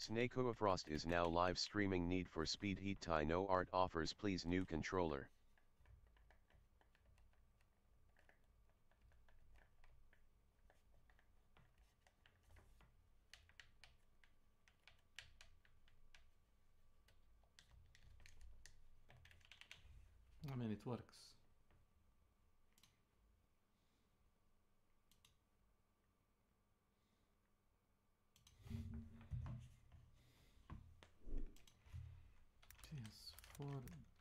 S.W.Frost is now live streaming Need for Speed Heat Tie No Art offers please new controller. I mean, it works. PS4 drive.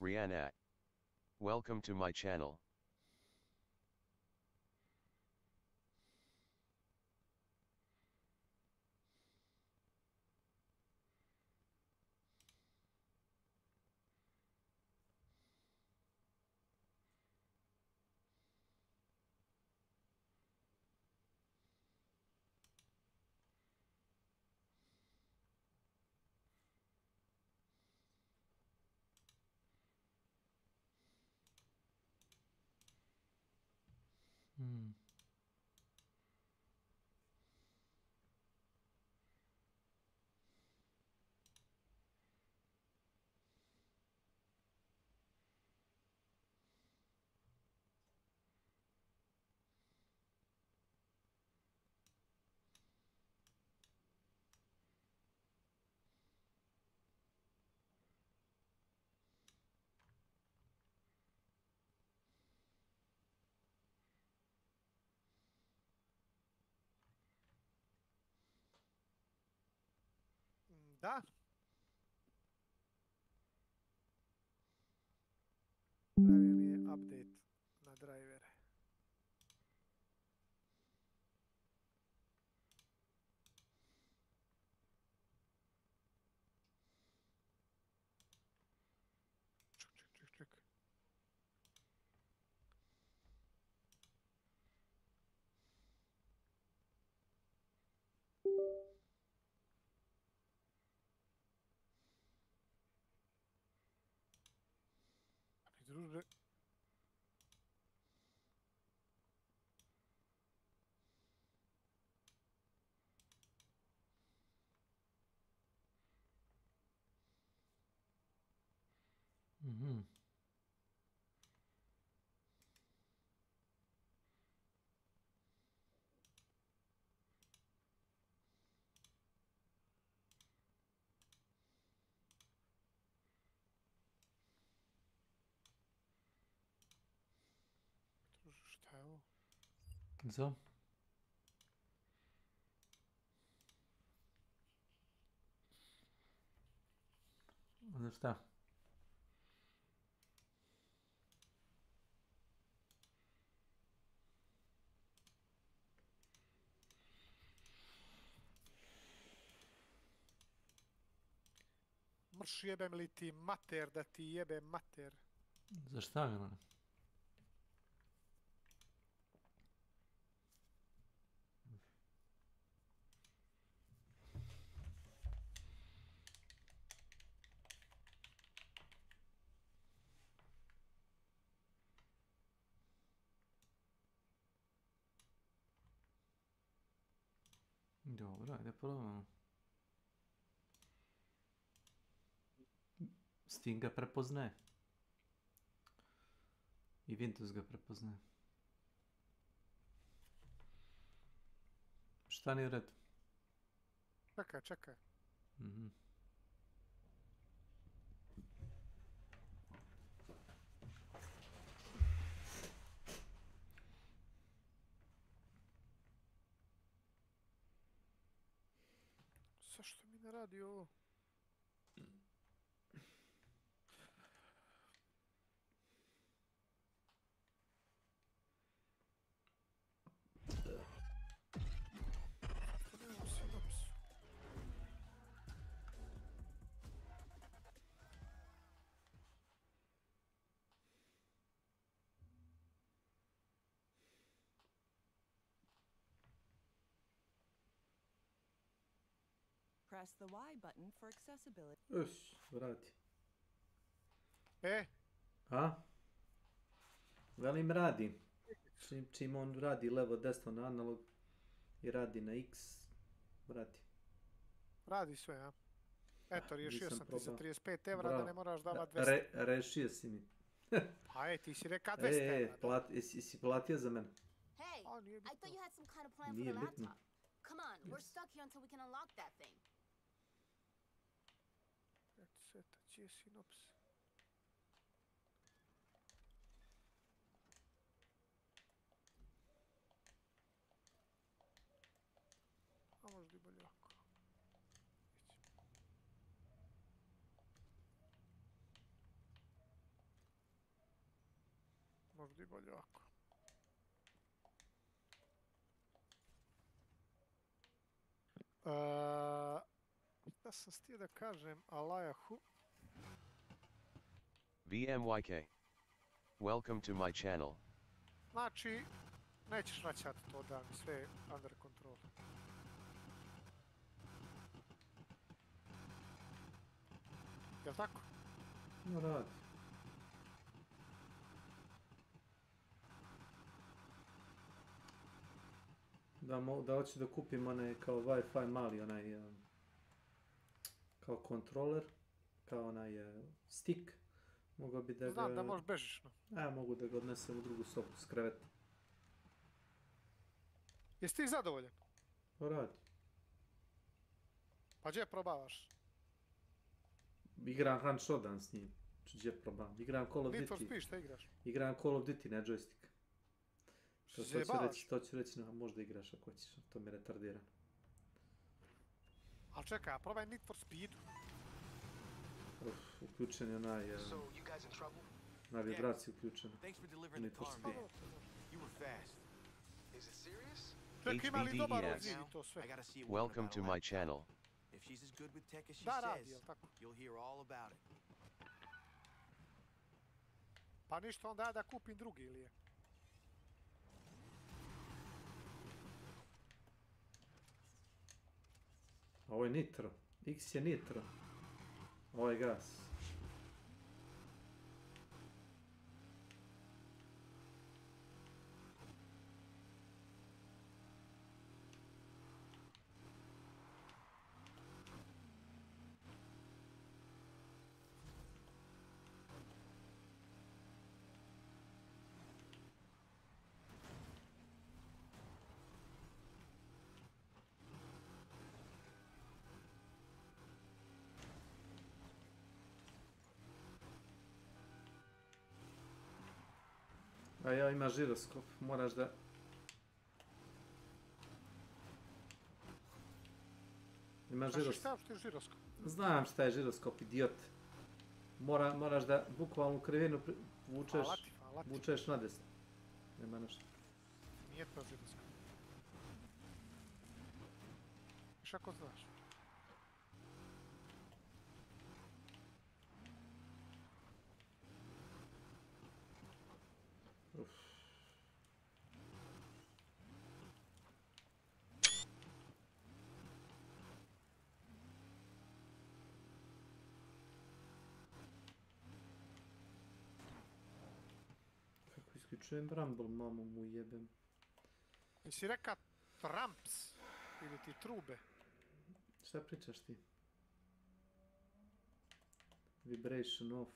Rihanna. Welcome to my channel. Hmm. Da. Pravio mi je update na drivere. Ček. Ali druže, Mhm. šta je ovo? So. Onda šta? Mrš jebem li ti mater da ti jebem mater. Za šta, Milane? Dobro, ajde probamo. Steam ga prepoznaje. I Windows ga prepoznaje. Šta nije u redu? Čekaj. Mhm. Zašto mi ne radi ovo? Nemam sinopsu. Press the Y button for accessibility. Vrati. E, Velim radi. Čim on radi levo desno na analog i radi na X, vrati. radi sve, a? Eto, riješio Nisam sam ti za probao. 35 evra da Bravo. ne moraš davat 200. Rešio si mi. A ti si reka 200 evra. da. Si platio za mene? Hey, A, nije I thought bitno. you had some kind of plan for Nije the bitno. laptop. Come on, we're Yes. stuck here until we can unlock that thing. Seta, gdje je sinops? A možda i bolje ovako. Možda i bolje ovako. Da sam stio da kažem Alajahu. VMYK. Welcome to my channel. Znači, nećeš vraćati to da mi sve under control. Jel' tako? No, radi. Da hoću da kupim onaj kao Wi-Fi mali, onaj kao kontroler, kao onaj stick. Mogao bi da ga... Znam da možeš bežično. mogu da ga odnesem u drugu sobu s kreveta. Jesi ti zadovoljan? Pa radi. Pa gdje probavaš? Igram Hunt Showdown s njim. Gdje probam? Igram Call of Need for Duty. Speed, šta igraš? Igram Call of Duty, ne joystick. Zjebavaš? To ću reći, no, možda igraš ako hoćeš, to mi je retardirano. Ali čekaj, a probaj Need for Speed. Uključen je onaj, na vibraciju uključena. Thanks for delivering Need the for car, Speed. man. You were fast. Is it serious? Čekaj, ima li dobar HBDES. odziv i to sve? I gotta see a woman Welcome about to a my laptop. channel. If she's as good with tech as she Da, radi, says, jel' tako? you'll hear all about it. Pa ništa, onda ja da kupim drugi ili je? Ovo je nitro. X je nitro. Ovo je gas. A ja ima žiroskop, moraš da... Ima Znaš žiroskop. šta što je žiroskop? Znam šta je žiroskop, idiot. Moraš da bukvalno u krivinu vučeš na desno. Nema nešto. Nije to žiroskop. Viš ako znaš. čujem Rumble, mamu mu jebem. Jesi reka Trumps ili ti trube? Šta pričaš ti? Vibration off.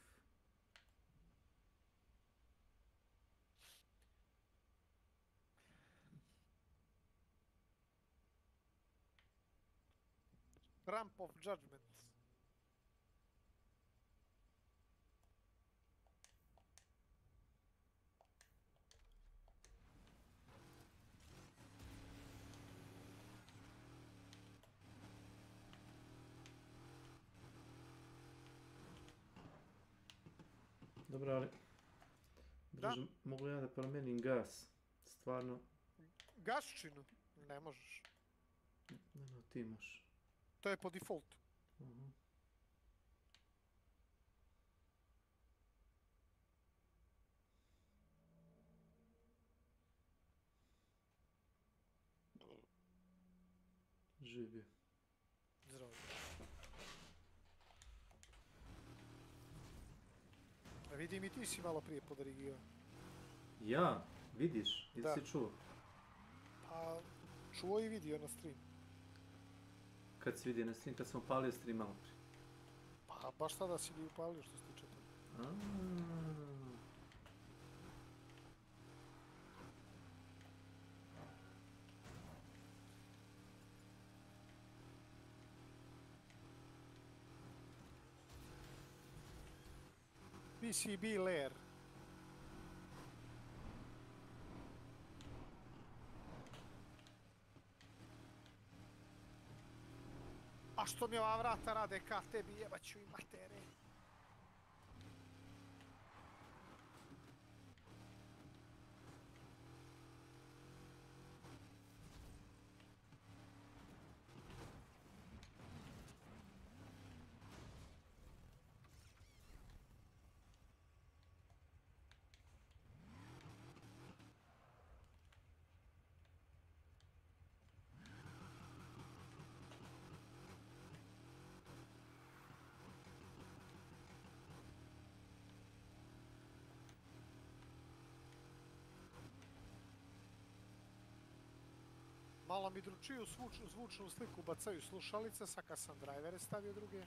Trump of Judgment. Dobro, ali... Druže, mogu ja da promijenim gas? Stvarno... Gaščinu? Ne možeš. No, ti imaš. To je po defaultu. Aha. Živ je. Zdravo. A vidim i ti si malo prije podarigio. Ja? Vidiš? Ili Da. si čuo? Pa čuo i vidio na stream. Kad si vidio na stream, kad sam upalio stream malo prije. Pa baš tada si mi upalio što se tiče toga. Aaaa. PCB layer. A što mi ova vrata rade ka tebi, jebaću i matere. Malo mi dručiju zvučnu sliku bacaju slušalice, sad kad sam drajvere stavio druge.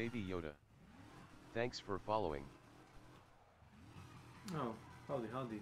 Baby Yoda. Thanks for following. Oh, howdy, howdy.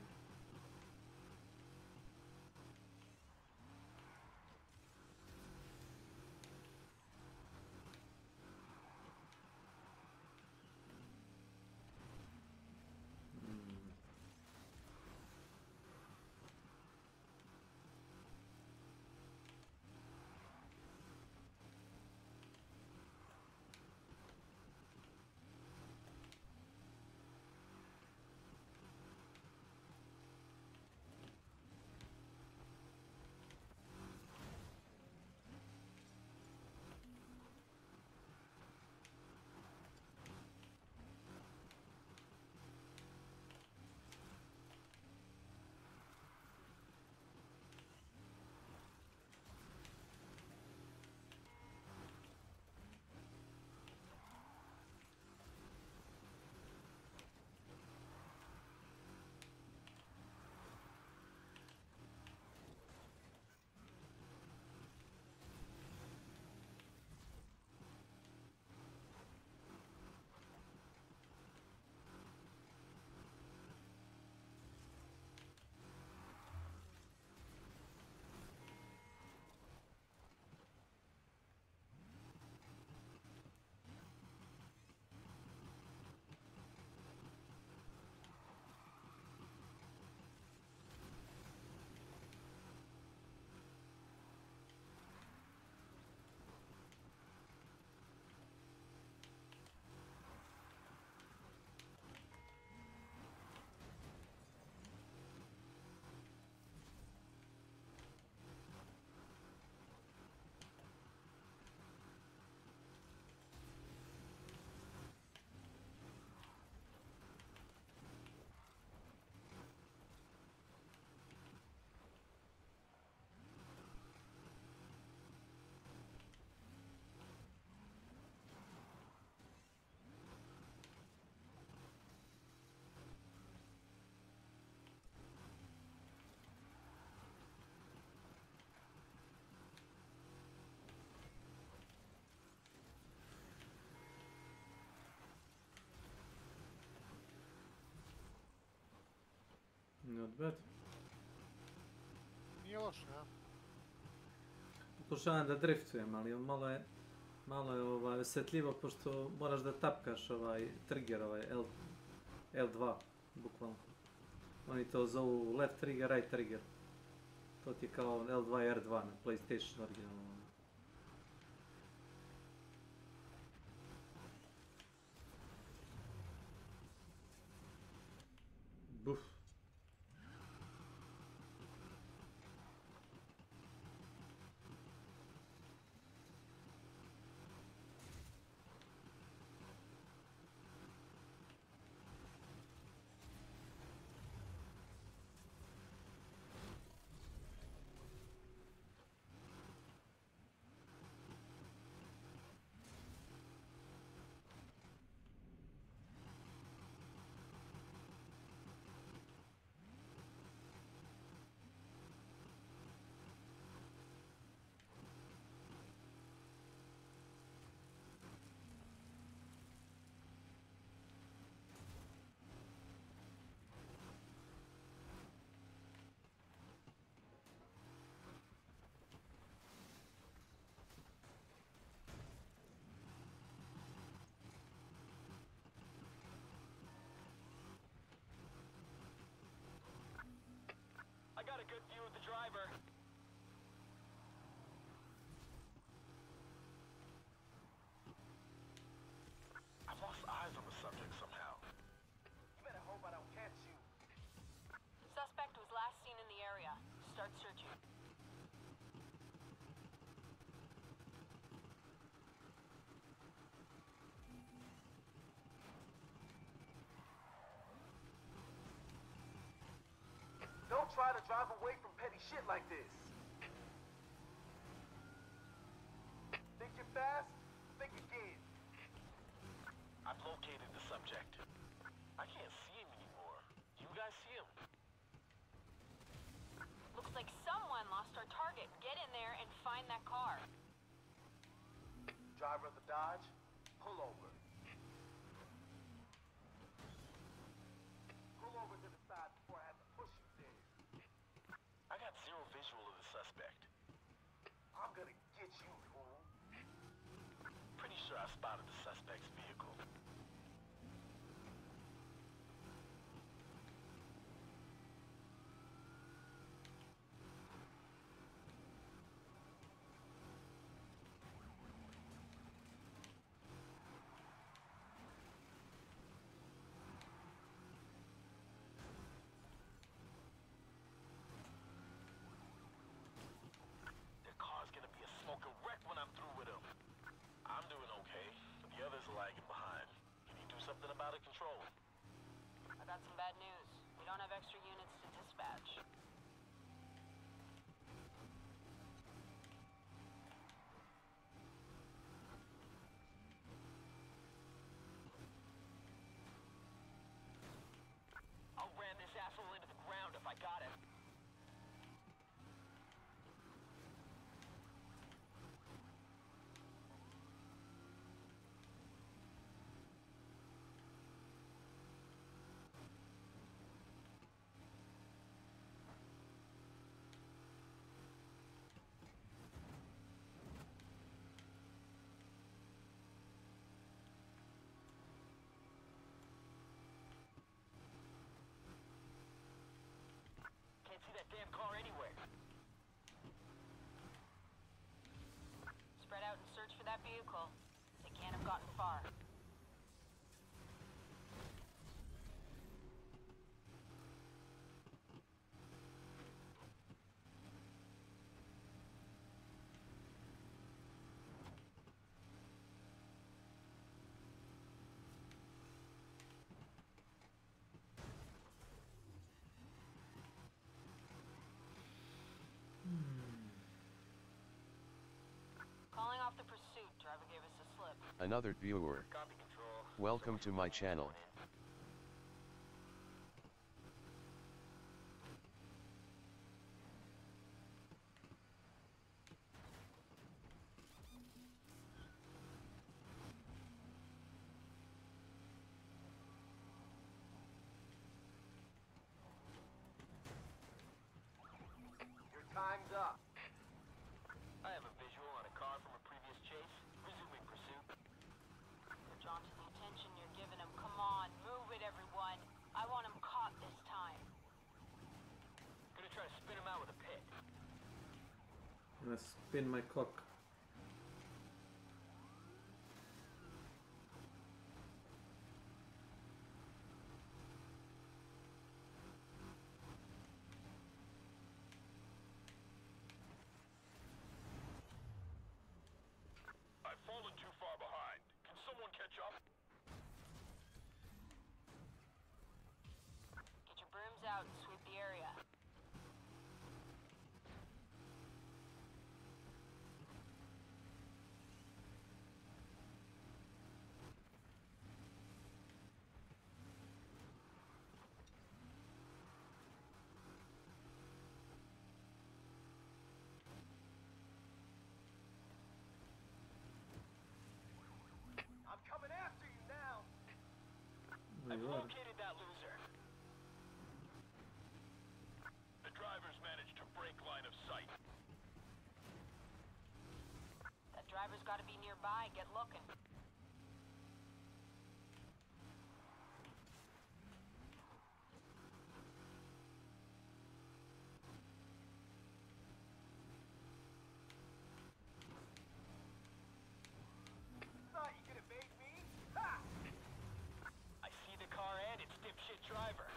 Not bad. Nije loše, a? Pokušavam da driftujem, ali malo je osjetljivo pošto moraš da tapkaš ovaj trigger, ovaj L2, bukvalno. Oni to zovu left trigger, right trigger. To ti je kao L2 i R2 na PlayStation originalno. Buf. I got a good view of the driver. I've lost eyes on the subject somehow. You better hope I don't catch you. Suspect was last seen in the area. Start searching. Don't try to drive away from petty shit like this. Think you're fast? Think again. I've located the subject. I can't see him anymore. You guys see him? Looks like someone lost our target. Get in there and find that car. Driver of the Dodge? Pull over. Pull over to the side before I have to push you there. I got zero visual of the suspect. I'm gonna get you, fool. Pretty sure I spotted the suspect's vehicle. Their car's gonna be a smoking wreck when I'm through with them. I'm doing okay, but the others are lagging behind. Can you do something about it, Control? I got some bad news. We don't have extra units to dispatch. I'll ram this asshole into the ground if I got him. Can't see that damn car anywhere. Spread out and search for that vehicle. They can't have gotten far. Calling off the pursuit. Driver gave us a slip. Another viewer. Copy, Control. Welcome to my channel. Your time's up. I have a visual on a car from a previous chase. Resuming pursuit. They're drawn to the attention you're giving them. Come on, move it, everyone. I want them caught this time. Gonna try to spin him out with a pit. I'm gonna spin my cock. I've fallen too far behind. Can someone catch up? Get your brooms out and sweep the area. I'm coming after you now. I've Vay var. located that loser. The driver's managed to break line of sight. That driver's got to be nearby. Get looking. Thought you could evade me? Ha! I see the car and its dipshit driver.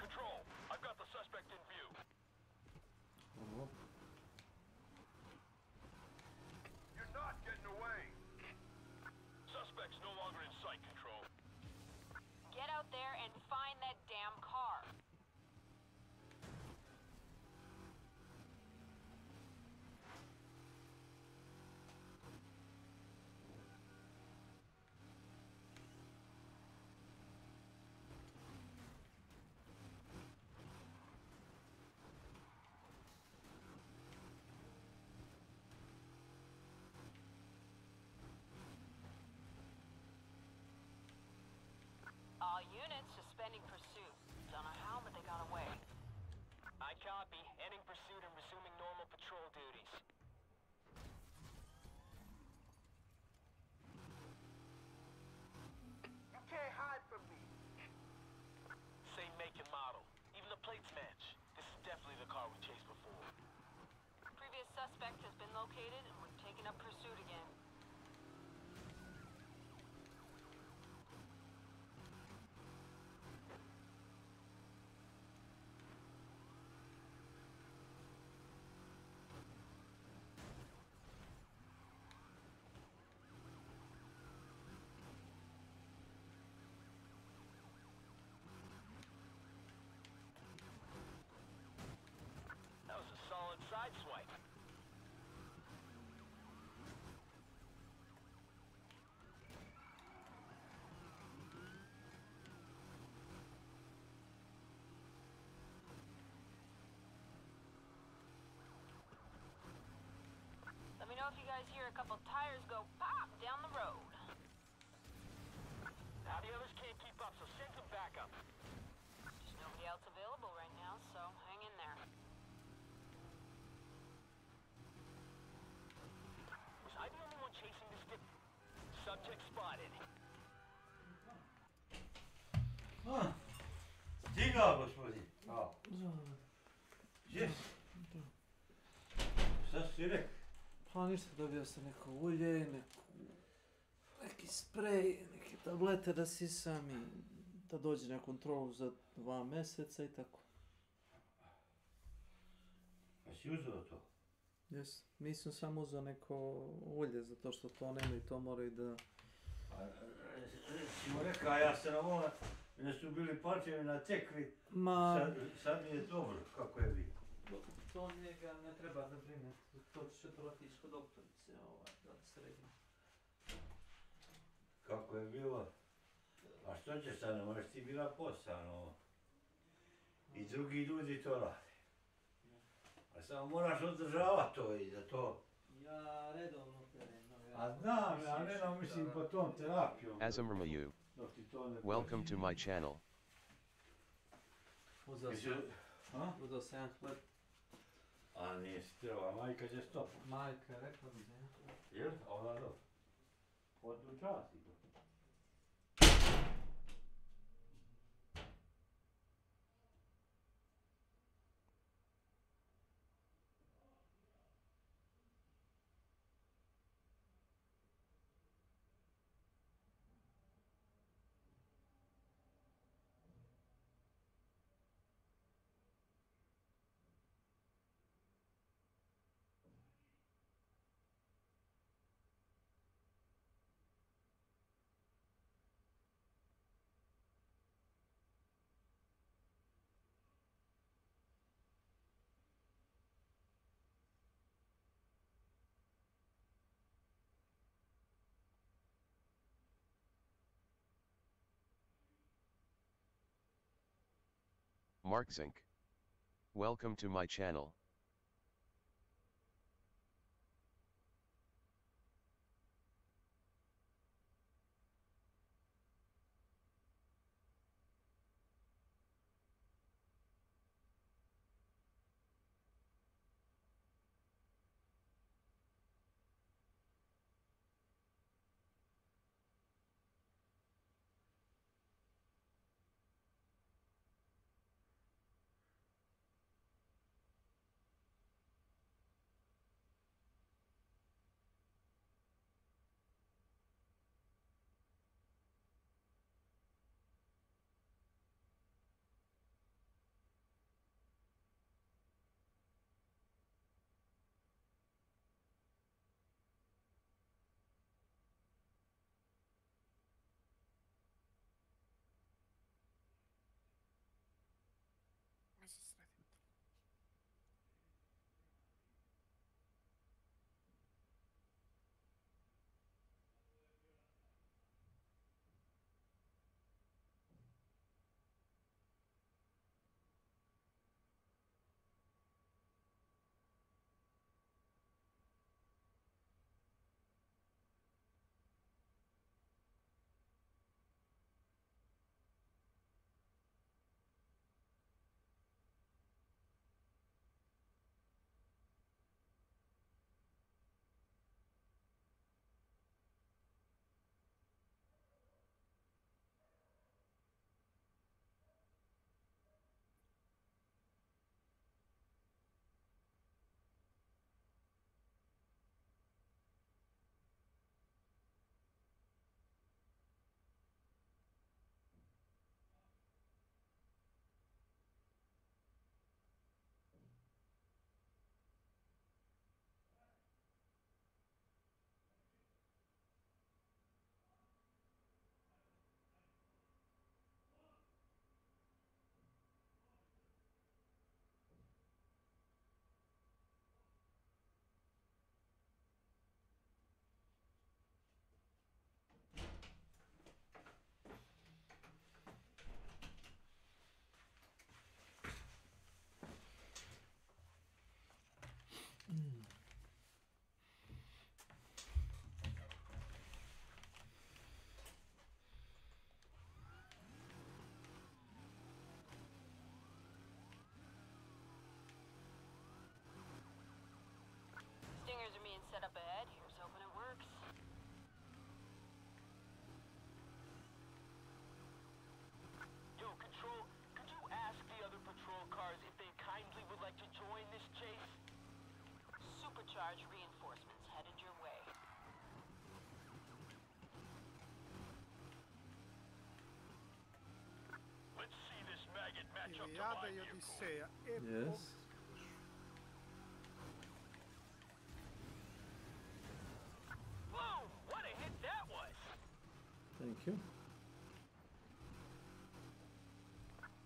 Control, I've got the suspect in view. Oo. You're not getting away. Copy. Ending pursuit and resuming normal patrol duties. You can't hide from me. Same make and model. Even the plates match. This is definitely the car we chased before. Previous suspect has been located and we're taking up pursuit again. That was a solid side swipe. Let me know if you guys hear a couple tires go pop down the road. Now the others can't keep up, so send some backup. There's nobody else available right now, so hang in there. Was I the only one chasing this dip? Subject spotted. Stigao, gospodin. Gdje si? Šta si rekao? Pa ništa, dobio sam neko ulje, neki sprej, neke tablete da sisam i da dođe na kontrolu za 2 mjeseca i tako. Pa si uzeo to? Jes, nisam samo uzeo neko ulje, zato što to nema i to moraju da... Si mu rekao, ja sam na vola, jer su bili palčevi na tekvi, Ma, sad mi je dobro, kako je bilo. to njega ne treba da brine, to će to otići kod doktorice, da srednje. Kako je bilo? A što ćeš sad, ne možeš ti bila posao, i drugi ljudi to rade. A samo moraš održavati to i da to... Ja redovno tereno. A znam, ja ne mislim po tom terapijom. Azamrmayu. Dok ti to ne Welcome to my channel. Uzeo sam jedan hleb. A nisi trebao, majka će stopati. Majka je rekla mi da je. Jel? A ona dobro. Odi u časti. Mark Zink. Welcome to my channel. Stingers are being set up ahead. Here's hoping it works. Yo, Control, could you ask the other patrol cars if they kindly would like to join this chase? Supercharged reinforcements headed your way. Let's see this maggot match up to Ilijada my i vehicle. Odiseja. Yes. Boom! What a hit that was! Thank you.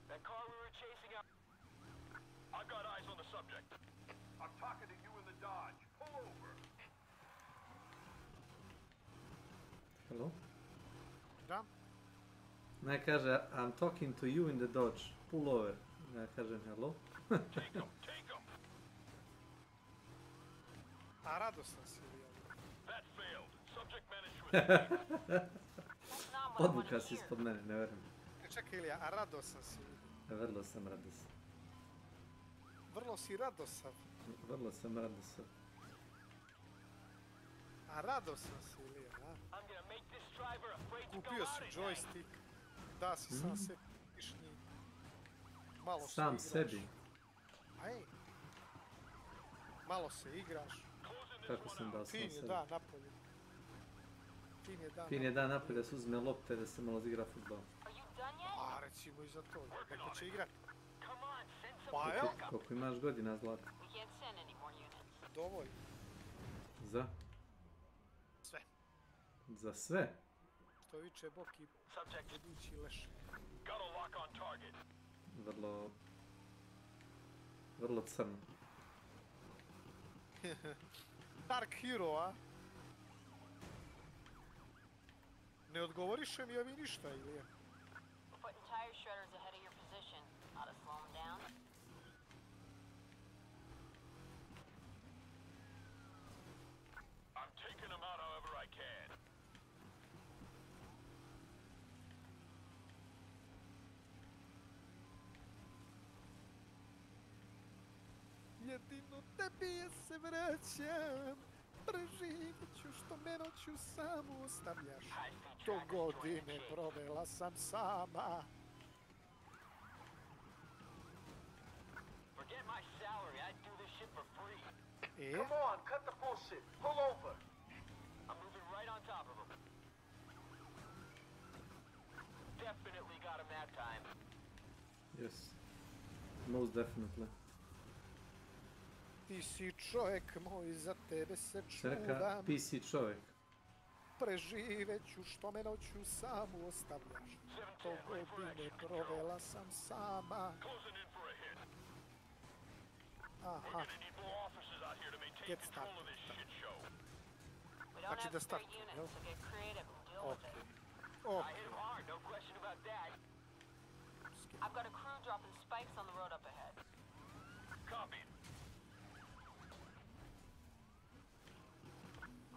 That car we were chasing out. I've got eyes on the subject. I'm talking to you in the Dodge. Pull over. Hello? Da? Ne kaže, I'm talking to you in the Dodge. Pull over. Ja kažem hello. Take him! Take him! A radostan si Ilijada. That failed. Subject managed to escape. That's not what I Podvuka wanted si to hear. ispod mene, ne verujem. Čekaj Ilija, a radostan si? Vrlo sam radosan. Vrlo si radosan. Vrlo sam radosan. A radostan si Ilija, a? I'm gonna make this driver afraid to go Kupio out si at night. joystick. Da si sam sebi višnji. Malo se Sam igraš. sebi. Aj. Malo se igraš. Closing this Kako one sam out. dao sam Fin je sebi. dan napolje. Fin je dan Fin je dan napolje da se uzme lopte da se malo zigra futbol. Are you done yet? A recimo i za to. Neko će igrat. Come on, send some Pa evo, Koliko imaš godina, Zlata? We can't send any more units. dovoljno. Za? Sve. Za sve? Što viče Boki, subject. budući leš. Got a lock on target. Vrlo... Vrlo crno. Dark Hero, a? Ne odgovoriše mi ovi ništa, ili je? We're putting tire shredders ahead of your position. Ought to slow them down. I'm taking him out however I can. Jedino tebi ja se vraćam. Preživit ću što me noću samu ostavljaš. High-speed To trackers join the godine chase. provela sam sama. Forget my salary. I'd do this shit for free. E? Come on, cut the bullshit. Pull over. I'm moving right on top of him. Definitely got him that time. Yes. Most definitely. Ti si čovjek moj, za tebe se Čeka, čuvam. PC čovjek. Preživet ću što me noću samu ostavljaš. To 710, ready for godine action. Control. provela sam sama. Closing in for a hit. Aha, We're gonna need more officers out here to maintain Get control started. of this shit show. We don't Znači have da spare startujemo, units, jel? so get creative and deal with okej. it. I Okej. hit him hard, no question about that. I've got a crew dropping spikes on the road up ahead. Copied.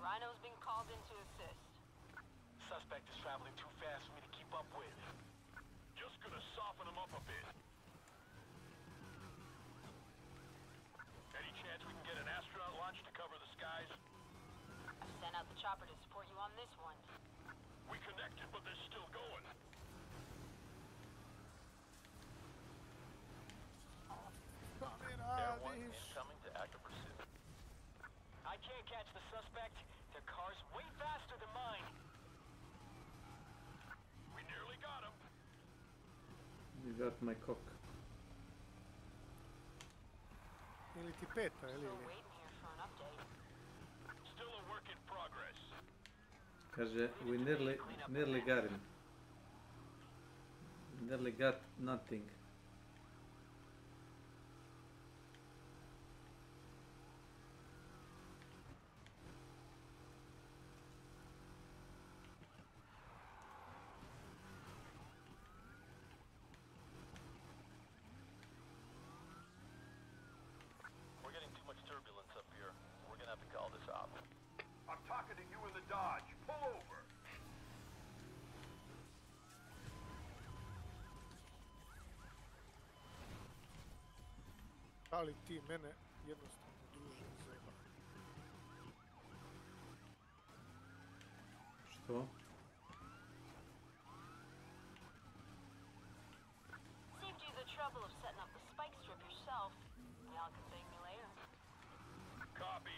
Rhino's been called in to assist. Suspect is traveling too fast for me to keep up with. Just gonna soften him up a bit. Any chance we can get an astronaut launch to cover the skies? I've sent out the chopper to support you on this one. We connected, but they're still going. Šta mi Air One radiš? incoming to active pursuit. I can't catch the suspect. Their car's way faster than mine. We nearly got him. You got my cock. Ili ti peta, ili Still ili? waiting here for an update. Still a work in progress. Kaže, we nearly got him. Nearly got nothing. We're getting too much turbulence up here. have to call this off. I'm talking to you in the Dodge. Pull over. Ali ti mene jednostavno druže zajebaj. Što? Saved you the trouble of setting up the spike strip yourself. Y'all can thank me later. Copy.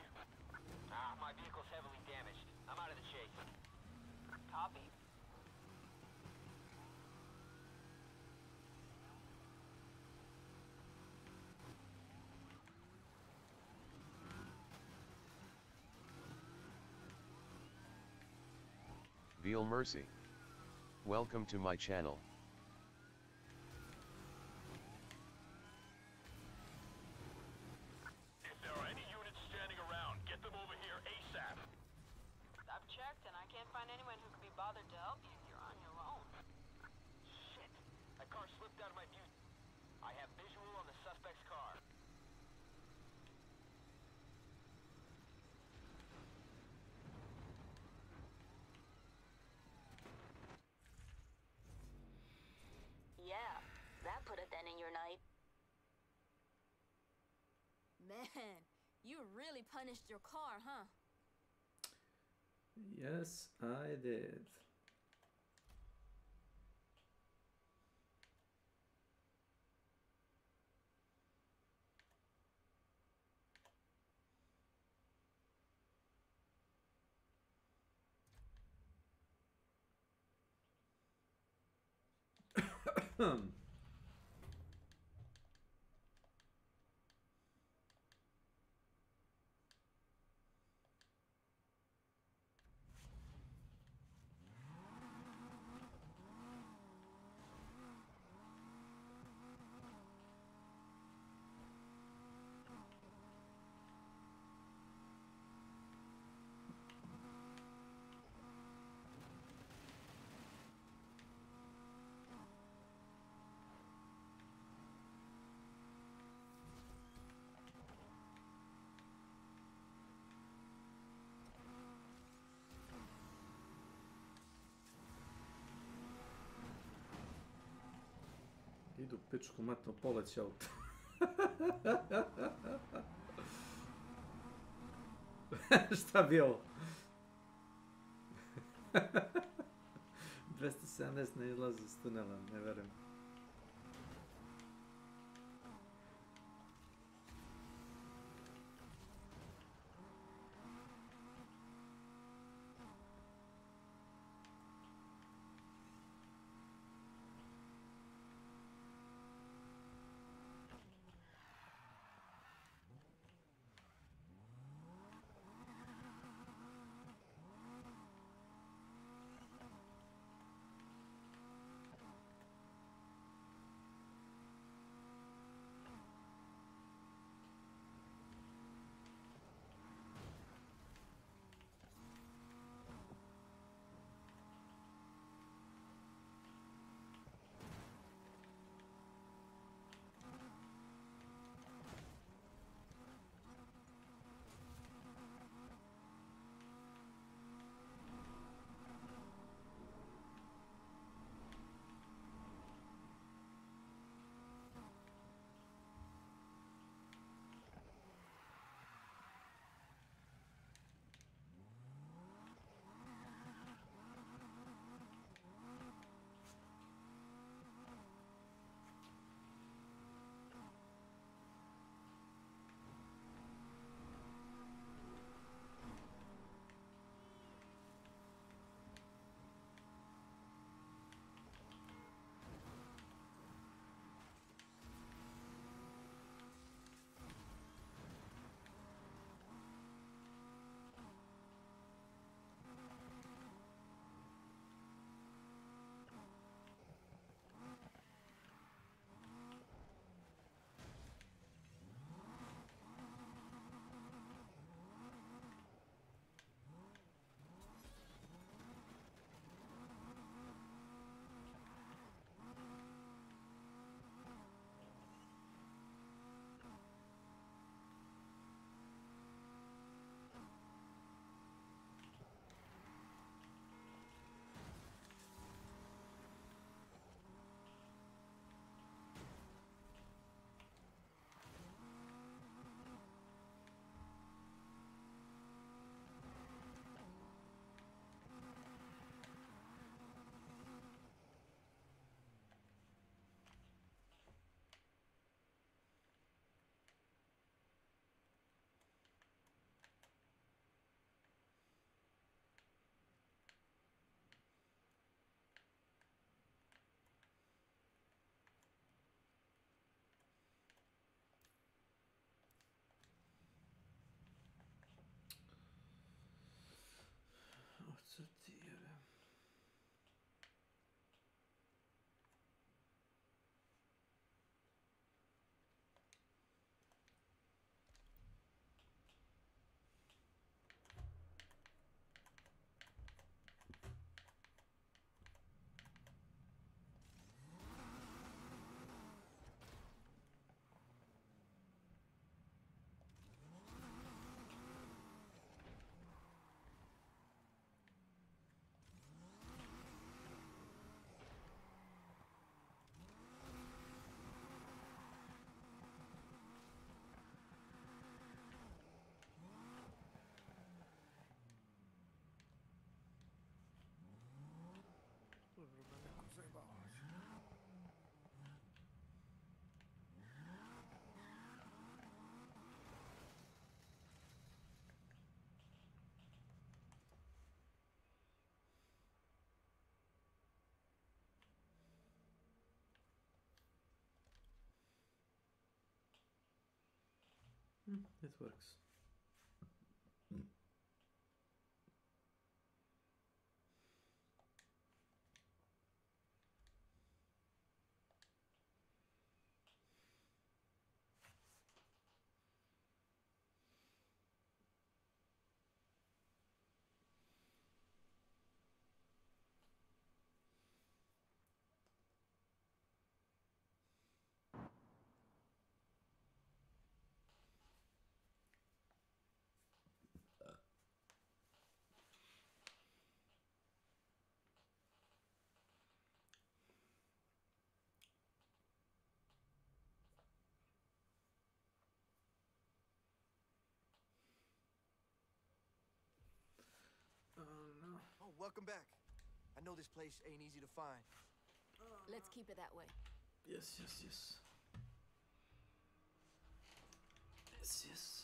My vehicle's heavily damaged. I'm out of the chase. Copy. Veal Mercy. Welcome to my channel. If there are any units standing around, get them over here ASAP. I've checked and I can't find anyone who could be bothered to help you. You're on your own. Shit. That car slipped out of my view. I have visual on the suspect's car. Yeah, that put a dent in your night. Man, you really punished your car, huh? Yes, I did. Idu pičku matno poleći auto. Šta bi ovo? 270 ne izlazi iz tunela, ne verujem. It works. Oh no. Oh, welcome back. I know this place ain't easy to find. Let's keep it that way. Yes, yes, yes. Yes, yes.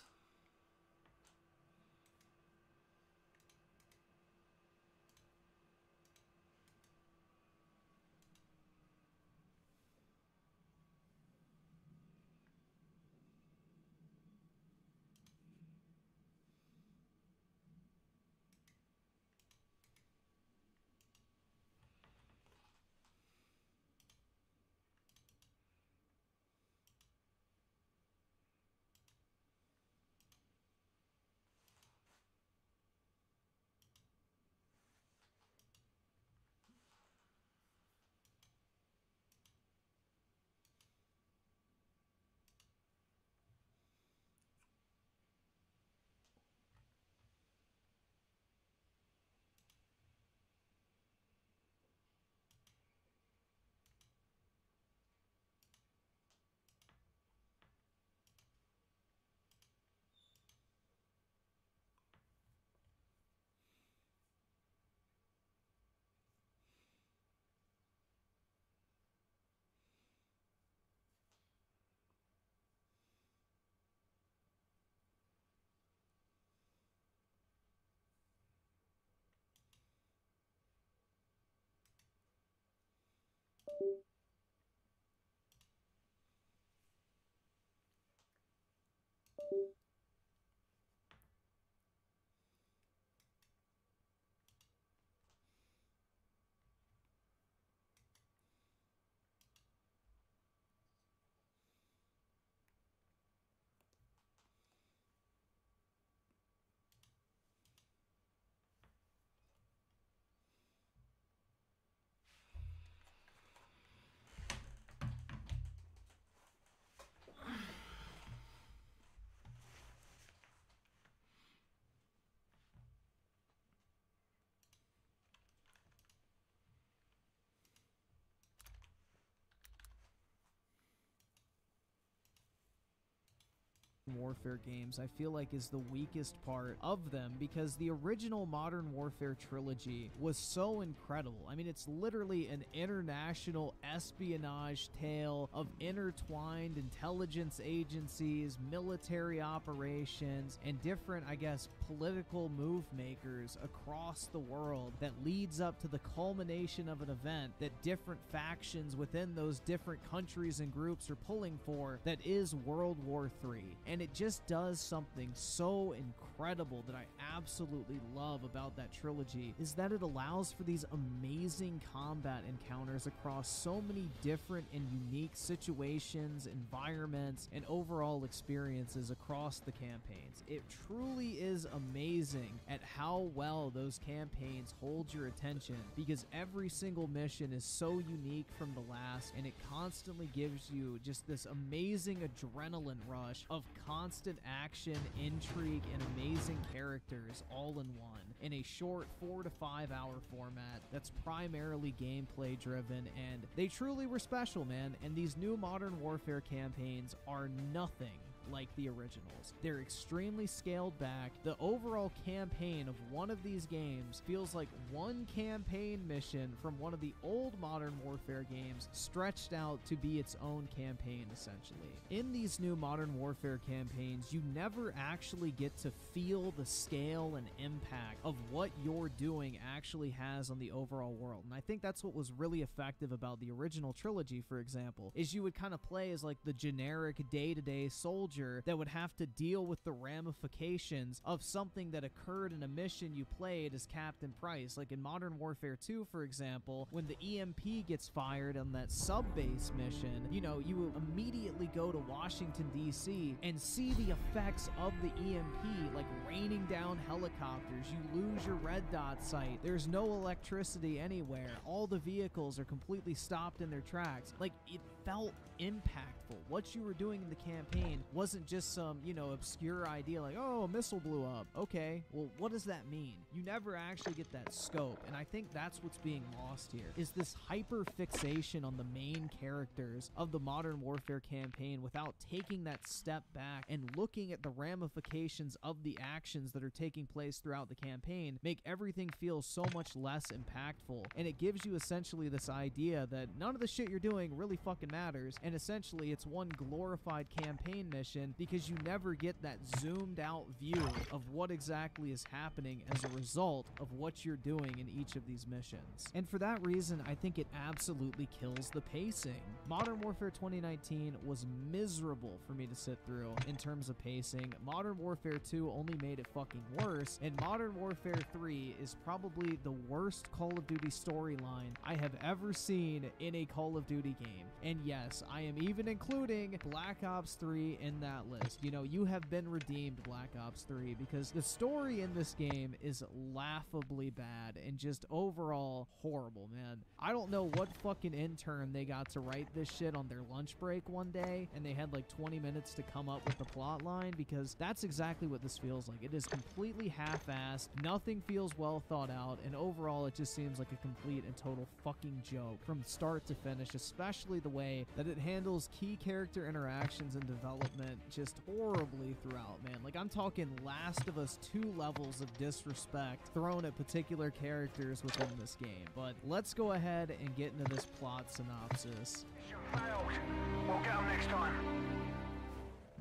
Warfare games I feel like is the weakest part of them, because the original Modern Warfare trilogy was so incredible. I mean, it's literally an international espionage tale of intertwined intelligence agencies, military operations, and different, I guess, political move makers across the world that leads up to the culmination of an event that different factions within those different countries and groups are pulling for, that is World War III. And it just does something so incredible that I absolutely love about that trilogy, is that it allows for these amazing combat encounters across so many different and unique situations, environments, and overall experiences across the campaigns. It truly is amazing at how well those campaigns hold your attention, because every single mission is so unique from the last, and it constantly gives you just this amazing adrenaline rush of constant action, intrigue, and amazing characters all in one, in a short 4 to 5 hour format that's primarily gameplay driven, and they truly were special, man. And these new Modern Warfare campaigns are nothing like the originals. They're extremely scaled back. The overall campaign of one of these games feels like one campaign mission from one of the old Modern Warfare games stretched out to be its own campaign, essentially. In these new Modern Warfare campaigns, you never actually get to feel the scale and impact of what you're doing actually has on the overall world. And I think that's what was really effective about the original trilogy, for example, is you would kind of play as like the generic day-to-day soldier soldier that would have to deal with the ramifications of something that occurred in a mission you played as Captain Price. Like in Modern Warfare 2, for example, when the EMP gets fired on that sub-base mission, you know, you immediately go to Washington, D.C. and see the effects of the EMP, like raining down helicopters. You lose your red dot sight. There's no electricity anywhere. All the vehicles are completely stopped in their tracks. Like, it felt impactful. What you were doing in the campaign wasn't just some, you know, obscure idea like, oh, a missile blew up. Okay, well, what does that mean? You never actually get that scope, and I think that's what's being lost here, is this hyper fixation on the main characters of the Modern Warfare campaign without taking that step back and looking at the ramifications of the actions that are taking place throughout the campaign make everything feel so much less impactful. And it gives you essentially this idea that none of the shit you're doing really fucking matters, and essentially it's one glorified campaign mission because you never get that zoomed out view of what exactly is happening as a result of what you're doing in each of these missions. And for that reason, I think it absolutely kills the pacing. Modern Warfare 2019 was miserable for me to sit through in terms of pacing. Modern Warfare 2 only made it fucking worse, and Modern Warfare 3 is probably the worst Call of Duty storyline I have ever seen in a Call of Duty game. And yes, I am even including Black Ops 3 in that list. You know, you have been redeemed, Black Ops 3, because the story in this game is laughably bad and just overall horrible, man. I don't know what fucking intern they got to write this shit on their lunch break one day, and they had like 20 minutes to come up with the plot line, because that's exactly what this feels like. It is completely half-assed, nothing feels well thought out, and overall it just seems like a complete and total fucking joke from start to finish, especially the way that it handles key character interactions and development just horribly throughout, man. Like, I'm talking Last of Us 2 levels of disrespect thrown at particular characters within this game. But let's go ahead and get into this plot synopsis. We'll get 'em next time.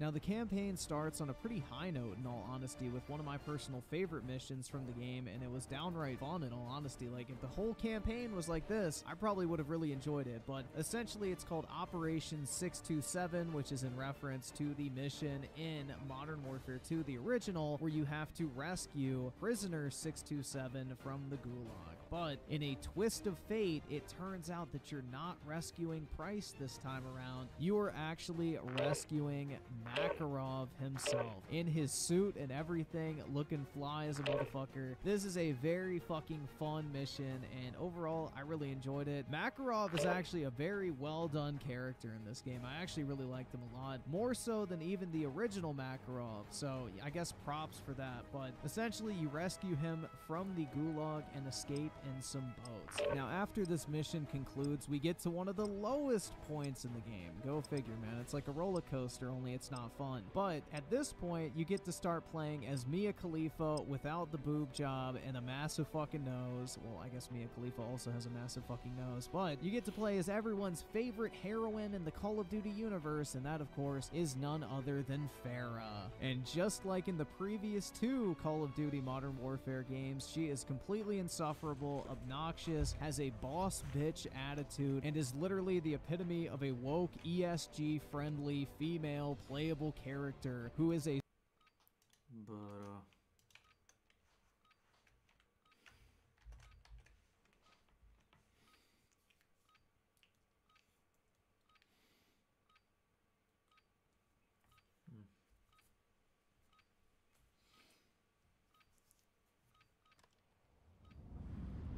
Now, the campaign starts on a pretty high note, in all honesty, with one of my personal favorite missions from the game, and it was downright fun, in all honesty. Like, if the whole campaign was like this, I probably would have really enjoyed it, but essentially it's called Operation 627, which is in reference to the mission in Modern Warfare 2, the original, where you have to rescue prisoner 627 from the Gulag. But in a twist of fate, it turns out that you're not rescuing Price this time around. You are actually rescuing Makarov himself, in his suit and everything, looking fly as a motherfucker. This is a very fucking fun mission, and overall, I really enjoyed it. Makarov is actually a very well done character in this game. I actually really liked him a lot, more so than even the original Makarov, so I guess props for that. But essentially, you rescue him from the Gulag and escape in some boats. Now, after this mission concludes, we get to one of the lowest points in the game. Go figure, man. It's like a roller coaster, only it's not fun. But at this point, you get to start playing as Mia Khalifa without the boob job and a massive fucking nose. Well, I guess Mia Khalifa also has a massive fucking nose. But you get to play as everyone's favorite heroine in the Call of Duty universe, and that, of course, is none other than Farah. And just like in the previous two Call of Duty Modern Warfare games, she is completely insufferable, obnoxious, has a boss bitch attitude, and is literally the epitome of a woke, ESG-friendly, female, playable character who is a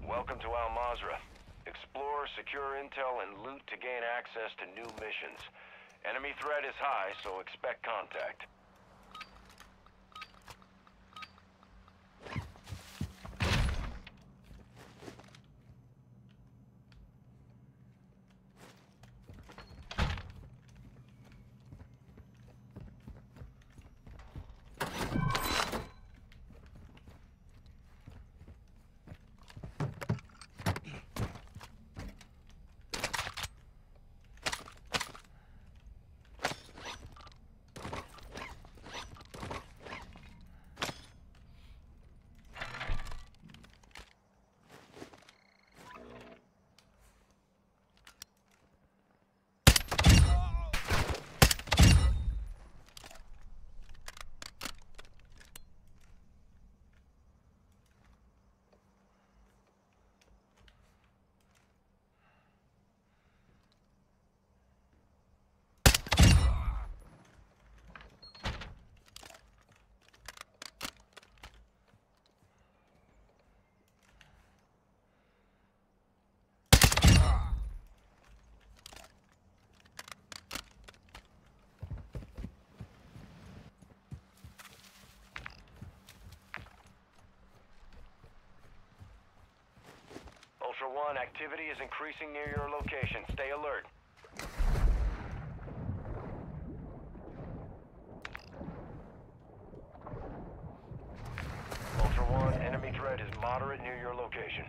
Welcome to Al-Mazrah. Explore, secure intel, and loot to gain access to new missions. Enemy threat is high, so expect contact. 1, activity is increasing near your location. Stay alert. Ultra One, enemy threat is moderate near your location.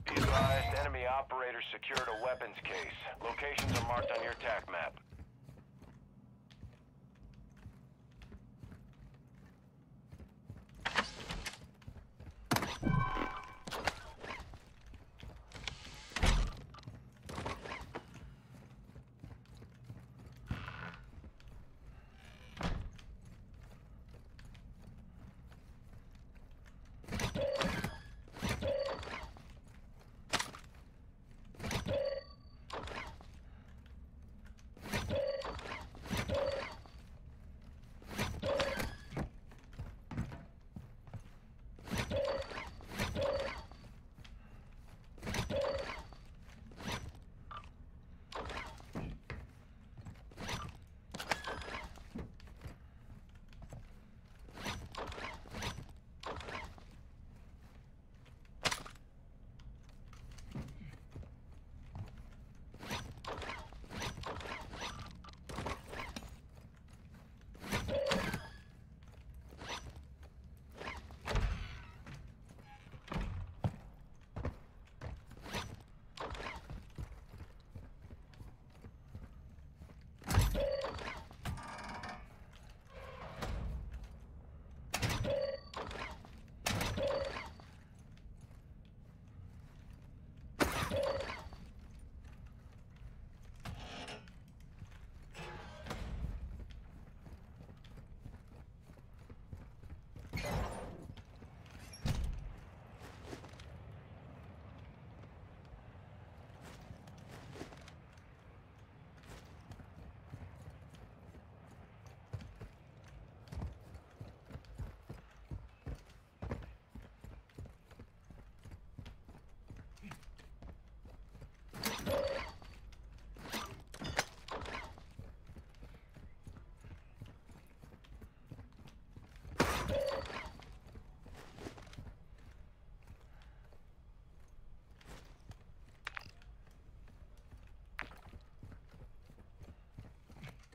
Be advised, enemy operators secured a weapons case. Locations are marked on your TAC map.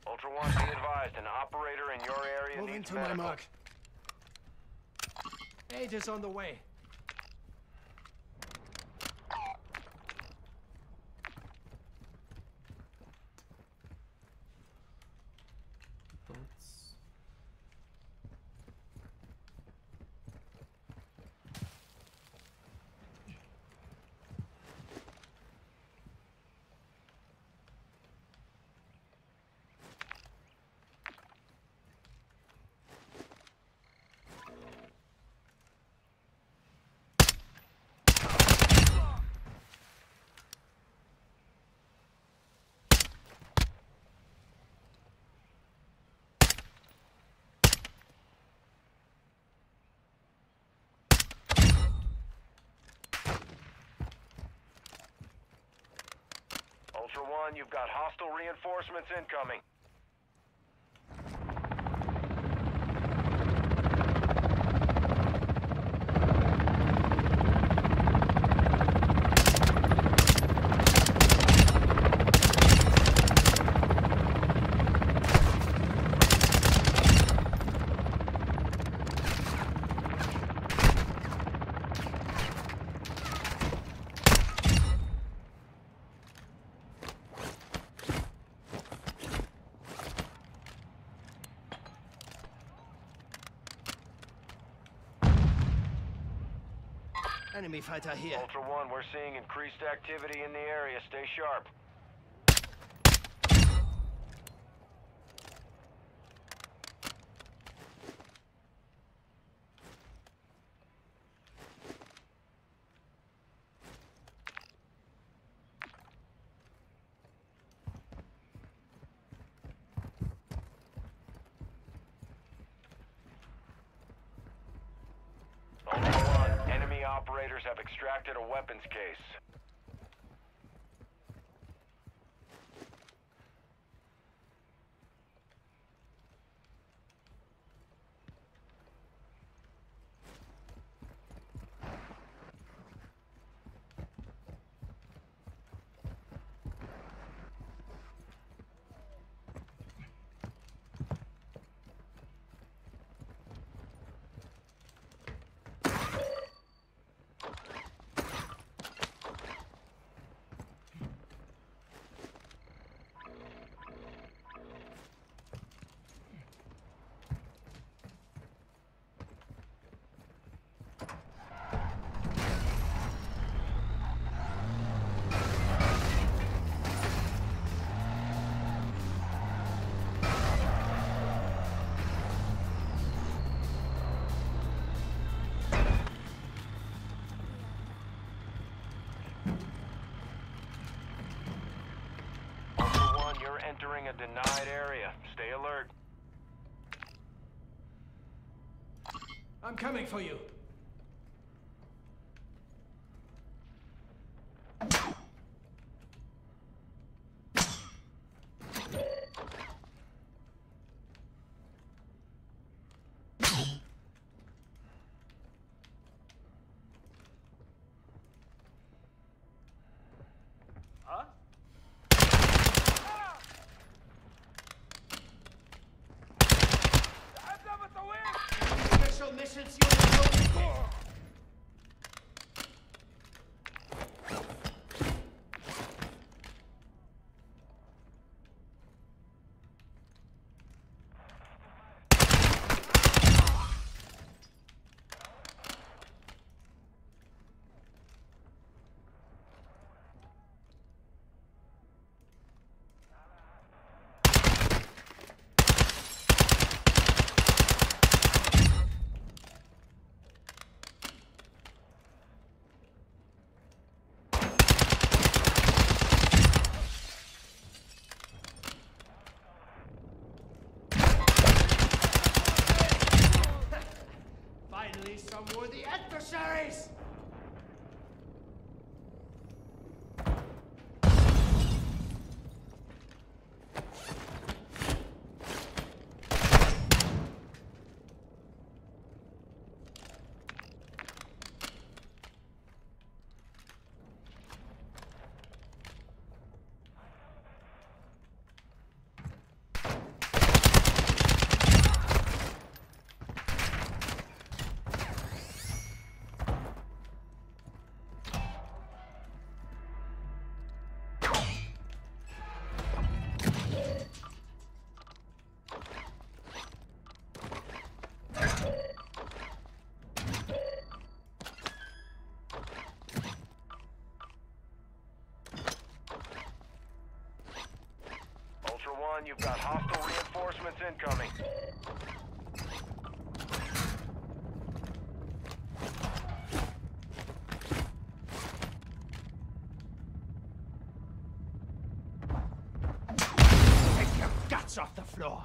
Ultra One, be advised, an operator in your area Moving needs to my medical. mark. Aid is on the way. Thoughts? Ultra One, you've got hostile reinforcements incoming. Enemy fighter here. Ultra One, we're seeing increased activity in the area. Stay sharp. Ultra One, enemy operators have extracted a weapons case. You're entering a denied area. Stay alert. I'm coming for you. Special missions unit going. Finally, some worthy adversaries! Ultra One, you've got hostile reinforcements incoming. Take your guts off the floor!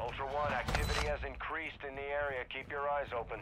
Ultra One, activity has increased in the area. Keep your eyes open.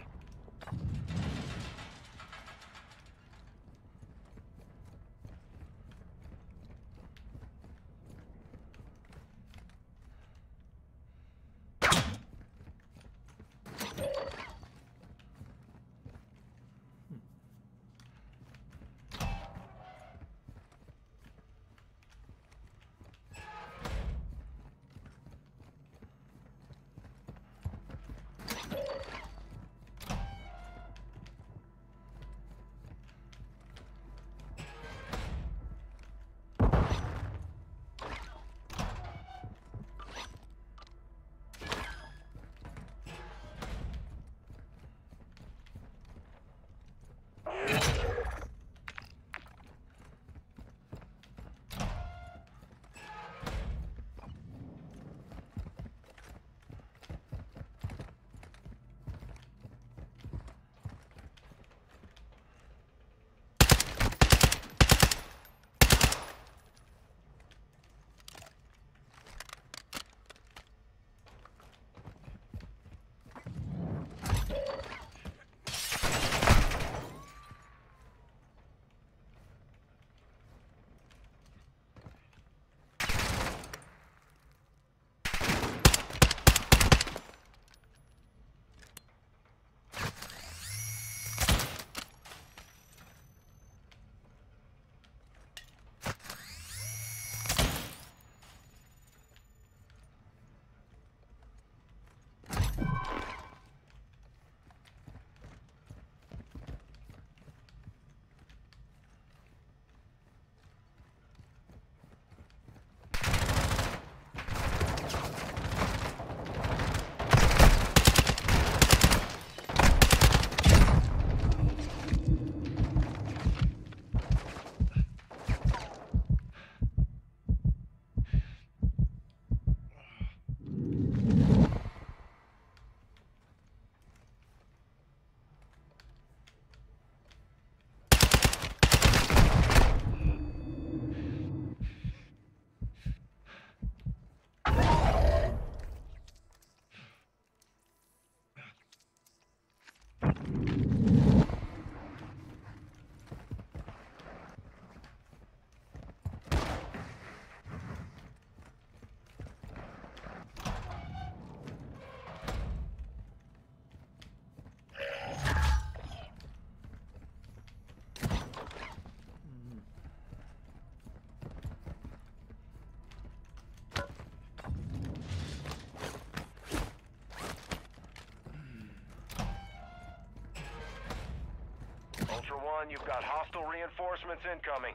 Ultra One, you've got hostile reinforcements incoming.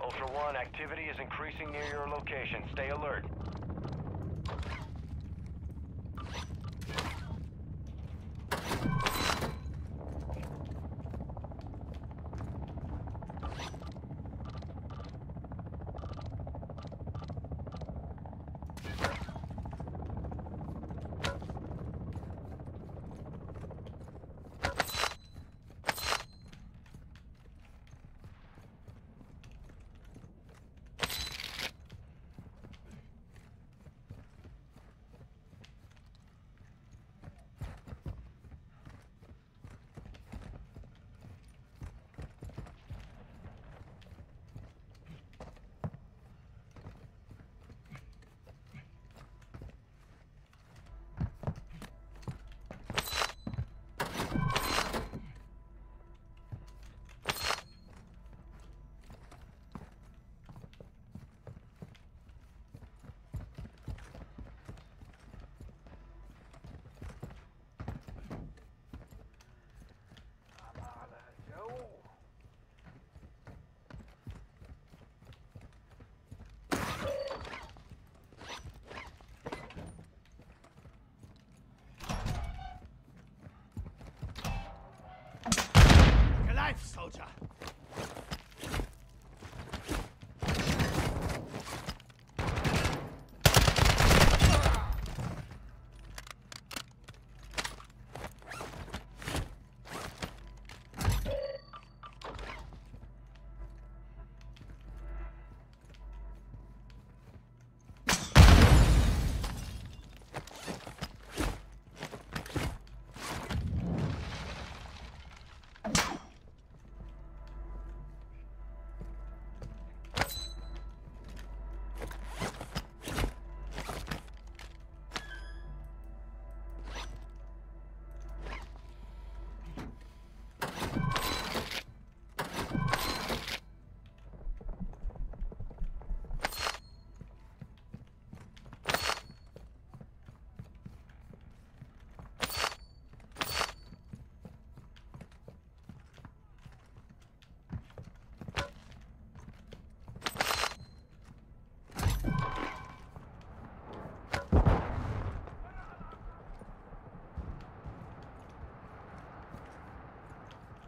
Ultra One, activity is increasing near your location. Stay alert. Alive, soldier!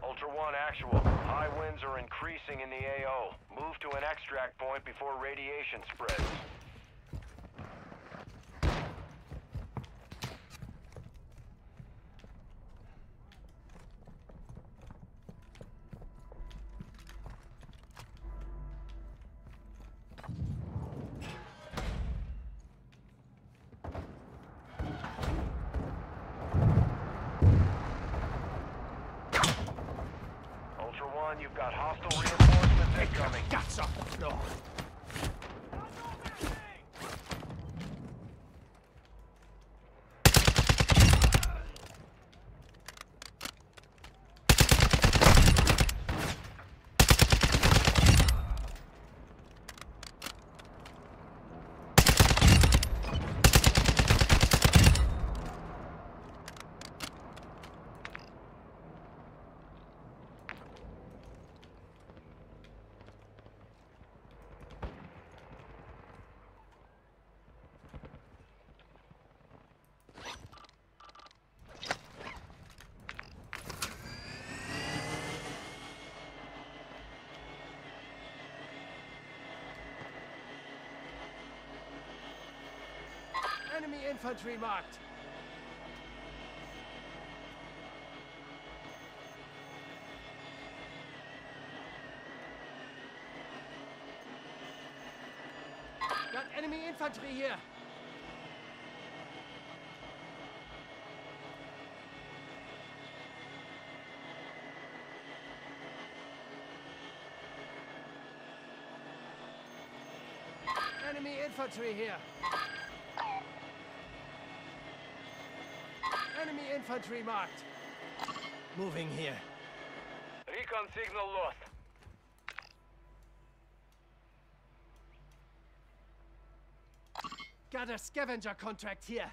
Ultra One, actual. High winds are increasing in the AO. Move to an extract point before radiation spreads. Ultra One, you've got hostile reinforcements incoming. Guts off the floor! Enemy infantry marked! Got enemy infantry here! Enemy infantry here. Enemy infantry marked. Moving here. Recon signal lost. Got a scavenger contract here.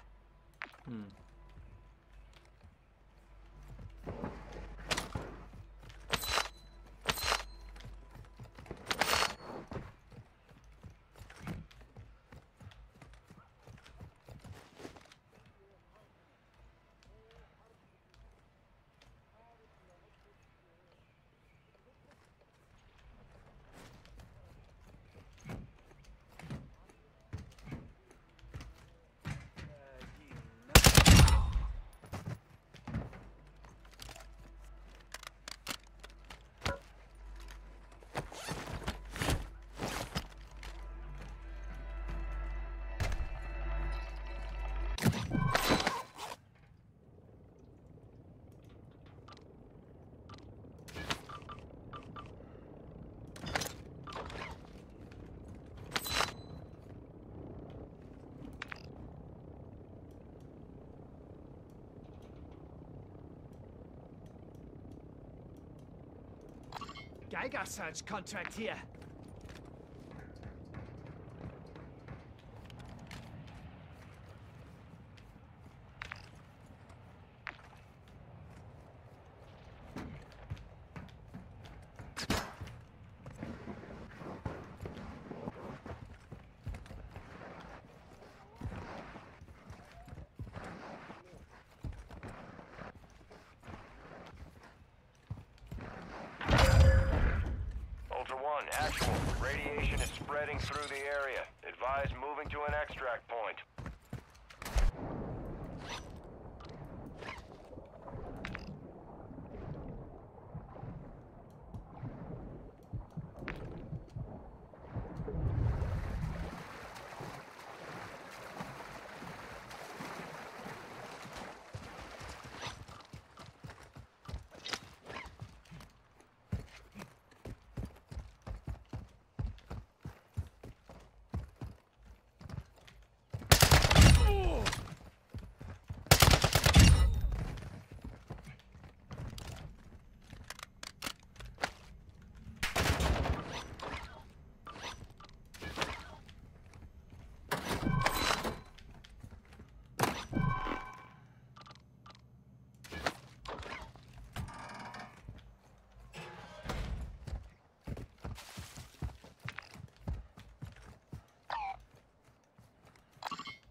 Geiger search contract here. Actual. Radiation is spreading through the area. Advise moving to an extract point.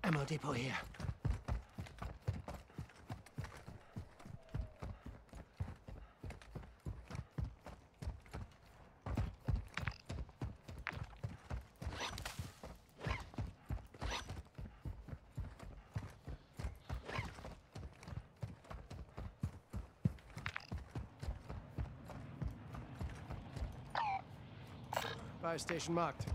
Ammo depot here. Fire station marked.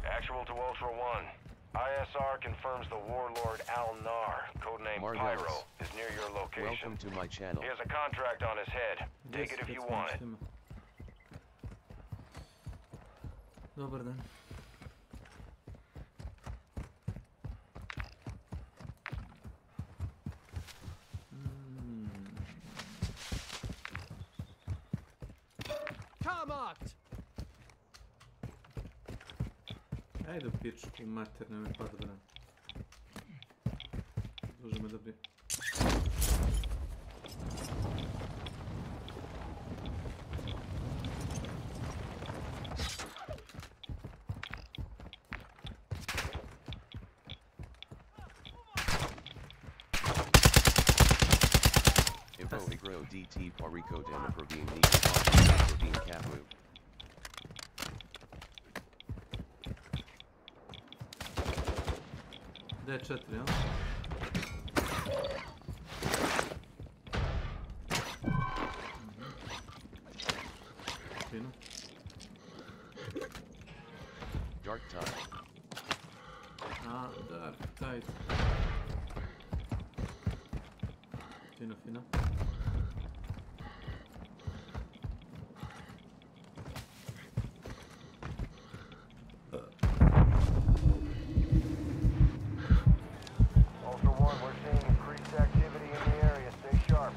Actual to Ultra One. ISR confirms the warlord Al-Nar, codename Marvelous. Pyro, is near your location. Welcome to my channel. He has a contract on his head. Take it if you want it. Dobar dan. Car marked. Ajde u pičku mater, nemoj pada bran. Duže me dobije. Igro DT Parico Dana Praveen Nika Praveen Kapu. D4, jel? Dark time. Ajde. Fino, fino. Ultra One, we're seeing increased activity in the area. Stay sharp.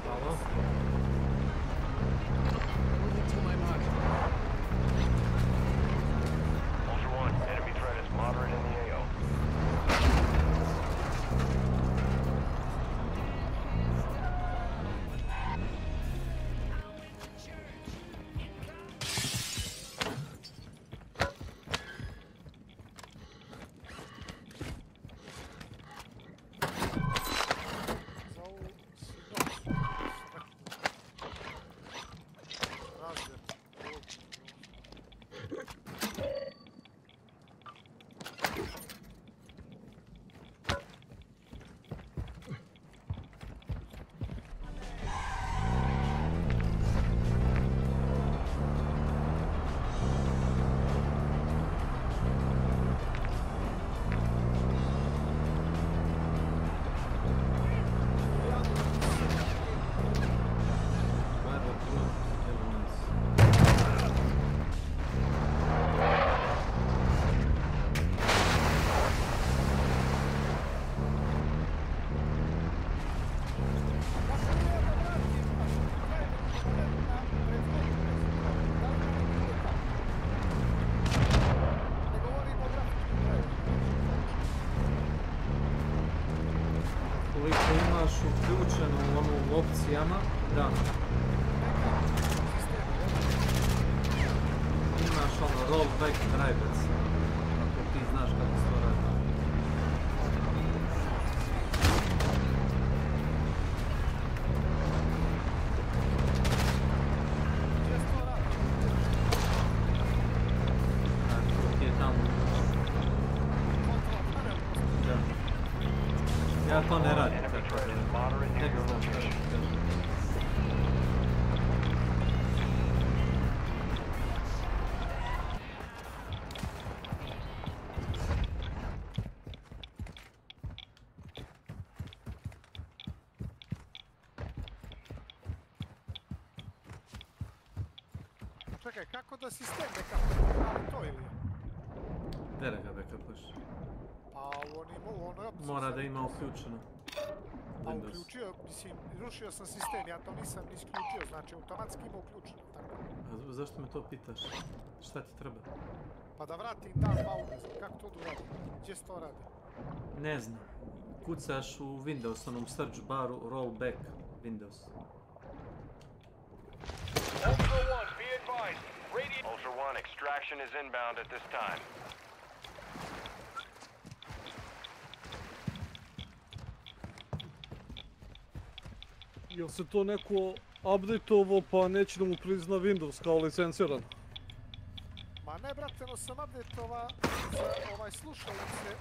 Bravo. Moving to my mark. Ultra One, enemy threat is moderate in the AO. Uključeno u onu opcijama, da. Imaš ono rollback drivers, ako ti znaš kako se to radi. Tako ti je tamo. Da. Ja to ne radim. Čekaj, kako da sistem backup? To ili? Tere ga backupaš. Pa u onoj opciji... Mora da ima uključeno. Pa uključio, mislim, rušio sam sistem, ja to nisam ni isključio, znači automatski ima uključeno, tako. A zašto me to pitaš? Šta ti treba? Pa da vratim dan pauze, kako to da radim? Gdje se to radi? Ne znam. Kucaš u Windows, onom search baru, rollback Windows. Ultra One, be advised. Ultra One, extraction is inbound at this time. Jel se to neko update-ovo pa neće da mu prizna Windows kao licenciran? Ma ne, brate, no sam update-ova za slušalice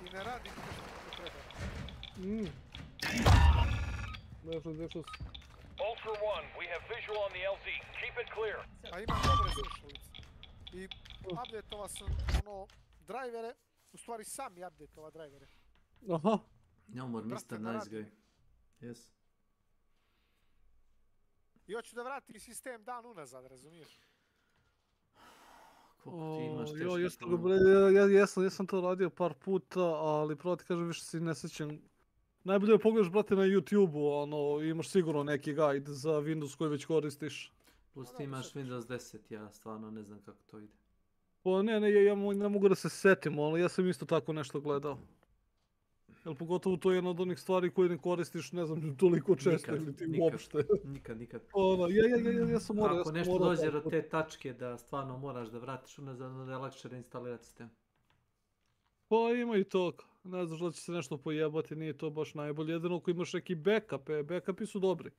i ne radi mi nešto kako treba. Nešto. Ultra One, we have visual on the LZ. Keep it clear. A imam dobre slušalice. I update-ova sam drajvere, u stvari sam i update-ova drajvere. Aha. No more Mr. Nice Guy. Yes. I hoću da vratim sistem dan unazad, razumiješ? Koliko ti imaš Jesam to radio par puta, ali pravo ti kažem više si ne sjećam. Najbolje je pogledaš, brate, na YouTube-u, imaš sigurno neki guide za Windows koji već koristiš. Plus ti imaš Windows 10, ja stvarno ne znam kako to ide. Pa ja ne mogu da se setim, ali ja sam isto tako nešto gledao. Jel pogotovo to je jedna od onih stvari koje ne koristiš, ne znam, toliko često ili ti uopšte. Nikad. Ja sam morao. Ako nešto dođe do te tačke da stvarno moraš da vratiš unazad, onda je lakše reinstalirati sistem. Pa ima i toga. Ne znaš da će se nešto pojebati, nije to baš najbolje. Jedino ako imaš neki backupi su dobri.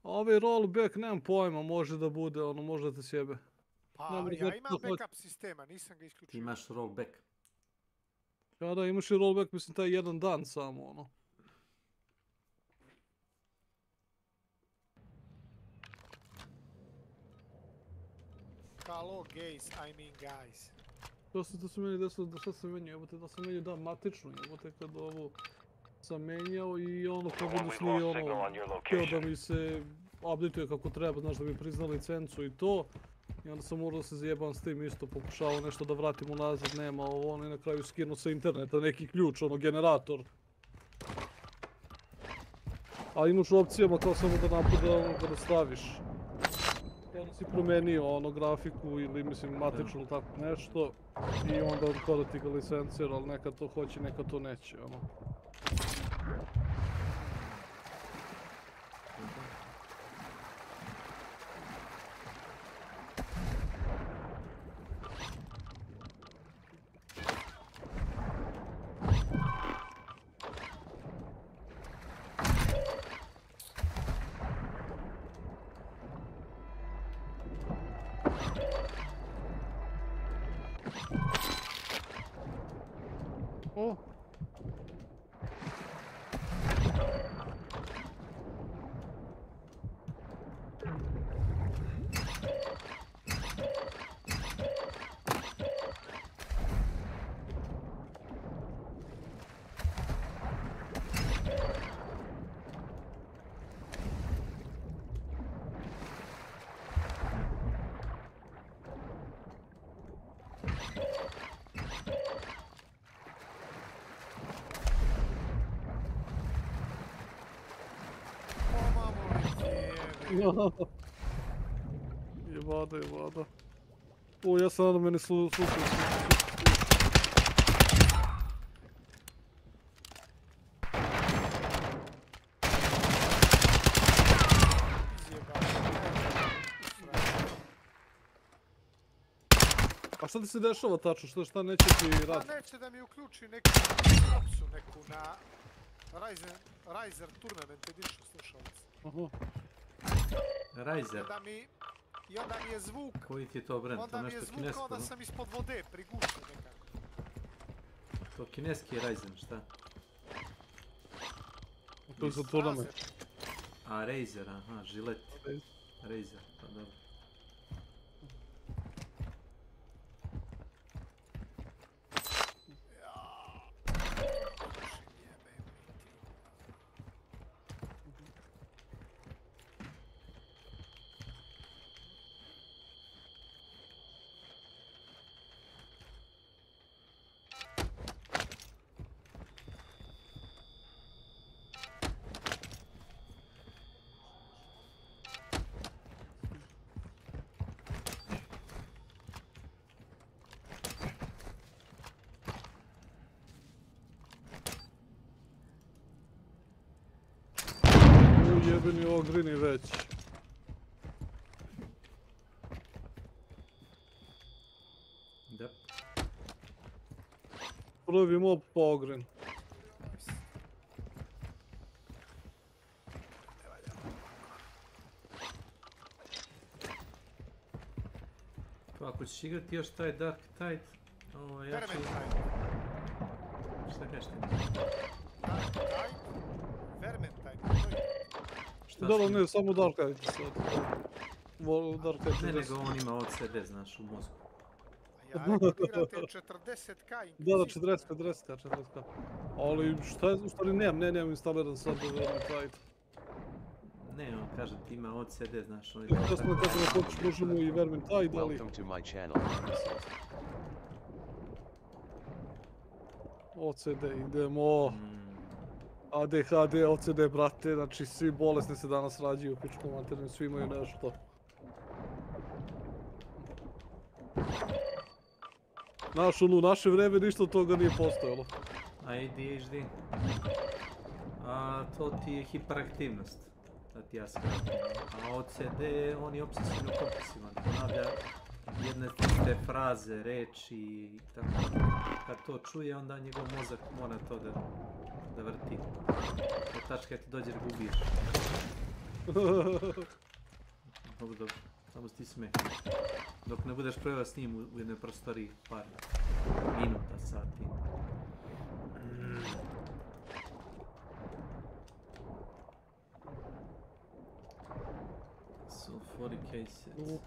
A ovaj rollback, nemam pojma, može da bude, može da te sjebe. Pa ja imam backup sistema, nisam ga isključio. Ti imaš rollback. Ja da, imaš i rollback, mislim, taj jedan dan samo, Hello gays, I mean guys. To se meni desilo, šta sam menjao, jebote, da sam menjao matično, jebote, kad ovo sam menjao i kao Windows nije htio da mi se updateuje kako treba, znaš, da mi prizna licencu i to. I onda sam morao da se zajebam s tim isto, pokušavao nešto da vratim unazad, nema ovo, i na kraju skinu sa interneta neki ključ, generator. A imaš u opcijama kao samo da napada kada staviš. Onda si promenio grafiku ili mislim matično tako nešto i onda kao da ti ga licencira, ali nekad to hoće, nekad to neće, Jebada. O, ja sam nadam meni slušaj. A šta ti se dešava tačno? Šta neće ti raditi? Pa neće da mi uključi neku opciju, neku na Riser Tournament Edition slušalicu. Riser? I onda mi je zvuk... Koji ti je to brand? Onda mi je zvuk kao da sam ispod vode, prigušen nekako. To kineski je Ryzen, šta? To je za tournament. A, Razer, aha, žilet. Razer, pa dobro. Jebeni ogrini već. Da. Prvi mob pa ogrin. Pa ako ćeš igrati još taj Dark Tide, ovo ja ću... Vermintide. Šta kažeš ti? Dark Tide? Vermintide. Šta Da, si- ne, samo Dark Tide sad. Dark Tide Ne, 40. nego on ima OCD, znaš, u mozgu. A ja rekordiram te 40k Da, da, Inquisitora. 40k. Ali šta je, u stvari nemam instaliran sad Vermintide. Ne, on kaže ti ima OCD, znaš, on je... Ja sam kako da hoćeš možemo i Vermintide, ali... Welcome to my channel. OCD, idemo. ADHD, OCD, brate, znači svi bolesni se danas rađaju u pičku materinu, svi imaju nešto. Znaš, u naše vreme ništa od toga nije postojalo. ADHD. A to ti je hiperaktivnost. Da ti ja skratim. A OCD, on je obsesivno kompulsivan. Ponavlja jedne te fraze, reči i tako. Kad to čuje, onda njegov mozak mora to da vrti. Do tačka kad ti dođe da gubiš. Dobro. Samo ti sme. Dok ne budeš proveo s njim u jednoj prostoriji par minuta, sati. So 40k sets.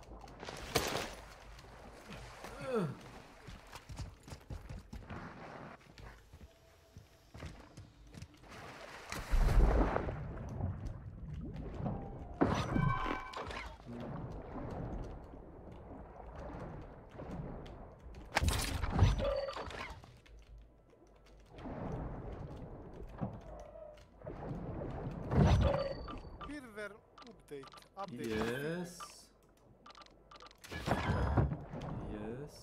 Firmware update. Yes. Yes.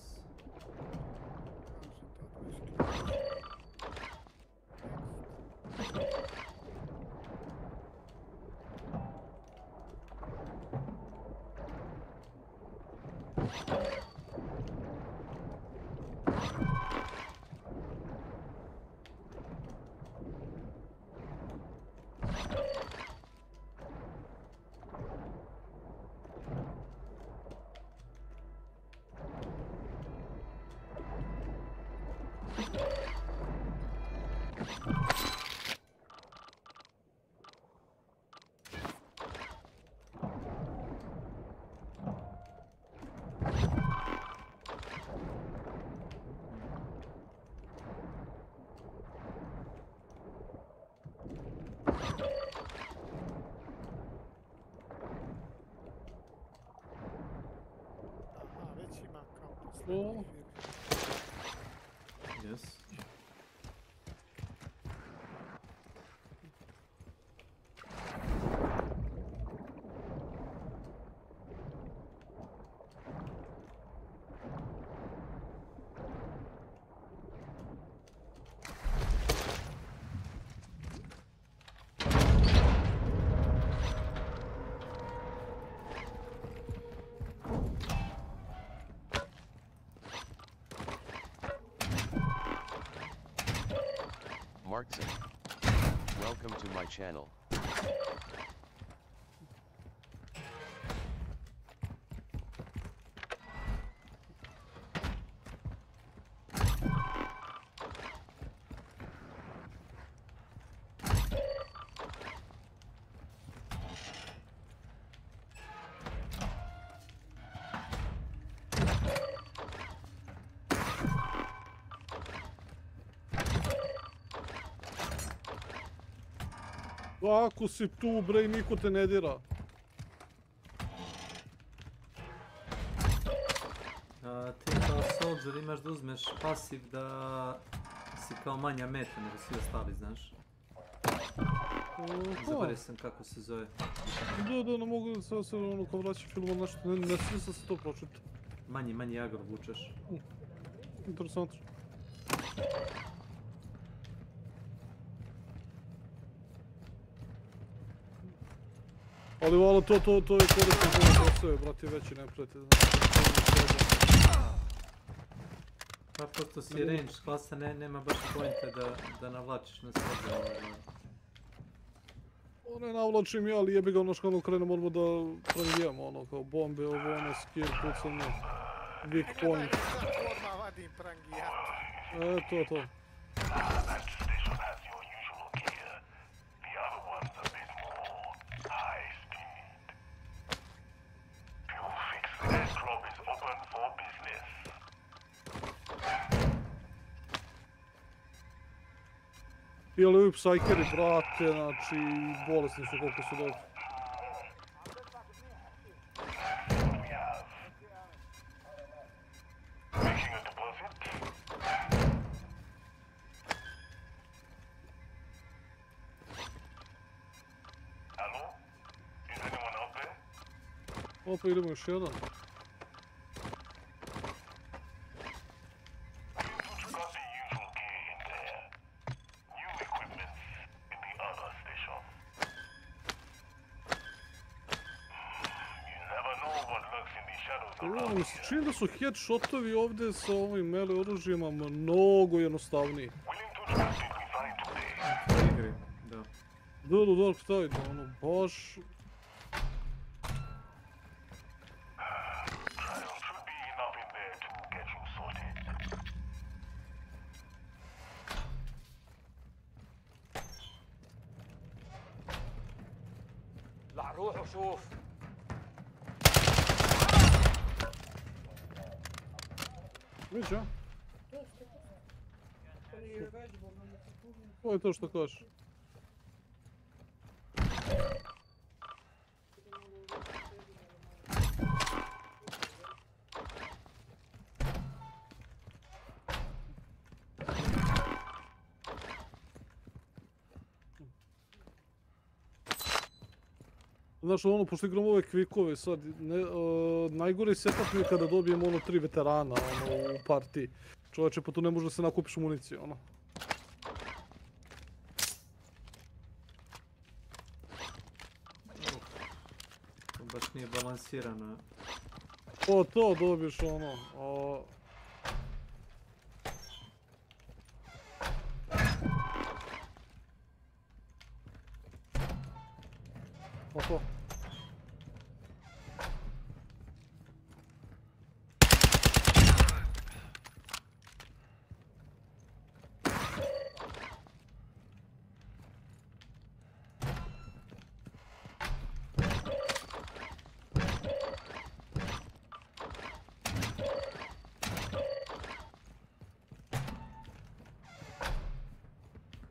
Aha, već ima kao O. Yes. Markson. Welcome to my channel. Ako si tu, bre, i niko te ne dira. Ti kao soldier imaš da uzmeš pasiv da si kao manja meta nego svi ostali, znaš. Zaboravio sam kako se zove. Da, ne mogu da se ono kao vraćam filmom nešto, ne svi sam se to pročitao. Manji agro vučeš. Interesantno. Ali vala to je korisno za posao, brati, veći neprijatelj. Pa pošto si range klasa, nema baš pointe da navlačiš na sebe. Ne navlačim ja, ali jebi ga ono što krenem odmah da prangijamo, ono kao bombe, ovo ono, skill, pucanje. weak point. Odmah vadim prangijat. To. That station has your usual gear. The other one's a bit more high speed. Fuel fix airdrop is open for business. Ili ovi psajkeri, brate, znači, bolesni su koliko su dobri. Making a deposit? Hello? Is anyone out there? Opa, idemo još jedan. Got the usual gear in there. New equipment in the other station. You never know what lurks in the shadows around Mi se čini da su headshotovi ovdje sa ovim melee oružjima mnogo jednostavniji. Willing to trust if we find today. U igri, da. Da, Dark Tide, ono, baš... Trial should be enough in there to get you sorted. لا روح وشوف. Vidiš, ja? Ovo je to što kažeš. Znaš, ono, pošto igram ove kvikove sad, najgore setup mi je kada dobijem ono 3 veterana, ono, u partiji. Čovječe, pa tu ne može da se nakupiš municije, ono. To baš nije balansirano. O, to dobiješ, ono, Opa.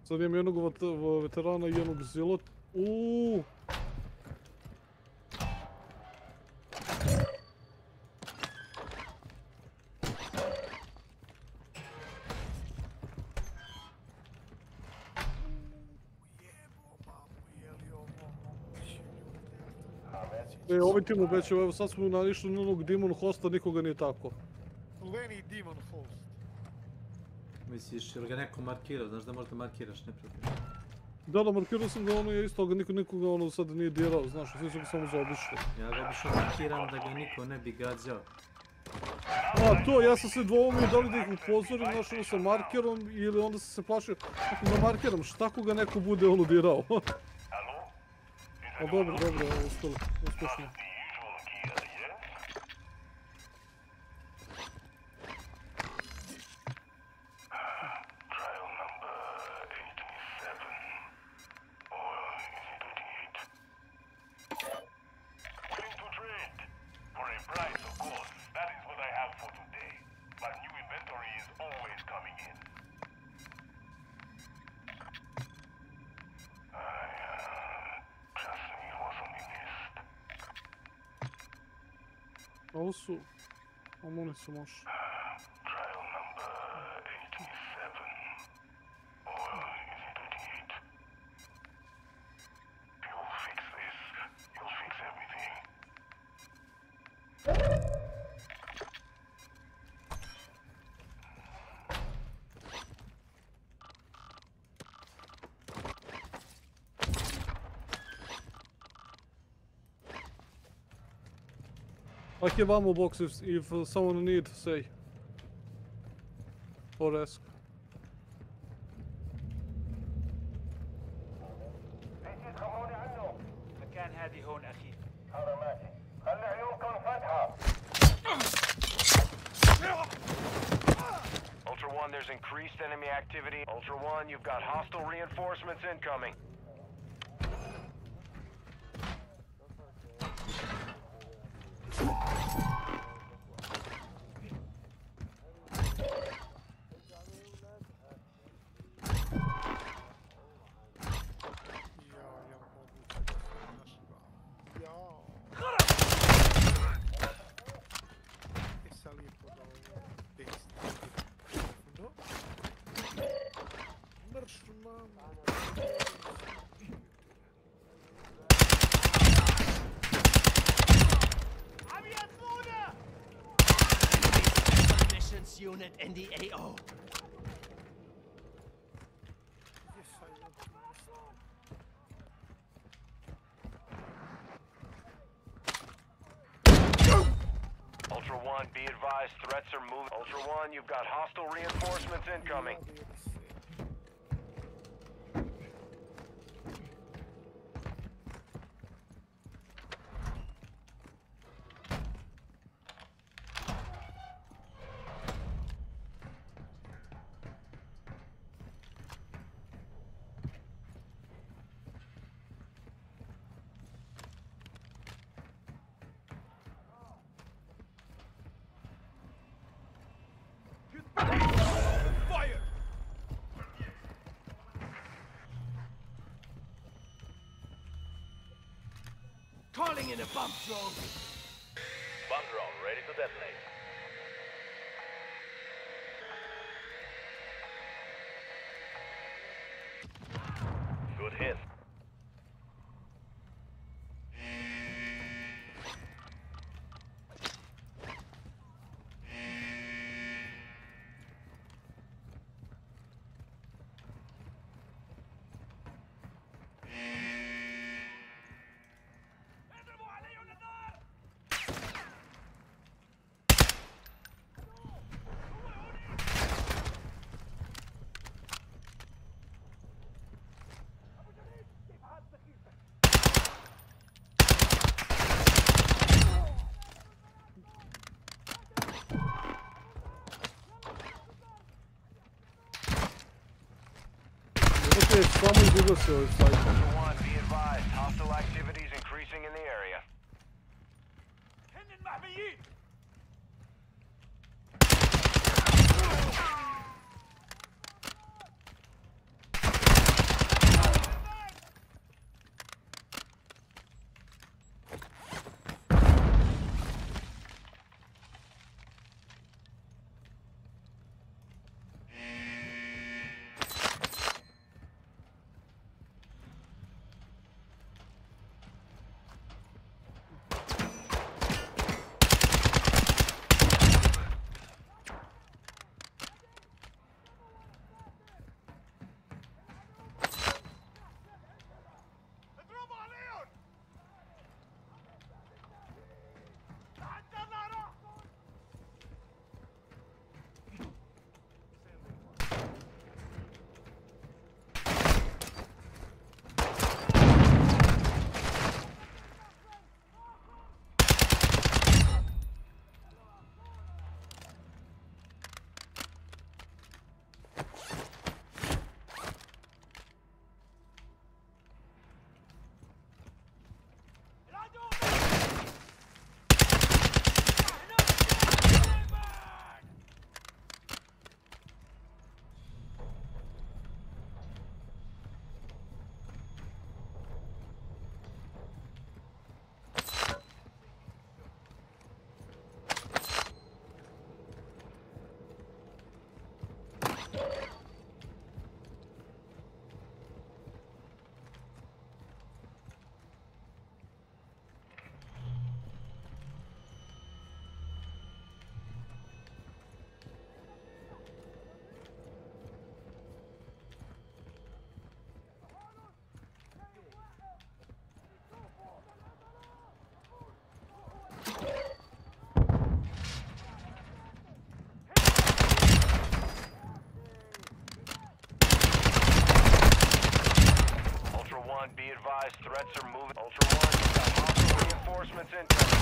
Sad imam jednog veterana i jednog zilot. Uuuu! Ovaj tim obećao, evo sad smo naišli na onog Demon Hosta, nikoga nije tako. Leni Demon Host. Misliš, ili ga neko markirao, znaš da možda markiraš neprijatelja? Da, markirao sam ga, ono je isto, nikoga ono sad nije dirao, znaš, svi su ga samo zaobišli. Ja ga obično markiram da ga niko ne bi gađao. A to, ja sam se dvoumio da li da ih upozorim, znaš, ono sa markerom, ili onda sam se plašio, ako ga markiram, šta ako ga neko bude ono dirao? A dobro, uspješno. Ovo su... amunicu može. I have ammo boxes if someone need, say. Or ask. مكان هادي هون أخي. One, there's increased enemy activity. Ultra One, you've got hostile reinforcements incoming. Unit in the AO. Ultra One, be advised, threats are moving. Ultra One, you've got hostile reinforcements incoming. Fire! Calling in a bump drone. Bomb drone ready to detonate. Good hit. Okay, someone give us a site. Ultra One, be advised, hostile activities increasing in the area. Be advised, threats are moving. Ultra One, you've got hostile reinforcements incoming.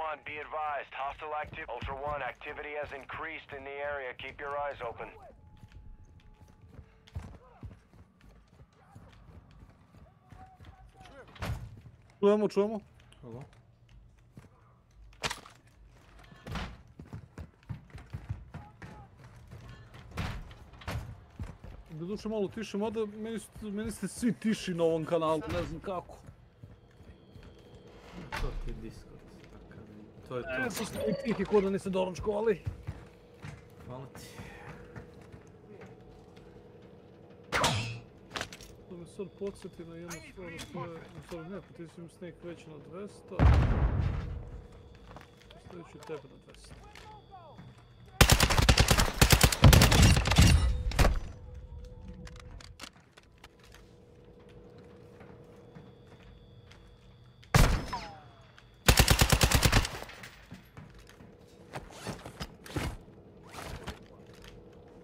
1, be advised. Hostile activity. Ultra 1, activity has increased in the area. Keep your eyes open. Čujemo. Halo? Doduše malo tiše, mada meni ste svi tiši na ovom kanalu, ne znam kako. To ti je Discord, takav je. To je to. Što ste i tihi ko da niste doručkovali. Hvala ti. To me sad podsjeti na jednu stvar, to je... Sorry, ne, potisim snake već na 200. Postavit ću tebe na 200.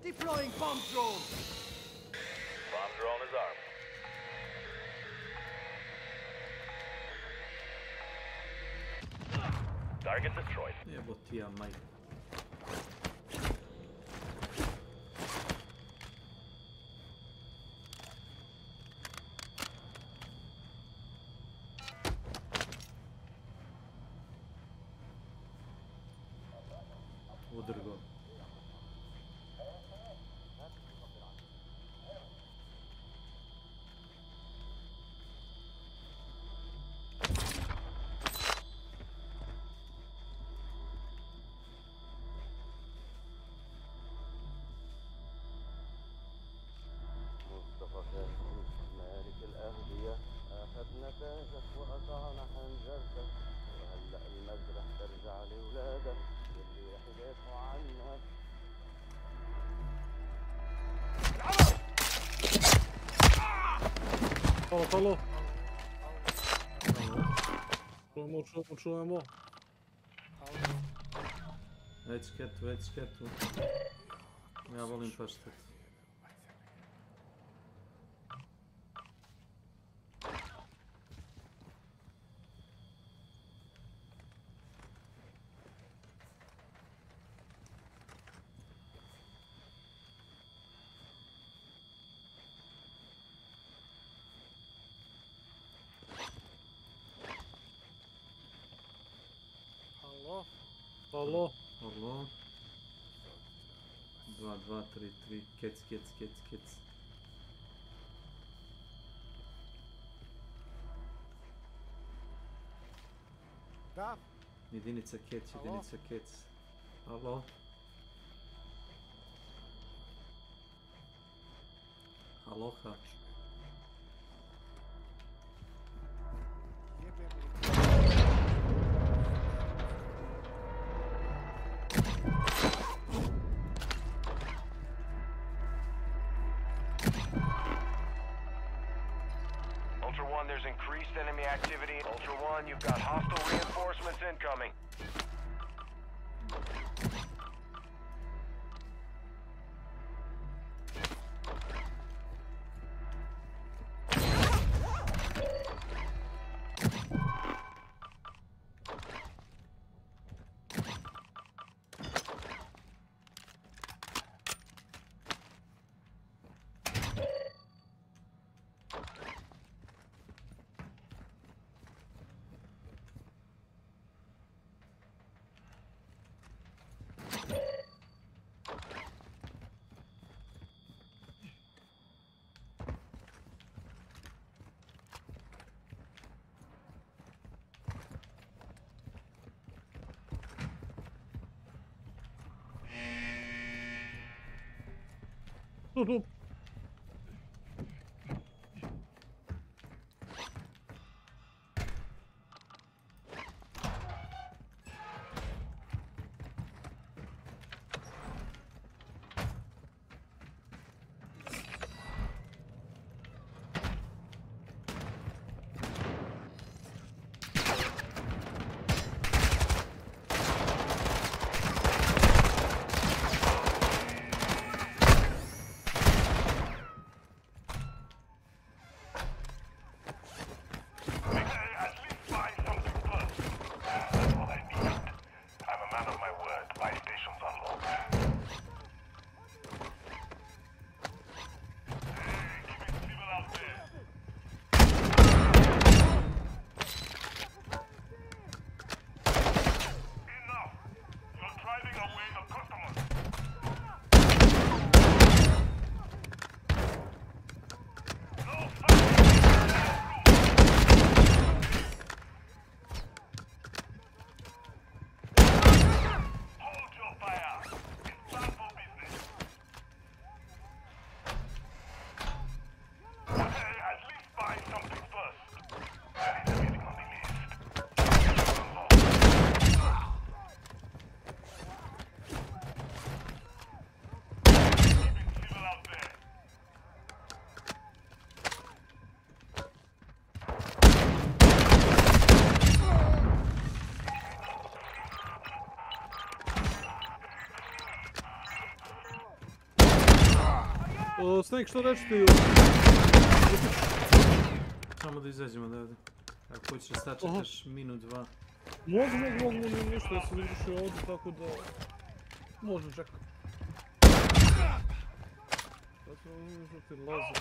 Deploying bomb drone! Bomb drone is armed. Target destroyed. Jeboti ja majku. Udrgo. مالك الأهدية أخذنا تاجك وقطعنا حنجرتك وهلأ المزرعة ترجع لولادك واللي رح يدافعوا عنك. Halo. Čujemo. Već sketu. Ja volim paštet. Halo. 2, 2, 3, 3, kec. Da. Jedinica kec. Halo? Aloha. Ultra 1, there's increased enemy activity. Ultra 1, you've got hostile reinforcements incoming. Tu. Snake, što reći ti? Samo da izađemo da ovdje. Ako hoćeš da sačekaš minut, dva. Mogu, ništa, ja sam izrušio ovdje, tako da... Može čekati. Sad ćemo uzeti lazer.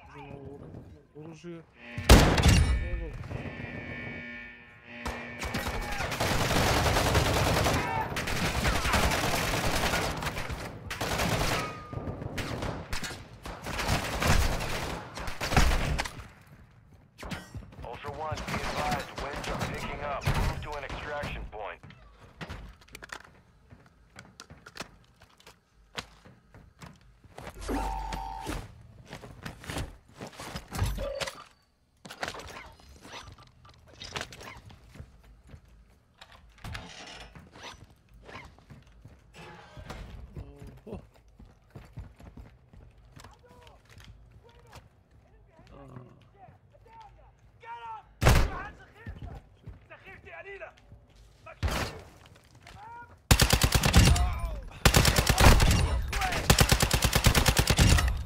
Uzemo ovo oružje. Evo. Ultra One, be advised, winds are picking up. Move to an extraction point.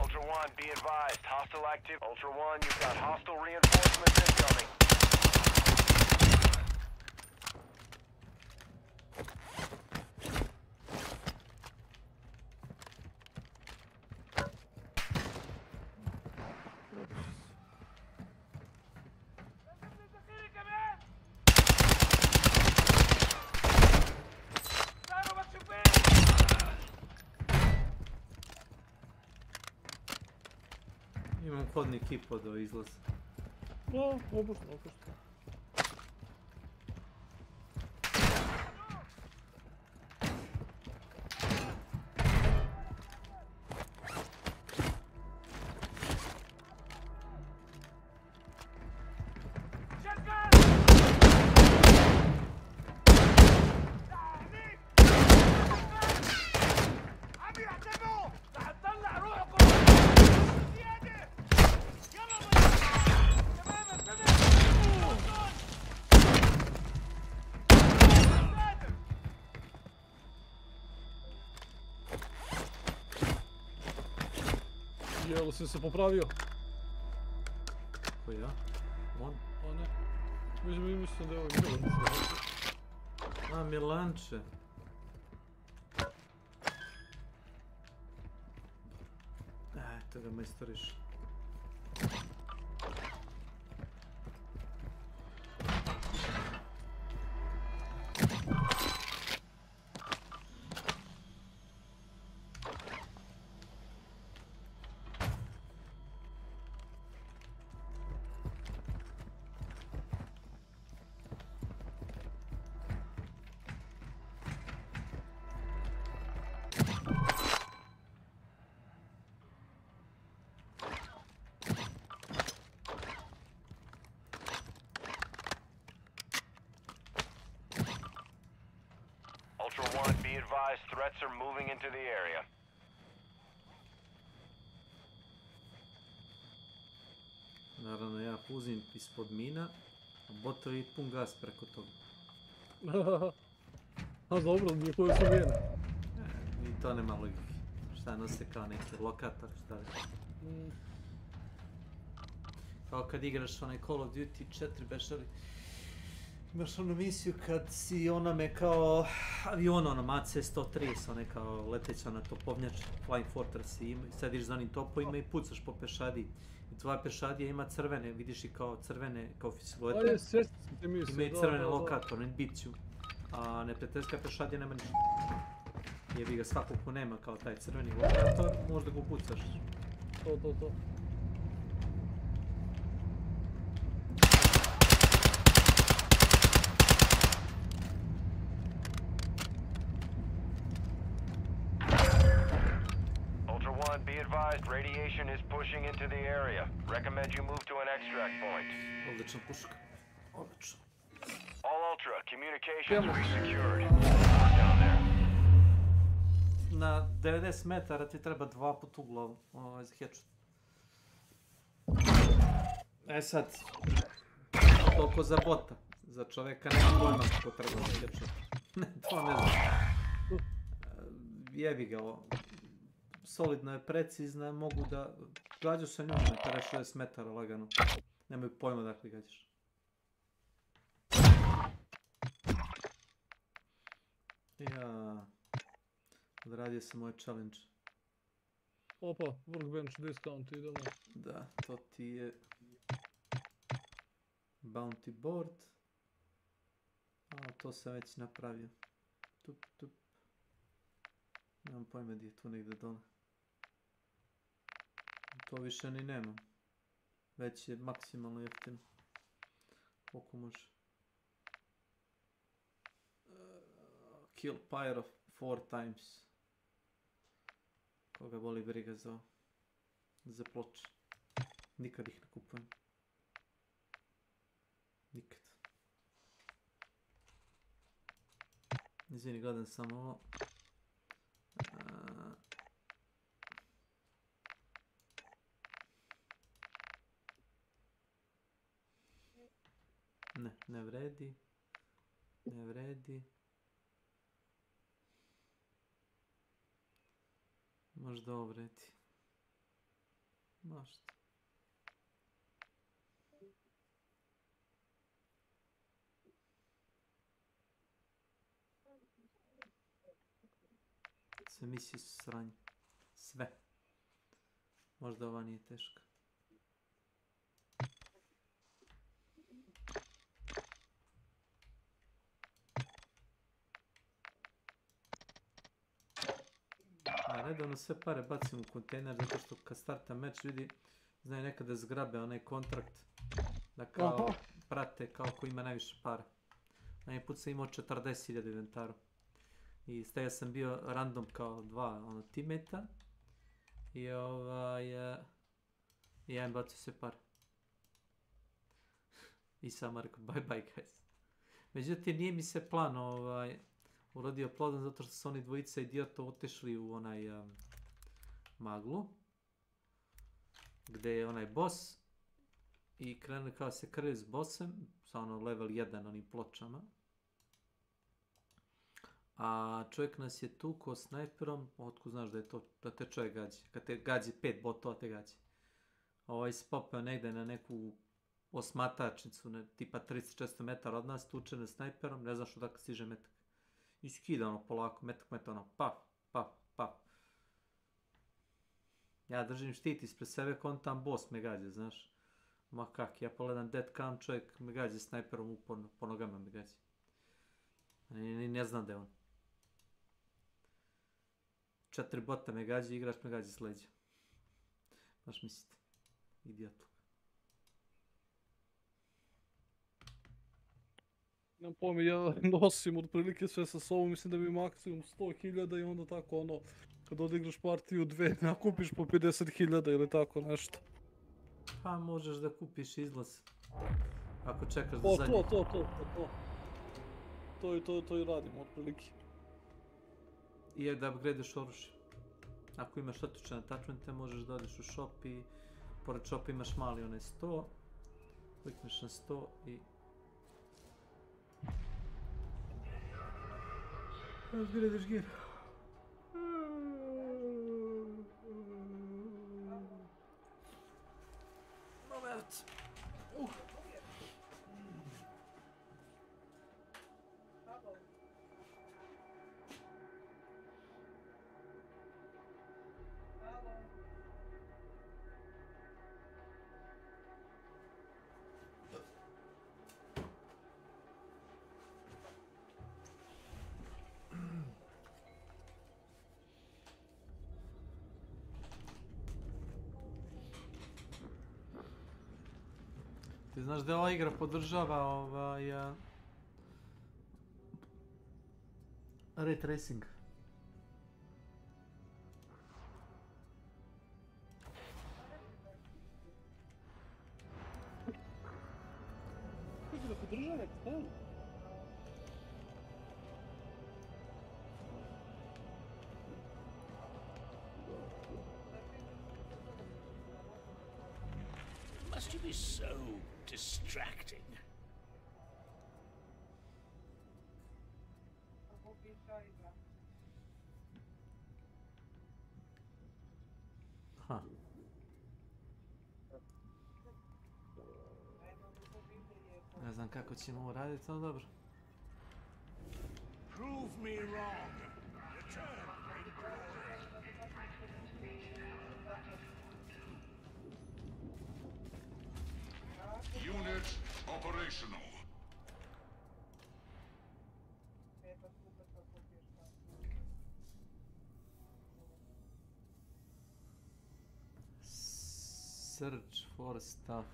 Ultra One, be advised, hostile active. Ultra One, you've got hostile reinforcements incoming. Imam hodni kip od izlaza. No, opušno. Jel si se popravio? Ko ja? On? A ne. Mislim da je ovo Milanče. A, Milanče. Eto ga majstoriš. Ultra One, be advised, threats are moving into the area. Naravno ja puzim ispod mina, a botovi pun gas preko toga. A dobro, koje su mjene? I to nema logike. Šta nose kao neki lokator, šta je? Kao kad igraš onaj Call of Duty 4 bešari. Imaš onu misiju kad si onome kao avion, ono AC-130, one kao leteća na topovnjač, Flying Fortress i sediš za onim topovima i pucaš po pešadiji. I tvoja pešadija ima crvene, vidiš i kao crvene, kao silujete. Ima i crvene lokatore, bipću. A neprijateljska pešadija nema ništa. Jebi ga, svako ko nema kao taj crveni lokator, možda ga pucaš. To. Be advised, radiation is pushing into the area. Recommend you move to an extract point. Odlična puška. Odlično. All Ultra, communications resecured. Down there. Na 90 metara ti treba 2 put ugla za headshot. E sad, toliko za bota. Za čoveka nema pojma kako treba za headshot. To ne znam. Jebi ga ovo. solidna je, precizna, mogu da... Gađu sa njom, metara 60 metara lagano. Nemaju pojma dakle gađaš. Ja... Odradio sam moj challenge. Opa, workbench discount, idemo. Da, to ti je... Bounty board. A, to sam već napravio. Tup, tup. Nemam pojma gdje je tu negdje dole. To više ni nemam. Već je maksimalno jeftino. Koliko može. Kill pyro 4 times. Koga boli briga za ploče. Nikad ih ne kupujem. Nikad. Izvini, gledam samo ovo. Ne, ne vredi. Ne vredi. Možda ovo vredi. Možda. Sve misije su sranje. Sve. Možda ova nije teška. A redovno sve pare bacim u kontejner zato što kad starta meč ljudi znaju nekada zgrabe onaj kontrakt da kao prate kao ko ima najviše para. Jedan put sam imao 40.000 inventaru. I stavio sam bio random kao dva teammate-a i jedan bacio sve pare. I samo rekao bye bye guys. Međutim nije mi se plan urodio plodom zato što su oni dvojica idiota otišli u onaj maglu gdje je onaj boss i krenuli kao se kriju s bossem sa level 1 onim pločama. A čovjek nas je tukao snajperom, otkud znaš da je to, da te čovjek gađi. Kad te gađi 5 botova te gađi. Ovaj se popeo negdje na neku osmatačnicu, tipa 30-400 metara od nas, tuče nas snajperom, ne znaš odakle stiže metak. I skida polako, metak, paf, paf, paf. Ja držim štit ispred sebe, kontam boss me gađa, znaš. Ma kak, ja pogledam dead cam, čovjek me gađa snajperom uporno, po nogama me gađa. Ne znam da je on. 4 bota me gađa, igrač me gađa s leđa. Baš mislite, idiotu. Nemam pojma, ja nosim otprilike sve sa sobom, mislim da bi maksimum 100.000 i onda tako kad odigraš partiju 2 nakupiš po 50.000 ili tako nešto. Pa možeš da kupiš izlaz. Ako čekaš do zadnje. To i radimo otprilike. I da upgradeš oružje. Ako imaš otučene attachmente možeš da odiš u shop i pored shopa imaš mali onaj 100. Klikneš na 100 i... Upgradeš gear. Moment. Ti znaš da ova igra podržava ray tracing. Kako da podržava? Must you be so distracting? Ne znam kako ćemo ovo raditi, ali dobro. Prove me wrong. Return in glory. Unit operational. Search for stuff.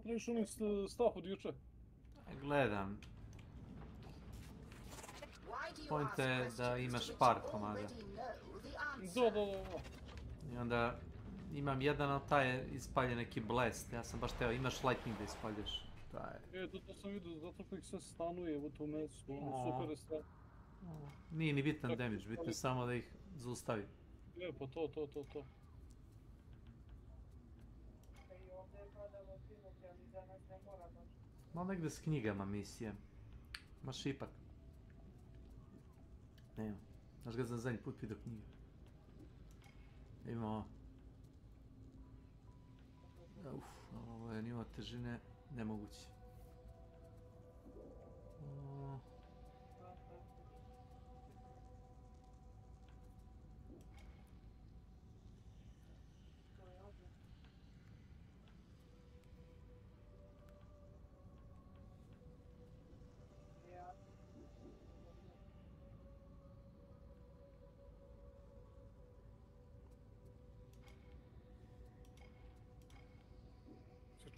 Praviš onih stuff od juče. Gledam. Point je da imaš par komada. Da. I onda imam jedan, ali taj je ispaljen neki blast. Ja sam baš teo, imaš lightning da ispalješ. To sam vidio, zato što ih sve stanuje u tom mesu. Super je stvar. Nije ni bitan damage, bitno je samo da ih zaustavi. Pa to. Malo negdje s knjigama misije. Maš ipak. Nema. Znaš ga za zadnji put vidio knjige. Imamo. Ovo je nivo težine nemoguće.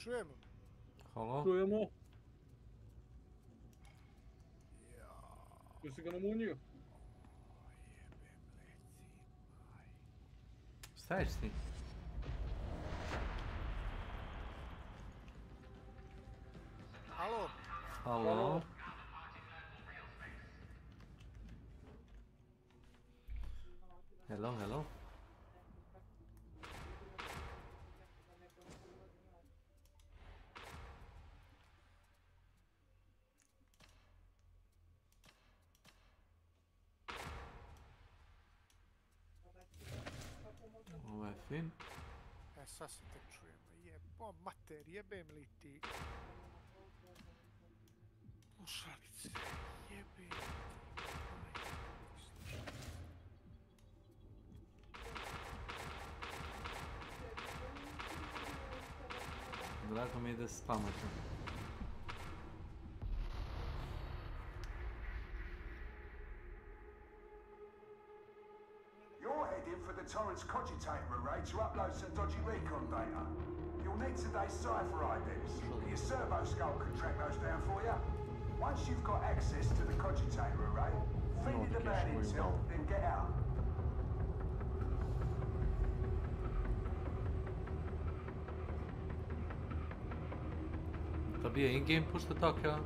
Čujemo? Halo? Čujemo. Jesi ga namunio? Šta ješ ti? Halo? Halo? Hello? Ovo je fin. Sad se te čujemo. Jebo mater, jebem li ti? Slušalice, jebem ti. Drago mi je da se pametam. You're heading for the Torrance cogitator array to upload some dodgy recon data. You'll need today's cipher IDs. Your servo scope can track those down for you. Once you've got access to the cogitator array, feed it the bad intel, then get out. To bio in-game push to talk, ja?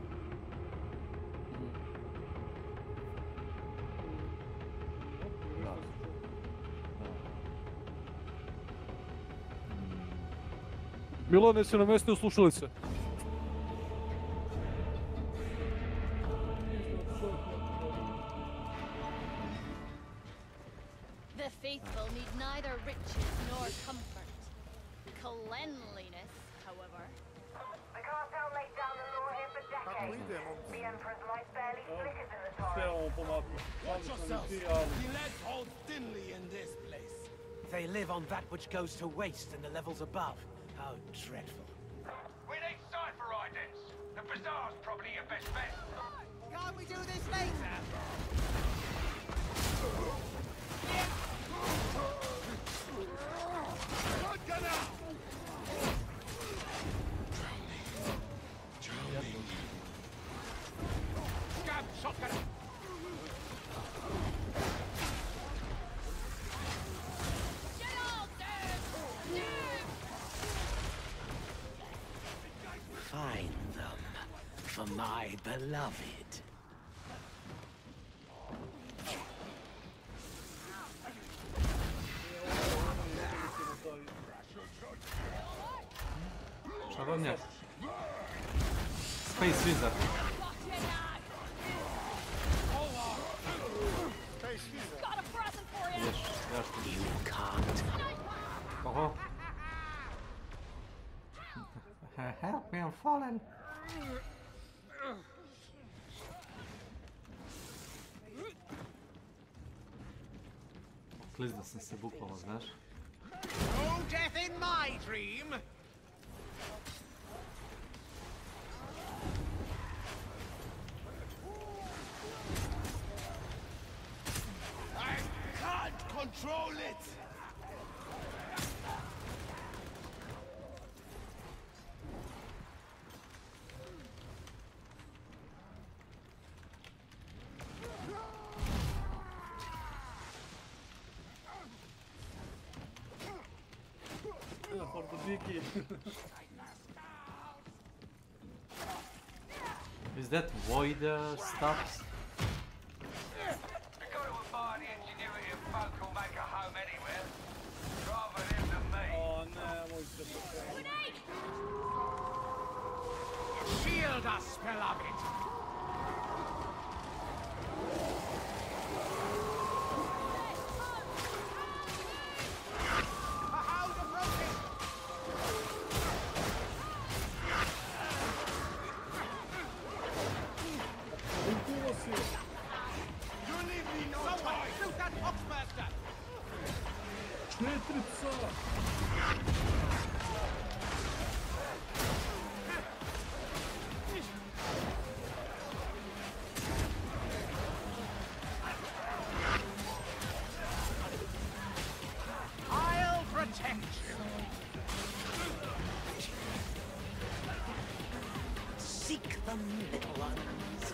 Milane, si namestio slušalice. The faithful need neither riches nor comfort. Cleanliness, however. The cartel laid down the law here for decades. The Emperor's life barely flickers in the Torrance. Watch yourself. The lead holds thinly in this place. They live on that which goes to waste in the levels above. How dreadful. We need cipher IDs. The bazaar's probably your best bet. Can't we do this later? Shotgun out! Scab, shotgun out! Find them for my beloved. Szaloniarz. Space Wizard. Got a present for you. You can't. Oho. Help me, I'm falling. Klizda sam se bukvalno, znaš. No death in my dream! I can't control it! For the biggie. Is that void stuff? We've got to admire the ingenuity of folk who'll make a home anywhere. Rather them than me. Oh ne, moj se Shield us, beloved! I'll protect you. Seek them, little ones.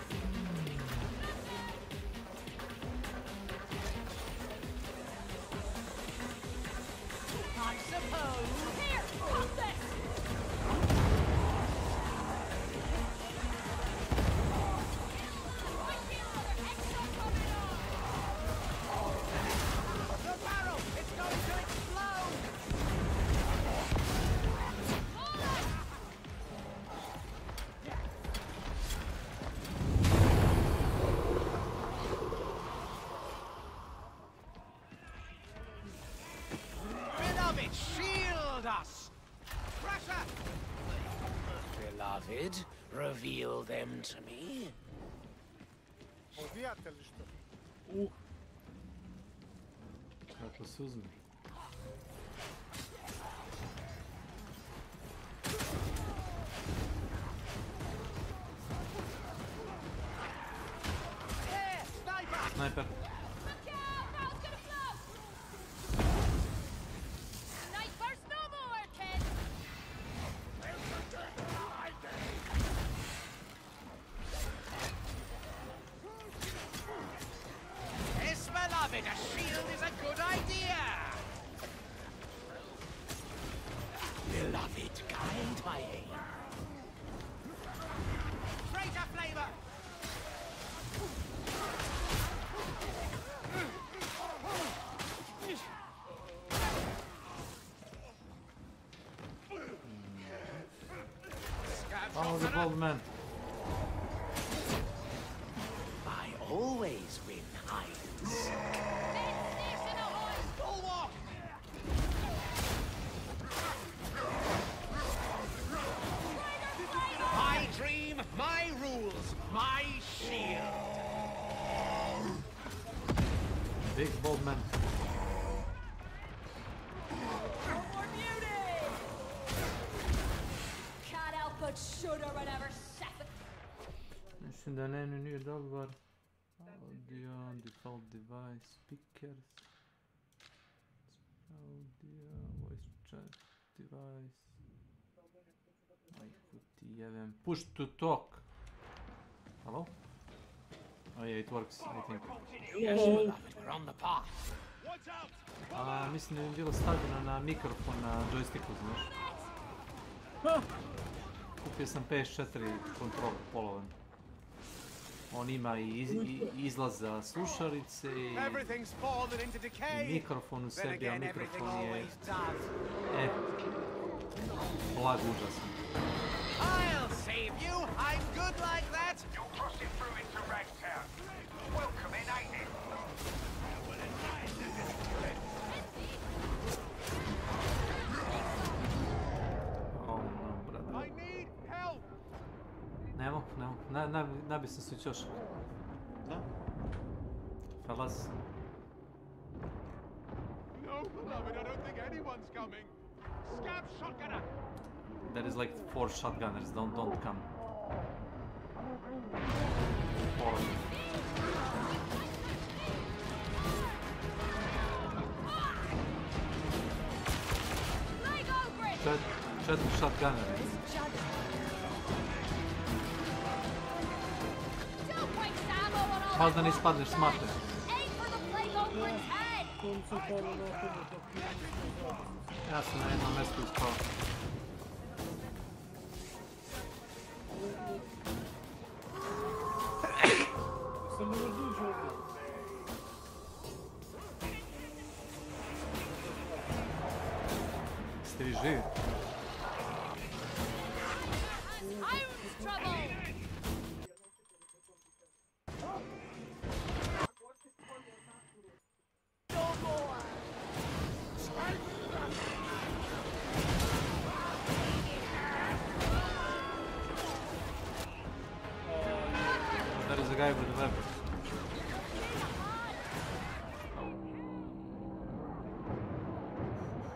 I suppose. Here, hold this. The barrel, it's going to explode. Beloved, shield us! Pressure! Beloved, reveal them to me. Odijate li što? Kako se uzme? There, sniper! Sniper. Night burst no more, kid! Yes, beloved, a shield is a good idea! Beloved, guide my aim. Traitor flavor! Oh, the bald man. I always win hides. Bulwark! My dream, my rules, my shield. Big bald man. More beauty! Can't help but shoulda whatever Seth. Mislim da ne nije dobar. Audio, default device, speakers. Audio, voice chat device. IQT, push to talk. Hello? Oh yeah, it works, I think. Yes, beloved, we're on the path. Mislim da bi bilo stavljeno na mikrofon na joysticku, znaš. Kupio sam PS4 kontroler polovan. On ima i izlaz za slušalice i mikrofon u sebi, a mikrofon je... Blag užasan. I'll save you. I'm good like that. You're crossing through into Ragtown. Welcome in, ain't it? Nabi se su ćošak. Da? Fellas. No, beloved, I don't think anyone's coming. Scab shotgunner! There is like 4 shotgunners, don't come. 4 of them. Četiri shotgunnera. Kao da ne ispadneš s mape. Ja sam na jednom mjestu ispao. Sam ne razduš ovdje. Ste vi živi? There is a guy with a weapon.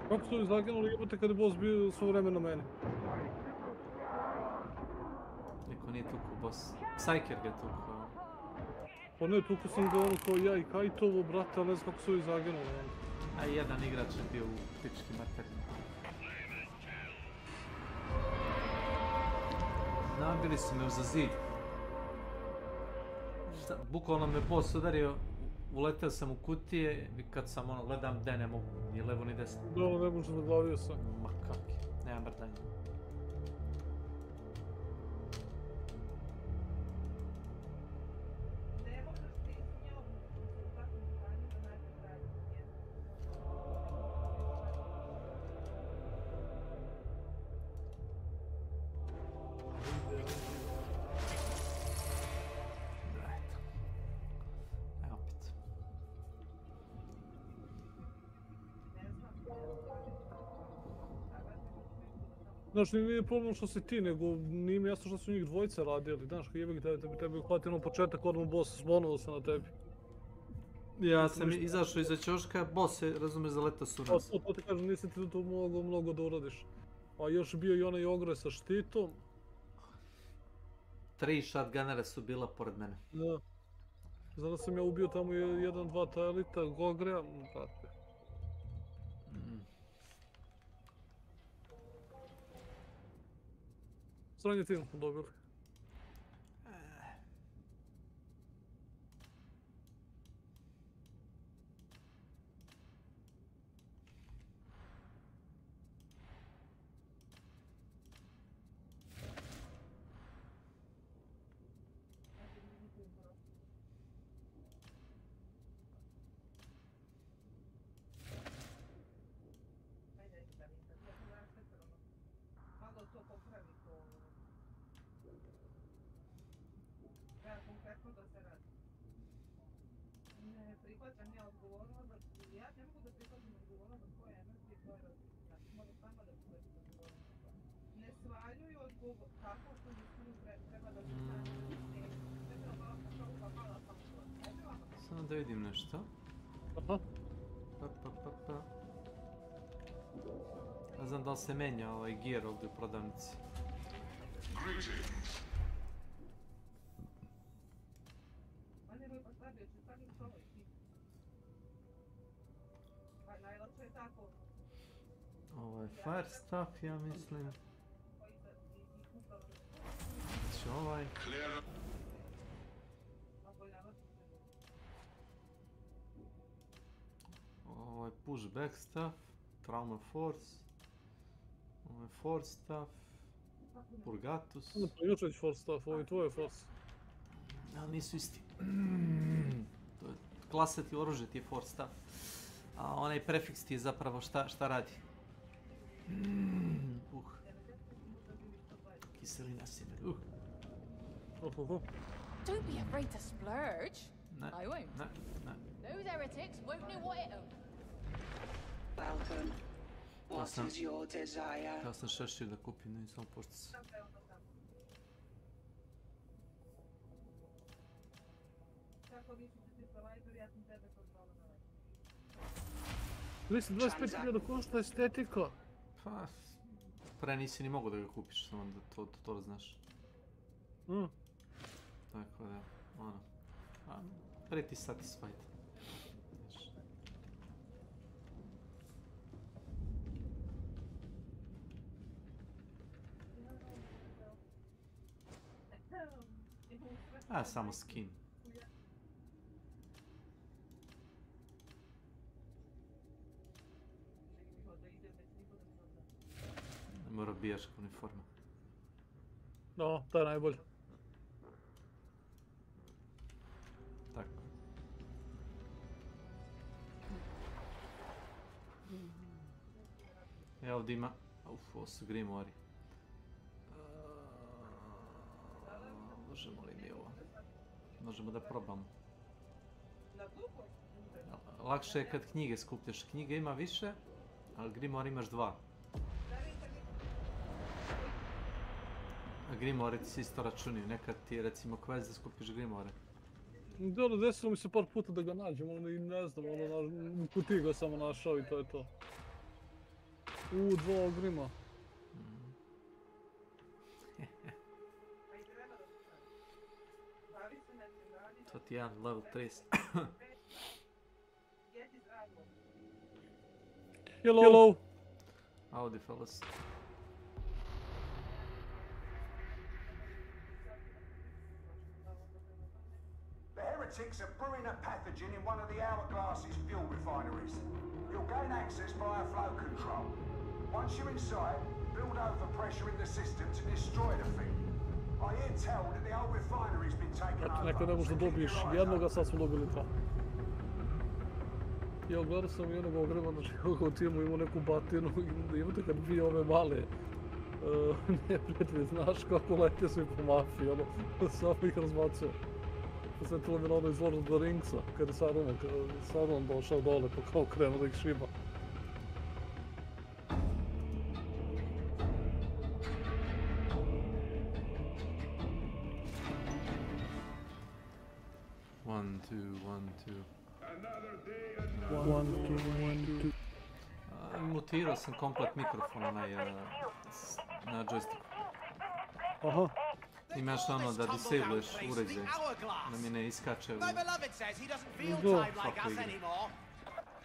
Kako su zaginuli jebote kad je boss bio svo vreme na meni? Niko nije tuku boss. Psyker ga je tuku. Pa ne, tuku sam ga ono kao ja i Kajtovo, brate, ali ne znam kako su ovi zaginuli. A jedan igrač je bio u pički materijima. Nabili su me uza zid. Bukvalno me boss udario, uleteo sam u kutije i kad sam ono gledam da ne mogu, ni levo ni desno. Da, ne možem, zaglavio sam. Ma kak je, nema brdanja. Znaš, nije problem što si ti, nego nije mi jasno što su njih dvojice radili. Znaš, kad jebek da bi tebi uhvatio na početak, odmah boss zbonuo se na tebi. Ja sam izašao iza ćoška, boss je, razumeš, zaletao su nas. To ti kažem, nisi ti tu mnogo da uradiš. A još bio i onaj ogre sa štitom. 3 shotgunnera su bila pored mene. Da. Zato sam ja ubio tamo 1-2 ta elita ogreja, brate. Sranje tim smo dobili. Samo da vidim nešto. Aha. Ne znam da li se menja ovaj gear ovdje u prodavnici. Ovo je fire stuff, ja mislim. Znači ovaj. Ovo je pushback stuff, trauma force. Ovo je force stuff, purgatus. Još već force stuff, ovo je tvoje force. Ali nisu isti. Klasa ti oružje ti je force stuff. A onaj prefiks ti je zapravo šta radi. Kiselina sjever. Don't be afraid to splurge. Ne, I won't. ne. Those heretics won't know what hit them. Welcome. What is your desire? Htio sam šešir da kupim, nisam pošto se. Mislim, 25.000 košta estetika. Pa, pre nisi ni mogu da ga kupiš, samo da to znaš. Tako da, ono, pretty satisfied. Samo skin. Ne mora bijaška uniforma. No, to je najbolje. Tako. Evo ovdje ima... ovo su grimori. Možemo li mi ovo? Možemo da probamo. Lakše je kad knjige skupljaš. Knjige ima više, ali grimor imaš 2. A grimore ti se isto računaju. Nekad ti je recimo quest da skupiš grimore. Dobro, desilo mi se par puta da ga nađem, ali ne znam, u kutiji ga samo našao i to je to. 2 ogrima. To ti je jedan level 30. Hello! Howdy fellas. The heretics are brewing a pathogen in one of the Hourglass's fuel refineries. You'll gain access via flow control. Once you're inside, build overpressure in the system to destroy the thing. I hear tell that the whole refinery's been taken over. Neko ne možda dobiješ jednoga, sad smo dobili 2. Ja gledao sam jednog ogreva, znači u timu imao neku batinu i imate kad bije ove male neprijatelje, znaš kako lete svi po mafiji, ono, samo ih razbacuje. Posjetilo mi na ono iz Lord of the Ringsa, kada je Saruman došao dole pa kao krenuo da ih šiba. One, two. Mutirao sam komplet mikrofon na joysticku. Aha. Imaš ono da disabluješ uređaj, da mi ne iskače u svaku igru.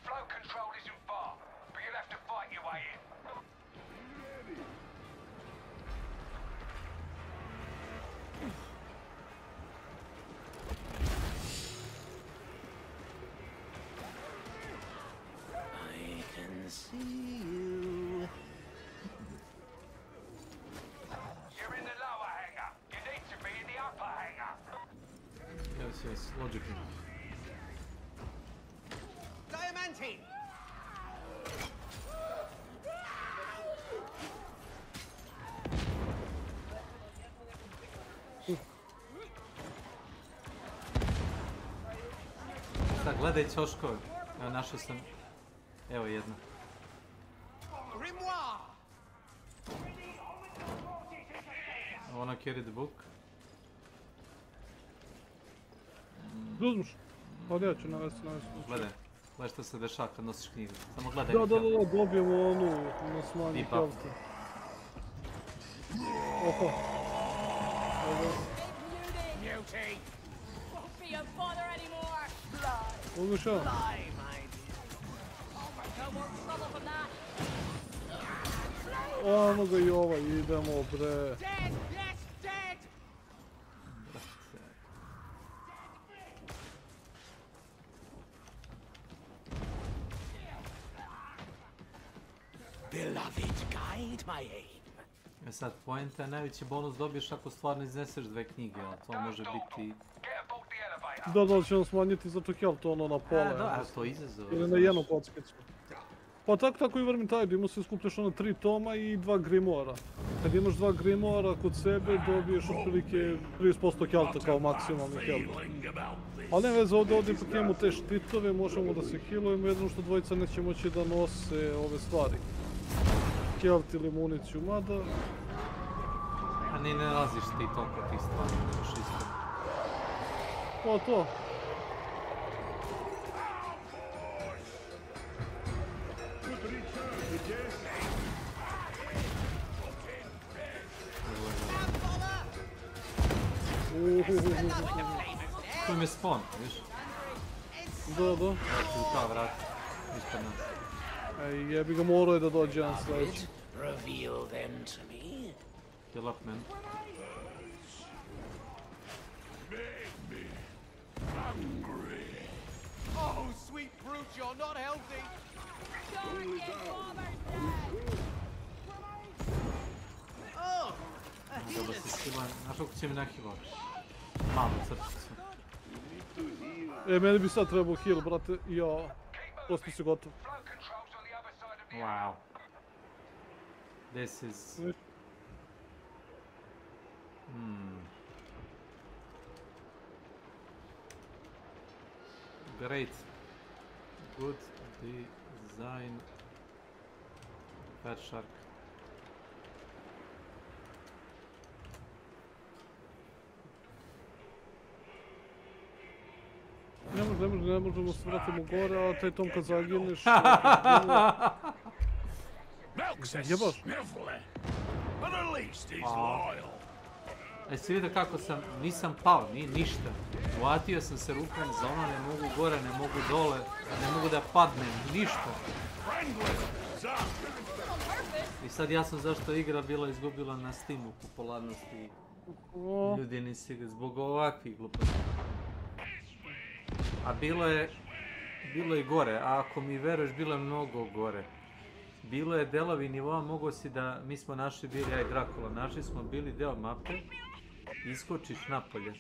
Flow control isn't far, but you'll have to fight your way in. See you. You're in the lower hangar. You need to be in the upper hangar. Yes, logically. Diamantine! Sad, gledaj ćoškove. Evo, našao sam... Evo jedna. I wanna carry the book. Uzmuš. Pa ja ću navesti. Gledaj što se dešava kad nosiš knjigu. Samo gledaj. Da, dobijemo onu na smanju kjavte. Oho. Uzmuš ja? Ono ga i ovaj, idemo bre. Beloved, guide my aim. Sad, poenta je najveći bonus dobiješ ako stvarno izneseš 2 knjige, ali to može biti... Da ćemo smanjiti za čekjavto ono na pola. Da, to izazove. Ili na jednu kockicu. Pa tako i Vermintide, imao se skupljaš ono 3 toma i 2 grimora. Kad imaš 2 grimora kod sebe dobiješ otprilike 30% healtha kao maksimalni health. Ali ne veze, ovdje ipak imamo te štitove, možemo da se healujemo, jedino što dvojica neće moći da nose ove stvari. Health ili municiju, mada... A ne nalaziš ti toliko tih stvari, imaš isto. Pa to. Tu im je spawn, viš? Da. Evo ti u ta vrata, ispred nas. Ej, jebi ga, morao je da dođe jedan sljedeći. Reveal them to me. Kill up, man. Oh, sweet brute, you're not healthy. Oh, Dobro se skila, znaš kako će mi nahivat? Malo srčicu. Meni bi sad trebao heal, brate. Ja, posto si gotov. Wow. This is... Great. Good design. Fat shark. Ne možemo se vratimo gore, a taj Tom kad zagineš... Jebaš. Jesi vidio kako sam, nisam pao, ništa. Uvatio sam se rukom za ono, ne mogu gore, ne mogu dole, ne mogu da padnem, ništa. I sad jasno zašto je igra bila izgubila na Steamu popularnosti. Ljudi nisi ga zbog ovakvih gluposti. A bilo je i gore, a ako mi veruješ, bilo je mnogo gore. Bilo je delovi nivoa, mogo si da, mi smo našli bili, ja i Dracula, našli smo bili deo mape, iskočiš napolje.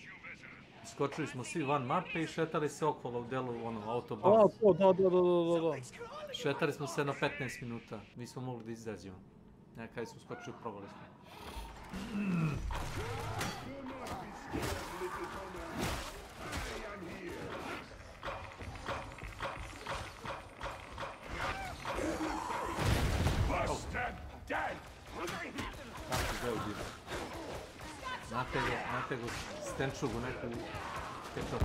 Iskočili smo svi van mape i šetali se okolo u delu, autobahn. Da. Šetali smo se na 15 minuta, mi smo mogli da izađemo. Kada smo skočili, probali smo. Znate go stenčugu neku kečapu.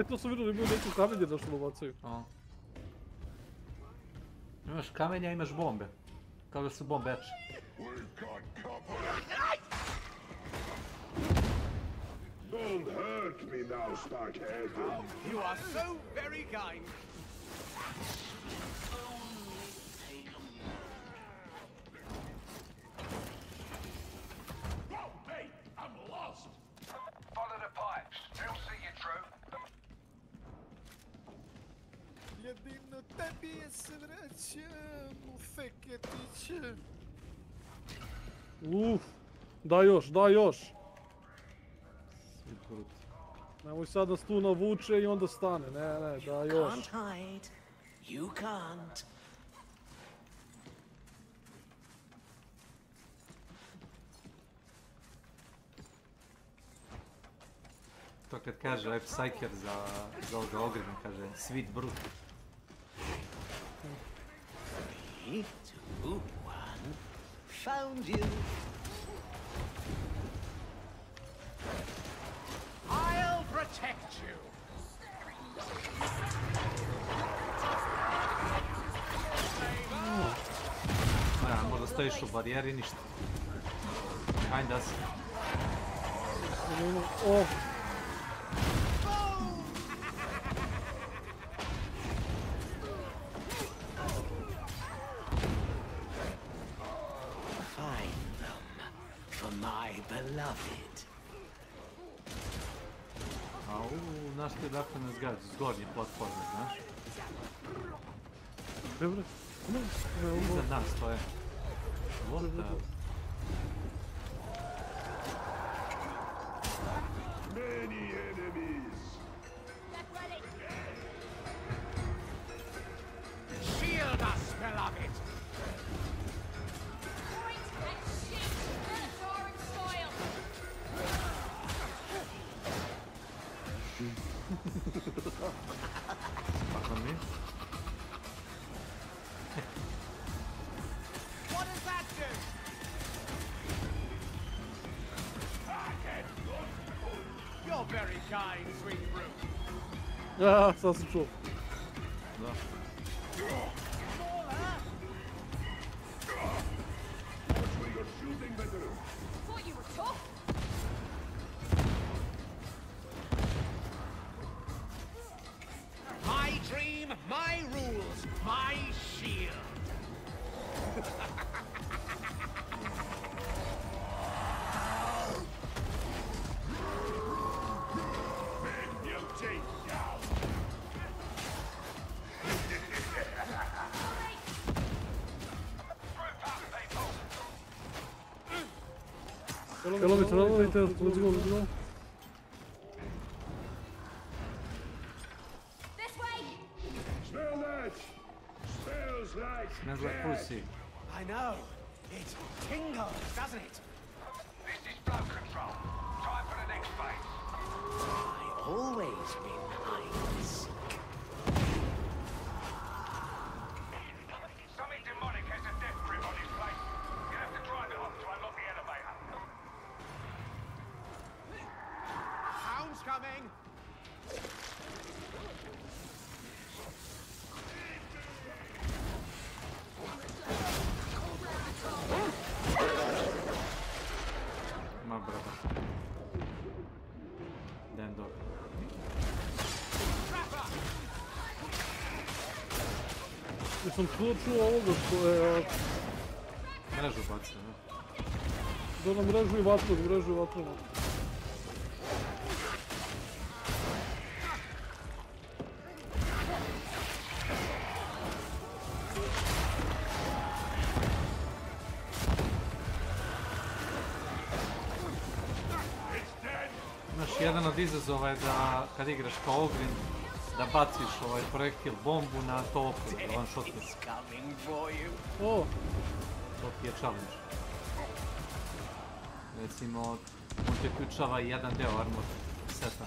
To sam vidio da imaju neku kamenje da što bacaju. Imaš kamenja, imaš bombe. Kao da su bombeče. Don't hurt me now, Starkhead. You are so very kind. Follow the pipes. They'll see you through. Jedino tebi se vraćam u feketiće. Da još. Nemoj sad nas tu navuče i onda stane, ne, da još. Can't hide. You can't. To kad kaže ovaj Psyker za ovoga ogrima, kaže sweet brute. 3, 2, 1. Found you. I'll protect you. Možda stojiš u barijeri, ništa. Kinda si. Find them for my beloved. Znaš ti dakle nas gađa, s gornje platforme, znaš? Iza nas to je. What the... Many enemies. Shield us, beloved. What does that do? You're very kind, sweet brute. Sad sam čuo. my rules, my shield. You take down. Kilometer, let's go, let's go. Smell that? Smells like Smells like pussy. I know. It tingles, doesn't it? This is flow control. Time for the next phase. I always been behind this. Something demonic has a death grip on his place. You have to drive it off to unlock the elevator. Hound's coming! Ma bravo. Dendo. Jesam čuo ovoga što je... Mrežu bacio, ne? Da nam mrežu i vatru, Jedan od izazova je da kad igraš kao Ogrin, da baciš ovaj projektil bombu na topu, da one shotneš. O! To ti je challenge. Recimo, on ti uključava jedan deo armor seta.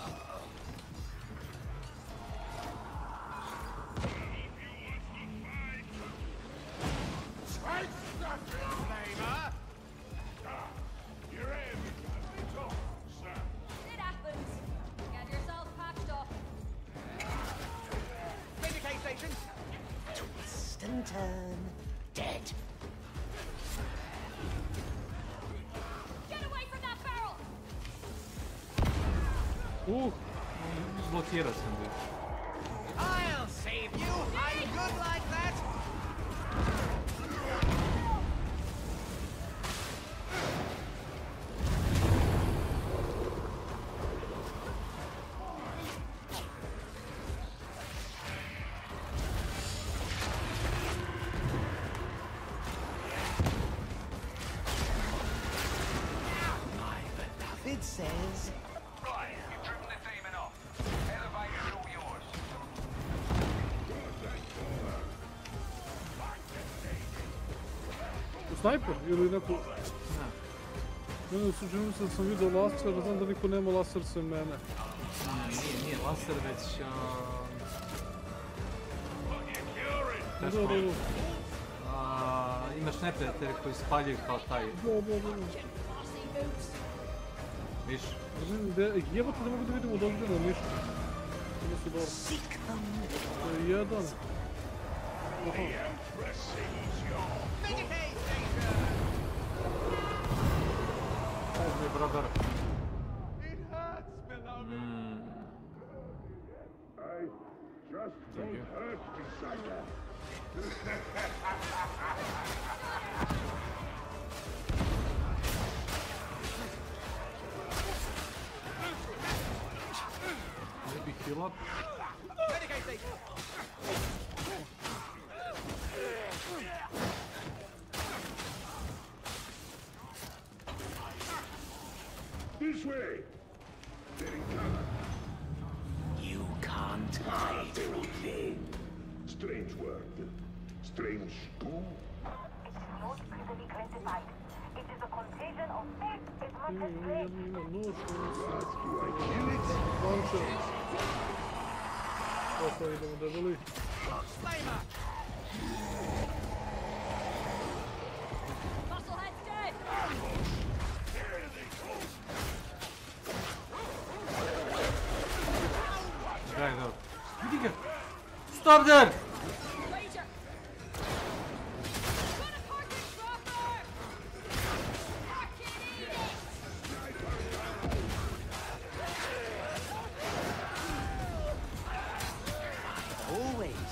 Turn dead. Get away from that barrel! Blokirao sam ga. I'll save you. I'm good like that. It says... Right, you've driven the demon off. Elevator's all yours. Snajper ili neko... Mene su čini se da sam vidio laser, a znam da niko nema laser sem mene. Nije laser, već... Imaš neprijatelje koji spaljuju kao taj. Viš? Jebate da mogu da vidim od ozbiljno ništa. Ovo su dobro. To je jedan. Ajde, brother. I just don't hurt me, Psycho. Maybe heal up. This way. Getting cover. You can't hide from me. Strange word. Strange too. Not easily classified. It is a contagion of faith as much as plague. What, do I kill it? Opa, idemo debeli. Musclehead's dead! Right out. Vidi ga! Stop there! Ranger! Always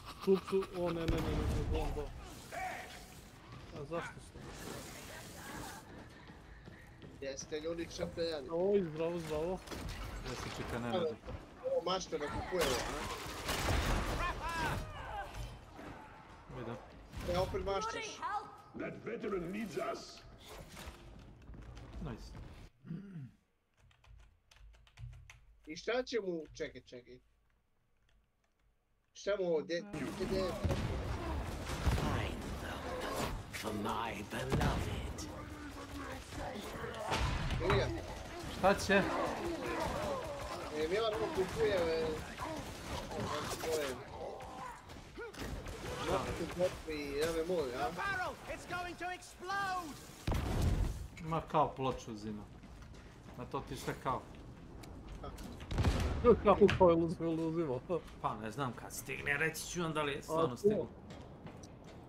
Kupcu, o ne, bomba. A zašto su? Jeste ljudi šapeli. Oj, zdravo. Ja se čeka ne radi. Ovo mašte da kupuje ovo, ne? Vidim. Ja opet mašteš. That veteran needs us. Nice. I šta će mu... Čekaj. Šta mu ovo, gdje... For my beloved. Ilija. Šta će? Milan mu kupuje... Ma kao ploču zima. A to ti sve kao. Kako je uzimao? Pa ne znam kad stigne, reći ću vam da li je stvarno stiglo.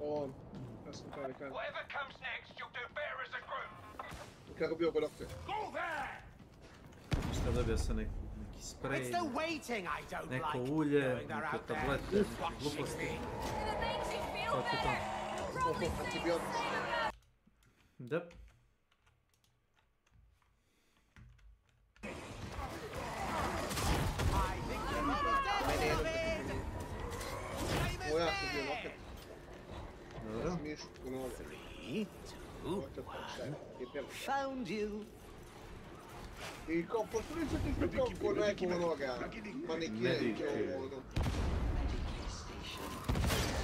Whatever comes next, you'll do better as a group. Kako bio kod doktor? Šta dobio se neki sprej, neko ulje, neke tablete, neke gluposti. Kako je to? Antibiotik. Da. Ovo ja sam bio opet. Dobro. Smišu u novo. 3, 2, 1. Found you. I kao, pošto li se ti što kao ko nekog onoga manekirike ovo ono?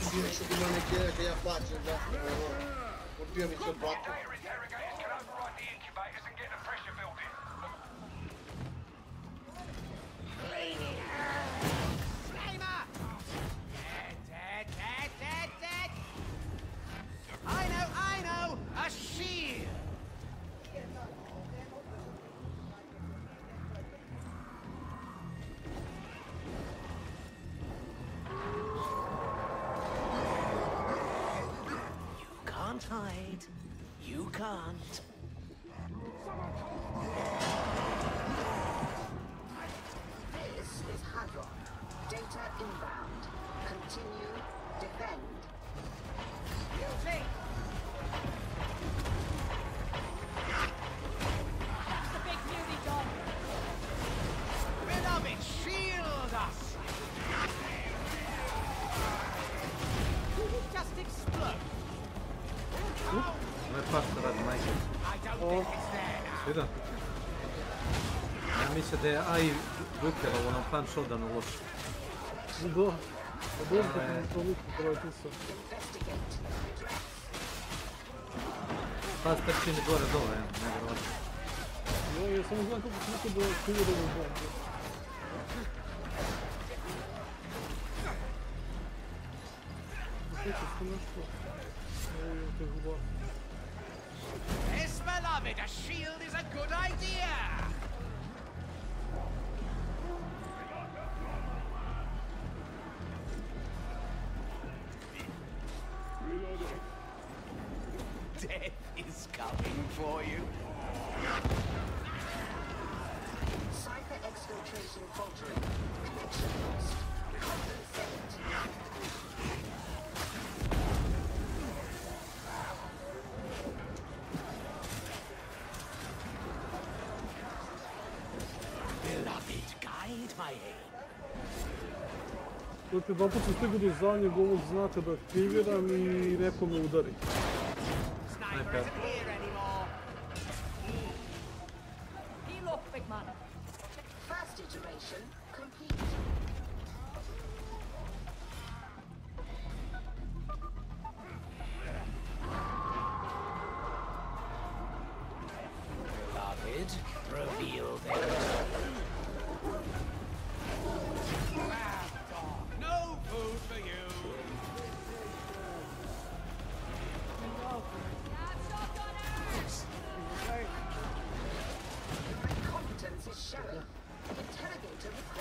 Gdje što bi manekirike, ja plaćam za ono, odbijam ih od bata. I know, a shield. You can't hide. You can't. This is Hadron. Data inbound. Continue. Defend. Guilty. That's the big beauty dog. Beloved, shield us. Just explode. Ne pašta radi majke. Svida. Ja mislim da je AI Duker ovo na punch shotdownu loše. Da. Dobro da mi to liku treba pisao. Pa strčini gore dole, nevjerovatno. Ja samo znam kako se nekada aktivira u bombu. Sjećaš se nešto? Ovo je te huba. Yes, beloved, a shield is a good idea. Death is coming for you. Cypher exfiltration faltering. Connection lost. Compensate. Beloved, guide my aim. Dakle, dva put sam stigao do zadnjeg ovog znaka da aktiviram i neko me udari. Sniper isn't here anymore. Heal up, big man. First iteration complete. Beloved, reveal them. No food for you. Competence is showing. Interrogator required.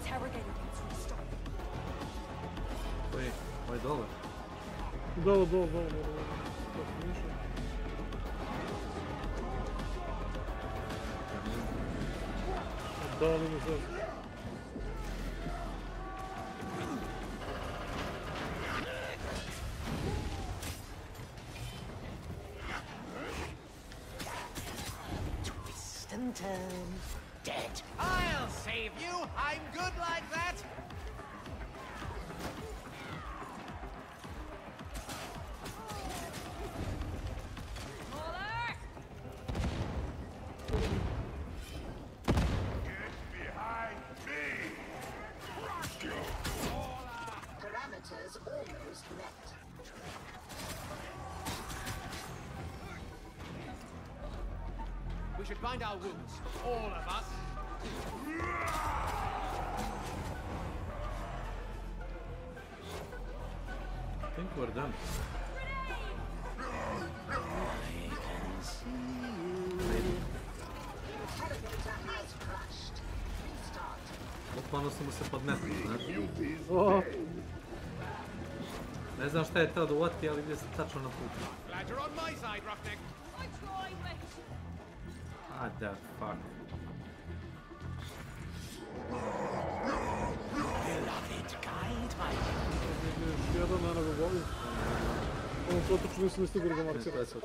interrogator gets restarted. Wait, ovaj dole? Dole. Da li mi se... Twist and turn. Dead. I'll save you. I'm good like that. Parameters almost met. We should bind our wounds, all of us. I think we're done. Elevator has crashed. Restart. Bukvalno su mu se podmetili, znaš? Oh. Ne znam šta je teo da uvati, ali gdje se tačno na putu. Glad you're on my side, Roughneck. I try, mate. What the fuck? Beloved guide, my Jedan na nego boli. Ovom protoču nisam isto ga To marcira. je to.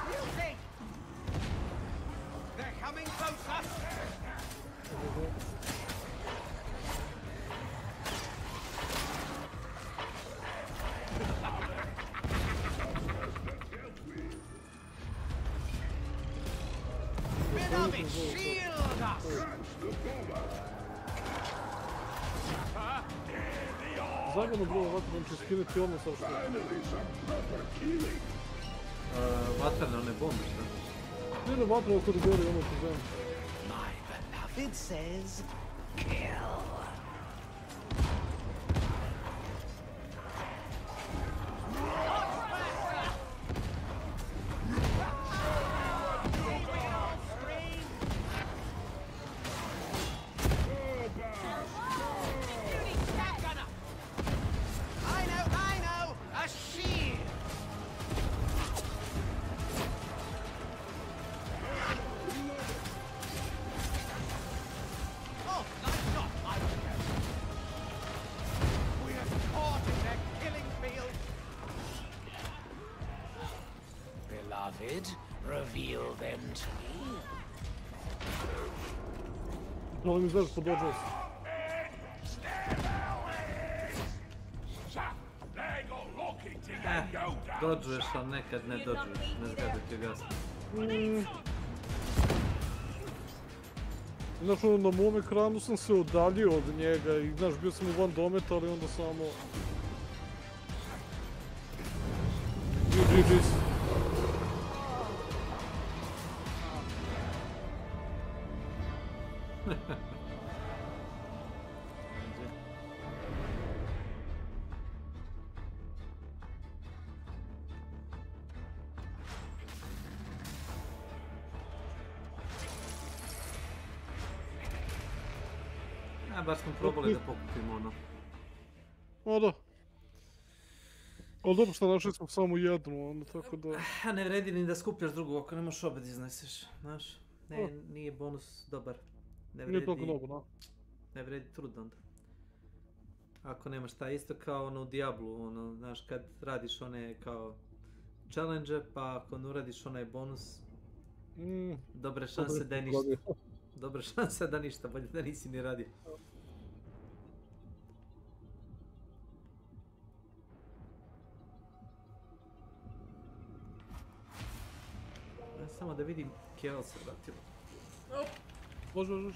music! They're coming closer. Beloved, shield us! Zagledno bilo ovako da će skinuti ono sa što. Vatrne one bombe, šta? Nije vatrno kod gori ono po zemlji. My beloved says, kill. I know, a shield. Oh, nice shot, I don't care. We're caught in their killing field. Beloved, reveal them to me. Ali mi znaš podođao se. Dođuješ, ali nekad ne dođuješ. Ne zgadu ti gasno. Znaš, ono, na mom ekranu sam se udaljio od njega i, znaš, bio sam u van dometa, ali onda samo... GG's. Baš smo probali da pokupimo ono. O da. Ali dobro što našli smo samo jednu, ono, tako da... A ne vredi ni da skupljaš drugu ako nemaš obed izneseš, znaš. Ne, nije bonus dobar. Nije toliko dobro, da. Ne vredi trud onda. Ako nemaš taj isto kao ono u Diablu, ono, znaš, kad radiš one kao challenge, pa ako ne uradiš onaj bonus, dobre šanse da je ništa. Dobre šanse da ništa, bolje da nisi ni radio. Samo da vidim Kjell se vratilo. Može.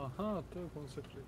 Aha, to je konsekri.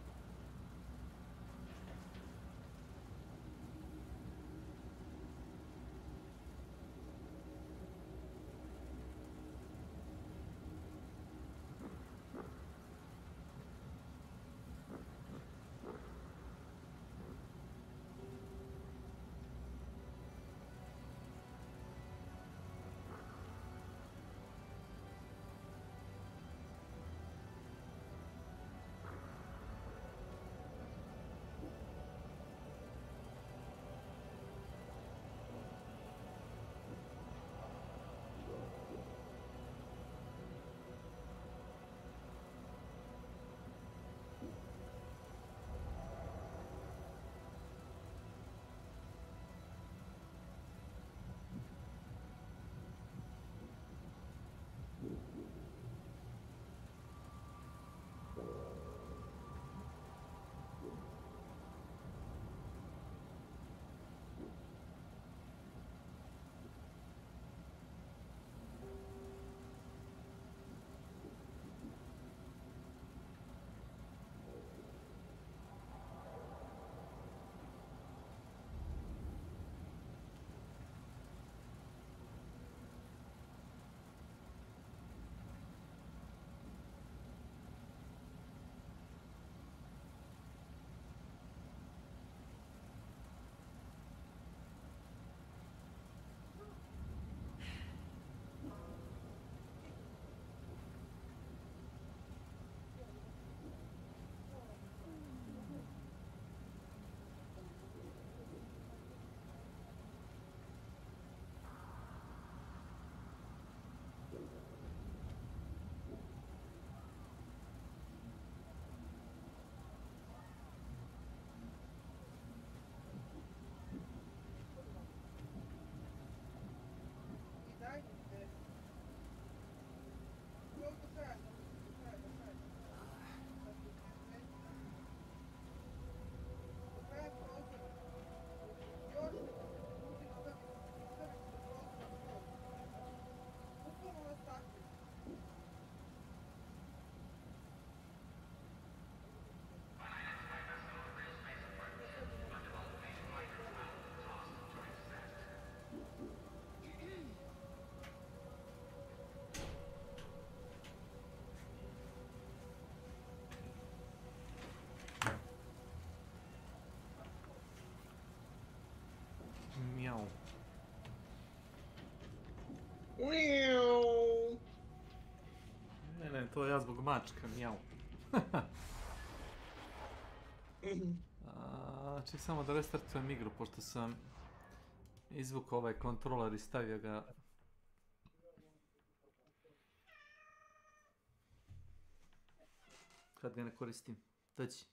Mjau. Ne, to je ja zbog mačka, mjau. Ček samo da restartujem igru, pošto sam izvukao ovaj kontroler i stavio ga... Kad ga ne koristim. Dođi.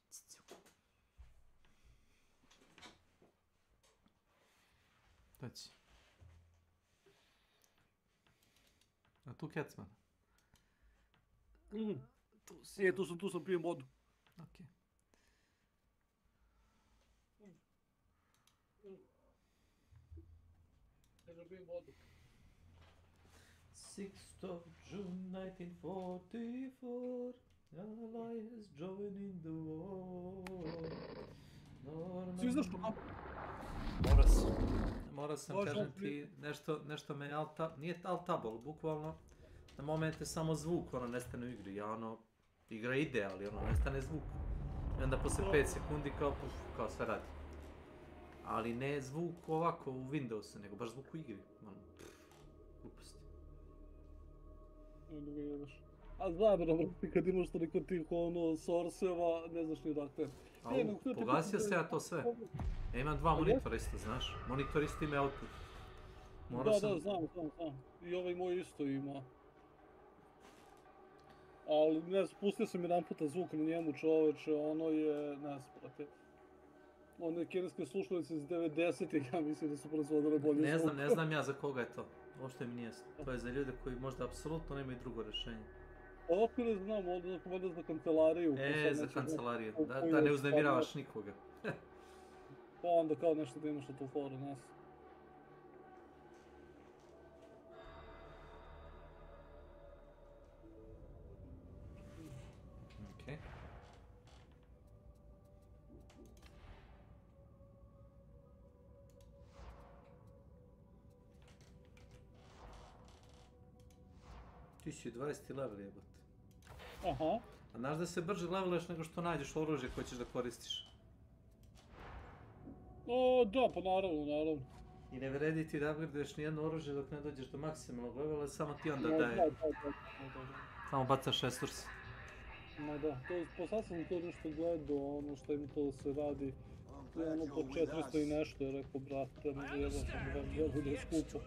Dođi. A tu Kecman. Tu sam pijem vodu. Okej. Pijem vodu. 6th of June 1944, Allies joining the war. Si izašao mapu? Morao sam, kažem ti, nešto me nije alt-tabol, bukvalno, na momente samo zvuk, nestane u igri, igra ide, ali nestane zvuk. I onda poslije 5 sekundi kao sve radi. Ali ne zvuk ovako u Windowsu, nego baš zvuk u igri, gluposti. Onda ga jedeš. A zabavno, brati, kad imaš toliko tih source-eva, ne znaš ni odakle. Pogasio se ja to sve. Ja imam 2 monitora isto, znaš. Monitor isto ima output. Da, znam. I ovaj moj isto ima. Ali ne, spustio sam jedan puta zvuk na njemu, čoveče, ono je, ne znam, brate. One kineske slušalice iz 90-ih, ja mislim da su proizvodile bolje zvuk. Ne znam ja za koga je to. Uopšte mi nije jasno. To je za ljude koji možda apsolutno nemaju drugo rješenje. Ovako ne znam, ovdje za kancelariju. Za kancelariju, da ne uznemiravaš nikoga. Pa onda kao nešto da imaš na tu foru, nas. Okej. Ti si 20. level jebote. Aha. A znaš da se brže leveluješ nego što nađeš oružje koje ćeš da koristiš? O, da, pa naravno. I ne vredi ti da upgradeš nijedno oružje dok ne dođeš do maksimalnog levela, samo ti onda Da. daje. Samo bacaš resurse. Ma da, pa sad sam to nešto gledao, ono što im to se radi. Ono po 400 i nešto je rekao, brate, ne jebam sam da bude skupo.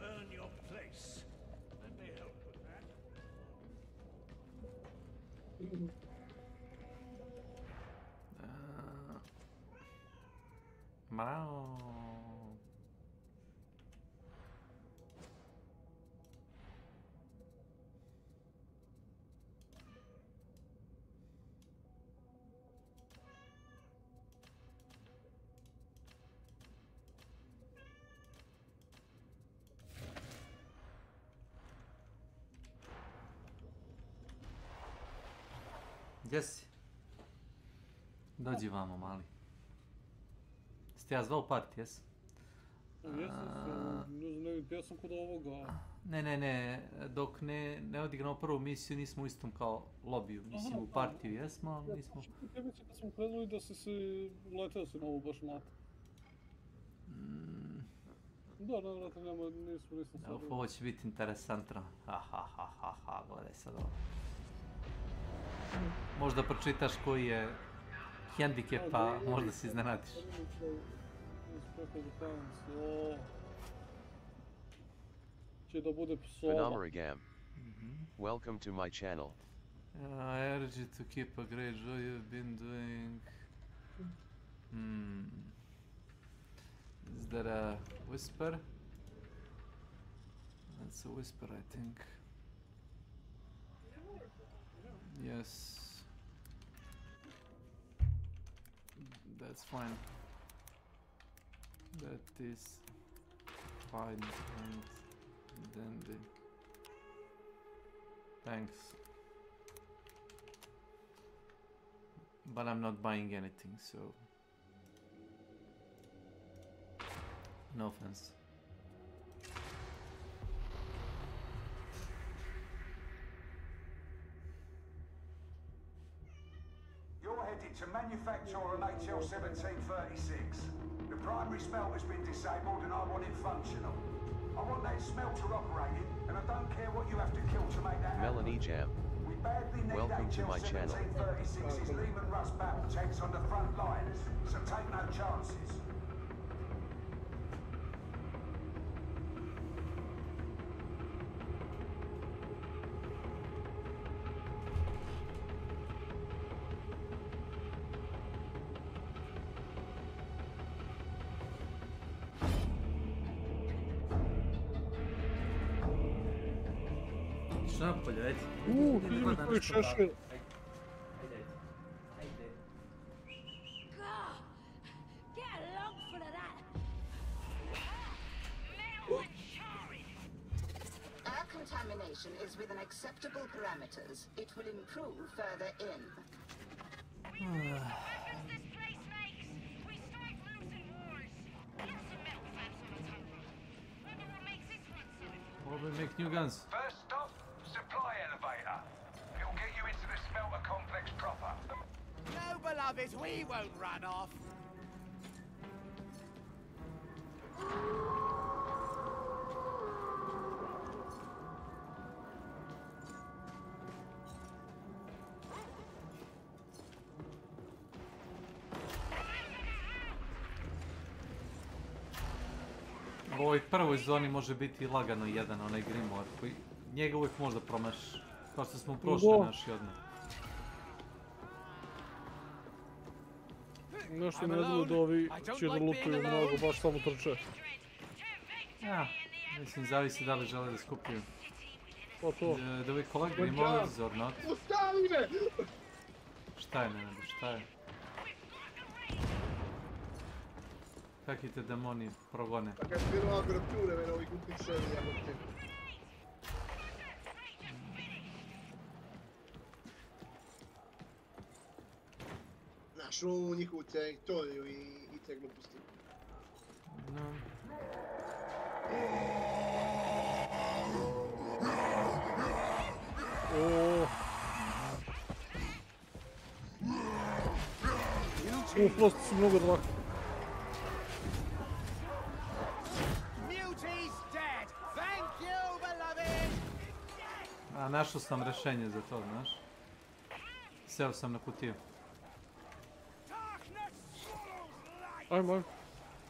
Mrao. Gdje si? Dođi vamo, mali. Ste ja zvao parti, jes? Ja sam kod ovoga. Ne, dok ne odigramo prvu misiju nismo u istom kao lobiju, mislim u partiju jesmo, ali nismo... Ja mislim kad smo krenuli da si se leteo si na ovu baš matu. Da, navrata nisam sad... Ovo će biti interesantno. Gledaj sad ovo. Možda pročitaš koji je hendikep, pa možda se iznenadiš. Će da bude psova. Phenomorigam. Welcome to my channel. I urge you to keep a great joy you've been doing. Is there a whisper? That's a whisper, I think. Yes. That's fine. That is fine and dandy. Thanks. But I'm not buying anything, so... No offense. You're headed to manufacturer HL 1736. The primary smelter's been disabled and I want it functional. I want that smelter operating, and I don't care what you have to kill to make that happen. Melanie Jam. We badly need Welcome to HL my channel. 1736's Lehman Russ battle tanks on the front lines, so take no chances. Napolje, ajde. Vidi koji šešir. Air contamination is within acceptable parameters. It will improve further in. What will make new guns? First stop, supply elevator. It'll get you into the smelter complex proper. No, beloved, we won't run off. U ovoj prvoj zoni može biti lagano jedan, onaj Grimoire, koji njega uvijek možda promašiš, kao što smo prošli naši odmah. Nešto ne znaju da ovi će da lutuju mnogo, baš samo trče. Ja, mislim, zavisi da li žele da skupiju. Pa to. Do we collect Grimoires or not? Ostavi me! Šta je, Nenade, šta je? Kakvi te demoni progone? Ma che spero ancora più ne vedo i cupicelli a te. Našu njihovu teritoriju i te gluposti. No. Frost si mnogo drag. Muty's dead. Thank you, beloved. A, našao sam rešenje za to, znaš. Seo sam na kutiju. Ajmo.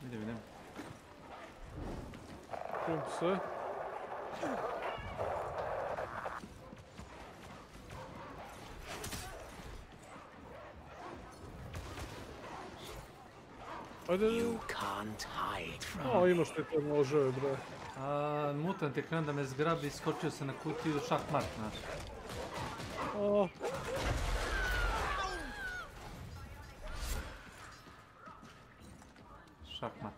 Vidim. Čujem se. Ajde. Imaš ti te noževe, bre. Mutant je krenuo da me zgrabi i skočio se na kutiju šah-mat, znaš. Šah-mat.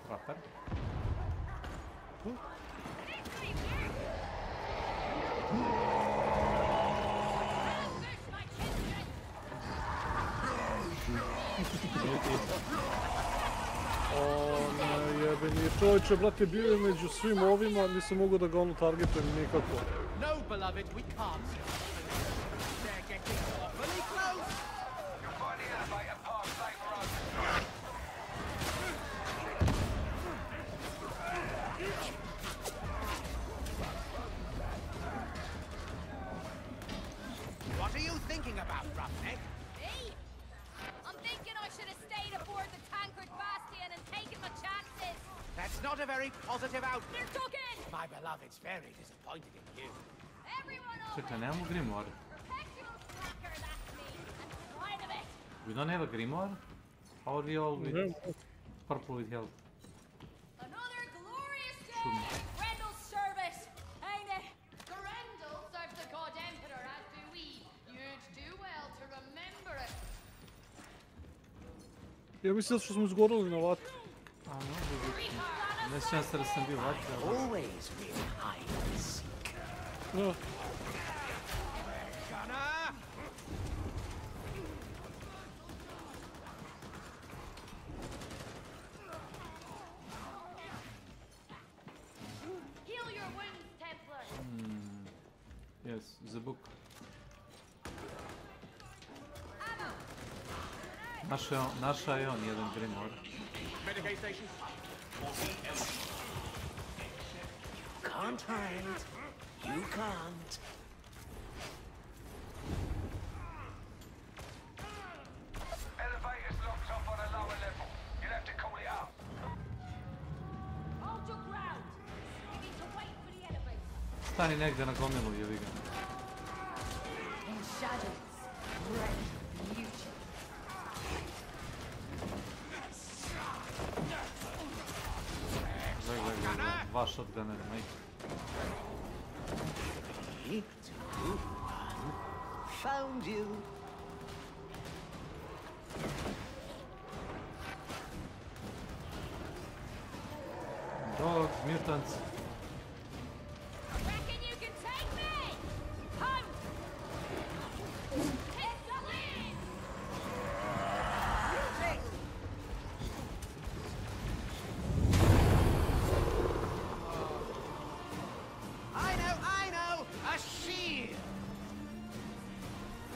Trapper. Jebeni čovječe, brate, bio je među svim ovima, nisam mogao da ga ono targetujem nikako. No, beloved, we can't. They're getting awfully close. You'll find the elevator past later on. What are you thinking about, Roughneck? Me? I'm thinking I should have stayed aboard the tankard Bastion and taken my chances. That's not a very positive outlook. They're took in! My beloved's very disappointed in you. Everyone over Čekaj, nemamo grimoire. perpetual slacker, that's me. And line of it. We don't have a grimoire? How are we all with purple with health? Another glorious day! Grendel's service, ain't it? Grendel serves the God Emperor, as do we. You'd do well to remember it. Ja mislim što smo izgorili na vatru. A, no, ne sjećam se da sam bio vatri. Always been hide and seek. No. Heal your wounds, Templar. Yes, the book. Naša je on jedan grimoire. Medicaid station. You can't hide. You can't. Elevator's locked off on a lower level. You'll have to call it up. Hold your ground. You need to wait for the elevator. Stani negdje na gomilu, jevi ga. In shadows, retribution. Gledaj, dva shotgunnera, majke. 3, 2, 1. Found you. Dogs, mutants. Reckon you can take me? Home! Hit the lead! I know! A shield!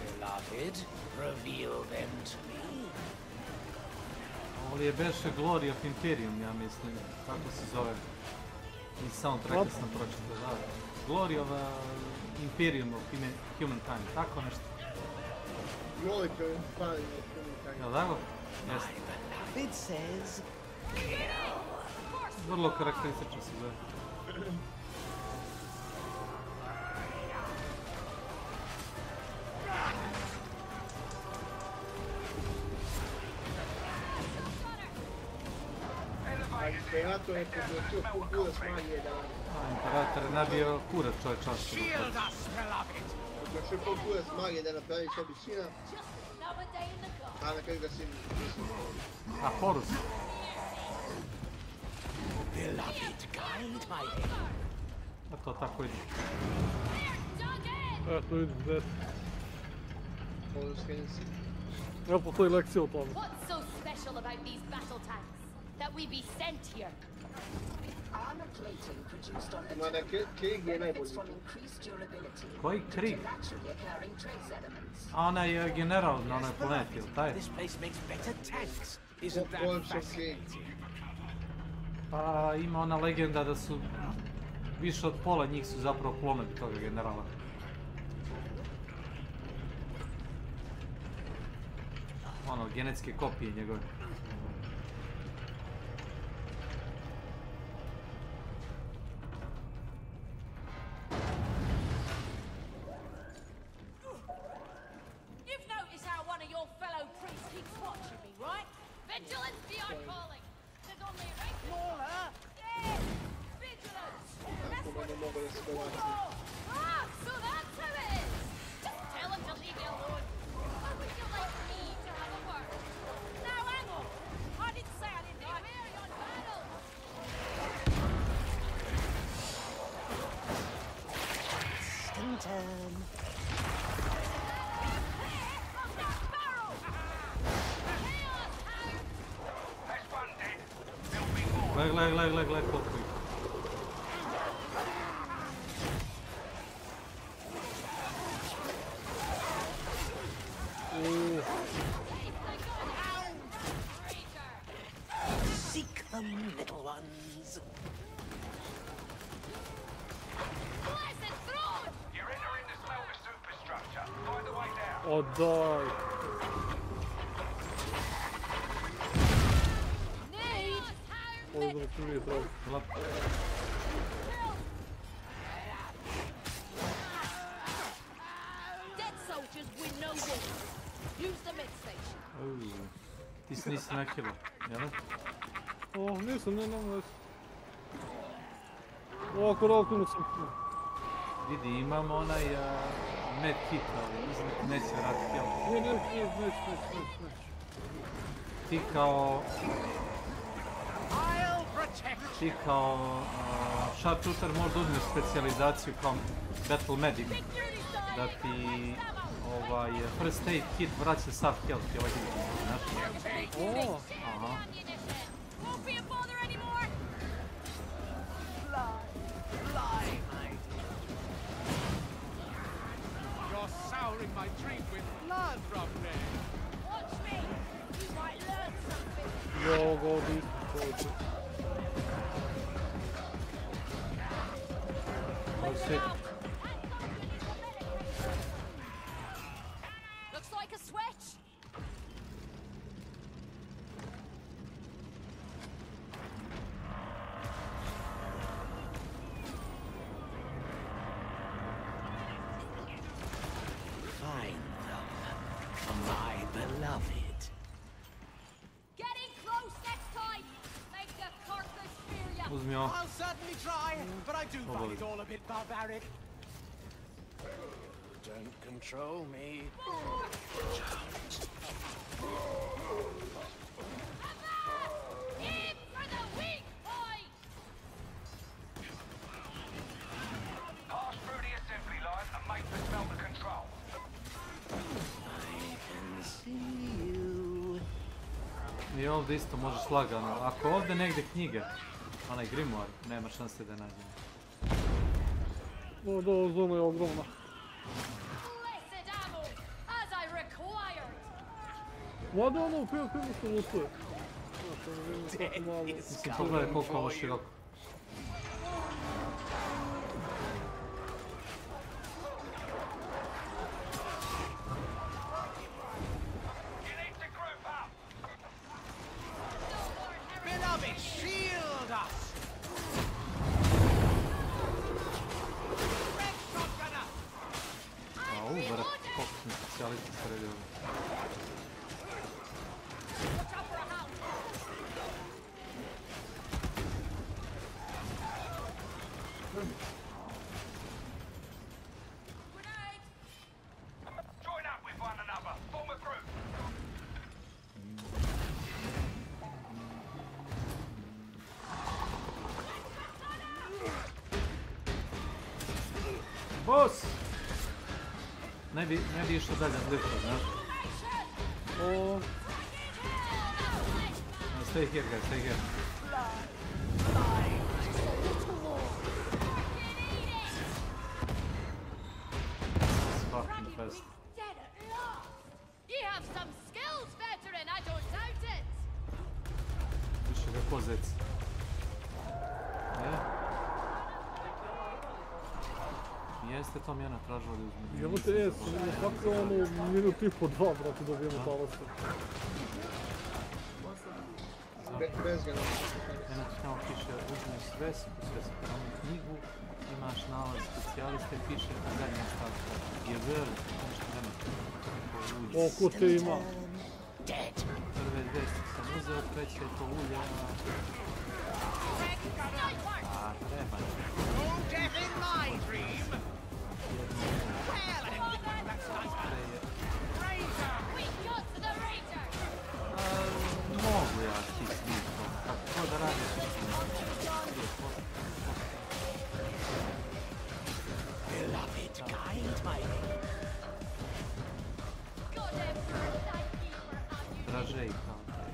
Beloved, reveal them to me. Ovo je beše Glory of Imperium, ja mislim, tako se zove. I soundtracka sam pročitao, da. Glory of Imperium of Humankind, tako nešto. Glory of Humankind. Jel' tako? Jeste. It says, Vrlo karakteristično se zove. Imperator je pogotovo pogura smanje da... Imperator je nabio kurac čovječanstvo. Shield us, beloved! Pogotovo pogura smanje da napravi sebi sina, a na kraju ga sin... A Horus? Beloved, guide my hand. A to tako ide. Eto vidim, gdje. Horus Hensi. Evo po toj lekciji o tome. What's so special about these battle tanks? that we be sent here. Armor plating produced on Ma da che je najbolji? from increased durability Koji due Krieg? to naturally occurring trace elements. A onaj general na onoj planeti, ili taj? This place makes better tanks. Isn't that fascinating? Pa ima ona legenda da su više od pola njih su zapravo klonovi toga generala. Ono, genetske kopije njegove. You've noticed how one of your fellow priests keeps watching me, right? Vigilance be our calling. There's only right smaller. Yes, vigilance. That's what it's for. Ah, so that's how it is. Just tell him to leave you alone. Or would you like me to have a word? Now, hang on. I didn't say I didn't like you on battle. Stinton. Leg, koliko ih. Seek them, little ones. Blessed throne! You're entering the smelter superstructure. Find the way down. O daj. Ovo da ću nije trebao. Dead soldiers win no war. Use the mid station. Ti se nisi nakilo, jel? O, nisam, ne već. Ovako rokunu sam. Vidi, imam onaj med kit, ali izmet neće vratiti, jel? Neće. Ti kao sharpshooter možda uzmeš specijalizaciju kao battle medic, da ti first aid kit vraća sav health, je ovaj digit, znaš? Aha. You're souring my drink with blood, Robin. Watch me. You might learn something. Go, this. Oh shit. Looks like a switch. Find them, my beloved. Getting close next time. Make the carcass fear ya. Uzmi ovo. I'll certainly try, but I do find it all a bit barbaric. Don't control me. Aim for the weak point. Pass through the assembly line and make the smelter control. I can see you. I ovdje isto možeš lagano. Ako ovdje negdje knjige, onaj grimoire, nema šanse da je nađemo. O, zona je ogromna. Blessed ammo, as I required. Vada ono u pivu što lutuje. Mislim, pogledaj koliko je ovo široko. Beloved, shield us! Au, brate, koliko sam specijalista sredio. Join up with one another. Form a group. Boss! Ne bi išao dalje od lifta, znaš? O, Stay here, guys, stay here. Fucking the best. You have some skills, veteran, I don't doubt it. Više ga kozec. Jeste to mjena tražila da uzme. Evo te jes, svako ono minut i po dva, brate, dobijemo talasta. Bez ga Mene tu tamo piše uzmi sve si pravnu knjigu, imaš nalaz specijaliste, piše u zadnjem stavku. GVR, nešto nema. O, ko te ima? Prve dve sam uzeo, treće je to ulje, a treba. No death in my dream! Mogu ja stisniti to, kako da radiš Beloved, guide my Dražej kao taj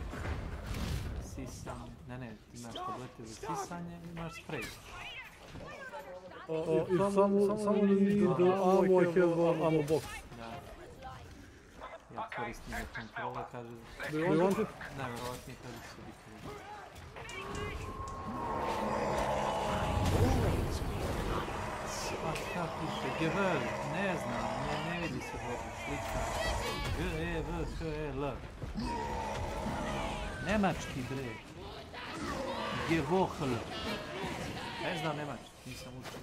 sisan, ne, ti imaš tablete za sisanje i imaš sprej. I samo need ammo I have ammo box. Ja koristim za kontrole, kaže... Do you want it? Ne, vjerovatnije kaže se biti. A šta piše? GVL, ne znam, ne vidi se dobro, slično. G-E-V-H-E-L. Nemački bre. Gevohl. Ne znam nemački, nisam učio.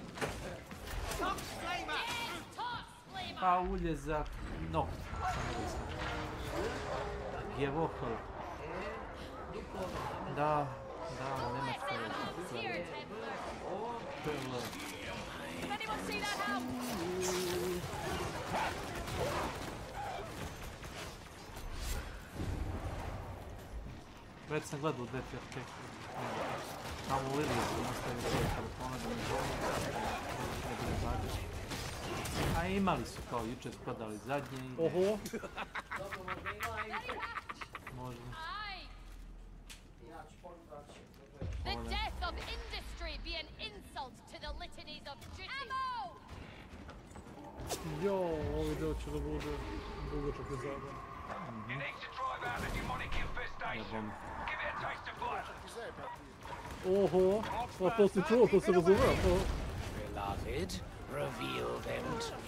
Pa ulje za nokti. Gevohl. Da, nemačka je. Već sam gledao dve tvrtke. Tamo u Liliju su nastavili svoje telefone da mi zove. A imali su kao jučer prodali zadnje i... Oho! Možda. The death of industry be an insult to the litanies of duty. Ammo! Jo, ovo deo će da bude dugačak i zadan. You need to drive out the demonic infestation. Give it a taste of blood. Oho, pa to si čuo, to se razumeo, to... Beloved, reveal them to me.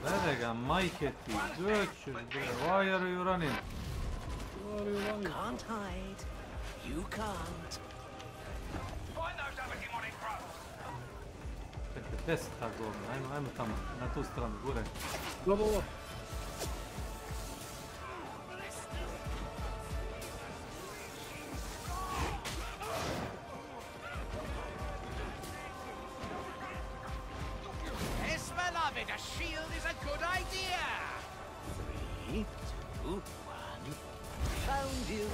Vede ga, majke ti, gdje ćeš bre, why are you running? Can't hide. You can't. Find those other demonic grubs. Čekaj, gdje se ta govna? Ajmo tamo, na tu stranu, gore. Dobro. Yes, beloved, a shield is a good idea. 3, 2, 1. Found you.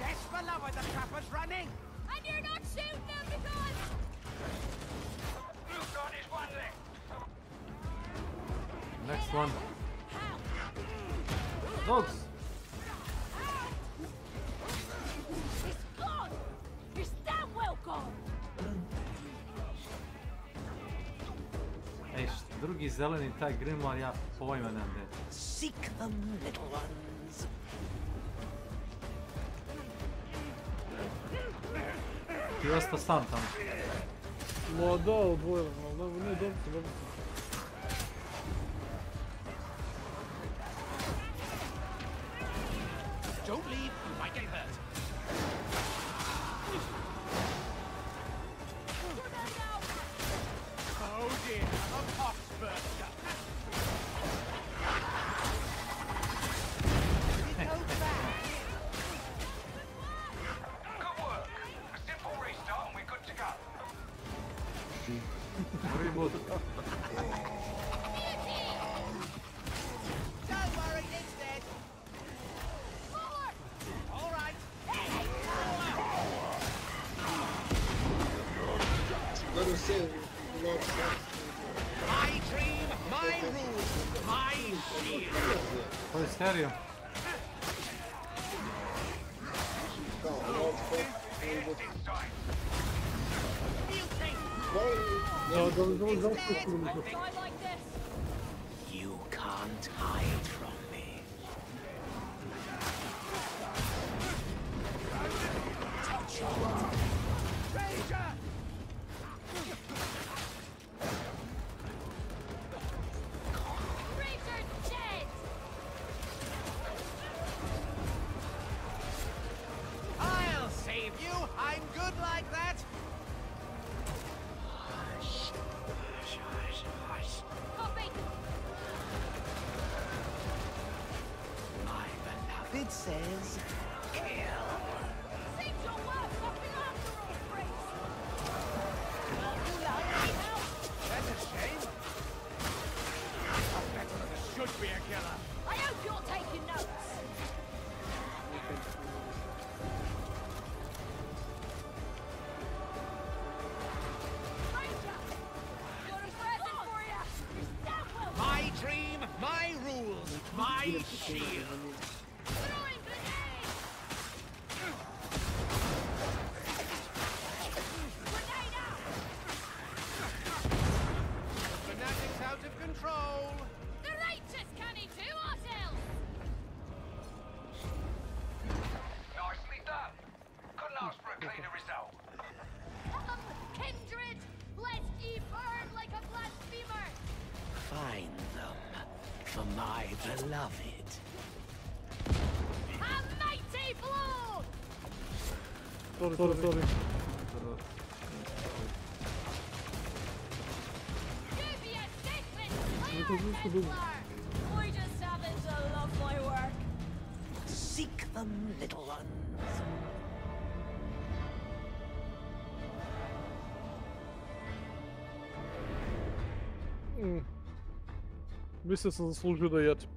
Yes, beloved, the trapper's running. And you're not shooting them because... Blue gun is one left. Next one. Dogs! It's gone! It's damn well gone! Ej, drugi zeleni, taj grimoire, ja pojma nemam gdje. Seek them, little ones. Ti ostao sam tamo. Ma da, odvojeno, ne, dobro se. Don't leave, you might get hurt. Oh dear, a pox burster. Good work. A simple restart and we're good to go. Reboot. Don't worry, it's dead. All right. Let us say, My dream, my rules, my shield. To je stereo. You can't hide from me. Ranger! I'll save you. I'm good like that. Hush. Hush, hush, hush. My beloved says, kill. Seems your work's nothing after all, Priest. That's a shame. A veteran should be a killer. I hope you're taking notes. Ranger, got a present for you. S.W.Frost. My dream, my rules, my shield. Throwing grenade. Grenade out. Fanatics out of control. The righteous can he do ourselves. Nicely done. Couldn't ask for a cleaner result. Kindred, lest ye burn like a blasphemer. Find them for my beloved. A mighty blow. Sorry. Dubious Dickman, Templar. We just happen to love my work. Seek them, little ones. Mislim sam zaslužio da jedem.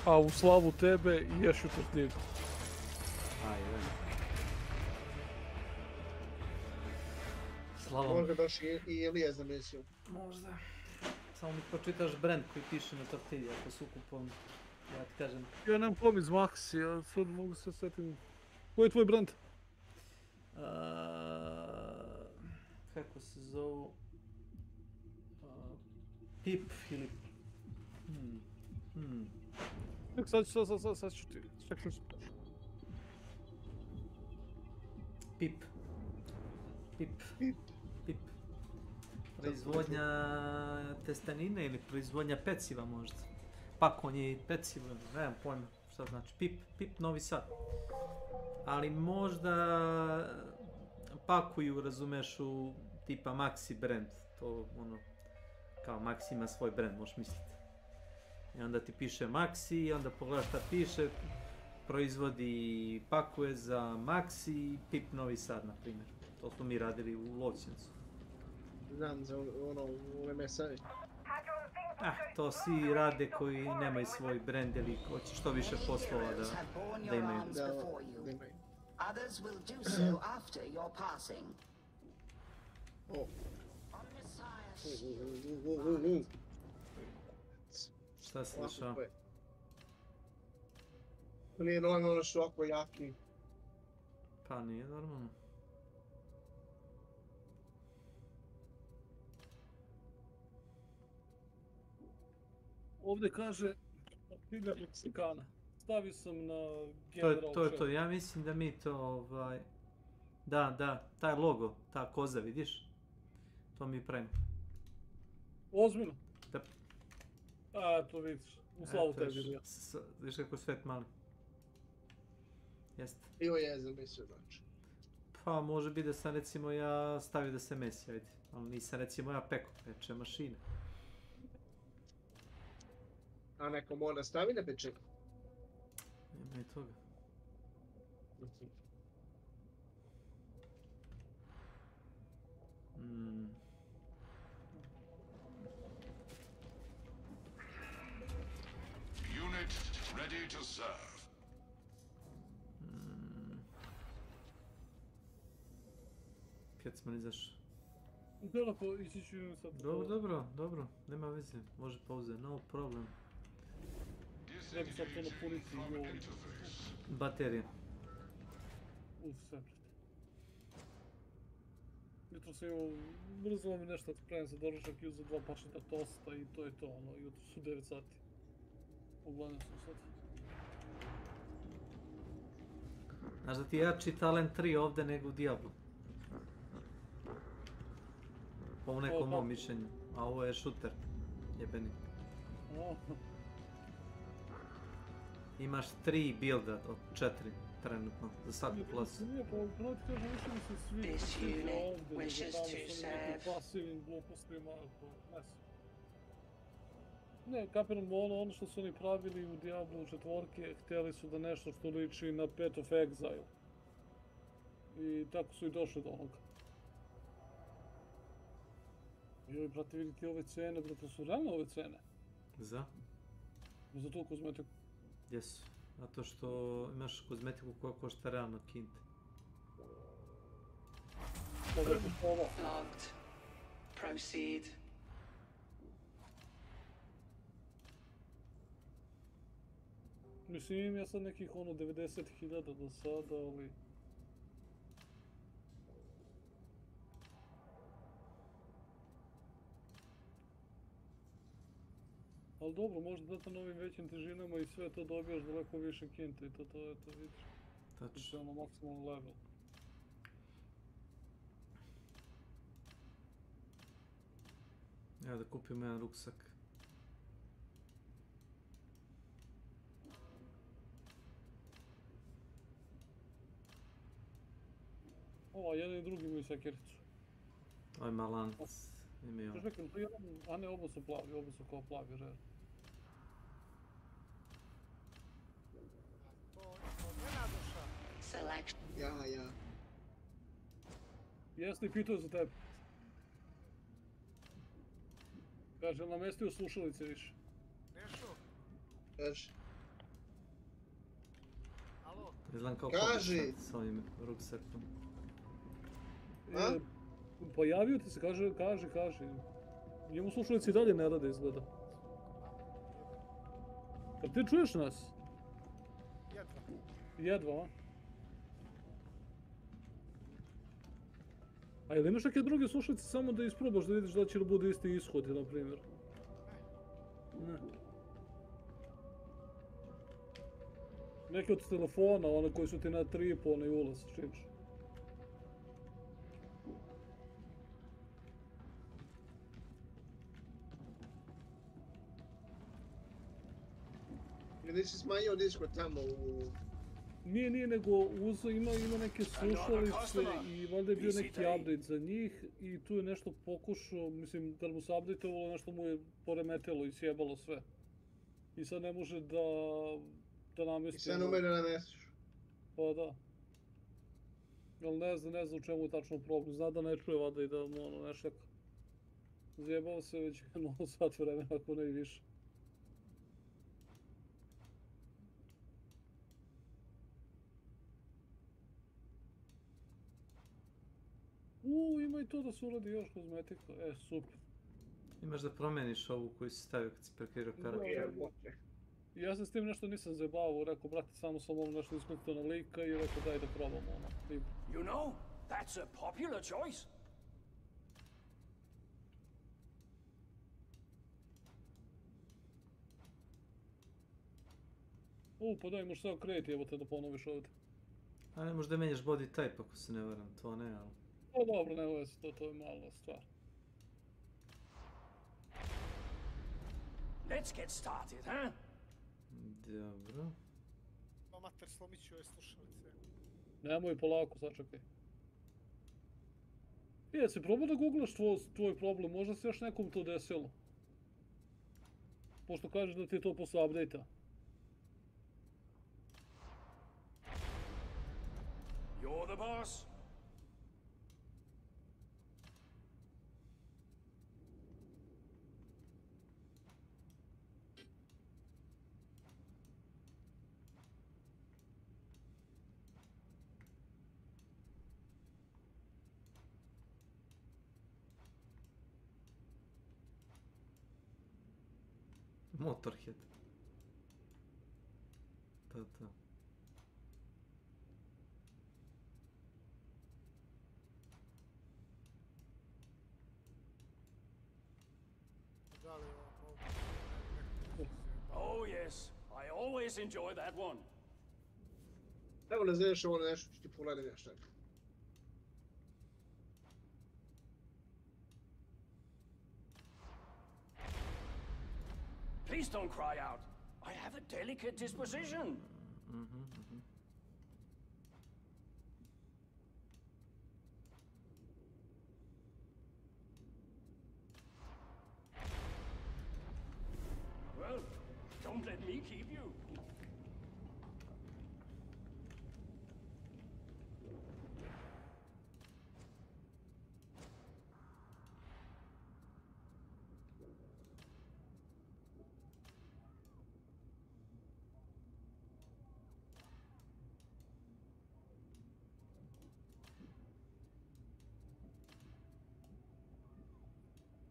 A u slavu tebe ješ ju tortilju. Slavo. Možda baš i Elija zamislio. Možda. Samo mi pročitaš brand koji piše na tortilji, ako su ukupom, ja ti kažem. Ja nemam pom iz Maxi, ja sad mogu se setim. Koji je tvoj brand? Kako se zovu? Pip ili... Sad ću ti, čekaj. Pip. Proizvodnja testenine ili proizvodnja peciva možda. Pakovanje peciva, nemam pojma šta znači. Pip Novi Sad. Ali možda pakuju, razumeš, u tipa Maxi brand. To ono, kao Maxi ima svoj brand, možeš misliti. I onda ti piše Maxi i onda pogledaš šta piše. Proizvodi, pakuje za Maxi Pip Novi Sad, na primjer. To smo mi radili u Lovćencu. Znam za ono u MSA. To svi rade koji nemaju svoj brand ili hoće što više poslova da imaju. Others will do so after your passing. Šta se dešava? Nije normalno što ovako jaki. Pa nije normalno. Ovdje kaže Hilja Meksikana. Stavio sam na general. To je to, ja mislim da mi to Da, taj logo, ta koza, vidiš? To mi pravimo. Ozbiljno? Da. To vidiš, u slavu tebi. Vidiš kako je svet mali. Jeste. Bio je zamislio, znači. Pa može biti da sam recimo ja stavio da se mesi, ajde. Ali nisam recimo ja peko, peče mašine. A neko mora stavi da peče? Nema i toga. to serve. Kad smo izašli? Dobro, ići ću sad. Dobro, nema veze, može pauze, no problem. Treba sad to napuniti Baterije. Sepret. Jutro sam imao, brzalo mi nešto spremam za doručak i uzeo 2 pačeta tosta i to je to, ono, jutro su 9 sati. Uglavnom sam sad. Znaš da ti je jači talent 3 ovdje nego u Diablo? Po nekom mom mišljenju, a ovo je šuter, jebeni. Imaš 3 builda od 4 trenutno, za sad plus. Nije, pa pravo ti kažem, više mi se svi ovdje, nego tamo sa nekim pasivnim glupostima, ne znam. Ne, kapiram, ono što su oni pravili u Diablo 4, htjeli su da nešto što liči na Path of Exile. I tako su i došli do onoga. Joj, brate, vidite ove cene, brate, su realne ove cene? Za? Za tu kozmetiku. Jesu, zato što imaš kozmetiku koja košta realno kinte. Logged. Proceed. Mislim, ja sad nekih 90.000 do sada, ali... Ali dobro, možda da na ovim većim težinama i sve to dobijaš daleko više kinte i to vidiš. Tačno. To je ono maksimalni level. Evo da kupim jedan ruksak. Ova, jedan i drugi imaju sekiricu. Ovo je malanac. Imaju. Čekaj, to jedan, a ne, oba su plavi, oba su kao plavi žer. Ja. Jeste i pitao za tebe. Kaže, namestio slušalice više. Nešo? Kaži. Alo? Izgledam kao Kaži! pokušat s ovim ruksakom. Pojavio ti se, kaži. Njemu slušalice i dalje ne rade izgleda. Kad ti čuješ nas? Jedva, a? A ili imaš neke druge slušalice samo da isprobaš da vidiš da će li bude isti ishod, na primjer? Ne. Neke od telefona, one koji su ti na 3,5 onaj ulaz, činč. Ili si smanjio Discord tamo u... Nije, nego ima neke slušalice i valjda je bio neki update za njih i tu je nešto pokušao, mislim, da mu se updateovalo, nešto mu je poremetilo i sjebalo sve. I sad ne može da namesti... I sad ne ume da namestiš. Pa da. Ali ne zna u čemu je tačno problem, zna da ne čuje valjda i da mu ono nešto tako. Zjebao se već jedno sat vremena, ako ne i više. Ima i to da se uradi još kozmetika, super. Imaš da promeniš ovu koju si stavio kad si prekreirao karakter. Ja se s tim nešto nisam zajebavao, rekao, brate, samo sam ovo nešto isključio na lika i rekao, daj da probamo ono. You know, that's a popular choice. Pa daj, možeš samo kreti, evo te da ponoviš ovdje. A ne, možda menjaš body type ako se ne varam, to ne, ali... Dobro, ne veze, to je mala stvar. Let's get started, huh? Dobro. Mater, slomit ću ove slušalice. Nemoj polako, sačekaj. Jesi probao da googlaš tvoj problem, možda se još nekom to desilo. Pošto kažeš da ti je to posle update-a. You're the boss. Motorhead. Da. Oh yes, I always enjoy that one. Evo ne znaš ovo nešto, ću ti pogledati nešto. Please don't cry out. I have a delicate disposition. Well, don't let me keep you.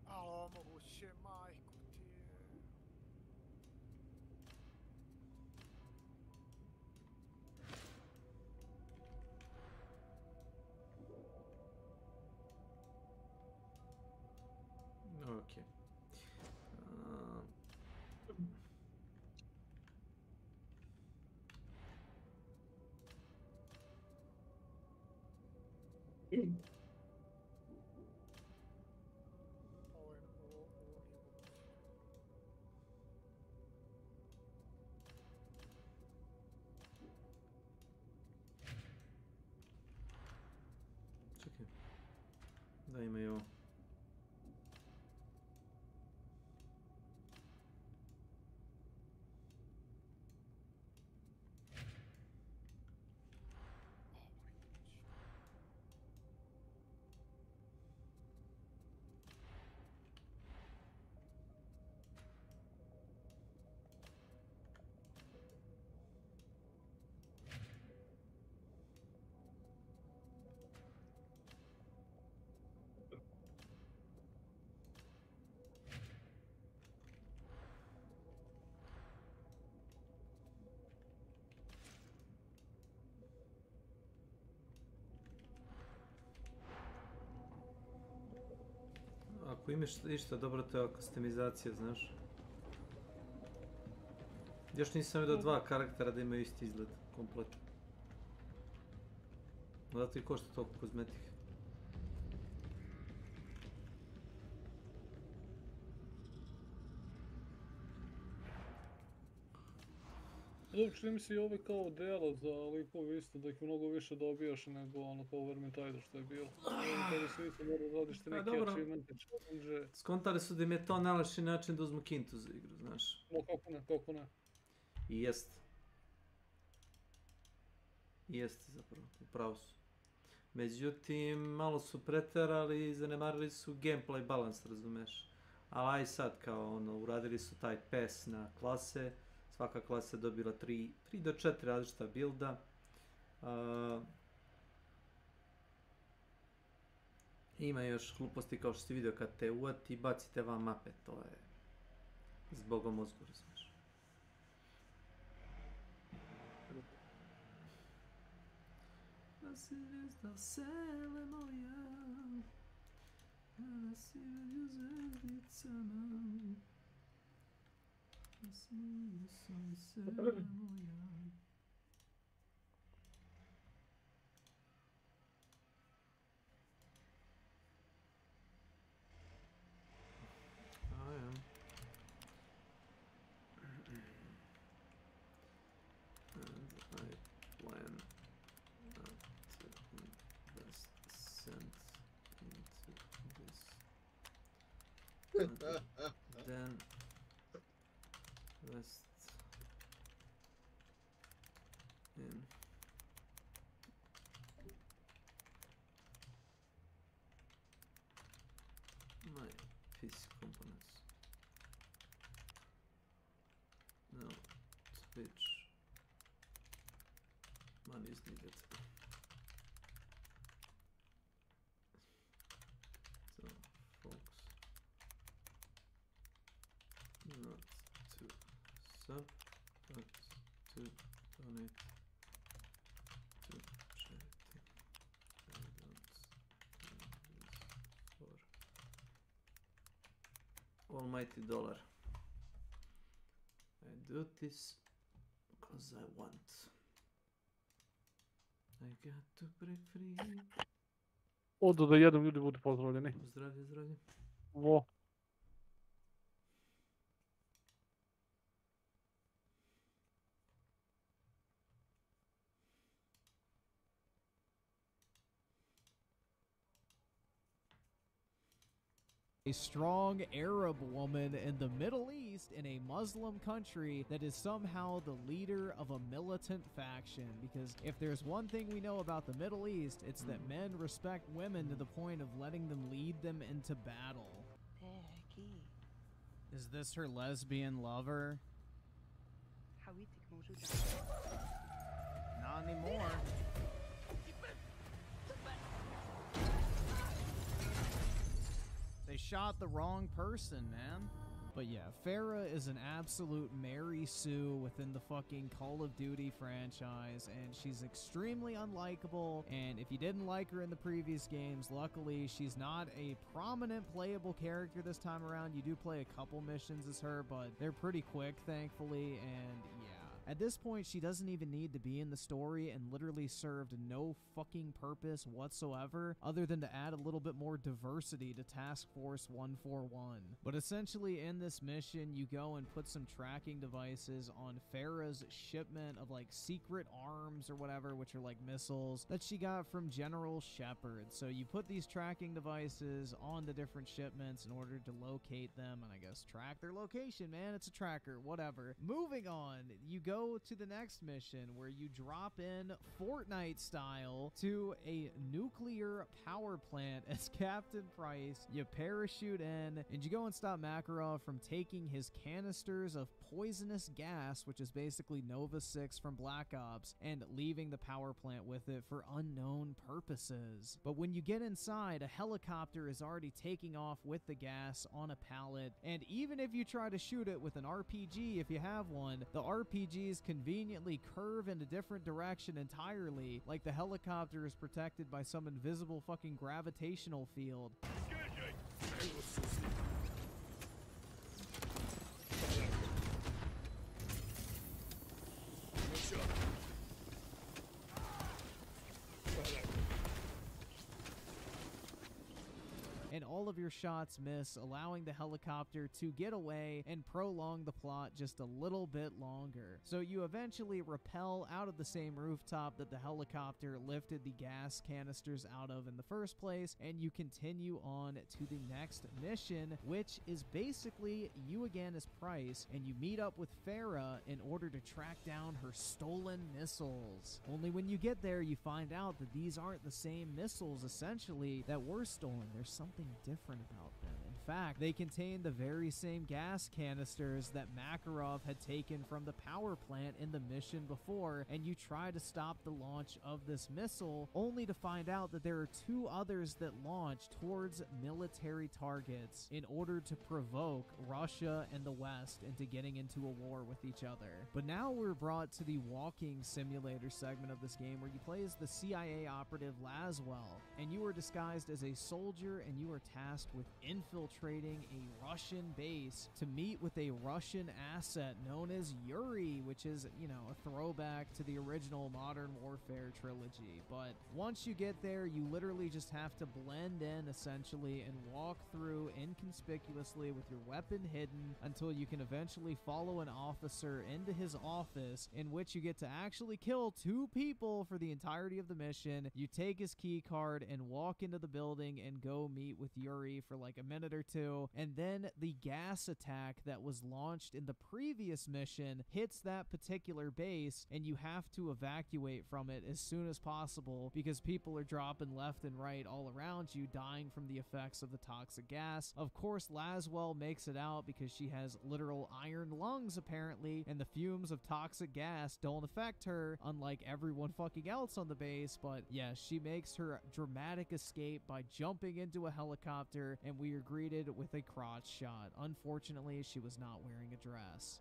Alo, moguće, majku ti je. Ok. Čekaj. Da ima i ovo. Ako imaš išta dobro, to je customizacija, znaš. Još nisam vidio dva karaktera da imaju isti izgled, kompletno. Zato i košta toliko kozmetik. Dobro, čini mi se i ove kao dela za likove isto, da ih mnogo više dobijaš nego ono kao Vermintide što je bilo. Kada se isto mora radiš te neki achievementi, challenge. Skontali su da im je to najlakši način da uzmu kintu za igru, znaš. No kako ne. I jest. Jeste zapravo, upravo su. Međutim, malo su preterali i zanemarili su gameplay balans, razumeš. Ali aj sad kao ono, uradili su taj pass na klase. Svaka klasa je dobila 3 do 4 različita builda. Ima još gluposti kao što si vidio kad te uvati i bacite van mape, to je zbogom mozgu, razumiješ. Da si zvijezda sele moja, da si među zvezdicama. Smiju sam sele moja. Aja. And I plan to invest cents into this. And then invest in my PC components. Now switch money is needed. So folks, not to sub, but to donate to charity. I don't do this for almighty dollar. I do this because I want. I got to break free. Odu da jedem, ljudi budu pozdravljeni. Zdravlje, zdravlje. Vo. A strong Arab woman in the Middle East in a Muslim country that is somehow the leader of a militant faction. Because if there's one thing we know about the Middle East, it's that men respect women to the point of letting them lead them into battle. Is this her lesbian lover? Not anymore. They shot the wrong person, man. But yeah, Farah is an absolute Mary Sue within the fucking Call of Duty franchise, and she's extremely unlikable, and if you didn't like her in the previous games, luckily she's not a prominent playable character this time around. You do play a couple missions as her, but they're pretty quick, thankfully, and yeah. At this point, she doesn't even need to be in the story and literally served no fucking purpose whatsoever other than to add a little bit more diversity to Task Force 141. But essentially in this mission, you go and put some tracking devices on Farah's shipment of like secret arms or whatever, which are like missiles that she got from General Shepard. So you put these tracking devices on the different shipments in order to locate them and I guess track their location, man. It's a tracker, whatever. Moving on, you go to the next mission where you drop in Fortnite style to a nuclear power plant as Captain Price. You parachute in and you go and stop Makarov from taking his canisters of poisonous gas, which is basically Nova 6 from Black Ops, and leaving the power plant with it for unknown purposes. But when you get inside, a helicopter is already taking off with the gas on a pallet, and even if you try to shoot it with an RPG, if you have one, the RPGs conveniently curve in a different direction entirely, like the helicopter is protected by some invisible fucking gravitational field. And all of your shots miss, allowing the helicopter to get away and prolong the plot just a little bit longer. So you eventually rappel out of the same rooftop that the helicopter lifted the gas canisters out of in the first place, and you continue on to the next mission, which is basically you again as Price, and you meet up with Farah in order to track down her stolen missiles. Only when you get there, you find out that these aren't the same missiles, essentially, that were stolen. There's something different about them. In fact, they contain the very same gas canisters that Makarov had taken from the power plant in the mission before, and you try to stop the launch of this missile, only to find out that there are two others that launch towards military targets in order to provoke Russia and the West into getting into a war with each other. But now we're brought to the walking simulator segment of this game where you play as the CIA operative Laswell, and you are disguised as a soldier, and you are tasked with infiltrating a Russian base to meet with a Russian asset known as Yuri, which is, you know, a throwback to the original Modern Warfare trilogy. But once you get there, you literally just have to blend in, essentially, and walk through inconspicuously with your weapon hidden until you can eventually follow an officer into his office, in which you get to actually kill two people for the entirety of the mission. You take his key card and walk into the building and go meet with Yuri for like a minute or two, and then the gas attack that was launched in the previous mission hits that particular base, and you have to evacuate from it as soon as possible because people are dropping left and right all around you, dying from the effects of the toxic gas. Of course, Laswell makes it out because she has literal iron lungs apparently, and the fumes of toxic gas don't affect her, unlike everyone fucking else on the base. But yeah, she makes her dramatic escape by jumping into a helicopter, and we are you're greeted with a crotch shot. Unfortunately, she was not wearing a dress.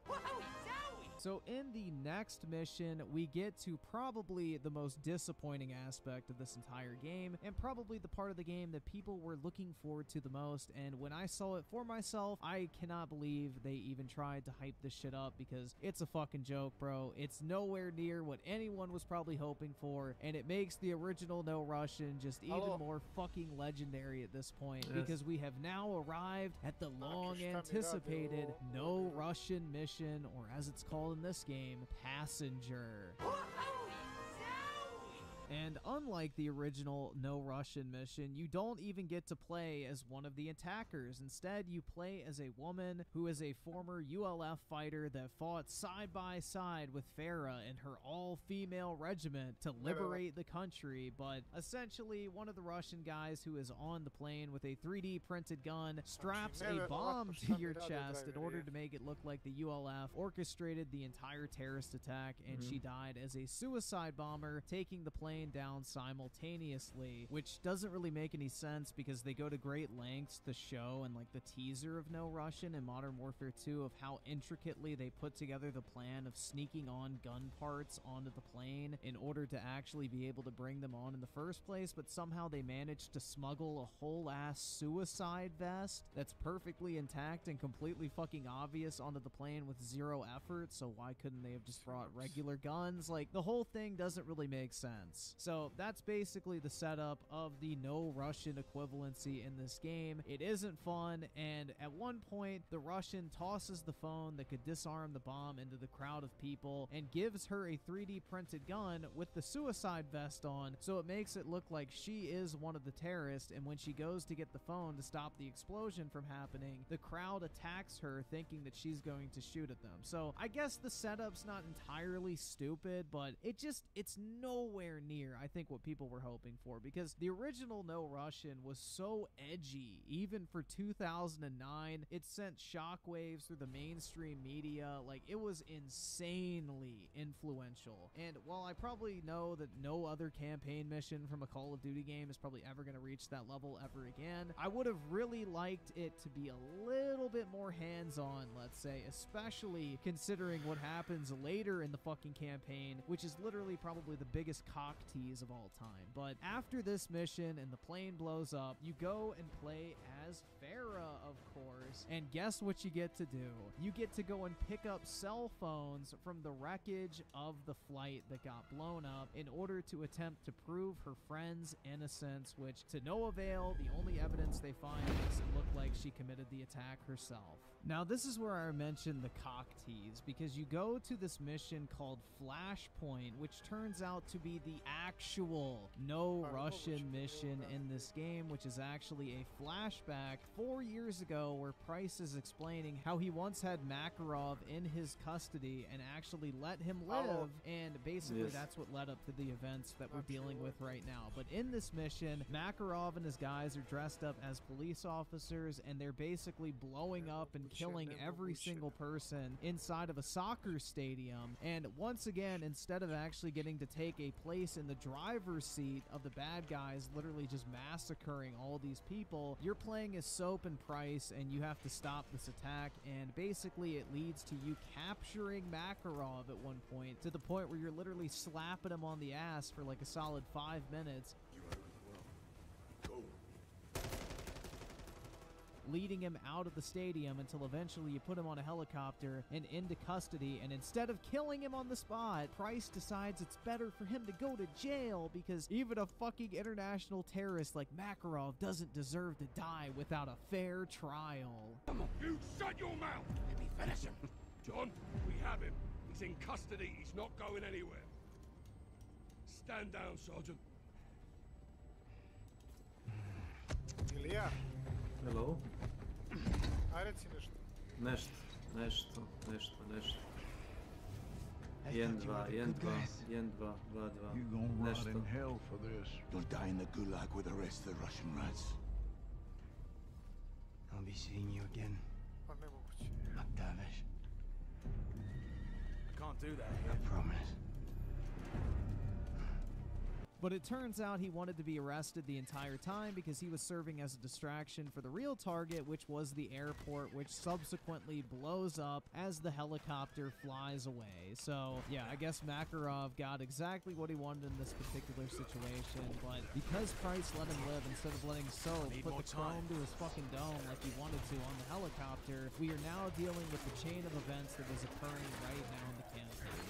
So in the next mission, we get to probably the most disappointing aspect of this entire game, and probably the part of the game that people were looking forward to the most. And when I saw it for myself, I cannot believe they even tried to hype this shit up, because it's a fucking joke, bro. It's nowhere near what anyone was probably hoping for, and it makes the original No Russian just even more fucking legendary at this point, because we have now arrived at the long anticipated No Russian mission, or as it's called in this game, Passenger. And unlike the original No Russian mission, you don't even get to play as one of the attackers. Instead, you play as a woman who is a former ULF fighter that fought side by side with Farah and her all-female regiment to liberate the country. But essentially, one of the Russian guys who is on the plane with a 3D printed gun straps a bomb to your chest in order to make it look like the ULF orchestrated the entire terrorist attack, and she died as a suicide bomber, taking the plane down simultaneously, which doesn't really make any sense because they go to great lengths to show in like the teaser of No Russian and Modern Warfare 2 of how intricately they put together the plan of sneaking on gun parts onto the plane in order to actually be able to bring them on in the first place, but somehow they managed to smuggle a whole ass suicide vest that's perfectly intact and completely fucking obvious onto the plane with zero effort. So why couldn't they have just brought regular guns? Like, the whole thing doesn't really make sense. So that's basically the setup of the No Russian equivalency in this game. It isn't fun, and at one point, the Russian tosses the phone that could disarm the bomb into the crowd of people and gives her a 3D printed gun with the suicide vest on, so it makes it look like she is one of the terrorists, and when she goes to get the phone to stop the explosion from happening, the crowd attacks her thinking that she's going to shoot at them. So I guess the setup's not entirely stupid, but it's nowhere near, I think, what people were hoping for, because the original No Russian was so edgy. Even for 2009, it sent shockwaves through the mainstream media. Like, it was insanely influential. And while I probably know that no other campaign mission from a Call of Duty game is probably ever going to reach that level ever again, I would have really liked it to be a little bit more hands-on, let's say, especially considering what happens later in the fucking campaign, which is literally probably the biggest cock tease of all time. But after this mission and the plane blows up, you go and play as Farah, of course, and guess what you get to do? You get to go and pick up cell phones from the wreckage of the flight that got blown up in order to attempt to prove her friend's innocence, which to no avail. The only evidence they find makes it look like she committed the attack herself. Now, this is where I mentioned the cock tease, because you go to this mission called Flashpoint, which turns out to be the actual No Russian mission in this game, which is actually a flashback 4 years ago where Price is explaining how he once had Makarov in his custody and actually let him live, and basically that's what led up to the events that we're dealing with right now. But in this mission, Makarov and his guys are dressed up as police officers, and they're basically blowing up and killing every single person inside of a soccer stadium. And once again, instead of actually getting to take a place in the driver's seat of the bad guys literally just massacring all these people, you're playing as Soap and Price, and you have to stop this attack. And basically it leads to you capturing Makarov at one point, to the point where you're literally slapping him on the ass for like a solid 5 minutes, leading him out of the stadium until eventually you put him on a helicopter and into custody. And instead of killing him on the spot, Price decides it's better for him to go to jail, because even a fucking international terrorist like Makarov doesn't deserve to die without a fair trial. Come on, you shut your mouth! Let me finish him. John, we have him. He's in custody. He's not going anywhere. Stand down, Sergeant. Ilija. Hello? A reci nešto. Nešto. 1, 2. You're gonna rot in hell for this. You'll die in the gulag with the rest of the Russian rats. I'll be seeing you again. Pa nemoguće. McDavish. I can't do that here. I promise. But it turns out he wanted to be arrested the entire time because he was serving as a distraction for the real target, which was the airport, which subsequently blows up as the helicopter flies away. So, yeah, I guess Makarov got exactly what he wanted in this particular situation, but because Price let him live instead of letting Soap put the chrome to his fucking dome like he wanted to on the helicopter, we are now dealing with the chain of events that is occurring right now in the campaign.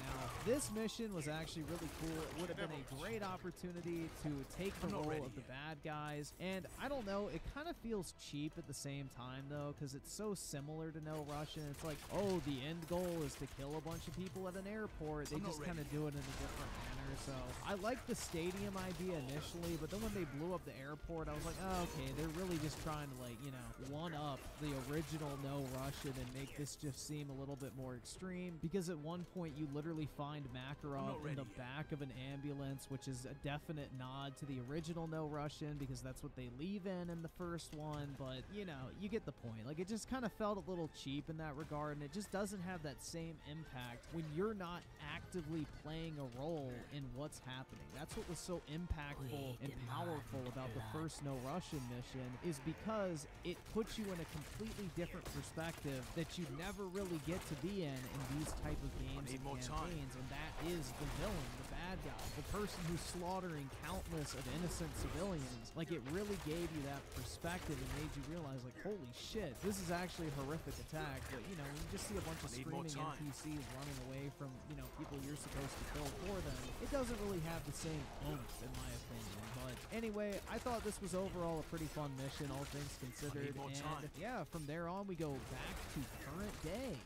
Now, this mission was actually really cool. It would have been a great opportunity to take the role of the bad guys, and I don't know, it kind of feels cheap at the same time, though, because it's so similar to No Russian. It's like, oh, the end goal is to kill a bunch of people at an airport. They just kind of do it in a different manner. So I liked the stadium idea initially, but then when they blew up the airport, I was like, oh, okay, they're really just trying to, like, you know, one up the original No Russian and make this just seem a little bit more extreme, because at one point you literally find Makarov in the back of an ambulance, which is a definite nod to the original No Russian, because that's what they leave in the first one. But, you know, you get the point. Like, it just kind of felt a little cheap in that regard, and it just doesn't have that same impact when you're not actively playing a role in what's happening. That's what was so impactful and powerful about the first No Russian mission, is because it puts you in a completely different perspective that you never really get to be in these type of games and campaigns, and that is the villain, the bad guy, the person who's slaughtering countless of innocent civilians. Like, it really gave you that perspective and made you realize, like, holy shit, this is actually a horrific attack. But, you know, when you just see a bunch of screaming NPCs running away from, you know, people you're supposed to kill for them, it doesn't really have the same oomph, in my opinion. But anyway, I thought this was overall a pretty fun mission, all things considered. And yeah, from there on, we go back to current day.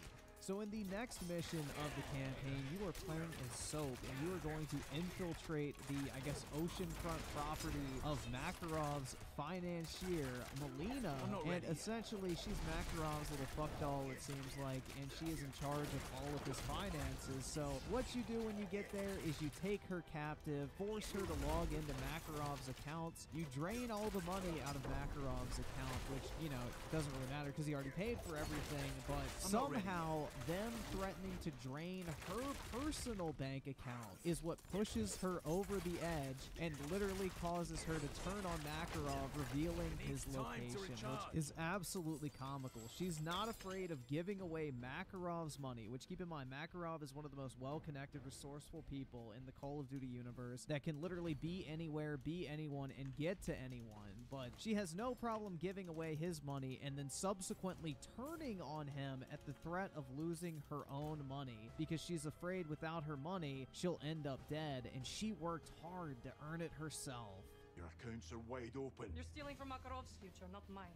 So in the next mission of the campaign, you are playing as Soap, and you are going to infiltrate the, I guess, oceanfront property of Makarov's financier, Melina. And essentially, she's Makarov's little fuck doll, it seems like, and she is in charge of all of his finances. So what you do when you get there is you take her captive, force her to log into Makarov's accounts. You drain all the money out of Makarov's account, which, you know, doesn't really matter because he already paid for everything, but somehow them threatening to drain her personal bank account is what pushes her over the edge and literally causes her to turn on Makarov, revealing his location, which is absolutely comical. She's not afraid of giving away Makarov's money, which, keep in mind, Makarov is one of the most well-connected, resourceful people in the Call of Duty universe that can literally be anywhere, be anyone, and get to anyone. But she has no problem giving away his money and then subsequently turning on him at the threat of losing her own money, because she's afraid without her money she'll end up dead, and she worked hard to earn it herself. Your accounts are wide open. You're stealing from Makarov's future, not mine.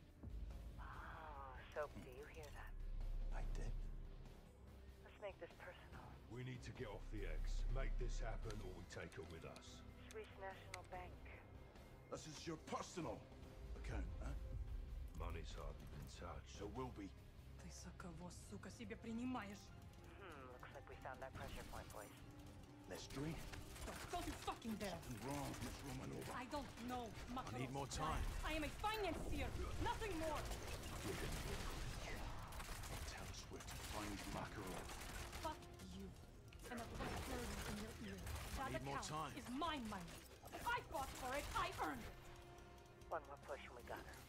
Oh, Soap, do you hear that? I did. Let's make this personal. We need to get off the X. Make this happen or we take her with us. Swiss National Bank. This is your personal account, huh? Money's hardly been touched. So will be. Ты за кого, сука, себе принимаешь? Looks like we found that pressure point, boys. Let's drink. Don't you fucking dare! Something wrong, Miss Romanova. I don't know Makarov. I need more time. I am a financier, nothing more! Tell us where to find Makarov. Fuck you. And that one word in your ear. That need more account time. is my money. I fought for it, I earned it! One more push and we got her.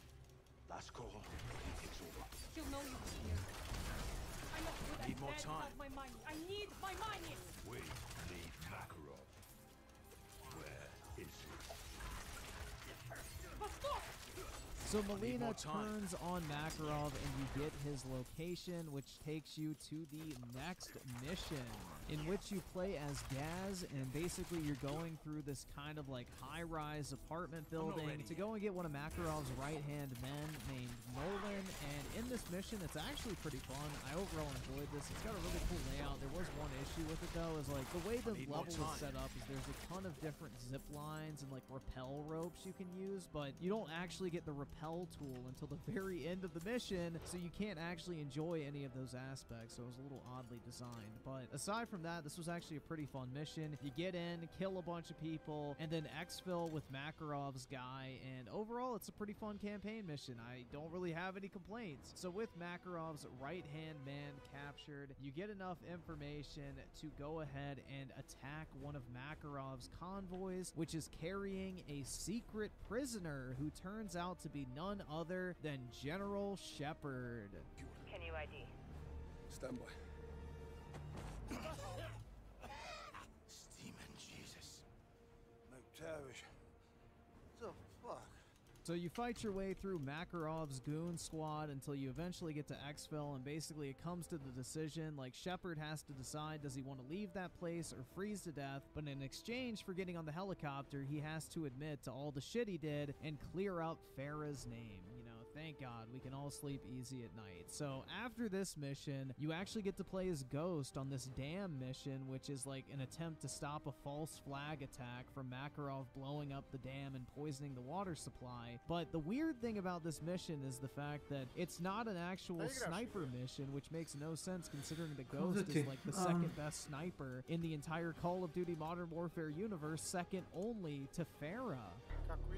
Last call. It's over. She'll know you were here. I'm not good Need at more bad time. without my money. I need my money! We need Makarov. Where is he? But stop! So Melina turns on Makarov and you get his location, which takes you to the next mission, in which you play as Gaz, and basically you're going through this kind of like high-rise apartment building to go and get one of Makarov's right-hand men named Nolan. And in this mission, it's actually pretty fun. I overall enjoyed this. It's got a really cool layout. There was one issue with it though, is like the way the level is set up is there's a ton of different zip lines and like rappel ropes you can use, but you don't actually get the rappel tool until the very end of the mission, so you can't actually enjoy any of those aspects. So it was a little oddly designed. But aside from that, this was actually a pretty fun mission. You get in, kill a bunch of people, and then exfil with Makarov's guy, and overall it's a pretty fun campaign mission. I don't really have any complaints. So So with Makarov's right-hand man captured, you get enough information to go ahead and attack one of Makarov's convoys, which is carrying a secret prisoner who turns out to be none other than General Shepard. Can you ID? Stand by. Steaming Jesus. McTavish. What the fuck? So you fight your way through Makarov's goon squad until you eventually get to exfil, and basically it comes to the decision, like, Shepard has to decide, does he want to leave that place or freeze to death? But in exchange for getting on the helicopter, he has to admit to all the shit he did and clear up Farah's name. You know, thank God, we can all sleep easy at night. So after this mission, you actually get to play as Ghost on this dam mission, which is like an attempt to stop a false flag attack from Makarov blowing up the dam and poisoning the water supply. But the weird thing about this mission is the fact that it's not an actual sniper mission, which makes no sense considering the Ghost is like the second best sniper in the entire Call of Duty Modern Warfare universe, second only to Farah.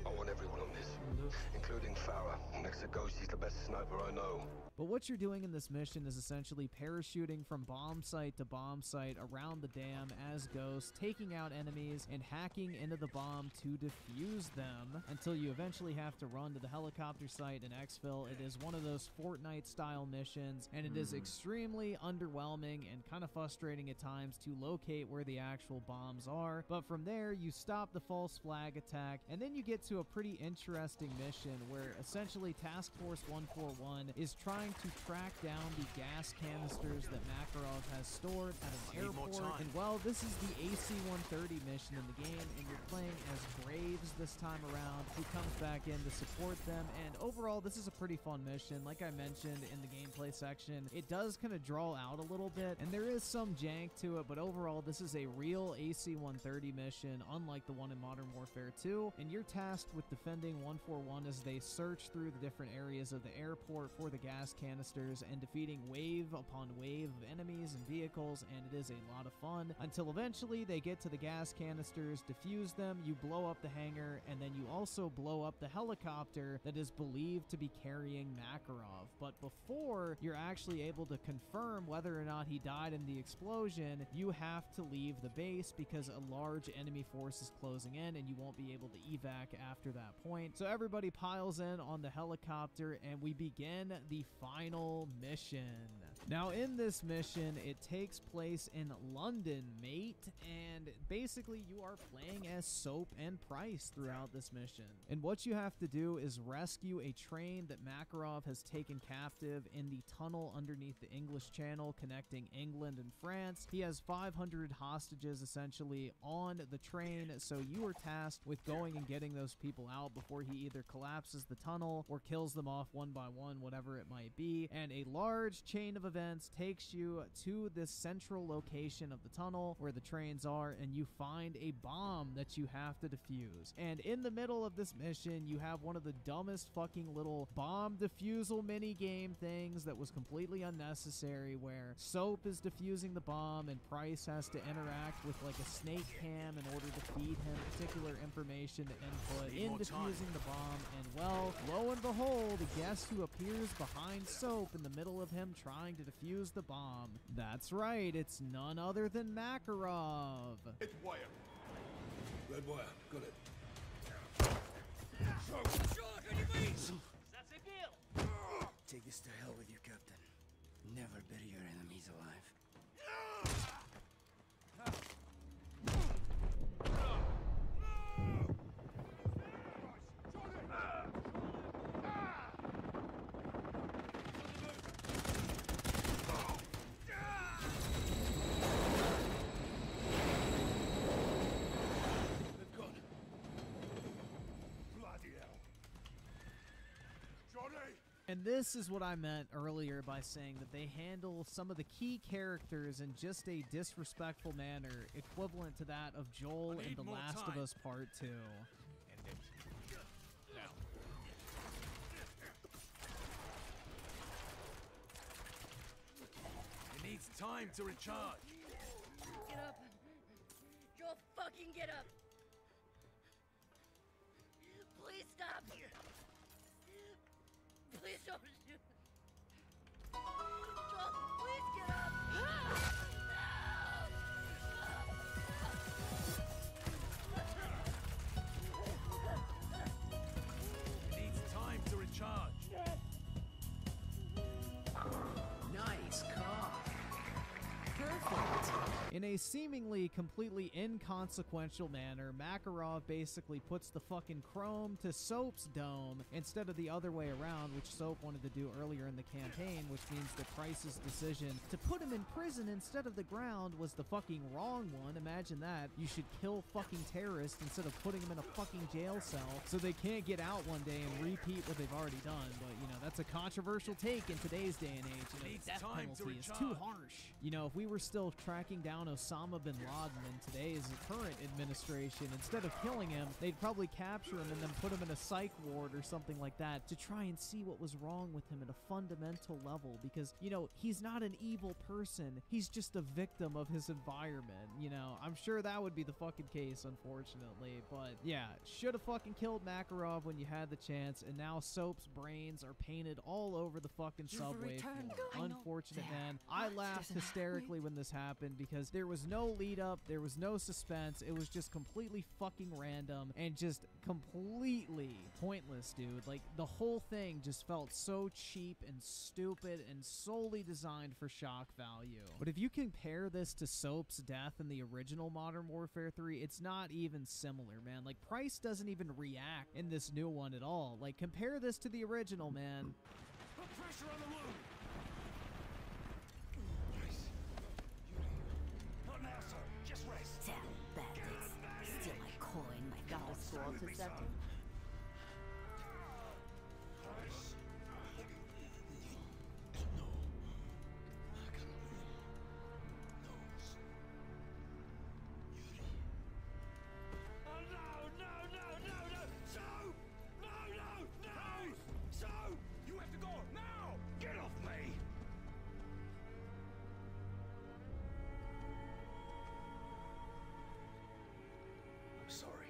I want everyone on this, including Farah. Next to Ghost, he's the best sniper I know. But what you're doing in this mission is essentially parachuting from bomb site to bomb site around the dam as Ghost, taking out enemies and hacking into the bomb to defuse them until you eventually have to run to the helicopter site in exfil. It is one of those Fortnite-style missions, and it is extremely underwhelming and kind of frustrating at times to locate where the actual bombs are. But from there, you stop the false flag attack, and then you get to a pretty interesting mission where essentially Task Force 141 is trying to track down the gas canisters that Makarov has stored at an airport. And well, this is the AC-130 mission in the game, and you're playing as Graves this time around, who comes back in to support them. And overall, this is a pretty fun mission. Like I mentioned in the gameplay section, it does kind of draw out a little bit, and there is some jank to it, but overall, this is a real AC-130 mission, unlike the one in Modern Warfare 2, and you're tasked with defending 141 as they search through the different areas of the airport for the gas canisters and defeating wave upon wave of enemies and vehicles, and it is a lot of fun until eventually they get to the gas canisters, defuse them, you blow up the hangar, and then you also blow up the helicopter that is believed to be carrying Makarov. But before you're actually able to confirm whether or not he died in the explosion, you have to leave the base because a large enemy force is closing in and you won't be able to evac after that point. So everybody piles in on the helicopter and we begin the final mission. Now in this mission, it takes place in London, mate, and basically you are playing as Soap and Price throughout this mission. And what you have to do is rescue a train that Makarov has taken captive in the tunnel underneath the English Channel connecting England and France. He has 500 hostages essentially on the train, so you are tasked with going and getting those people out before he either collapses the tunnel or kills them off one by one, whatever it might be. And a large chain of events takes you to this central location of the tunnel where the trains are, and you find a bomb that you have to defuse. And in the middle of this mission, you have one of the dumbest fucking little bomb defusal mini game things that was completely unnecessary, where Soap is defusing the bomb and Price has to interact with like a snake cam in order to feed him particular information to input in defusing the bomb. And well, lo and behold, guess who appears behind Soap in the middle of him trying to defuse the bomb? That's right, it's none other than Makarov. It's wire. Red wire, got it. That's a kill! Take this to hell with you, Captain. Never bury your enemies alive. And this is what I meant earlier by saying that they handle some of the key characters in just a disrespectful manner, equivalent to that of Joel in The Last of Us Part 2. It needs time to recharge. Get up. Joel, fucking get up. Please stop. Please don't shoot. In a seemingly completely inconsequential manner, Makarov basically puts the fucking chrome to Soap's dome instead of the other way around, which Soap wanted to do earlier in the campaign, which means that Price's decision to put him in prison instead of the ground was the fucking wrong one. Imagine that. You should kill fucking terrorists instead of putting them in a fucking jail cell so they can't get out one day and repeat what they've already done. But, you know, that's a controversial take in today's day and age. You know, the death penalty is too harsh. You know, if we were still tracking down Osama bin Laden in today's current administration, instead of killing him, they'd probably capture him and then put him in a psych ward or something like that to try and see what was wrong with him at a fundamental level, because, you know, he's not an evil person. He's just a victim of his environment. You know, I'm sure that would be the fucking case, unfortunately. But yeah, should have fucking killed Makarov when you had the chance, and now Soap's brains are painted all over the fucking subway floor. Unfortunate, man. I laughed hysterically when this happened because there was no lead up, there was no suspense. It was just completely fucking random and just completely pointless, dude. Like, the whole thing just felt so cheap and stupid and solely designed for shock value. But if you compare this to Soap's death in the original Modern Warfare 3, it's not even similar, man. Like, Price doesn't even react in this new one at all. Like, compare this to the original, man. Put pressure on the wound. Not now, sir. Just rest. Tell bandits. Steal my coin, my got a sword to settle. Sorry.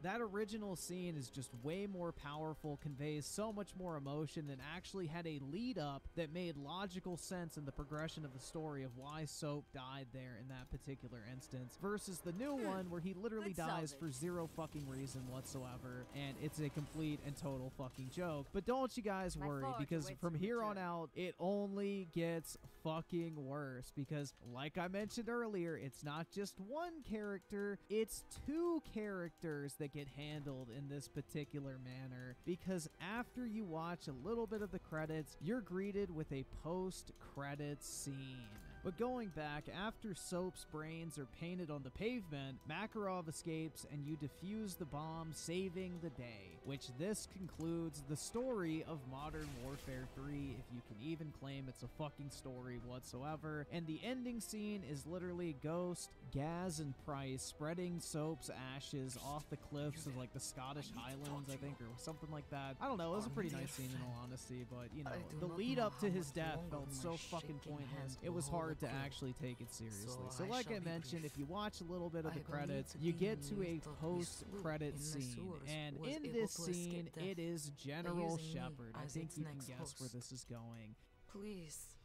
That original scene is just way more powerful, conveys so much more emotion, and actually had a lead up that made logical sense in the progression of the story of why Soap died there in that particular instance, versus the new one where he literally dies for zero fucking reason whatsoever, and it's a complete and total fucking joke. But don't you guys worry, because from here on out, it only gets fucking worse, because like I mentioned earlier, it's not just one character, it's two characters that get handled in this particular manner, because after you watch a little bit of the credits, you're greeted with a post-credits scene. But going back, after Soap's brains are painted on the pavement, Makarov escapes and you defuse the bomb, saving the day, which this concludes the story of Modern Warfare 3, if you can even claim it's a fucking story whatsoever. And the ending scene is literally Ghost, Gaz, and Price spreading Soap's ashes off the cliffs of like the Scottish Highlands, I think, or something like that. I don't know, it was a pretty nice scene in all honesty, but you know, the lead up to his death felt so fucking pointless. It was hard to actually take it seriously. So like I mentioned, if you watch a little bit of the credits, you get to a post-credit scene, and in this scene, it is General Shepard. I think you can guess where this is going. Please,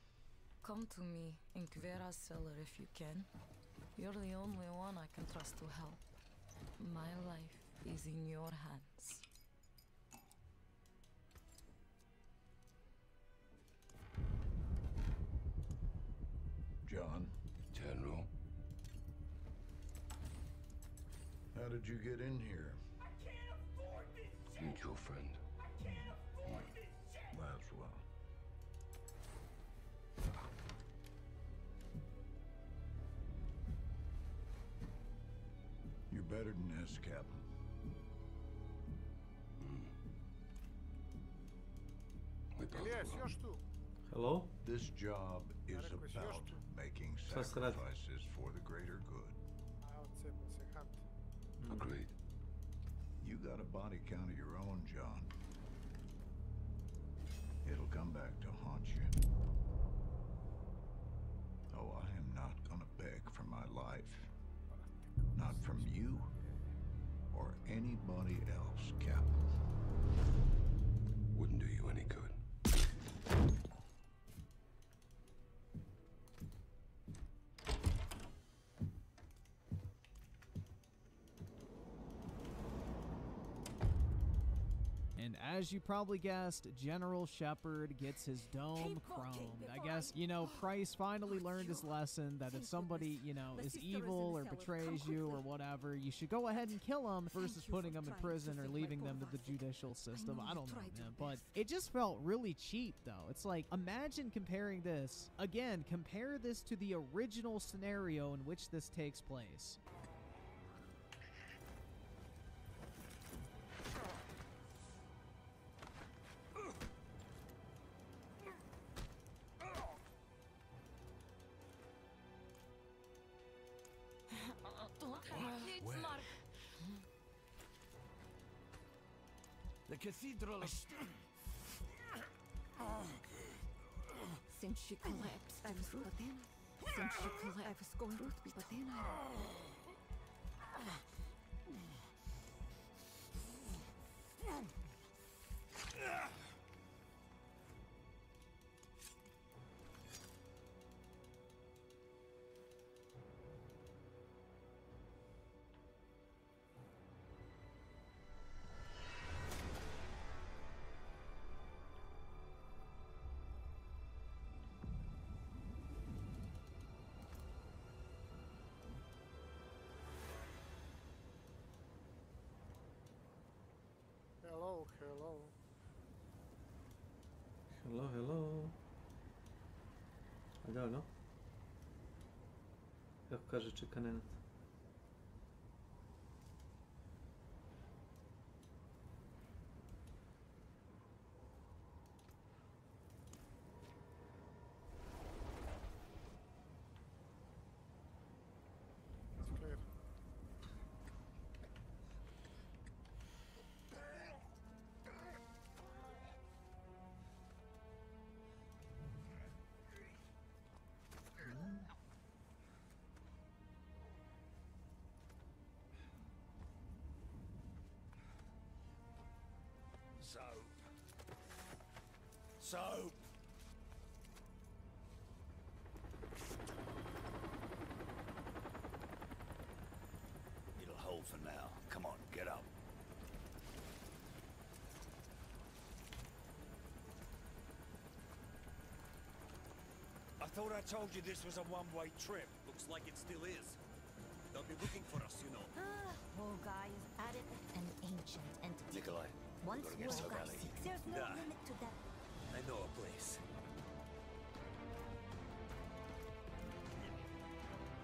come to me in Kvera's cellar if you can. You're the only one I can trust to help. My life is in your hands. John. General. How did you get in here? I can't afford this shit. Mutual friend. I can't afford this shit. That's well. You're better than this, Captain. Hello? This job is about making sacrifices for the greater good. Agreed. You got a body count of your own, John. It'll come back to haunt you. Oh, I am not gonna beg for my life. Not from you or anybody else, Captain. Wouldn't do you any good. And as you probably guessed, General Shepard gets his dome chromed. I guess, you know, Price finally learned his lesson that if somebody, you know, is evil or betrays you or whatever, you should go ahead and kill them versus putting them in prison or leaving them to the judicial system. I don't know, man. But it just felt really cheap, though. It's like, imagine comparing this. Again, compare this to the original scenario in which this takes place. The cathedral of... Since she collapsed, I was going... Since she collapsed, I was going... But then Hello, hello. Hello, hello. A dobro. Kako kaže čekanenat. It's clear. Soap! It'll hold for now. Come on, get up. I thought I told you this was a one-way trip. Looks like it still is. They'll be looking for us, you know. Volga is at it, an ancient entity. Nikolai, Once gotta get Soap Volga out of here. seeks, there's no Nah. limit to that. I know a place.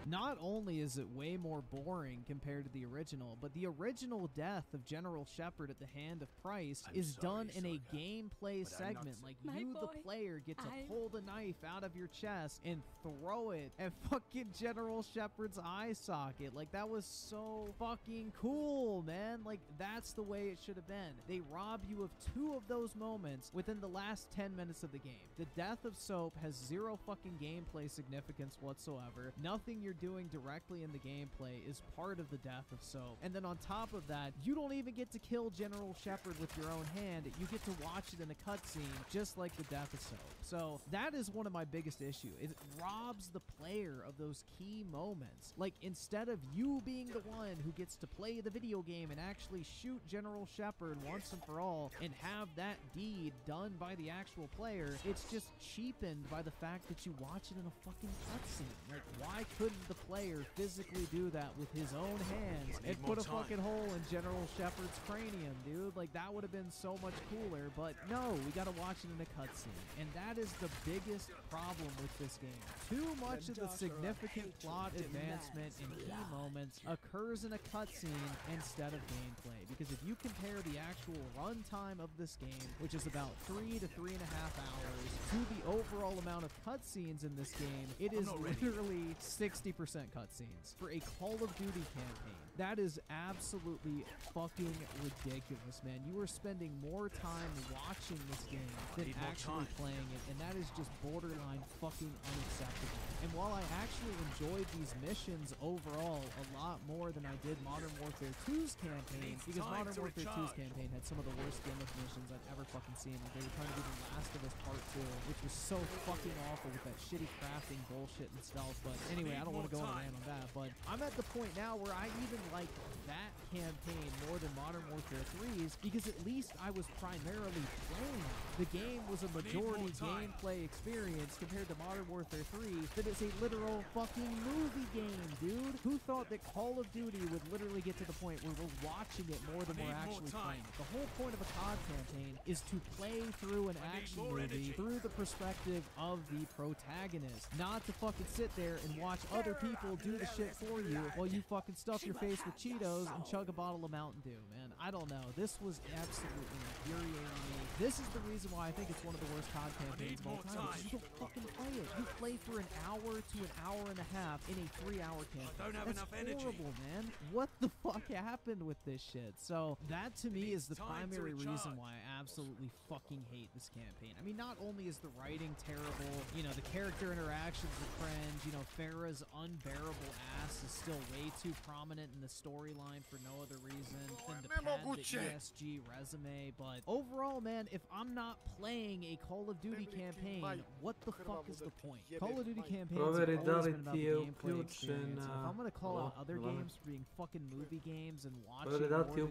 Not only is it way more boring compared to the original, but the original death of General Shepard at the hand of Price is done in a gameplay segment. Like, you, the player, get to pull the knife out of your chest and throw it at fucking General Shepard's eye socket. Like, that was so fucking cool, man. Like, that's the way it should have been. They rob you of 2 of those moments within the last 10 minutes of the game. The death of Soap has 0 fucking gameplay significance whatsoever. Nothing you're doing directly in the gameplay is part of the death of Soap. And then on top of that, you don't even get to kill General Shepard with your own hand. You get to watch it in a cutscene, just like the death of Soap. So that is one of my biggest issues. It robs the player of those key moments. Like, instead of you being the one who gets to play the video game and actually shoot General Shepard once and for all and have that deed done by the actual player, it's just cheapened by the fact that you watch it in a fucking cutscene. Like, why couldn't the player physically do that with his own hands and put a fucking hole in General Shepard's cranium, dude? Like, that would have been so much cooler, but no, we gotta watch it in a cutscene. And that is the biggest problem with this game. Too much of the significant plot advancement in key moments occurs in a cutscene instead of gameplay. Because if you compare the actual runtime of this game, which is about 3 to 3.5 hours, to the overall amount of cutscenes in this game, it is literally 60% cutscenes for a Call of Duty campaign. That is absolutely fucking ridiculous, man. You are spending more time watching this game than actually playing it, and that is just borderline fucking unacceptable. And while I actually enjoyed these missions overall a lot more than I did Modern Warfare 2's campaign, because Modern Warfare 2's campaign had some of the worst gimmick missions I've ever fucking seen. Like, they were trying to do The Last of Us Part 2, which was so fucking awful with that shitty crafting bullshit and stealth. But anyway, I don't want to go on a rant on that, but I'm at the point now where I even like that campaign more than Modern Warfare 3's, because at least I was primarily playing. The game was a majority gameplay experience compared to Modern Warfare 3 that is a literal fucking movie game, dude. Who thought that Call of Duty would literally get to the point where we're watching it more than we're actually playing it? The whole point of a COD campaign is to play through an action movie through the perspective of the protagonist, not to fucking sit there and watch other people do the shit for you while you fucking stuff your face with Cheetos and chug a bottle of Mountain Dew, man. I don't know. This was absolutely infuriating me. This is the reason why I think it's one of the worst COD campaigns of all time. You don't fucking play it. You play for an hour to an hour and a half in a 3-hour campaign. That's horrible, man. What the fuck happened with this shit? So that to me is the primary reason why I absolutely fucking hate this campaign. I mean, not only is the writing terrible, you know, the character interactions are cringe, you know, Farah's unbearable ass is still way too prominent in the storyline for no other reason than to pad the ESG resume. But overall, man, if I'm not playing a Call of Duty campaign, what the fuck is the point? Call of Duty campaigns have always been about the gameplay experience. And if I'm gonna call out other games for being fucking movie games and watching more than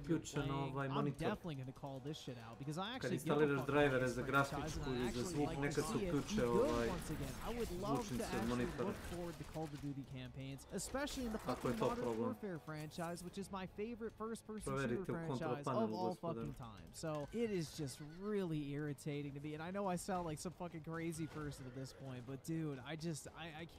you're playing, I'm definitely gonna call this shit out, because I actually give a fuck about this franchise and I actually like to see it be good once again. I would love to actually look forward to Call of Duty campaigns, especially in the fucking Modern Warfare franchise, which is my favorite first-person shooter franchise of all fucking time. So it is just really irritating to me, and I know I sound like some fucking crazy person at this point, but dude, I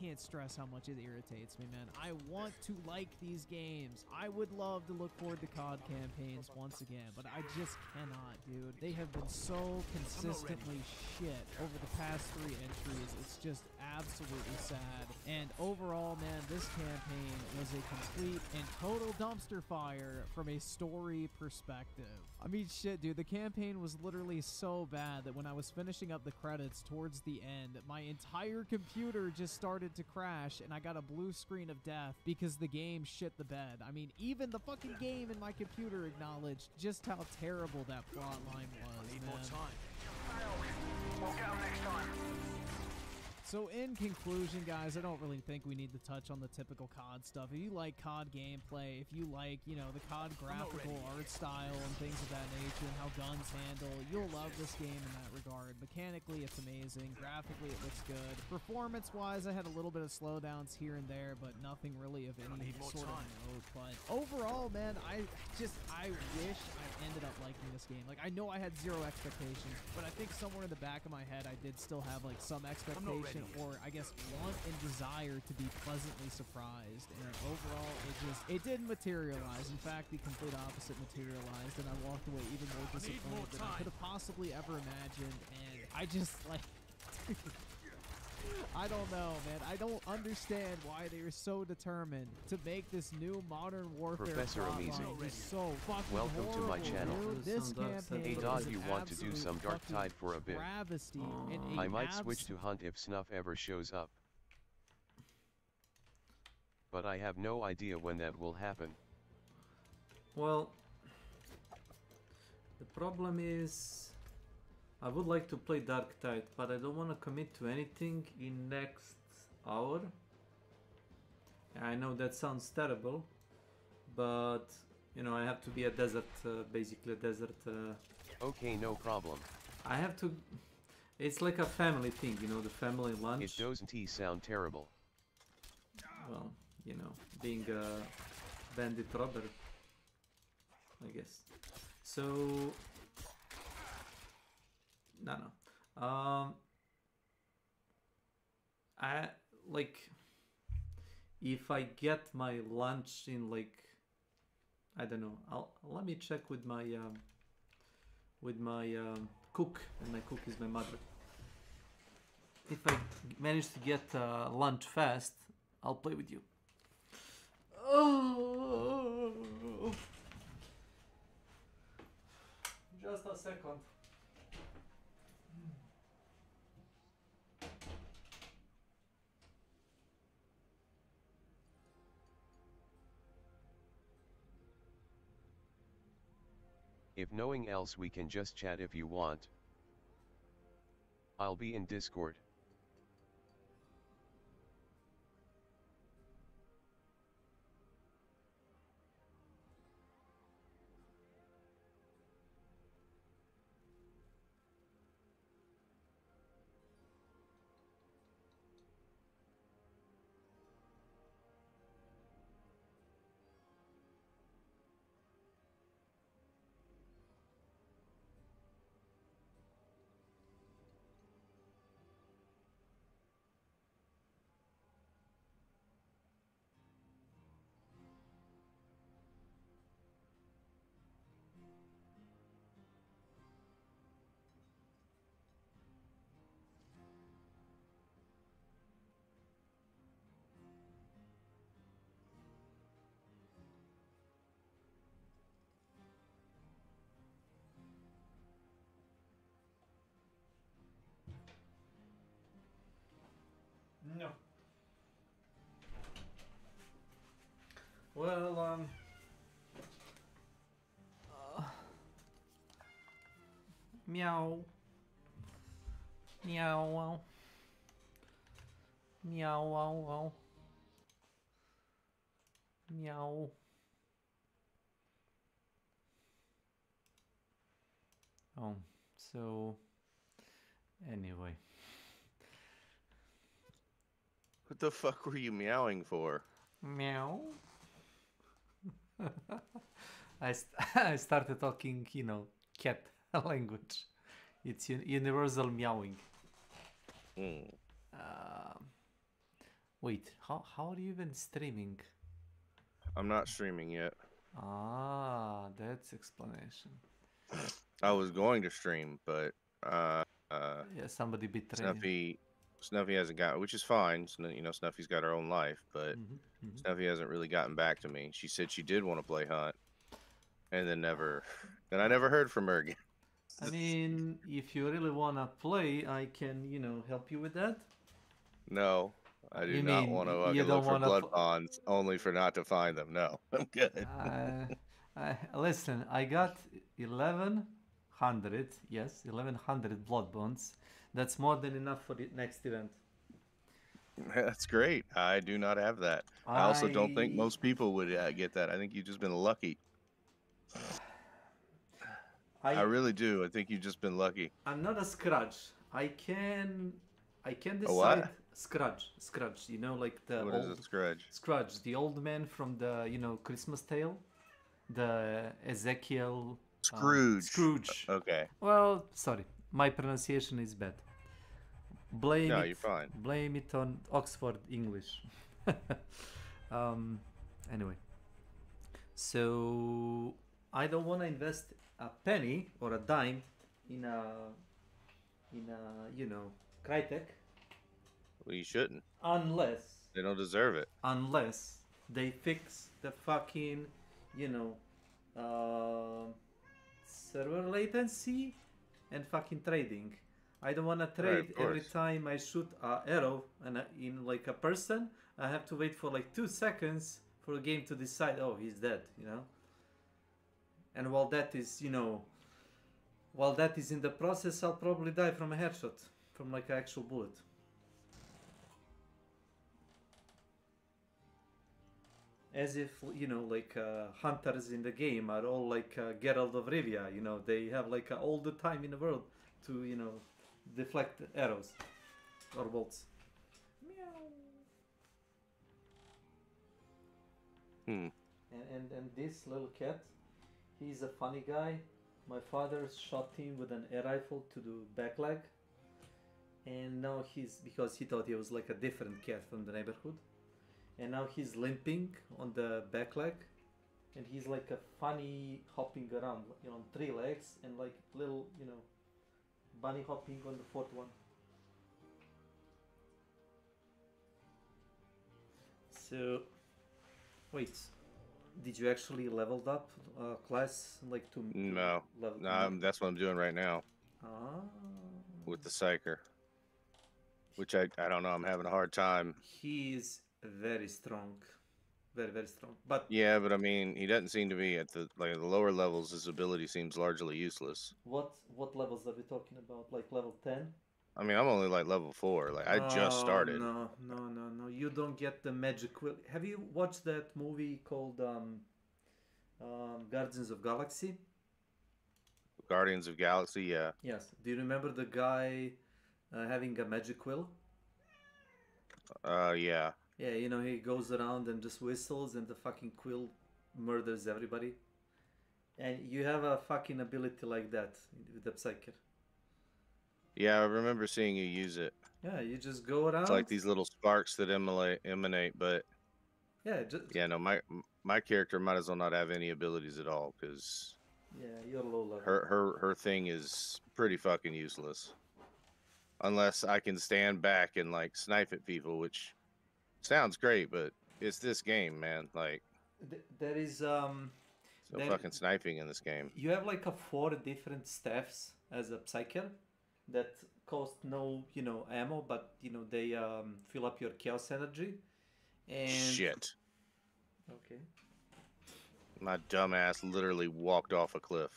can't stress how much it irritates me, man. I want to like these games. I would love to look forward to COD campaigns once again, but I just cannot, dude. They have been so consistently shit over the past 3 entries. It's just absolutely sad. And overall, man, this campaign was a complete and total dumpster fire from a story perspective. I mean, shit, dude, the campaign was literally so bad that when I was finishing up the credits towards the end, my entire computer just started to crash and I got a blue screen of death because the game shit the bed. I mean, even the fucking game in my computer acknowledged just how terrible that plot line was, man. We'll get 'em next time. So in conclusion, guys, I don't really think we need to touch on the typical COD stuff. If you like COD gameplay, if you like, you know, the COD graphical art style and things of that nature and how guns handle, you'll love this game in that regard. Mechanically, it's amazing. Graphically, it looks good. Performance-wise, I had a little bit of slowdowns here and there, but nothing really of any sort of note. But overall, man, I wish I ended up liking this game. Like, I know I had zero expectations, but I think somewhere in the back of my head, I did still have, like, some expectation, or I guess want and desire to be pleasantly surprised. And overall, it didn't materialize. In fact, the complete opposite materialized, and I walked away even more disappointed than I could have possibly ever imagined. And I just, like, I don't know, man. I don't understand why they are so determined to make this new Modern Warfare plotline just so fucking Welcome to my channel. Dude. This campaign Hey is dog, an you want to do some Dark absolute Tide for a bit? travesty and I might switch to Hunt if Snuff ever shows up. But I have no idea when that will happen. Well, the problem is I would like to play Dark Tide, but I don't want to commit to anything in next hour. I know that sounds terrible, but you know, I have to be a desert, basically a desert. Okay, no problem. I have to. It's like a family thing, you know, the family lunch. It doesn't sound terrible. Well, you know, being a bandit robber, I guess. So. No. I like if I get my lunch in like I don't know. Let me check with my cook, and my cook is my mother. If I manage to get lunch fast, I'll play with you. Oh, just a second. If knowing else, we can just chat if you want. I'll be in Discord. No. Well, meow. Meow wow. Meow wow wow. Meow. Oh, so anyway. What the fuck were you meowing for? Meow. I started talking, you know, cat language. It's universal meowing. Wait, how are you even streaming? I'm not streaming yet. Ah, that's explanation. I was going to stream, but yeah, somebody betrayed you. Snuffy hasn't got, which is fine. You know, Snuffy's got her own life, but Snuffy hasn't really gotten back to me. She said she did want to play Hunt, and then I never heard from her again. I mean, if you really wanna play, I can, you know, help you with that. No, I do not want to look for blood bonds only for not to find them. No, I'm good. Listen, I got 1100. Yes, 1100 blood bonds. That's more than enough for the next event. That's great. I do not have that. I also don't think most people would get that. I think you've just been lucky. I really do. I think you've just been lucky. I'm not a Scrudge. I can decide. A what? Scrudge. You know, like the what old is a Scrudge? Scrudge, the old man from the, you know, Christmas Tale, the Ezekiel. Scrooge. Scrooge. Okay. Well, sorry, my pronunciation is bad. No, you're fine. Blame it on Oxford English. Anyway, so I don't want to invest a penny or a dime in a you know, Crytek. Well, you shouldn't. Unless they don't deserve it. Unless they fix the fucking, you know, server latency and fucking trading. I don't want to trade every time I shoot an arrow and in like a person. I have to wait for like 2 seconds for the game to decide, oh, he's dead, you know. And while that is, you know, while that is in the process, I'll probably die from a headshot, from like an actual bullet. As if, you know, like hunters in the game are all like Geralt of Rivia, you know, they have like all the time in the world to, you know, deflect arrows or bolts. Meow. And this little cat, he's a funny guy. My father shot him with an air rifle to the back leg, and now because he thought he was like a different cat from the neighborhood, and now he's limping on the back leg, and he's like a funny hopping around, you know, on 3 legs and like little, you know, bunny hopping on the 4th one. So, wait, did you actually leveled up class like to? No, that's what I'm doing right now. Ah. With the Psyker, which I don't know. I'm having a hard time. He is very strong, very, very strong. But yeah, but I mean, he doesn't seem to be at the lower levels. His ability seems largely useless. what levels are we talking about? Like level 10? I mean, I'm only like level 4. Like I just started. No. You don't get the magic will. Have you watched that movie called Guardians of Galaxy? Guardians of Galaxy, yeah. Yes. Do you remember the guy having a magic quill? Yeah. Yeah, you know, he goes around and just whistles and the fucking quill murders everybody. And you have a fucking ability like that with the Psyker. Yeah, I remember seeing you use it. Yeah, you just go around. It's like these little sparks that emanate, but yeah, yeah, no, my character might as well not have any abilities at all, because yeah, you're low level. Her thing is pretty fucking useless. Unless I can stand back and like snipe at people, which sounds great, but it's this game, man. Like there is no fucking sniping in this game. You have like 4 different staffs as a Psyker that cost no, you know, ammo, but you know they fill up your chaos energy. And shit. Okay. My dumbass literally walked off a cliff.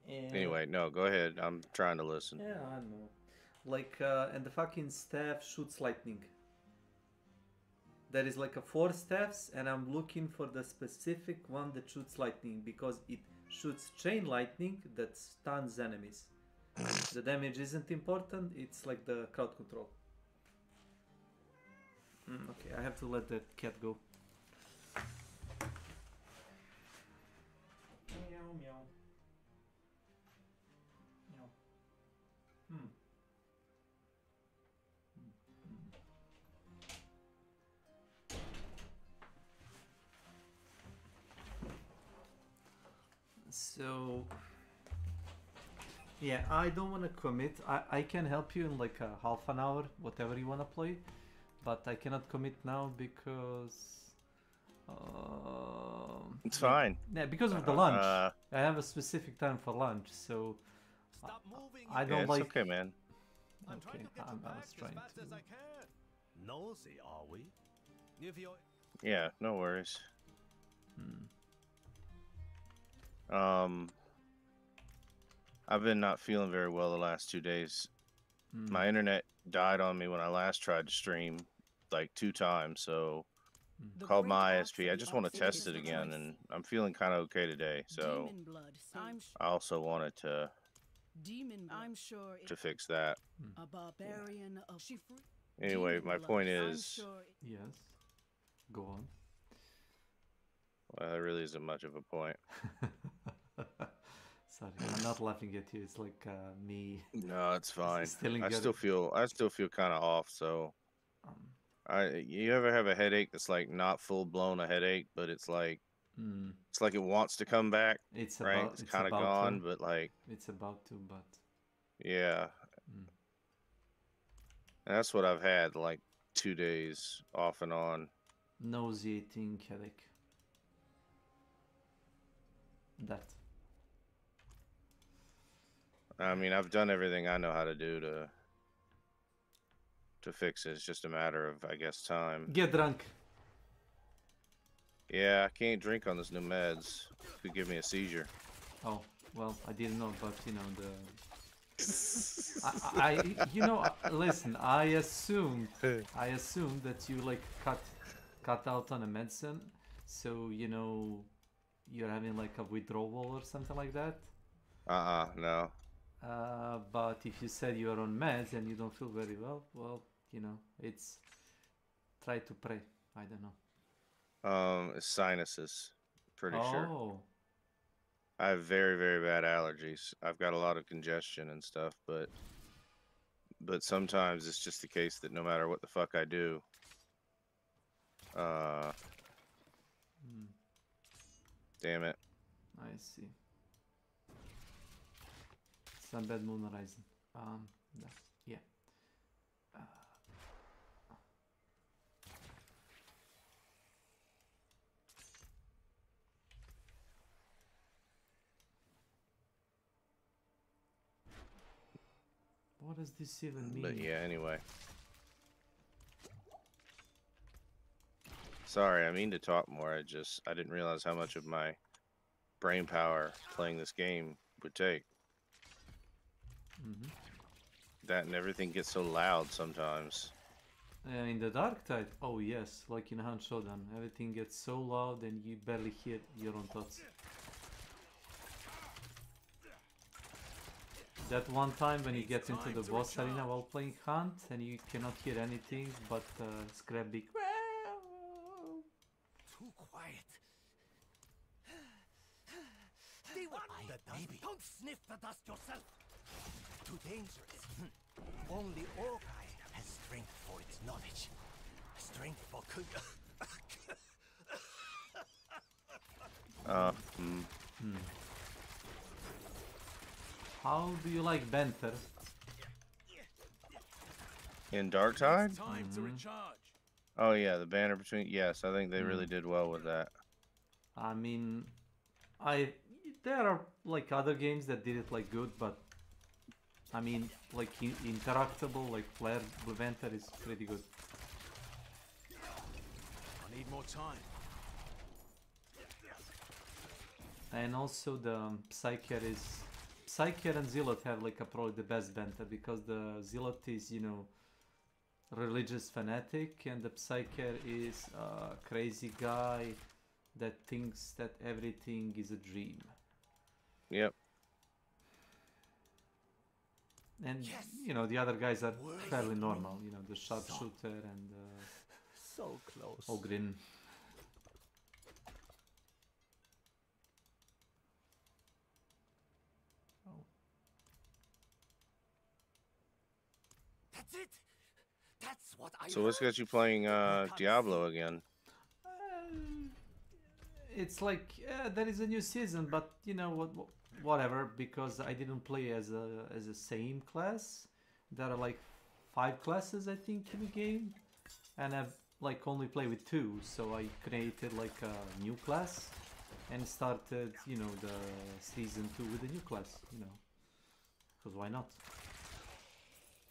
And anyway, no, go ahead. I'm trying to listen. Yeah, I know. Like, and the fucking staff shoots lightning. There is like 4 staffs, and I'm looking for the specific one that shoots lightning because it shoots chain lightning that stuns enemies. The damage isn't important, it's like the crowd control. Okay, I have to let that cat go. Meow, meow. Meow. So yeah, I don't want to commit. I can help you in like a half an hour, whatever you want to play, but I cannot commit now because it's fine. Yeah, because of the lunch. I have a specific time for lunch, so I don't like. It's okay, man. Okay, I was trying to. Nosy, are we? Yeah, no worries. I've been not feeling very well the last 2 days. My internet died on me when I last tried to stream, like 2 times, so called my ISP. I just want to test it again, and I'm feeling kind of okay today, so I also wanted to fix that. A barbarian of Anyway, my point is... Yes. Go on. Well, that really isn't much of a point. Sorry, I'm not laughing at you. It's like me. No, it's fine. I good. still feel kind of off. So, you ever have a headache that's like not full blown a headache, but it's like it's like it wants to come back. It's right. About, it's kind of gone, but like it's about to. But yeah, and that's what I've had like 2 days off and on. Nauseating headache. That. I mean, I've done everything I know how to do to fix it. It's just a matter of, I guess, time. Get drunk. Yeah, I can't drink on this new meds. It could give me a seizure. Oh, well, I didn't know, but you know the. You know, listen. I assumed that you like cut out on a medicine, so you know you're having like a withdrawal or something like that. No. But if you said you're on meds and you don't feel very well, you know, it's try to pray. I don't know. It's sinuses, pretty sure. Oh. I have very, very bad allergies. I've got a lot of congestion and stuff, but sometimes it's just the case that no matter what the fuck I do, damn it. I see. Sunbed Moon Horizon. Yeah. What does this even mean? But yeah, anyway. Sorry, I mean to talk more. I didn't realize how much of my brain power playing this game would take. That and everything gets so loud sometimes. In the Dark Tide, oh yes, like in Hunt Showdown, everything gets so loud and you barely hear your own thoughts. That one time when you get into the boss arena while playing Hunt and you cannot hear anything but Scrap Big. Too quiet. Stay with the dust. Don't sniff the dust yourself. Too dangerous. Only Okai has strength for its knowledge. Strength for How do you like banter? In Dark Tide? Time to recharge. Oh yeah, the banner between. Yes, I think they really did well with that. I mean, there are like other games that did it like good, but I mean, like interactable, like Flare banter is pretty good. I need more time. And also the Psyker and Zealot have like probably the best banter, because the Zealot is, you know, religious fanatic, and the Psyker is a crazy guy that thinks that everything is a dream. Yep. And you know, the other guys are fairly normal, you know, the sharpshooter and so close. Ogrin. That's it. That's what I. So what's got you playing Diablo again? It's like there is a new season, but you know whatever, because I didn't play as a same class. There are like 5 classes I think in the game, and I've like only played with 2, so I created like a new class and started, you know, the season 2 with a new class, you know, because why not?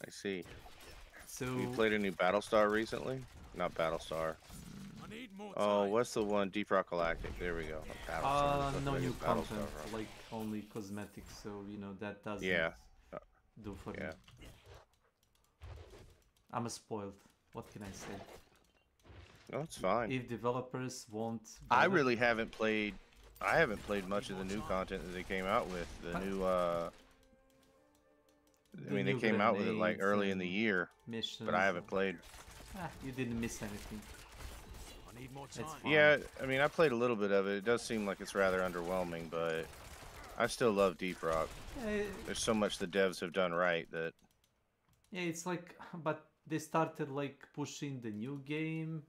I see. So you played any Battlestar recently? Not Battlestar. Oh, what's the one? Deep Rock Galactic. There we go. No new content, like only cosmetics. So you know that doesn't do for me. I'm spoiled. What can I say? No, it's fine. If developers want, I really haven't played. I haven't played much of the new content that they came out with. The new. I mean, they came out with it like early in the year, but I haven't played. You didn't miss anything. I need more time. Yeah, I mean, I played a little bit of it. It does seem like it's rather underwhelming, but I still love Deep Rock. There's so much the devs have done right that. Yeah, it's like, but they started like pushing the new game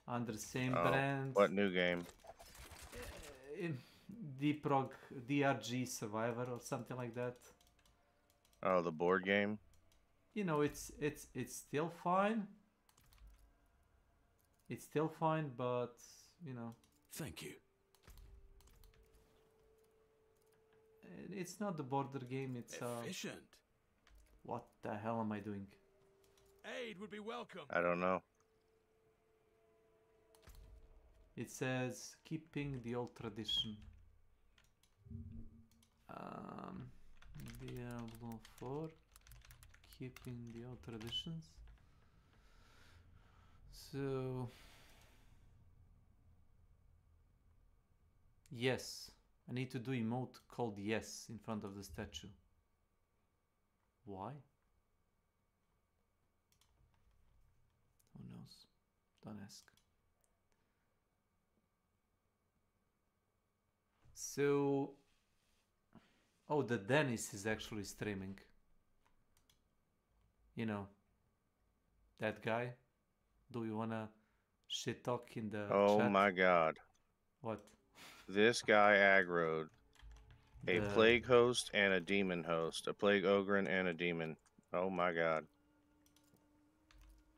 under the same brand. What new game? Deep Rock DRG Survivor or something like that. Oh, the board game. You know, it's still fine. It's still fine, but you know. Thank you. It's not the border game. It's efficient. What the hell am I doing? Aid would be welcome. I don't know. It says keeping the old tradition. Diablo 4, keeping the old traditions. So yes, I need to do emote called yes in front of the statue. Why? Who knows? Don't ask. So, oh, the Dennis is actually streaming. You know, that guy. Do you wanna shit talk in the Oh chat? my god. What? This guy aggroed a plague host and a demon host. A plague ogre and a demon. Oh my god.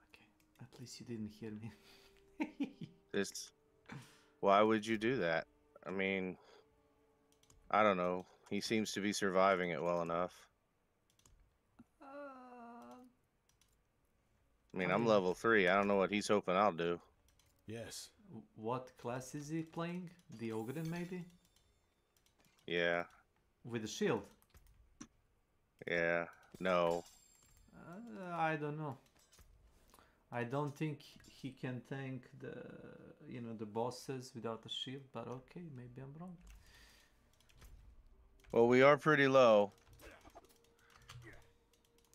Okay, at least you didn't hear me. This. Why would you do that? I mean, I don't know. He seems to be surviving it well enough. I mean, I'm level 3. I don't know what he's hoping I'll do. Yes. What class is he playing? The Ogren, maybe? Yeah. With the shield? Yeah. No. I don't know. I don't think he can tank the, you know, the bosses without a shield, but okay, maybe I'm wrong. Well, we are pretty low.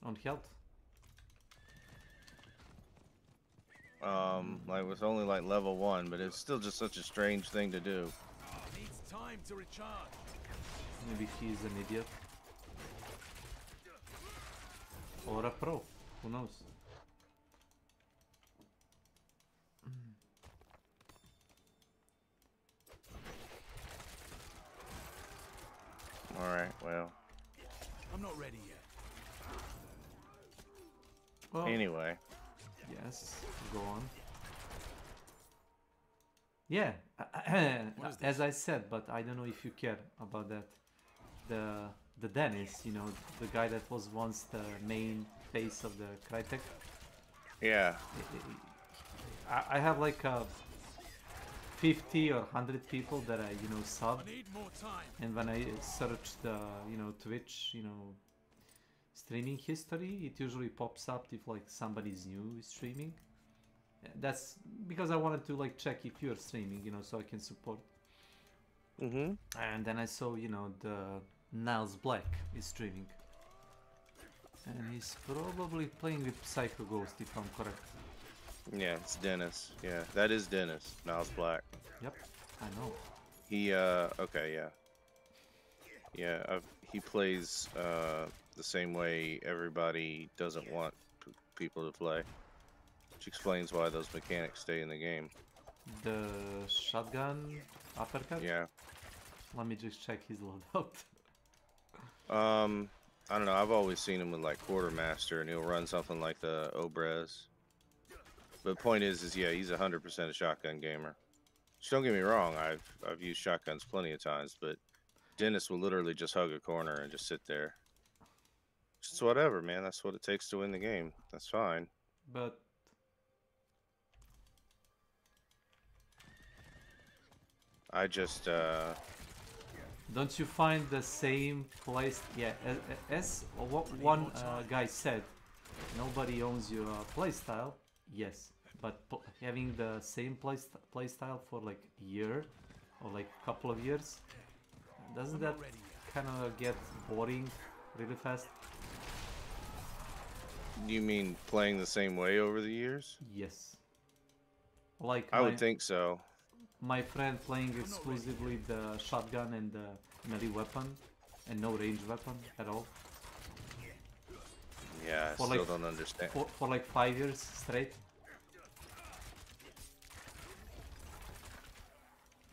On health? Like with only like level 1, but it's still just such a strange thing to do. Needs time to recharge. Maybe he's an idiot. Or a pro, who knows? Alright, well. I'm not ready yet. Well, anyway. Yes, go on. Yeah, as I said, but I don't know if you care about that. The Dennis, you know, the guy that was once the main face of the Crytek. Yeah. I have like 50 or 100 people that I, you know, sub. And when I search the, you know, Twitch, you know, streaming history, it usually pops up if like somebody's new is streaming. That's because I wanted to like check if you're streaming, you know, so I can support. And then I saw, you know, the Niles Black is streaming. And he's probably playing with Psycho Ghost, if I'm correct. Yeah, it's Dennis. Yeah, that is Dennis. Niles Black. Yep, I know. He, okay, yeah. Yeah, he plays the same way everybody doesn't want people to play. Which explains why those mechanics stay in the game. The shotgun uppercut? Yeah. Let me just check his loadout. I don't know, I've always seen him with like Quartermaster and he'll run something like the Obrez. But the point is yeah, he's 100% a shotgun gamer. Just don't get me wrong, I've used shotguns plenty of times, but Dennis will literally just hug a corner and just sit there. Just whatever, man, that's what it takes to win the game. That's fine. But I just don't you find the same place? Yeah, as what one guy said, nobody owns your playstyle. Yes, but having the same playstyle for like a year or like a couple of years, doesn't that kind of get boring really fast? You mean playing the same way over the years? Yes. Like I would think so. My friend playing exclusively the shotgun and the melee weapon and no range weapon at all. Yeah, I still don't understand. For like 5 years straight.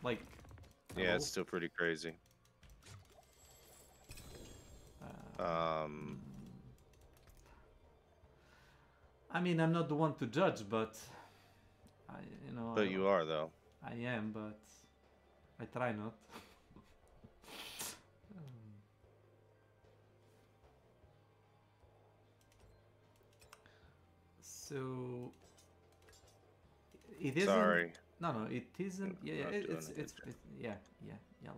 Like. Yeah, it's still pretty crazy. I mean, I'm not the one to judge, but you know. But you are, though. I am, but I try not. So it isn't. Sorry. No, it isn't. Yeah, it's yeah.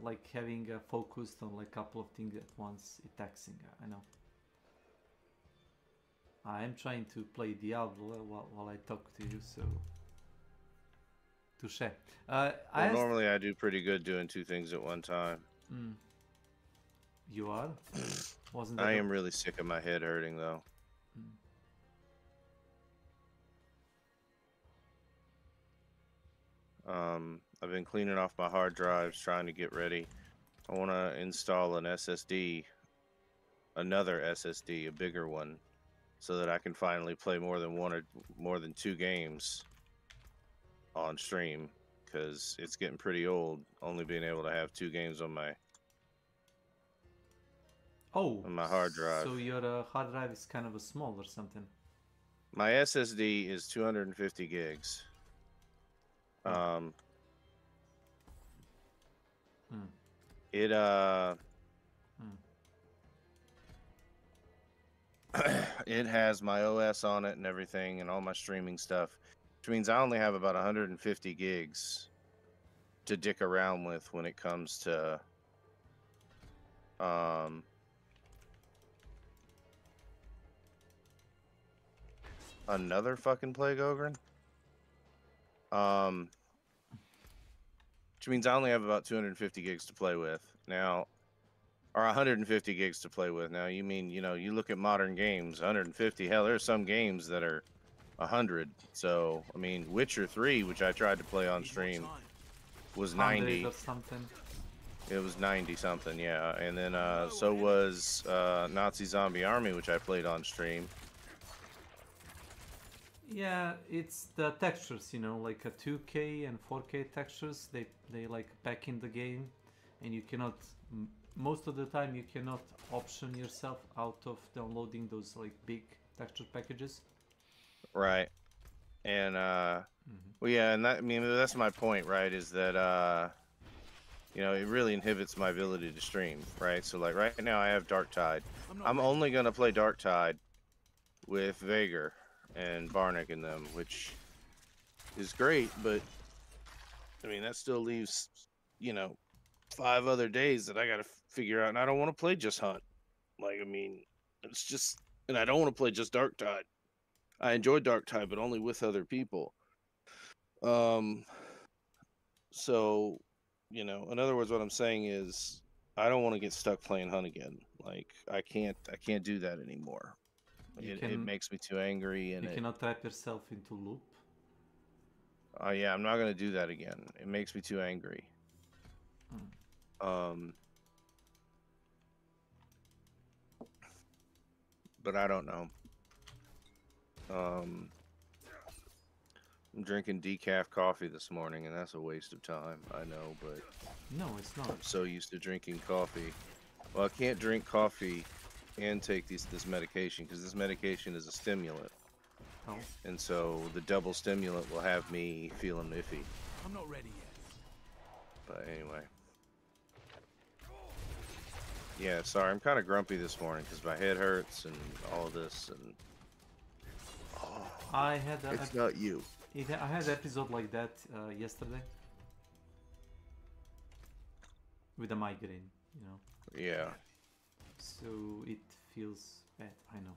Like having focused on like a couple of things at once, it's taxing. I know. I'm trying to play Diablo while I talk to you, so. Touché. Well, normally I do pretty good doing two things at one time. You are? Wasn't that I am really sick of my head hurting though. I've been cleaning off my hard drives, trying to get ready. I want to install an SSD, another SSD, a bigger one, so that I can finally play more than 2 games on stream, because it's getting pretty old only being able to have 2 games on my my hard drive. So your hard drive is kind of a small or something? My SSD is 250 gigs. It it has my OS on it and everything and all my streaming stuff. which means I only have about 150 gigs to dick around with when it comes to another fucking Plague Ogre. Which means I only have about 250 gigs to play with now, or 150 gigs to play with now. You mean, you know, you look at modern games, 150. Hell, there's some games that are 100. So I mean, Witcher 3, which I tried to play on stream, was 90 or something. It was 90 something, yeah. And then so was Nazi Zombie Army, which I played on stream. Yeah, it's the textures, you know, like a 2K and 4K textures. They like pack in the game, and you cannot. Most of the time, you cannot option yourself out of downloading those like big texture packages. Right. And well, yeah, and that, I mean, that's my point, right? Is that you know, it really inhibits my ability to stream, right? So like right now, I have Dark Tide. I'm only gonna play Dark Tide with Vager and Varnick in them, which is great, but I mean that still leaves, you know, 5 other days that I gotta figure out, and I don't want to play just Hunt. Like, I mean, it's just, and I don't want to play just Dark Tide. I enjoy Dark Tide, but only with other people. So, you know, in other words, what I'm saying is, I don't want to get stuck playing Hunt again. Like, I can't do that anymore. It makes me too angry, and you cannot trap yourself into loop. Yeah, I'm not gonna do that again. It makes me too angry. But I don't know. I'm drinking decaf coffee this morning, and that's a waste of time. I know, but no, it's not. I'm so used to drinking coffee. Well, I can't drink coffee and take this medication because this medication is a stimulant. Oh. And so the double stimulant will have me feeling iffy. I'm not ready yet. But anyway. Yeah, sorry, I'm kind of grumpy this morning because my head hurts and all of this, and I had it's not you. I had an episode like that yesterday with a migraine, you know. Yeah. So it feels bad, I know.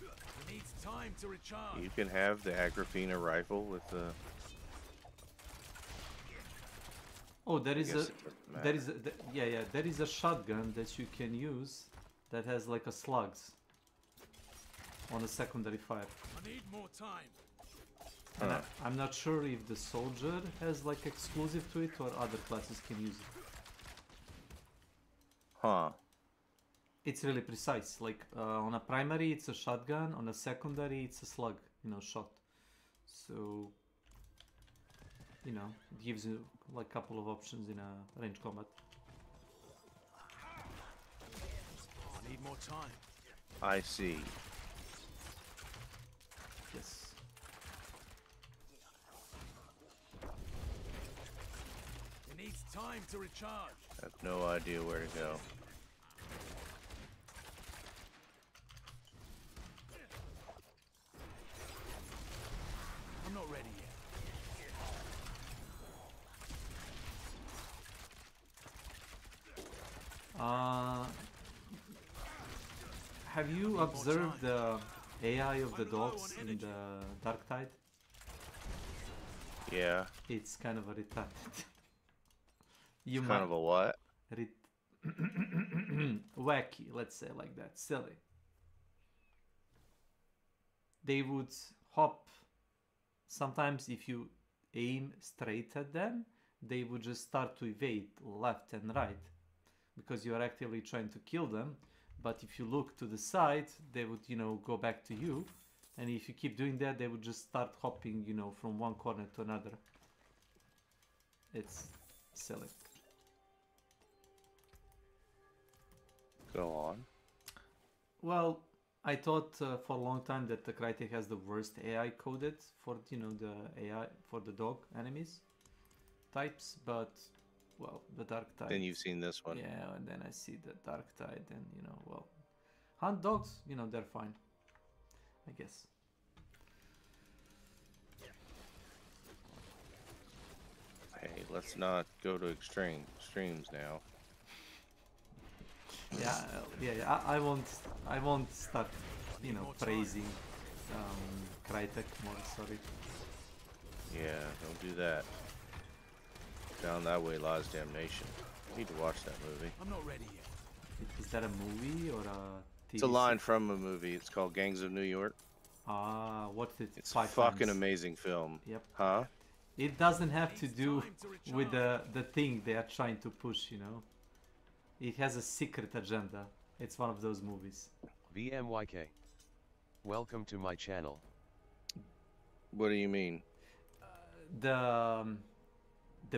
It needs time to recharge. You can have the Agrafina rifle with the. Oh, there is a shotgun that you can use that has like a slugs on a secondary fire. I need more time. And I'm not sure if the soldier has like exclusive to it or other classes can use it. Huh. It's really precise. Like on a primary it's a shotgun, on a secondary it's a slug, you know, shot. So, you know, it gives you like a couple of options in a range combat. I need more time. I see. Yes. It needs time to recharge. I have no idea where to go. I'm not ready yet. Have you observed the AI of the dogs in the Dark Tide? Yeah. It's kind of a retarded. It's kind of a what? Wacky, let's say like that. Silly. They would hop. Sometimes if you aim straight at them, they would just start to evade left and right because you are actively trying to kill them. But if you look to the side, they would, you know, go back to you. And if you keep doing that, they would just start hopping, you know, from one corner to another. It's silly. Go on. Well, I thought for a long time that the Crytek has the worst AI coded for, you know, the AI for the dog enemies types, but well, the Dark Tide. Then you've seen this one. Yeah, and then I see the Dark Tide, and you know, well, Hunt dogs, you know, they're fine. I guess. Hey, let's not go to extremes now. Yeah. I won't start, you know, praising Crytek more. Sorry. Yeah, don't do that. Down that way lies damnation. I need to watch that movie. I'm not ready yet. Is that a movie or a TV? It's a line from a movie. It's called Gangs of New York. Ah, watched it It's 5 a fucking times. amazing film. Yep. Huh? It doesn't have to do with the thing they are trying to push, you know. It has a secret agenda. It's one of those movies. VMYK. Welcome to my channel. What do you mean? The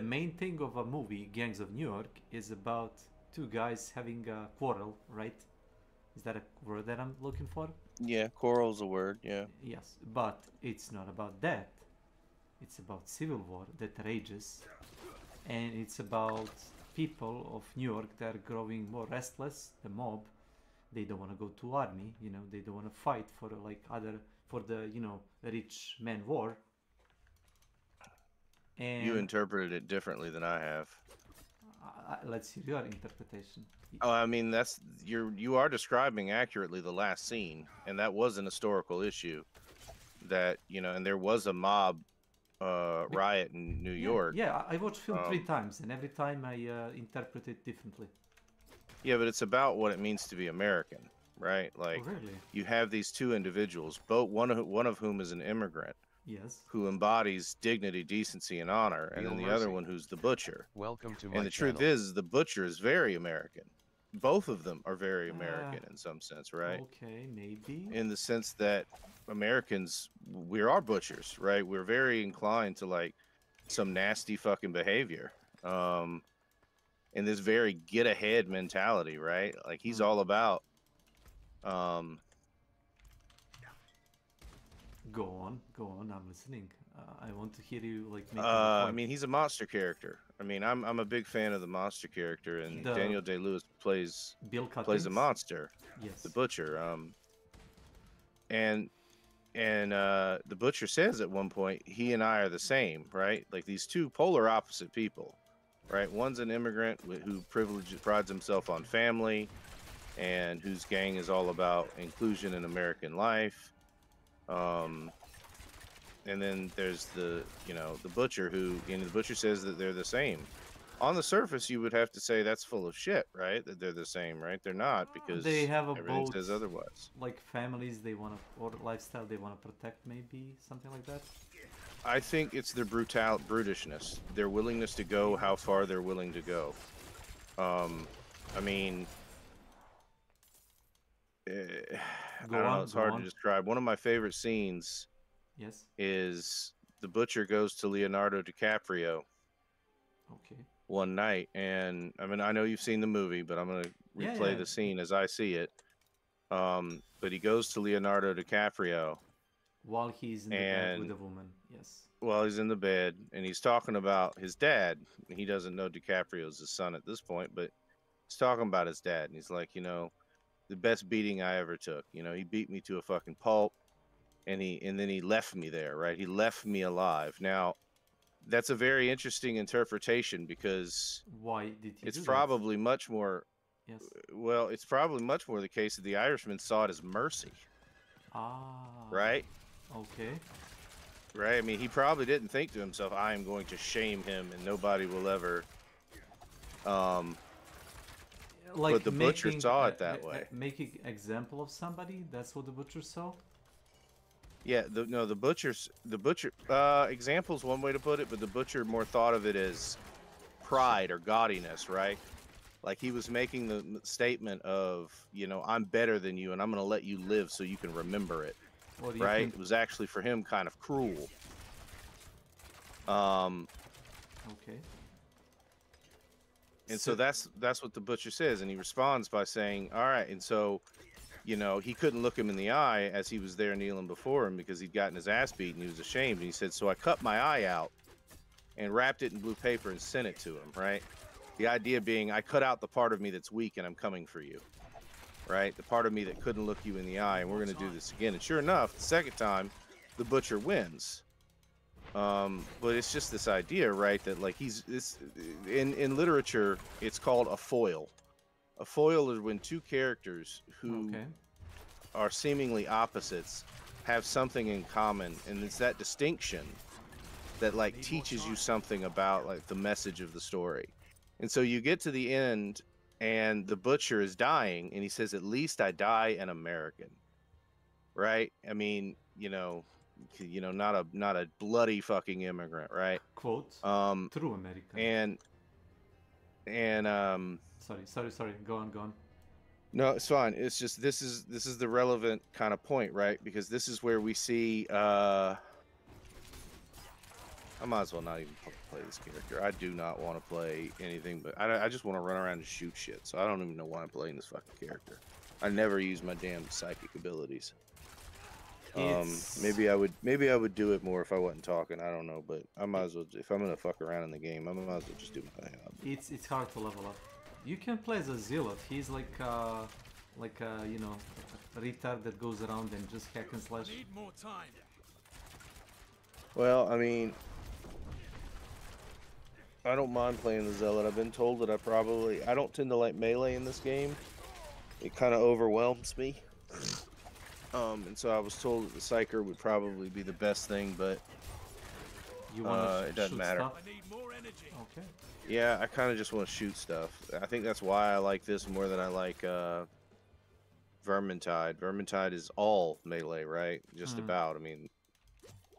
main thing of a movie, Gangs of New York, is about two guys having a quarrel, right? Is that a word that I'm looking for? Yeah, quarrel's a word, yeah. Yes, but it's not about that. It's about civil war that rages, and it's about people of New York that are growing more restless. The mob, they don't want to go to army, you know, they don't want to fight for for the, you know, rich man war. And You interpreted it differently than I have. let's hear your interpretation. Oh, I mean, you are describing accurately the last scene, and that was an historical issue. That, you know, and there was a mob riot in New York. Yeah, I watched film 3 times, and every time I interpret it differently. Yeah, but it's about what it means to be American, right? Like, really? you have these two individuals, both one of whom is an immigrant. Yes. Who embodies dignity, decency, and honor, and then the other one who's the butcher. Welcome to my And the truth is, the butcher is very American. Both of them are very American in some sense, right? Okay, maybe. In the sense that Americans, we are butchers, right? We're very inclined to like some nasty fucking behavior. In this very get ahead mentality, right? Like he's all about Go on, I'm listening. I want to hear you like make I mean, he's a monster character. I mean, I'm a big fan of the monster character, and Daniel Day-Lewis plays a monster, yes, the butcher. And the butcher says at one point, he and I are the same, right? Like these two polar opposite people, right? One's an immigrant who prides himself on family, and whose gang is all about inclusion in American life. And then there's the butcher who, you know, the butcher says that they're the same. On the surface, you would have to say that's full of shit, right? That they're the same, right? They're not, because they have everything says otherwise. Like families they want to, or lifestyle they want to protect, maybe something like that. I think it's their brutishness, their willingness to go how far they're willing to go. I mean, I don't know, it's hard to describe. One of my favorite scenes is the butcher goes to Leonardo DiCaprio one night, and I mean, I know you've seen the movie, but I'm going to replay the scene as I see it. But he goes to Leonardo DiCaprio while he's in the bed with a woman. Yes. Well, he's in the bed, and he's talking about his dad. He doesn't know DiCaprio's his son at this point, but he's talking about his dad, and he's like, you know, the best beating I ever took. You know, he beat me to a fucking pulp, and then he left me there, right? He left me alive. Now, that's a very interesting interpretation, because why did he it's do probably much more. Yes. Well, it's probably much more the case that the Irishman saw it as mercy. Ah. Right. Okay. Right. I mean, he probably didn't think to himself, "I am going to shame him, and nobody will ever." Like, but the butcher saw it that way. Making example of somebody. That's what the butcher saw. Yeah. The butcher. Example's one way to put it, but the butcher more thought of it as pride or gaudiness, right? Like he was making the statement of, you know, I'm better than you, and I'm going to let you live so you can remember it. Right? It was actually for him kind of cruel. Okay. And so that's what the butcher says, and he responds by saying, all right. And so, you know, he couldn't look him in the eye as he was there kneeling before him, because he'd gotten his ass beat and he was ashamed. And he said, so I cut my eye out and wrapped it in blue paper and sent it to him, right? The idea being, I cut out the part of me that's weak, and I'm coming for you. right? The part of me that couldn't look you in the eye, and we're going to do this again. And sure enough, the second time, the butcher wins. But it's just this idea, right? That like in literature, it's called a foil. A foil is when two characters who are seemingly opposites have something in common, and it's that distinction that like teaches you something about like the message of the story. And so you get to the end, and the butcher is dying, and he says, "At least I die an American." Right? I mean, not a bloody fucking immigrant, right? Quote. True American. And sorry. Go on. No, it's fine. It's just this is the relevant kind of point, right? Because this is where we see I might as well not even play this character. I do not want to play anything, but I just want to run around and shoot shit. So I don't even know why I'm playing this fucking character. I never use my damn psychic abilities. Maybe I would do it more if I wasn't talking. I don't know, but I might as well. If I'm gonna fuck around in the game, I might as well just do my job. It's hard to level up. You can play as a zealot. He's like a retard that goes around and just hack and slash. Need more time. Well, I mean, I don't mind playing the zealot. I've been told that I don't tend to like melee in this game. It kind of overwhelms me. And so I was told that the Psyker would probably be the best thing, but it doesn't matter. Stuff? I need more energy. Okay. Yeah, I kind of just want to shoot stuff. I think that's why I like this more than I like Vermintide. Vermintide is all melee, right? Just about. I mean,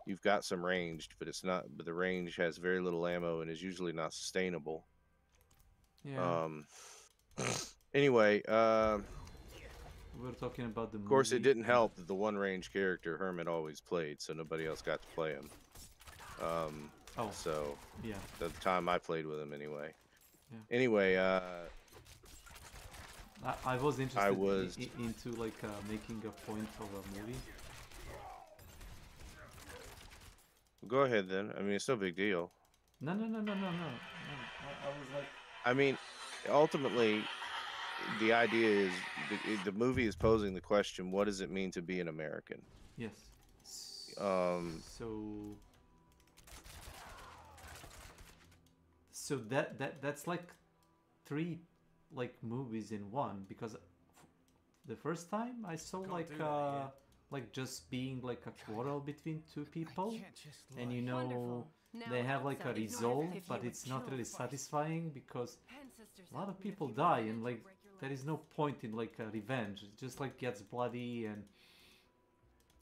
you've got some ranged, but it's not. But the range has very little ammo and is usually not sustainable. Yeah. Anyway, we're talking about the movie. Of course, it didn't help that the one range character Hermit always played, so nobody else got to play him. So yeah, the time I played with him anyway. Yeah. Anyway, I was interested into like making a point of a movie. Go ahead then. I mean, it's no big deal. No. I was like. I mean, ultimately, the idea is the movie is posing the question: what does it mean to be an American? Yes. So that's like 3 like movies in one, because the first time I saw like just being like a quarrel between 2 people, and they have like a resolve, but it's not really satisfying because a lot of people die, and like there is no point in like a revenge. It just like gets bloody,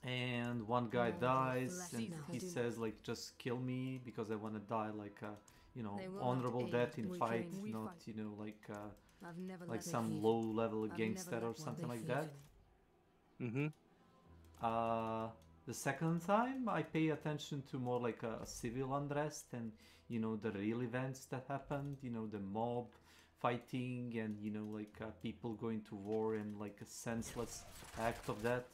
and one guy dies, and he says like, just kill me because I want to die like a honorable death in fight, not like some low level gangster or something like that. The second time I pay attention to more like a civil unrest and the real events that happened, the mob fighting and like people going to war and like a senseless act of that.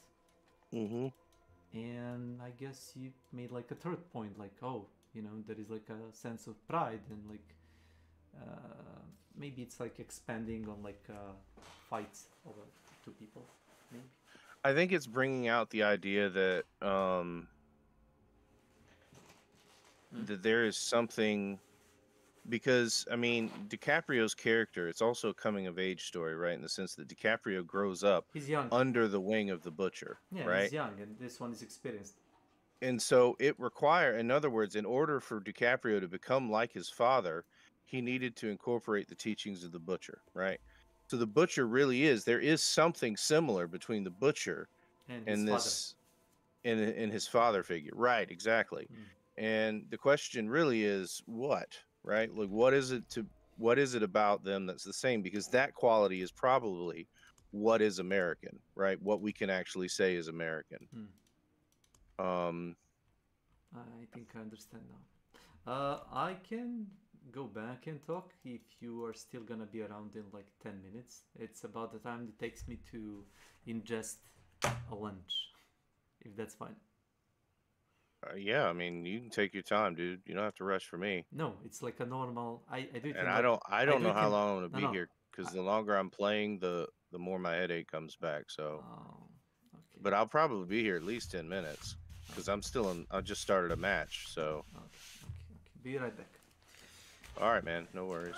And I guess you made like a third point, like, oh, there is like a sense of pride and like maybe it's like expanding on like fights over 2 people, maybe. I think it's bringing out the idea that that there is something, because I mean, DiCaprio's character, it's also a coming of age story, right? In the sense that DiCaprio grows up He's young. under the wing of the butcher, Yeah, right? he's young, and this one is experienced. And so in other words, in order for DiCaprio to become like his father, he needed to incorporate the teachings of the butcher, right? So the butcher really there is something similar between the butcher and this in his father figure. Right, exactly. And the question really is what, right? Like what is it about them that's the same? Because that quality is probably what is American, right? What we can actually say is American. I think I understand now. I can go back and talk if you are still gonna be around in like 10 minutes. It's about the time it takes me to ingest a lunch, if that's fine. Yeah, I mean, you can take your time, dude. You don't have to rush for me. No, it's like a normal. I do it. And I don't know how long I'm gonna be here, because the longer I'm playing, the the more my headache comes back. So, okay. but I'll probably be here at least 10 minutes because I'm still in. I just started a match, so. Okay. Be right back. All right, man. No worries.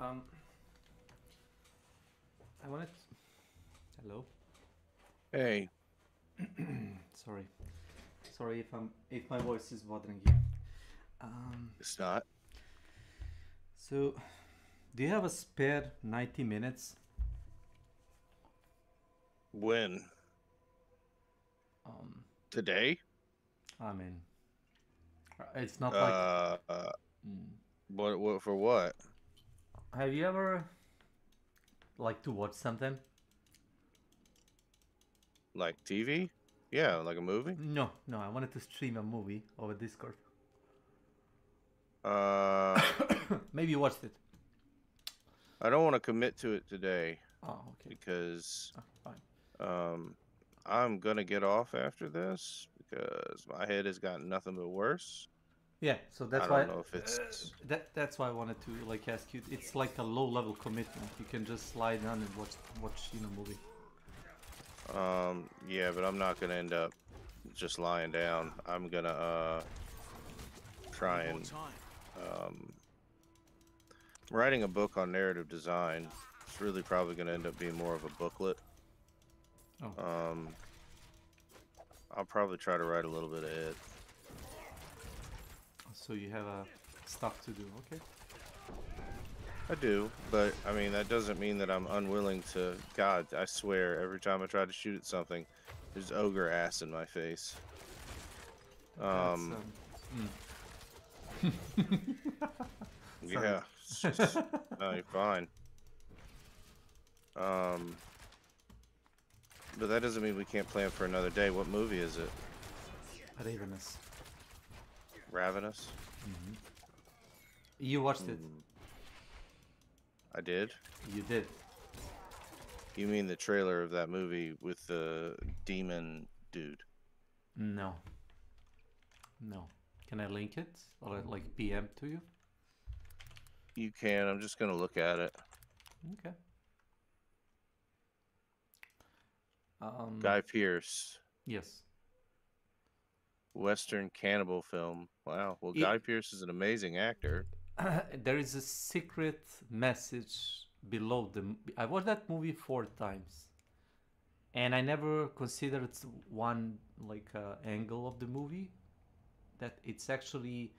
I wanted. Hello. Hey. Sorry. Sorry if my voice is bothering you. It's not. So, do you have a spare 90 minutes? When? Today? I mean, it's not like. What for what? Have you ever like to watch something? Like TV? Yeah, like a movie? No, I wanted to stream a movie over Discord. Maybe you watched it. I don't want to commit to it today. Oh, okay. Because fine. I'm gonna get off after this because my head has gotten nothing but worse. Yeah, so that's I why. don't know if it's that's why I wanted to like ask you. It's like a low-level commitment. You can just lie down and watch movie. Yeah, but I'm not gonna end up just lying down. I'm gonna try and I'm writing a book on narrative design. It's really probably gonna end up being more of a booklet. Oh. I'll probably try to write a little bit of it. So you have stuff to do, okay? I do, but I mean that doesn't mean that I'm unwilling to. God, I swear, every time I try to shoot at something, there's ogre ass in my face. Yeah, it's just, no, you're fine. But that doesn't mean we can't plan for another day. What movie is it? Ravenous. Ravenous? Mm-hmm. You watched it? I did? You did. You mean the trailer of that movie with the demon dude? No. Can I link it? Or like PM to you? You can. I'm just gonna look at it. Okay. Guy Pearce. Yes. Western cannibal film. Wow. Well, Guy Pearce is an amazing actor. There is a secret message below the. I watched that movie 4 times, and I never considered one like angle of the movie that it's actually.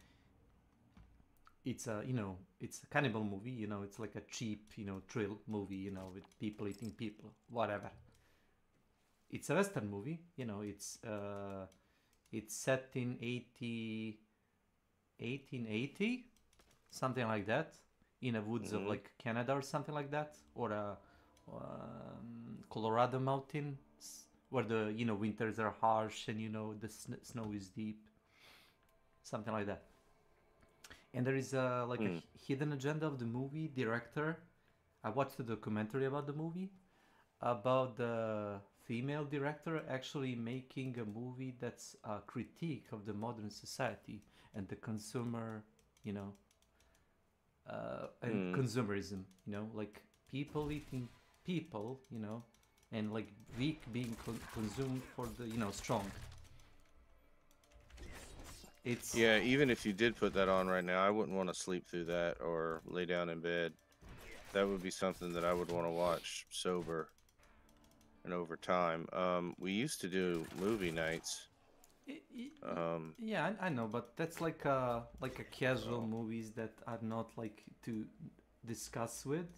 It's a it's a cannibal movie. It's like a cheap thrill movie. With people eating people, whatever. It's a Western movie. It's set in 1880, something like that, in the woods of like Canada or something like that, or Colorado mountains where the winters are harsh and the snow is deep, something like that. And there is a hidden agenda of the movie director. I watched a documentary about the movie, about the female director actually making a movie that's a critique of the modern society and the consumer, and consumerism, like people eating people, and like weak being consumed for the, strong. It's even if you did put that on right now, I wouldn't want to sleep through that or lay down in bed. That would be something that I would want to watch sober. And over time, we used to do movie nights. Yeah, I know, but that's like a casual movies that are not like to discuss with,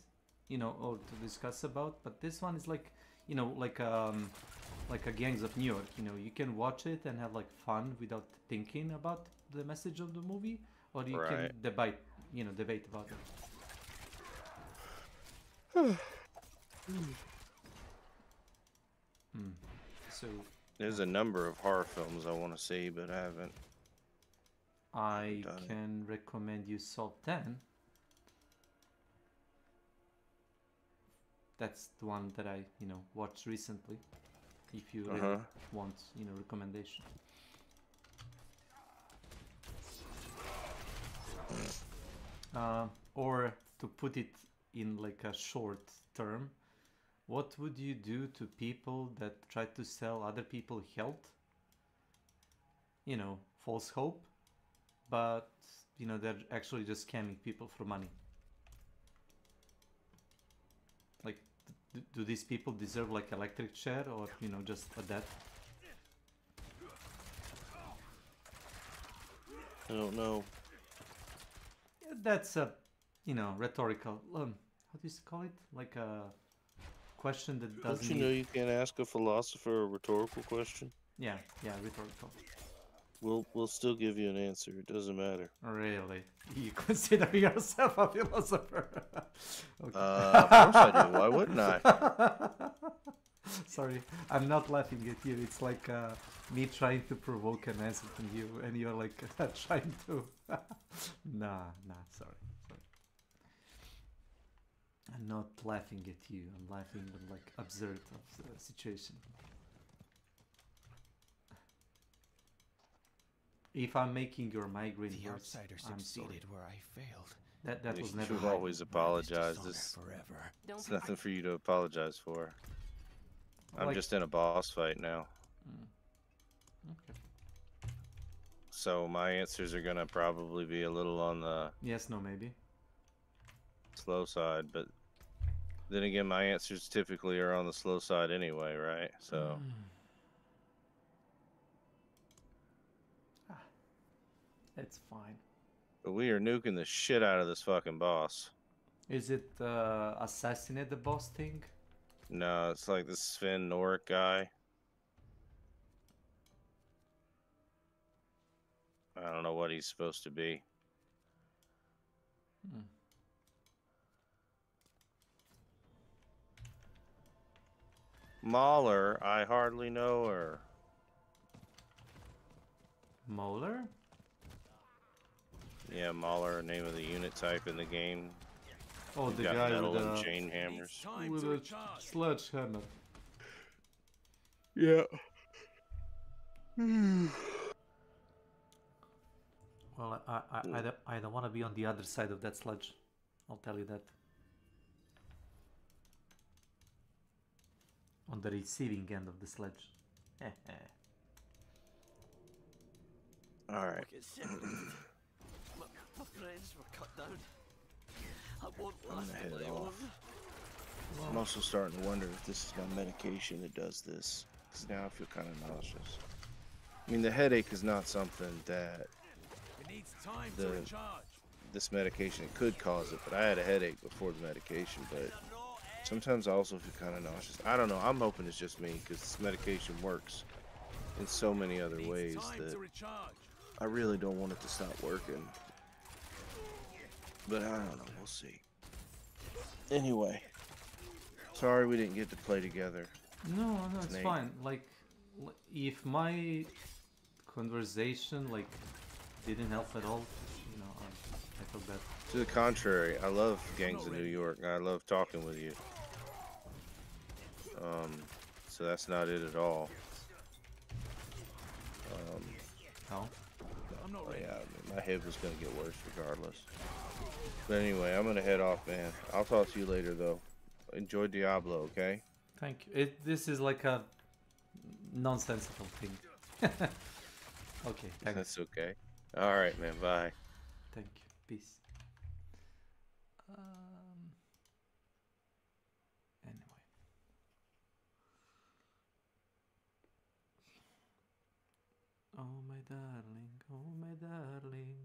or to discuss about. But this one is like, like a Gangs of New York. You can watch it and have like fun without thinking about the message of the movie, or you can debate about it. So there's a number of horror films I want to see, but I haven't. I can recommend you Salt 10. That's the one that I watched recently. If you really want recommendation. Or to put it in like a short term, what would you do to people that try to sell other people health? False hope, but they're actually just scamming people for money. Like, do these people deserve like electric chair or, you know, just a death? I don't know. Yeah, that's a, you know, rhetorical. How do you call it? Like a question that doesn't. Don't you know you can't ask a philosopher a rhetorical question? Yeah, rhetorical. We'll still give you an answer. It doesn't matter. Really? You consider yourself a philosopher? Okay. Of course I do. Why wouldn't I? Sorry, I'm not laughing at you. It's like me trying to provoke an answer from you, and you're like trying to. Nah, sorry. I'm not laughing at you. I'm laughing at like absurd of the situation. If I'm making your migraine The worse, outsider I'm succeeded sorry. where I failed. That was You never. should always apologize. This forever. it's nothing for you to apologize for. I'm Like- just in a boss fight now. Okay. So my answers are gonna probably be a little on the Yes, no, maybe. slow side, but then again, my answers typically are on the slow side anyway, right? So It's fine. but we are nuking the shit out of this fucking boss. Is it assassinate the boss thing? No, it's like this Sven Noric guy. I don't know what he's supposed to be. Mahler, I hardly know her. Molar? Yeah, Mahler, name of the unit type in the game. Oh, He's the got guy metal with and the chain hammers. with a sledgehammer. Yeah. Well, I don't want to be on the other side of that sludge. I'll tell you that. On the receiving end of the sledge. All right. My friends were cut down. I won't I'm last gonna head very off. long. I'm also starting to wonder if this is my medication that does this, because now I feel kind of nauseous. I mean, the headache is not something that It needs time to recharge. this medication could cause it, but I had a headache before the medication, but sometimes I also feel kind of nauseous. I don't know. I'm hoping it's just me, because this medication works in so many other ways that I really don't want it to stop working. But I don't know. We'll see. Anyway, sorry we didn't get to play together. No, it's tonight. fine. Like, if my conversation like didn't help at all, you know, I felt bad. To the contrary, I love Gangs of New York. I love talking with you. So that's not it at all. No? Oh yeah, I mean, my head was gonna get worse regardless. But anyway, I'm gonna head off, man. I'll talk to you later, though. Enjoy Diablo, okay? Thank you. This is like a nonsensical thing. Okay, thanks. That's okay. All right, man. Bye. Thank you. Peace. Anyway. Oh my darling, oh my darling.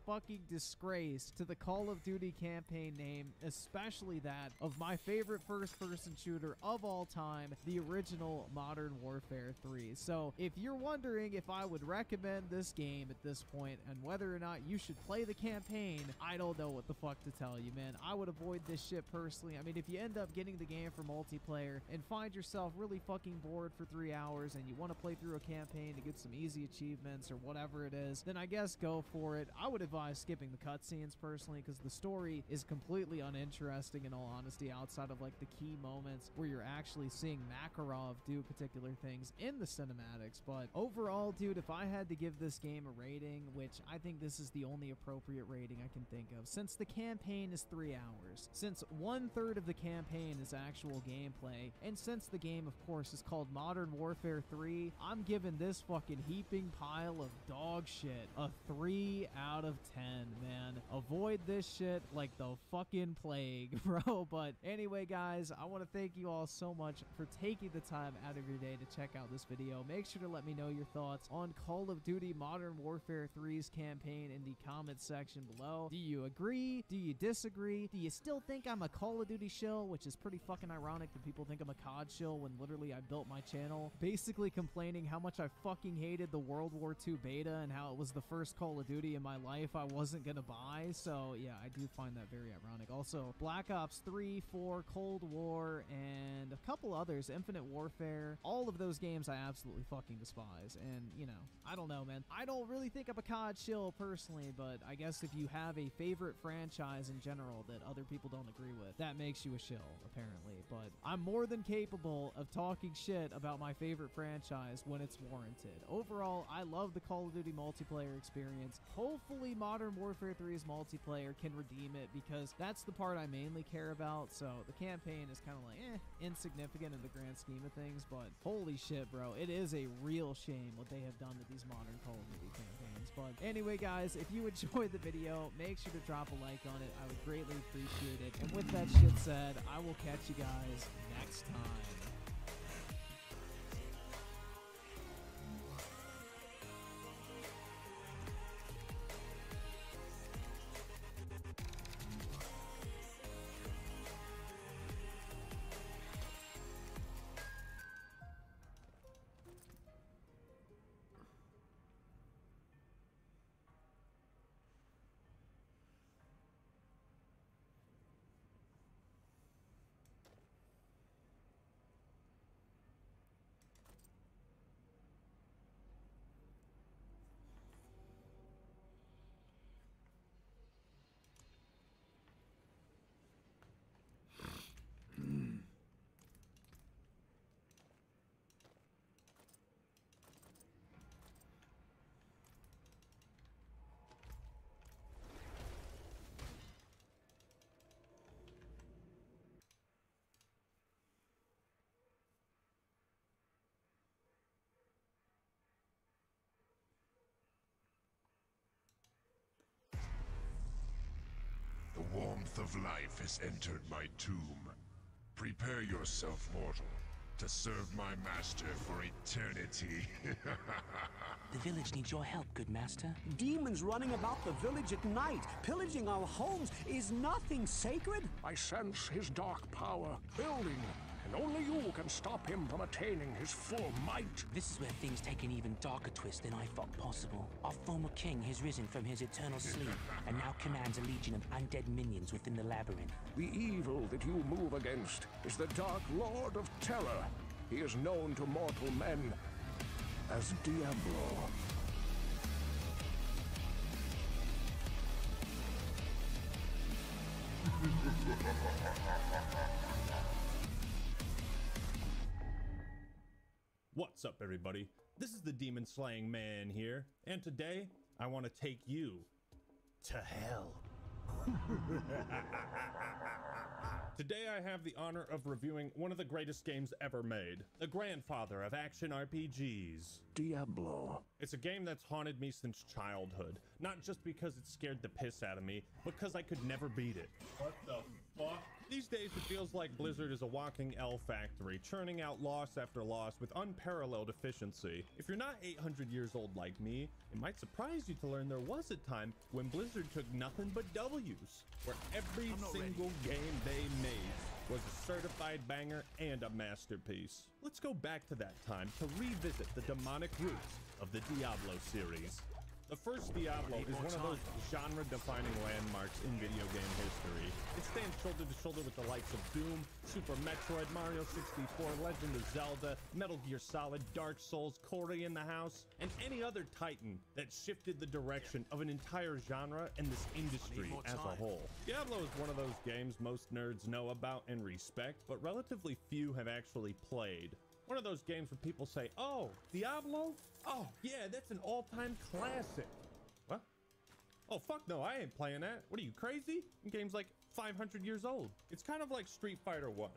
Fucking disgrace to the Call of Duty campaign name, especially that of my favorite first-person shooter of all time, the original Modern Warfare 3. So if you're wondering if I would recommend this game at this point and whether or not you should play the campaign, I don't know what the fuck to tell you, man. I would avoid this shit personally. I mean, if you end up getting the game for multiplayer and find yourself really fucking bored for 3 hours and you want to play through a campaign to get some easy achievements or whatever it is, then I guess go for it. I would would advise skipping the cutscenes personally, because the story is completely uninteresting in all honesty, outside of like the key moments where you're actually seeing Makarov do particular things in the cinematics. But overall, dude, if I had to give this game a rating, which I think this is the only appropriate rating I can think of, since the campaign is 3 hours, since 1/3 of the campaign is actual gameplay, and since the game, of course, is called Modern Warfare 3, I'm giving this fucking heaping pile of dog shit a 3 out of 10, man. Avoid this shit like the fucking plague, bro. But anyway, guys, I want to thank you all so much for taking the time out of your day to check out this video. Make sure to let me know your thoughts on Call of Duty Modern Warfare 3's campaign in the comments section below. Do you agree? Do you disagree? Do you still think I'm a Call of Duty shill, which is pretty fucking ironic that people think I'm a COD shill when literally I built my channel basically complaining how much I fucking hated the World War II beta and how it was the first Call of Duty in my life I wasn't gonna buy. So yeah, I do find that very ironic. Also, Black Ops 3, 4, Cold War, and a couple others, Infinite Warfare, all of those games I absolutely fucking despise. And, you know, I don't know, man. I don't really think I'm a COD shill personally, but I guess if you have a favorite franchise in general that other people don't agree with, that makes you a shill, apparently. But I'm more than capable of talking shit about my favorite franchise when it's warranted. Overall, I love the Call of Duty multiplayer experience. Hopefully Modern Warfare 3's multiplayer can redeem it, because that's the part I mainly care about. So the campaign is kind of like, insignificant in the grand scheme of things, but holy shit, bro, it is a real shame what they have done to these modern Call of Duty campaigns. But anyway, guys, if you enjoyed the video, make sure to drop a like on it. I would greatly appreciate it. And with that shit said, I will catch you guys next time. The warmth of life has entered my tomb. Prepare yourself, mortal, to serve my master for eternity. The village needs your help, good master. Demons running about the village at night, pillaging our homes. Is nothing sacred? I sense his dark power building, and only you can stop him from attaining his full might. This is where things take an even darker twist than I thought possible. Our former king has risen from his eternal sleep, and now commands a legion of undead minions within the labyrinth. The evil that you move against is the Dark Lord of Terror. He is known to mortal men as Diablo. What's up, everybody? This is the Demon Slaying Man here, and today I want to take you to hell. Today I have the honor of reviewing one of the greatest games ever made, the grandfather of action RPGs, Diablo. It's a game that's haunted me since childhood, not just because it scared the piss out of me, but because I could never beat it. What the fuck? These days it feels like Blizzard is a walking L factory, churning out loss after loss with unparalleled efficiency. If you're not 800 years old like me, it might surprise you to learn there was a time when Blizzard took nothing but W's, where every single game they made was a certified banger and a masterpiece. Let's go back to that time to revisit the demonic roots of the Diablo series. The first Diablo is one of those genre-defining landmarks in video game history. It stands shoulder to shoulder with the likes of Doom, Super Metroid, Mario 64, Legend of Zelda, Metal Gear Solid, Dark Souls, Corey in the House, and any other titan that shifted the direction of an entire genre and this industry as a whole. Diablo is one of those games most nerds know about and respect, but relatively few have actually played. One of those games where people say, oh, Diablo? Oh, yeah, that's an all-time classic. What? Oh, fuck no, I ain't playing that. What are you, crazy? The game's like 500 years old. It's kind of like Street Fighter 1.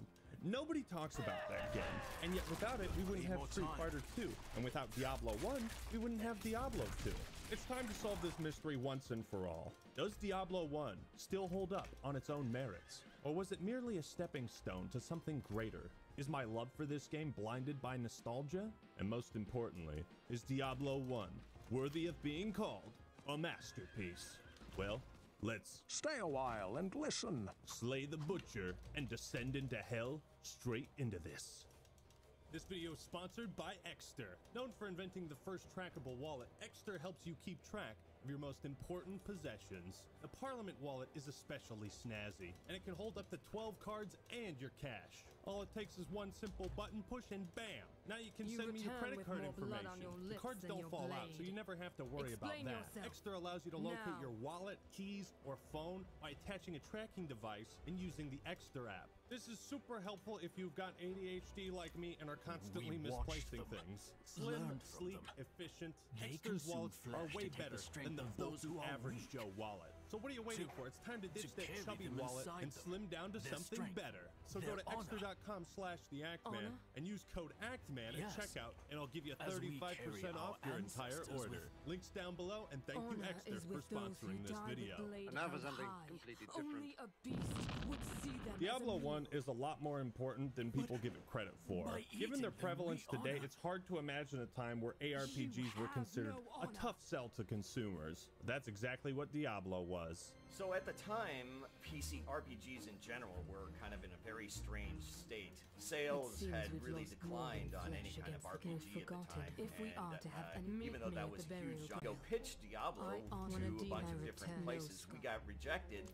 Nobody talks about that game, and yet without it, we wouldn't have Street Fighter 2. And without Diablo 1, we wouldn't have Diablo 2. It's time to solve this mystery once and for all. Does Diablo 1 still hold up on its own merits? Or was it merely a stepping stone to something greater? Is my love for this game blinded by nostalgia? And most importantly, is Diablo 1 worthy of being called a masterpiece? Well, let's stay a while and listen. Slay the butcher and descend into hell straight into this. This video is sponsored by Exter. Known for inventing the first trackable wallet, Exter helps you keep track of your most important possessions. The Parliament wallet is especially snazzy, and it can hold up to 12 cards and your cash. All it takes is one simple button push and bam! Now you can send me your credit card information. The cards don't fall out, so you never have to worry about that. Exter allows you to locate your wallet, keys, or phone by attaching a tracking device and using the Exter app. This is super helpful if you've got ADHD like me and are constantly misplacing things. Slim, sleek, efficient, Exter's wallets are way better than the Voodoo average Joe wallet. So what are you waiting for? It's time to ditch that chubby wallet and slim down to something better. So go to exter.com/theactman and use code ACTMAN at checkout, and I'll give you 35% off your entire order. Links down below, and thank you Exter for sponsoring this video. And now for something completely different. Only a beast would see them. Diablo 1 is a lot more important than people give it credit for. Given their prevalence today, it's hard to imagine a time where ARPGs were considered a tough sell to consumers. That's exactly what Diablo was. So at the time, PC RPGs in general were kind of in a very strange state. Sales had really declined on any kind of RPG at the time. If we are to have an even though that was huge, go pitch Diablo to a bunch of different places. We got rejected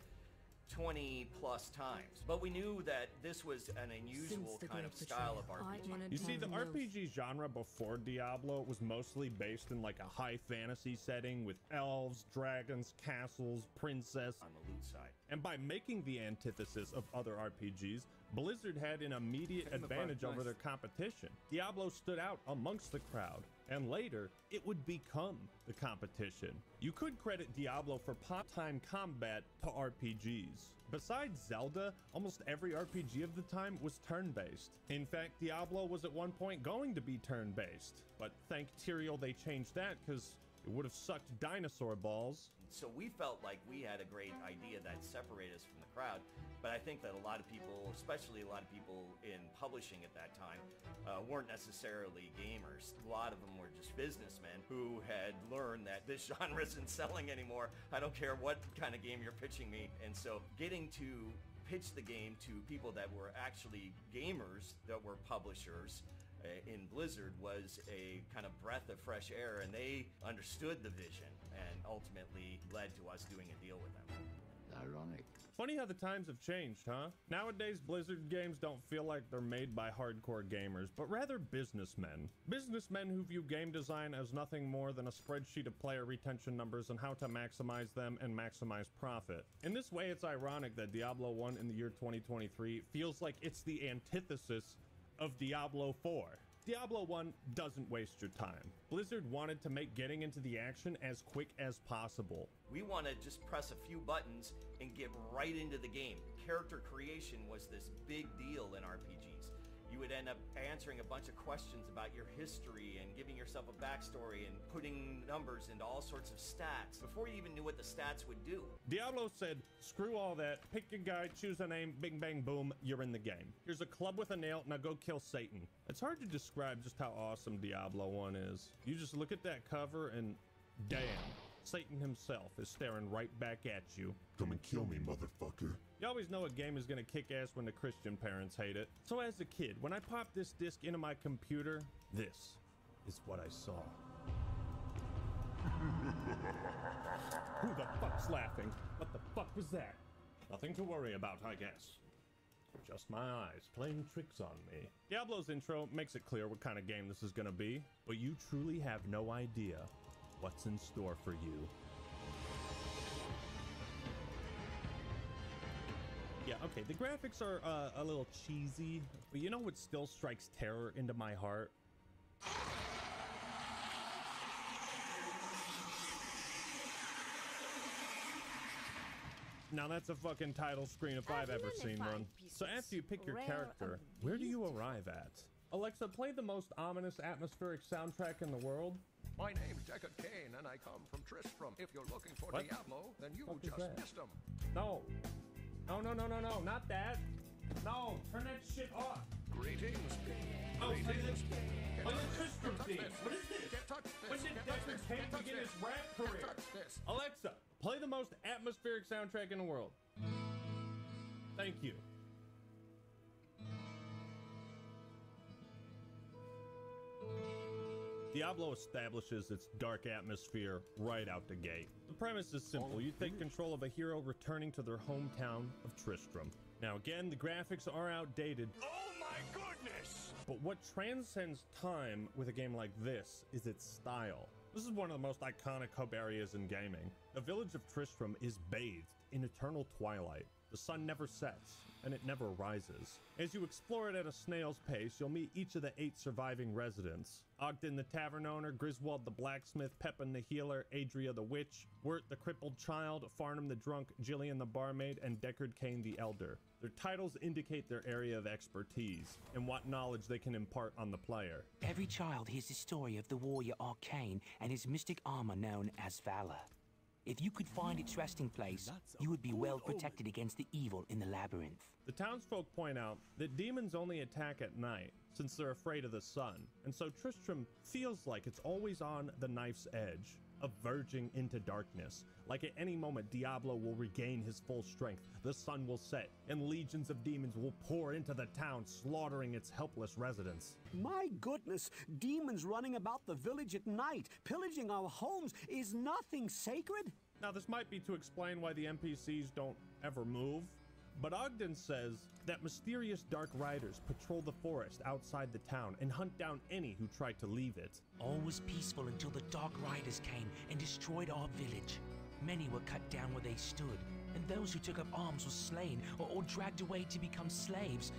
20 plus times, but we knew that this was an unusual kind of style of RPG. You see, the RPG genre before Diablo was mostly based in like a high fantasy setting with elves, dragons, castles, princess on the loot side. And by making the antithesis of other RPGs, Blizzard had an immediate advantage over their competition. Diablo stood out amongst the crowd, and later, it would become the competition. You could credit Diablo for part-time combat to RPGs. Besides Zelda, almost every RPG of the time was turn-based. In fact, Diablo was at one point going to be turn-based, but thank Tyrael they changed that because it would have sucked dinosaur balls. So we felt like we had a great idea that separated us from the crowd, but I think that a lot of people, especially a lot of people in publishing at that time, weren't necessarily gamers. A lot of them were just businessmen who had learned that this genre isn't selling anymore. I don't care what kind of game you're pitching me. And so getting to pitch the game to people that were actually gamers, that were publishers, in Blizzard was a kind of breath of fresh air, and they understood the vision and ultimately led to us doing a deal with them. Ironic. Funny how the times have changed, huh? Nowadays, Blizzard games don't feel like they're made by hardcore gamers, but rather businessmen. Businessmen who view game design as nothing more than a spreadsheet of player retention numbers and how to maximize them and maximize profit. In this way, it's ironic that Diablo 1 in the year 2023 feels like it's the antithesis of Diablo 4. Diablo 1 doesn't waste your time. Blizzard wanted to make getting into the action as quick as possible. We want to just press a few buttons and get right into the game. Character creation was this big deal in RPGs. You would end up answering a bunch of questions about your history and giving yourself a backstory and putting numbers into all sorts of stats before you even knew what the stats would do. Diablo said, screw all that, pick your guy, choose a name, bing bang boom, you're in the game. Here's a club with a nail, now go kill Satan. It's hard to describe just how awesome Diablo 1 is. You just look at that cover and damn, Satan himself is staring right back at you. Come and kill me, motherfucker. You always know a game is gonna kick ass when the Christian parents hate it. So as a kid, when I popped this disc into my computer, this is what I saw. Who the fuck's laughing? What the fuck was that? Nothing to worry about, I guess. Just my eyes playing tricks on me. Diablo's intro makes it clear what kind of game this is gonna be, but you truly have no idea what's in store for you. Yeah, okay, the graphics are a little cheesy, but you know what still strikes terror into my heart? Now that's a fucking title screen if I've ever seen one. So after you pick your character, where do you arrive at? Alexa, play the most ominous atmospheric soundtrack in the world. My name's Deckard Cain, and I come from Tristram. If you're looking for What? Diablo, then you Fuck is just that? missed him. No. No, no, no, no, no, not that. No, turn that shit off. Greetings. Oh, Greetings. on the Tristram theme. What is this? Get touch this. When did Get touch Deckard this. Cain Get touch begin this. his rap Get career? touch this. Alexa, play the most atmospheric soundtrack in the world. Thank you. Diablo establishes its dark atmosphere right out the gate. The premise is simple. You take control of a hero returning to their hometown of Tristram. Now again, the graphics are outdated. Oh my goodness! But what transcends time with a game like this is its style. This is one of the most iconic hub areas in gaming. The village of Tristram is bathed in eternal twilight. The sun never sets, and it never rises. As you explore it at a snail's pace, you'll meet each of the 8 surviving residents. Ogden the tavern owner, Griswold the blacksmith, Pepin the healer, Adria the witch, Wirt the crippled child, Farnham the drunk, Gillian the barmaid, and Deckard Cain the elder. Their titles indicate their area of expertise and what knowledge they can impart on the player. Every child hears the story of the warrior Arcane and his mystic armor known as Valor. If you could find its resting place, you would be well protected against the evil in the labyrinth. The townsfolk point out that demons only attack at night, since they're afraid of the sun, and so Tristram feels like it's always on the knife's edge, verging into darkness. Like at any moment, Diablo will regain his full strength, the sun will set, and legions of demons will pour into the town, slaughtering its helpless residents. My goodness, demons running about the village at night, pillaging our homes, is nothing sacred? Now this might be to explain why the NPCs don't ever move, but Ogden says that mysterious dark riders patrol the forest outside the town and hunt down any who try to leave it. All was peaceful until the Dark Riders came and destroyed our village. Many were cut down where they stood, and those who took up arms were slain or dragged away to become slaves,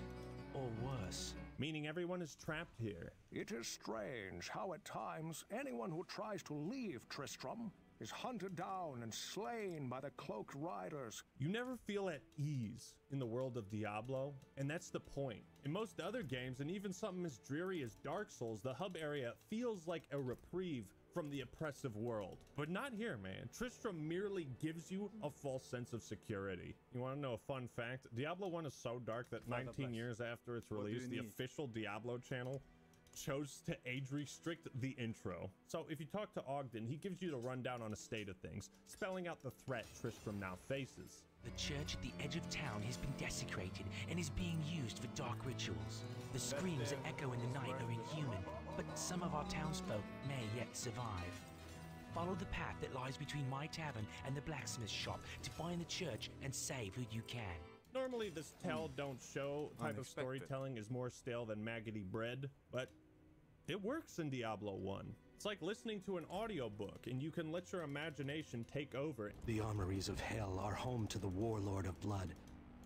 or worse. Meaning everyone is trapped here. It is strange how at times anyone who tries to leave Tristram is hunted down and slain by the cloaked riders. You never feel at ease in the world of Diablo, and that's the point. In most other games, and even something as dreary as Dark Souls, the hub area feels like a reprieve from the oppressive world. But not here, man. Tristram merely gives you a false sense of security. You want to know a fun fact? Diablo 1 is so dark that 19 years after its release, the official Diablo channel chose to age restrict the intro. So if you talk to Ogden, he gives you the rundown on a state of things, spelling out the threat Tristram now faces. The church at the edge of town has been desecrated and is being used for dark rituals. The screams that echo in the night are inhuman, but some of our townsfolk may yet survive. Follow the path that lies between my tavern and the blacksmith shop to find the church and save who you can. Normally this tell don't show type of storytelling is more stale than maggoty bread, but it works in Diablo 1. It's like listening to an audiobook, and you can let your imagination take over. The armories of hell are home to the warlord of blood.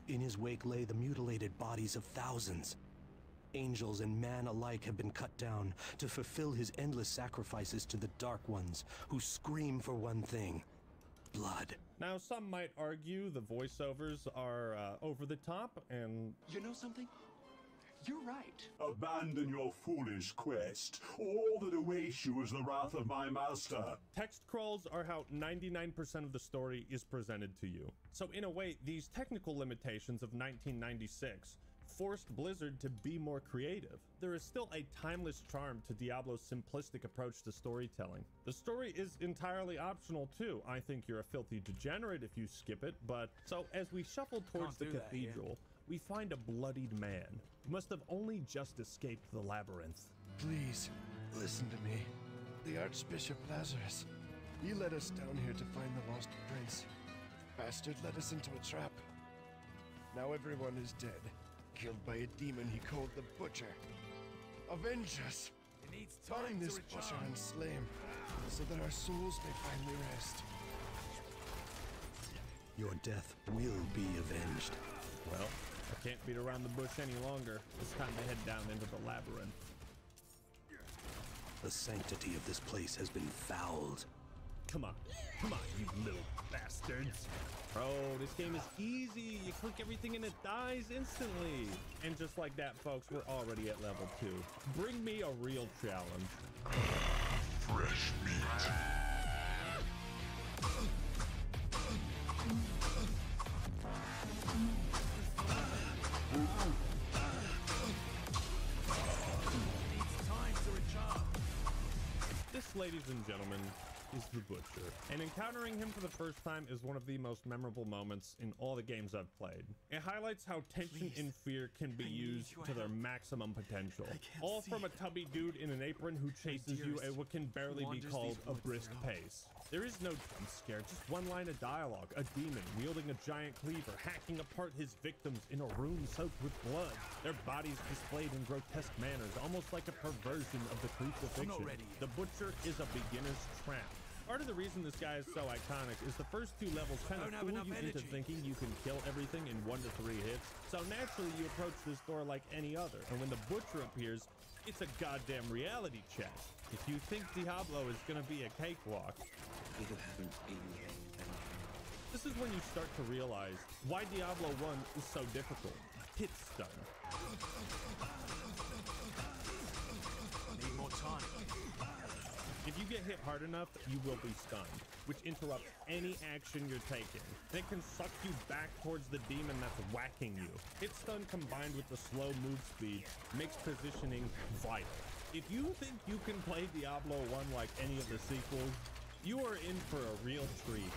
In his wake lay the mutilated bodies of thousands. Angels and man alike have been cut down to fulfill his endless sacrifices to the Dark Ones, who scream for one thing: blood. Now, some might argue the voiceovers are over the top, and... You know something? You're right. Abandon your foolish quest. All that awaits you is the wrath of my master. Text crawls are how 99% of the story is presented to you. So in a way, these technical limitations of 1996 forced Blizzard to be more creative. There is still a timeless charm to Diablo's simplistic approach to storytelling. The story is entirely optional too. I think you're a filthy degenerate if you skip it, but... So as we shuffle towards the cathedral, we find a bloodied man who must have only just escaped the labyrinth. Please, listen to me. The Archbishop Lazarus, He led us down here to find the lost prince. Bastard led us into a trap. Now everyone is dead, killed by a demon he called the Butcher. Avenge us! Find this Butcher and slay him, so that our souls may finally rest. Your death will be avenged. Well, I can't beat around the bush any longer. It's time to head down into the labyrinth. The sanctity of this place has been fouled. Come on, you little bastards. Bro, this game is easy. You click everything and it dies instantly. And just like that, folks, we're already at level 2. Bring me a real challenge. Fresh meat. This, ladies and gentlemen, is the Butcher, and encountering him for the first time is one of the most memorable moments in all the games I've played. It highlights how tension and fear can be used to their maximum potential, all from a tubby dude in an apron who chases you at what can barely be called a brisk pace. There is no jump scare, just one line of dialogue, a demon wielding a giant cleaver, hacking apart his victims in a room soaked with blood, their bodies displayed in grotesque manners, almost like a perversion of the crucifixion. The Butcher is a beginner's trap. Part of the reason this guy is so iconic is the first 2 levels kind of fool you into thinking you can kill everything in 1 to 3 hits, so naturally you approach this door like any other, and when the Butcher appears, it's a goddamn reality check. If you think Diablo is gonna be a cakewalk, this is when you start to realize why Diablo 1 is so difficult. Hit stun. Need more time. If you get hit hard enough, you will be stunned, which interrupts any action you're taking. And it can suck you back towards the demon that's whacking you. Hit stun combined with the slow move speed makes positioning vital. If you think you can play Diablo 1 like any of the sequels, you are in for a real treat.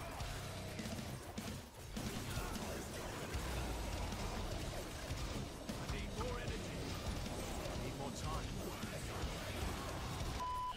I need more energy. I need more time.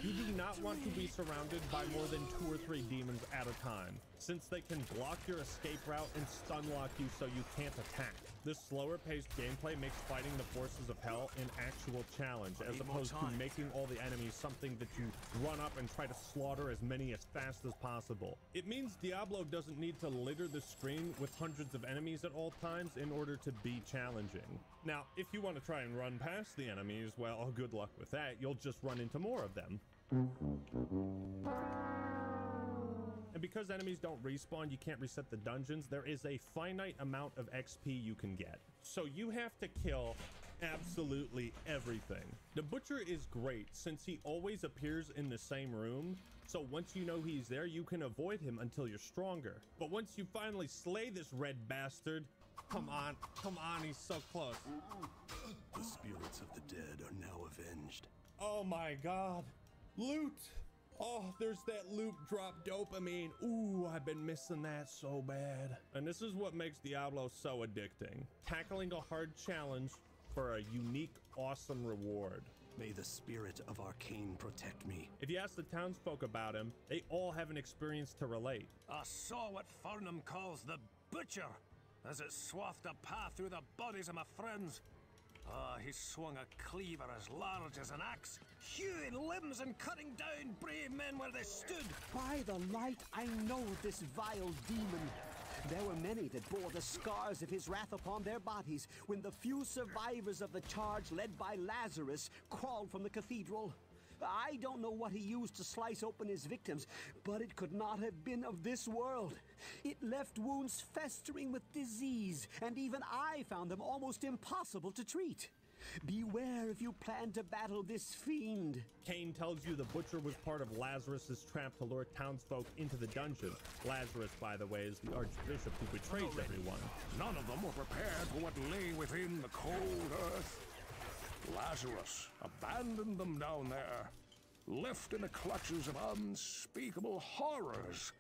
You do not want to be surrounded by more than 2 or 3 demons at a time, since they can block your escape route and stun lock you so you can't attack. This slower paced gameplay makes fighting the forces of hell an actual challenge, as opposed to making all the enemies something that you run up and try to slaughter as many as fast as possible. It means Diablo doesn't need to litter the screen with hundreds of enemies at all times in order to be challenging. Now, if you want to try and run past the enemies, well, good luck with that. You'll just run into more of them. And because enemies don't respawn, you can't reset the dungeons, there is a finite amount of XP you can get. So you have to kill absolutely everything. The Butcher is great since he always appears in the same room, so once you know he's there, you can avoid him until you're stronger. But once you finally slay this red bastard, come on, he's so close. The spirits of the dead are now avenged. Oh my god. Loot! Oh, there's that loot drop dopamine. Ooh, I've been missing that so bad. And this is what makes Diablo so addicting. Tackling a hard challenge for a unique, awesome reward. May the spirit of Arcane protect me. If you ask the townsfolk about him, they all have an experience to relate. I saw what Farnham calls the Butcher, as it swathed a path through the bodies of my friends. He swung a cleaver as large as an axe, hewing limbs and cutting down brave men where they stood. By the light, I know this vile demon. There were many that bore the scars of his wrath upon their bodies when the few survivors of the charge led by Lazarus crawled from the cathedral. I don't know what he used to slice open his victims, but it could not have been of this world. It left wounds festering with disease, and even I found them almost impossible to treat. Beware if you plan to battle this fiend. Cain tells you the Butcher was part of Lazarus's trap to lure townsfolk into the dungeon. Lazarus, by the way, is the archbishop who betrays everyone. None of them were prepared for what lay within the cold earth. Lazarus abandoned them down there, left in the clutches of unspeakable horrors,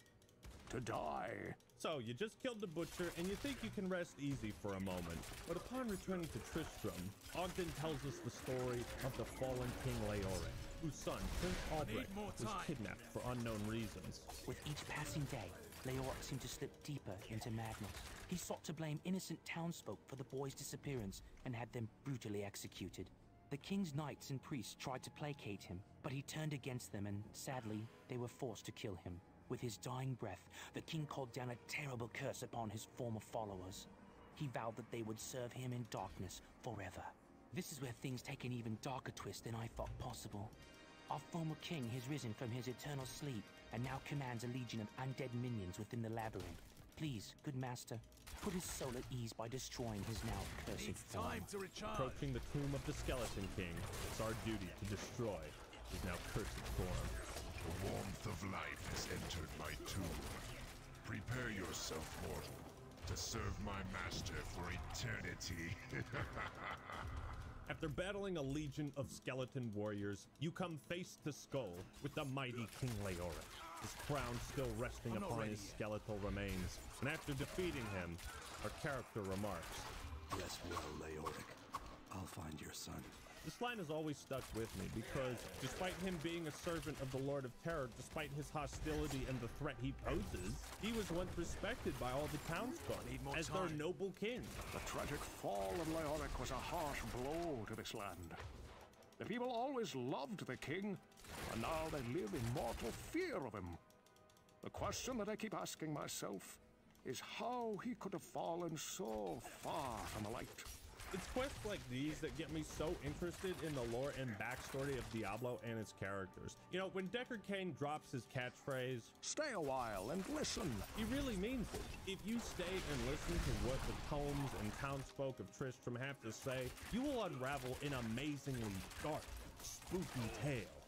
to die. So, you just killed the Butcher, and you think you can rest easy for a moment. But upon returning to Tristram, Ogden tells us the story of the fallen King Leoric. whose son, Prince Albrecht, was kidnapped for unknown reasons. With each passing day, Leoric seemed to slip deeper into madness. He sought to blame innocent townsfolk for the boy's disappearance and had them brutally executed. The king's knights and priests tried to placate him, but he turned against them and, sadly, they were forced to kill him. With his dying breath, the king called down a terrible curse upon his former followers. He vowed that they would serve him in darkness forever. This is where things take an even darker twist than I thought possible. Our former king has risen from his eternal sleep and now commands a legion of undead minions within the labyrinth. Please, good master, put his soul at ease by destroying his now cursed form. Time to recharge. Approaching the tomb of the Skeleton King, it's our duty to destroy his now cursed form. The warmth of life has entered my tomb. Prepare yourself, mortal, to serve my master for eternity. After battling a legion of skeleton warriors, you come face to skull with the mighty King Leoric, his crown still resting upon his skeletal remains. And after defeating him, our character remarks, "Rest well, Leoric. I'll find your son." This line has always stuck with me because, despite him being a servant of the Lord of Terror, despite his hostility and the threat he poses, he was once respected by all the townsfolk as their noble king. The tragic fall of Leoric was a harsh blow to this land. The people always loved the king, and now they live in mortal fear of him. The question that I keep asking myself is how he could have fallen so far from the light. It's quests like these that get me so interested in the lore and backstory of Diablo and its characters. You know, when Deckard Cain drops his catchphrase, "Stay a while and listen," he really means it. If you stay and listen to what the tomes and townsfolk of Tristram have to say, you will unravel an amazingly dark, spooky tale.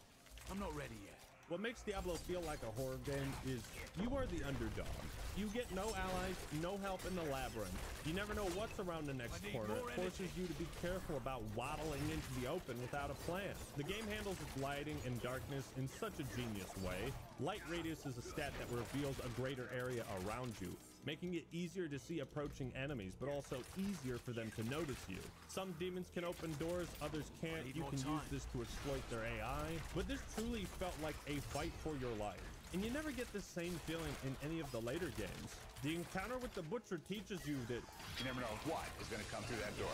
I'm not ready yet. What makes Diablo feel like a horror game is you are the underdog. You get no allies, no help in the labyrinth. You never know what's around the next corner. It forces you to be careful about waddling into the open without a plan. The game handles its lighting and darkness in such a genius way. Light radius is a stat that reveals a greater area around you, making it easier to see approaching enemies, but also easier for them to notice you. Some demons can open doors, others can't. You can use this to exploit their AI, but this truly felt like a fight for your life. And you never get the same feeling in any of the later games. The encounter with the Butcher teaches you that you never know what is going to come through that door.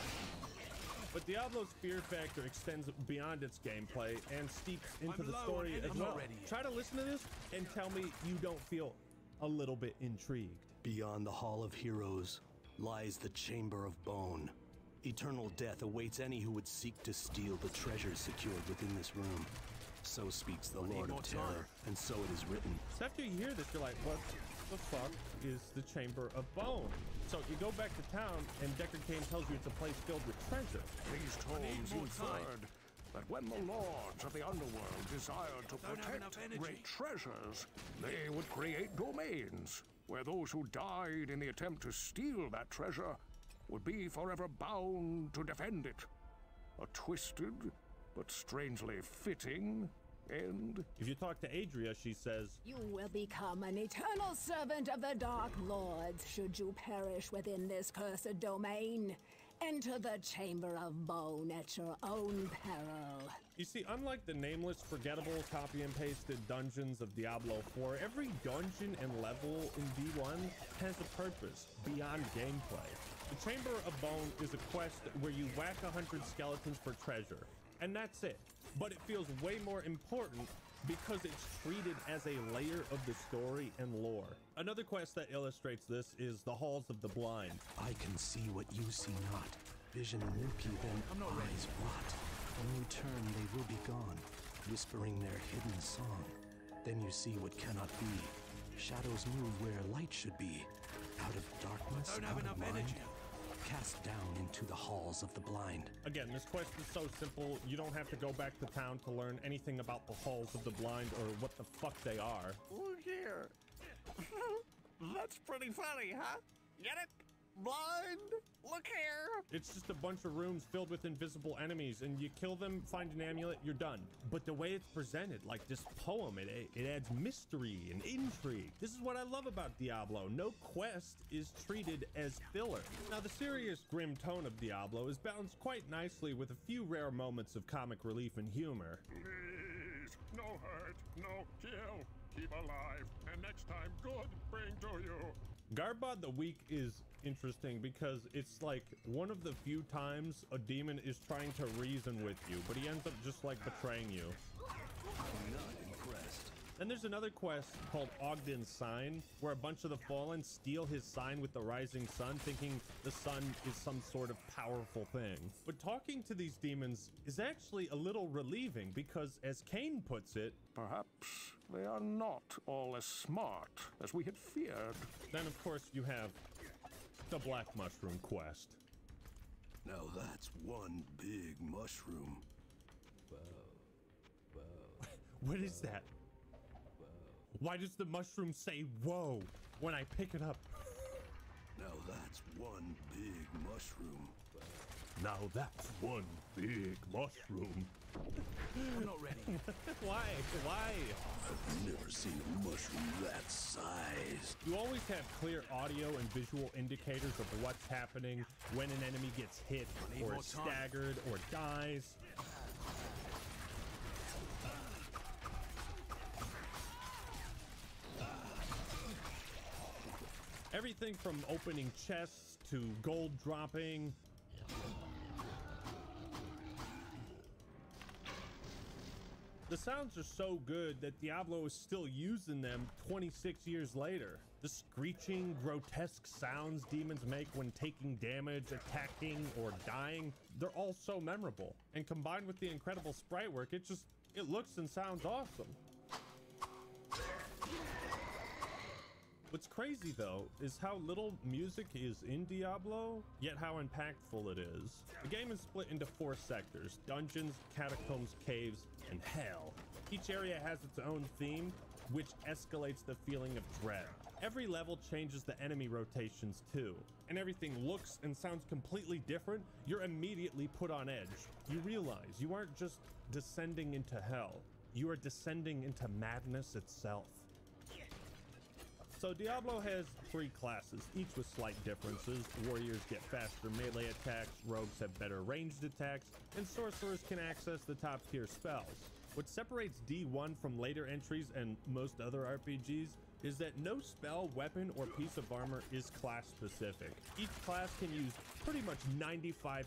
But Diablo's fear factor extends beyond its gameplay and steeps into the story as well. Try to listen to this and tell me you don't feel a little bit intrigued. Beyond the Hall of Heroes lies the Chamber of Bone. Eternal death awaits any who would seek to steal the treasures secured within this room. So speaks the Lord of Terror, and so it is written. So after you hear this, you're like, what the fuck is the Chamber of Bone? So you go back to town, and Deckard Cain tells you it's a place filled with treasure. These tomes inferred that when the lords of the underworld desired to protect great treasures, they would create domains, where those who died in the attempt to steal that treasure would be forever bound to defend it. A twisted but strangely fitting end. If you talk to Adria, she says, "You will become an eternal servant of the Dark Lords should you perish within this cursed domain. Enter the Chamber of Bone at your own peril." You see, unlike the nameless, forgettable, copy and pasted dungeons of Diablo 4, every dungeon and level in D1 has a purpose beyond gameplay. The Chamber of Bone is a quest where you whack 100 skeletons for treasure, and that's it. But it feels way more important because it's treated as a layer of the story and lore. Another quest that illustrates this is the Halls of the Blind. I can see what you see not. Vision murky, then eyes rot. When you turn, they will be gone, whispering their hidden song. Then you see what cannot be. Shadows move where light should be. Out of darkness, Don't have out enough of mind, energy. cast down into the halls of the blind. Again, this quest is so simple, you don't have to go back to town to learn anything about the Halls of the Blind or what the fuck they are. Look here. That's pretty funny, huh? Get it? Blind? Look here. It's just a bunch of rooms filled with invisible enemies, and you kill them, find an amulet, you're done. But the way it's presented, like this poem, it adds mystery and intrigue. This is what I love about Diablo. No quest is treated as filler. Now, the serious, grim tone of Diablo is balanced quite nicely with a few rare moments of comic relief and humor. No hurt, no kill. Keep alive, and next time good bring to you. Garbod the Weak is interesting because it's like one of the few times a demon is trying to reason with you, but he ends up just like betraying you. I'm not impressed. Then there's another quest called Ogden's Sign, where a bunch of the Fallen steal his sign with the rising sun, thinking the sun is some sort of powerful thing. But talking to these demons is actually a little relieving because, as Cain puts it, perhaps they are not all as smart as we had feared. Then, of course, you have the Black Mushroom quest. Now that's one big mushroom. What is that? Why does the mushroom say whoa when I pick it up? Now that's one big mushroom. Now that's one big mushroom. I'm not ready. Why? I've never seen a mushroom that size. You always have clear audio and visual indicators of what's happening when an enemy gets hit or is staggered or dies. Everything from opening chests to gold dropping. The sounds are so good that Diablo is still using them 26 years later. The screeching, grotesque sounds demons make when taking damage, attacking, or dying, they're all so memorable. And combined with the incredible sprite work, it looks and sounds awesome. What's crazy though is how little music is in Diablo, yet how impactful it is. The game is split into 4 sectors: dungeons, catacombs, caves, and hell. Each area has its own theme, which escalates the feeling of dread. Every level changes the enemy rotations too, and everything looks and sounds completely different. You're immediately put on edge. You realize you aren't just descending into hell, you are descending into madness itself. So Diablo has 3 classes, each with slight differences. Warriors get faster melee attacks, rogues have better ranged attacks, and sorcerers can access the top tier spells. What separates D1 from later entries and most other RPGs is that no spell, weapon, or piece of armor is class specific. Each class can use pretty much 95%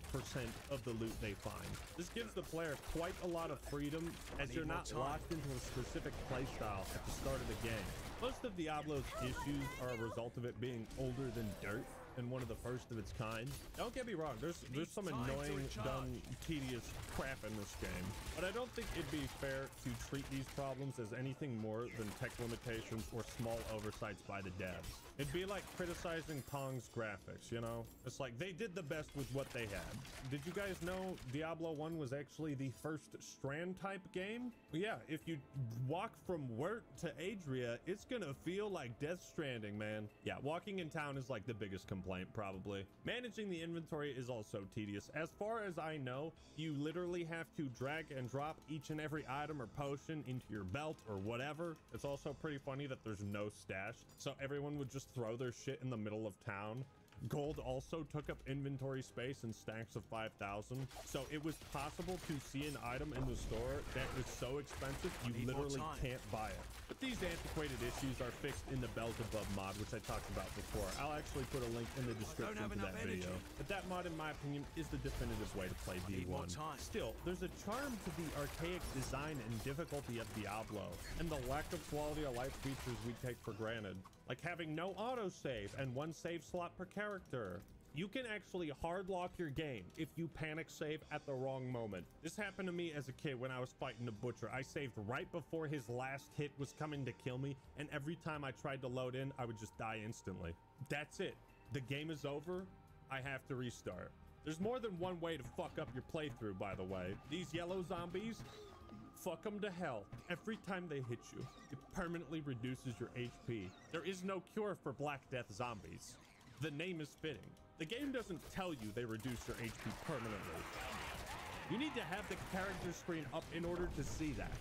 of the loot they find. This gives the player quite a lot of freedom, as you're not locked into a specific playstyle at the start of the game. Most of Diablo's issues are a result of it being older than dirt and one of the first of its kind. Don't get me wrong, there's some annoying, dumb, tedious crap in this game, but I don't think it'd be fair to treat these problems as anything more than tech limitations or small oversights by the devs. It'd be like criticizing Pong's graphics, you know? It's like they did the best with what they had. Did you guys know Diablo 1 was actually the first Strand type game? Well, yeah, if you walk from Wirt to Adria, it's gonna feel like Death Stranding, man. Yeah, walking in town is like the biggest complaint, probably. Managing the inventory is also tedious. As far as I know, you literally have to drag and drop each and every item or potion into your belt or whatever. It's also pretty funny that there's no stash, so everyone would just throw their shit in the middle of town. Gold also took up inventory space in stacks of 5,000, so it was possible to see an item in the store that was so expensive you literally can't buy it. But these antiquated issues are fixed in the Beelzebub mod, which I talked about before. I'll actually put a link in the description to that video. But that mod, in my opinion, is the definitive way to play D1. Still, there's a charm to the archaic design and difficulty of Diablo, and the lack of quality of life features we take for granted, like having no autosave and 1 save slot per character. You can actually hard lock your game if you panic save at the wrong moment. This happened to me as a kid when I was fighting a butcher. I saved right before his last hit was coming to kill me, and every time I tried to load in, I would just die instantly. That's it. The game is over. I have to restart. There's more than one way to fuck up your playthrough, by the way. These yellow zombies, fuck them to hell. Every time they hit you, it permanently reduces your HP. There is no cure for Black Death zombies. The name is fitting. The game doesn't tell you they reduce your HP permanently. You need to have the character screen up in order to see that.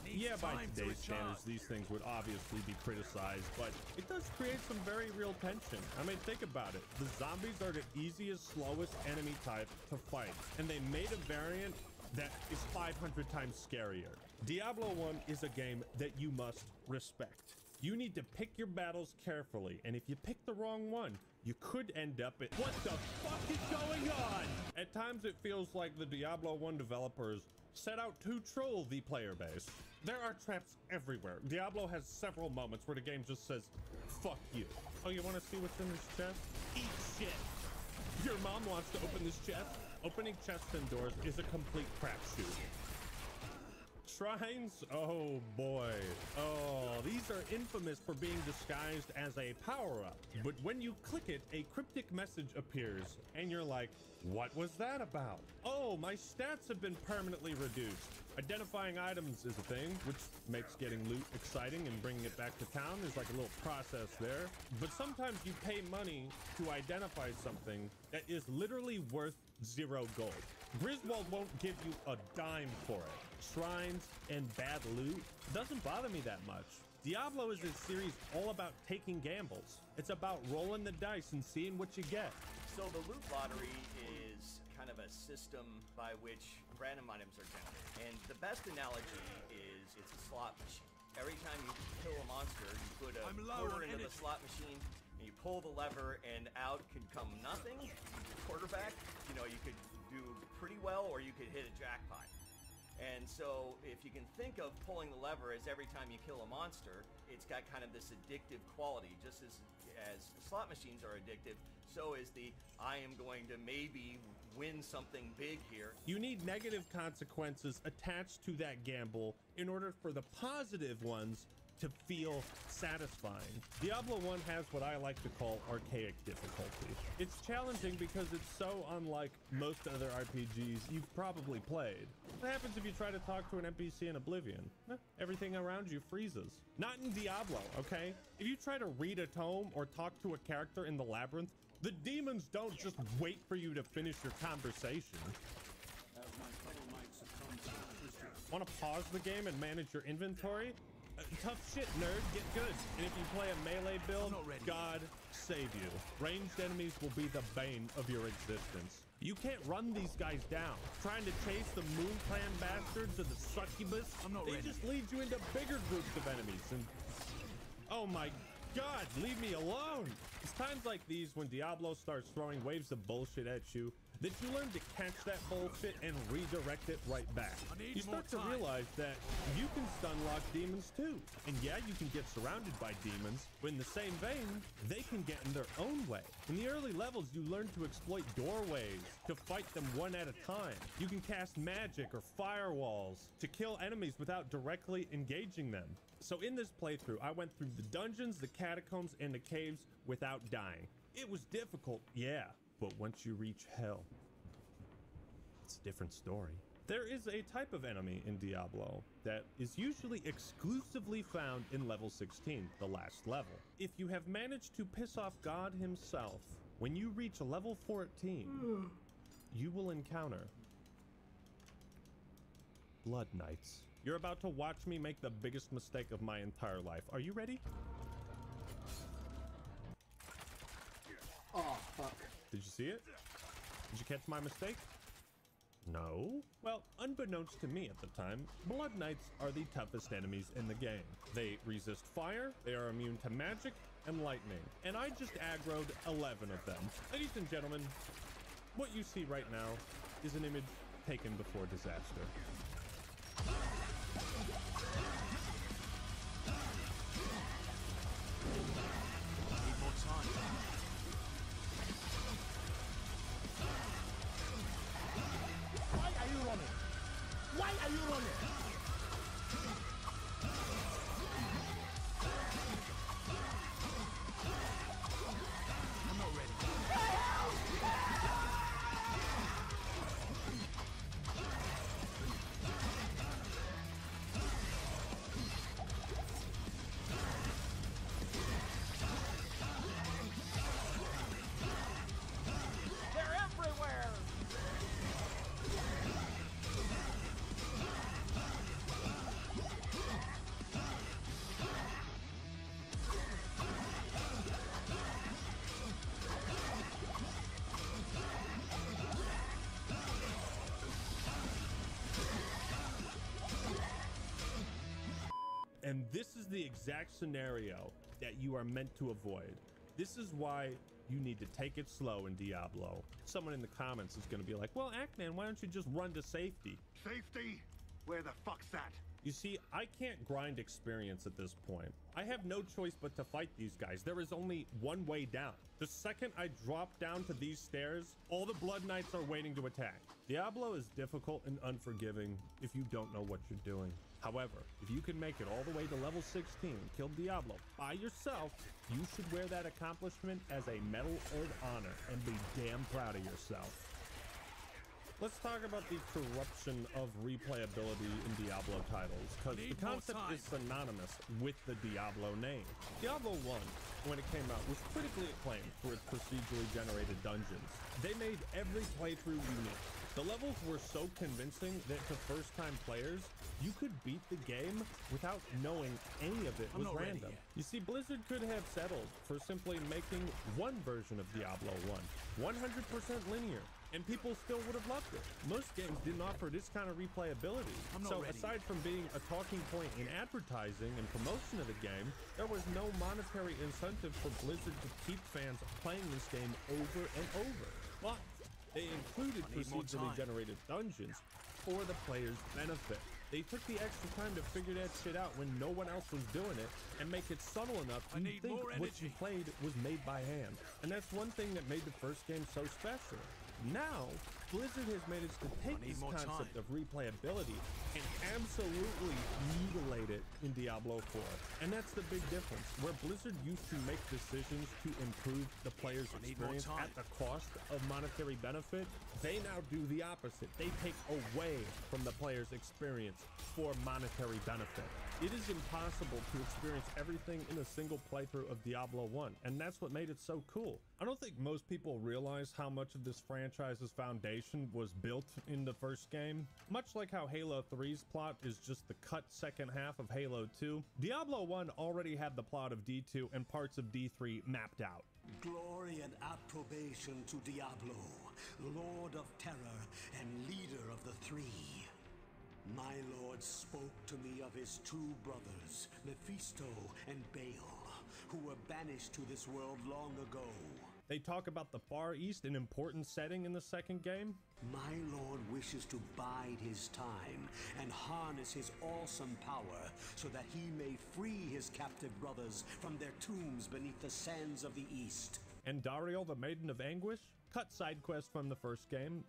Yeah, by today's standards, these things would obviously be criticized, but it does create some very real tension. I mean, think about it. The zombies are the easiest, slowest enemy type to fight, and they made a variant that is 500 times scarier. Diablo 1 is a game that you must respect. You need to pick your battles carefully, and if you pick the wrong one, you could end up at... What the fuck is going on? At times it feels like the Diablo 1 developers set out to troll the player base. There are traps everywhere. Diablo has several moments where the game just says, fuck you. Oh, you want to see what's in this chest? Eat shit. Your mom wants to open this chest? Opening chests and doors is a complete crapshoot. Shrines? Oh boy. Oh, these are infamous for being disguised as a power-up. But when you click it, a cryptic message appears, and you're like, what was that about? Oh, my stats have been permanently reduced. Identifying items is a thing, which makes getting loot exciting, and bringing it back to town is like a little process there. But sometimes you pay money to identify something that is literally worth 0 gold. Griswold won't give you a dime for it. Shrines and bad loot doesn't bother me that much. Diablo is a series all about taking gambles. It's about rolling the dice and seeing what you get. So the loot lottery is kind of a system by which random items are generated. And the best analogy is it's a slot machine. Every time you kill a monster, you put a quarter into the slot machine, and you pull the lever, and out can come nothing. Quarterback, you know, you could do pretty well, or you could hit a jackpot. And so if you can think of pulling the lever as every time you kill a monster, it's got kind of this addictive quality. Just as slot machines are addictive, so is the I am going to maybe win something big here. You need negative consequences attached to that gamble in order for the positive ones to feel satisfying. Diablo 1 has what I like to call archaic difficulty. It's challenging because it's so unlike most other RPGs you've probably played. What happens if you try to talk to an NPC in Oblivion? Everything around you freezes. Not in Diablo, okay? If you try to read a tome or talk to a character in the labyrinth, the demons don't just wait for you to finish your conversation. Want to pause the game and manage your inventory? Tough shit, nerd. Get good. And if you play a melee build, God save you. Ranged enemies will be the bane of your existence. You can't run these guys down. Trying to chase the Moon Clan bastards or the succubus, they just lead you into bigger groups of enemies. And oh my God, leave me alone. It's times like these when Diablo starts throwing waves of bullshit at you that you learn to catch that bullshit and redirect it right back. You start to realize that you can stun lock demons too. And yeah, you can get surrounded by demons, but in the same vein, they can get in their own way. In the early levels, you learn to exploit doorways to fight them one at a time. You can cast magic or firewalls to kill enemies without directly engaging them. So in this playthrough, I went through the dungeons, the catacombs, and the caves without dying. It was difficult, yeah. But once you reach hell, it's a different story. There is a type of enemy in Diablo that is usually exclusively found in level 16, the last level. If you have managed to piss off God himself, when you reach level 14, you will encounter Blood Knights. You're about to watch me make the biggest mistake of my entire life. Are you ready? Oh, fuck. Did you see it? Did you catch my mistake? No? Well, unbeknownst to me at the time, Blood Knights are the toughest enemies in the game. They resist fire, they are immune to magic and lightning, and I just aggroed 11 of them. Ladies and gentlemen, what you see right now is an image taken before disaster. Need more time. Why are you running? Why are you running? I'm not ready. This is the exact scenario that you are meant to avoid. This is why you need to take it slow in Diablo. Someone in the comments is going to be like, well, Ackman, why don't you just run to safety? Safety? Where the fuck's that? You see, I can't grind experience at this point. I have no choice but to fight these guys. There is only one way down. The second I drop down to these stairs, all the Blood Knights are waiting to attack. Diablo is difficult and unforgiving if you don't know what you're doing. However, if you can make it all the way to level 16 and kill Diablo by yourself, you should wear that accomplishment as a Medal of Honor and be damn proud of yourself. Let's talk about the corruption of replayability in Diablo titles, because the concept is synonymous with the Diablo name. Diablo 1, when it came out, was critically acclaimed for its procedurally generated dungeons. They made every playthrough unique. The levels were so convincing that to first-time players, you could beat the game without knowing any of it was random. You see, Blizzard could have settled for simply making one version of Diablo 1, 100% linear, and people still would have loved it. Most games didn't offer this kind of replayability. So aside from being a talking point in advertising and promotion of the game, there was no monetary incentive for Blizzard to keep fans playing this game over and over. But they included procedurally generated dungeons for the player's benefit. They took the extra time to figure that shit out when no one else was doing it and make it subtle enough you think what you played was made by hand. And that's one thing that made the first game so special. Now, Blizzard has managed to take this concept of replayability and absolutely mutilate it in Diablo 4. And that's the big difference. Where Blizzard used to make decisions to improve the player's experience at the cost of monetary benefit, they now do the opposite. They take away from the player's experience for monetary benefit. It is impossible to experience everything in a single playthrough of Diablo 1, and that's what made it so cool. I don't think most people realize how much of this franchise's foundation was built in the first game. Much like how Halo 3's plot is just the cut second half of Halo 2, Diablo 1 already had the plot of D2 and parts of D3 mapped out. Glory and approbation to Diablo, Lord of Terror and leader of the Three. My lord spoke to me of his two brothers, Mephisto and Baal, who were banished to this world long ago. They talk about the Far East, an important setting in the second game. My lord wishes to bide his time and harness his awesome power so that he may free his captive brothers from their tombs beneath the sands of the East. And Dariel, the Maiden of Anguish? Cut side quest from the first game.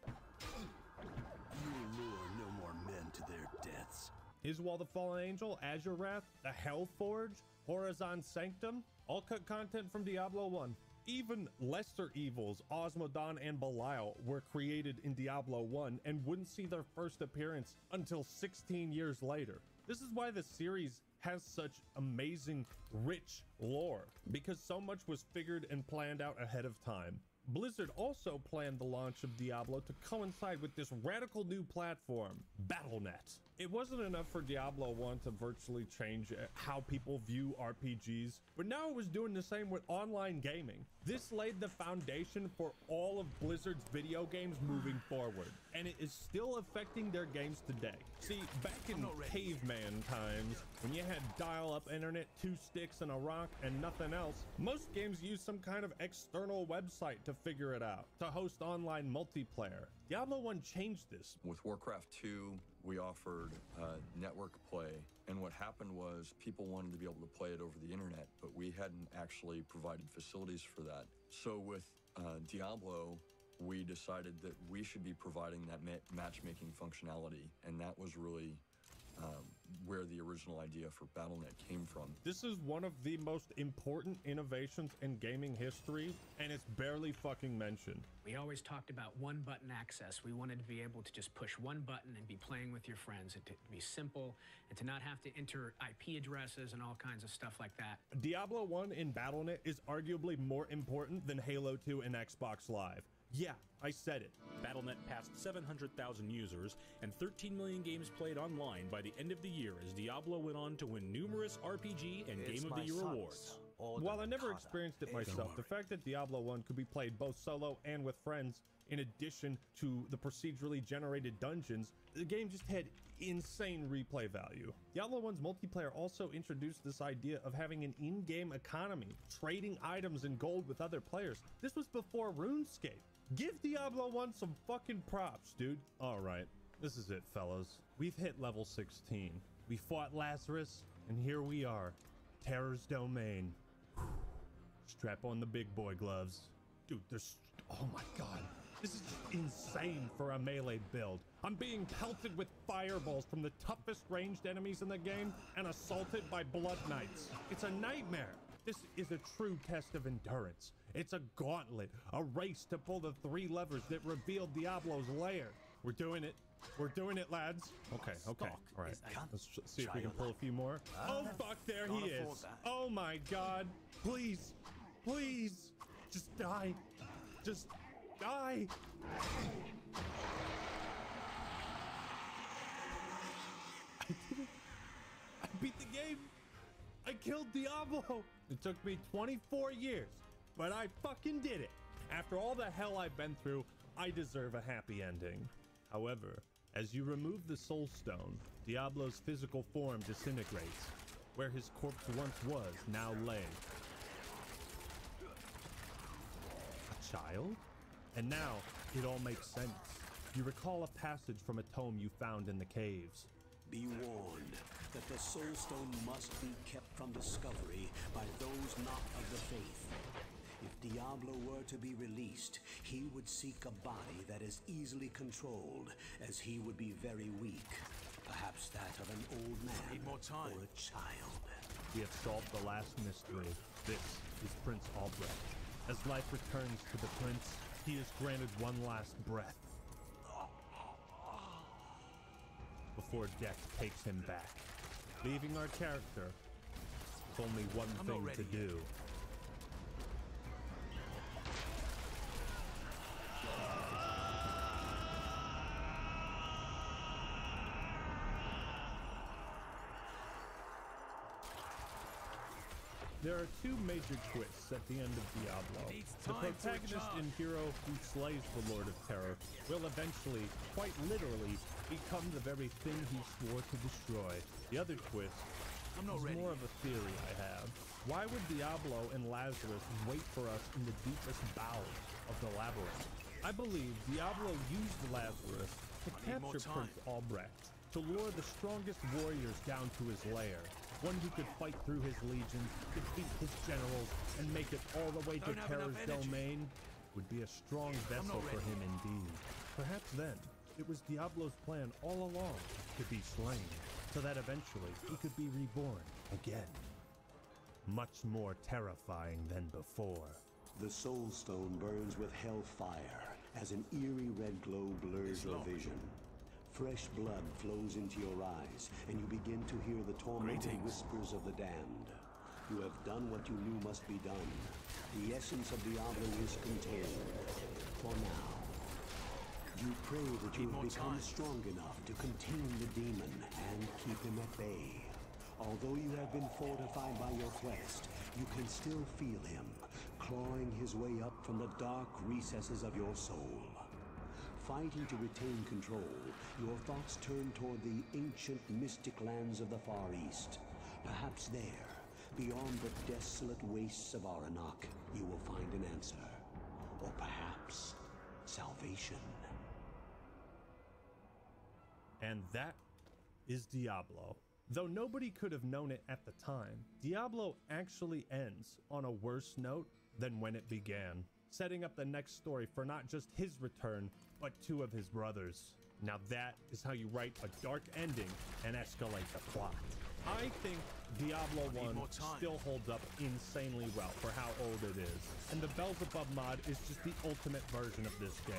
You will lure no more men to their deaths. Iswal the Fallen Angel, Azure Wrath, the Hellforge, Horizon Sanctum, all cut content from Diablo 1. Even lesser evils, Osmodon and Belial, were created in Diablo 1 and wouldn't see their first appearance until 16 years later. This is why the series has such amazing, rich lore, because so much was figured and planned out ahead of time. Blizzard also planned the launch of Diablo to coincide with this radical new platform, Battle.net. It wasn't enough for Diablo 1 to virtually change how people view RPGs, but now it was doing the same with online gaming. This laid the foundation for all of Blizzard's video games moving forward, and it is still affecting their games today. See, back in caveman times, when you had dial-up internet, 2 sticks and a rock, and nothing else, most games used some kind of external website to figure it out, to host online multiplayer. Diablo 1 changed this. With Warcraft 2, we offered network play, and what happened was people wanted to be able to play it over the internet, but we hadn't actually provided facilities for that. So with Diablo, we decided that we should be providing that matchmaking functionality, and that was really where the original idea for Battle.net came from. This is one of the most important innovations in gaming history, and it's barely fucking mentioned. We always talked about one-button access. We wanted to be able to just push one button and be playing with your friends, and to be simple, and to not have to enter IP addresses and all kinds of stuff like that. Diablo 1 in Battle.net is arguably more important than Halo 2 and Xbox Live. Yeah, I said it. Battle.net passed 700,000 users and 13 million games played online by the end of the year as Diablo went on to win numerous RPG and Game of the Year awards. While I never experienced it myself, the fact that Diablo 1 could be played both solo and with friends, in addition to the procedurally generated dungeons, the game just had insane replay value. Diablo 1's multiplayer also introduced this idea of having an in-game economy, trading items and gold with other players. This was before RuneScape. Give Diablo 1 some fucking props, dude. All right, this is it, fellas. We've hit level 16. We fought Lazarus, and here we are. Terror's Domain. Strap on the big boy gloves. Dude, there's... oh my god. This is just insane for a melee build. I'm being pelted with fireballs from the toughest ranged enemies in the game and assaulted by Blood Knights. It's a nightmare. This is a true test of endurance. It's a gauntlet, a race to pull the 3 levers that revealed Diablo's lair. We're doing it. We're doing it, lads. Okay. All right. Let's see if we can pull a few more. Oh, fuck, there he is. Oh, my God. Please. Please. Just die. Just die. I did it. I beat the game. I killed Diablo. It took me 24 years, but I fucking did it. After all the hell I've been through, I deserve a happy ending. However, as you remove the Soul Stone, Diablo's physical form disintegrates. Where his corpse once was, now lay. A child? And now, it all makes sense. You recall a passage from a tome you found in the caves. Be warned that the Soul Stone must be kept from discovery by those not of the faith. If Diablo were to be released, he would seek a body that is easily controlled, as he would be very weak. Perhaps that of an old man or a child. We have solved the last mystery. This is Prince Albrecht. As life returns to the prince, he is granted one last breath before death takes him back, leaving our character with only one thing to do. There are 2 major twists at the end of Diablo. The protagonist and hero who slays the Lord of Terror will eventually, quite literally, become the very thing he swore to destroy. The other twist is more of a theory I have. Why would Diablo and Lazarus wait for us in the deepest bowels of the labyrinth? I believe Diablo used Lazarus to capture Prince Albrecht, to lure the strongest warriors down to his lair. One who could fight through his legions, defeat his generals, and make it all the way to Terror's Domain would be a strong vessel for him indeed. Perhaps then, it was Diablo's plan all along to be slain, so that eventually he could be reborn again. Much more terrifying than before. The Soul Stone burns with hellfire as an eerie red glow blurs your vision. Fresh blood flows into your eyes, and you begin to hear the tormenting whispers of the damned. You have done what you knew must be done. The essence of Diablo is contained. For now. You pray that you have become strong enough to contain the demon and keep him at bay. Although you have been fortified by your quest, you can still feel him, clawing his way up from the dark recesses of your soul. Fighting to retain control, your thoughts turn toward the ancient mystic lands of the Far East. Perhaps there, beyond the desolate wastes of Aranok, you will find an answer. Or perhaps, salvation. And that is Diablo. Though nobody could have known it at the time, Diablo actually ends on a worse note than when it began, setting up the next story for not just his return, but 2 of his brothers. Now that is how you write a dark ending and escalate the plot. I think Diablo 1 still holds up insanely well for how old it is, and the Beelzebub mod is just the ultimate version of this game.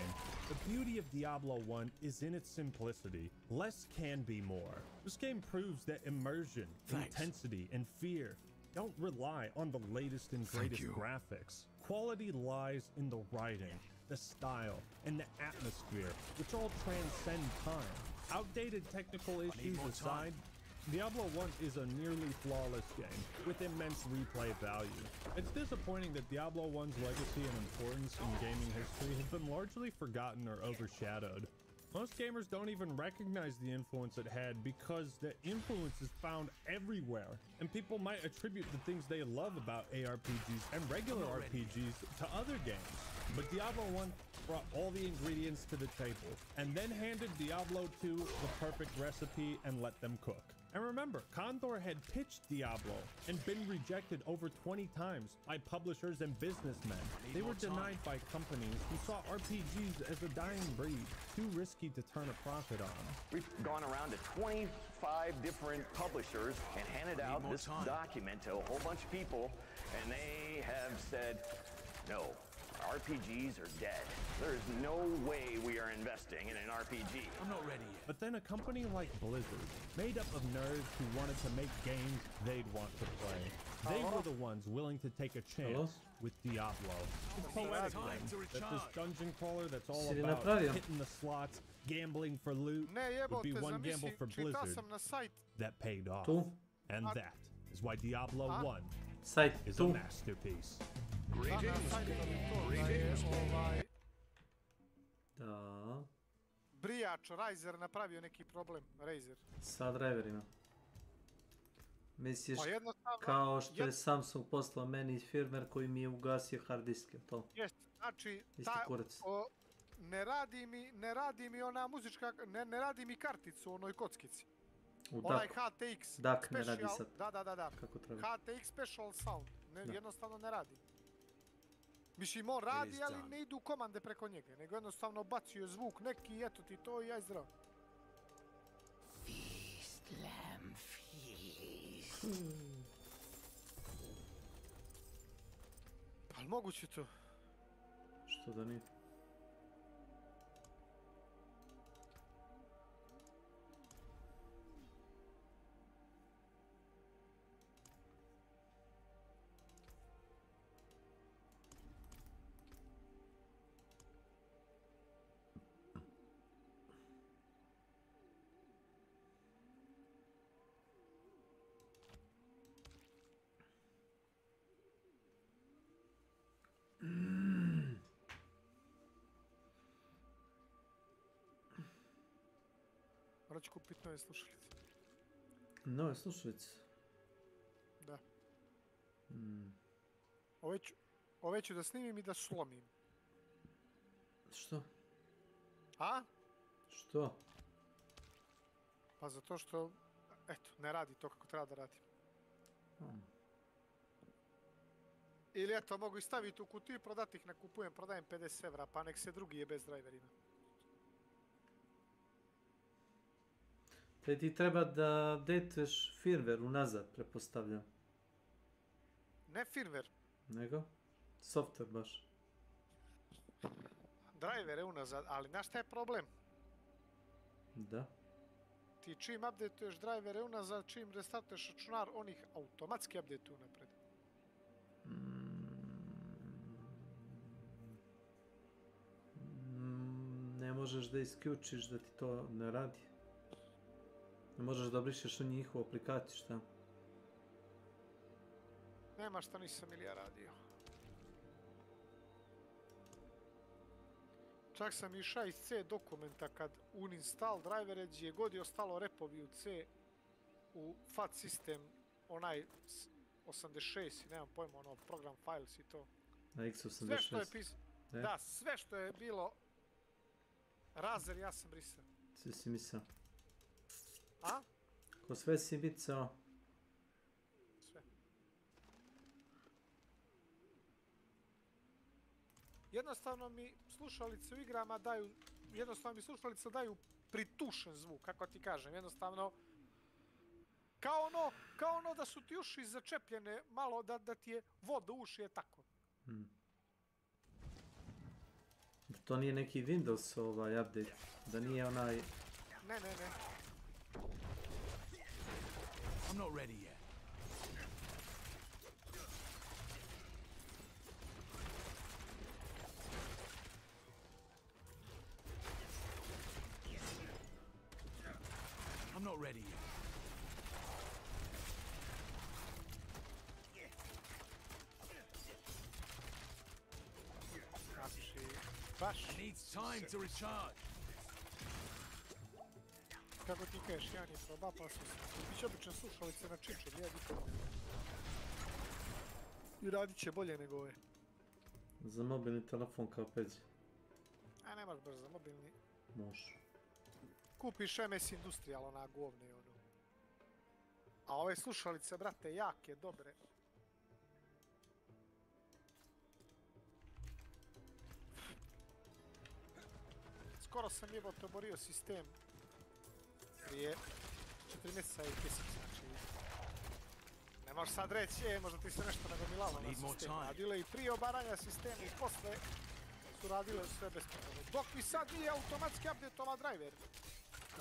The beauty of Diablo 1 is in its simplicity. Less can be more. This game proves that immersion, intensity, and fear don't rely on the latest and greatest graphics. Quality lies in the writing, the style, and the atmosphere, which all transcend time. Outdated technical issues aside, Diablo 1 is a nearly flawless game with immense replay value. It's disappointing that Diablo 1's legacy and importance in gaming history have been largely forgotten or overshadowed. Most gamers don't even recognize the influence it had because the influence is found everywhere, and people might attribute the things they love about ARPGs and regular RPGs to other games. But Diablo 1 brought all the ingredients to the table, and then handed Diablo 2 the perfect recipe and let them cook. And remember, Condor had pitched Diablo and been rejected over 20 times by publishers and businessmen. They were denied by companies who saw RPGs as a dying breed, too risky to turn a profit on. We've gone around to 25 different publishers and handed out this document to a whole bunch of people, and they have said, no, RPGs are dead. There's no way we are investing in an RPG. I'm not ready yet. But then a company like Blizzard, made up of nerds who wanted to make games they'd want to play, they were the ones willing to take a chance with Diablo. It's poetic then, that this dungeon crawler that's all about hitting the slots, gambling for loot, would be one gamble for Blizzard that paid off. And that is why Diablo 1 is a masterpiece. Da. Brijač, Razer napravio neki problem, Razer. Sa driverima. Misliš Pa jednostavno, kao što je Samsung poslao meni firmware koji mi je ugasio hard diske, to? Jest, znači, Isti kurac. ne radi mi ona muzička, ne radi mi karticu u onoj kockici. U Onaj DAC-u. HTX DAC ne special, radi sad. da. Kako treba. HTX special sound, Da. jednostavno ne radi. Mislim, on radi, ali ne idu komande preko njega, nego jednostavno bacio zvuk neki i eto ti to i aj zdravo. Feast, lamb, feast. Pa li moguće to? Što da nije? Morat ću kupiti nove slušalice. Nove slušalice? Da. Ove ću da snimim i da slomim. Što? A? Što? Pa zato što, eto, ne radi to kako treba da radi. Ili eto, mogu i staviti u kutiju i prodati ih, prodajem 50 evra, pa nek se drugi je bez driverima. Te ti treba da updateš firmware unazad, pretpostavljam. Ne firmware. Nego? Software baš. Drivere unazad, ali znaš šta je problem? Da. Ti čim updateuješ drivere unazad, čim restartuješ računar, on ih automatski updateuju napred. Ne možeš da isključiš da ti to ne radi. Ne možeš da brišeš u njihovu aplikaciju, šta? Nema šta nisam ili ja radio. Čak sam išao iz C dokumenta kad uninstall drivere gdje god je ostalo repovi u C u FAT sistem, onaj 86 i nemam pojma, ono program files i to. Na x86. Sve što je da, sve što je bilo Razer ja sam brisao. Sve si misao. A? Ko sve si bicao? Sve. Jednostavno mi slušalice u igrama daju, pritušen zvuk, kako ti kažem, jednostavno kao ono da su ti uši začepljene, malo da ti je voda u uši, je tako. To nije neki Windows update, da nije onaj... Ne. I'm not ready yet. I'm not ready yet. Baš. Needs time to recharge. Kako ti kažeš, ja nije proba, pa su biće obične slušalice na čiču, gledaj to. I radit će bolje nego ove. Za mobilni telefon kao pezi. A nemaš baš za mobilni. Može. Kupiš MS Industrial, ona govne ono. A ove slušalice, brate, jake, dobre. Skoro sam jebote oborio sistem. Prije 4 mjeseca i pjesak, znači... Ne možeš sad reći, možda ti se nešto nagomilalo na sistemu. Radile i prije obaranja sistema i posle su radile sve besplatno. Dok mi sad nije automatski update-ova driver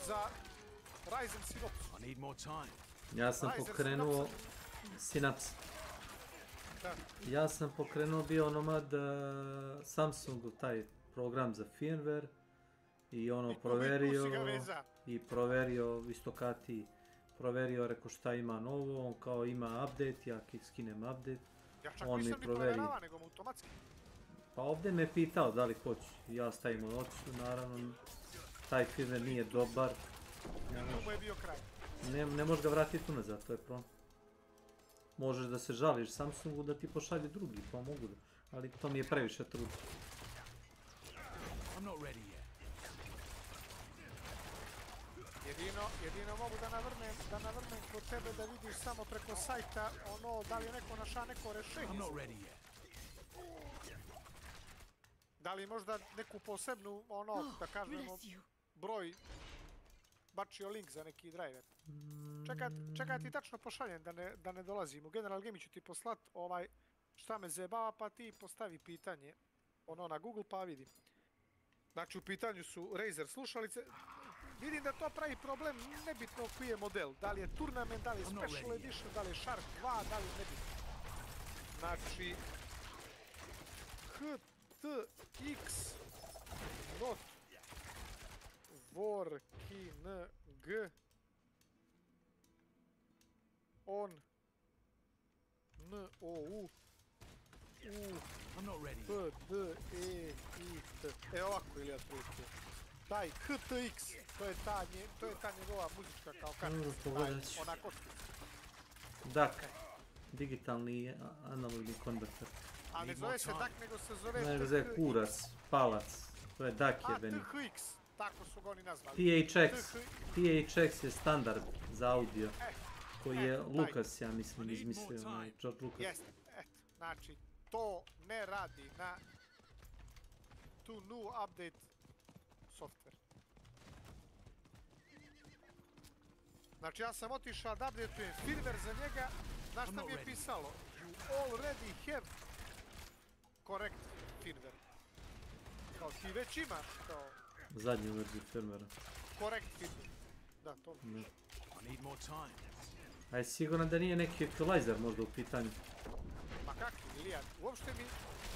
za Ryzen Synapse. Ja sam pokrenuo Synapse. Ja sam pokrenuo bio onomad Samsungu, taj program za firmware. I ono proverio isto kad ti proverio, rekao šta ima novo, on kao ima update, ja skinem update, on mi proveri. Pa ovdje me pitao da li hoću, ja stavim hoću, naravno, taj firmware nije dobar, ne možeš ga vratiti unazad, to je problem. Možeš da se žališ Samsungu da ti pošalje drugi, to mogu da, ali to mi je previše truda. Jedino mogu da navrnem kod tebe da vidiš samo preko sajta ono da li je neko našao neko rešenje. Da li možda neku posebnu ono da kažemo broj bačio link za neki driver. Čekaj ti tačno pošaljem da ne dolazim. U General Game ću ti poslat šta me zebava pa ti postavi pitanje ono na Google pa vidim. Znači u pitanju su Razer slušalice. Vidim da to pravi problem, nebitno koji je model. Da li je Tournament, da li je Special Edition, da li je Shark 2, da li je nebitno. Znači... HTX not working on NOU PDEIT. Ovako ili otprilike. Taj HTX, to je ta njegova muzička kao kartica, ona kockica. DAC, digitalni analogni konverter. A ne zove se DAC, nego se zove THX. Nego zove kurac, palac, to je DAC jebeni. THX, tako su ga oni nazvali. THX je standard za audio, koji je Lucas, ja mislim, izmislio, George Lucas. Jeste, eto, znači, to ne radi na tu new update software. Znači ja sam otišao da updateujem firmware za njega, znaš šta mi je pisalo? You already have correct firmware. Kao ti već imaš kao... Zadnju verziju firmwarea. Correct firmware. Da, to mi je. A je siguran da nije neki equalizer možda u pitanju? Ma kakvi, Ilijan?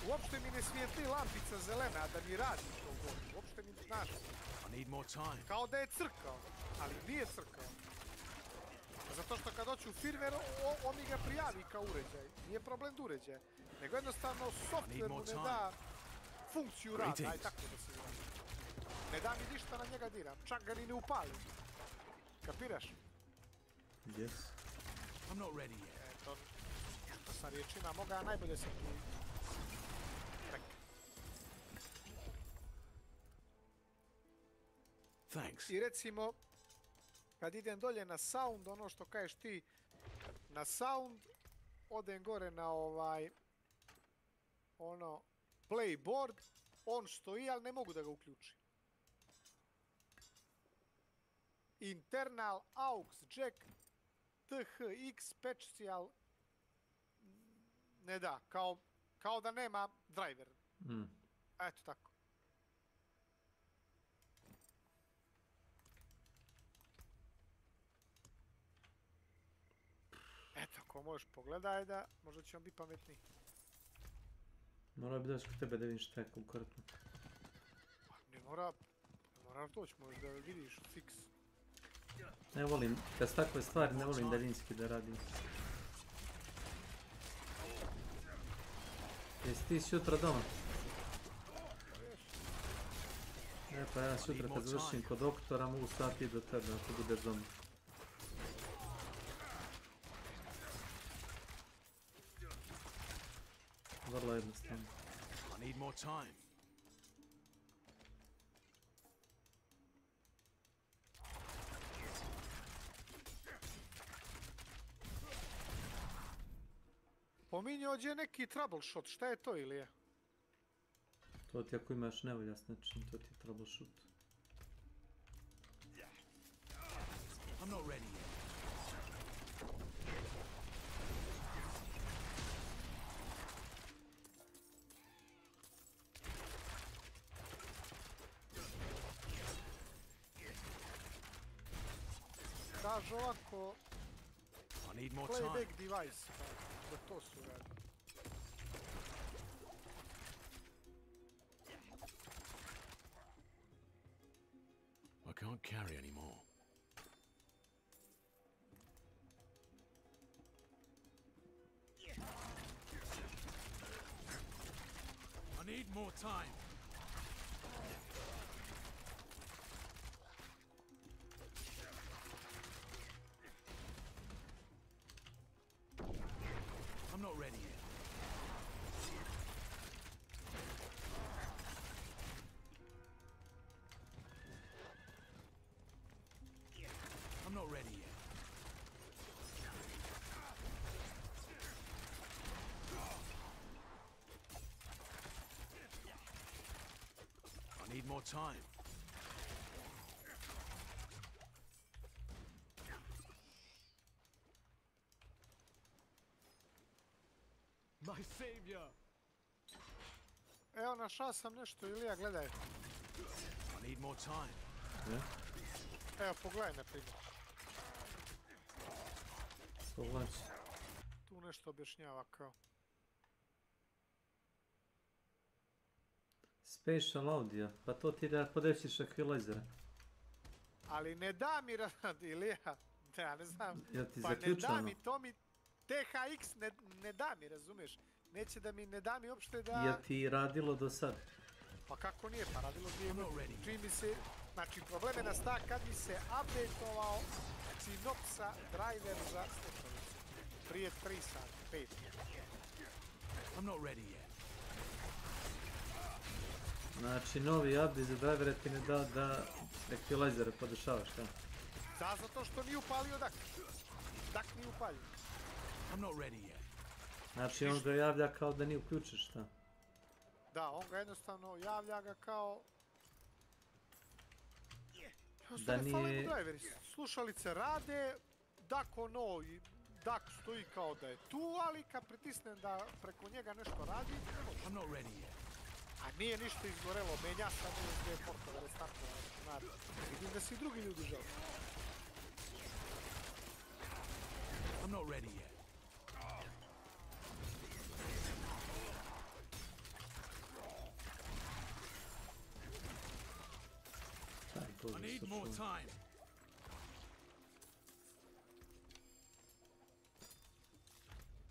Uopšte mi ne svijetli lampica zelena da mi radi to god. Uopšte mi, znaš, kao da je crkao, ali nije crkao. Zato što kad doći u firmware, on mi ga prijavi kao uređaj. Nije problem da uređaja. Nego jednostavno software mu ne da funkciju rada, aj tako da se zna. Ne da mi ništa na njega diram, čak ga ni ne upalim. Kapiraš? Yes. Eto, što sa riječima moga najbolje se tu... Thanks. I recimo, kad idem dolje na sound, ono što kažeš ti, na sound, odem gore na ono, playboard, on stoji, ali ne mogu da ga uključim. Internal aux jack THX special ne da, kao da nema driver. Eto tako. Eto, ako možeš pogledaj da, možda će on biti pametniji. Morao bi doći kod tebe da vidiš šta je konkretno. Ne moraš doći, možeš da vidiš fix. Ne volim, kad su takve stvari ne volim daljinski da radim. Jesi ti sutra doma? E pa ja sutra kad završim kod doktora mogu stati do tebe ako budeš doma. Vrlo jednostavno. I need more time. Pominjao je neki troubleshot, šta je to ili je? To ti ako imaš nevolja s nečim, to ti je troubleshoot. I'm not ready yet. Kaže ovako... I need more Playback time. device, da to su radi. I can't carry anymore. I need more time. I'm not ready yet. I'm not ready yet. I need more time. My savior. Evo, našao sam nešto, Ilija, gledaj. I need more time. Evo, pogledaj na primjer. Tu nešto objašnjava kao. Spatial audio, pa to ti da podešiš equalizera. Ali ne da mi Ilija. Ja ne znam. Jel ti Pa ne zaključano? da mi, to mi THX ne da mi, razumiješ? Neće da mi ne da mi uopšte da... Jel ti radilo do sad? Pa kako nije, pa radilo 2 godine. Čim mi se... Znači, problem je nastao kad mi se updateovao Synopsa driver za slušalice. Prije 3 sata, 5. I'm not ready yet. Znači, novi update za drivere ti ne da da equalizere podešavaš, šta? Da, zato što nije upalio DAC. DAC nije upalio. I'm not ready yet. Znači, on ga javlja kao da nije uključiš, šta? Da, on ga jednostavno javlja ga kao... Da nije... Driveri, slušalice rade, DAC ono, DAC stoji kao da je tu, ali kad pritisnem da preko njega nešto radi, ne može. I'm not ready yet. A nije ništa izgorelo, menja sam USB portove, restartova računara. Vidim da se i drugi ljudi žele. I'm not ready yet. I need more time.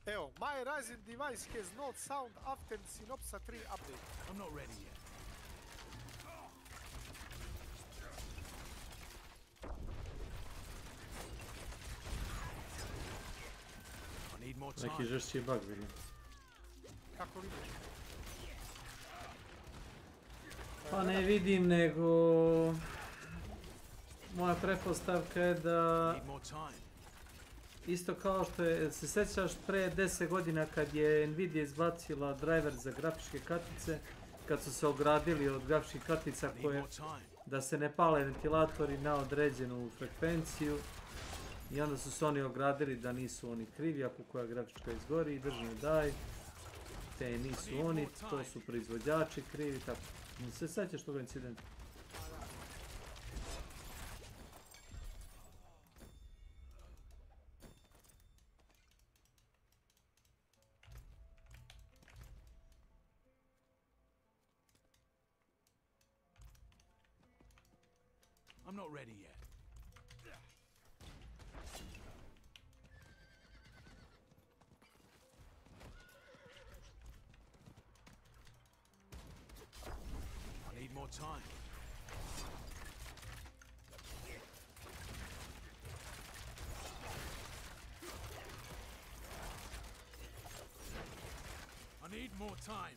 Evo, my Ryzen device has not sound after Synopsa 3 update. I'm not ready yet. I need more time. Neki žešći bug vidim. Kako vidiš? Pa ne vidim, nego... Moja pretpostavka je da... Isto kao što je, se sjećaš pre 10 godina kad je Nvidia izbacila driver za grafičke kartice, kad su se ogradili od grafičkih kartica koje da se ne pale ventilatori na određenu frekvenciju i onda su se oni ogradili da nisu oni krivi ako koja grafička izgori i državni daj, te nisu oni, to su proizvođači krivi, tako. Se sjećaš toga incidenta? I'm not ready yet. I need more time. need more time.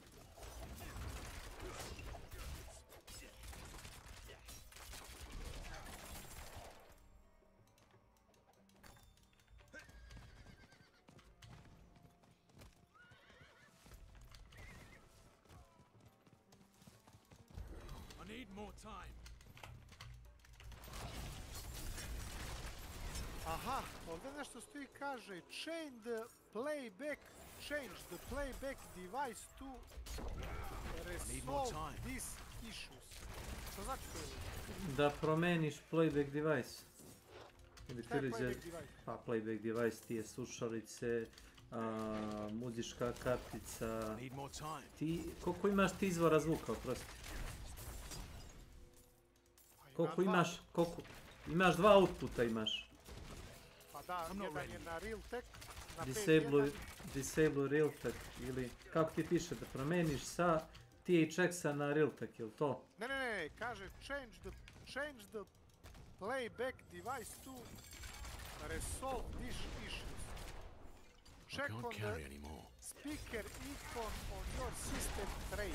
I need more time. Aha, ovdje nešto stoji kaže change the playback device to resolve these issues. Što znači to? Da promeniš playback device. Šta je playback device? Pa playback device ti je slušalice, muzička kartica. Koliko imaš ti izvora zvuka, oprosti? Koliko imaš dva outputa imaš. Pa da, jedan je na Realtek, na Disable Realtek, ili kako ti piše, da promeniš sa THX-a na Realtek, ili to? Ne, kaže change the playback device to resolve these issues. Check on the speaker icon on your system tray.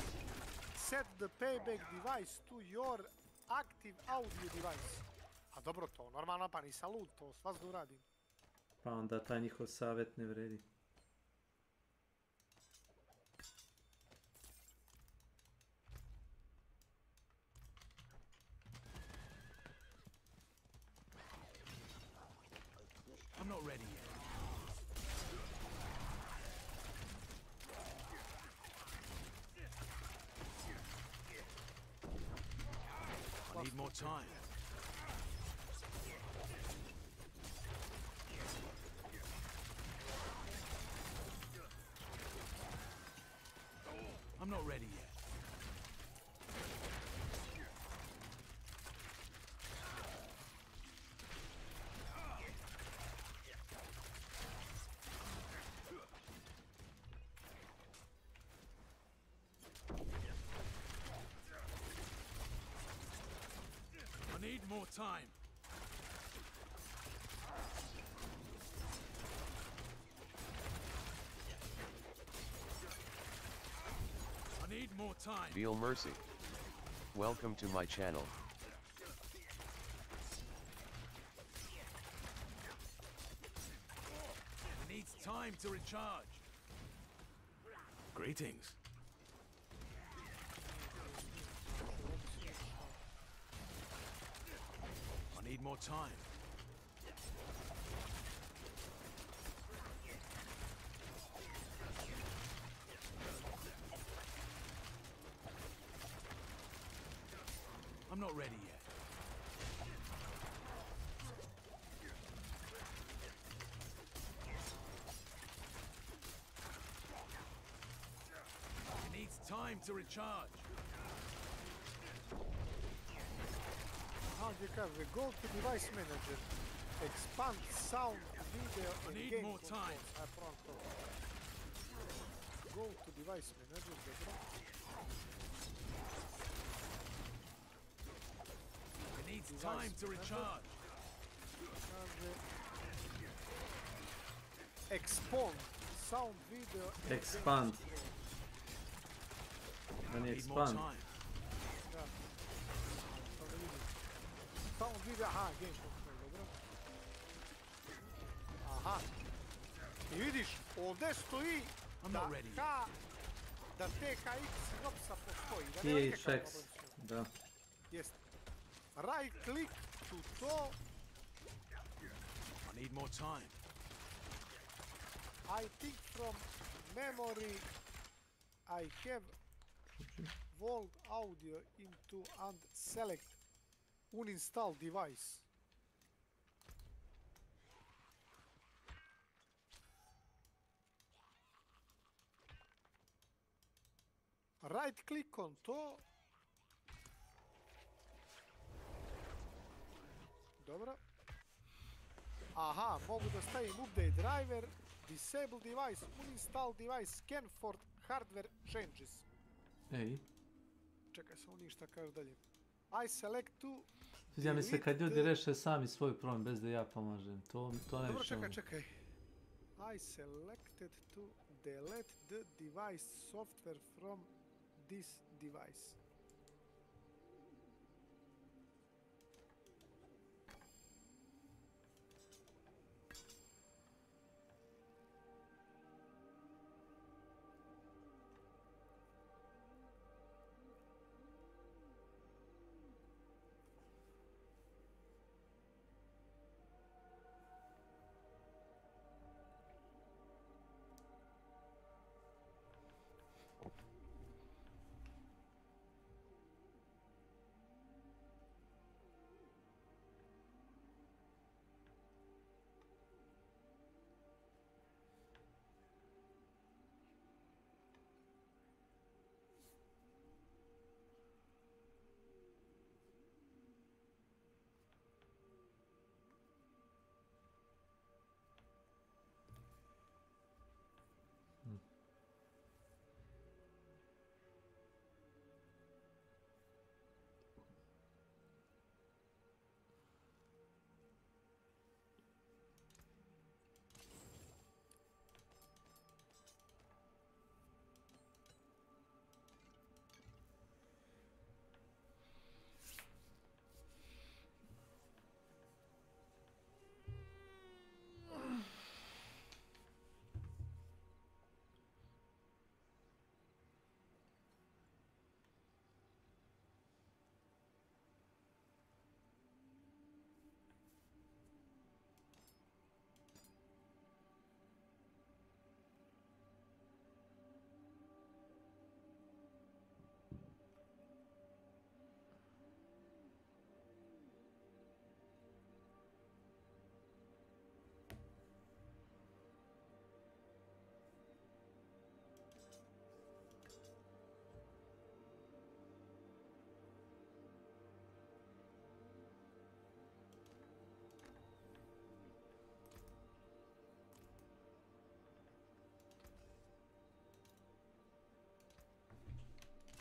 Set the playback device to your active audio device. A dobro to, normalno pa nisam lud, to svazda uradim. Pa onda taj njihov savjet ne vredi. I'm not ready yet. I need more time. I'm not ready yet. I need more time. I need more time. Feel mercy. Welcome to my channel. It needs time to recharge. Greetings. I need more time. I'm not ready yet. It needs time to recharge. How do you cover? Go to device manager. Expand sound, video, and game more time. Go to device manager. It needs time to recharge. Expand sound, video, and Expand. Game Expand. Sound video, aha, game control, dobro. Aha. I vidiš, ovdje stoji da TKX synopsa postoji. THX, da. Jest. Right click to to. I need more time. I think from memory I have Volt audio into and select uninstall device. Right click on to. Dobro. Aha, mogu da stavim update driver, disable device, uninstall device, scan for hardware changes. Ej. Čekaj, samo ništa kaže dalje. I select to. Sviđa mi se kad ljudi reše sami svoj problem bez da ja pomažem. To ne dobro, više. čekaj. I selected to delete the device software from this device.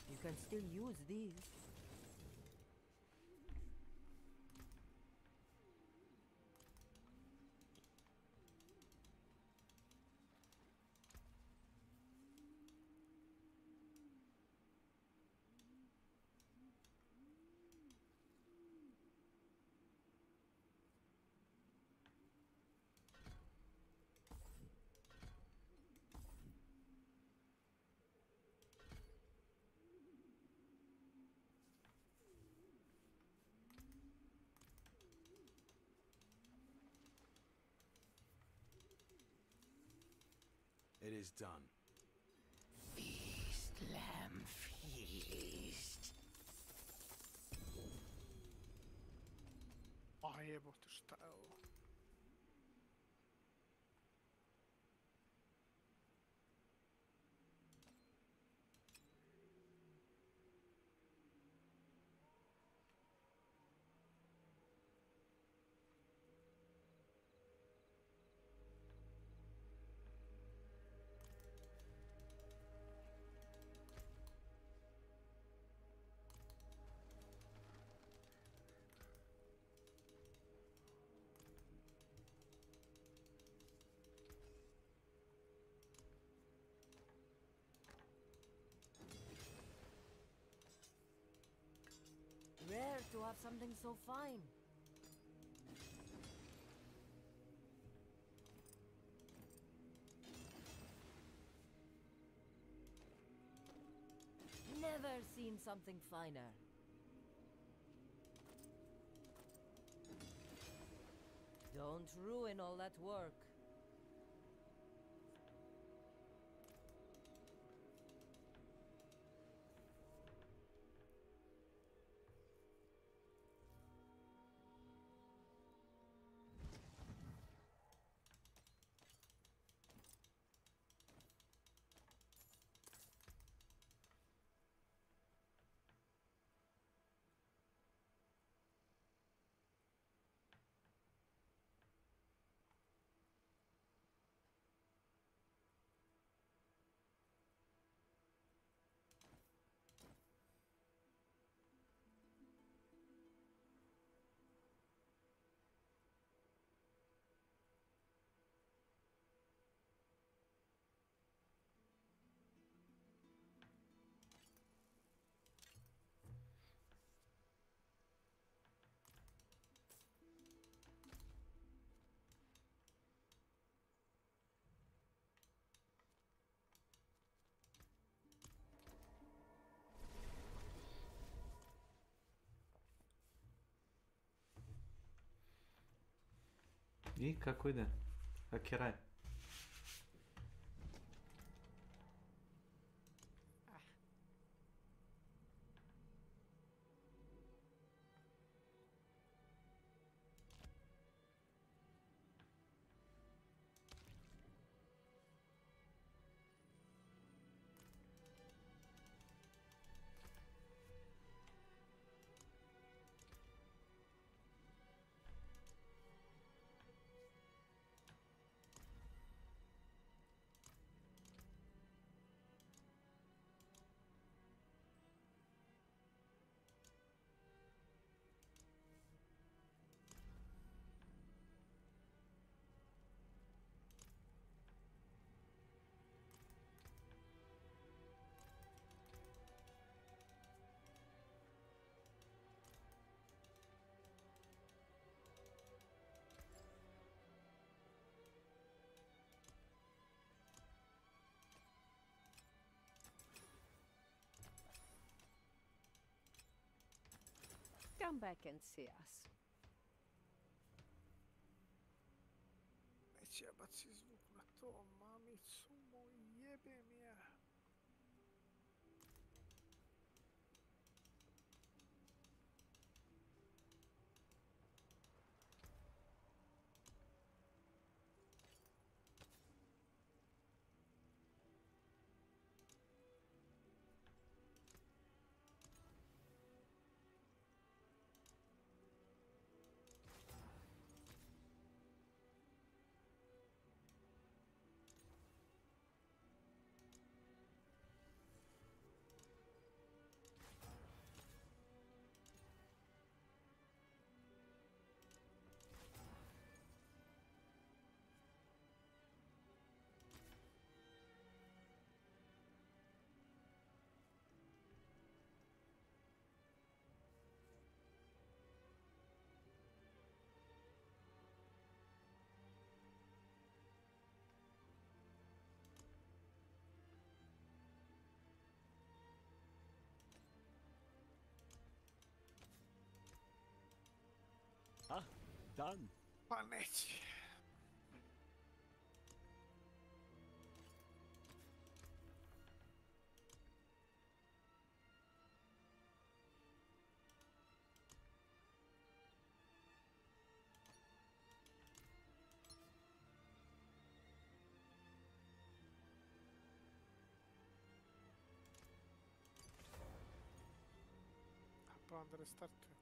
You can still use these. It is done. Feast, lamb, feast. A jebote, šta je ovo? Rare to have something so fine. Never seen something finer. Don't ruin all that work. I kako ide? Kak je raj? Come back and see us. Neće ja baci zvuk na to, mamicu moj, jebem ja. Ah, done. Pa neće. Pa onda restartuje.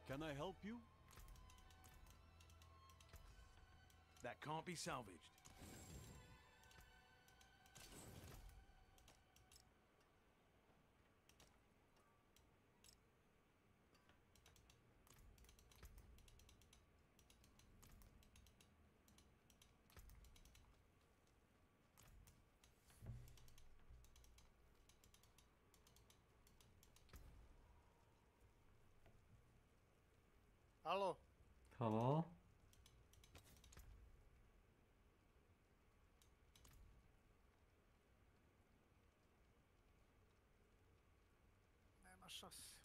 Can I help you? That can't be salvaged. Alo? Halo? Nema šanse.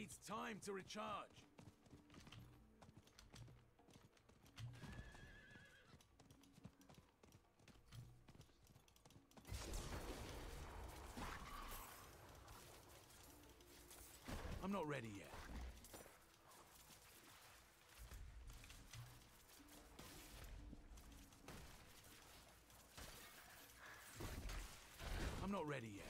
needs time to recharge. I'm not ready yet. I'm not ready yet.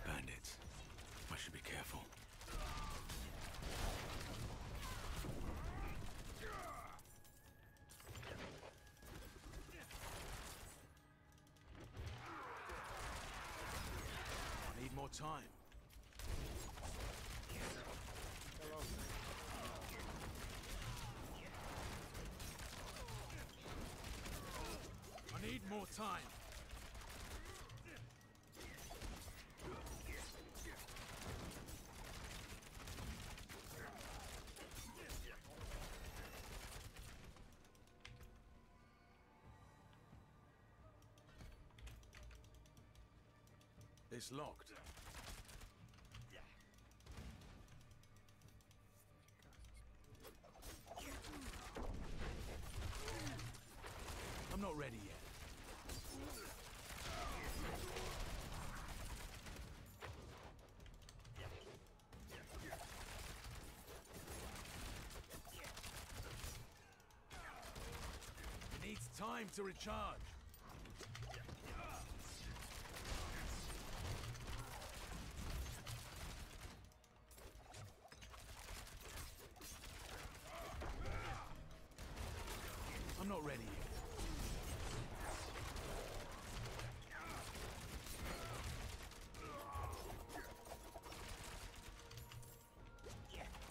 Bandits. I should be careful. I need more time. I need more time. It's locked. I'm not ready yet. It needs time to recharge. I'm not ready yet.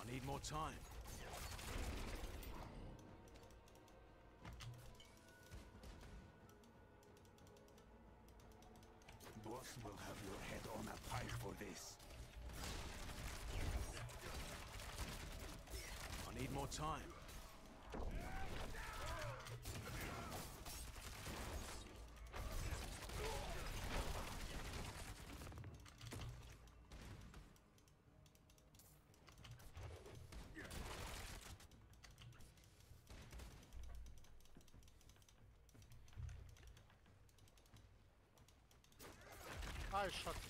I need more time. Boss will have your head on a pike for this. I need more time. I shot him.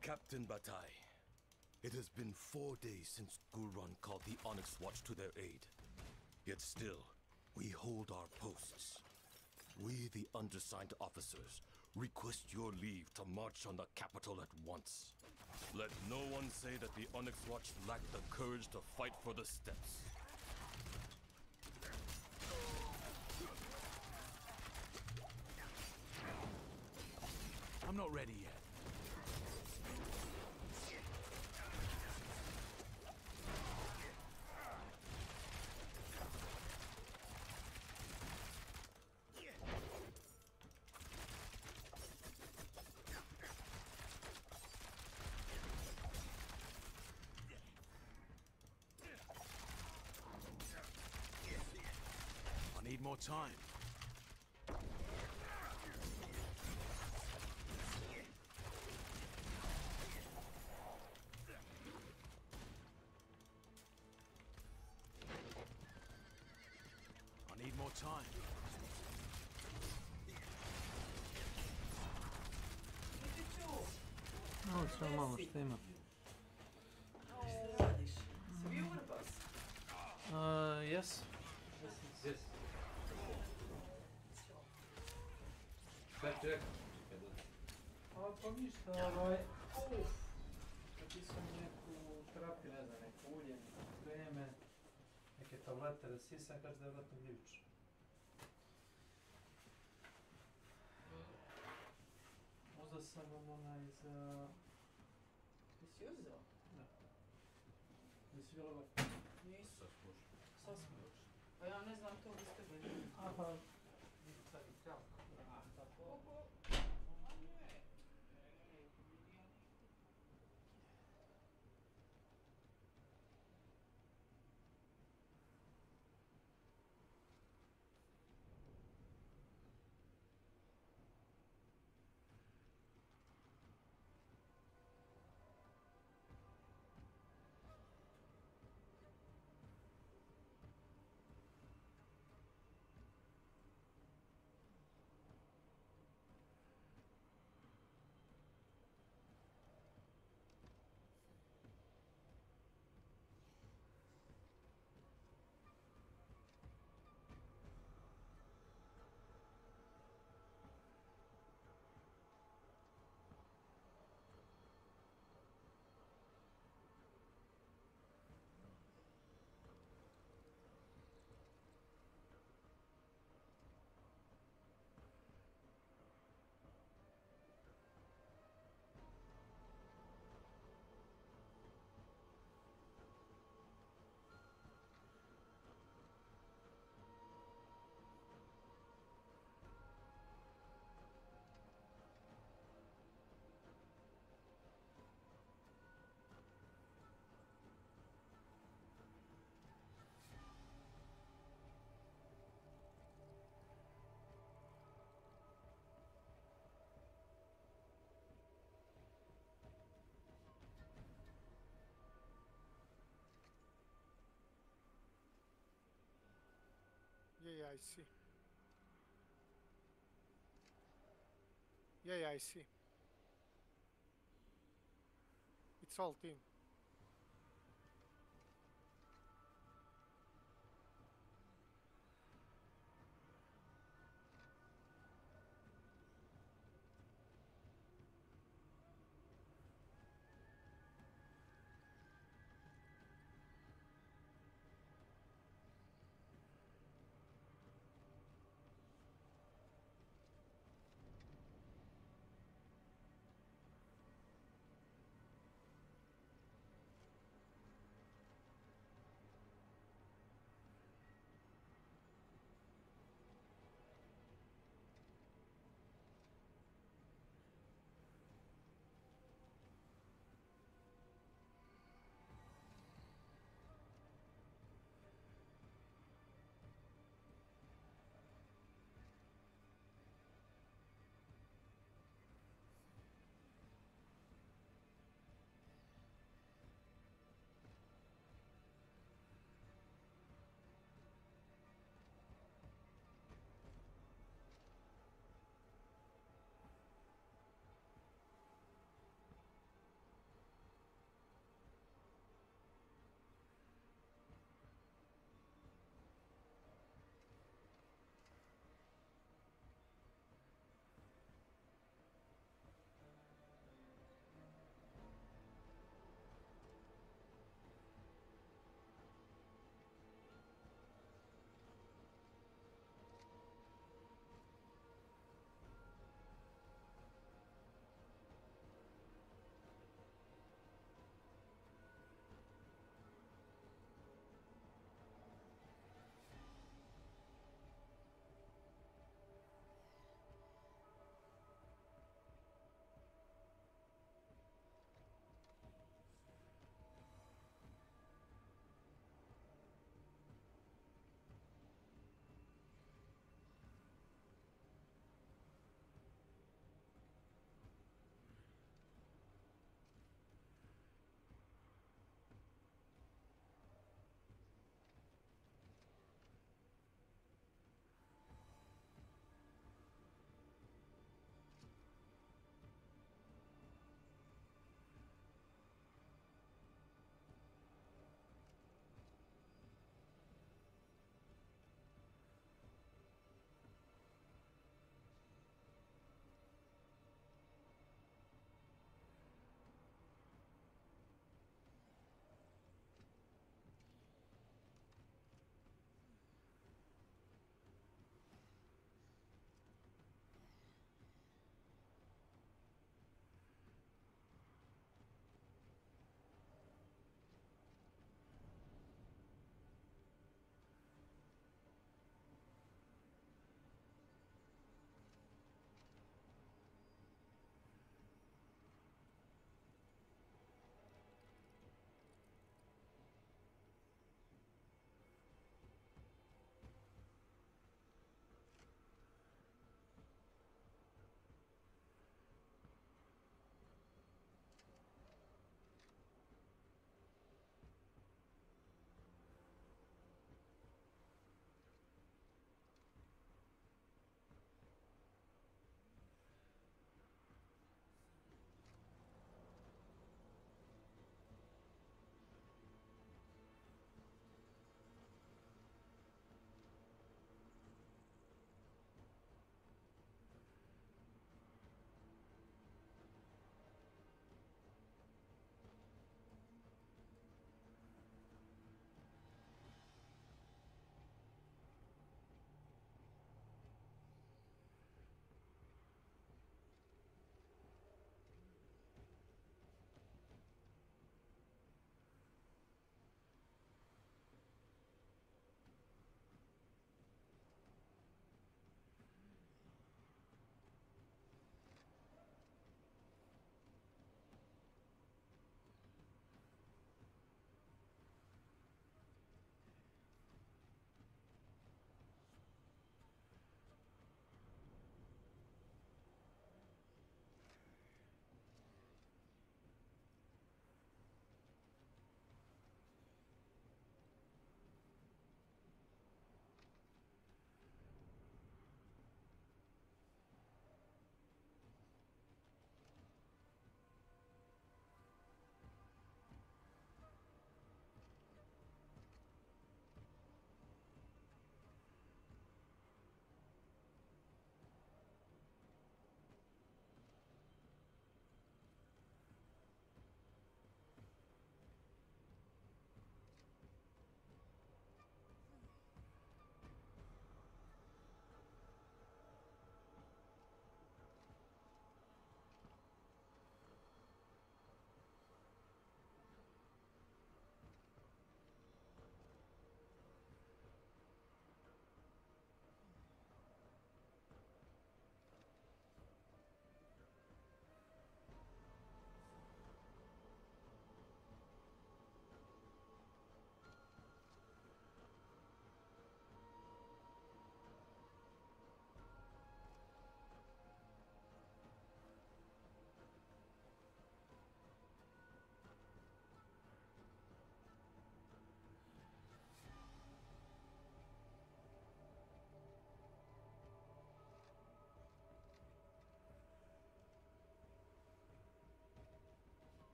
Captain Bataille, it has been 4 days since Gul'ran called the Onyx Watch to their aid. Yet still, we hold our posts. We, the undersigned officers, request your leave to march on the capital at once. Let no one say that the Onyx Watch lacked the courage to fight for the steppes. I'm not ready yet. I need more time. I need more time. No, samo malo, šta ima? Yes. Šta ti rekao? Čekaj da... A pa ništa, napisao mi neku terapiju, ne znam, neko ulje, neko kreme, neke tablete da sisam, kaže da je vratno gljivično. Uzao sam vam onaj za... Jesi uzeo? Da. Jesi bilo ovako? Nisu. Sad smo još. Pa ja ne znam to gdje ste bili. A pa... Sad je kao. A, tako. Yeah, I see. Yeah, I see. It's all team.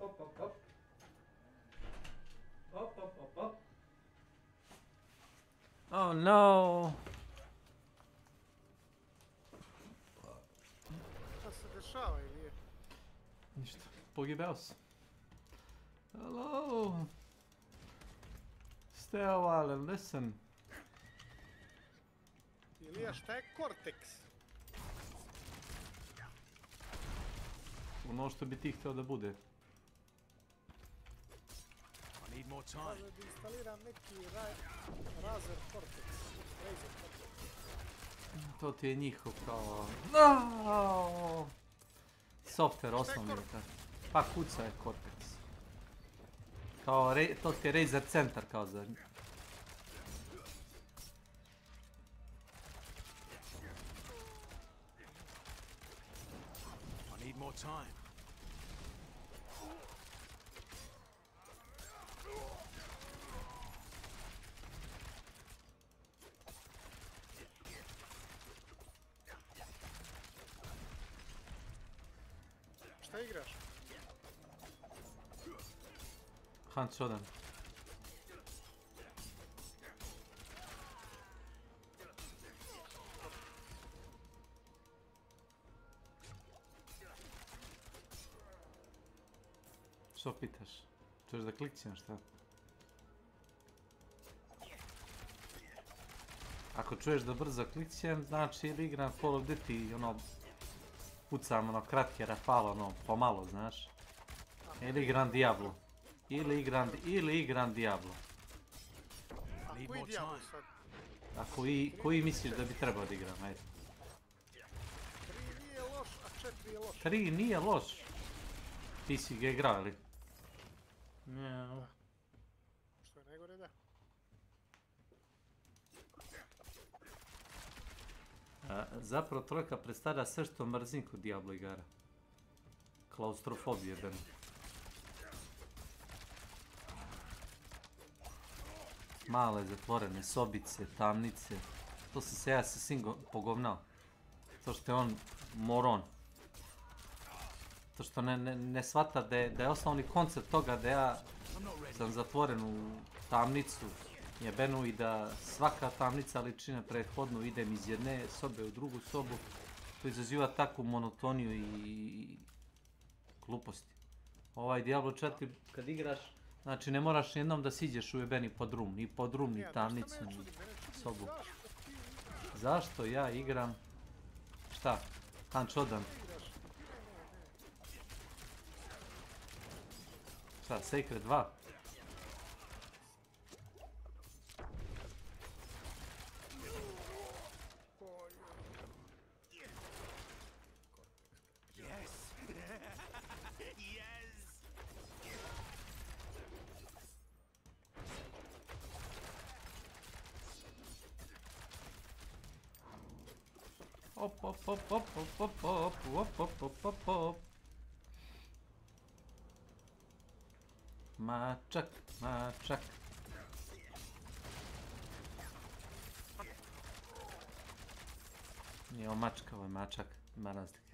Op, op, op. Op, op, op, op. Oh no! Šta se dešava ili je? Ništa, pogibao sam. Hello! Stay a while and listen. Ilija, šta je korteks? Ono što bi ti htio da bude. Kaže da instaliram neki Razer Cortex. Razer Cortex. To ti je njihov kao... No! Software osnovni. Pa kuca je Cortex. Kao, to ti je Razer centar kao za... I need more time. Šta igraš? Hunt Shodan. Što pitaš? Čuješ da klikćem šta? Ako čuješ da brzo klikćem, znači ili igram Call of Duty i ono... Pucam ono kratke rafale, ono pomalo, znaš? Ili igram Diablo. Ili igram Diablo. A koji Diablo sad? A koji misliš da bi trebao da igram, ajde? 3 nije loš, a 4 je loš. 3 nije loš. Ti si ga igrao, ili? Njau. Što je najgore, da. Zapravo trojka predstavlja sve što mrzim kod Diablo igara. Klaustrofobije, ben. Male zatvorene sobice, tamnice. To sam se ja sa svim pogovnao. To što je on moron. To što ne shvata da je osnovni koncept toga da ja sam zatvoren u tamnicu jebenu i da svaka tamnica liči na prethodnu, idem iz jedne sobe u drugu sobu. To izaziva takvu monotoniju i gluposti. Ovaj Diablo 4 kad igraš, znači ne moraš nijednom da siđeš u jebeni podrum, ni tamnicu, ni sobu. Zašto ja igram? Šta? Hunt Shodan. Šta, Sacred 2? Op, op, op, op, op, op, op, op, op, op, op, op. Mačak, mačak. Nije ovo mačka, ovo je mačak, ima razlike.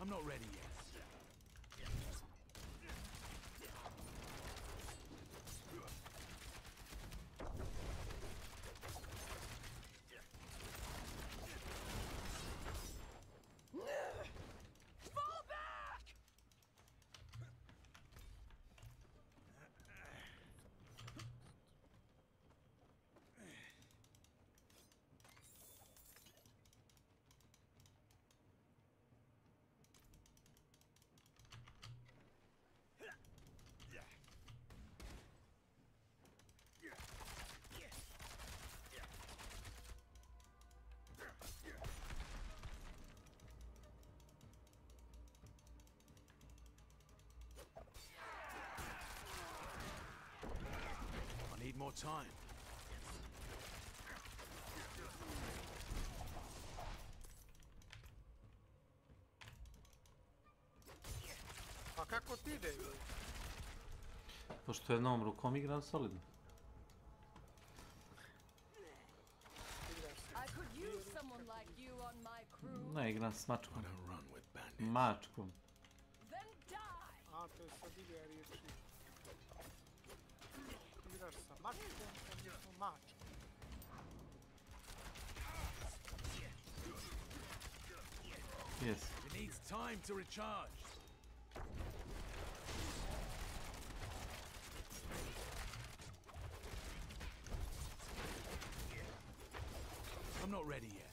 I'm not ready yet. Fall back! I need more time. kako ti ide? Pošto jednom rukom igram solidno. Ne, igram s mačkom. Mačkom. A, to je sad igra riječi. Igraš sa mačkom, odnosno mačkom. Yes. It needs time to recharge. I'm not ready yet.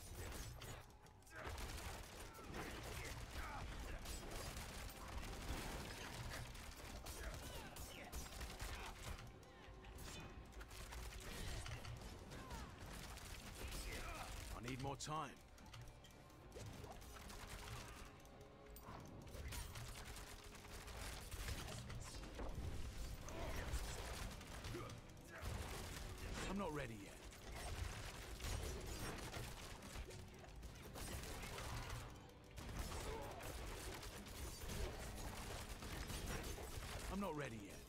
I need more time. I'm not ready yet. I'm not ready yet.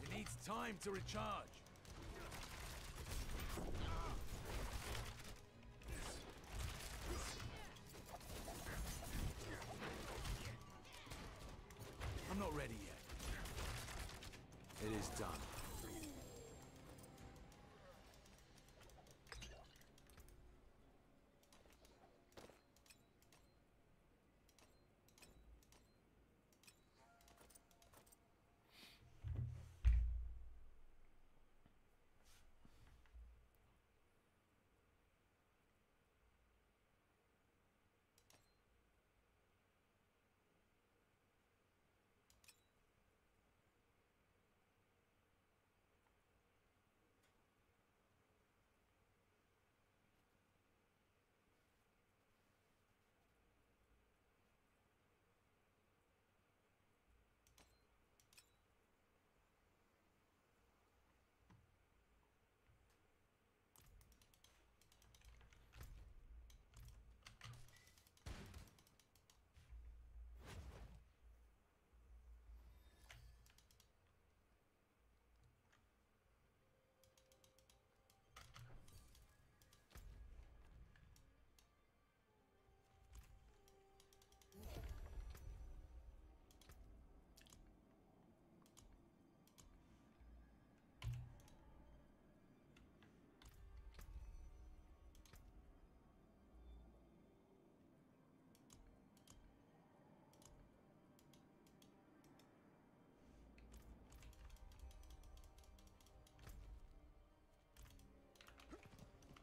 It needs time to recharge. I'm not ready yet. It is done.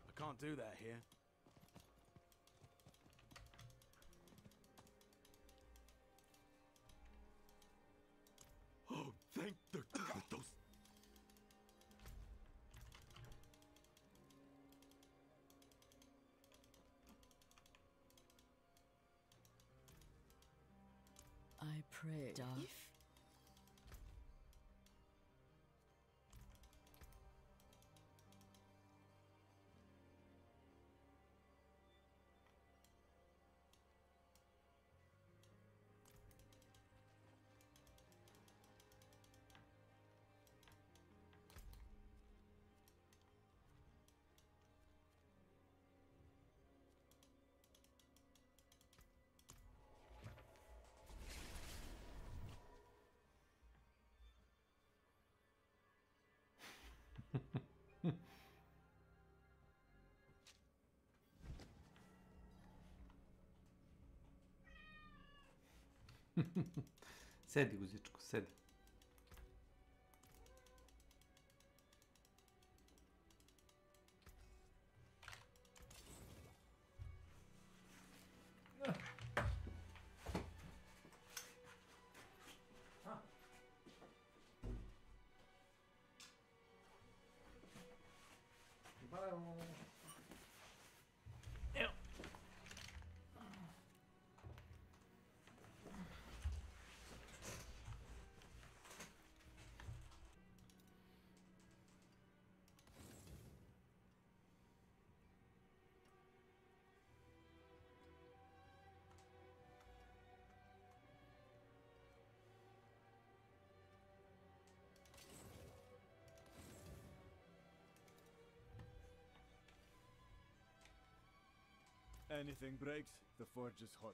I can't do that here. Oh, thank the those. I pray. Duff? Sedi, guzičku, sedi. Anything breaks, the forge is hot.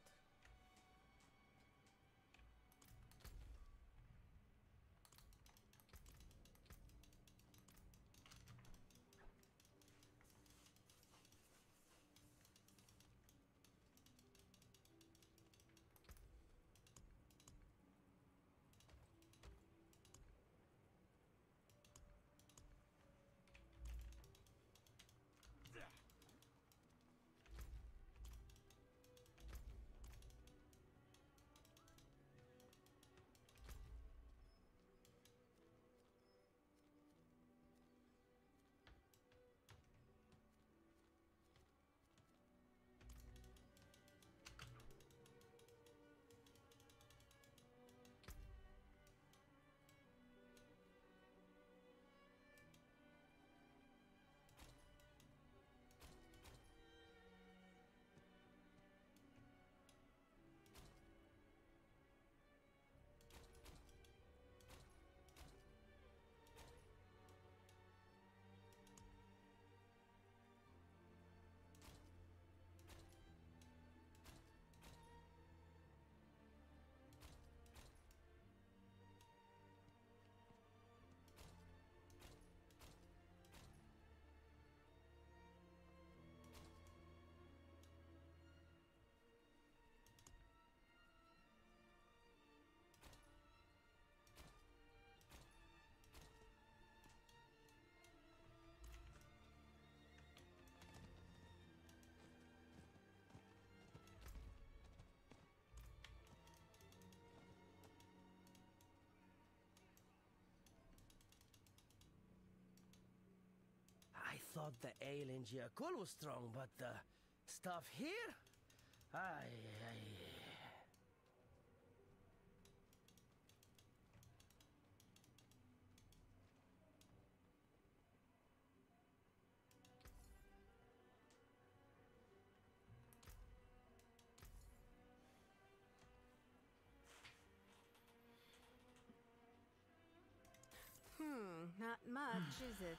I thought the ale in Giacol was strong, but the stuff here? Aye. Not much, is it?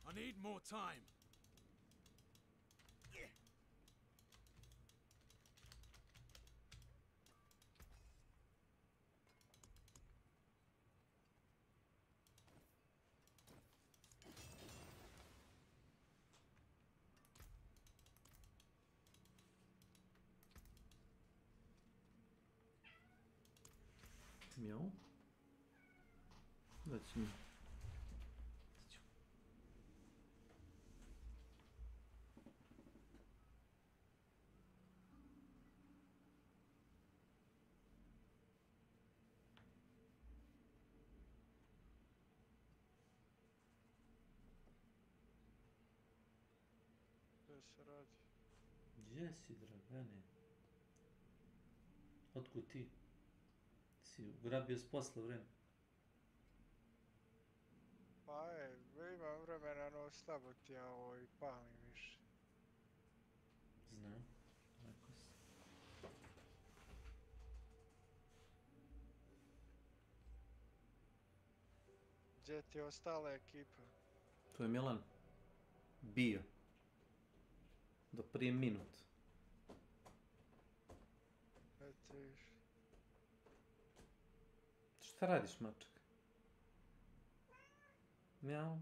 I need more time. Miau. Zacznij. Gdje se radi? Gdje si, Dragane? Otkud ti? Si ugrabio s posla vreme? Pa imam vremena no slabo ti ja ovo i palim više. Znam, rekao si. Gdje ti je ostala ekipa? To je Milan bio. Do prije minut. Eto viš. Šta radiš, mačak? Mjau.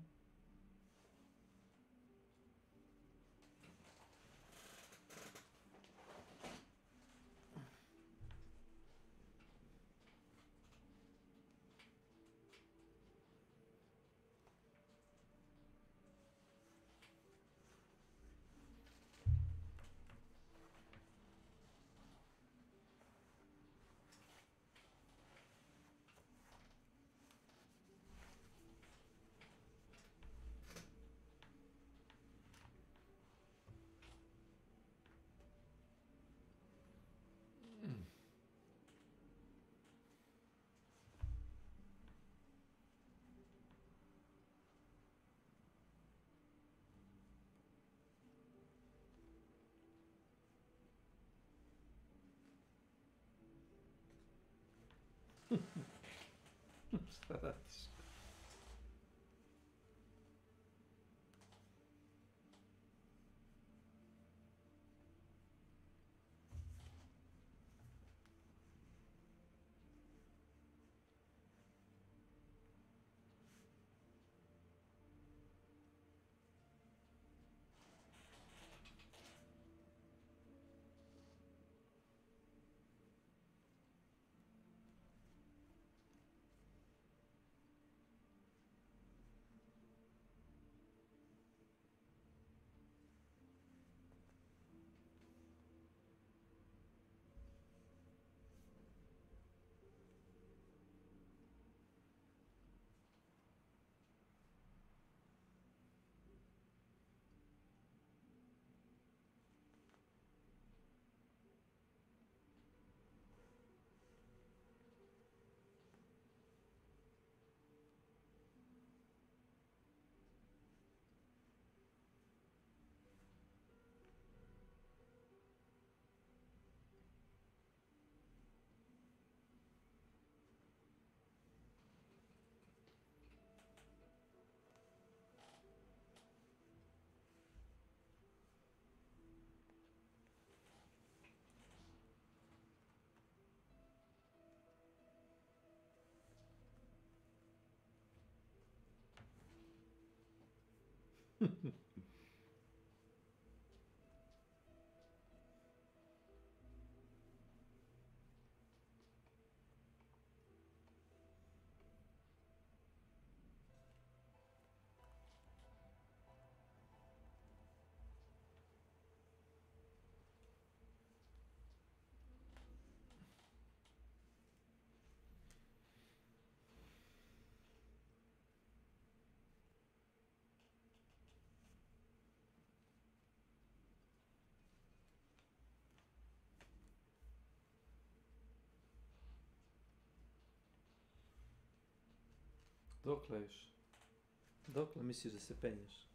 Dokle još? Dokle misliš da se penješ?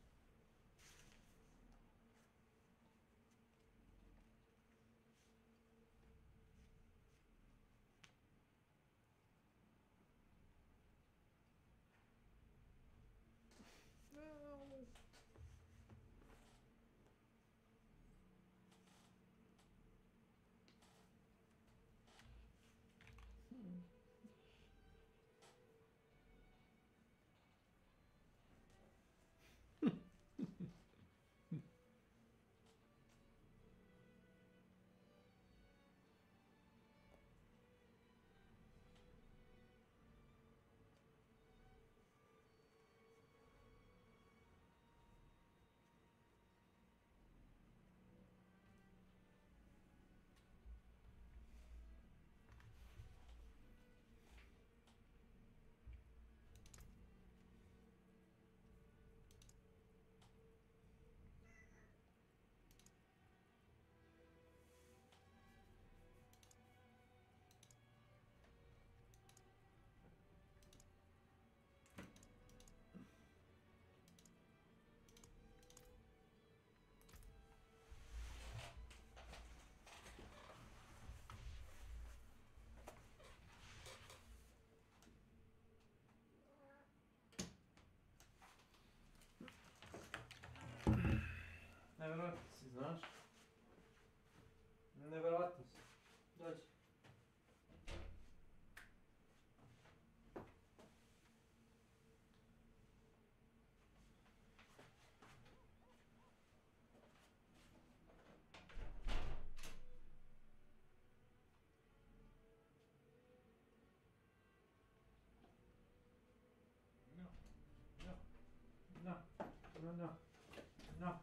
Nevjerojatno si, znaš? Nevjerojatno si. Dođi. No.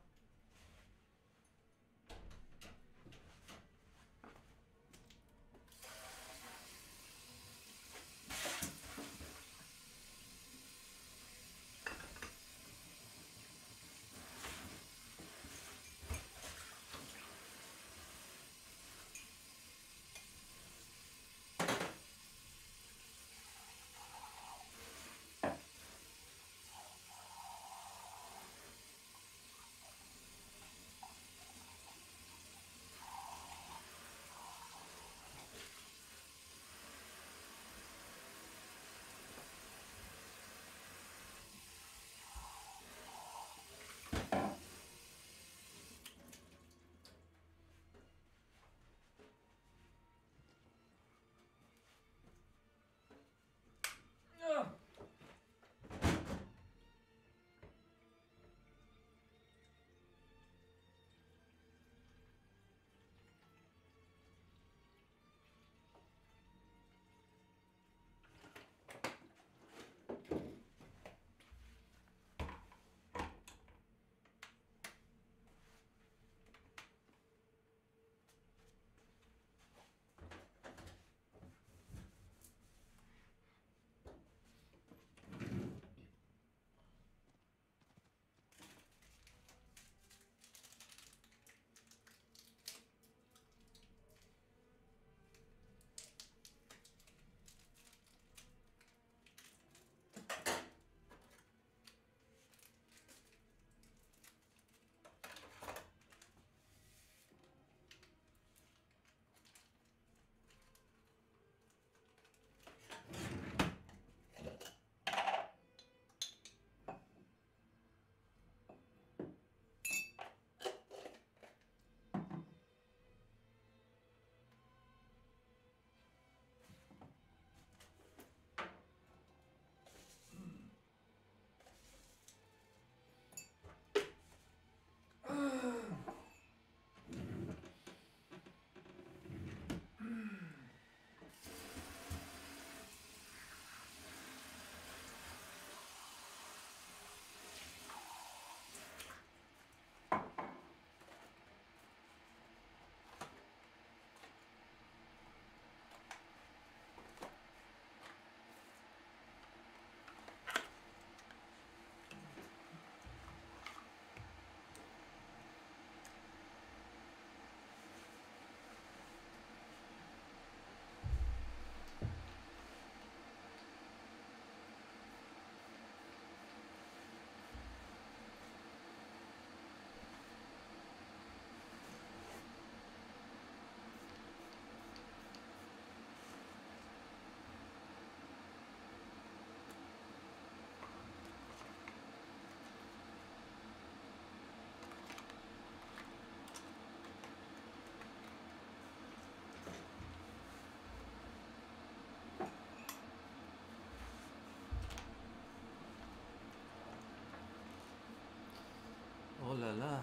Oh la la.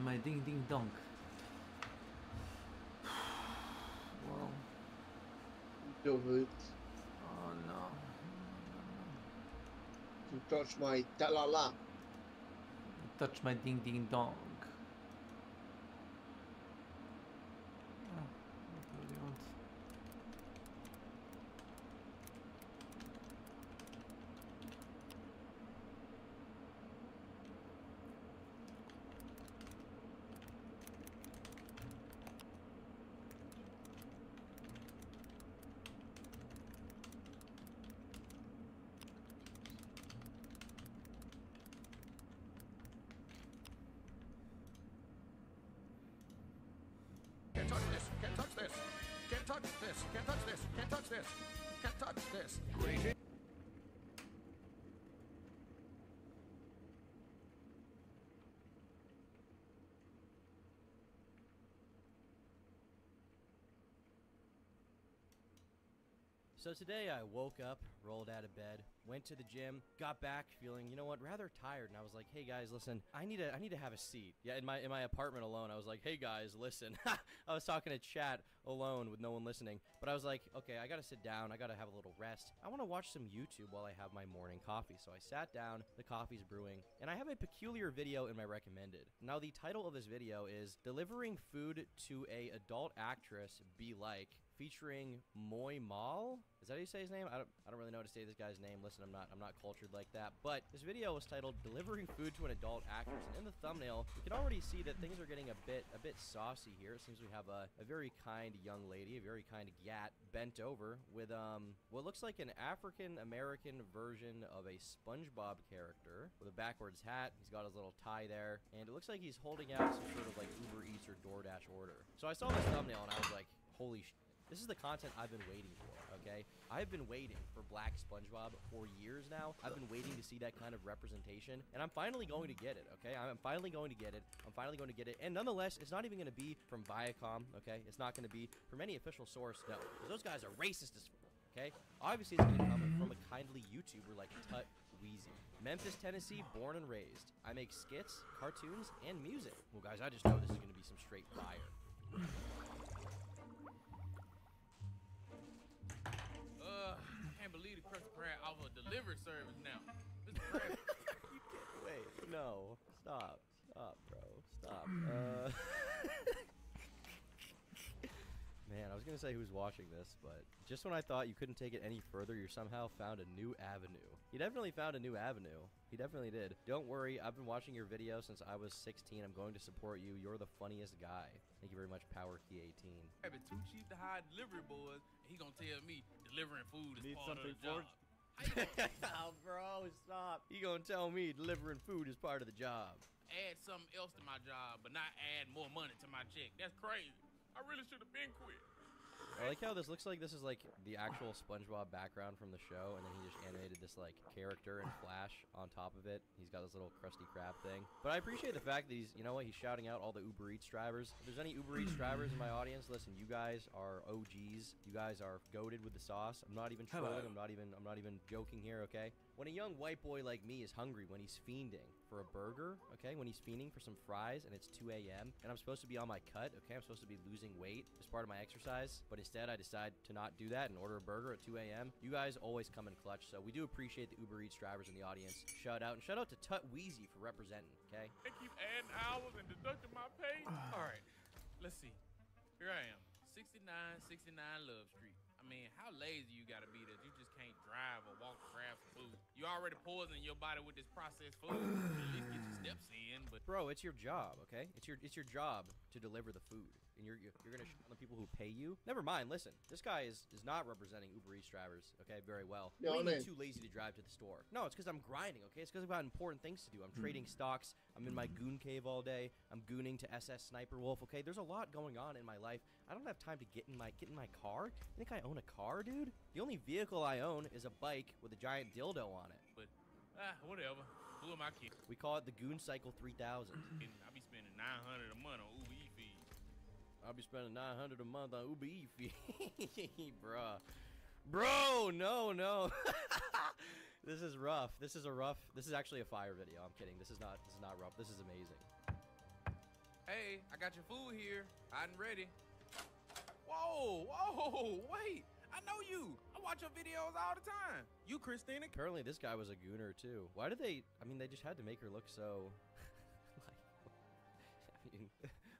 My ding ding dong. Wow. Love it. Oh no. You touch my ta-la-la. Touch my ding ding dong. Brilliant. Can't touch this. Can't touch this. Can't touch this. Can't touch this. Can't touch this. Can't touch this. Greeting. So today I woke up, rolled out of bed, went to the gym, got back feeling, you know what, rather tired, and I was like, hey guys, listen, I need to have a seat. Yeah, in my apartment alone, I was like, hey guys, listen. I was talking to chat alone with no one listening, but I was like, okay, I gotta sit down, I gotta have a little rest. I want to watch some YouTube while I have my morning coffee. So I sat down, the coffee's brewing, and I have a peculiar video in my recommended. Now the title of this video is Delivering Food to a Adult Actress Be Like, featuring Moy Mal. Is that how you say his name? I don't really know how to say this guy's name. Listen, I'm not cultured like that. But this video was titled Delivering Food to an Adult Actress, and in the thumbnail, you can already see that things are getting a bit saucy here. It seems we have a very kind young lady, a very kind gat, bent over with what looks like an African American version of a SpongeBob character with a backwards hat. He's got his little tie there, and it looks like he's holding out some sort of like Uber Eats or DoorDash order. So I saw this thumbnail and I was like, holy sh**. This is the content I've been waiting for, okay? I've been waiting for Black SpongeBob for years now. I've been waiting to see that kind of representation, and I'm finally going to get it, okay? I'm finally going to get it. I'm finally going to get it. And nonetheless, it's not even going to be from Viacom, okay? It's not going to be from any official source, no. Because those guys are racist as f***, okay? Obviously, it's going to come from a kindly YouTuber like Tut Weezy. Memphis, Tennessee, born and raised. I make skits, cartoons, and music. Well, guys, I just know this is going to be some straight fire. I can't believe the Krusty Krab offer a delivery service now. Mr. Krab. Wait, no. Stop. Stop, bro. Stop. Man, I was gonna say who's watching this, but just when I thought you couldn't take it any further, you somehow found a new avenue. He definitely found a new avenue. He definitely did. Don't worry, I've been watching your video since I was 16. I'm going to support you. You're the funniest guy. Thank you very much, Power Key 18. It's too cheap to hire delivery boys, and he gonna tell me delivering food is Need part of the something job. Oh, bro, stop. He gonna tell me delivering food is part of the job. Add something else to my job, but not add more money to my check. That's crazy. I really should have been quit. I like how this looks like this is like the actual SpongeBob background from the show, and then he just animated this like character in Flash on top of it. He's got this little Krusty Krab thing. But I appreciate the fact that he's, you know what, he's shouting out all the Uber Eats drivers. If there's any Uber Eats drivers in my audience, listen, you guys are OGs. You guys are goated with the sauce. I'm not even trolling. I'm not even joking here, okay? When a young white boy like me is hungry, when he's fiending for a burger, okay, when he's fiending for some fries and it's 2 a.m. and I'm supposed to be on my cut, okay, I'm supposed to be losing weight as part of my exercise, but instead I decide to not do that and order a burger at 2 a.m. You guys always come in clutch, so we do appreciate the Uber Eats drivers in the audience. Shout out, and shout out to Tut Weezy for representing, okay? They keep adding hours and deducting my pay. All right, let's see. Here I am, 6969 Love Street. I mean, how lazy you gotta be that you just can't drive or walk to grab some food? You already poisoning your body with this processed food. At least get your steps in, but bro, it's your job, okay? It's your job to deliver the food, and you're gonna shit on the people who pay you. Never mind. Listen, this guy is not representing Uber Eats drivers, okay, very well. No, I'm too lazy to drive to the store. No, it's because I'm grinding, okay? It's because I've got important things to do. I'm trading stocks. I'm in my goon cave all day. I'm gooning to SS Sniper Wolf, okay? There's a lot going on in my life. I don't have time to get in my car. You think I own a car, dude? The only vehicle I own is a bike with a giant dildo on it. But whatever. Who am I kidding? We call it the Goon Cycle 3000. I be spending $900 a month on Uber Eats fees. I'll be spending $900 a month on Uber Eats fees. Bruh. Bro, no. This is rough. This is actually a fire video. I'm kidding. This is not rough. This is amazing. Hey, I got your food here. Hot and ready. Whoa, whoa, wait. I know you. I watch your videos all the time. You, Christina. Apparently, this guy was a gooner, too. Why did they... I mean, they just had to make her look so... I mean...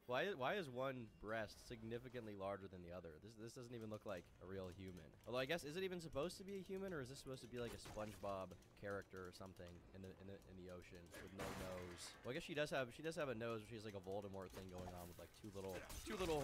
Why is one breast significantly larger than the other? This doesn't even look like a real human. Although I guess, is it even supposed to be a human, or is this supposed to be like a SpongeBob character or something in the ocean with no nose? Well, I guess she does have a nose, but she has like a Voldemort thing going on with like two little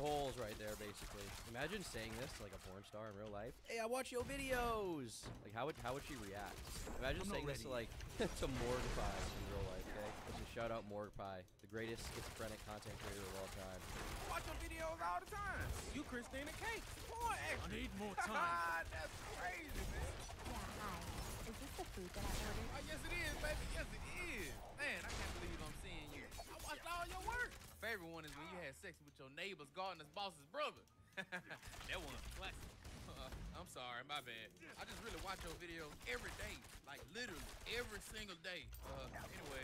holes right there, basically. Imagine saying this to like a porn star in real life. Hey, I watch your videos. Like how would she react? Imagine saying this to like to Mordecai in real life. Okay, let's just shout out Mordecai, the greatest schizophrenic content creator of all time. I watch your videos all the time. You, Christina Cake. Boy, I need more time. That's crazy, man. Yeah, hi. Is this the food that I ordered? Oh, yes, it is, baby. Yes, it is. Man, I can't believe I'm seeing you. I watched all your work. My favorite one is when you had sex with your neighbor's gardener's boss's brother. That one's classic. I'm sorry, my bad. I just really watch your videos every day. Like, literally, every single day. Anyway.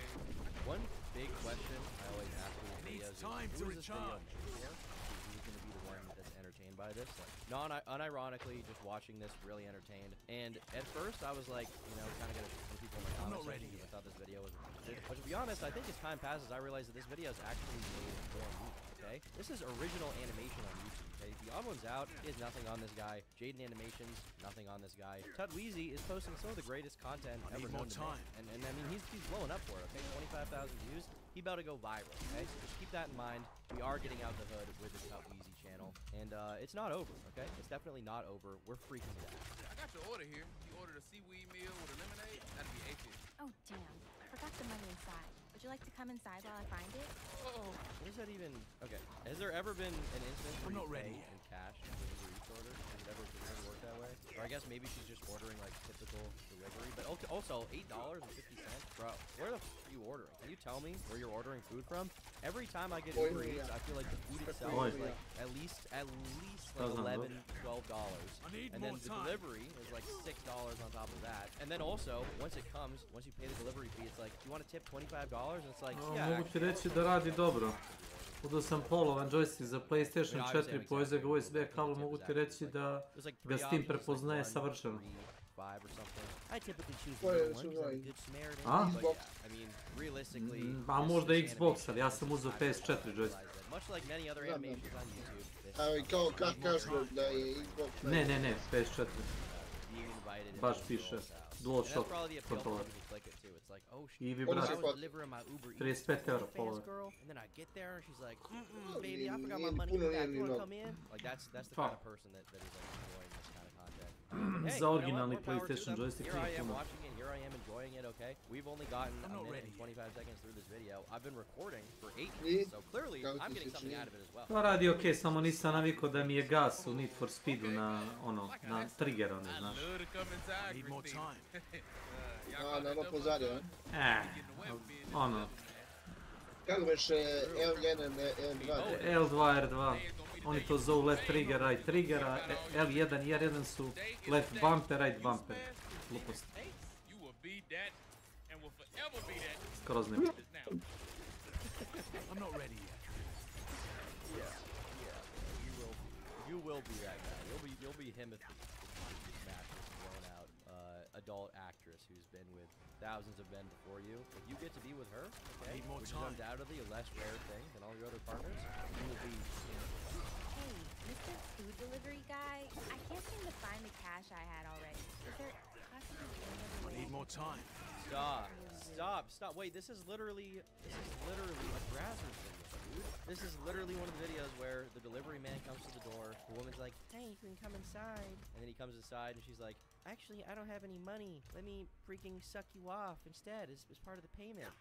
One big question I always ask in these videos is, who is this video for? Who's going to be the one that's entertained by this? Like, unironically, just watching this really entertained. And at first, I was like, you know, kind of going to some people in my comments section because I thought this video was interesting. But to be honest, I think as time passes, I realize that this video is actually made for me, okay? This is original animation on YouTube. Okay, Beyond One's out. He has nothing on this guy. Jaden Animations, nothing on this guy. Tut Weezy is posting some of the greatest content ever known to man. And I mean, he's blowing up for it, okay? 25,000 views. He about to go viral, okay? So just keep that in mind. We are getting out the hood with the Tut Weezy channel. And it's not over, okay? It's definitely not over. We're freaking it out. I got your order here. You ordered a seaweed meal with a lemonade. That'd be $8.50. Oh, damn. I forgot the money inside. Would you like to come inside while I find it? Oh. What does that even... Okay. Has there ever been an instance where you pay in cash for your each order? Has it ever worked that way? Or I guess maybe she's just ordering like typical delivery. But also, $8.50? Bro, where the f are you ordering? Can you tell me where you're ordering food from? Every time I get Uber Eats, I feel like the food itself is like at least like $11, $12. And then the delivery is like $6 on top of that. And then also, once it comes, once you pay the delivery fee, it's like, do you want to tip $25? And it's like, yeah. Mogu ti reći da radi dobro. Uzeo sam polovan joystick za PlayStation 4, povezao ga USB kabel, mogu ti reći da ga Steam prepoznaje savršeno. A? A možda Xbox, ali ja sam uzeo PS4 joystick. Ali kao kasno da je Xbox... Ne, PS4. Baš piše. DualShock kontroler. I vibrator. 35 € polovan. Za originalni PlayStation joystick nije puno. Here I am enjoying it, okay? We've only gotten a minute and 25 seconds through this video. I've been recording for 8 minutes, so clearly I'm getting something out of it as well. To radi okej, samo nisam navikao da mi je gas u Need for Speedu na trigger, one, znaš. Na pozadje, Ono. Kako već L1, L2? L2, R2. Oni to zovu left trigger, right triggera. L1 i R1 su left bumper, right bumper. Glupost. Skroz ne. I'm not ready yet. You will be that guy. You'll be him if you smash this blown out adult actress who's been with thousands of men before you. If you get to be with her, okay, which is undoubtedly a less rare thing than all your other partners, you will be. Hey, Mr. Food Delivery Guy, I can't seem to find the cash I had already. Is there possibly any other way? I need more time. Stop. Wait, this is literally a Brazzers video, dude. This is literally one of the videos where the delivery man comes to the door, the woman's like, hey, you can come inside. And then he comes inside and she's like, actually, I don't have any money. Let me freaking suck you off instead as part of the payment.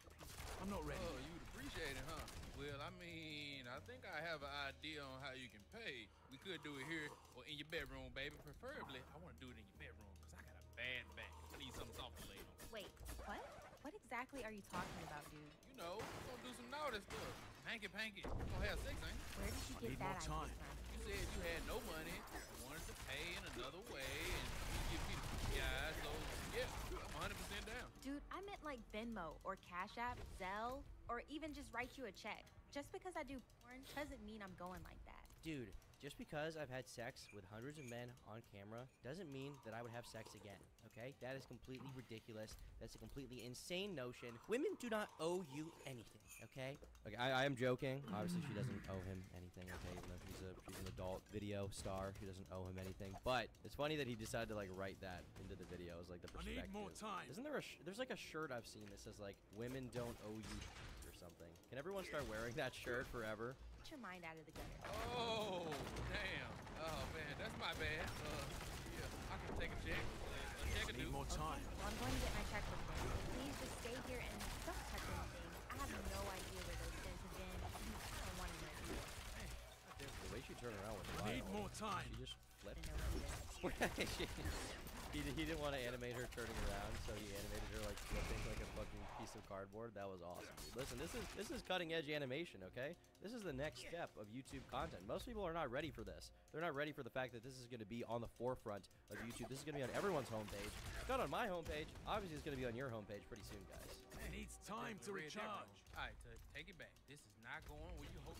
I'm not ready. Oh, you'd appreciate it, huh? Well, I mean, I think I have an idea on how you can pay. We could do it here or in your bedroom, baby. Preferably, I want to do it in your bedroom because I got a bad back. I need something soft to lay on. Wait, what? What exactly are you talking about, dude? You know, we're going to do some naughty stuff. Hanky panky. We're going to have sex, ain't we? Where did you get that idea from? You said you had no money, you wanted to pay in another way, and you give me the guys, so Yeah, I'm 100% down. Dude, I meant like Venmo or Cash App, Zelle, or even just write you a check. Just because I do porn doesn't mean I'm going like that. Dude, just because I've had sex with hundreds of men on camera doesn't mean that I would have sex again, okay? That is completely ridiculous. That's a completely insane notion. Women do not owe you anything, okay? Okay, I am joking. Obviously, she doesn't owe him anything, okay? Even though she's an adult video star, she doesn't owe him anything. But it's funny that he decided to, like, write that into the video as, like, the perspective. I need more time. Isn't there there's, like, a shirt I've seen that says, like, women don't owe you or something. Can everyone start wearing that shirt forever? Get your mind out of the gutter. Oh, damn. Oh, man, that's my bad. Yeah, I can take a check. I need more time. Well, I'm going to get my checkbook then. Please just stay here and don't touch anything. I have no idea where those pins have been. I don't want to know. The way she turned around was wild. I need more time. She just flipped. He didn't want to animate her turning around, so he animated her like flipping like a fucking piece of cardboard. That was awesome. Dude. Listen, this is cutting edge animation, okay? This is the next step of YouTube content. Most people are not ready for this. They're not ready for the fact that this is going to be on the forefront of YouTube. This is going to be on everyone's homepage. It's not on my homepage. Obviously, it's going to be on your homepage pretty soon, guys. It needs time to recharge. All right, take it back. This is not going where you hope.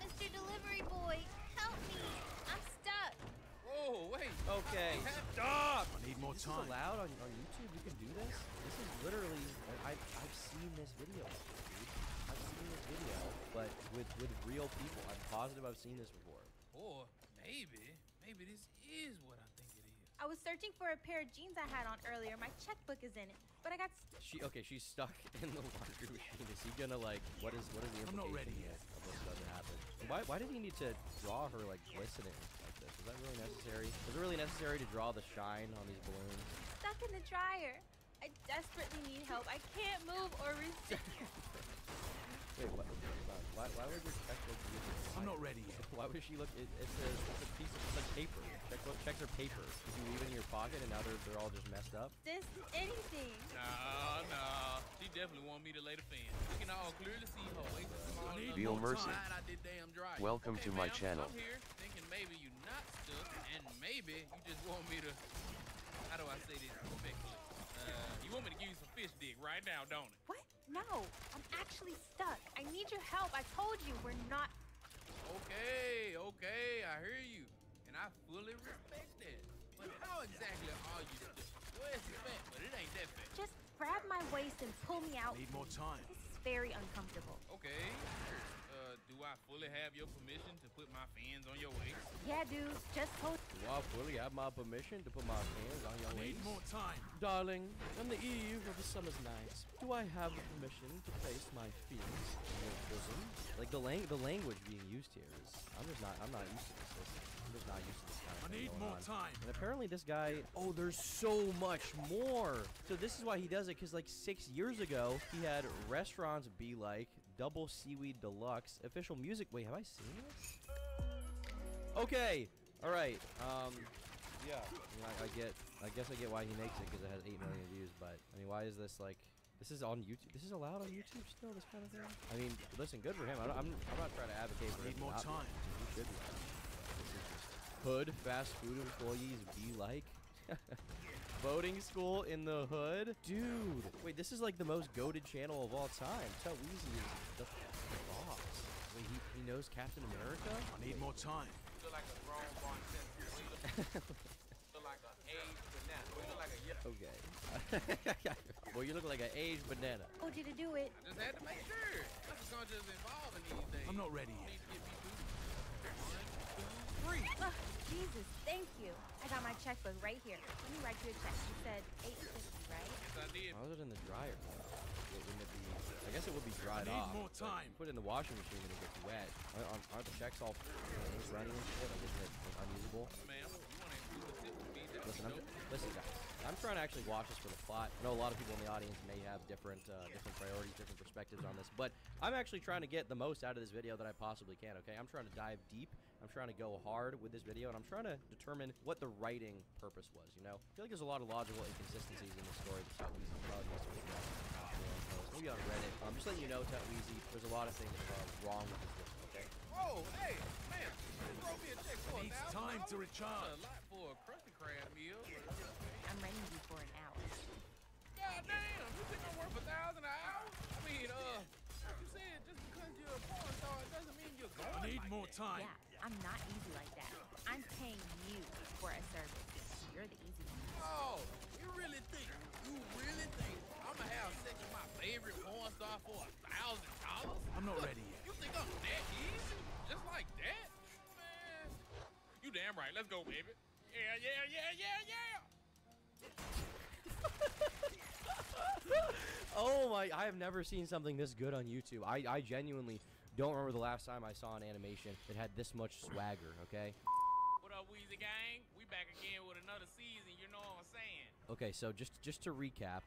Mr. Delivery Boy, help me. I'm stuck. Oh, wait. Okay. Stop. I need more time. Is this allowed on YouTube? You can do this? This is literally... I've seen this video, dude. I've seen this video, but with real people. I'm positive I've seen this before. Or maybe this is what I think it is. I was searching for a pair of jeans I had on earlier. My checkbook is in it, but I got... She's stuck in the laundry machine. Is he gonna, like... What is the implication? I'm not ready yet. Of what's about to happen? Why did he need to draw her, like, glistening? Is that really necessary? Is it really necessary to draw the shine on these balloons? Stuck in the dryer. I desperately need help. I can't move or resist. Wait, what? Why would your checkbook be in the dryer? I'm not ready yet. Why would she look? It's a piece of like paper. Checks are paper. Did you leave it in your pocket and now they're all just messed up? This anything. No. She definitely want me to lay the fan. We can all clearly see her waist is small enough. Feel mercy. I did damn dry. Welcome to my channel. I'm here thinking maybe you're not stuck and maybe you just want me to, how do I say this respectfully? You want me to give you some fish dick right now, don't it? What? No, I'm actually stuck. I need your help. I told you we're not... Okay, I hear you. And I fully respect that. But how exactly are you stuck? Well, it's fat, but it ain't that fat. Just grab my waist and pull me out. Need more time. This is very uncomfortable. Okay. Do I fully have your permission to put my fans on your waist? Yeah, dude. Just told... Do I fully have my permission to put my hands on your waist? Need more time. Darling, on the eve of a summer's night, do I have permission to place my feet in your bosom? Like the language being used here is, I'm not used to this. I'm just not used to this kind of thing. I need more time. And apparently this guy, oh, there's so much more. So this is why he does it, because like 6 years ago, he had restaurants be like Double Seaweed Deluxe, official music. Wait, have I seen this? Okay. All right. Yeah. I guess I get why he makes it, because it has 8 million views. But I mean, why is this like? This is on YouTube. This is allowed on YouTube still. This kind of thing. I mean, listen, good for him. I'm not trying to advocate for Need him more not time. to. He should be. This is just hood fast food employees be like. Boating school in the hood? Dude. Wait, this is like the most goated channel of all time. Tell Weezy is the boss. Wait, he knows Captain America? I need more time. You look like a grown Von Simpson. You look like an aged banana. You look like a Okay. Well, you look like an aged banana. Told you to do it. I just had to make sure. Nothing's gonna just involve in these days. I'm not ready yet. You need to get me through. 1, 2, 3. Jesus, thank you. I got my checkbook right here. Let me write you a check. You said $8.50, right? Yes, I did. How is it in the dryer? Wouldn't it be, I guess it would be dried I need off. more time. Put it in the washing machine and it gets wet. Aren't the checks all running and shit? Like, isn't it unusable? Ma'am, you want to improve the tip speed? Listen, guys. I'm trying to actually watch this for the plot. I know a lot of people in the audience may have different priorities, different perspectives on this, but I'm actually trying to get the most out of this video that I possibly can, okay? I'm trying to dive deep. I'm trying to go hard with this video, and I'm trying to determine what the writing purpose was, you know? I feel like there's a lot of logical inconsistencies in the story. Maybe on Reddit. Just letting you know, Weezy, there's a lot of things wrong with this video, okay? Whoa, hey, man, you wrote me a check for $1,000. Needs time to recharge. That's a lot for a Krusty Krab meal. I'm renting you for an hour. time. Yeah, I'm not easy like that. I'm paying you for a service. You're the easy one. Oh, you really think I'ma have sex with my favorite porn star for $1,000? I'm not ready yet. You think I'm that easy? Just like that? Man, you damn right. Let's go, baby. Yeah, yeah, yeah, yeah, yeah. Oh my, I have never seen something this good on YouTube. I genuinely don't remember the last time I saw an animation that had this much swagger, okay? What up, Weezy Gang? We back again with another season, you know what I'm saying? Okay, so just to recap,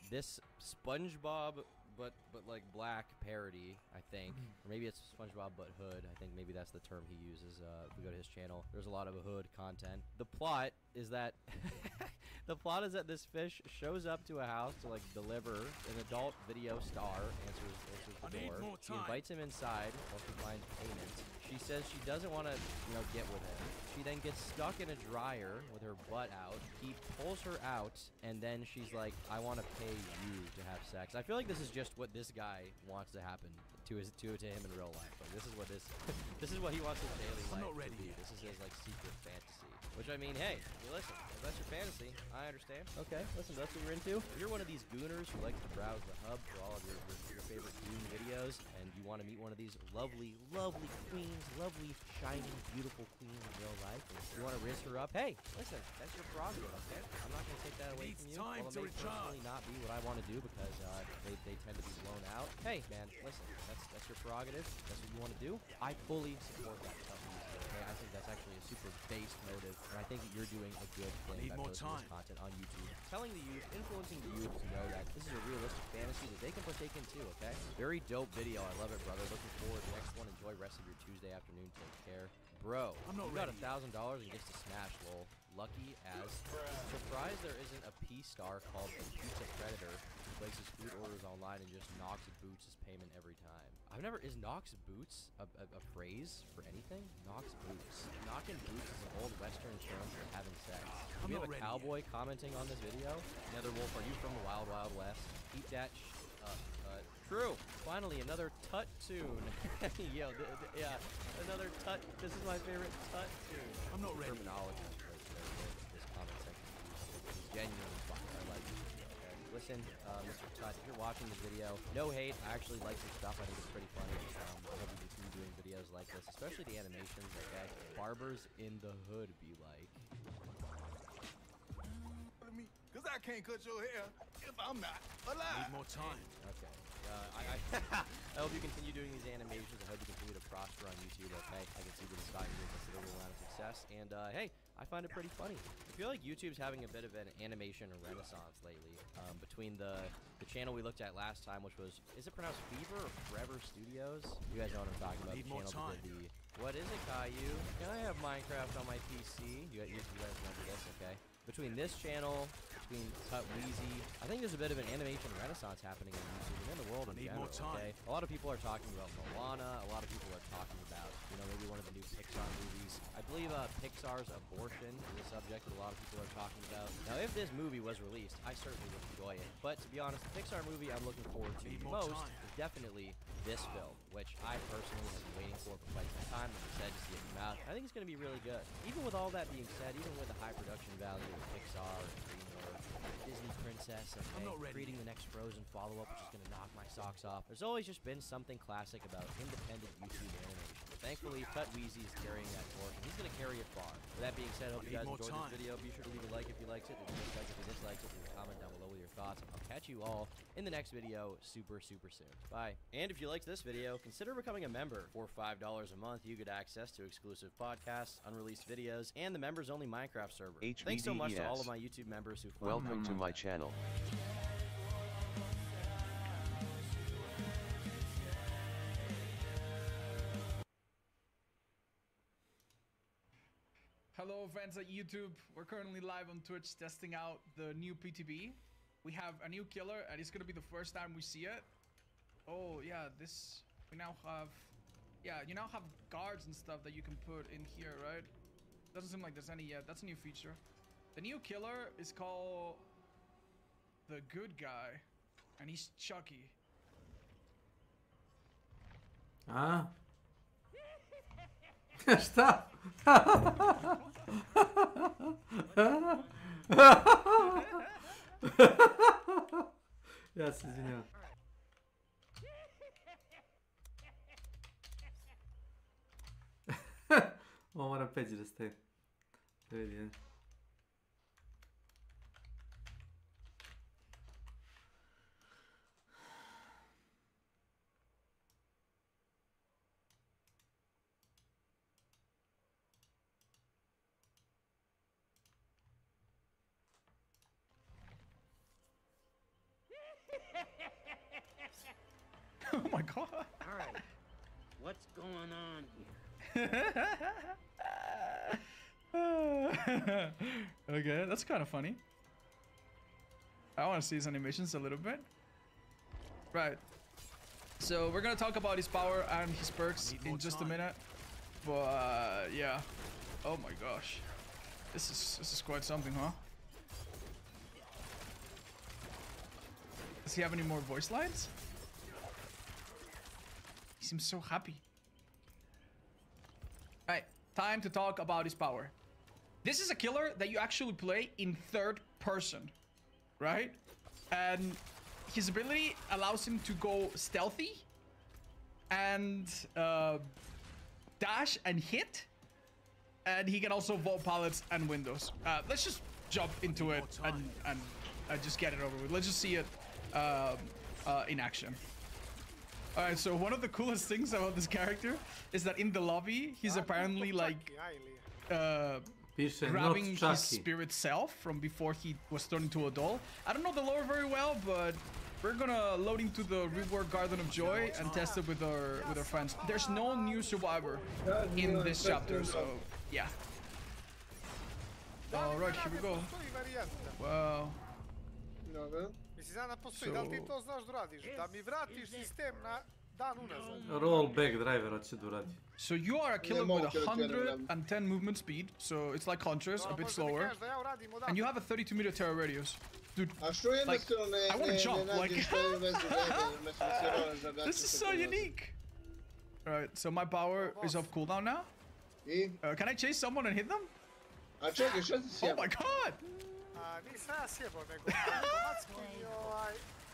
this SpongeBob but like black parody, I think. Or maybe it's SpongeBob but hood. I think maybe that's the term he uses. If we go to his channel, there's a lot of hood content. The plot is that this fish shows up to a house to like deliver an adult video star, answers the door. She invites him inside while she finds payment. She says she doesn't want to, get with him. She then gets stuck in a dryer with her butt out. He pulls her out, and then she's like, I want to pay you to have sex. I feel like this is just what this guy wants to happen to him in real life. Like, this is what this is what he wants his daily life to be. This is his, like, secret fantasy. Which, I mean, hey, listen, if that's your fantasy, I understand. Okay, listen, that's what you're into. If you're one of these gooners who likes to browse the hub for all of your favorite goon videos, and you want to meet one of these lovely, lovely queens, lovely, shining, beautiful queens in real life, and you want to raise her up, hey, listen, that's your prerogative, okay? I'm not going to take that away from you. Well, it may personally not be what I want to do because they tend to be blown out. Hey, man, listen, that's your prerogative. That's what you want to do. I fully support that stuff. Okay? I think that's actually a super based motive, and I think that you're doing a good thing by posting this content on YouTube. Telling the youth, influencing the youth to know that this is a realistic fantasy that they can partake in too, okay? Very dope video. I love it, brother. Looking forward to the next one. Enjoy rest of your Tuesday afternoon. Take care. Bro, you got $1,000 and gets to smash, lol. Lucky as. Surprised there isn't a P-star called the Pizza Predator who places food orders online and just knocks boots as payment every time. Is knocks boots a phrase for anything? Knocks boots. Knocking boots is an old Western term for having sex. We have a cowboy commenting on this video. Nether Wolf, are you from the Wild Wild West? Eat that true. Finally, another Tut tune. Yo, yeah, another Tut. This is my favorite Tut tune. I'm not ready. Terminology. This comment section is genuinely fun. I like this video. Okay? Listen, Mr. Tut, if you're watching this video, no hate. I actually like your stuff. I think it's pretty funny. I hope you continue doing videos like this, especially the animations. Okay, barbers in the hood be like. Because I can't cut your hair if I'm not alive. Need more time. Okay. I hope you continue doing these animations. I hope you continue to prosper on YouTube, okay? I can see that it's gotten you a considerable amount of success. And, hey, I find it pretty funny. I feel like YouTube's having a bit of an animation renaissance lately. Between the channel we looked at last time, which was, is it pronounced Fever or Forever Studios? You guys know what I'm talking about. Need more time. What is it, Caillou? Can I have Minecraft on my PC? You guys remember this, okay? Between this channel, between Tut Weezy, I think there's a bit of an animation renaissance happening on YouTube and in the world in general, okay? A lot of people are talking about Moana. A lot of people are talking about, maybe one of the new Pixar movies. I believe Pixar's Abortion is a subject that a lot of people are talking about. Now, if this movie was released, I certainly would enjoy it. But to be honest, the Pixar movie I'm looking forward to most is definitely this film, which I personally have been waiting for quite some time. I'm excited to see it come out. I think it's going to be really good. Even with all that being said, even with the high production value of Pixar and DreamWorks, Disney Princess, and creating the next Frozen follow-up, which is going to knock my socks off, there's always just been something classic about independent YouTube animation. Thankfully, Tut Weezy is carrying that torch, and he's going to carry it far. With that being said, I hope you guys enjoyed this video. Be sure to leave a like if you liked it, and dislike if you disliked it, leave a comment down below with your thoughts. I'll catch you all in the next video super soon. Bye. And if you liked this video, consider becoming a member. For $5 a month, you get access to exclusive podcasts, unreleased videos, and the members-only Minecraft server. Thanks so much to all of my YouTube members who welcome to my channel. Hello fans at YouTube, we're currently live on Twitch testing out the new PTB. We have a new killer and it's gonna be the first time we see it. Oh yeah, we now have, you now have guards and stuff that you can put in here, right? Doesn't seem like there's any yet. That's a new feature. The new killer is called the Good Guy, and he's Chucky. Ah. Šta? Ja se izvinjavam. Ovo moram peđi da stavim. Da vidi, ne? Oh my god. All right. What's going on here? Okay, that's kind of funny. I want to see his animations a little bit. Right. So we're gonna talk about his power and his perks in just a minute. But yeah. Oh my gosh. This is quite something, huh? Does he have any more voice lines? He seems so happy. Alright, time to talk about his power. This is a killer that you actually play in third person, right? And his ability allows him to go stealthy and dash and hit. And he can also vault pallets and windows. Let's just jump into it and just get it over with. Let's just see it in action. All right, so one of the coolest things about this character is that in the lobby, he's apparently like grabbing his spirit self from before he was turned into a doll. I don't know the lore very well, but we're gonna load into the Rework Garden of Joy and test it with our friends. There's no new survivor in this chapter, so yeah. All right, here we go. Wow. Mislim, da postoji, da li ti to znaš da radiš? Da mi vratiš sistem na dan unazad. Rollback driver će da uradi. So you are a killer with 110 movement speed, so it's like Hunters, a bit slower. And you have a 32 meter terror radius. Dude, like, I want to jump, like... This is so unique! Alright, so my power is off cooldown now. Can I chase someone and hit them? Oh my god! Nisam ja sjebao, nego automatski mi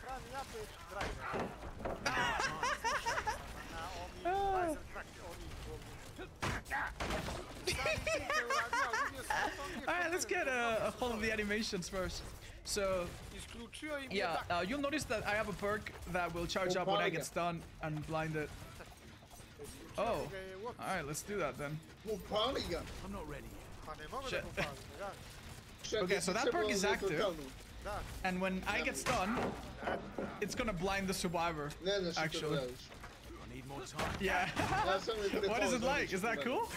hrani update driver. Alright, let's get a hold of the animations first. So, yeah, you'll notice that I have a perk that will charge up when I get stunned and blinded. Oh, alright, let's do that then. I'm not ready yet. Okay, so that perk is active, and when I get stunned, it's gonna blind the survivor, actually. I need more time. Yeah. What is it like? Is that cool?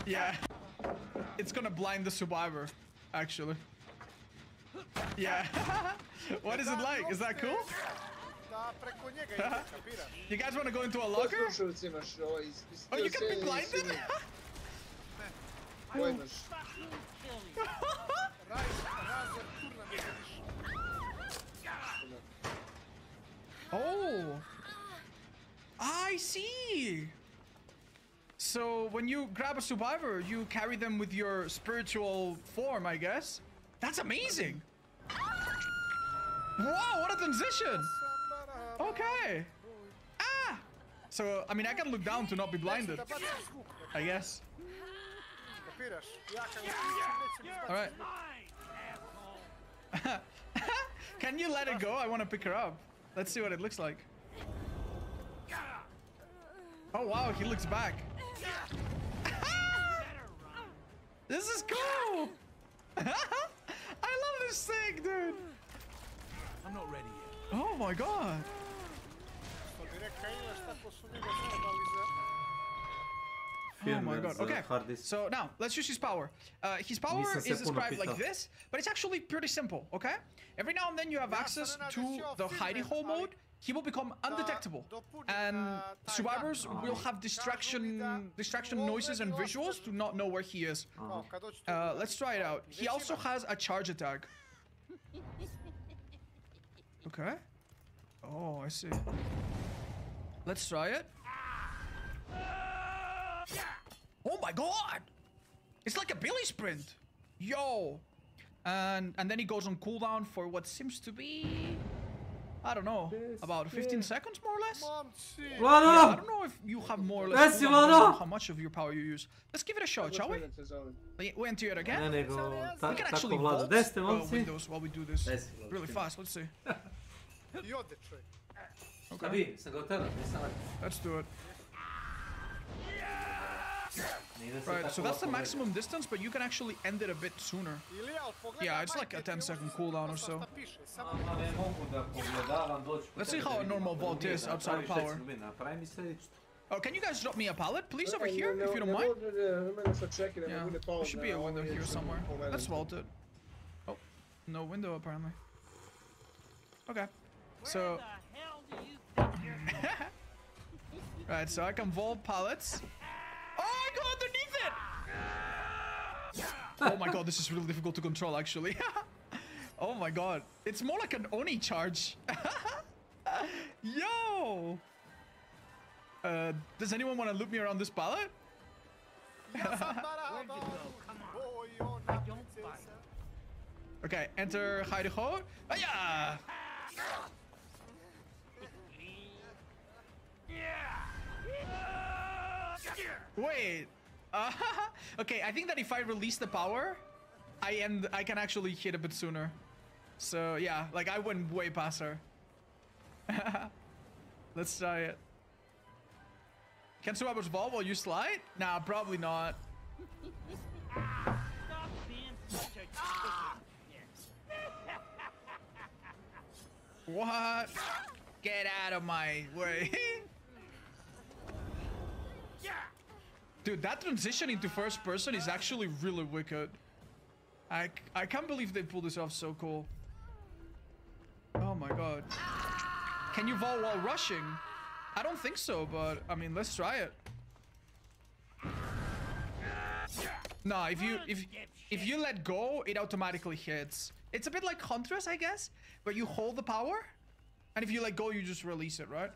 Yeah. It's gonna blind the survivor, actually. Yeah. What is it like? Is that cool? You guys want to go into a locker? Oh, you can be blinded? Oh, I see. So when you grab a survivor, you carry them with your spiritual form, I guess. That's amazing. Whoa, what a transition. Okay. Ah. So, I mean, I can look down to not be blinded, I guess. All right. Can you let it go? I want to pick her up. Let's see what it looks like. Oh wow, he looks back. This is cool. I love this thing, dude. I'm not ready yet. Oh my god. Oh my god. Okay, so now let's use his power. His power is described like this, but it's actually pretty simple, okay? Every now and then you have access to the hidey hole mode. He will become undetectable, and survivors will have distraction noises and visuals to not know where he is. Let's try it out. He also has a charge attack. Okay. Oh, I see. Let's try it. Oh my god! It's like a Billy sprint! Yo! And then he goes on cooldown for what seems to be... I don't know, about 15 seconds more or less? Yeah, I don't know if you have more or less how much of your power you use. Let's give it a shot, shall we? We enter it again? We can actually vault windows while we do this really fast, let's see. Okay. Let's do it. Right, so that's the maximum distance, but you can actually end it a bit sooner. Yeah, it's like a 10-second cooldown or so. Let's see how a normal vault is outside of power. Oh, can you guys drop me a pallet, please, over here, if you don't mind? Yeah, there should be a window here somewhere. Let's vault it. Oh, no window, apparently. Okay, so... Right, so I can vault pallets. Oh, I go underneath it! Oh my god, this is really difficult to control, actually. Oh my god. It's more like an Oni charge. Yo! Does anyone want to loop me around this pallet? Okay, enter Heideho. Ah, wait. Okay, I think that if I release the power, I can actually hit a bit sooner. So yeah, like I went way past her. Let's try it. Can survivors vault while you slide? Nah, probably not. What? Get out of my way. Dude, that transition into first person is actually really wicked. I can't believe they pulled this off so cool. Oh my god. Can you vault while rushing? I don't think so, but I mean, let's try it. Nah, if you let go, it automatically hits. It's a bit like Huntress, I guess, where you hold the power, and if you let go, you just release it, right?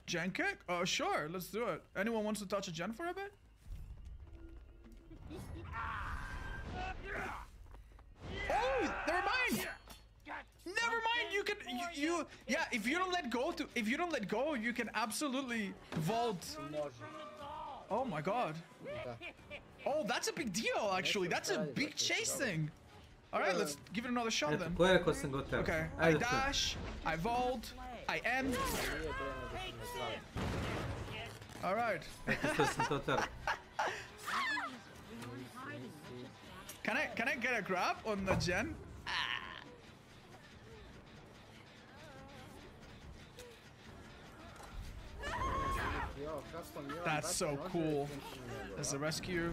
Gen kick? Oh, sure, let's do it. Anyone wants to touch a gen for a bit? Oh, never mind. Never mind. You can yeah. If you don't let go, you can absolutely vault. Oh my god. Oh, that's a big deal. Actually, that's a big chase thing. All right, let's give it another shot then. Okay, I dash, I vault, I end. All right. Can I get a grab on the gen? That's so cool. There's a rescue.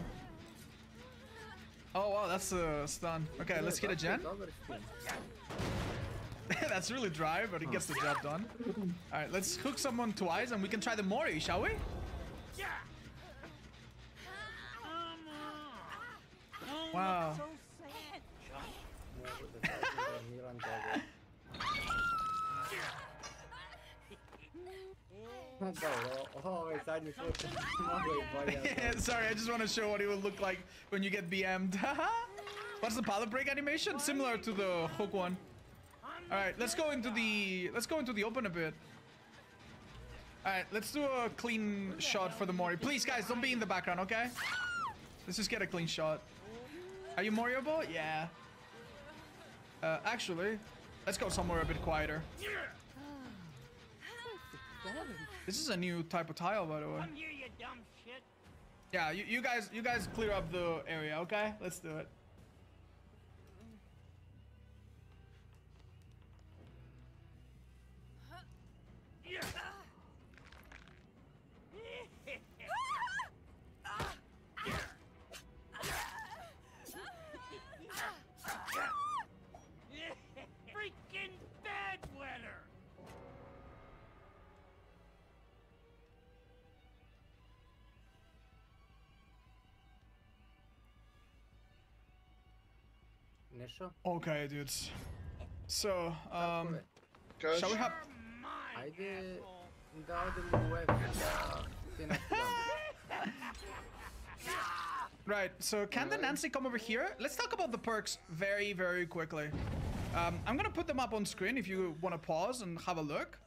Oh wow, that's a stun. Okay, let's get a gen. That's really dry, but it gets the job done. Alright, let's hook someone twice and we can try the Mori, shall we? Wow. Sorry, I just want to show what it would look like when you get BM'd. What's the pallet break animation? Similar to the hook one. All right, let's go into the open a bit. All right, let's do a clean shot for the Mori. Please, guys, don't be in the background, okay? Let's just get a clean shot. Are you Morioable? Yeah. Actually, let's go somewhere a bit quieter. This is a new type of tile, by the way. Yeah, you guys clear up the area, okay? Let's do it. Freaking bedwetter! Nešto? Okay, dudes. So, shall we have... Ajde da odemo u F da te nastavamo. Right, so can the Nancy come over here? Let's talk about the perks very, very quickly. I'm gonna put them up on screen if you want to pause and have a look.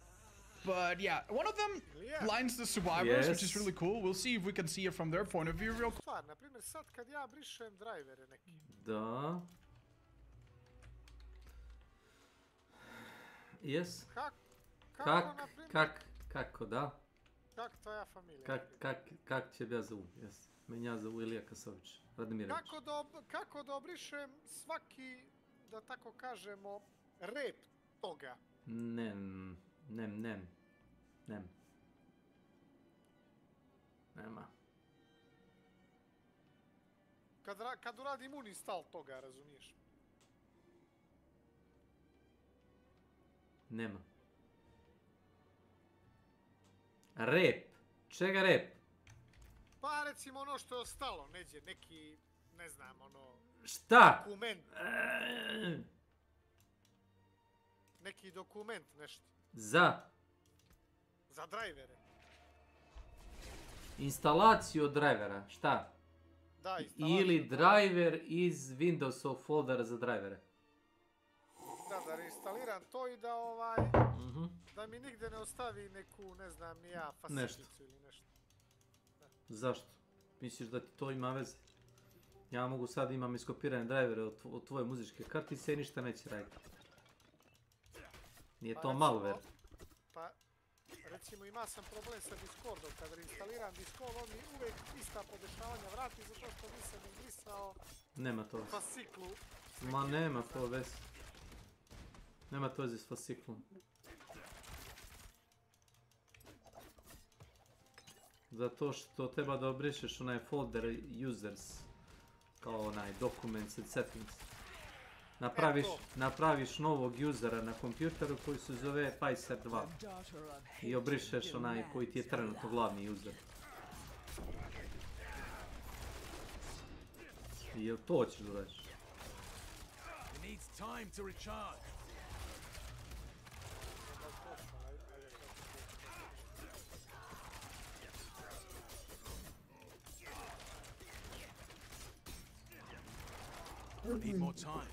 But yeah, one of them blinds the survivors, which is really cool. We'll see if we can see it from their point of view real quick. Stvar, na primjer, sad kad ja brišem drivere neki. Da. Yes. Kako da? Kak tvoja familija? Kak će ja zovu, yes. Menja zovu Ilija Kasović, Radimirović. Kako da obrišem svaki, da tako kažemo, rep toga? Nem. Nema. Kad uradim uninstall toga, razumiješ? Nema. Rep. Čega rep? Pa recimo ono što je ostalo, neđe, neki, ne znam, ono... Šta? Dokument. Neki dokument, nešto. Za drivere. Instalaciju drivera, šta? Da, instalaciju. Ili driver iz Windowsov foldera za drivere. Da reinstaliram to i da da mi nigde ne ostavi neku, ne znam, ni ja, fasilicu ili nešto. Zašto? Misliš da ti to ima veze? Ja mogu sad imam iskopirane drivere od tvoje muzičke kartice i ništa neće raditi. Nije to malware. Pa, recimo ima sam problem sa Discordom. Kad reinstaliram Discord, on mi uvijek ista podešavanja vrati zato što nisam izbrisao fasiklu. Ma nema to veze. Nema to veze s fasiklom. Zato što treba da obrišeš onaj folder users. Kao onaj documents and settings. Napraviš novog usera na kompjuteru koji se zove Pajser 2. I obrišeš onaj koji ti je trenutno glavni user. I jel to ćeš da radiš? Need more time.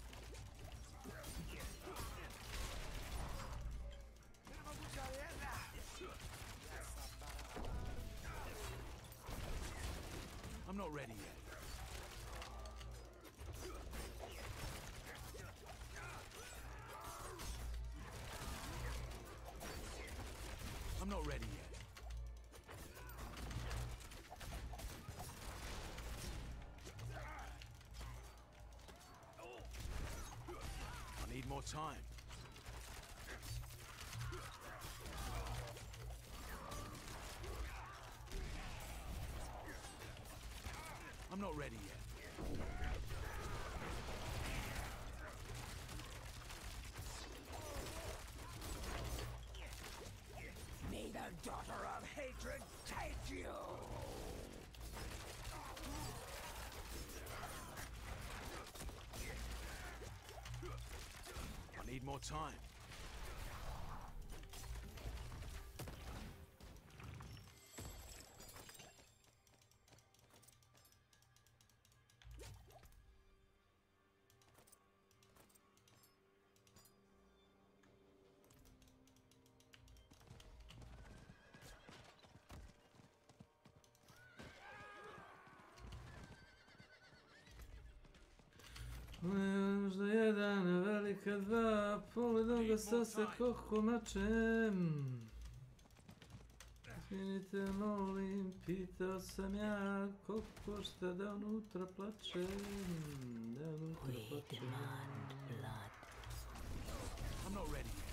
I'm not ready yet. I'm not ready yet. I need more time. I'm not ready yet. May the daughter of hatred take you! I need more time. Možda jedan, velika dva, pogledam ga sa kokomačem. Izvinite, molim, pitao sam ja koliko košta da unutra plačem. We demand blood. I'm not ready yet.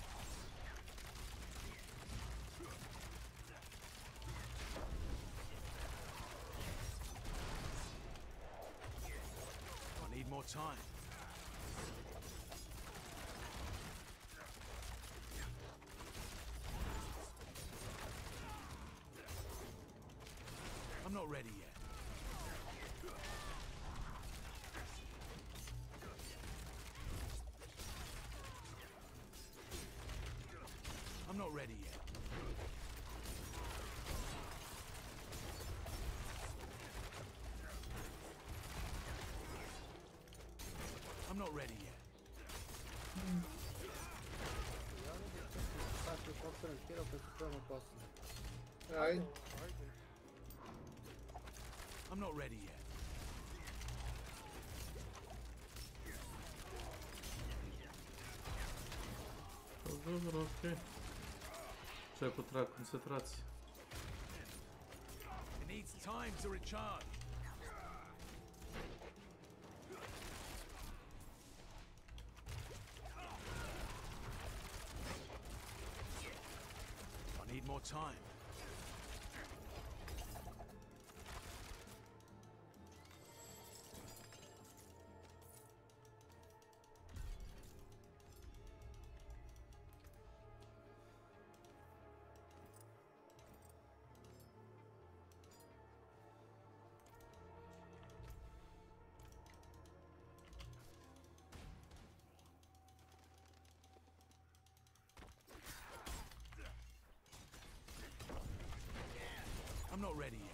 I need more time. I'm not ready yet. I'm not ready yet. I'm not ready yet. I'm not ready yet. Dobro, okej. Trzeba potrzeba koncentracji. It needs time to recharge. I need more time. I'm not ready yet.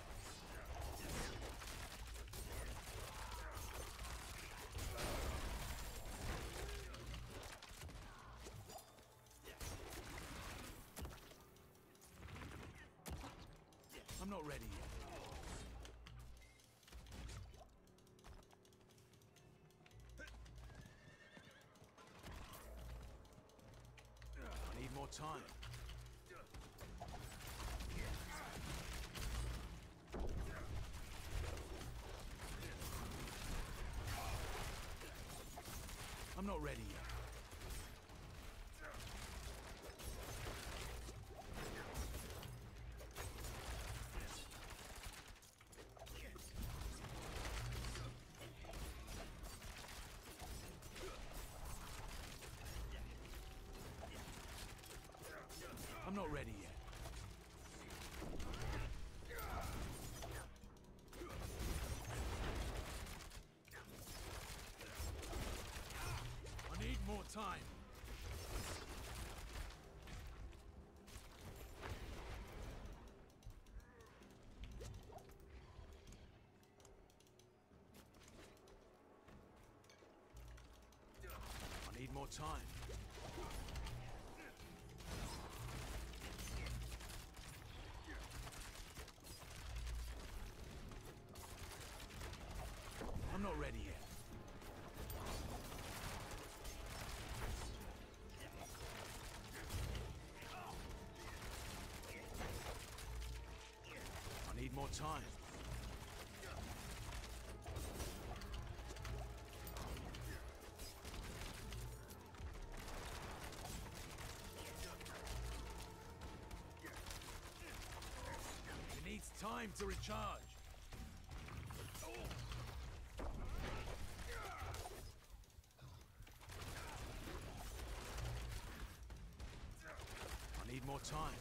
I'm not ready yet. I need more time. I'm not ready yet. I'm not ready yet. I need more time. I need more time. I'm not ready yet. I need more time. It needs time to recharge. I need more time.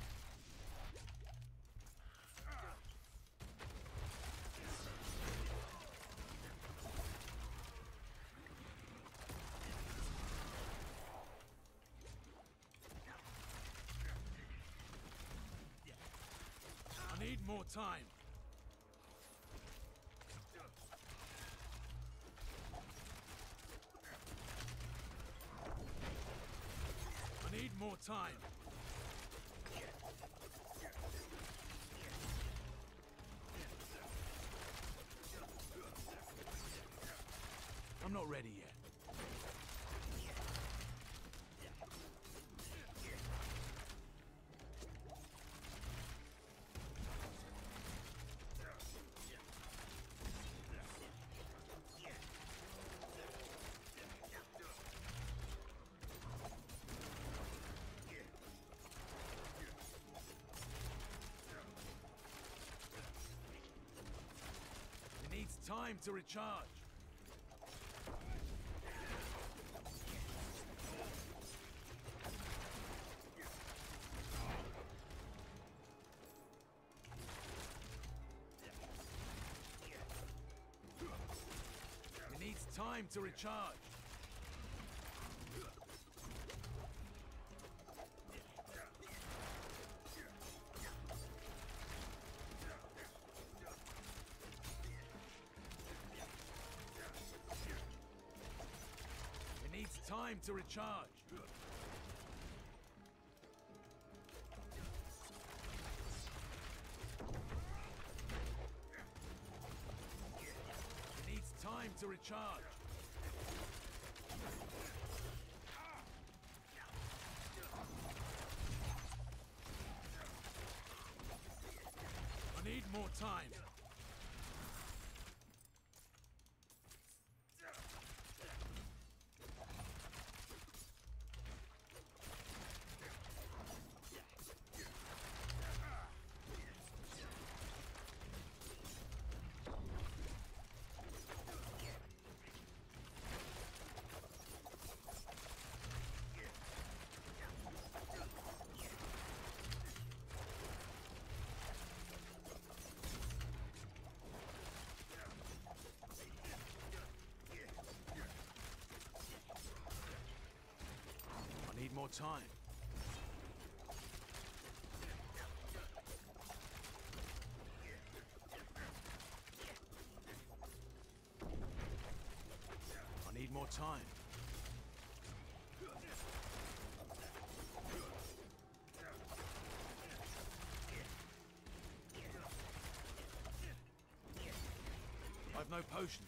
I need more time. I need more time. I'm not ready yet. It needs time to recharge. It needs time to recharge. time to recharge. It needs time to recharge. I need more time. Need more time. I need more time. I've no potions.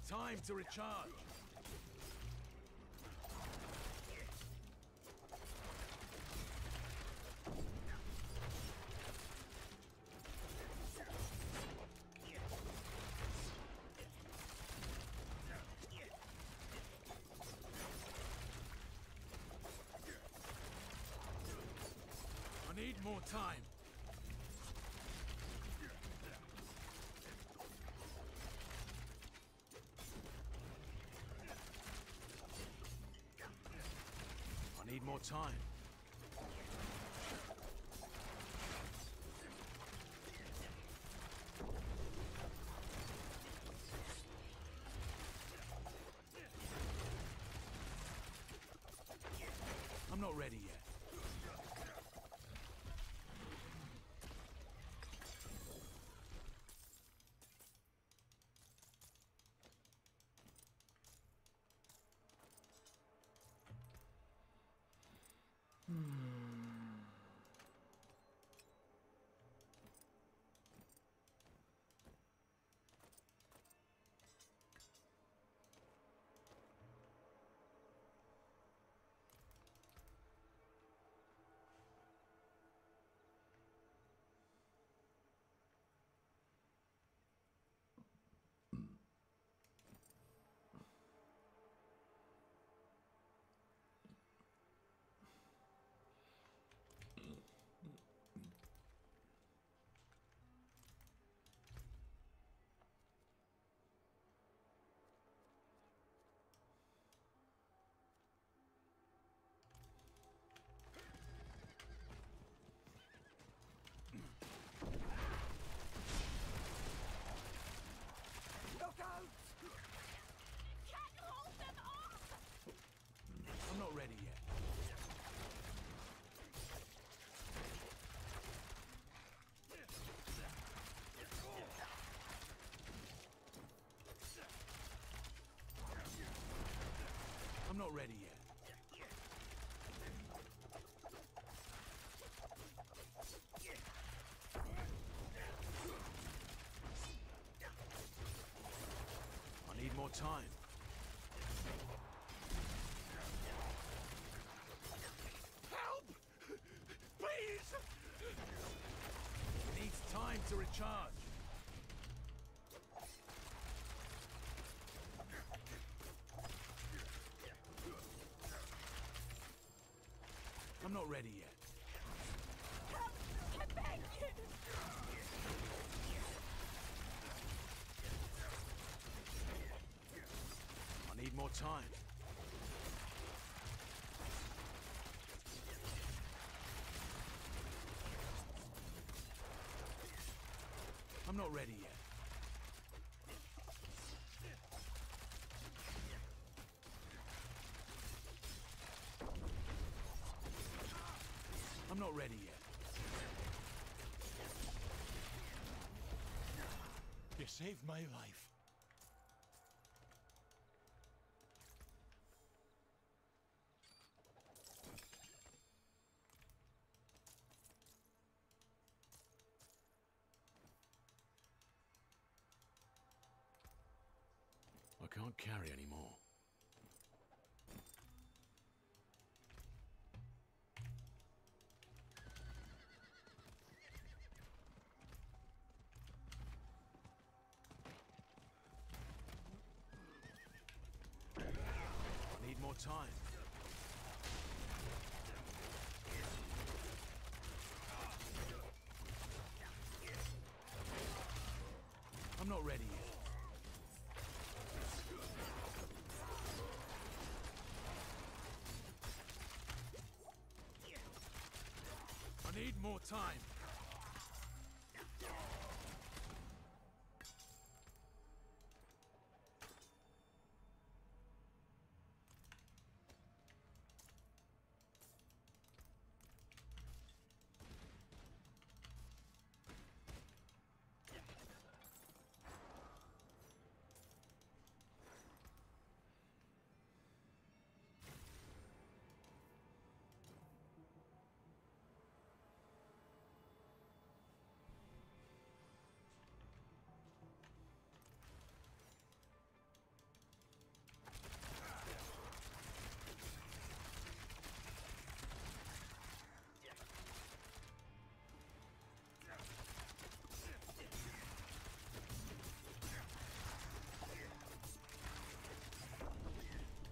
Time to recharge. I need more time. Need more time. I'm not ready yet. I'm not ready yet. I'm not ready yet. I need more time. Time to recharge. I'm not ready yet. I beg you. I need more time. I'm not ready yet. I'm not ready yet. You saved my life. I can't carry anymore. I need more time. I'm not ready yet. I need more time.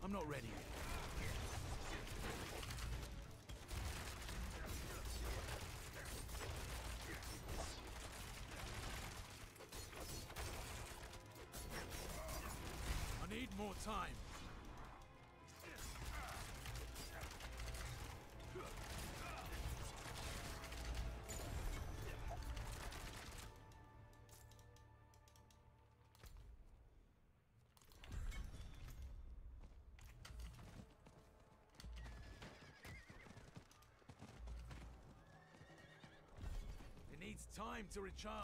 I'm not ready yet. I need more time. It needs time to recharge.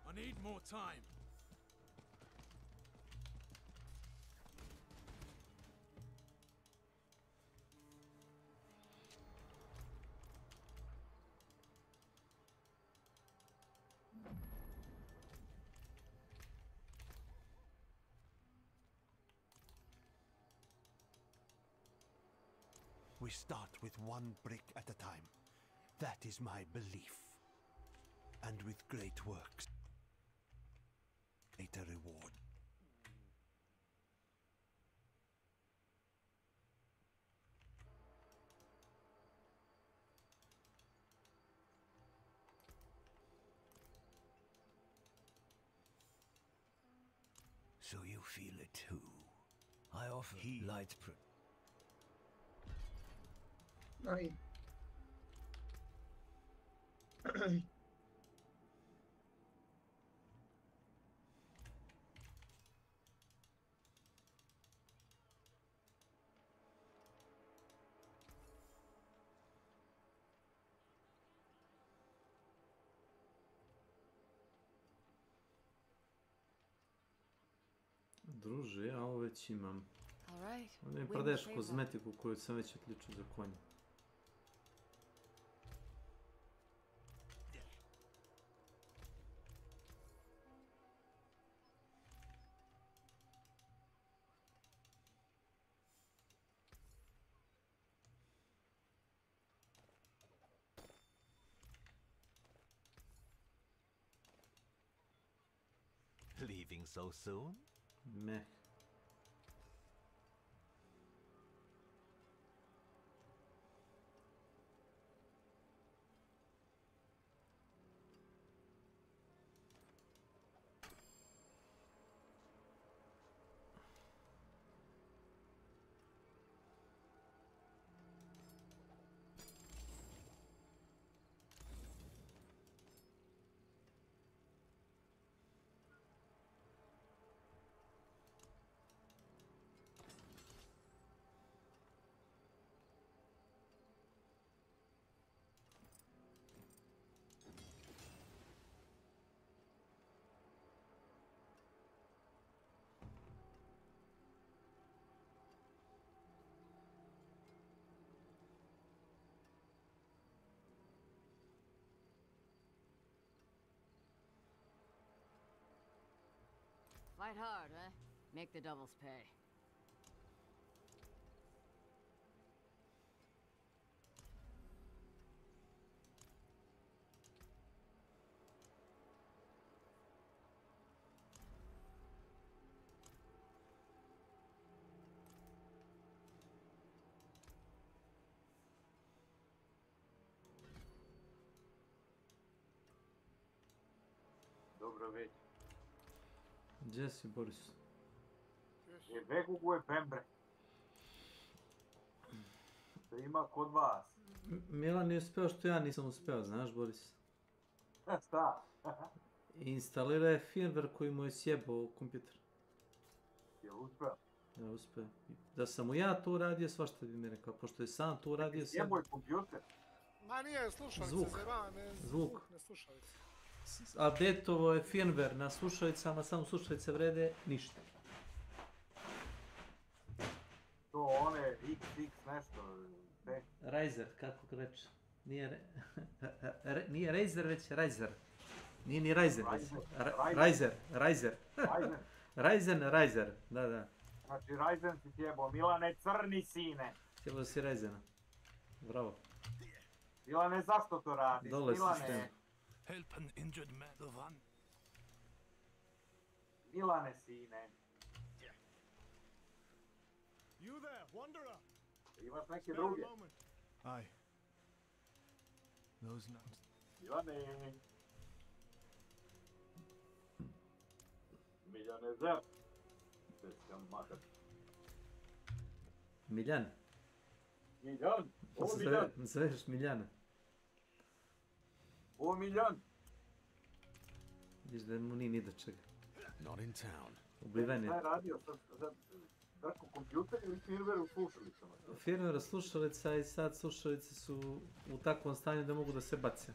I need more time. We start with one brick at a time. That is my belief. And with great works, greater reward. So you feel it too. I offer light Ai. Druže, ja ovo već imam. Alright. Onda mi prodaješ kozmetiku koju sam već otključio za konja. Leaving so soon? Meh. Fight hard, huh? Make the doubles pay. Dobro već. Gdje si, Boris? Je beguguje pembre. To ima kod vas. Milan je uspeo što ja nisam uspeo, znaš, Boris? Šta? Instalirao je firmware koji mu je sjebao kompjuter. Je uspeo? Ja, uspeo. Da sam mu ja to uradio, svašta bi mi rekao. Pošto je sam to uradio sad... Sjebao je kompjuter? Ma nije slušalice, Zvuk. zajebava me Zvuk. na slušalice. Update-ovo je firmware na slušalicama, samo slušalice vrede ništa. To one XX nešto, te? Riser, kako ga reče? Nije Razer, već Riser. Nije ni Riser, već Riser. Riser, da. Znači Ryzen si sjebao, Milane crni sine. Sjebao si Ryzena. Bravo. Milane, zašto to radiš? Dole Milane. sistem. Help an injured man. Milane sine. You there, wanderer? Imaš neke druge? Aye. Those nuns. Milane. Miljane zer. Miljan. Miljan. O Miljan. Zoveš Miljana. O Miljan. Viš da mu nije ni do čega. Not in town. Ubliven je. Šta je radio sad? Preko kompjuter ili firmware u slušalicama? Firmware slušalica i sad slušalice su u takvom stanju da mogu da se bace.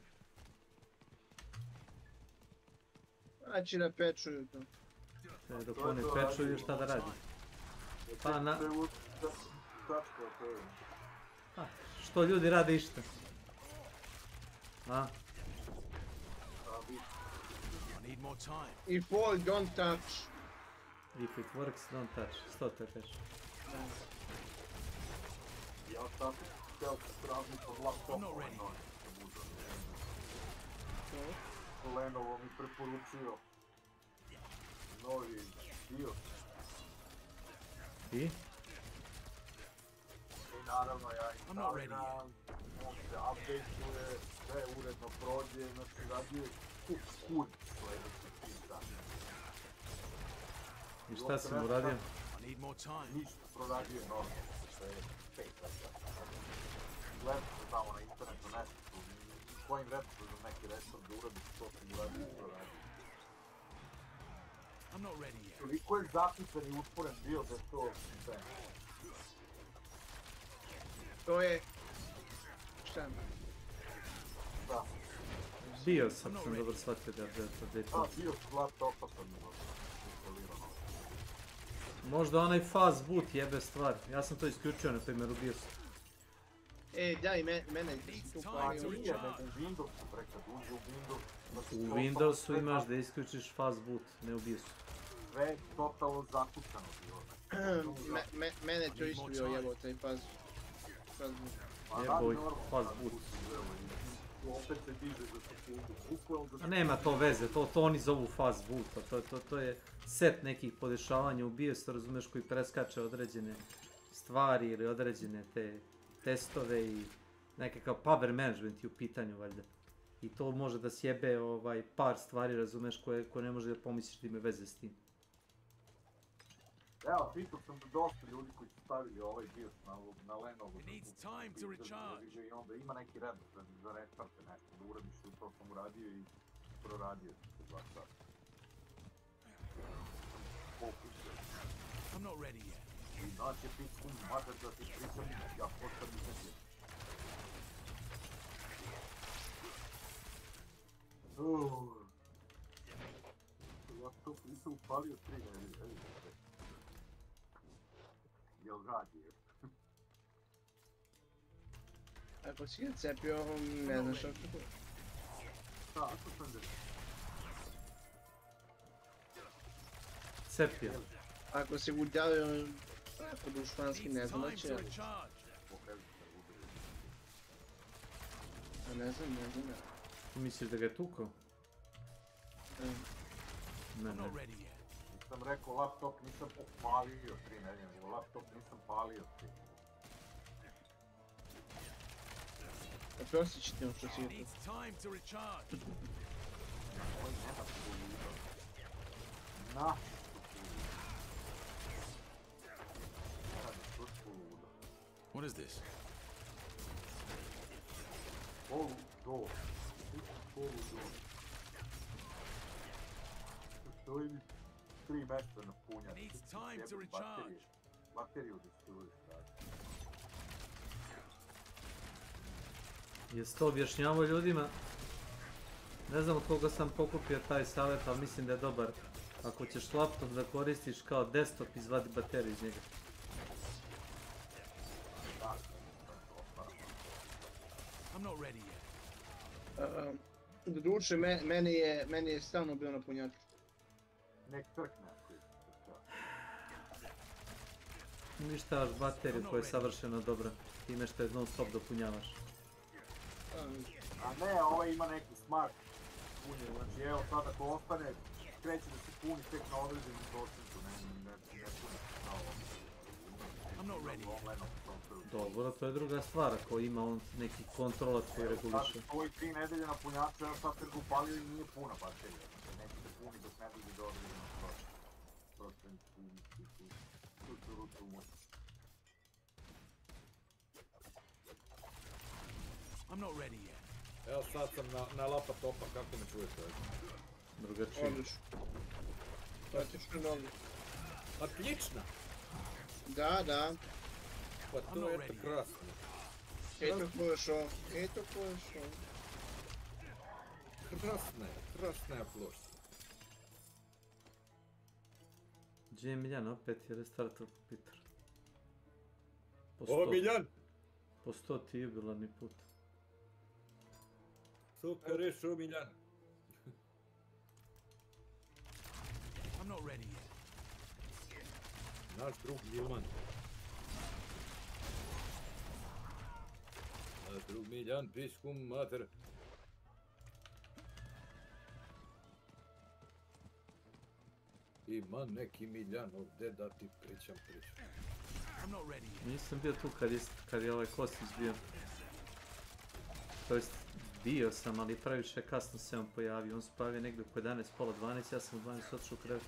Znači da pečuju to. Dok oni pečuju šta da radi. Pa na... Što ljudi rade išta? A? If all don't touch. If it works, don't touch. Što te kaže? Ja sam htio se tražiti pod laptopom. Lenovo mi preporučio novi dio. I? I naravno ja instaliram, on se update-uje, sve uredno prođe, znači radio je kur sledeći pisa. I šta si mu uradio? Ništa, proradio je normalno, sve je 5 večer. Gledam se tamo na internetu nešto, kojim reposom neki resor da uradiš to sam uradio i proradio. Toliko je zapisan i usporen bio da je to sve. To je... Šta? Da. Bio sam dobro shvatio da je to. Bio sam laptopa sam instalirano. Možda onaj fast boot jebe stvar. Ja sam to isključio na primjer u BIOS. Daj mene tu palio. Nije, u Windowsu prekad uđe u Windows. U Windowsu imaš da isključiš fast boot, ne u BIOS-u. Sve je totalno zakucano bilo. Mene to isto bio jebo taj fast boot. Jebo i fast boot. Opet se diže za sekundu. A nema to veze, to oni zovu fast boot, to je set nekih podešavanja u BIOS-u, razumeš, koji preskače određene stvari ili određene te testove i nekakav power management je u pitanju, valjda. I to može da sjebe par stvari, razumeš, koje ne može da pomisliš da ima veze s tim. Evo, pitao sam da dosta ljudi koji su stavili ovaj BIOS na Lenovo. I onda ima neki redosled za restarte nešto da uradiš i upravo sam uradio i proradio se 2 sata. I'm not ready yet. I znači pitku mater da ti pričam, ja postar nisam je. Laptop nisam upalio 3 nedelje. Jel radi je? Ako si ga cepio, ne znaš što to. Da, ako sam da. cepio. Ako se udavio ako dušmanski, ne znam da će. A ne znam. Misliš da ga je tukao? Ne. Nisam rekao laptop nisam palio 3 nedelje, nego laptop nisam palio 3. Oprostit ću ti ono što si rekao. Ovo nema poluda. Na! What is this? Poludo. Stoji mi 3 mesta na punjak. Bateriju distribuiš, znači. Jesi to objašnjavao ljudima? Ne znam od koga sam pokupio taj savjet, ali mislim da je dobar. Ako ćeš laptop da koristiš kao desktop, izvadi bateriju iz njega. Doduše, meni je stalno bio na punjaču. Nek trkne ako je Uništavaš bateriju koja je savršeno dobra, time što je non stop dopunjavaš. A ne, ovaj ima neki smart punje, znači evo sad ako ostane, kreće da se puni tek na određenu procentu, ne puni na Dobro, to je druga stvar, ako ima on neki kontrolat koji reguliše. Sad ovih 3 nedelje na punjaču, evo sad kad ga upalio i nije puna baterija, znači neće se puni dok ne dođe do određenog procentu. I'm not ready yet. Evo sad sam na laptopa, kako me čujete? Drugačije. Odlično. Odlično novi. Odlično? Da. Pa to je to krasno. Eto ko je šo. Krasna je plošća. Gdje je Miljan? Opet je restartao kompjuter. O, Miljan! Po 100 jubilarni put. Super rešao, Miljan. I'm not ready yet. Naš drug Milman. Naš drug Miljan, piskum mater. Ima neki Miljan ovdje da ti pričam. I'm not ready yet. Nisam bio tu kad je ovaj Kostić bio. To jest, bio sam, ali previše kasno se on pojavio. On se pojavio negdje oko 11, pola 12, ja sam u 12 otišao u krevet.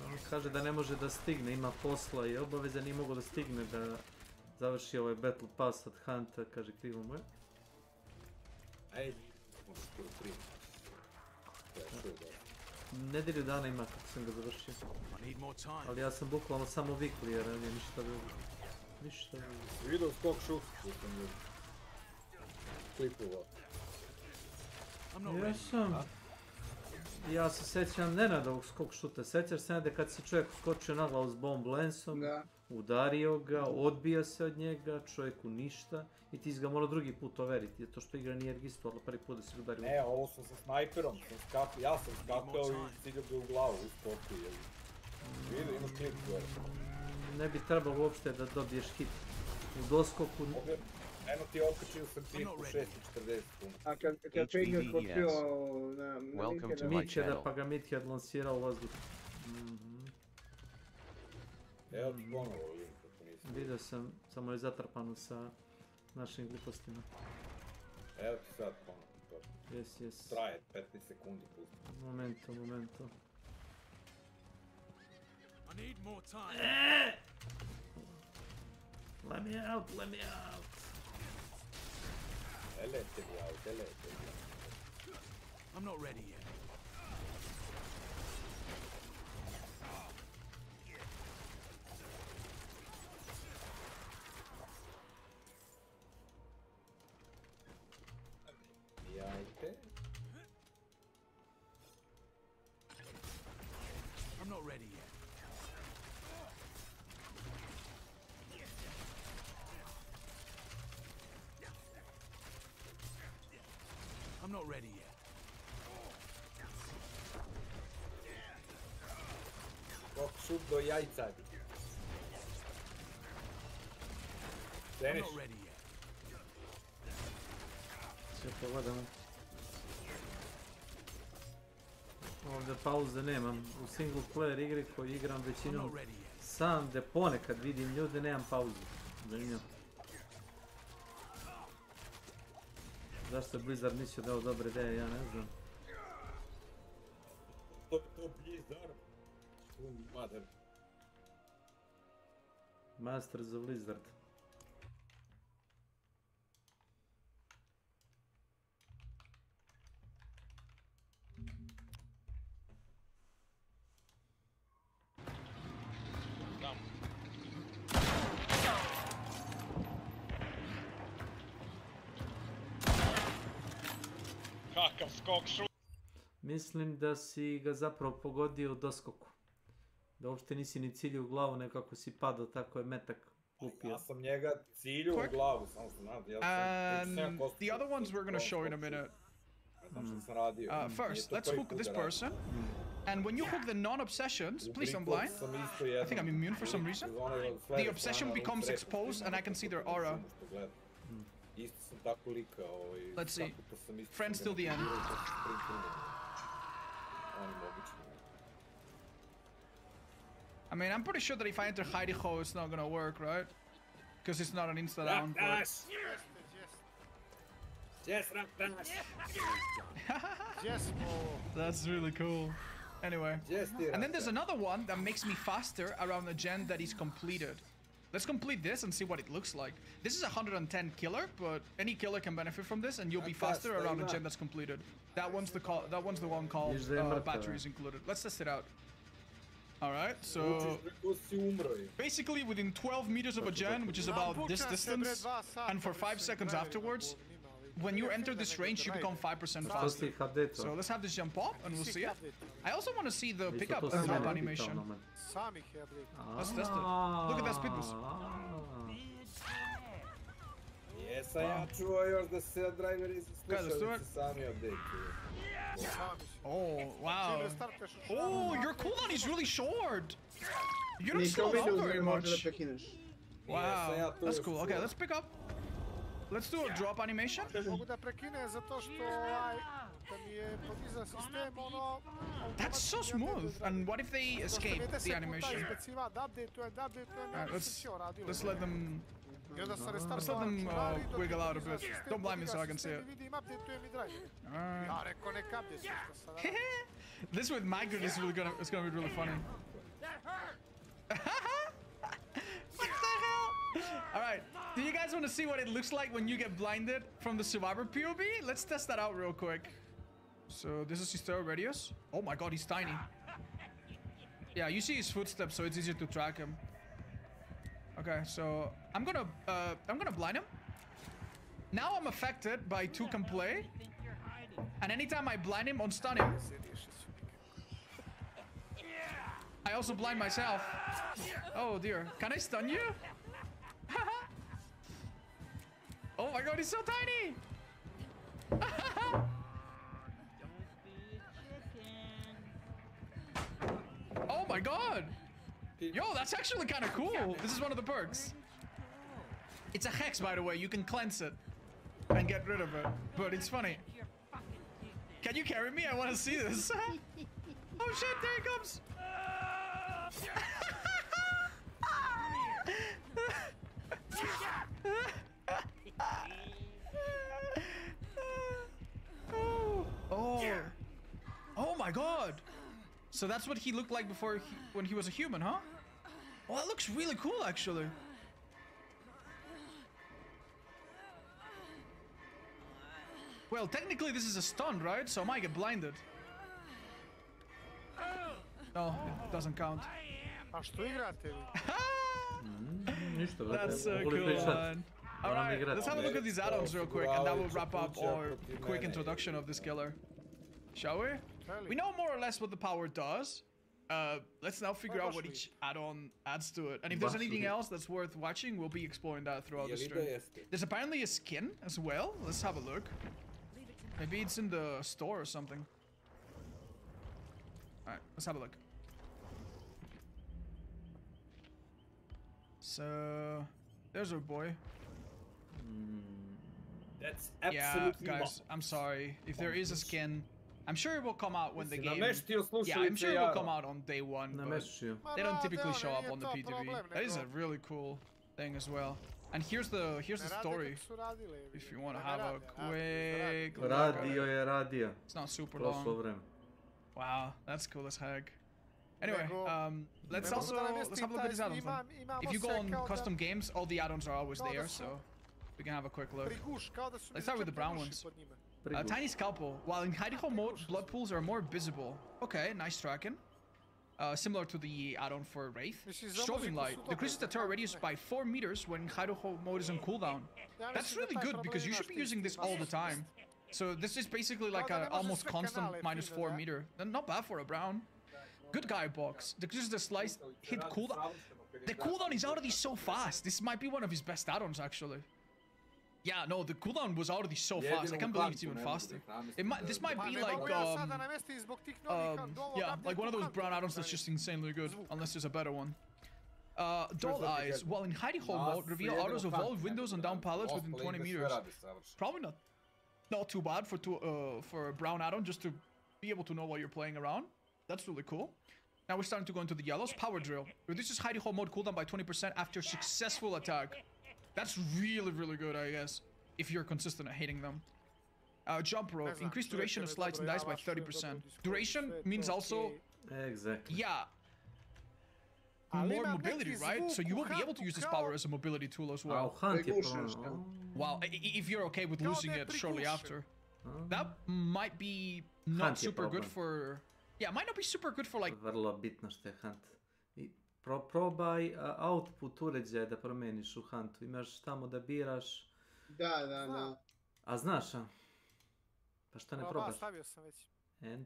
On kaže da ne može da stigne, ima posla i obaveza, nije mogo da stigne da završi ovaj Battle Pass od Hunta, kaže krivo mu je. Ej, možeš skoro primiti. Nedelju dana ima kako sam ga završio. Ali ja sam bukvalno samo vikli jer nije ništa drugo. Vidio skok šut, što sam ljudi. Klipova. Jesam. Ja se sjećam Nenadovog skok šuta. Sjećaš se Nenade kad si čovjek skočio na glavu s bomb lansom, udario ga, odbio se od njega, čovjeku ništa i ti si ga morao drugi put overiti, to što igra nije registrovala prvi put da si udario. Ne, ovo sam sa snajperom, ja sam skakao i ciljao ga u glavu u skoku. Vidio, imaš klip gore. Ne bi trebalo uopšte da dobiješ hit. U doskoku... Eno ti okačio sam klip u 6:40. A kad Pegor kopio na Midheada pa ga Midhead lansirao u vazduh. Evo ti ponovo vidim kako nisam. Vidio sam, samo je zatrpano sa našim glupostima. Evo ti sad ponovo. Yes. Traje 15 sekundi pusti. Momento. I need more time. Let me out. Elete mi out. I'm not ready yet. I'm not ready yet. I'm not ready yet. šut do jajca. Finish. Sve pogledamo. Ovdje pauze nemam. U single player igri koju igram većinom sam, gdje ponekad vidim ljude, nemam pauzu. Zanimljivo. Zašto je Blizzard mislio da je ovo dobra ideja, ja ne znam. To Blizzard. Mother. Master za Blizzard. Kakav skok šut. Mislim da si ga zapravo pogodio u doskoku. Da uopšte nisi ni ciljio u glavu, nekako si padao, tako je metak upio. Ja sam njega ciljio u glavu, samo što znam. The other ones we're gonna show in a minute. First, let's hook this person. And when you hook the non-obsessions, please don't blind. I think I'm immune for some reason. The obsession becomes exposed and I can see their aura. Let's see. Friends till the end. I mean, I'm pretty sure that if I enter Heidi Ho, it's not gonna work, right? Because it's not an insta down. Yes, that's really cool. Anyway, and then there's another one that makes me faster around the gen that is completed. Let's complete this and see what it looks like. This is a 110 killer, but any killer can benefit from this, and you'll be faster around the gen that's completed. That one's the one called batteries included. Let's test it out. All right, so basically within 12 meters of a gen, which is about this distance, and for 5 seconds afterwards, when you enter this range, you become 5% faster. So let's have this jump pop, and we'll see it. I also want to see the pickup drop animation. Let's test it. Look at that speed boost. Jesam ja čuo još da se driveri slušalice sami update-uju. Oh, wow. Oh, your cooldown is really short. You don't slow down very much. Wow, that's cool. Okay, let's pick up. Let's do a drop animation. Mogu da prekine zato što da mi je podizan sistem, ono... That's so smooth. And what if they escape the animation? Let's let them... Let's let them wiggle out a bit. Don't blind me so I can see it. This with migrant is really gonna be really funny. What the hell? Alright, do you guys want to see what it looks like when you get blinded from the survivor POV? Let's test that out real quick. So this is his third radius. Oh my god, he's tiny. Yeah, you see his footsteps, so it's easier to track him. Okay, so I'm gonna blind him. Now I'm affected by 2 can play, and anytime I blind him on stun him, I also blind myself. Oh dear, can I stun you? Oh my god, he's so tiny. Oh my god. Yo, that's actually kind of cool. This is one of the perks. It's a hex, by the way. You can cleanse it and get rid of it. But it's funny. Can you carry me? I want to see this. Oh shit, there he comes. Oh my god. So that's what he looked like before when he was a human, huh? Oh, that looks really cool, actually. Well, technically this is a stun, right? So I might get blinded. No, it doesn't count. That's so cool, man. Alright, let's have a look at these add-ons real quick, and that will wrap up our quick introduction of this killer. Shall we? We know more or less what the power does. Let's now figure out what each add-on adds to it. And if there's anything else that's worth watching, we'll be exploring that throughout the stream. There's apparently a skin as well. Let's have a look. Maybe it's in the store or something. Alright, let's have a look. So there's our boy. That's yeah, guys. I'm sorry if there is a skin. I'm sure it will come out when the game. Yeah, I'm sure it will come out on day one. But they don't typically show up on the PTB. That is a really cool thing as well. And here's the story. If you want to have a quick look. It's not super long. Wow, that's cool as heck. Anyway, let's have a look at these add-ons. If you go on custom games, all the add-ons are always there, so we can have a quick look. Let's start with the brown ones. Tiny Scalpel. While in hidey hole mode, blood pools are more visible. Okay, nice tracking. Similar to the add-on for Wraith. Strobing Light decreases the terror radius by 4 meters when hidey hole mode is on cooldown. That's really good because you should be using this all the time. So this is basically like a almost constant -4 meter. Not bad for a brown. Good guy box. Decreases the slice hit cooldown. The cooldown is already so fast. This might be one of his best add-ons actually. Yeah, no, the cooldown was already so fast. I can't believe it's even faster. This might be like yeah, like one of those brown add-ons that's just insanely good, unless there's a better one. Dull Eyes. While in hidey hole mode, reveal autos of all windows and down pallets within 20 meters. Probably not too bad for a brown add-on, just to be able to know while you're playing around. That's really cool. Now we're starting to go into the yellows. Power Drill. Reduces hidey hole mode cooldown by 20% after successful attack. That's really, really good, I guess, if you're consistent at hitting them. Jump Rope. Increased duration of slides and dice by 30%. Duration means also... Exactly. Yeah. More mobility, right? So you will be able to use this power as a mobility tool as well. Wow, if you're okay with losing it shortly after. That might be not super good for... Yeah, might not be super good for like... Vrlo bitno što je Hunt. Probaj output uređaja da promeniš u Huntu. Imaš tamo da biraš... Da. A znaš, a? Pa što ne probaš? Stavio sam već. And?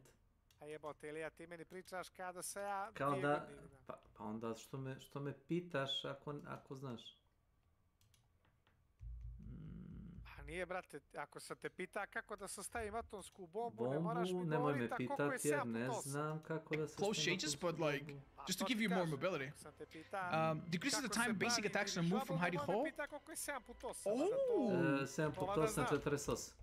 A jebote, Ilija, ti meni pričaš kada se ja... Kao da... Pa onda što me pitaš ako znaš? Nije, brate, ako sam te pita kako da sastavim atomsku bombu, ne moraš mi govoriti koliko je 7 puta 8. Ne znam kako da sastavim. Close changes, but like, just to give you more mobility. Decreases the time basic attacks are moved from hidey hole. Oh! 7 puta 8, 48.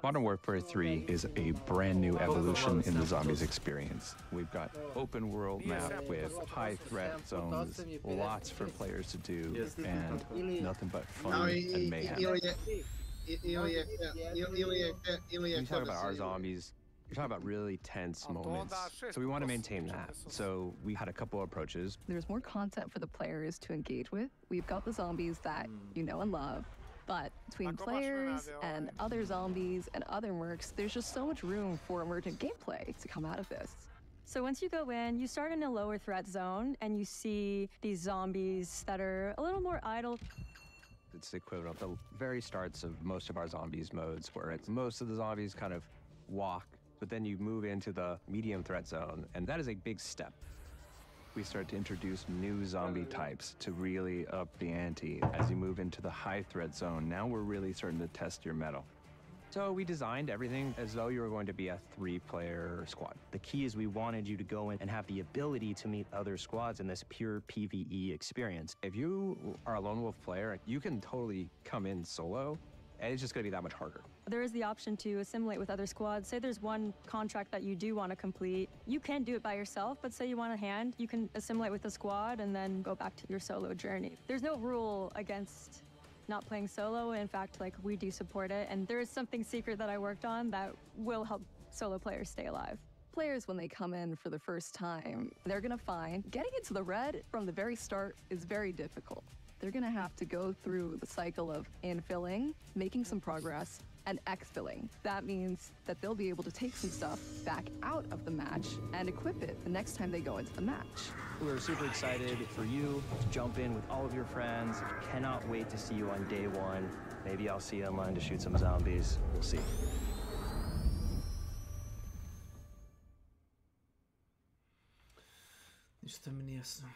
Modern Warfare 3 is a brand new evolution in the zombies experience. We've got open world map with high threat zones, lots for players to do, and nothing but fun and mayhem. When you talk about our zombies, you're talking about really tense moments. So we want to maintain that. So we had a couple of approaches. There's more content for the players to engage with. We've got the zombies that you know and love. But between players and other zombies and other mercs, there's just so much room for emergent gameplay to come out of this. So once you go in, you start in a lower threat zone and you see these zombies that are a little more idle. It's the equivalent of the very starts of most of our zombies modes, where most of the zombies kind of walk, but then you move into the medium threat zone, and that is a big step. We start to introduce new zombie types to really up the ante. As you move into the high threat zone, now we're really starting to test your mettle. So we designed everything as though you were going to be a 3-player squad. The key is we wanted you to go in and have the ability to meet other squads in this pure PvE experience. If you are a lone wolf player, you can totally come in solo, and it's just going to be that much harder. There is the option to assimilate with other squads. Say there's one contract that you do want to complete. You can do it by yourself, but say you want a hand, you can assimilate with a squad and then go back to your solo journey. There's no rule against not playing solo. In fact, like, we do support it, and there is something secret that I worked on that will help solo players stay alive. Players, when they come in for the first time, they're gonna find getting into the red from the very start is very difficult. They're gonna have to go through the cycle of infilling, making some progress, and exfilling. That means that they'll be able to take some stuff back out of the match and equip it the next time they go into the match. We're super excited for you to jump in with all of your friends. Cannot wait to see you on day one. Maybe I'll see you online to shoot some zombies. We'll see. Ništa mi nije jasno.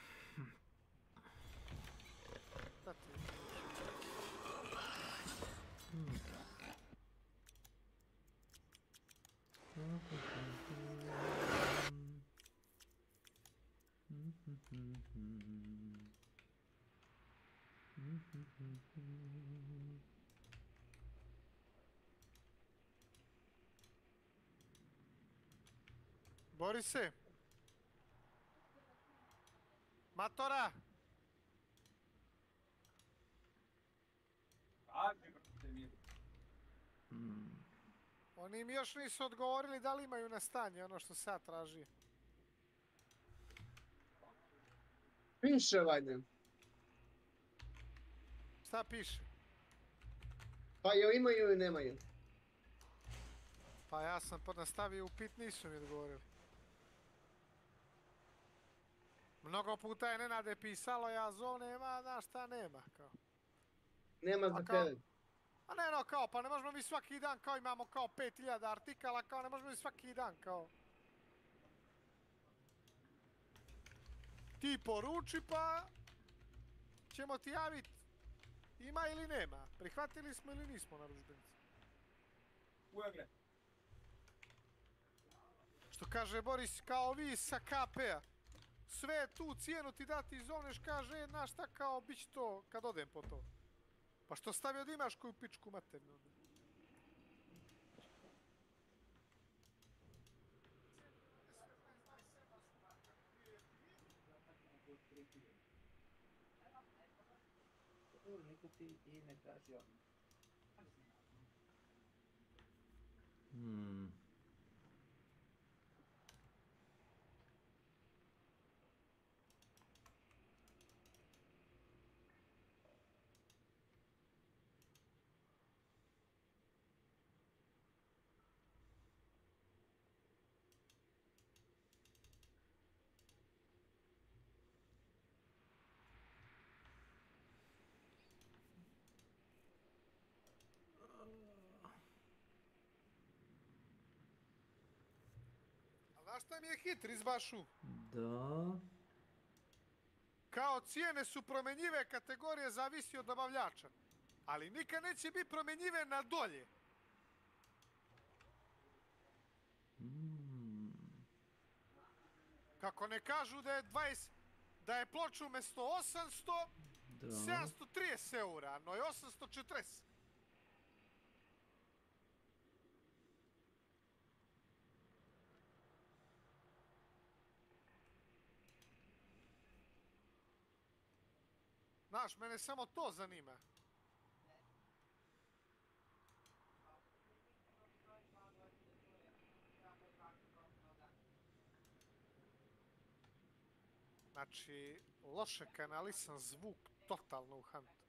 Borise! Matora! Oni mi još nisu odgovorili da li imaju na stanje ono što sad traži. Piše valjda. Šta piše? Pa jel imaju ili nemaju? Pa ja sam nastavio upit, nisu mi odgovorili. Mnogo puta je Nenade pisalo, ja zov nema, znaš šta nema, kao. Nema za tebe. A ne, no, kao, pa ne možemo mi svaki dan, kao imamo kao 5000 artikala, kao ne možemo mi svaki dan, kao. Ti poruči, pa ćemo ti javiti ima ili nema. Prihvatili smo ili nismo narudžbenicu. Što kaže Boris, kao vi sa KP-a. Sve tu cijenu ti dati zovneš, kaže, znaš šta, kao, bit će to kad odem po to. Pa što stavio da imaš koju pičku maternu? Znaš šta mi je hit, Rizbašu? Da. Kao cijene su promenjive kategorije, zavisi od dobavljača. Ali nikad neće biti promenjive na dolje. Kako ne kažu da je 20, da je ploča umjesto 800, 730 eura, no je 840. Znaš, mene samo to zanima. Znači, loše kanalisan zvuk totalno u Huntu.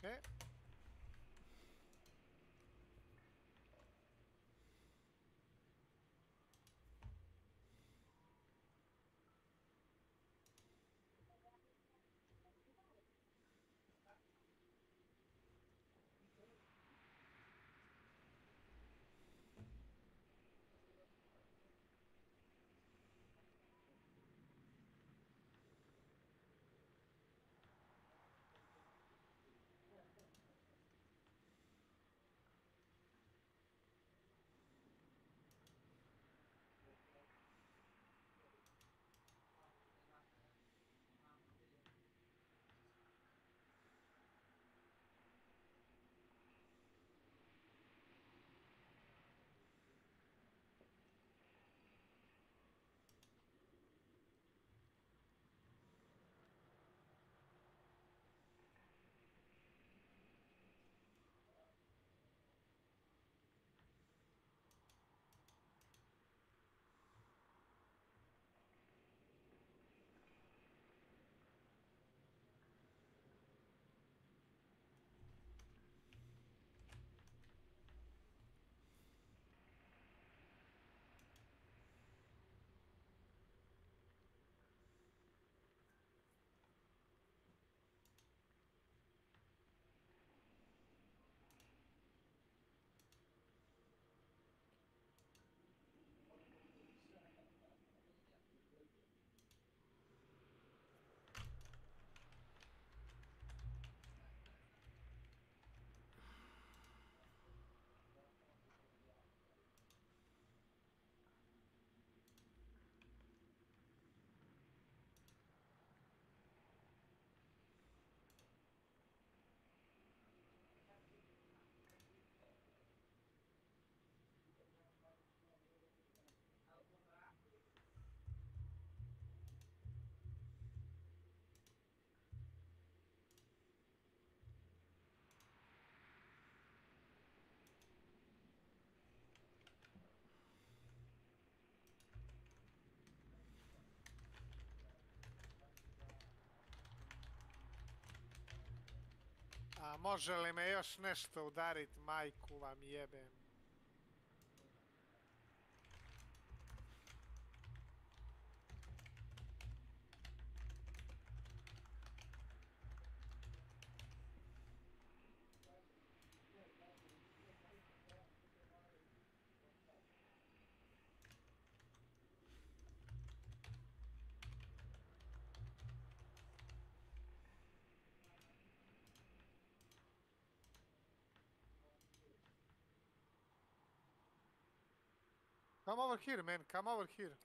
E? A može li me još nešto udarit, majku vam jebem? Come over here, man. Come over here.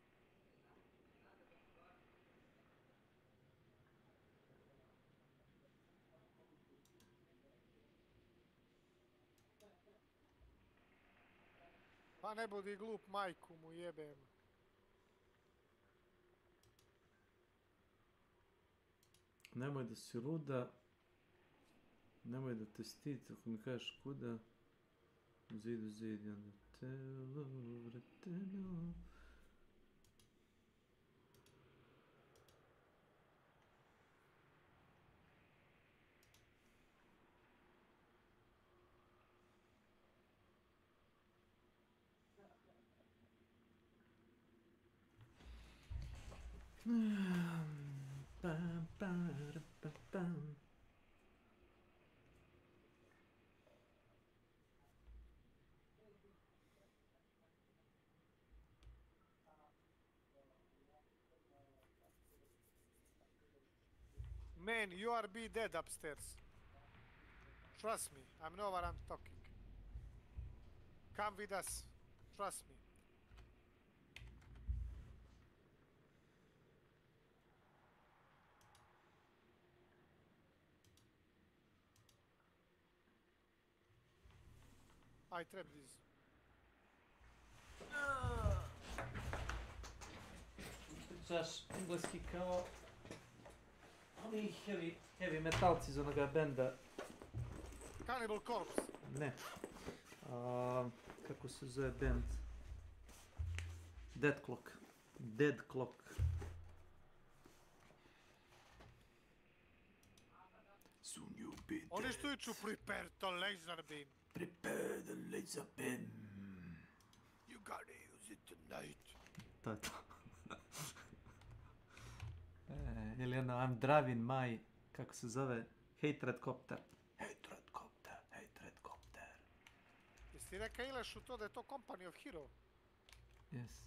Pa ne budi glup, majku mu jebem. Nemoj da si luda. Nemoj da te stid, ako mi kažeš kuda. U zidu zid, onda telo vreteno. Pam, pam, pam, pam. Man, you are be dead upstairs. Trust me, I know what I'm talking. Come with us. Trust me. I trap this. Pričaš engleski kao oni heavy metalci iz onoga benda. Cannibal Corpse. Ne. Kako se zove band? Dead Clock. Dead Clock. Soon you'll be dead. Oni što iču prepare to laser beam. Prepare the laser beam. You gotta use it tonight. To je to. Ili ono, I'm driving my, kako se zove, hatred copter. Hatred copter, hatred copter. Jesi ti reka Ilešu to da je to Company of Hero? Yes.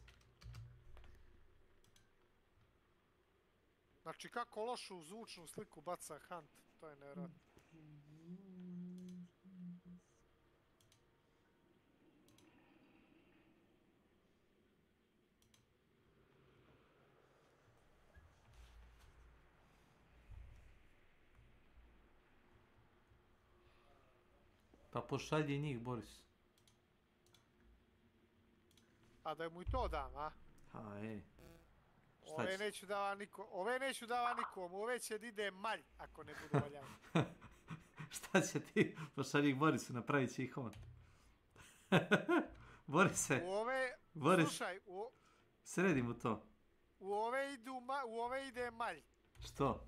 Znači kako lošu zvučnu sliku baca Hunt, to je nevjerojatno. Pa pošalji njih, Boris. A da mu i to dam, a? Ha, ej. Ove neću dava nikom, ove će da ide malj, ako ne budu valjani. Šta će ti? Pošalji ih Borisu, napravit će ih on. Borise. Boris. Slušaj, sredi mu to. U ove ide malj. Što?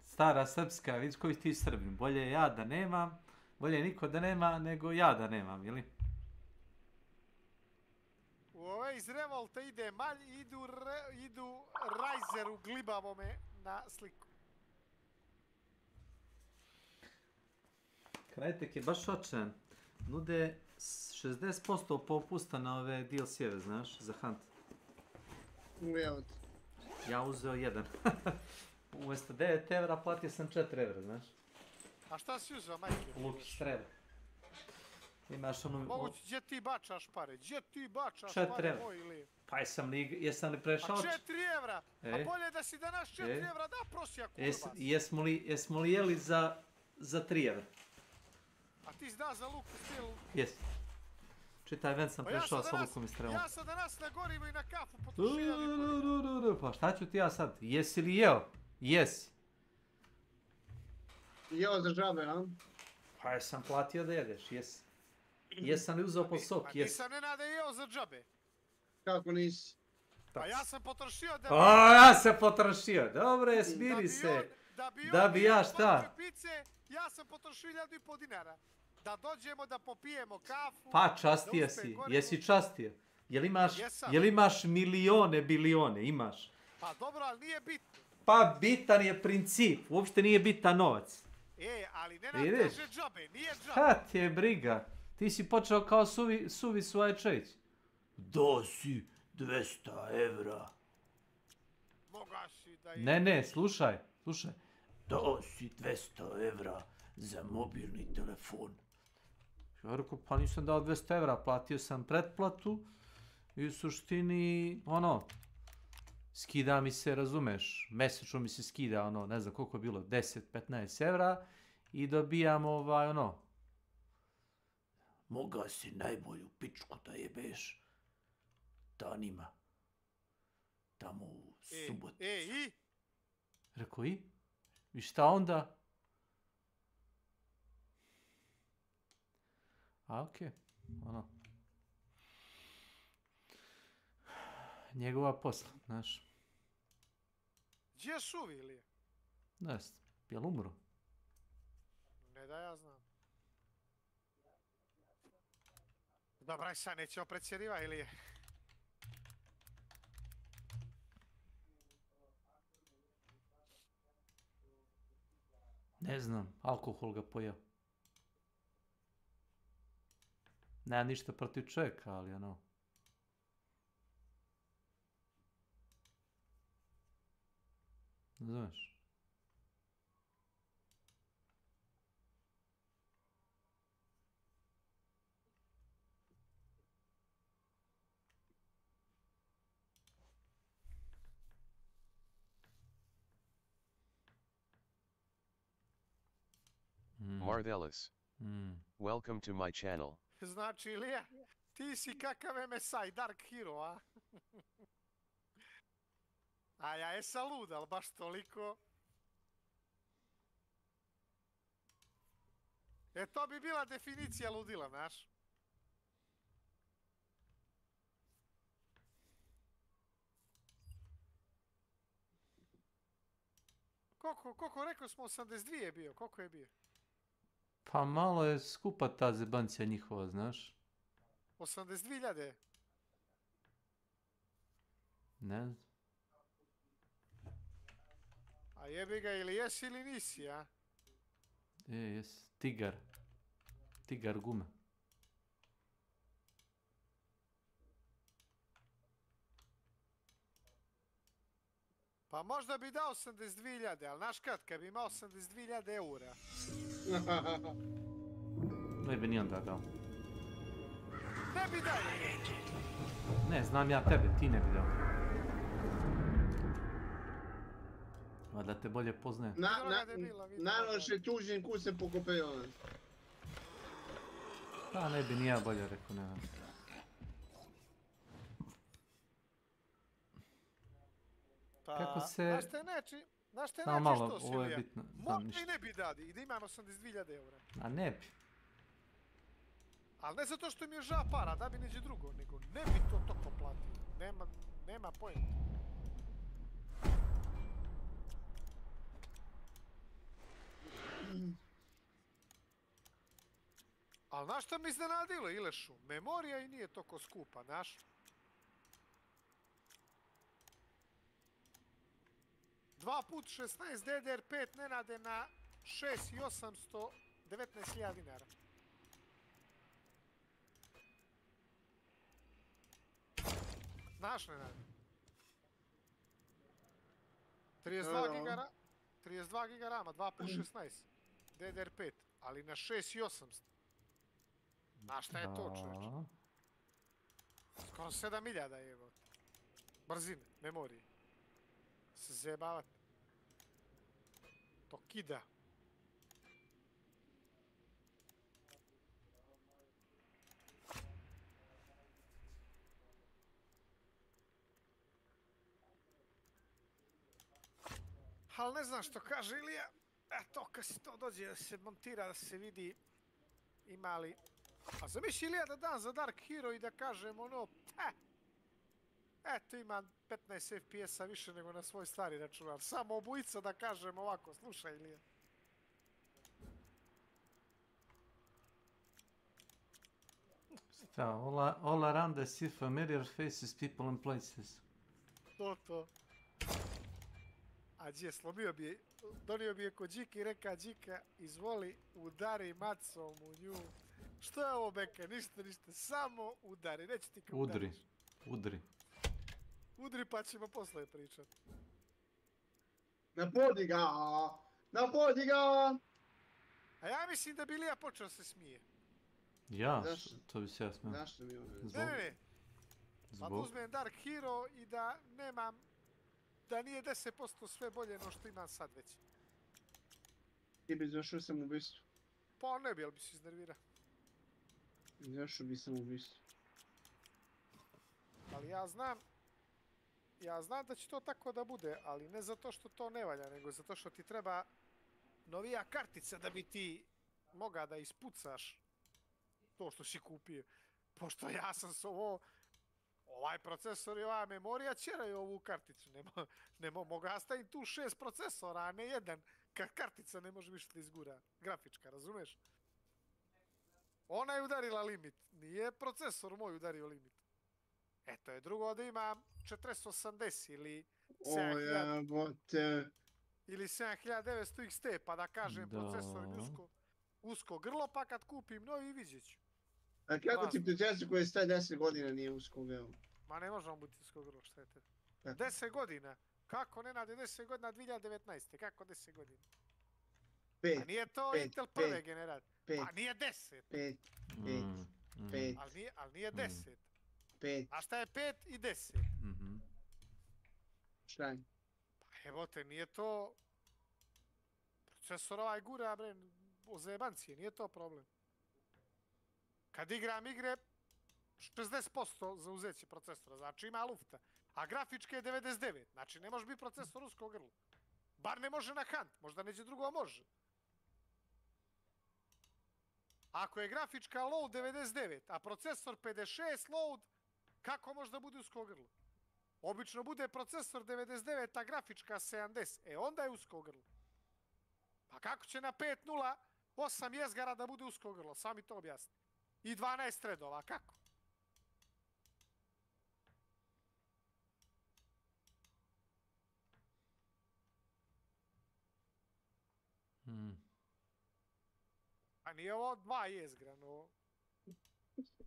Stara srpska, vidiš koji ti Srbin. Bolje ja da nemam, bolje niko da nema, nego ja da nemam, jeli? U ove iz Revolta ide malj i idu Rajzeru glibavome na sliku. Krajtek je baš očajan. Nude 60% popusta na ove DLC-eve, znaš, za Hunt. Ja uzeo 1. Umjesto 9 evra platio sam 4 evra, znaš. A šta si uzeo, majke? Luk i strela. Imaš onu... Mogući, gdje ti bačaš pare? Gdje ti bačaš pare, moj ili? Pa jesam li prešao... A 4 evra! A bolje da si danas 4 evra da prosjak kurbac. Jesmo li jeli za 3 evra? A ti zna za luk i stilu? Jes. Čitaj, ven sam prešao sa lukom i strelom. Ja sam danas na gorivo i na kafu potrošio. Pa šta ću ti ja sad? Jesi li jeo? Jesi. Jeo za džabe, a? Pa jesam platio da jedeš, jesi. Jesam li uzeo po sok, jesi. Pa nisam Nenade jeo za džabe. Kako nisi? Pa ja sam potrošio da... O, ja sam potrošio, dobro je, smiri se. Da bi ja šta? Ja sam potrošio 1.500 dinara. Da dođemo da popijemo kafu. Pa častije si, jesi častije. Jel imaš milione, bilione, imaš? Pa dobro, ali nije bitno. Pa bitan je princip, uopšte nije bitan novac. Ali ne kaže džabe, nije džabe. Kad je briga? Ti si počeo kao Suvi Svajčević. Do si 200 evra. Moga si da je... Ne, slušaj. Do si 200 evra za mobilni telefon. Ja rekao, pa nisam dao 200 evra, platio sam pretplatu i u suštini, skida mi se, razumeš, mesečno mi se skida, ne znam koliko je bilo, 10-15 evra i dobijam Moga si najbolju pičku da jebeš danima. Tamo u Subotici. I? Rekao, i? I šta onda? A, okej. Njegova posla, znaš. Gdje je Suvi ili? Ne znam, jel umro? Ne da ja znam. Dobra, sad nećemo predsjeriva ili je? Ne znam, alkohol ga pojeo. Nema ništa protiv čovjeka, ali znaš. Mardelis. Welcome to my channel. Znači, Ilija, ti si kakav MSI, Dark Hero, a? A ja jesam lud, ali baš toliko. To bi bila definicija ludila, znaš? Koliko rekao smo, 82 je bio, koliko je bio? Pa malo je skupa ta zebancija njihova, znaš. 82.000? Ne znam. A jebi ga, ili jesi ili nisi, a? Jesi. Tigar gume. Pa možda bi dao 82.000, ali znaš kad bi imao 82.000 eura. Ne bi ni onda dao. Ne bi dao. Ne, znam ja tebe, ti ne bi dao. A da te bolje poznajem. Naravno še tužim kud se pokopeo. Pa ne bi ni ja bolje rekao, ne. Kako se... Znaš te neči što si Ilija? Mogu i ne bi dadi i da imam 82.000 eura. A ne bi. Ali ne zato što mi je ža para, da bi neđe drugo, nego ne bi to toko platio. Nema pojma. Ali znaš šta mi iznenadilo, Ilešu? Memorija i nije toko skupa, znaš? Dva put 16 DDR5 Nenade na 6.819.000 dinara. Znaš, Nenade? 32 giga rama, 2 put 16 DDR5, ali na 6.800. Znaš šta je to, čovječ? Skoro 7.000 je, evo. Brzine, memorije. Se zajebavati. To kida. Ali ne znam što kaže Ilija. To kad se to dođe da se montira, da se vidi ima li... A zamisli Ilija da dam za Dark Hero i da kažem Eto, imam 15 FPS-a više nego na svoj stari računar. Samo obujica da kažem ovako, slušaj Ilija. All around I see familiar faces, people and places. To. A gdje slomio bi je, donio bi je kod Đike i reka Đika, izvoli, udari macom u nju. Što je ovo, Beka? Ništa, samo udari, neće ti kao udariš. Udri pa ćemo posle pričat. Napodi ga! A ja mislim da bi Ilija počeo se smije. Ja? To bi se ja smio. Zašto mi ovo? Ne. Pa da uzmem Dark Hero i da nemam, da nije 10% sve bolje no što imam sad već. Ti bi zašao sam ubistvu. Pa ne bi, ali bi se iznervirao. Zašao bi sam ubistvu. Ali ja znam da će to tako da bude, ali ne zato što to ne valja, nego zato što ti treba novija kartica da bi ti mogao da ispucaš to što si kupio. Pošto ja sam s ovaj procesor i ova memorija ćeraju ovu karticu. Mogu ja stavim tu 6 procesora, a ne jedan. Kartica ne može više da izgura. Grafička, razumeš? Ona je udarila limit. Nije procesor moj udario limit. Eto je drugo da imam 4080 ili 7900 XT, pa da kažem procesor usko grlo, pa kad kupim novi vidjet ću. A kako ti procesor koji je staj 10 godina nije usko grlo? Ma ne možemo biti usko grlo, šta je te? 10 godina? Kako ne nade 10 godina 2019. Kako 10 godina? 5. A nije to Intel prve generacije. Pa nije 10. 5. Ali nije 10. 5. A šta je 5 i 10? Šta je? Pa evo te, nije to... Procesor ovaj gura, bre, o zajebancije, nije to problem. Kad igram igre, 60% za uzeće procesora, znači ima lufta. A grafička je 99, znači ne može biti procesor usko grlo. Bar ne može na hunt, možda neđe drugo može. Ako je grafička load 99, a procesor 56 load, kako može da bude usko grlo? Obično bude procesor 99, a grafička 70, onda je usko grlo. Pa kako će na 5.0 jezgara da bude usko grlo, sami to objasni. I 12 threadova, kako? A nije ovo 2 jezgra, no...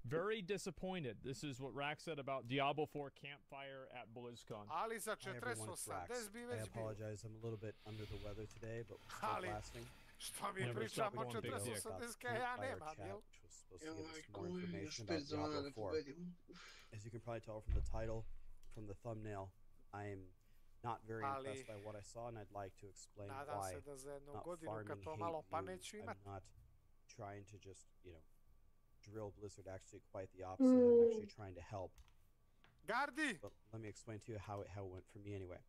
Very disappointed. This is what Rack said about Diablo 4 Campfire at BlizzCon. Ali za 480 bi već I apologize, I'm a little bit under the weather today, but we're still blasting. Što mi pričamo o 480 ja nemam, jel? Supposed to give us more information about Diablo 4. As you can probably tell from the title, from the thumbnail, I am not very impressed by what I saw, and I'd like to explain why. Not farming hate you. I'm not trying to just, drill Blizzard. Actually, quite the opposite. I'm actually trying to help. Gardi! But let me explain to you how it went for me anyway.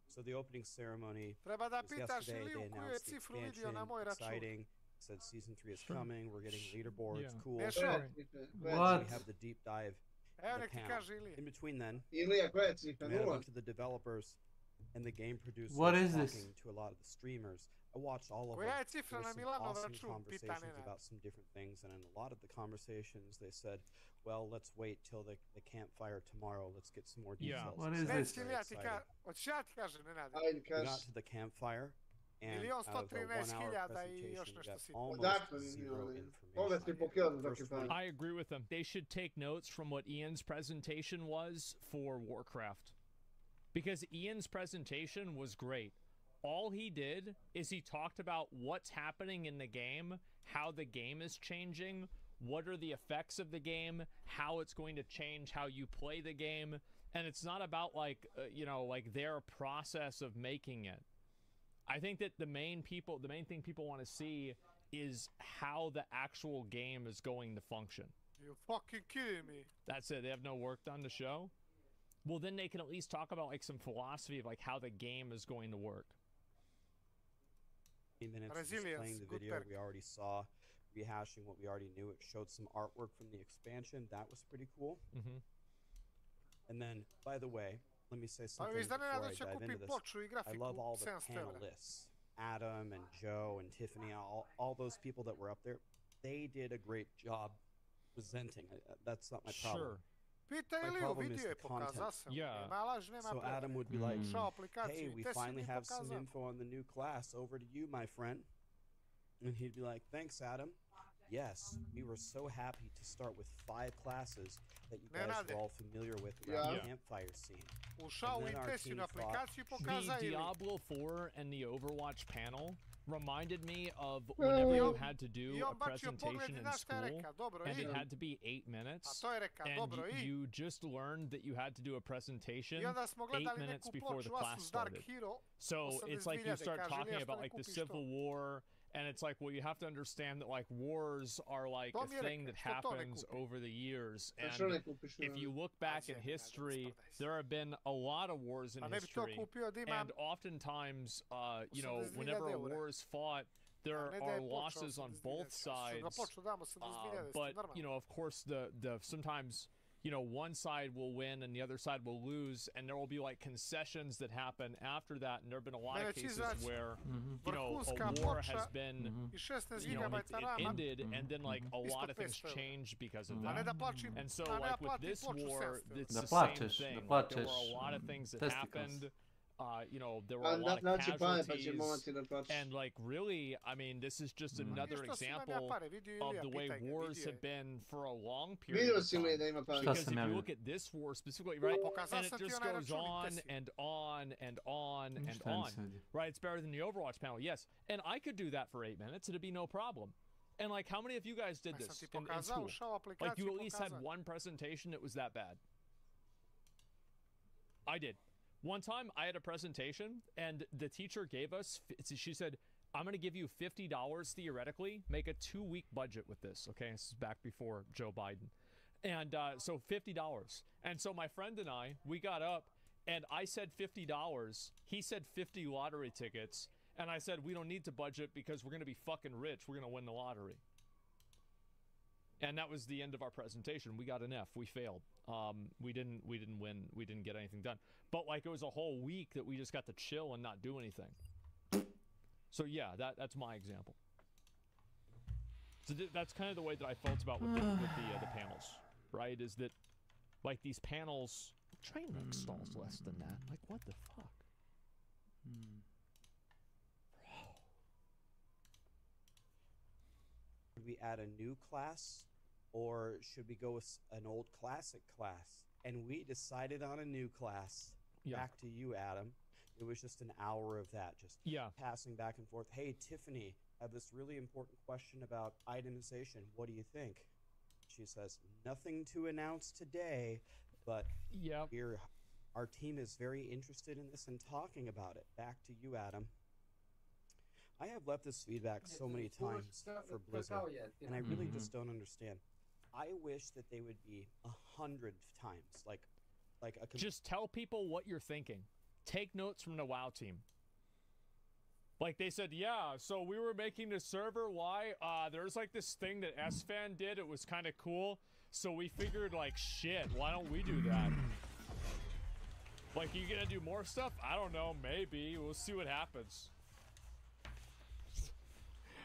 So the opening ceremony was yesterday. They announced the expansion, exciting. Said season 3 is coming. We're getting leaderboards. Cool. What? We have the deep dive. The panel. In between then, we went to the developers and the game producers. What is talking this? to a lot of the streamers. I watched all of them. There were some awesome conversations about some different things, and in a lot of the conversations, they said, "Well, let's wait till the campfire tomorrow. Let's get some more details." What is this? We got to the campfire, and out of the 1-hour presentation, we got almost zero information. I agree with them. They should take notes from what Ian's presentation was for Warcraft, because Ian's presentation was great. All he did is he talked about what's happening in the game, how the game is changing, what are the effects of the game, how it's going to change how you play the game, and it's not about like their process of making it. I think that the main thing people want to see is how the actual game is going to function. You're fucking kidding me. That's it. They have no work done to show. Well, then they can at least talk about like some philosophy of like how the game is going to work. Minutes playing the video we already saw, rehashing what we already knew. It showed some artwork from the expansion. That was pretty cool. And then, by the way, let me say something before I dive into this. I love all the panelists, Adam and Joe and Tiffany, all those people that were up there. They did a great job presenting. That's not my problem. Sure. My problem is the content. So Adam would be like, hey, we finally have some info on the new class. Over to you, my friend. And he'd be like, thanks, Adam. Yes, we were so happy to start with 5 classes that you guys were all familiar with around the campfire scene. And then our team thought, the Diablo 4 and the Overwatch panel reminded me of whenever you had to do a presentation in school and it had to be 8 minutes and you just learned that you had to do a presentation 8 minutes before the class started. So it's like you start talking about like the Civil War, and it's like, well, you have to understand that like wars are like a thing that happens over the years, and if you look back in history, there have been a lot of wars in history, and oftentimes you know, whenever a war is fought, there are losses on both sides, but you know, of course, the sometimes, you know, one side will win and the other side will lose, and there will be like concessions that happen after that, and there have been a lot of cases where you know, a war has been you know, it ended, and then like a lot of things changed because of that. And so like with this war, it's the same thing. Like, there were a lot of things that happened. You know, there were a lot of casualties, and like really, I mean, this is just another example of the way wars have been for a long period of time. Because if you look at this war specifically, right, and it just goes on and on and on and on, right? It's better than the Overwatch panel, yes, and I could do that for 8 minutes, it'd be no problem. And like, how many of you guys did this in school? Like, you at least had one presentation that was that bad? I did. One time I had a presentation and the teacher gave us, she said, I'm going to give you $50 theoretically, make a 2-week budget with this. Okay, this is back before Joe Biden. And so $50. And so my friend and I, we got up and I said $50. He said 50 lottery tickets. And I said, we don't need to budget because we're going to be fucking rich. We're going to win the lottery. And that was the end of our presentation. We got an F. We failed. We didn't win. We didn't get anything done. But like, it was a whole week that we just got to chill and not do anything. So yeah, that's my example. So that's kind of the way that I felt about with the panels, right? Is that like these panels, train wreck stalls less than that. Like, what the fuck? Should we add a new class, or should we go with an old classic class? And we decided on a new class. Back to you, Adam. It was just an hour of that, just passing back and forth. Hey, Tiffany, I have this really important question about itemization. What do you think? She says, nothing to announce today, but our team is very interested in this and talking about it. Back to you, Adam. I have left this feedback so many times for Blizzard, and I really just don't understand. I wish that they would be 100 times, like a... Just tell people what you're thinking. Take notes from the WoW team. Like, they said, yeah, so we were making the server. Why? There's like this thing that S-Fan did. It was kind of cool. So we figured, like, shit, why don't we do that? Like, you gonna do more stuff? I don't know, maybe. We'll see what happens.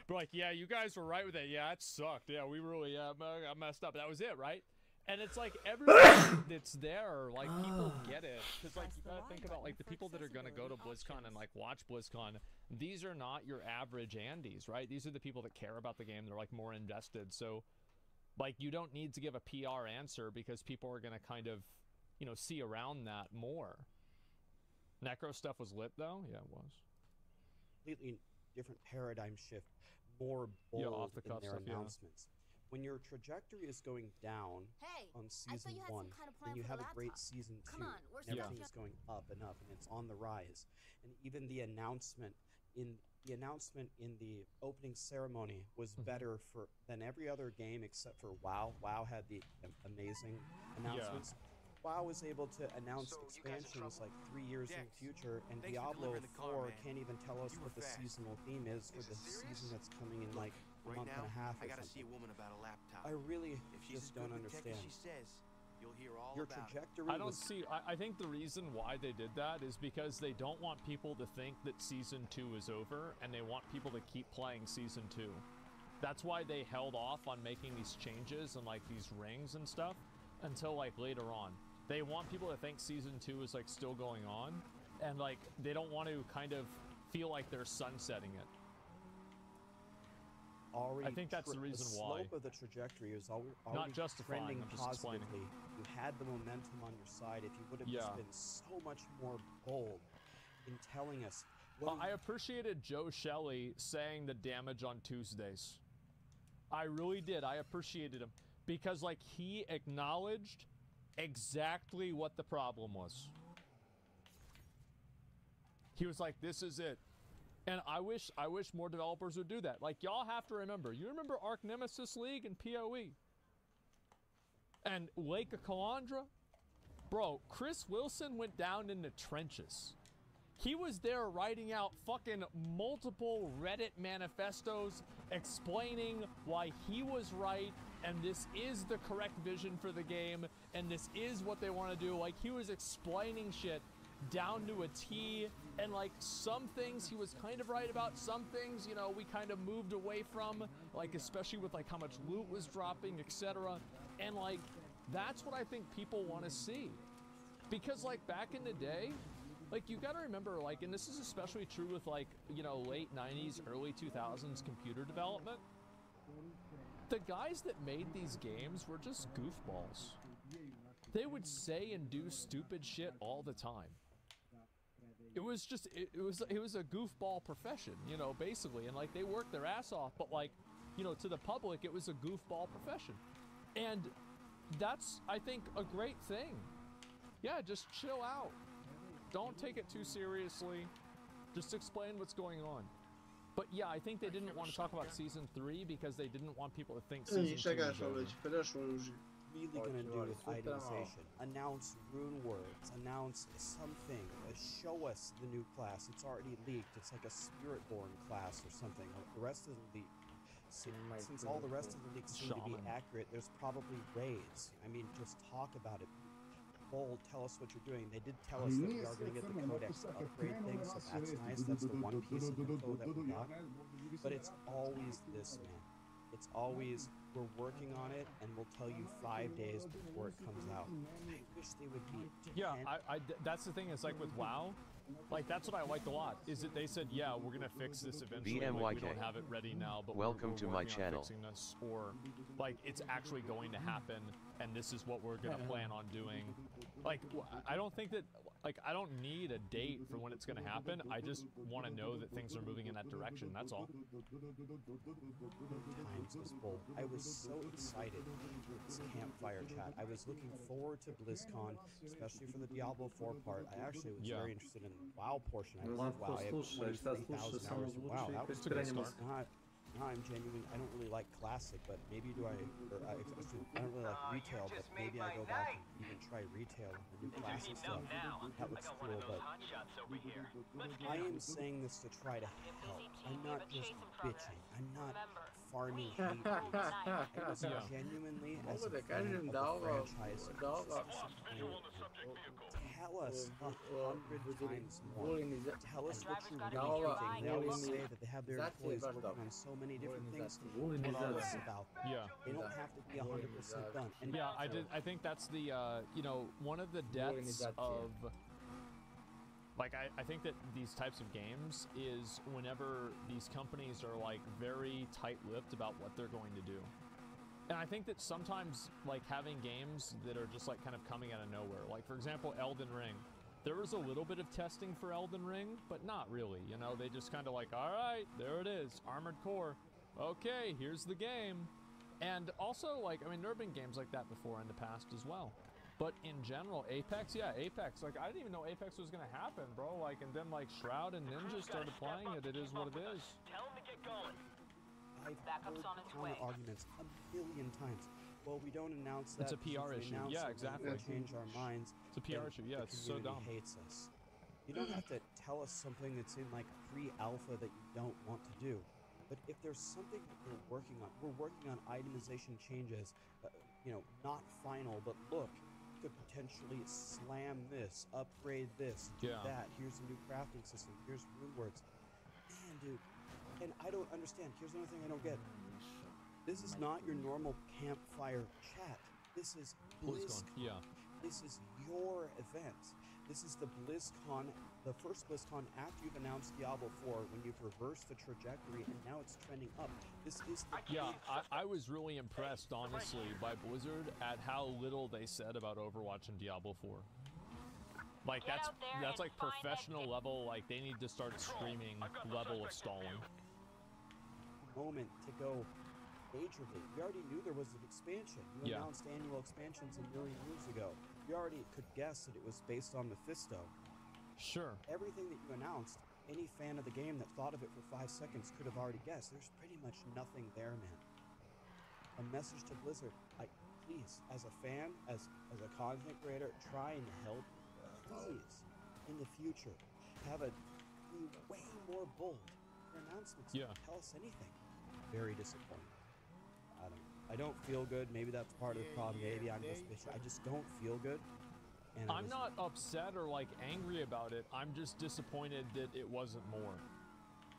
But like, yeah, you guys were right with that. Yeah, it sucked. Yeah, we really got messed up. That was it, right? And it's like, everyone that's there, like, people get it. Because, like, you gotta think about, like, the people that are gonna go to BlizzCon and, like, watch BlizzCon, these are not your average Andes, right? These are the people that care about the game. They're, like, more invested. So, like, you don't need to give a PR answer because people are gonna kind of, you know, see around that more. Necro stuff was lit, though? Yeah, it was. Completely different paradigm shift. More bold in their announcements. When your trajectory is going down on season 1, and you have a great season 2, and everything is going up, and it's on the rise. And even the announcement in the opening ceremony was better than every other game except for WoW. WoW had the amazing announcements. WoW was able to announce expansions like 3 years in the future, and Diablo 4 can't even tell us what the seasonal theme is for the season that's coming in like a month and a half or something. I really just don't understand. You'll hear all Your about trajectory I don't see. I think the reason why they did that is because they don't want people to think that Season 2 is over, and they want people to keep playing Season 2. That's why they held off on making these changes and like these rings and stuff until like later on. They want people to think Season 2 is like still going on, and like they don't want to kind of feel like they're sunsetting it. I think that's the reason why. The slope of the trajectory is already not justifying, trending I'm just positively. explaining. You had the momentum on your side. If you would have just been so much more bold in telling us. I appreciated Joe Shelley saying the damage on Tuesdays. I really did. I appreciated him because like he acknowledged exactly what the problem was. He was like, "This is it." And I wish more developers would do that. Like, y'all have to remember. You remember Arc Nemesis League and PoE? And Lake of Calandra? Bro, Chris Wilson went down in the trenches. He was there writing out fucking multiple Reddit manifestos explaining why he was right and this is the correct vision for the game and this is what they want to do. Like, he was explaining shit down to a T, and like some things he was kind of right about, some things, you know, we kind of moved away from, like especially with like how much loot was dropping, etc. And like that's what I think people want to see, because like back in the day, like you got to remember, like, and this is especially true with like, you know, late 90s early 2000s computer development, the guys that made these games were just goofballs. They would say and do stupid shit all the time. It was just, it was a goofball profession, you know, basically. And like they worked their ass off, but like, you know, to the public, it was a goofball profession. And that's, I think, a great thing. Yeah, just chill out. Don't take it too seriously. Just explain what's going on. But yeah, I think they didn't want to talk about Season 3 because they didn't want people to think Season 2 was over. Really gonna do with itemization. Announce rune words, announce something, show us the new class. It's already leaked. It's like a Spiritborn class or something. Like the rest of the leak, since all the rest of the leaks seem to be accurate, there's probably raids. I mean, just talk about it. Bold, tell us what you're doing. They did tell us that we are going to get the codex upgrade thing, so that's nice. That's the one piece of info that we got. But it's always this, man. It's always, we're working on it, and we'll tell you 5 days before it comes out. I wish they would be. Yeah, that's the thing, is like with WoW, like that's what I liked a lot, is that they said, yeah, we're gonna fix this eventually. Like, we don't have it ready now, but welcome to my channel. Fixing this, or like it's actually going to happen, and this is what we're gonna plan on doing. Like, I don't think that, like, I don't need a date for when it's gonna happen. I just want to know that things are moving in that direction. That's all. I was so excited for this campfire chat. I was looking forward to BlizzCon, especially for the Diablo 4 part. I actually was very interested in the WoW portion. I was WoW. I have 23,000 hours of WoW. That was a good start. Now I'm genuine. I don't really like classic, but maybe I don't really like retail, but maybe I go back and even try retail and the new classic stuff. That looks cool, but I am saying this to try to help. I'm not just bitching. I'm not farming hate tweets. I was genuinely, as a fan of the franchise, tell us 100 times more. Tell us what you're really thinking. They always say that they have their employees working on so many different things. Tell us about that. Yeah. They don't have to be 100% done. And yeah, I think that's the, you know, one of the deaths of, like, I think that these types of games is whenever these companies are, like, very tight-lipped about what they're going to do. And I think that sometimes, like, having games that are just, like, kind of coming out of nowhere, like, for example, Elden Ring. There was a little bit of testing for Elden Ring, but not really, you know? They just kind of like, all right, there it is, Armored Core. Okay, here's the game. And also, like, I mean, there have been games like that before in the past as well. But in general, Apex, yeah, Apex. Like, I didn't even know Apex was gonna happen, bro. Like, and then, like, Shroud and Ninja started playing it. It is what it is. Tell them to get going. I've heard counter arguments a million times. Well, we don't announce that. It's a PR issue. Yeah, exactly. We'll change our minds. It's a PR issue. Yeah, it's so dumb. Hates us. You don't have to tell us something that's in like pre-alpha that you don't want to do. But if there's something that we're working on itemization changes. You know, not final, but look, could potentially slam this, upgrade this, do that. Here's a new crafting system. Here's rune words. Man, dude. And I don't understand. Here's another thing I don't get. This is not your normal campfire chat. This is BlizzCon. Yeah. This is your event. This is the BlizzCon, the first BlizzCon after you've announced Diablo 4, when you've reversed the trajectory and now it's trending up. This is the I was really impressed, honestly, by Blizzard at how little they said about Overwatch and Diablo 4. Like, that's like professional level, like, they need to start streaming level of stalling. Moment to go majorly. We already knew there was an expansion. You announced annual expansions a million years ago. You already could guess that it was based on Mephisto. Sure. Everything that you announced, any fan of the game that thought of it for 5 seconds could have already guessed. There's pretty much nothing there, man. A message to Blizzard, please, as a fan, as a content creator, try and help. Please, in the future, be way more bold. Your announcements don't tell us anything. Very disappointing. I don't feel good. Maybe that's part of the problem. Maybe I'm just bitchy. I just don't feel good. And I'm not upset or like angry about it. I'm just disappointed that it wasn't more.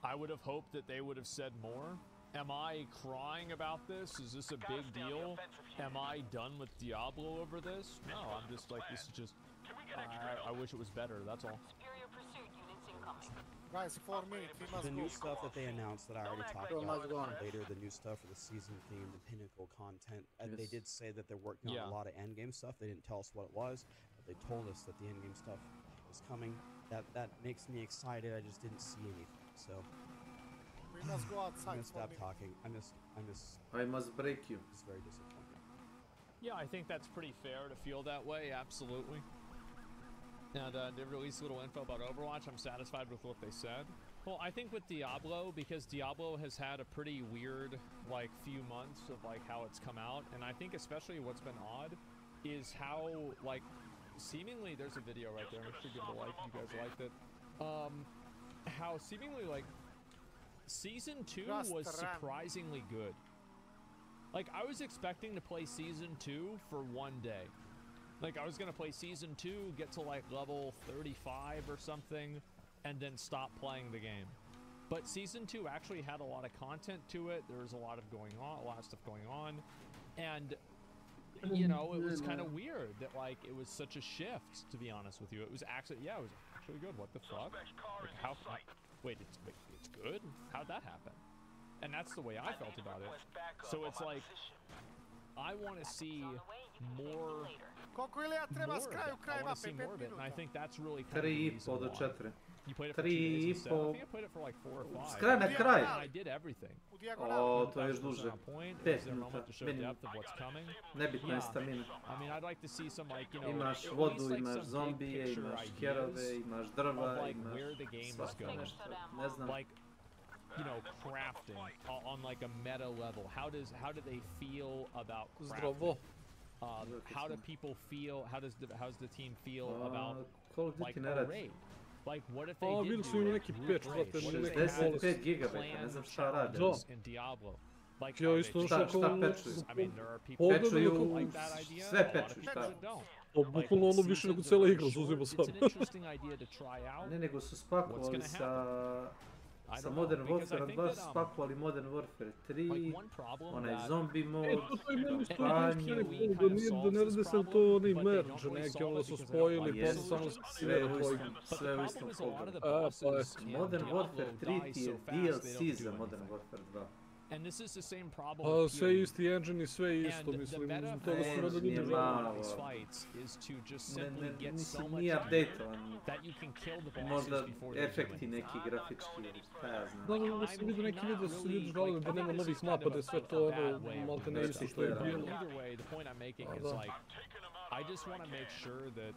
I would have hoped that they would have said more. Am I crying about this? Is this a big deal? Am I done with Diablo over this? No, I'm just like, this is just, I wish it was better, that's all. Guys, 4 minutes, we must the new stuff that they announced that I already talked about later, the new stuff for the season theme, the pinnacle content, and they did say that they're working on a lot of endgame stuff. They didn't tell us what it was, but they told us that the endgame stuff is coming. That makes me excited. I just didn't see anything, so we must go outside. I'm gonna stop talking. I must break you. It's very disappointing. Yeah, I think that's pretty fair to feel that way. Absolutely. And they released a little info about Overwatch. I'm satisfied with what they said. Well, I think with Diablo, because Diablo has had a pretty weird, like, few months of, like, how it's come out. And I think especially what's been odd is how, like, seemingly, there's a video right there. Make sure you give it a like if you guys liked it. How seemingly, like, Season 2 was surprisingly good. Like, I was expecting to play Season 2 for one day. Like, I was gonna play Season 2, get to, like, level 35 or something, and then stop playing the game. But Season 2 actually had a lot of content to it. There was a lot of stuff going on. And, you know, it was kind of weird that, like, it was such a shift, to be honest with you. It was actually, it was actually good. What the fuck? Like, wait, it's good? How'd that happen? And that's the way I felt about it. So it's like, I want to see more... I want to see more of it, and I think that's really kind of the reason why. You played it for 2 days instead? I think I played it for like 4 or 5. Skraj na kraj! I did everything. O, to još duže. 5 minuta, minimum. Nebitna je stamina. I mean, I'd like to see some, like, you know, imaš vodu, imaš zombije, imaš kerove, imaš drva, imaš svašta nešto. Ne znam. Like, you know, crafting on like a meta level. How do they feel about crafting? How do people feel? How's the team feel about like a raid? Like, what if they did do a group raid? What if they had clans in Diablo? Like, I mean, there are people who like that idea. A lot of people that don't. Bukvalno ono više nego cijela igra zauzima sad. It's an interesting idea to try out. Ne, nego su spakovali sa Modern Warfare 2 su spakovali Modern Warfare 3, onaj zombie mod, kampanju. Da ne rade se to onaj merge neki, ono su spojili pa samo sve u istom folderu. Modern Warfare 3 ti je DLC za Modern Warfare 2. And this is the same problem. Sve isti engine i sve isto, mislim, toga su rada ljudi žele. Nije update-ovan, možda efekti neki grafički, šta ja znam. Da sam vidio neki video, su ljudi žalili da nema novih mapa, da je sve to ono, malte ne isto što je bilo. I just want to make sure that,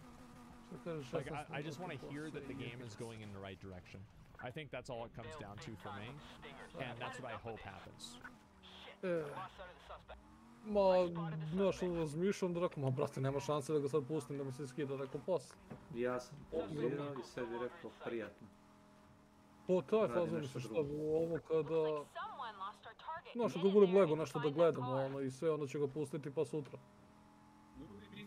like, I just want to hear that the game is going in the right direction. I think that's all it comes down to for me, and that's what I hope happens. Znaš, razmišljam da rekao, brate, nema šanse da ga sad pustim da mi se skida neko posle. Ja sam pauzirao i sebi rekao, prijatno. Po taj fazon mislim šta ovo kada... Znaš, ako budem lego nešto da gledamo ono i sve, onda ću ga pustiti pa sutra.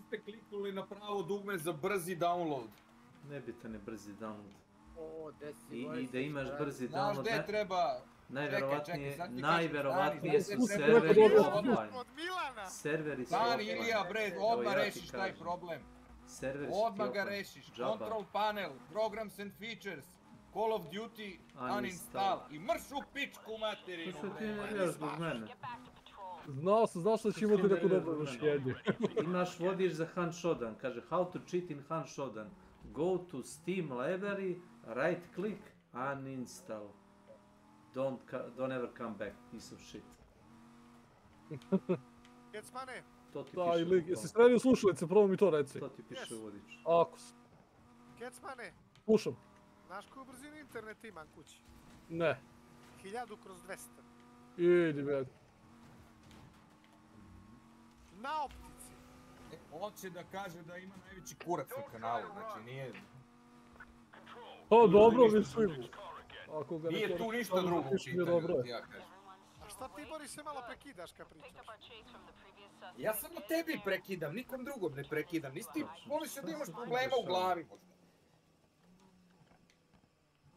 niste kliknuli na pravo dugme za brzi download. Nebitan je brzi download. O, desi, I da imaš brzi Znaš download, gde treba... najverovatnije su serveri offline. Serveri su offline. Stani Ilija bre, odmah rešiš taj problem. Serveri su ti Odmah ga offline. rešiš. Control panel, programs and features, Call of Duty, uninstall. I mrš u pičku materinu. Što ti ne vjeraš zbog mene? Znao sam da će imati neko dobro rješenje. Vodiš za Han Shodan, kaže how to cheat in Han Shodan. Go to Steam library, right click, uninstall. Don't ever come back, piece of shit. Kecmane! To ti Taj piše lik, u jesi sredio slušalice, prvo mi to reci. To ti piše u vodiču. Ako si. Kecmane! Slušam. Znaš koju brzinu interneta imam kući? Ne. 1000/200. Idi, bed. Na optici. On će da kaže da ima najveći kurac na kanalu, znači nije... O, dobro, mislim. Nije tu ništa drugo u pitanju, ja kažem. A šta ti, Boris, se malo prekidaš kad pričaš? Ja samo tebi prekidam, nikom drugom ne prekidam. Nisi ti voliš da imaš problema u glavi možda.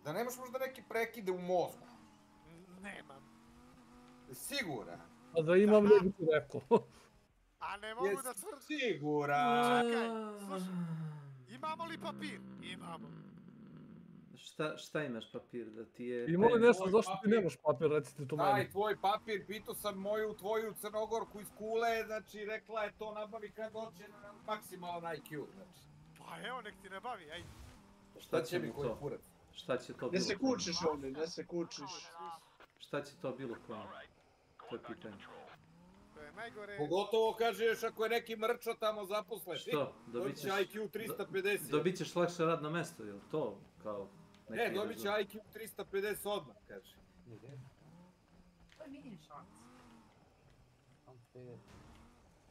Da nemaš možda neki prekide u mozgu. Nemam. Siguran? A da imam, ne bi ti rekao. A ne mogu da tvrdim. Siguran. Čekaj, slušaj. Imamo li papir? Imamo. Šta imaš papir da ti je... Ima li nešto zašto ti nemaš papir, recite to meni. Daj, tvoj papir, pitao sam moju, tvoju Crnogorku iz Kule, znači rekla je to nabavi kad hoće na maksimalan IQ, znači. Pa evo, nek ti ne bavi, ajde. Šta će mi to? Šta će to bilo? Ne se kučiš ovdje, ne se kučiš. Šta će to bilo kome? To je pitanje. Pogotovo kaže još ako je neki mrčo tamo zaposlen. Što? Dobit će IQ 350. Dobit ćeš lakše radno mesto, jel to kao... Ne, dobit će IQ 350 odmah, kaže.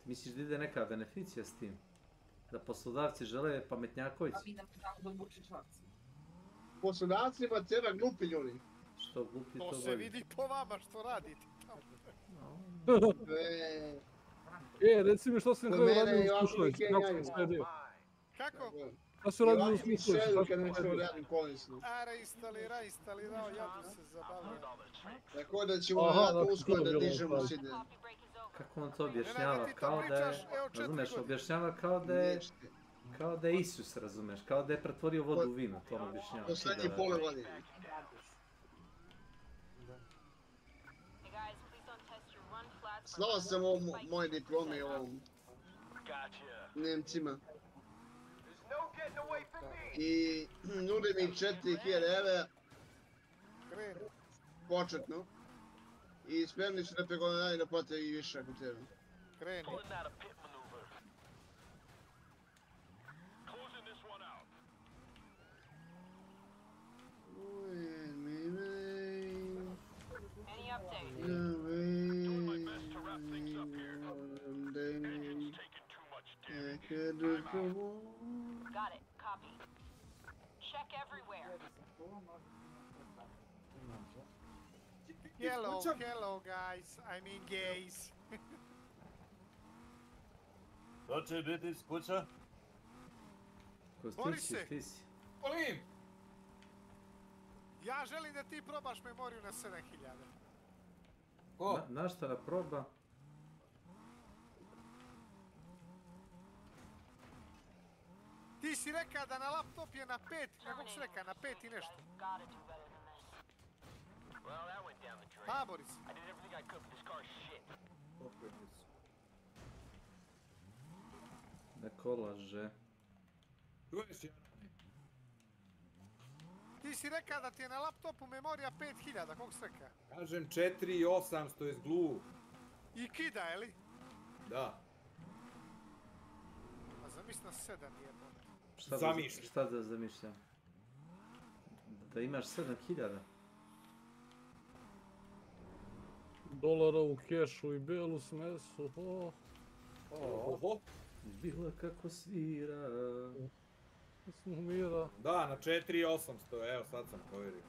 Misliš da ide neka beneficija s tim? Da poslodavci žele pametnjakovići? Poslodavcima treba glupi ljudi. Što glupi to bolje. To se vidi po vama što radite tamo. Reci mi što si na kraju radio u slušalici, kako sam sledio? Kako? Kako si radio u slušalici? Reinstalirao, ja bi se zabavio. Tako da ćemo vjerojatno uskoro da dižemo side. Kako on to objašnjava, kao da je, razumeš, objašnjava kao da je Isus, razumeš, kao da je pretvorio vodu u vino, to on objašnjava. Poslednji pole vodi. Slao sam ovo moje diplome ovom Nemcima. I nude mi 4000 evra početno. I spremni su da preko dana da plate i više ako treba. Kreni. Got it. Copy. Check everywhere. Hello guys. I mean gays. To će biti skuća? Borise! Volim! Ja želim da ti probaš memoriju na 7000. Ko? Na šta da proba? Ti si rekao da na laptop je na 5, kako si rekao, na 5 i nešto. Pa, Boris. Neko laže. Ti si rekao da ti je na laptopu memorija 5000, kako si rekao? Kažem 4800 je zglu. I kida, je li? Da. A zamisli na 7 jedno. Šta da zamišljam? Da imaš 7000? Dolara u kešu i belu smesu, Bila kako svira. Smumira. Da, na 4800, evo sad sam provjerio.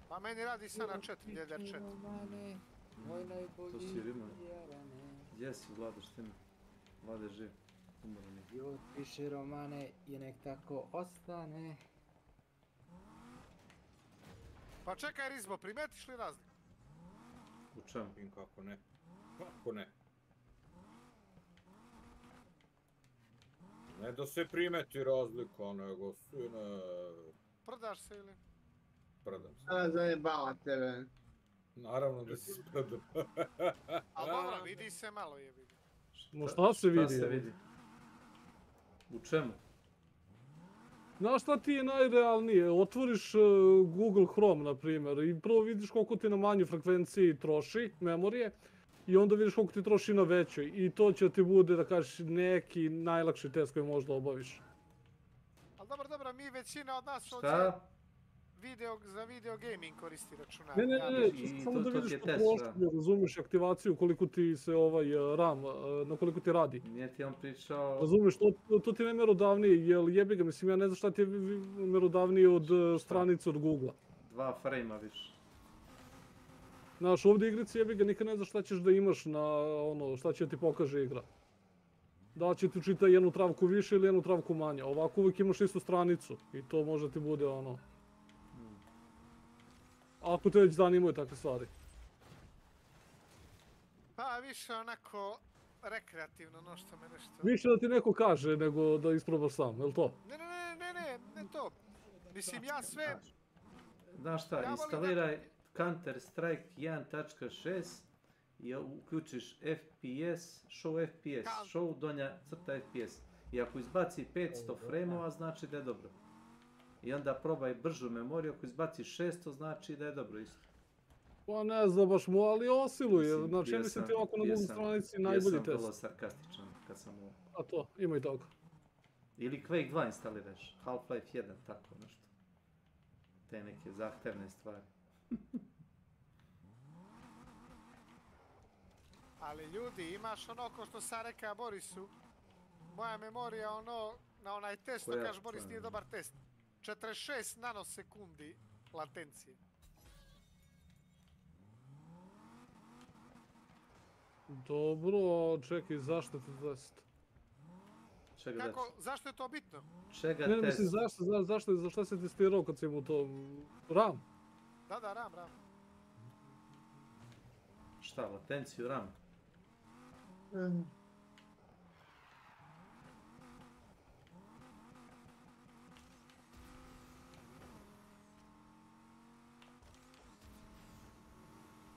Pa meni radi sad na 4, djedar 4. To si Rima. Gdje si, Vlado, šta mi? Vode živ. Umrni. Život piše romane i nek tako ostane. Pa čekaj Rizbo, primetiš li razliku? U čemu? Kako ne? Kako ne? Ne da se primeti razlika, nego sine... Prdaš se ili? Prdam se. A zajebala tebe. Naravno da si sprdam. Ali dobro, vidi se malo jebi. No šta se vidi? Šta se vidi? U čemu? Znaš šta ti je najrealnije? Otvoriš Google Chrome, na primjer, i prvo vidiš koliko ti na manjoj frekvenciji troši memorije i onda vidiš koliko ti troši na većoj i to će ti bude, da kažeš, neki najlakši test koji možda obaviš. Ali dobro, mi većina od nas Šta? za video gaming koristi računar. Ne, samo da vidiš potrošnju, razumiješ aktivaciju, koliko ti se RAM, na koliko ti radi. Nije ti on pričao... Razumiješ, to ti je najmerodavnije, jer jebi ga, mislim, ja ne znam šta ti je merodavnije od stranice od Google-a. 2 frame-a više. Znaš, ovdje igrici jebi ga, nikad ne znaš šta ćeš da imaš na ono, šta će ti pokaže igra. Da će ti čita jednu travku više ili jednu travku manje, ovako uvijek imaš istu stranicu i to možda ti bude ono... Ako te već zanimaju takve stvari. Pa više onako rekreativno, no što me nešto... Više da ti neko kaže nego da isprobaš sam, jel to? Ne to. Mislim, ja sve... Znaš šta, instaliraj Counter-Strike 1.6 i uključiš FPS, show FPS, show donja crta FPS. I ako izbaci 500 frame-ova, znači da je dobro. I onda probaj bržu memoriju, ako izbaciš 600, znači da je dobro isto. Pa ne znam baš mu, ali osiluje. Znači, ja mislim ti ovako na Google stranici najbolji test. Bio sam vrlo sarkastičan kad sam ovo... A to, ima i toga. Ili Quake 2 instaliraš, Half-Life 1, tako nešto. Te neke zahtevne stvari. Ali ljudi, imaš ono ko što sam reka Borisu, moja memorija ono, na onaj test, što kaže Boris nije dobar test. 46 nanosekundi latencije. Dobro, čekaj, zašto ti test? Kako, zašto je to bitno? Čega test? Ne, mislim, zašto se testirao kad si mu to... RAM? Da, RAM. Šta, latenciju RAM?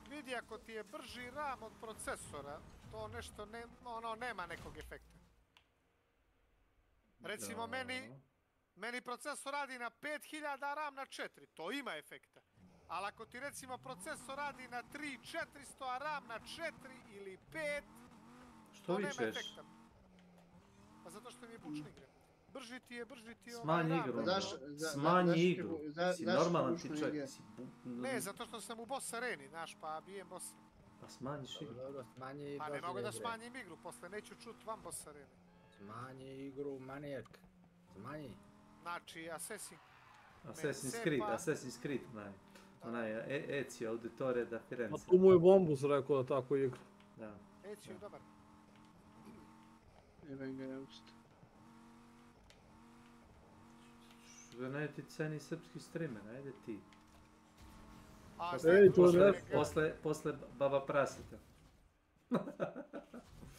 Vidi, ako ti je brži RAM od procesora, to nešto nema nekog efekta. Recimo, meni procesor radi na 5000, RAM na 4, to ima efekta. Ali ako ti recimo procesor radi na 3400, a RAM na 4 ili 5, to nema efekta. Pa zato što mi je bučna igra. Brži ti je Smanji igru. Smanji igru. Si normalan ti čovjek. Ne, zato što sam u boss areni, znaš, pa bijem bossa. Pa smanjiš igru. Pa ne mogu da smanjim igru, posle neću čut van boss arene. Smanji igru, manijak. Smanji. Znači, Assassin's Creed, onaj Ezio Auditore da Firenze. A tu mu je Bombus rekao da tako igra. Da. Ezio je dobar. Jeben ga just. Ne ti ceni srpski streamer, ajde ti. Posle Baba Praseta.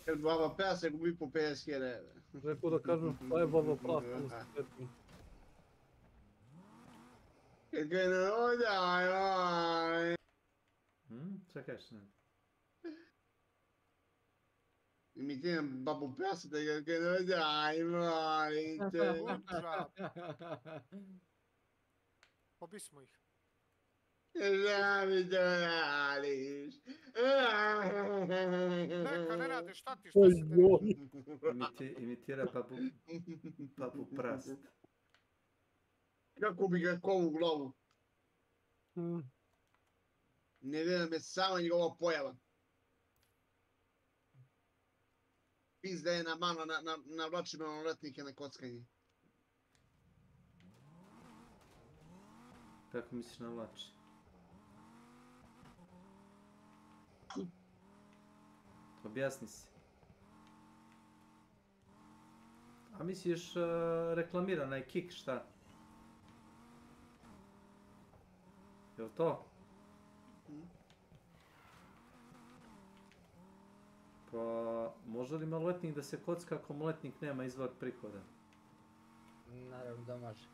Jer Baba Praseta gubi po 50.000 €. Rekao da kažem šta je Baba Praseta. Kad ga ne odaj. Šta kažeš, ne? Imitiram Babu Praseta kad ga ne odaj, molim te. Pobismo ih. Šta mi to radiš? Neka ne rade, šta ti se Imitira Babu Praseta. Kako bi ga kol u glavu? Ne vjerujem je samo njegova pojava. Pizda je na malo navlači maloletnike na kockanje. Kako misliš navlači? Objasni si. A misliš reklamirana je Kik, šta? Jel to? Pa, može li maloljetnik da se kocka ako maloljetnik nema izvor prihoda? Naravno da može.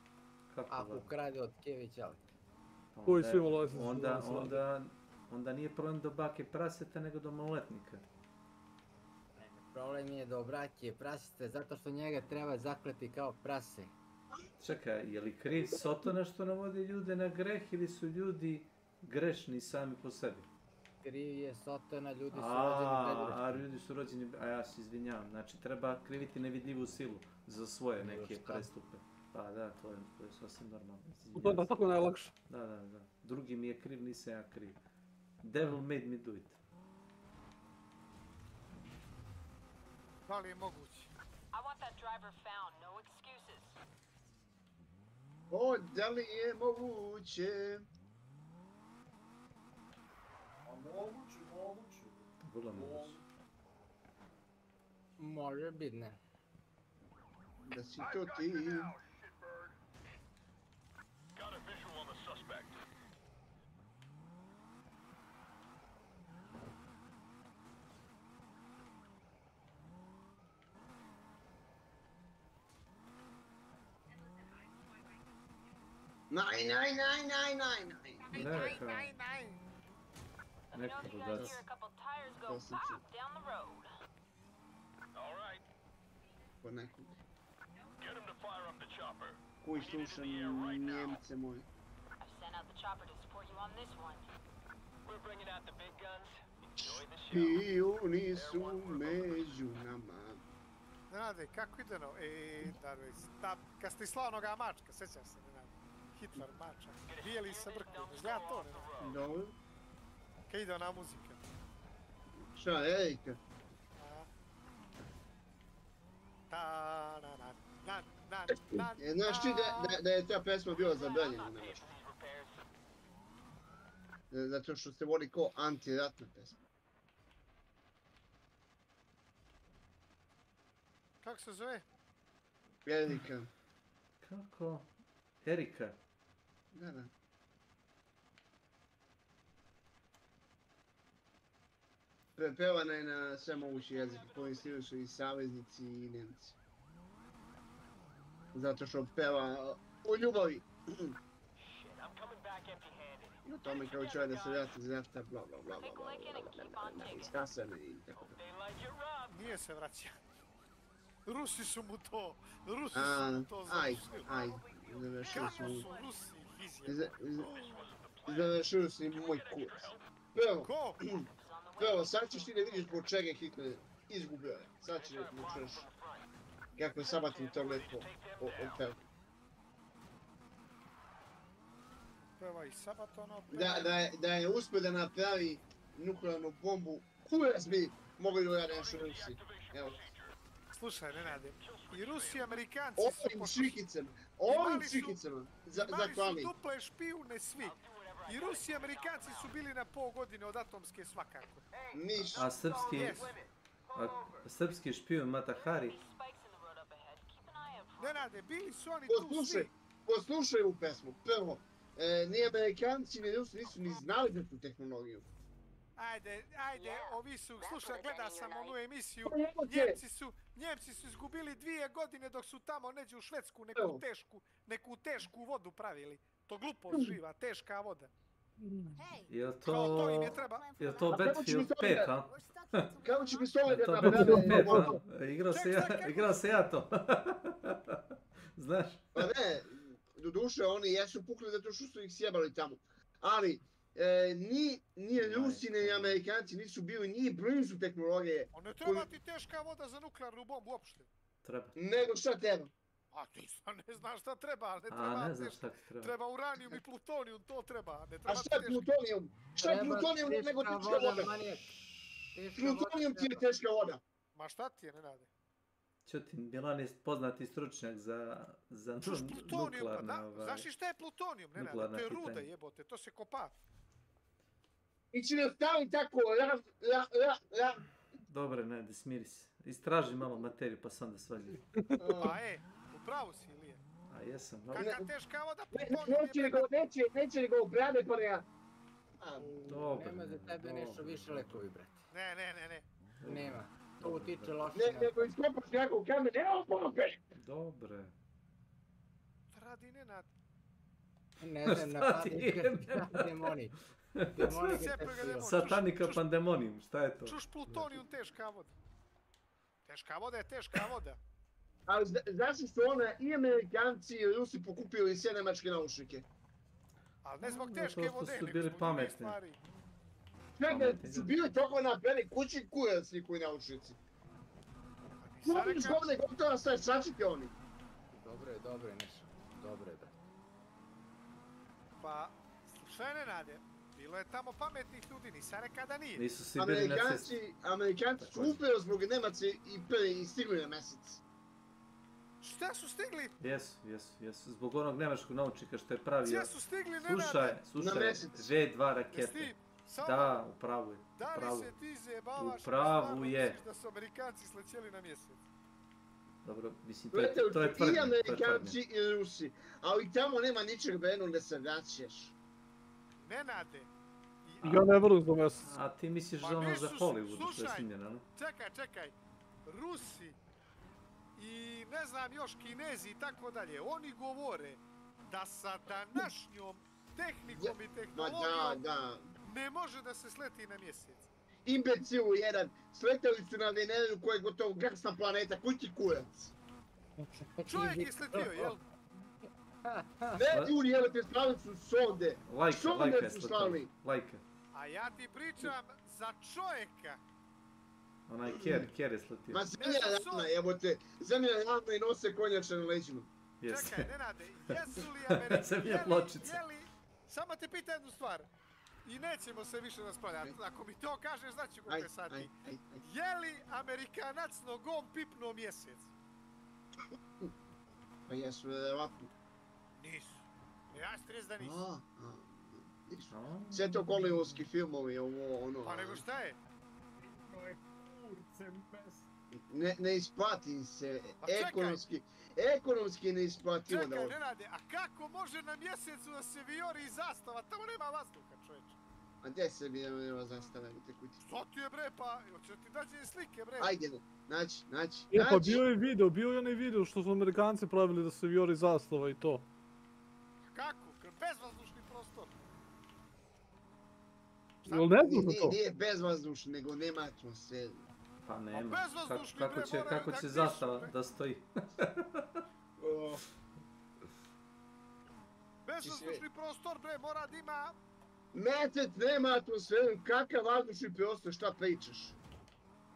Kako ako ukrade od Kevića. Koji svi maloljetnici? Onda nije problem do bake praseta, nego do maloljetnika. Problem je do brake prasete, zato što njega treba zakleti kao prase. Čekaj, je li kriv Sotona što navodi ljude na greh ili su ljudi grešni sami po sebi? Kriv je Sotona, ljudi su rođeni bezgrešni. A ljudi su rođeni, a ja se izvinjavam. Znači treba kriviti nevidljivu silu za svoje neke prestupe. Pa da, to je sasvim normalno. To je tako najlakše. Da. Drugi mi je kriv, nisam ja kriv. Devil made me do it. Da li je moguće? O, da li je moguće? Moguće. Vrlo moguće. Može biti, ne. Da si to ti. Naj. Neka dodaci. Po nekog. Koji sluša Njemce moji. Špijuni su među nama. Nenade, kako ide ono? Kad ste slao onoga mačka, sjećam se, Nenade. Hitler mačak, bijeli sa brkom, izgleda to, Nenade. Dobro. Kad ide ona muzika. Šta, Erika? Znaš ti da je ta pesma bila zabranjena? Zato što se vodi kao antiratna pesma. Kako se zove? Erika. Kako? Erika? Da. Prepevana je na sve moguće jezike, koristili su i saveznici i Nemci. Zato što peva o ljubavi. I o tome kao čovjek da se vrati iz rata, bla bla bla bla bla, iskasane i tako da. Nije se vraća. Rusi su mu to završili. Aj, završili su mu. Kako su Rusi izjeli? Završili su im moj kurac. Prvo, sad ćeš ti da vidiš zbog čega Hitler izgubio je. Sad ćeš da čuješ kako je Sabatin to lepo opeo. Prva i Sabaton opeo. Da je uspio da napravi nuklearnu bombu, kurac bi mogli da urade nešto Rusi. Evo. Slušaj, Nenade, i Rusi i Amerikanci ovim šikicama, imali su duple špijune svi. I Rusi i Amerikanci su bili na pol godine od atomske svakako. Ništa. A srpski špijun Mata Hari? Nenade, bili su oni tu svi. Poslušaj u pesmu. Prvo, ni Amerikanci ni Rusi nisu ni znali za tu tehnologiju. Ajde, ovi su, slušaj, gleda sam onu emisiju, Njemci su izgubili 2 godine dok su tamo neđe u Švedsku neku tešku vodu pravili. To glupost živa, teška voda. Je to Battlefield 5, a? Kako će mi stole da napravi vodu? Igrao se ja to. Znaš? Pa ne, doduše oni jesu pukli zato što su ih sjebali tamo. Ali, ni Rusi, ni Amerikanci nisu bili ni blizu tehnologije. Ne treba ti teška voda za nuklearnu bombu uopšte. Treba. Nego šta treba? A ti ne znaš šta treba, ali ne treba teška. Treba uranijum i plutonijum, to treba. A šta je plutonijum? Šta je plutonijum nego teška voda? Plutonijum ti je teška voda. Ma šta ti je, Nenade? Čutim, Milan je poznati stručnjak za nuklearne... Znaš i šta je plutonijum, Nenade? To je ruda, jebote, to se kopa. I će nastaviti tako, Dobre, Nenade, smiri se. Istraži malo materiju pa sam da svađam. Pa upravo si Ilije. A jesam. Kaka teška voda Neće li ga ubrane pa ja. Dobro. Nema za tebe nešto više lekovi, brate. Ne. Nema. To utiče loše. Nego iskopaš nekog kamen, evo pompe! Dobre. Šta radi Nenad? Ne znam, napadnike demoni. Satanika pandemonijum, šta je to? Čuš plutonijum, teška voda. Teška voda je teška voda. Ali zašto su ona i Amerikanci i Rusi pokupili sve nemačke naučnike? Ali ne zbog teške vode, su nego bili zbog pametni. stvari. Čekaj, su bili toliko napredni kući kurac njihovi naučnici. Mogu škovne gotovo sve šačiti oni. Dobro je nešto. Dobro je, da. Pa, slušaj Nenade, bilo je tamo pametnih ljudi, nisam reka da nije. Nisu svi bili na cesti. Amerikanci su upravo zbog Nemaca i stigli na mesec. Šta su stigli? Jesu. Zbog onog nemačkog naučnika što je pravio... Gdje su stigli, Nenade? Slušaj, V2 rakete. Da, upravo je. Da li se ti zajebavaš? Upravo je. Misliš da su Amerikanci slećeli na mjesec? Dobro, mislim, to je tvrdnje. I Amerikanci i Rusi, ali tamo nema ničeg benog da se vraćaš. Nenade. Ja ne verujem za mesec. A ti misliš da ono za Hollywood što je snimljeno, ne? Čekaj. Rusi i ne znam još Kinezi i tako dalje, oni govore da sa današnjom tehnikom i tehnologijom ne može da se sleti na mjesec. Imbecilu jedan, sletali su na Veneru koja je gotovo gasna planeta, koji ti kurac? Čovjek je sletio, jel? Ne, ljudi, jel te slali su sonde. Sonde su slali. A ja ti pričam za čovjeka. Onaj Ker je sletio. Ma zemlja ravna, evo te, zemlja ravna i nose konjače na leđima. Čekaj, Nenade, jesu li Amerikanci, samo te pita jednu stvar. I nećemo se više raspravljati. Ako mi to kažeš, znači koliko je sati. Je li Amerikanac nogom pipnuo mjesec? Pa jesu, vjerovatno. Nisu. Ja striz da nisu. Sve to hollywoodski filmovi, ovo, ono... Pa nego šta je? Ne isplati se, ekonomski ne isplativo da... Čekaj, Nenade, a kako može na mjesecu da se vijori zastava? Tamo nema vazduha, čovječe. A gdje se nema zastava, te kuti? Što ti je bre, pa, hoće ti dađe slike bre? Ajde, naći. Pa bio je onaj video što su Amerikanci pravili da se vijori zastava i to. Kako? Bezvazdušni prostor. Jel ne znam za to? Nije bezvazdušni, nego nema atmosferu. Pa nema. Kako će zastava da stoji? Bezvazdušni prostor bre, mora da ima... Mesec nema atmosferu, kakav vazdušni prostor, šta pričaš?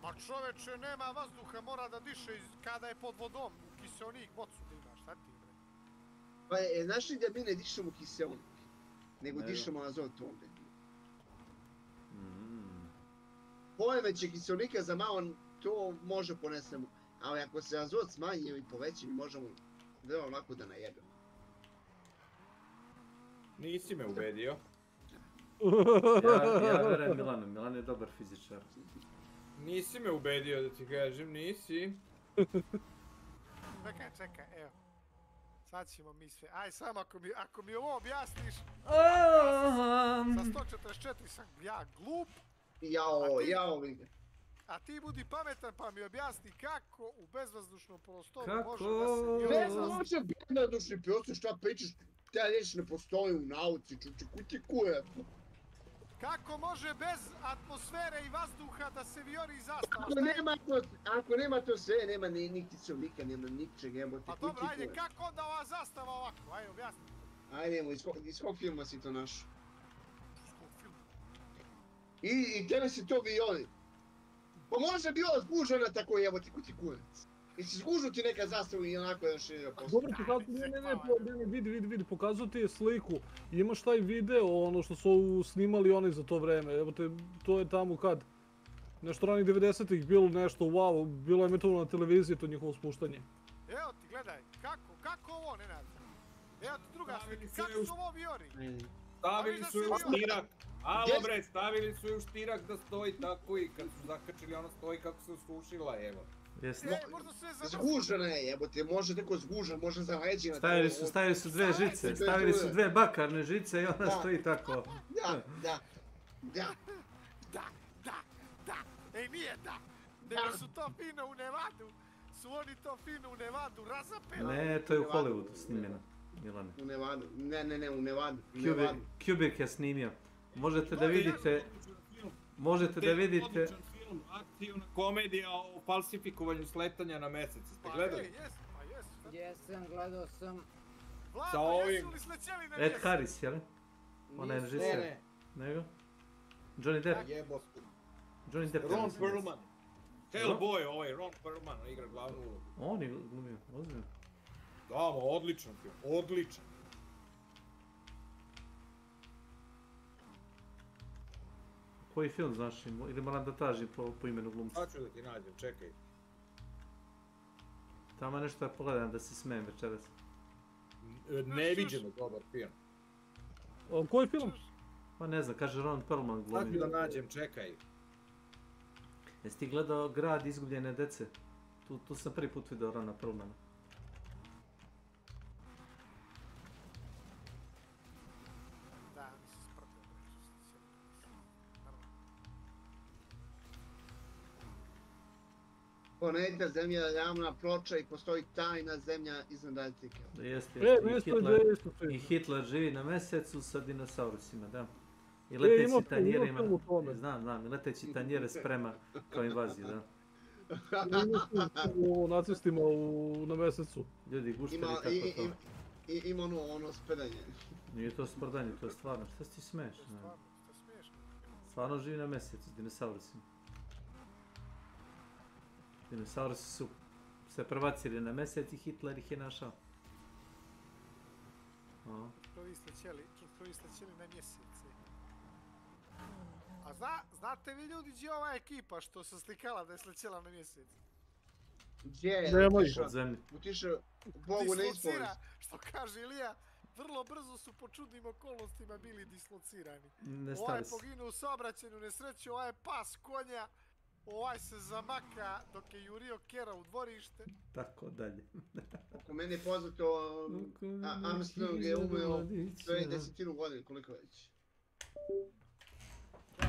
Ma čoveče, nema vazduha, mora da diše kada je pod vodom, u kiseonik bocu da ima, šta ti bre? Pa znaš li da mi ne dišemo kiseonik, nego dišemo azot ovdje? Pojemeće kiseonika za malo to može ponesemo, ali ako se azot smanji ili poveći, mi možemo vrlo lako da najedemo. Nisi me ubedio. Ja verujem Milanu, Milan je dobar fizičar. Nisi me ubedio da ti kažem, nisi. Čekaj, evo. Sad ćemo mi sve. Aj samo ako mi ovo objasniš. Sa 144 sam ja glup. Jao vidim. A ti budi pametan pa mi objasni kako u bezvazdušnom prostoru može da se... Bezvazdušni prostor, šta pričaš? Ta riječ ne postoji u nauci, čuči, kući kurac. Kako može bez atmosfere i vazduha da se vijori zastava? Ako nema to sve, nema ni kiseonika, nema ničeg, jebote. Pa dobro, ajde, kako onda ova zastava ovako? Ajde, objasni. Ajde, iz kog filma si to našao? Iz kog filma? I tebe si to vijori. Pa može bi ovo zgužena tako, jebote, kući kurac. Jesi zgužu ti neka zastava i onako još širira posto? Dobro, vidi, pokazuju ti je sliku. Imaš taj video, ono što su snimali oni za to vreme. Evo te, to je tamo kad? Nešto ranih 90-ih bilo nešto, wow, bilo je emitovano na televiziji to njihovo spuštanje. Evo ti, gledaj, kako ovo, Nenad? Evo ti druga slika, kako su ovo vijori? Stavili su je u snirak. Alo bre, stavili su ju štirak da stoji tako i kad su zakačili ona stoji kako se usušila, evo. Zgužena je, jebote, može neko zgužen, može za leđina. Stavili su dve žice, stavili su dve bakarne žice i ona stoji tako. Da. Ej, nije da. Nego su to fino u Nevadu. Su oni to fino u Nevadu razapeli. Ne, to je u Hollywoodu snimljeno, Milane. U Nevadu, ne, u Nevadu. Kubrick je snimio. Možete da vidite... Odličan film, aktivna komedija o falsifikovanju sletanja na mesec. Ste gledali? Jesam, gledao sam. Vlado, jesu li slećeli na mjesec? Ed Harris, jel? Ona je režiser. Ne. Nego? Johnny Depp. Johnny Depp. Ron Perlman. Hellboy, Ron Perlman igra glavnu ulogu. On je glumio, ozbiljno. Da, odličan film, odličan. Koji film znaš ili moram da tražim po imenu glumca? Sad ću da ti nađem, čekaj. Tamo nešto da pogledam da se smijem večeras. Neviđeno dobar film. Koji film? Pa ne znam, kaže Ron Perlman glumi. Sad ću da nađem, čekaj. Jesi ti gledao Grad izgubljene dece? Tu sam prvi put vidio Rona Perlmana. Planeta Zemlja je javna ploča i postoji tajna zemlja iznad Arktike. Jeste. I Hitler živi na mjesecu sa dinosaurusima, da. I leteći tanjere ima... Znam, i leteći tanjere sprema kao invaziju, da. U nacistima na mjesecu. Ljudi, gušteri tako to. Ima ono spredanje. Nije to spredanje, to je stvarno. Šta si ti smiješ? Stvarno živi na mjesecu s dinosaurusima. Dinosaurusi su se prebacili na mjesec i Hitler ih je našao. Što vi slećeli na mjesece. A znate vi ljudi gdje je ova ekipa što se slikala da je slećela na mjesec? Gdje je? Utišao Bogu ne ispovijest. Što kaže Ilija, vrlo brzo su po čudnim okolnostima bili dislocirani. Ovaj je poginuo u saobraćajnu nesreću, ovaj je pas konja. Ovaj se zamaka dok je jurio kera u dvorište. Tako dalje. Oko mene je poznato, Armstrong je umeo sve 10 godina, koliko već.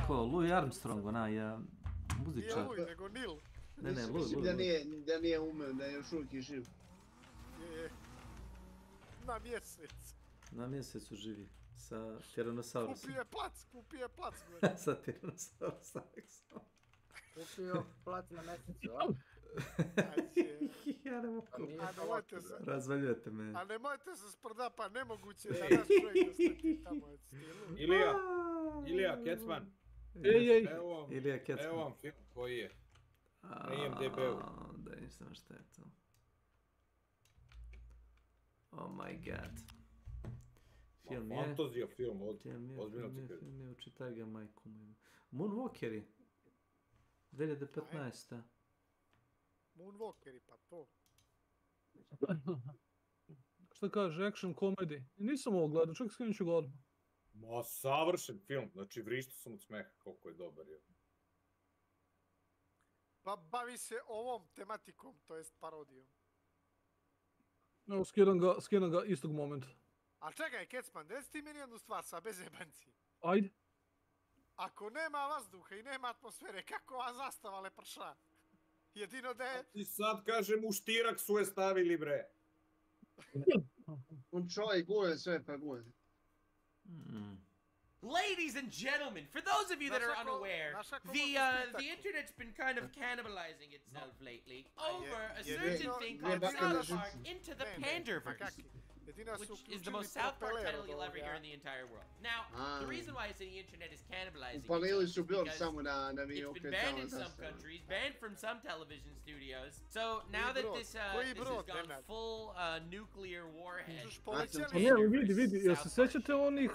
Ko, Louis Armstrong, onaj muzičar. Nije Louis, nego Neil. Ne, Mislim da nije umeo, da je još uvijek i živ. Je. Na mjesec. Na mjesecu živi. Sa Tyrannosaurusom. Kupio je plac. Sa Tyrannosaurusom. Kupio plac na mjesecu, a? Ja ne mogu. Razvaljujete me. A nemojte se sprda, pa nemoguće da naš čovjek ostati tamo. Ilija, Kecman. Ilija Kecman. Evo vam film koji je. Na IMDb-u. Da nisam šta je to. Oh my god. Film je... Fantazija film, ozbiljno ti kaže. Film je, učitaj ga majku moju. Moonwalkeri. 2015. Moonwalkeri, pa to. Šta kaže, action comedy? Nisam ovo gledao, čak skinut ću ga odmah. Ma, savršen film, znači vrišta sam od smeha koliko je dobar je. Pa bavi se ovom tematikom, to jest parodijom. Evo, skidam ga istog momenta. A čekaj, Kecman, reci ti meni jednu stvar sa bez jebanci. Ajde. Ako nema vazduha i nema atmosfere, kako ova zastava leprša? Jedino da je... Ti sad kažem u štirak su je stavili, bre. On čovjek gujen sve pa gujen. Ladies and gentlemen, for those of you that are unaware, the internet's been kind of cannibalizing itself lately over a certain thing called South Park Into the Panderverse, which is the most South Park title you'll ever hear in the entire world. Now, the reason why I say the internet is cannibalizing itself is because it's been banned in some countries, banned from some television studios. So now that this has gone full nuclear warhead, vidi, jel se sjećate onih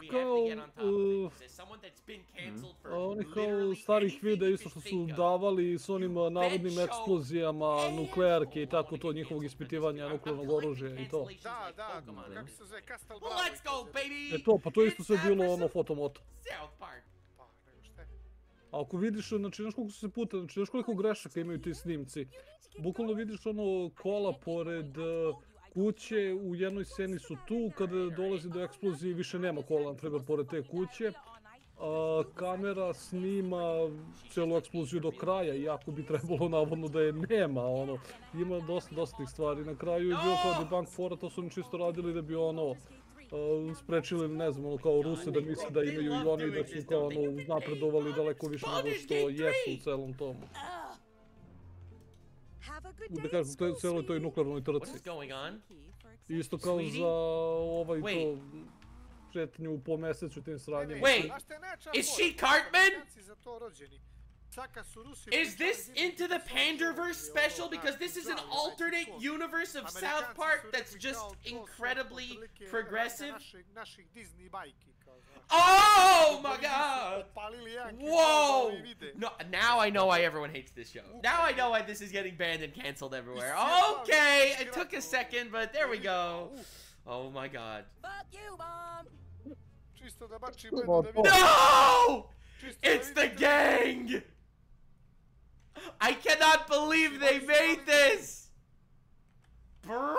kao starih videa isto što su davali s onim navodnim eksplozijama nuklearke i tako to, njihovog ispitivanja nuklearnog oružja i to. Kako se zove, Castle Bravo. Let's go, baby! To, pa to isto sve bilo ono fotomoto. South Park. Ako vidiš, znači, znaš koliko su se puta, znači, znaš koliko grešaka imaju ti snimci. Bukvalno vidiš ono kola pored kuće, u jednoj sceni su tu, kada dolazi do eksplozije više nema kola, na primjer, pored te kuće. Kamera snima celu eksploziju do kraja, iako bi trebalo navodno da je nema, ono, ima dosta tih stvari. Na kraju je bilo kao debunk fora, to su oni čisto radili da bi ono, sprečili, ne znam, ono, kao Ruse da misle da imaju i oni da su kao ono, napredovali daleko više nego što jesu u celom tomu. Da kažem, to je celoj toj nuklearnoj trci. Isto kao za ovaj to šetnju po mesecu tim sranjem. Wait, is she Cartman? Is this Into the Panderverse special? Because this is an alternate universe of South Park that's just incredibly progressive. Oh my god! Whoa! No, now I know why everyone hates this show. Now I know why this is getting banned and canceled everywhere. Okay, it took a second, but there we go. Oh my god. Fuck you, Mom! No! It's the gang! I cannot believe they made this! Bro!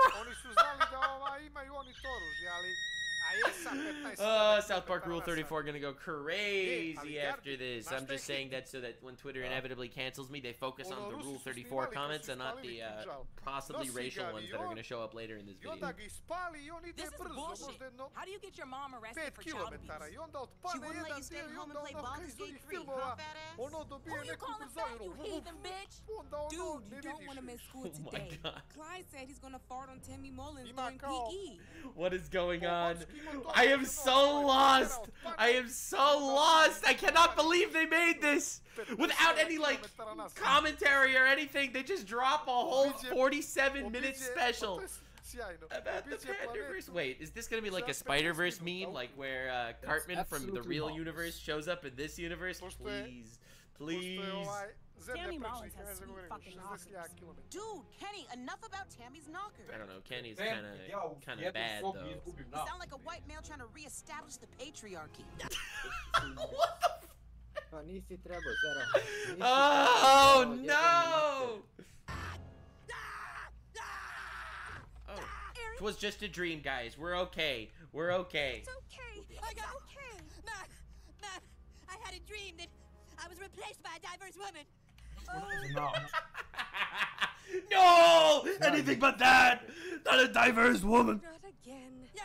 South Park Rule 34 gonna go crazy after this. I'm just saying that so that when Twitter inevitably cancels me, they focus on the Rule 34 comments and not the possibly racial ones that are gonna show up later in this video. This is bullshit. How do you get your mom arrested for child abuse? She wouldn't let you stay home and play Baldur's Gate 3, huh, fat ass? Who you calling fat, you heathen bitch? Dude, you don't want to miss school today. Clyde said he's gonna fart on Tammy Mullins during PE. What is going on? I am so lost. I am so lost. I cannot believe they made this without any like commentary or anything. They just drop a whole 47-minute special about the Panderverse. Wait, is this gonna be like a Spider-Verse meme, like where Cartman from the real universe shows up in this universe? Please, please. Tammy Mullins has sweet fucking knockers. Dude, Kenny, enough about Tammy's knockers. I don't know, Kenny's kind of bad though. You sound like a white male trying to re-establish the patriarchy. What the f? Oh no! Oh, it was just a dream, guys. We're okay. We're okay. It's okay. I got okay. Matt, I had a dream that I was replaced by a diverse woman. No! Anything but that! Not a diverse woman! Not again. Yeah,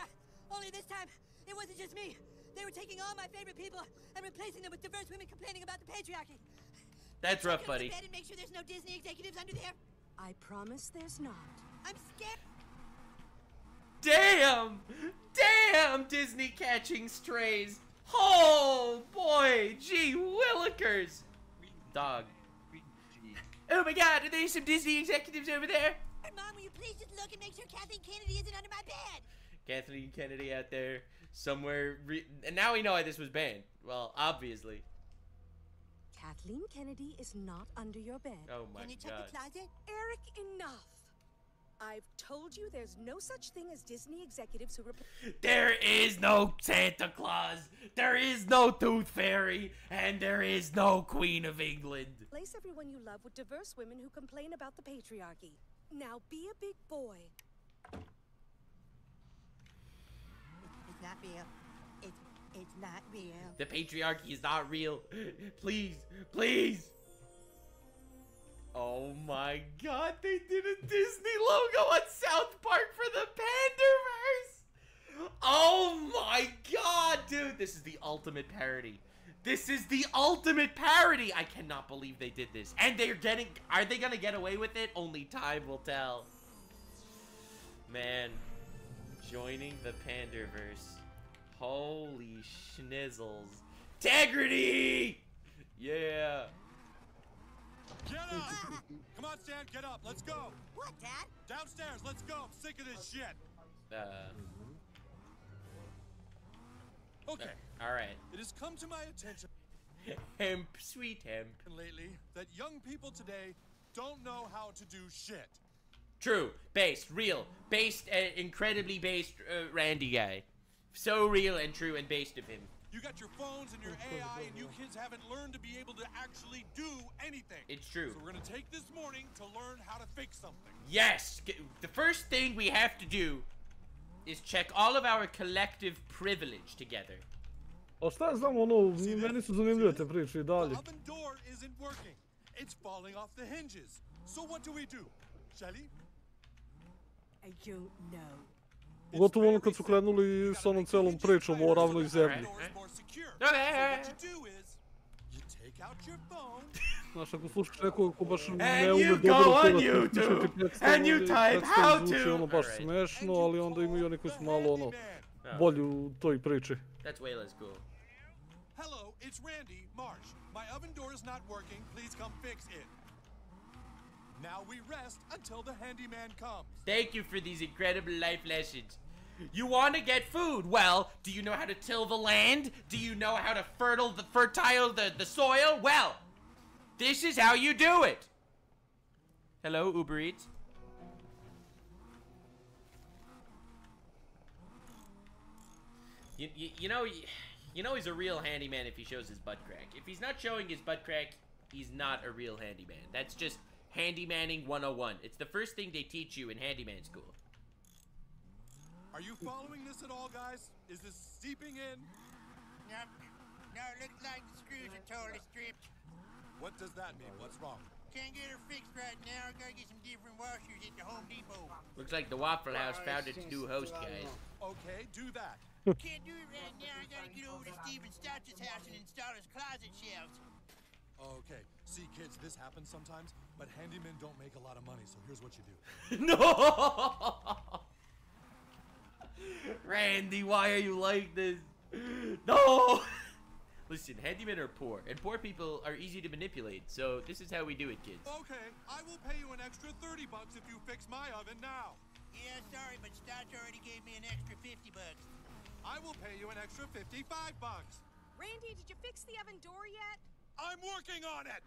only this time, it wasn't just me. They were taking all my favorite people and replacing them with diverse women complaining about the patriarchy. That's rough, buddy. And make sure there's no Disney executives under there. I promise there's not. I'm scared. Damn! Damn, Disney catching strays. Oh, boy. Gee willikers. Dog. Oh my god, are there some Disney executives over there? Mom, will you please just look and make sure Kathleen Kennedy isn't under my bed? Kathleen Kennedy out there somewhere. And now we know why this was banned. Well, obviously. Kathleen Kennedy is not under your bed. Oh my god. Can you check the closet? Eric, enough. I've told you there's no such thing as Disney executives who There is no Santa Claus, there is no Tooth Fairy, and there is no Queen of England. Replace everyone you love with diverse women who complain about the patriarchy. Now be a big boy. It's not real. It's not real. The patriarchy is not real. Please, please. Oh my god, they did a Disney logo on South Park for the Panderverse! Oh my god, dude, this is the ultimate parody. This is the ultimate parody! I cannot believe they did this. And are they gonna get away with it? Only time will tell. Man, joining the Panderverse. Holy schnizzles. Integrity! Yeah. Get up! Come on, Stan, get up. Let's go. What, Dad? Downstairs, let's go. I'm sick of this shit. Okay. Alright. It has come to my attention. Hemp, sweet hemp. Lately, that young people today don't know how to do shit. True. Based. Real. Based. Incredibly based Randy guy. So real and true and based of him. You got your phones and your AI, and you kids haven't learned to be able to actually do anything. It's true. So we're gonna take this morning to learn how to fix something. Yes! The first thing we have to do is check all of our collective privilege together. A šta znam, ono, meni su zanimljive te priče I dalje. The oven door isn't working. It's falling off the hinges. So what do we do? Shelly? I don't know. Pogotovo ono kad su krenuli s onom celom pričom o ravnoj zemlji. Znaš, ako slušaš neko ko baš ne ume dobro to da tekst zvuči ono baš smešno, ali onda imaju oni koji su malo ono bolji u toj priči. That's way less cool. Hello, it's Randy, Marsh. My oven door is not working. Please come fix it. Now we rest until the handyman comes. Thank you for these incredible life lessons. You want to get food? Well, do you know how to till the land? Do you know how to fertile the soil? Well, this is how you do it. Hello, Uber Eats. You know he's a real handyman if he shows his butt crack. If he's not showing his butt crack, he's not a real handyman. That's just handymanning 101. It's the first thing they teach you in handyman school. Are you following this at all, guys? Is this seeping in? Nope. No, it looks like the screws are totally stripped. What does that mean? What's wrong? Can't get her fixed right now. I gotta get some different washers at the Home Depot. Looks like the Waffle House found its new host, guys. Okay, do that. Can't do it right now. I gotta get over to Steven Stouch's house and install his closet shelves. Okay, see kids, this happens sometimes, but handymen don't make a lot of money, so here's what you do. No! Randy, why are you like this? No! Listen, handymen are poor, and poor people are easy to manipulate, so this is how we do it, kids. Okay, I will pay you an extra $30 if you fix my oven now. Yeah, sorry, but Stouch already gave me an extra $50. I will pay you an extra $55. Randy, did you fix the oven door yet? I'm working on it!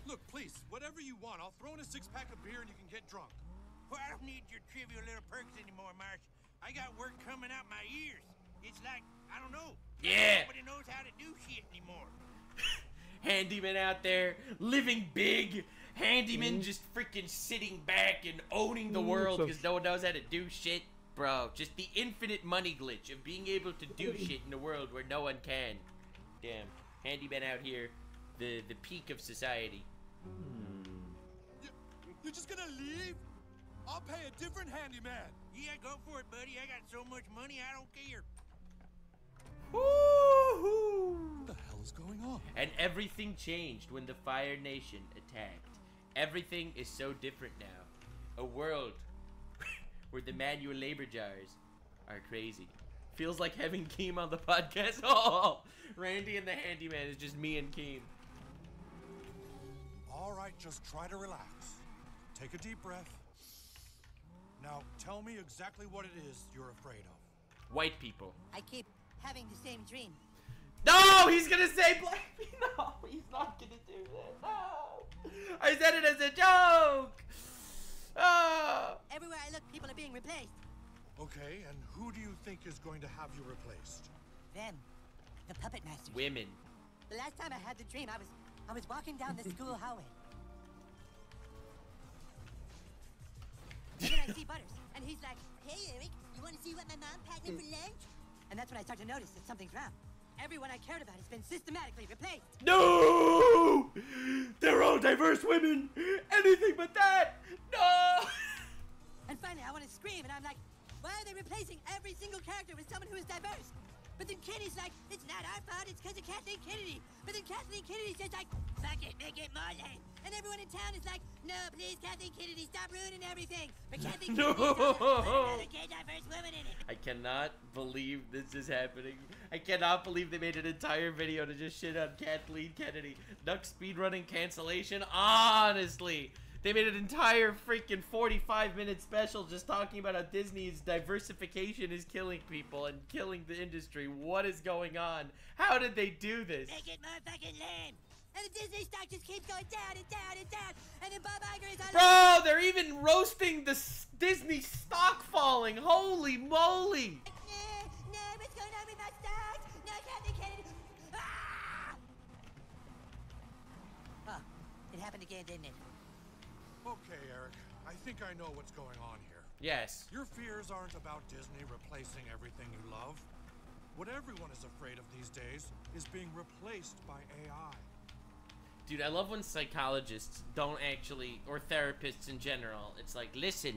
Look, please, whatever you want. I'll throw in a 6-pack of beer and you can get drunk. Well, I don't need your trivial little perks anymore, Marsh. I got work coming out my ears. It's like, I don't know. Yeah! Nobody knows how to do shit anymore. Handyman out there, living big. Handyman just freaking sitting back and owning the world because no one knows how to do shit. Bro, just the infinite money glitch of being able to do shit in a world where no one can. Damn. Handyman out here, the peak of society. You're just gonna leave? I'll pay a different handyman. Yeah, go for it, buddy. I got so much money, I don't care. Woo-hoo! What the hell is going on? And everything changed when the Fire Nation attacked. Everything is so different now. A world where the manual labor jars are crazy. Feels like having Keem on the podcast. Oh, Randy and the handyman is just me and Keem. All right, just try to relax. Take a deep breath. Now, tell me exactly what it is you're afraid of. White people. I keep having the same dream. No, he's gonna say black people. No, he's not gonna do that. No. I said it as a joke. Oh. Everywhere I look, people are being replaced. Okay, and who do you think is going to have you replaced? Them. The puppet masters. Women. The last time I had the dream, I was walking down the school hallway. And then I see Butters, and he's like, "Hey, Eric, you want to see what my mom packed in for lunch?" And that's when I start to notice that something's wrong. Everyone I cared about has been systematically replaced. No! They're all diverse women. Anything but that. No! And finally, I want to scream, and I'm like, why are they replacing every single character with someone who is diverse? But then Kenny's like, it's not our fault, it's because of Kathleen Kennedy. But then Kathleen Kennedy's just like, fuck it, make it more lame. And everyone in town is like, no, please, Kathleen Kennedy, stop ruining everything. But Kathleen Kennedy's another gay diverse woman in it. I cannot believe this is happening. I cannot believe they made an entire video to just shit on Kathleen Kennedy. Nuck speedrunning cancellation, honestly. They made an entire freaking 45-minute special just talking about how Disney's diversification is killing people and killing the industry. What is going on? How did they do this? Make it more fucking lame. And the Disney stock just keeps going down and down and down. And then Bob Iger is Bro, they're even roasting the Disney stock falling. Holy moly. No, what's going on with my stocks? No, happened again, didn't it? Okay, Eric. I think I know what's going on here. Yes. Your fears aren't about Disney replacing everything you love. What everyone is afraid of these days is being replaced by AI. Dude, I love when psychologists don't actually, or therapists in general, it's like, listen,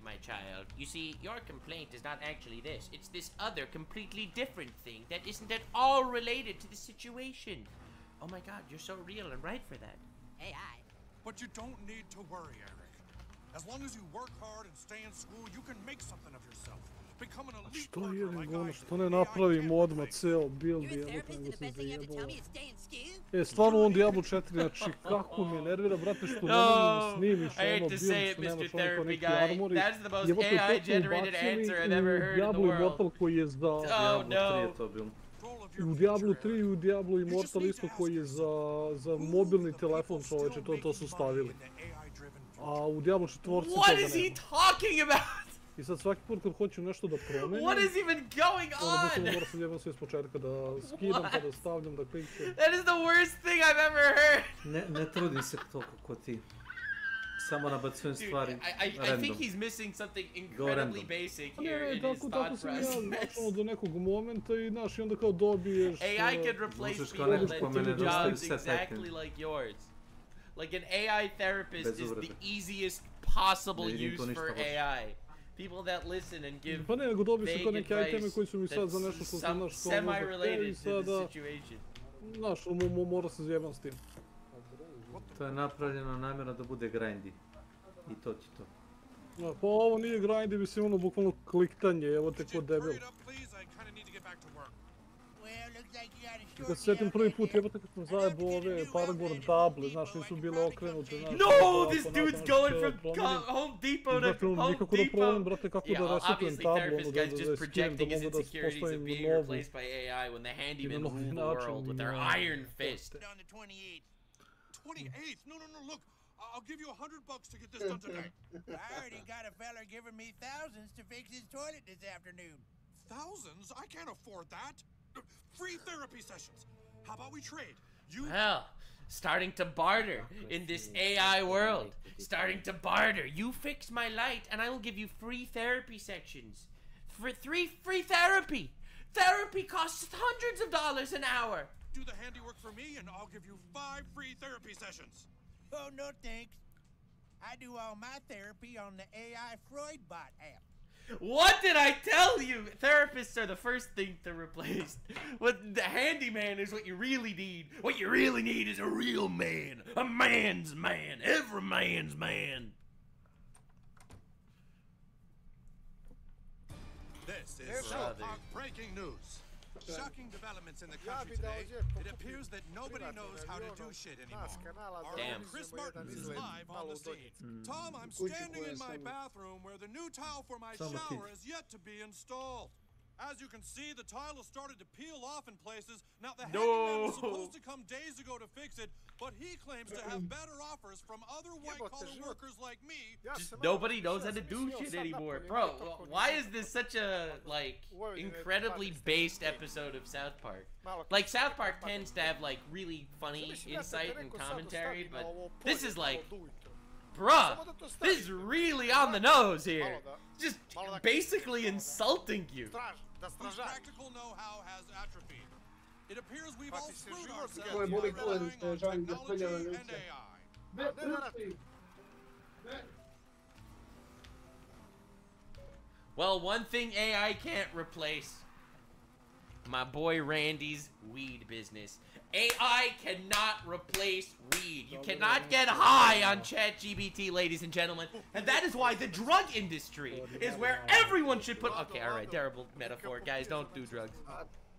my child. You see, your complaint is not actually this. It's this other, completely different thing that isn't at all related to the situation. Oh my god, you're so real and right for that. AI. But you don't need to worry, Eric. As long as you work hard and stay in school, you can make something of yourself. Become an elite Što worker jedem like ono, I što ne napravimo odmah ceo build, jebote, nego se zajebalo. Stvarno on Diablo 4, znači, kako me nervira, brate, što ne možemo snimiš ono build, što nemaš ono neki armori. Jebote, potpuno ubacili u Diablo Immortal koji je za... Diablo 3 je to bilo. U Diablo 3 i u Diablo Immortal isto koji je za mobilni telefon, čoveče, to su stavili. A u Diablo 4 toga nema. What is he talking about? I sad svaki put kad hoću nešto da promenim... What is even going on? Onda bukvalno moram se jebam sve iz početka, da skidam, pa da stavljam, da klikćem. That is the worst thing I've ever heard! Ne trudim se toliko ko ti. Samo nabacujem stvari. I think he's missing something incredibly basic here in his thought process. Do nekog momenta i znaš, i onda kao dobiješ... AI can replace people that do jobs exactly like yours. Like an AI therapist is the easiest possible use for AI. People that listen and give pa ne, nego dobiješ kao neke iteme koji su mi sad za nešto što sam, znaš, semi-related to the situation. Znaš, mora se zjebam s tim. To je napravljeno namjerno da bude grindy. I to ti to. Pa ovo nije grindy, mislim ono bukvalno kliktanje, evo te kod debil. Kad se sjetim prvi put, jebate kad sam zajebao ove Paragon Double, znaš, nisu bile okrenute, znaš... No, this dude's going from Home Depot to Home nikako da problem, brate, kako da resetujem tablu, ono da skinem, da mogu da postavim novu. When the handyman rule the world with their iron fist. 28th? No, look. I'll give you $100 to get this done tonight. I already got a fella giving me thousands to fix his toilet this afternoon. Thousands? I can't afford that. Free therapy sessions. How about we trade? Well, starting to barter in this AI world. Starting to barter. You fix my light and I will give you free therapy sections. For free therapy. Therapy costs hundreds of dollars an hour. Do the handiwork for me and I'll give you 5 free therapy sessions. Oh, no thanks. I do all my therapy on the AI Freud bot app. What did I tell you? Therapists are the first thing to replace. What the handyman is what you really need. What you really need is a real man. A man's man. Every man's man. This is breaking news. Shocking developments in the country today. It appears that nobody knows how to do shit anymore. Damn. Chris Martin is live on the scene. Tom, I'm standing in my bathroom where the new tile for my shower is yet to be installed. As you can see, the tile has started to peel off in places. Now, the handyman was supposed to come days ago to fix it, but he claims to have better offers from other white-collar workers like me. Just nobody knows how to do shit anymore. Bro, why is this such a, like, incredibly based episode of South Park? Like, South Park tends to have, like, really funny insight and commentary, but this is like... Bruh, this is really on the nose here. Just basically insulting you. Whose practical know-how has atrophied. It appears we've all screwed ourselves by relying on technology and AI. Well, one thing AI can't replace. My boy Randy's weed business. AI cannot replace weed. You cannot get high on ChatGPT, ladies and gentlemen. And that is why the drug industry is where everyone should put... Okay, alright, terrible metaphor. Guys, don't do drugs.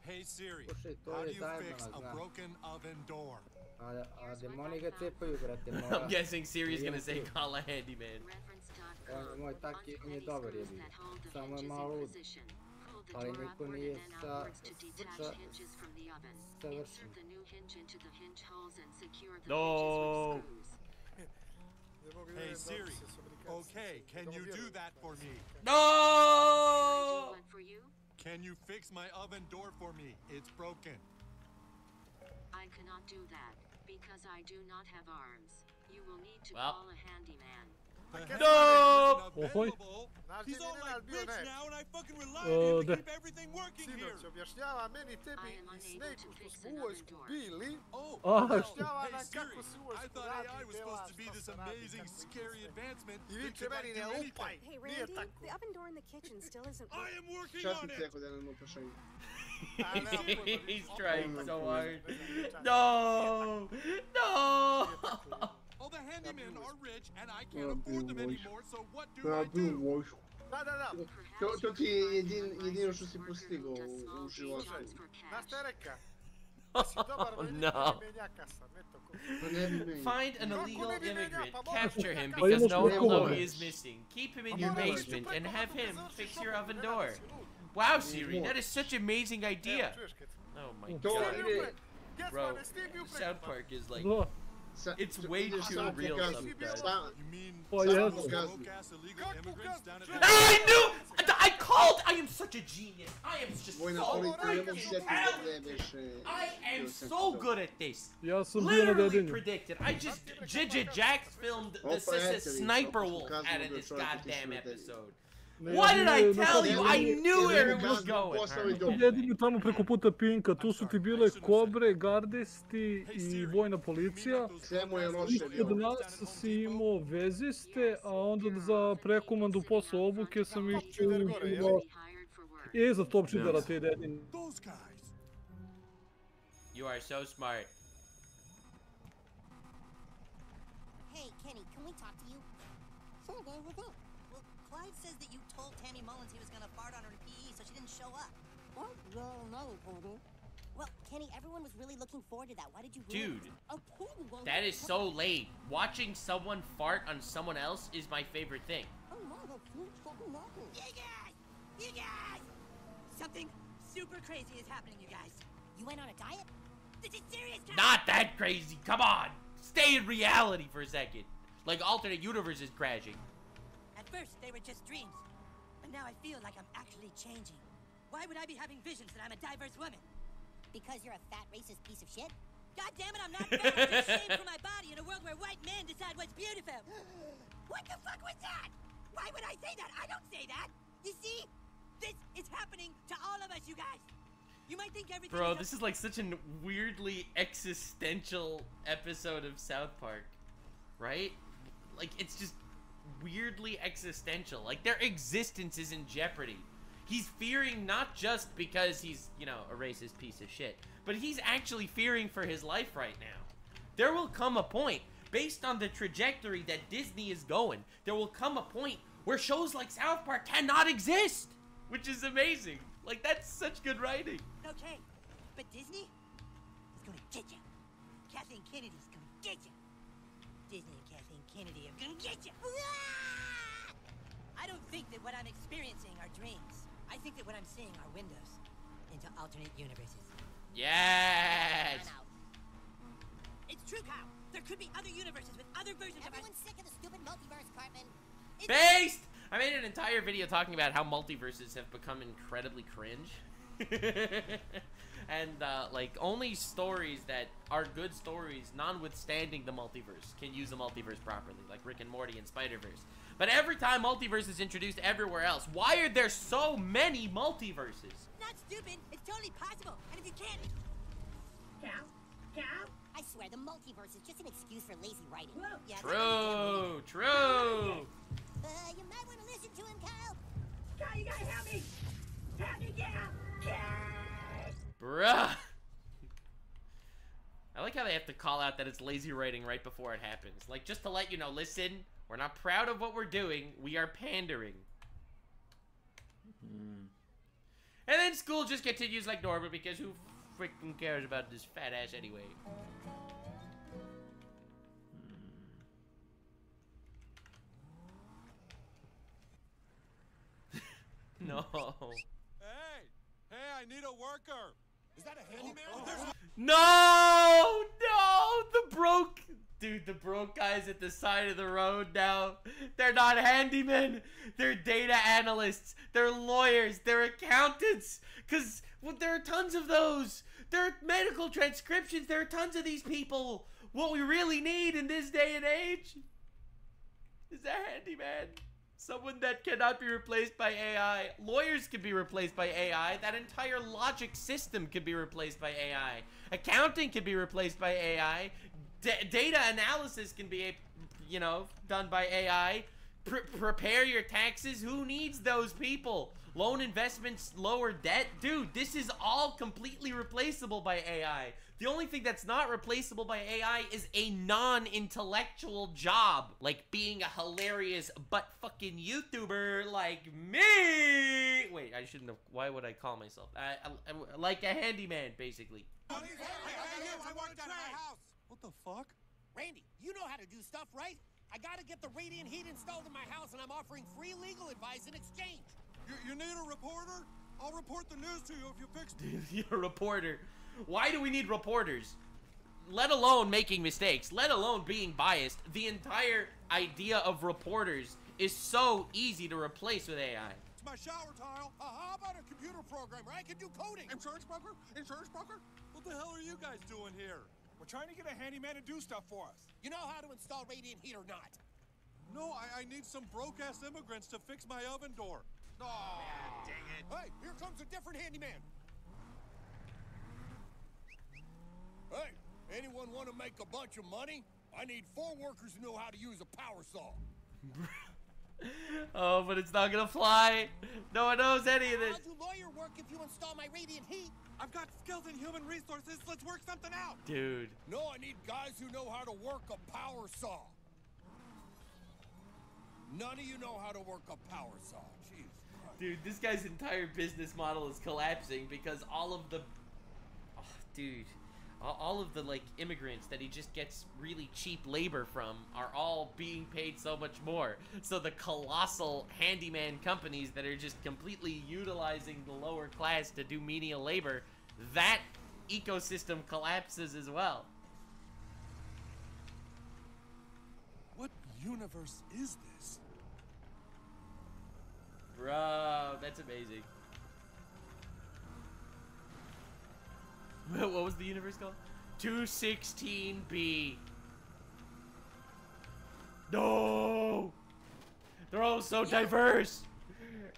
Hey Siri, how do you fix a broken oven door? I'm guessing Siri's gonna say call a handyman. Moj taki on je dobar jebi. Samo je malo lud. Ali niko nije savršen. No. Hey Siri, okay, can you do that for me? No! Can you fix my oven door for me? It's broken. I cannot do that. Because I do not have arms. You will need to call a handyman. No! He's all like rich now and I fucking rely on him to keep everything working here. Sinoć objašnjava meni, tebi i Snakeu što smo u vojsku bili. Oh, Objašnjava hey nam Siri, kako se u I vojsku thought radi, AI was supposed to be this amazing, scary advancement. I viče meni ne lupaj, Hey nije Randy, tako. the oven door in the kitchen still isn't. I am working Šta on ti it. rekao da nam lupaš ovdje? He's trying so hard. No! No! All the handymen are rich and I can't afford them anymore, so what do I Bio u do? vojsku. Da. To ti je jedino što si postigao u životu. Znaš šta je reka? Si dobar no. menjaka sam, eto ko. Find an illegal immigrant, capture him because no one will know he is missing. Keep him in your basement and have him fix your oven door. Wow, Siri, that is such an amazing idea. Oh my god. Bro, South Park is like... It's way too real sometimes. I knew! I called! I am such a genius. I am just so I am so good at this. Literally predicted. I just Jax filmed the Sniper Wolf out of this goddamn episode. What did I tell you? I knew where it was going. Jedini tamo preko puta Pinka, tu su ti bile Kobre, Gardesti I vojna policija. I kod nas si imao veziste, a onda za prekomandu posle obuke sam išao za top čidara te jedini. You are so smart. Hey, Kenny, can we talk to you? Sure, man, what's up? Well, Clyde says that you told Tammy Mullins he was gonna fart on her in PE, so she didn't show up. What? No, well, Kenny, everyone was really looking forward to that. Why did you ruin Dude, that is so late. Watching someone fart on someone else is my favorite thing. Oh no, that's fucking awful. You guys! Something super crazy is happening, you guys. You went on a diet? This is serious, guys! Not that crazy, come on! Stay in reality for a second. Like alternate universe is crashing. At first, they were just dreams. But now I feel like I'm actually changing. Why would I be having visions that I'm a diverse woman? Because you're a fat, racist piece of shit? God damn it, I'm not fat. I'm just ashamed for my body in a world where white men decide what's beautiful. What the fuck was that? Why would I say that? I don't say that. You see? This is happening to all of us, you guys. You might think everything. Bro, this is like such a weirdly existential episode of South Park, right? Like, it's just weirdly existential. Like, their existence is in jeopardy. He's fearing not just because he's, you know, a racist piece of shit, but he's actually fearing for his life right now. There will come a point, based on the trajectory that Disney is going, there will come a point where shows like South Park cannot exist, which is amazing. Like, that's such good writing. Okay, but Disney is gonna get you. Kathleen Kennedy's gonna get you. Disney and Kathleen Kennedy are gonna get you. I don't think that what I'm experiencing are dreams. I think that what I'm seeing are windows into alternate universes. Yes! It's true, Kyle. There could be other universes with other versions of us. Everyone's sick of the stupid multiverse, Cartman. Based! I made an entire video talking about how multiverses have become incredibly cringe. And, like, only stories that are good stories, notwithstanding the multiverse, can use the multiverse properly, like Rick and Morty and Spider-Verse. But every time multiverse is introduced everywhere else, why are there so many multiverses? Not stupid. It's totally possible. And if you can't... Cal? I swear, the multiverse is just an excuse for lazy writing. Yeah, True, true. You might want to listen to him, Kyle. Kyle, you gotta help me. Help me, Kyle. Bruh. I like how they have to call out that it's lazy writing right before it happens. Like, just to let you know, listen, we're not proud of what we're doing. We are pandering. And then school just continues like normal because who freaking cares about this fat ass anyway? No. Hey, I need a worker. Is that a handyman? No, the broke guys at the side of the road now. They're not handymen. They're data analysts. They're lawyers. They're accountants. Because there are tons of those. There are medical transcriptions. There are tons of these people. What we really need in this day and age is a handyman. Someone that cannot be replaced by AI. Lawyers can be replaced by AI. That entire logic system can be replaced by AI. Accounting can be replaced by AI. Data analysis can be, you know, done by AI. Prepare your taxes. Who needs those people? Loan investments, lower debt. Dude, this is all completely replaceable by AI. The only thing that's not replaceable by AI is a non-intellectual job. Like being a hilarious butt-fucking YouTuber like me. Wait, I shouldn't have. Why would I call myself? Like a handyman, basically. I want it out of my house. What the fuck? Randy, you know how to do stuff, right? I gotta get the radiant heat installed in my house, and I'm offering free legal advice in exchange. You need a reporter? I'll report the news to you if you fix it. You're a reporter. Why do we need reporters? Let alone making mistakes, let alone being biased. The entire idea of reporters is so easy to replace with AI. It's my shower tile. How about a computer programmer? I can do coding. Insurance broker? Insurance broker? What the hell are you guys doing here? We're trying to get a handyman to do stuff for us. You know how to install radiant heat or not? No, I need some broke-ass immigrants to fix my oven door. Oh, man, dang it. Hey, here comes a different handyman. Hey, anyone want to make a bunch of money? I need 4 workers who know how to use a power saw. Oh, but it's not gonna fly. No one knows any of this. I'll do lawyer work if you install my radiant heat. I've got skills in human resources. Let's work something out. Dude. No, I need guys who know how to work a power saw. None of you know how to work a power saw. Jeez. Dude, this guy's entire business model is collapsing because all of the... Oh, dude. All of the, like, immigrants that he just gets really cheap labor from are all being paid so much more. So the colossal handyman companies that are just completely utilizing the lower class to do menial labor, that ecosystem collapses as well. What universe is this? Bro, that's amazing. What was the universe called? 216B. No! They're all so diverse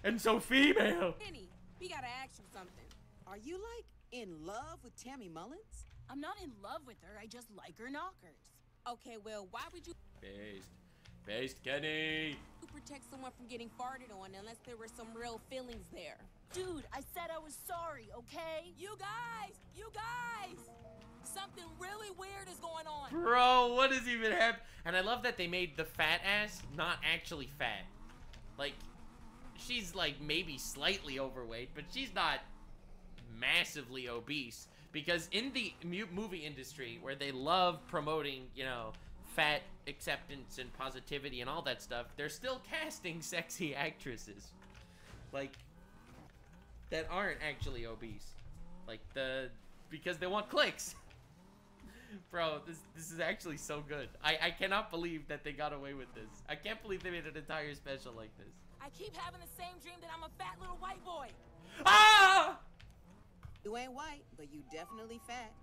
and so female. Penny, we gotta ask you something. Are you like in love with Tammy Mullins? I'm not in love with her. I just like her knockers. Okay, well, why would you Based Kenny. protect someone from getting farted on unless there were some real feelings there? Dude, I said I was sorry, okay? You guys! Something really weird is going on. Bro, what is even happening? And I love that they made the fat ass not actually fat. Like, she's like maybe slightly overweight, but she's not massively obese. Because in the movie industry, where they love promoting, you know, fat acceptance and positivity and all that stuff, they're still casting sexy actresses. Like, that aren't actually obese. Like, because they want clicks. Bro, this is actually so good. I cannot believe that they got away with this. I can't believe they made an entire special like this. I keep having the same dream that I'm a fat little white boy. Ah! You ain't white, but you definitely fat.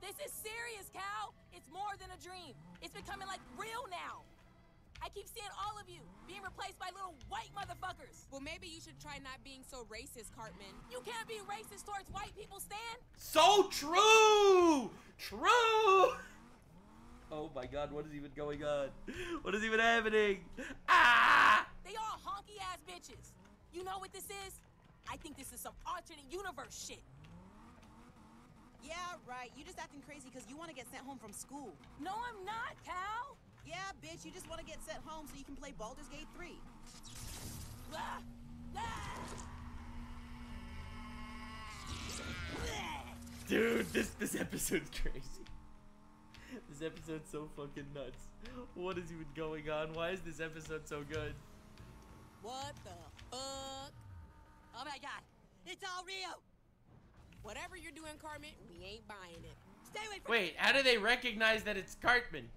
This is serious, Cal. It's more than a dream. It's becoming like real now. I keep seeing all of you being replaced by little white motherfuckers. Well, maybe you should try not being so racist, Cartman. You can't be racist towards white people, Stan. So true! True! Oh my god, what is even going on? What is even happening? Ah! They all honky-ass bitches. You know what this is? I think this is some alternate universe shit. Yeah, right. You just acting crazy because you want to get sent home from school. No, I'm not, Cal. Yeah, bitch, you just want to get sent home so you can play Baldur's Gate 3. Ah! Ah! Dude, this episode's crazy. This episode's so fucking nuts. What is even going on? Why is this episode so good? What the fuck? Oh my god, it's all real. Whatever you're doing, Cartman, we ain't buying it. Stay away from Wait, how do they recognize that it's Cartman?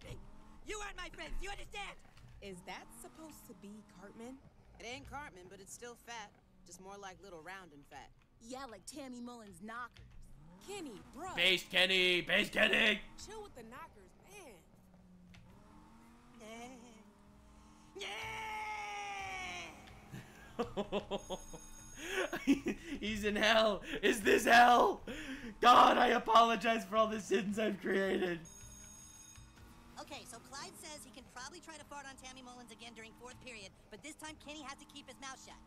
You aren't my friends, you understand? Is that supposed to be Cartman? It ain't Cartman, but it's still fat. Just more like little round and fat. Yeah, like Tammy Mullins knockers. Kenny, bro. Based Kenny! Based Kenny! Chill with the knockers, man. He's in hell. Is this hell? God, I apologize for all the sins I've created. Okay, so Clyde says he can probably try to fart on Tammy Mullins again during fourth period, but this time Kenny has to keep his mouth shut.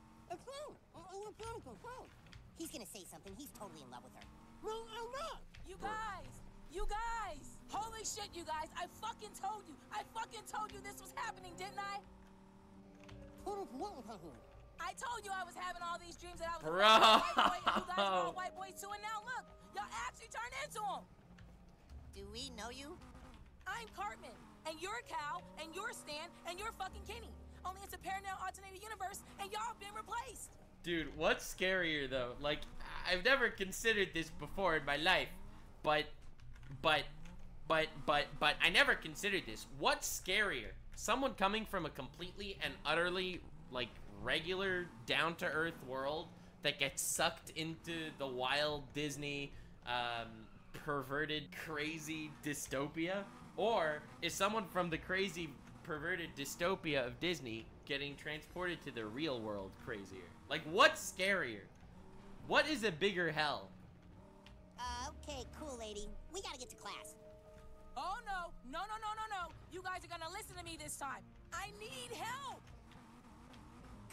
He's gonna say something. He's totally in love with her. No, I'm not. You guys. Holy shit, you guys. I fucking told you this was happening, didn't I? I told you I was having all these dreams that I was a white boy, and you guys are all white boys too, and now look, y'all actually turned into them. Do we know you? I'm Cartman, and you're Cal, and you're Stan, and you're fucking Kenny. Only it's a parallel alternative universe, and y'all have been replaced. Dude, what's scarier though? Like, I've never considered this before in my life, but I never considered this. What's scarier? Someone coming from a completely and utterly, like, regular, down-to-earth world that gets sucked into the wild Disney, perverted, crazy dystopia? Or is someone from the crazy, perverted dystopia of Disney getting transported to the real world crazier? Like, what's scarier? What is a bigger hell? Okay, cool, lady. We gotta get to class. Oh, no. No. You guys are gonna listen to me this time. I need help.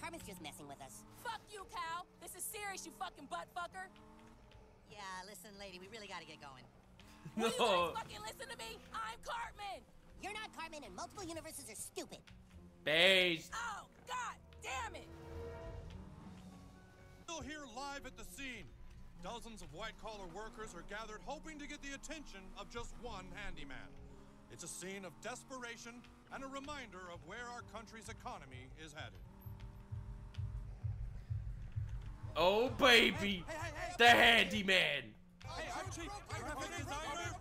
Carmen's just messing with us. Fuck you, Cal. This is serious, you fucking butt fucker. Yeah, listen, lady, we really gotta get going. Will you guys fucking listen to me? I'm Cartman. You're not Cartman, and multiple universes are stupid. Beige. Oh, god damn it. Still here live at the scene. Dozens of white-collar workers are gathered hoping to get the attention of just one handyman. It's a scene of desperation and a reminder of where our country's economy is headed. Oh, baby. The handyman. Hey, I'm Chief. Graphic designer.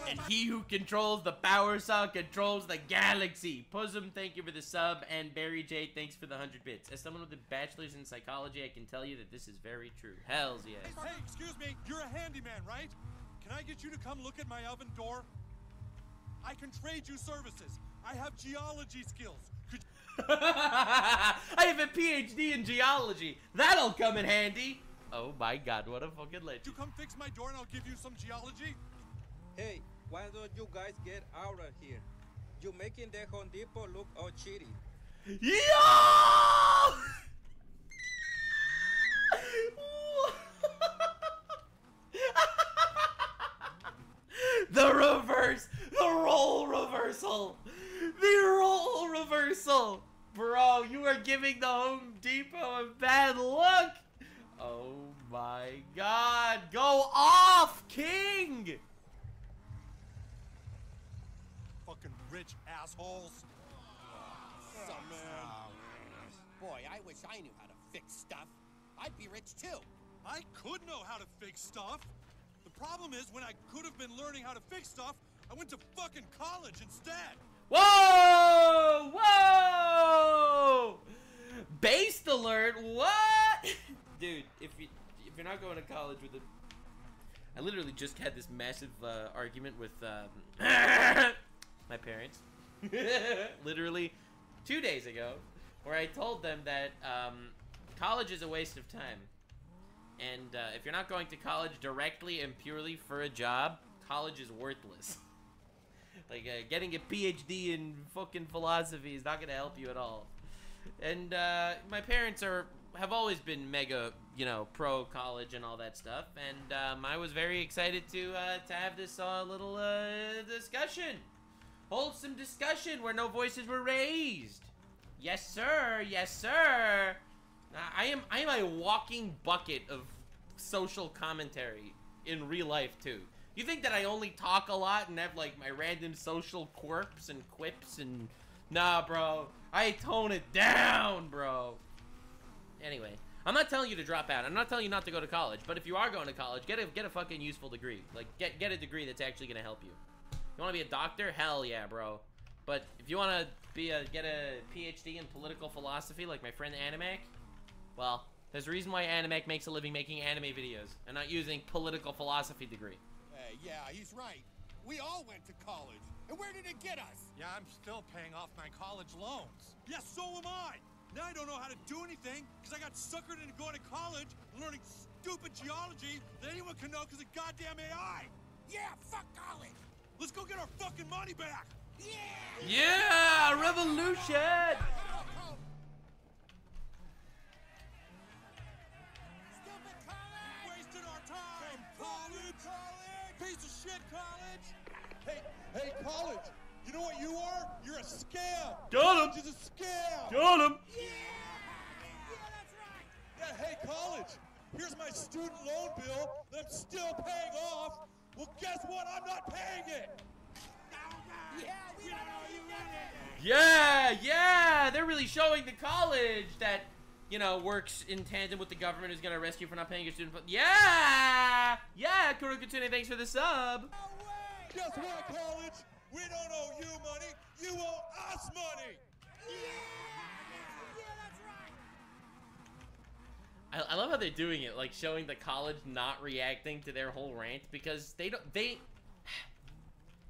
And he who controls the power saw controls the galaxy. Puzzum, thank you for the sub. And Barry J, thanks for the 100 bits. As someone with a bachelor's in psychology, I can tell you that this is very true. Hells yes. Hey, excuse me. You're a handyman, right? Can I get you to come look at my oven door? I can trade you services. I have geology skills. I have a PhD in geology. That'll come in handy. Oh my god, what a fucking legend. You come fix my door and I'll give you some geology? Hey, why don't you guys get out of here? You're making the Home Depot look all shitty. Yo! The reverse! The role reversal! The role reversal! Bro, you are giving the Home Depot a bad look! Oh my god! Go off, King! Fucking rich assholes. Boy, I wish I knew how to fix stuff. I'd be rich too. I could know how to fix stuff. The problem is, when I could have been learning how to fix stuff, I went to fucking college instead. Whoa! Whoa! Based alert, what? Dude, if you're not going to college with a... I literally just had this massive argument with my parents. Literally 2 days ago, where I told them that college is a waste of time. And if you're not going to college directly and purely for a job, college is worthless. Like, getting a PhD in fucking philosophy is not gonna help you at all. And my parents have always been mega, you know, pro college and all that stuff. And I was very excited to have this little discussion, wholesome discussion where no voices were raised. Yes, sir. Yes, sir. I am a walking bucket of social commentary in real life too. You think that I only talk a lot and have like my random social quirks and quips and... Nah, bro. I tone it down, bro. Anyway, I'm not telling you to drop out. I'm not telling you not to go to college. But if you are going to college, get a fucking useful degree. Like, get a degree that's actually gonna help you. You want to be a doctor? Hell yeah, bro. But if you want to get a PhD in political philosophy like my friend Animac, well, there's a reason why Animac makes a living making anime videos and not using political philosophy degree. Yeah, he's right. We all went to college. And where did it get us? Yeah, I'm still paying off my college loans. Yes, so am I. Now I don't know how to do anything because I got suckered into going to college and learning stupid geology that anyone can know because of goddamn AI. Yeah, fuck college. Let's go get our fucking money back. Yeah! Yeah, revolution! Stupid college! Wasting our time. College! Piece of shit, college! Hey, college! You know what you are? You're a scam! Got him! College is a scam! Got him! Yeah! Yeah, that's right! Yeah, hey, college! Here's my student loan bill that I'm still paying off. Well, guess what? I'm not paying it! Yeah, we don't know you ready. Yeah! They're really showing the college that, you know, works in tandem with the government who's gonna arrest you for not paying your student fund. Yeah! Yeah, Kurokutune, thanks for the sub! Guess what, college? We don't owe you money, you owe us money! I love how they're doing it, like showing the college not reacting to their whole rant because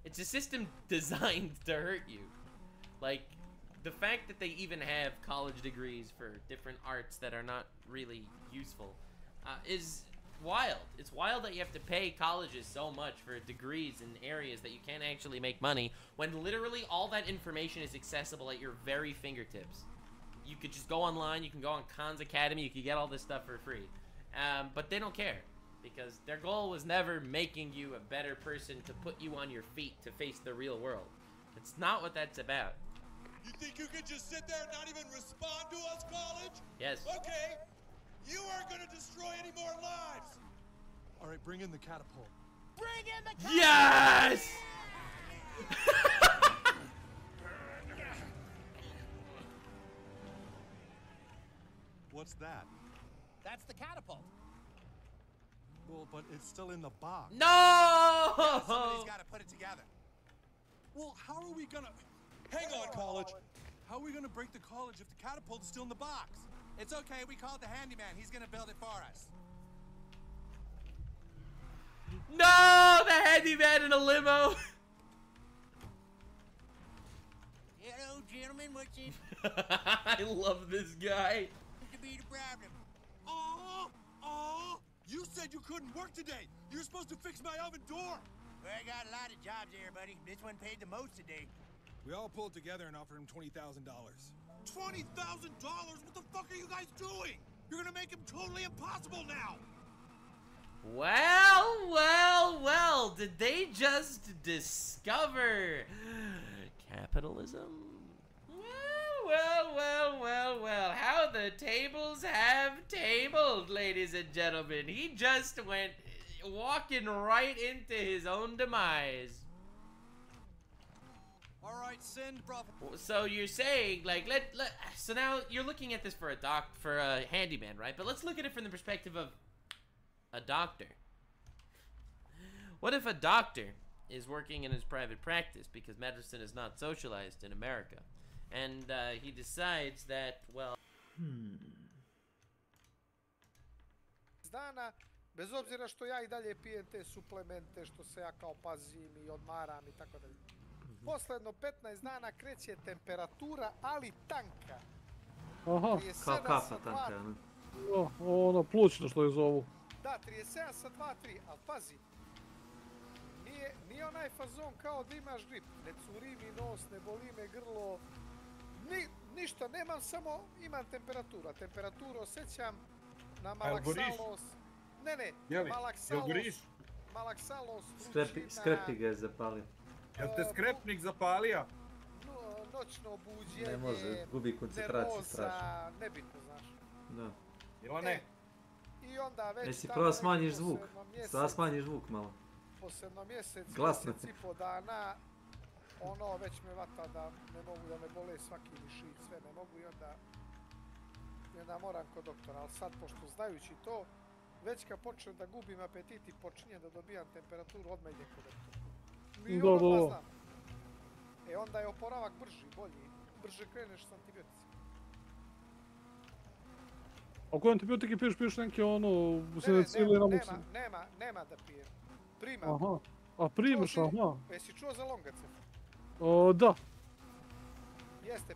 it's a system designed to hurt you. Like, the fact that they even have college degrees for different arts that are not really useful is wild. It's wild that you have to pay colleges so much for degrees in areas that you can't actually make money when literally all that information is accessible at your very fingertips. You could just go online, you can go on Khan's Academy, you can get all this stuff for free. But they don't care because their goal was never making you a better person to put you on your feet to face the real world. It's not what that's about. You think you could just sit there and not even respond to us, college? Yes. Okay. You aren't gonna destroy any more lives. All right, bring in the catapult. Bring in the catapult. Yes! What's that? That's the catapult. Well, but it's still in the box. No! Yeah, somebody's got to put it together. Well, how are we gonna... Hang on, college. How are we gonna break the college if the catapult is still in the box? It's okay, we called the handyman. He's gonna build it for us. No! The handyman in a limo! Hello, gentlemen, what's it? I love this guy. To be the problem. Oh! You said you couldn't work today. You're supposed to fix my oven door. Well, I got a lot of jobs here, buddy. This one paid the most today. We all pulled together and offered him $20,000. $20,000? What the fuck are you guys doing? You're gonna make him totally impossible now. Well, did they just discover capitalism? Well, how the tables have tabled, ladies and gentlemen. He just went walking right into his own demise. All right, send prophet. So you're saying, like, so now you're looking at this for a handyman, right? But let's look at it from the perspective of a doctor. What if a doctor is working in his private practice because medicine is not socialized in America, and he decides that, well... Dana, bez obzira što ja I dalje pijem te suplemente, što se ja kao pazim I odmaram I tako dalje. Posle jedno 15 dana kreće temperatura, ali tanka. Aha. Kao kafa tanka, ne? Ono plućno što je zovu. Da, 37 sa 2-3, ali pazi. Nije onaj fazon kao da imaš grip. Ne curi mi nos, ne boli me grlo. Ništa, nemam, samo imam temperaturu. Temperaturu osjećam na malaksalos. Ne, malaksalos, vrućina. Skrepi ga je zapalio. Jel te skrepnik zapalio? Noćno buđenje, ne može, gubi koncentraciju strašno. Nebitno, znaš. Da. Ili ne? I onda već... Jesi prvo smanjiš zvuk? Sada smanjiš zvuk malo. Posebno mjesec I po dana, ono već me vata da ne mogu da me bole svaki mišić, sve ne mogu I onda moram kod doktora, ali sad pošto znajući to, već kad počnem da gubim apetit I počinjem da dobijam temperaturu, odmah idem kod doktora. I odmah znam. Onda je oporavak brži, bolji, brže kreneš s antibioticima. A koje antibiotike piješ? Piješ neke ono, senicili, namuksin? Nema da pijem. Primam. Aha, a primaš, aha. Jesi čuo za longacef? Da. Jeste,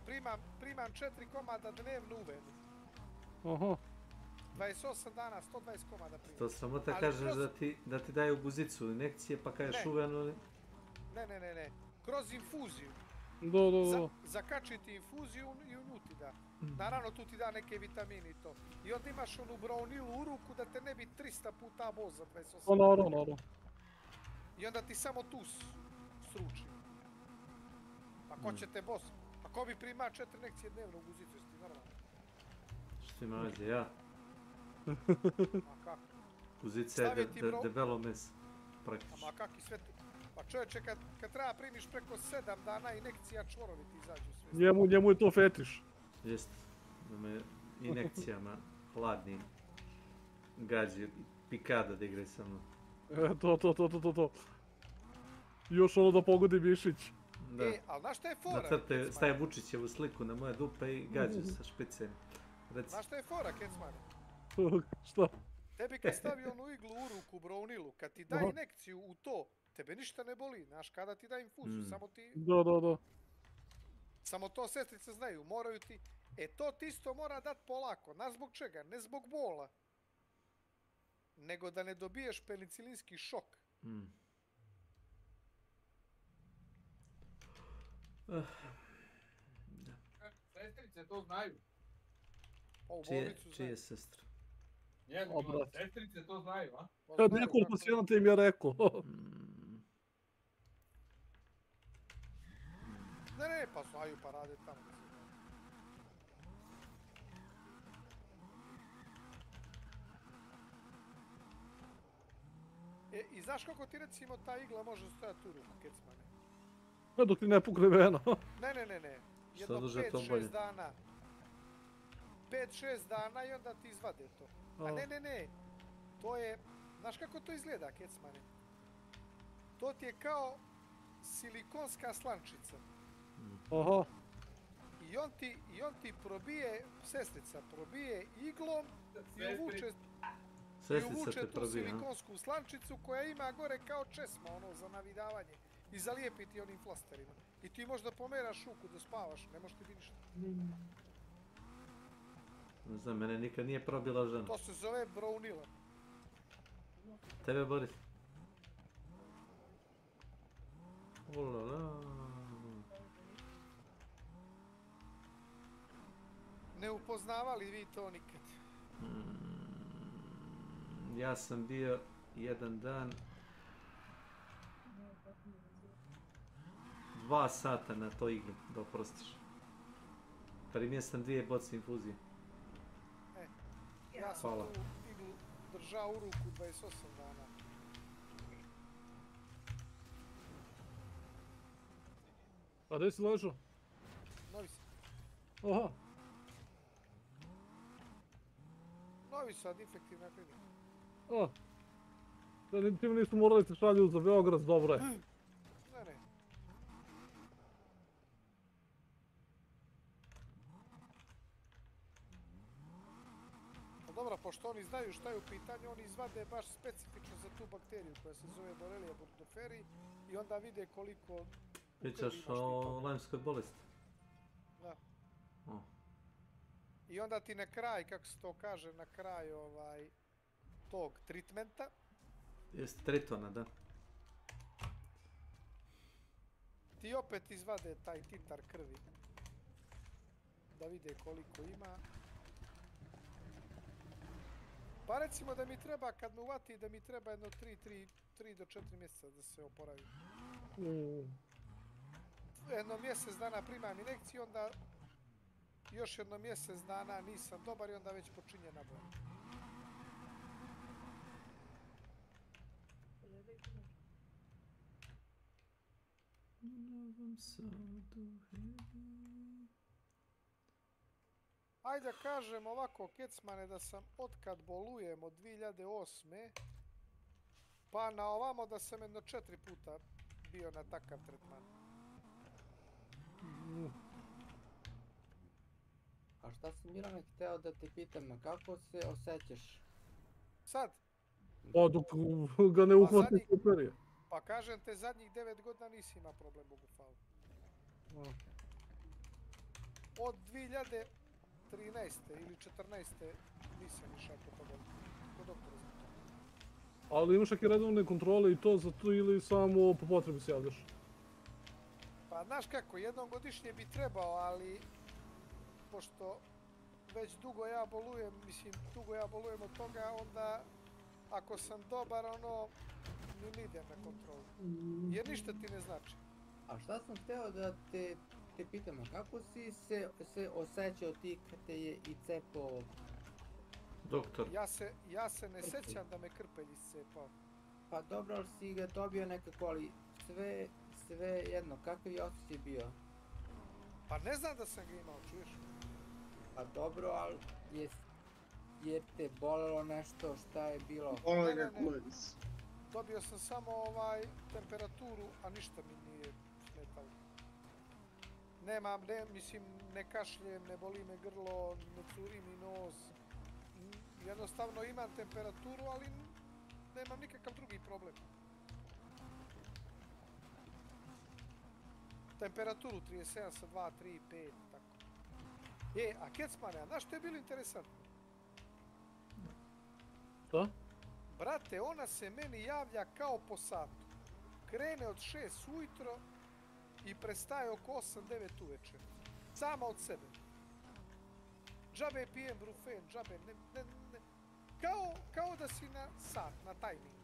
primam 4 komada dnevno u venu. Aha. 28 dana, 120 komada primam. To samo da kažeš da ti daju guzicu injekcije pa kažeš uvenu. Ne. Kroz infuziju. Da. Zakačiti infuziju i u nju ti da. Naravno tu ti da neke vitamine i to. I onda imaš onu braunilu u ruku da te ne bi 300 puta boz za 28 dana. Naravno. I onda ti samo tu sruči. Pa ko će te boz? Pa ko bi prima 4 injekcije dnevno u guzicu, jesi ti normalno? Što ima veze, ja? Ma kako? Guzica je debelo meso, praktično. Ma kak i sve ti? Pa čovječe, kad treba primiš preko 7 dana injekcija, čvorovi ti izađu sve. Njemu je to fetiš. Jeste, da me injekcijama hladnim gađi pikada da igraj sa mnom. To. Još ono da pogodi mišić. Da. Ali znaš šta je fora? Nacrte, staje Vučićevu sliku na moje dupe i gađe sa špicem. Znaš šta je fora, Kecmane? Šta? Tebi kad stavi onu iglu u ruku, braunilu, kad ti da injekciju u to, tebe ništa ne boli, znaš, kada ti da infuziju, samo ti... Da. Samo to sestrice znaju, moraju ti... to ti isto mora dat polako, znaš zbog čega? Ne zbog bola, nego da ne dobiješ penicilinski šok. Sestrice to znaju. Čije sestre? Njegove sestrice to znaju, a? Nekoliko pacijenata im je rekao. Ne, pa znaju pa rade tamo. I znaš koliko ti recimo ta igla može stojati u ruku, Kecmane? Dok ti ne pukne vena. Ne. Jedno 5-6 dana. 5-6 dana i onda ti izvade to. A ne. To je... Znaš kako to izgleda, Kecmane? To ti je kao silikonska slančica. Aha. I on ti probije, sestrica, probije iglom i uvuče tu silikonsku slančicu koja ima gore kao česma, ono, za navidavanje. I zalijepi ti onim flasterima. I ti možda pomeraš ruku da spavaš, ne možeš ti biti ništa. Ne znam, mene nikad nije probila žena. To se zove braunila. Tebe, Boris? Ulala. Ne upoznavali vi to nikad? Ja sam bio jedan dan 2 sata na toj igli, da oprostiš. Primio sam 2 boce infuzije. Ja sam tu iglu držao u ruku 28 dana. A gdje si ležao? Novi Sad. Aha. Novi Sad, infektivna klinika. Ti mi nisu morali se šalju za Beograd, dobro je. Ne. Dobro, pošto oni znaju šta je u pitanju, oni izvade baš specifično za tu bakteriju koja se zove Borrelia burgdorferi i onda vide koliko... Pričaš o lajmskoj bolesti? Da. I onda ti na kraj, kako se to kaže, na kraj tog tritmenta... Jeste tritona, da. Ti opet izvade taj titar krvi. Da vide koliko ima. Pa recimo da mi treba, kad me uvati, da mi treba jedno 3 do 4 mjeseca da se oporavim. Jedno mjesec dana primam injekciju, onda još jedno mjesec dana nisam dobar i onda već počinje naboj. Ajde da kažem ovako, Kecmane, da sam otkad bolujem od 2008. Pa na ovamo da sam jedno 4 puta bio na takav tretman. A šta sam Milane hteo da te pitam, a kako se osjećaš? Sad? Pa dok ga ne uhvati superije. Pa kažem te, zadnjih 9 godina nisi ima problem, Bogu hvala. Od 2013. ili 14. nisam išao kod toga. Kod doktora za to. Ali imaš neke redovne kontrole i to za to ili samo po potrebi se javljaš? Pa znaš kako, jednom godišnje bi trebao, ali pošto već dugo ja bolujem od toga, onda ako sam dobar, ni idem na kontrolu. Jer ništa ti ne znači. A šta sam hteo da te pitam, kako si se osjećao ti kad te je i cepao doktor? Ja se ne sećam da me krpelj iscepao. Pa dobro, ali si ga dobio nekako, ali sve jedno, kakav je osjećaj bio? Pa ne znam da sam ga imao, čuješ? Pa dobro, ali je te bolelo nešto, šta je bilo? Ne. Dobio sam samo temperaturu, a ništa mi nije smetalo. Ne kašljem, ne boli me grlo, ne curi mi nos. Jednostavno imam temperaturu, ali nemam nikakav drugi problem. Temperaturu 37 sa 2, 3, 5, tako. A Kecmane, a znaš što je bilo interesantno? Što? Brate, ona se meni javlja kao po satu. Krene od 6 ujutro i prestaje oko 8-9 uveče. Sama od sebe. Džabe pijem brufen, džabe, ne. Kao da si na sat, na tajming.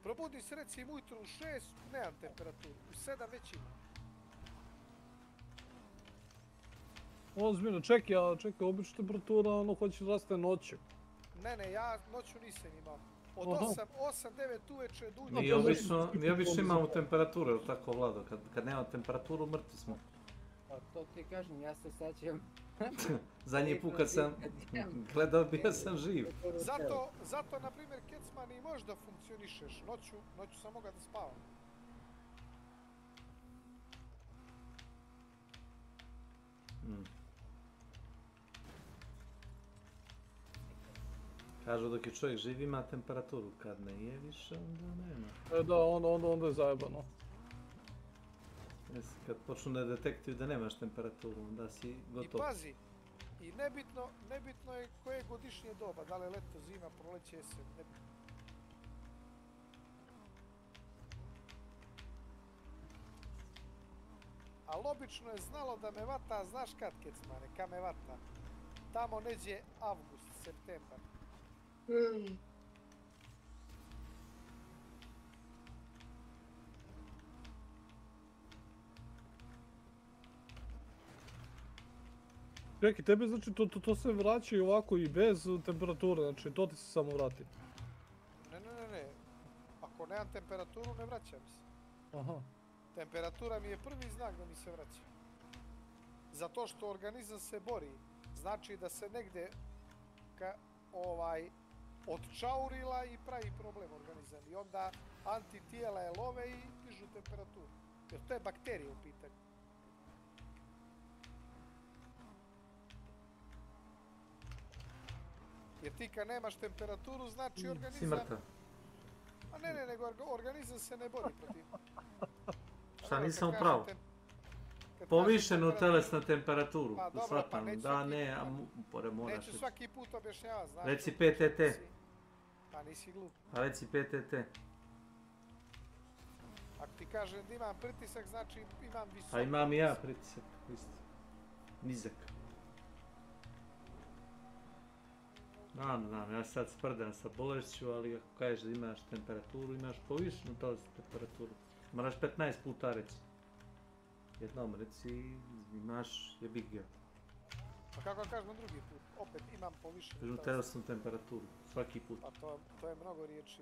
Probudi se recimo ujutro u 6, nemam temperaturu. U 7 već imam. Ozbiljno, čekaj, obična temperatura, hoće raste noću. Ne, ja noću nisam imao. Od 8-9 uveče do ujutro. Mi obično imamo temperaturu, je li tako, Vlado? Kad nema temperaturu, mrtvi smo. Pa to ti kažem, ja se sećam. Zadnji put kad sam gledao, bio sam živ. Zato, na primjer, Kecman i možda funkcionišeš. Noću sam mogao da spavam. Kažu dok je čovjek živ ima temperaturu, kad ne je više onda nema. Da, onda je zajebano. Kad počnu da detektuju da nemaš temperaturu, onda si gotov. I pazi, i nebitno je koje godišnje doba, da li je leto, zima, proleće, jesen, nebitno. Ali obično je znalo da me vata, znaš kad, Kecmane, kad me vata? Tamo neđe avgust, septembar. Čekaj, tebi znači to se vraća i ovako i bez temperature, znači to ti se samo vrati? Ne. Ako nemam temperaturu, ne vraćam se. Aha. Temperatura mi je prvi znak da mi se vraća. Zato što organizam se bori. Znači da se negde odčaurila i pravi problem organizam. I onda antitijela je love i dižu temperaturu. Jer to je bakterija u pitanju. Jer ti kad nemaš temperaturu, znači organizam... Si mrtav. A ne, nego organizam se ne bori protiv. Šta, nisam pravo? Povišenu telesnu temperaturu, shvatam, da ne, a moraš reći. Neću svaki put objašnjavati, znaš. Reci PTT. Pa nisi glup. A reci PTT. Ako ti kažem da imam pritisak, znači imam visok. A imam i ja pritisak, isto. Nizak. Znam, ja sad sprdam sa bolešću, ali ako kažeš da imaš temperaturu, imaš povišenu telesnu temperaturu. Moraš 15 puta reći. Jednom reci, imaš jebik ga. Pa kako kažem drugi put, opet imam povišenu telesnu temperaturu, svaki put. Pa to je mnogo riječi,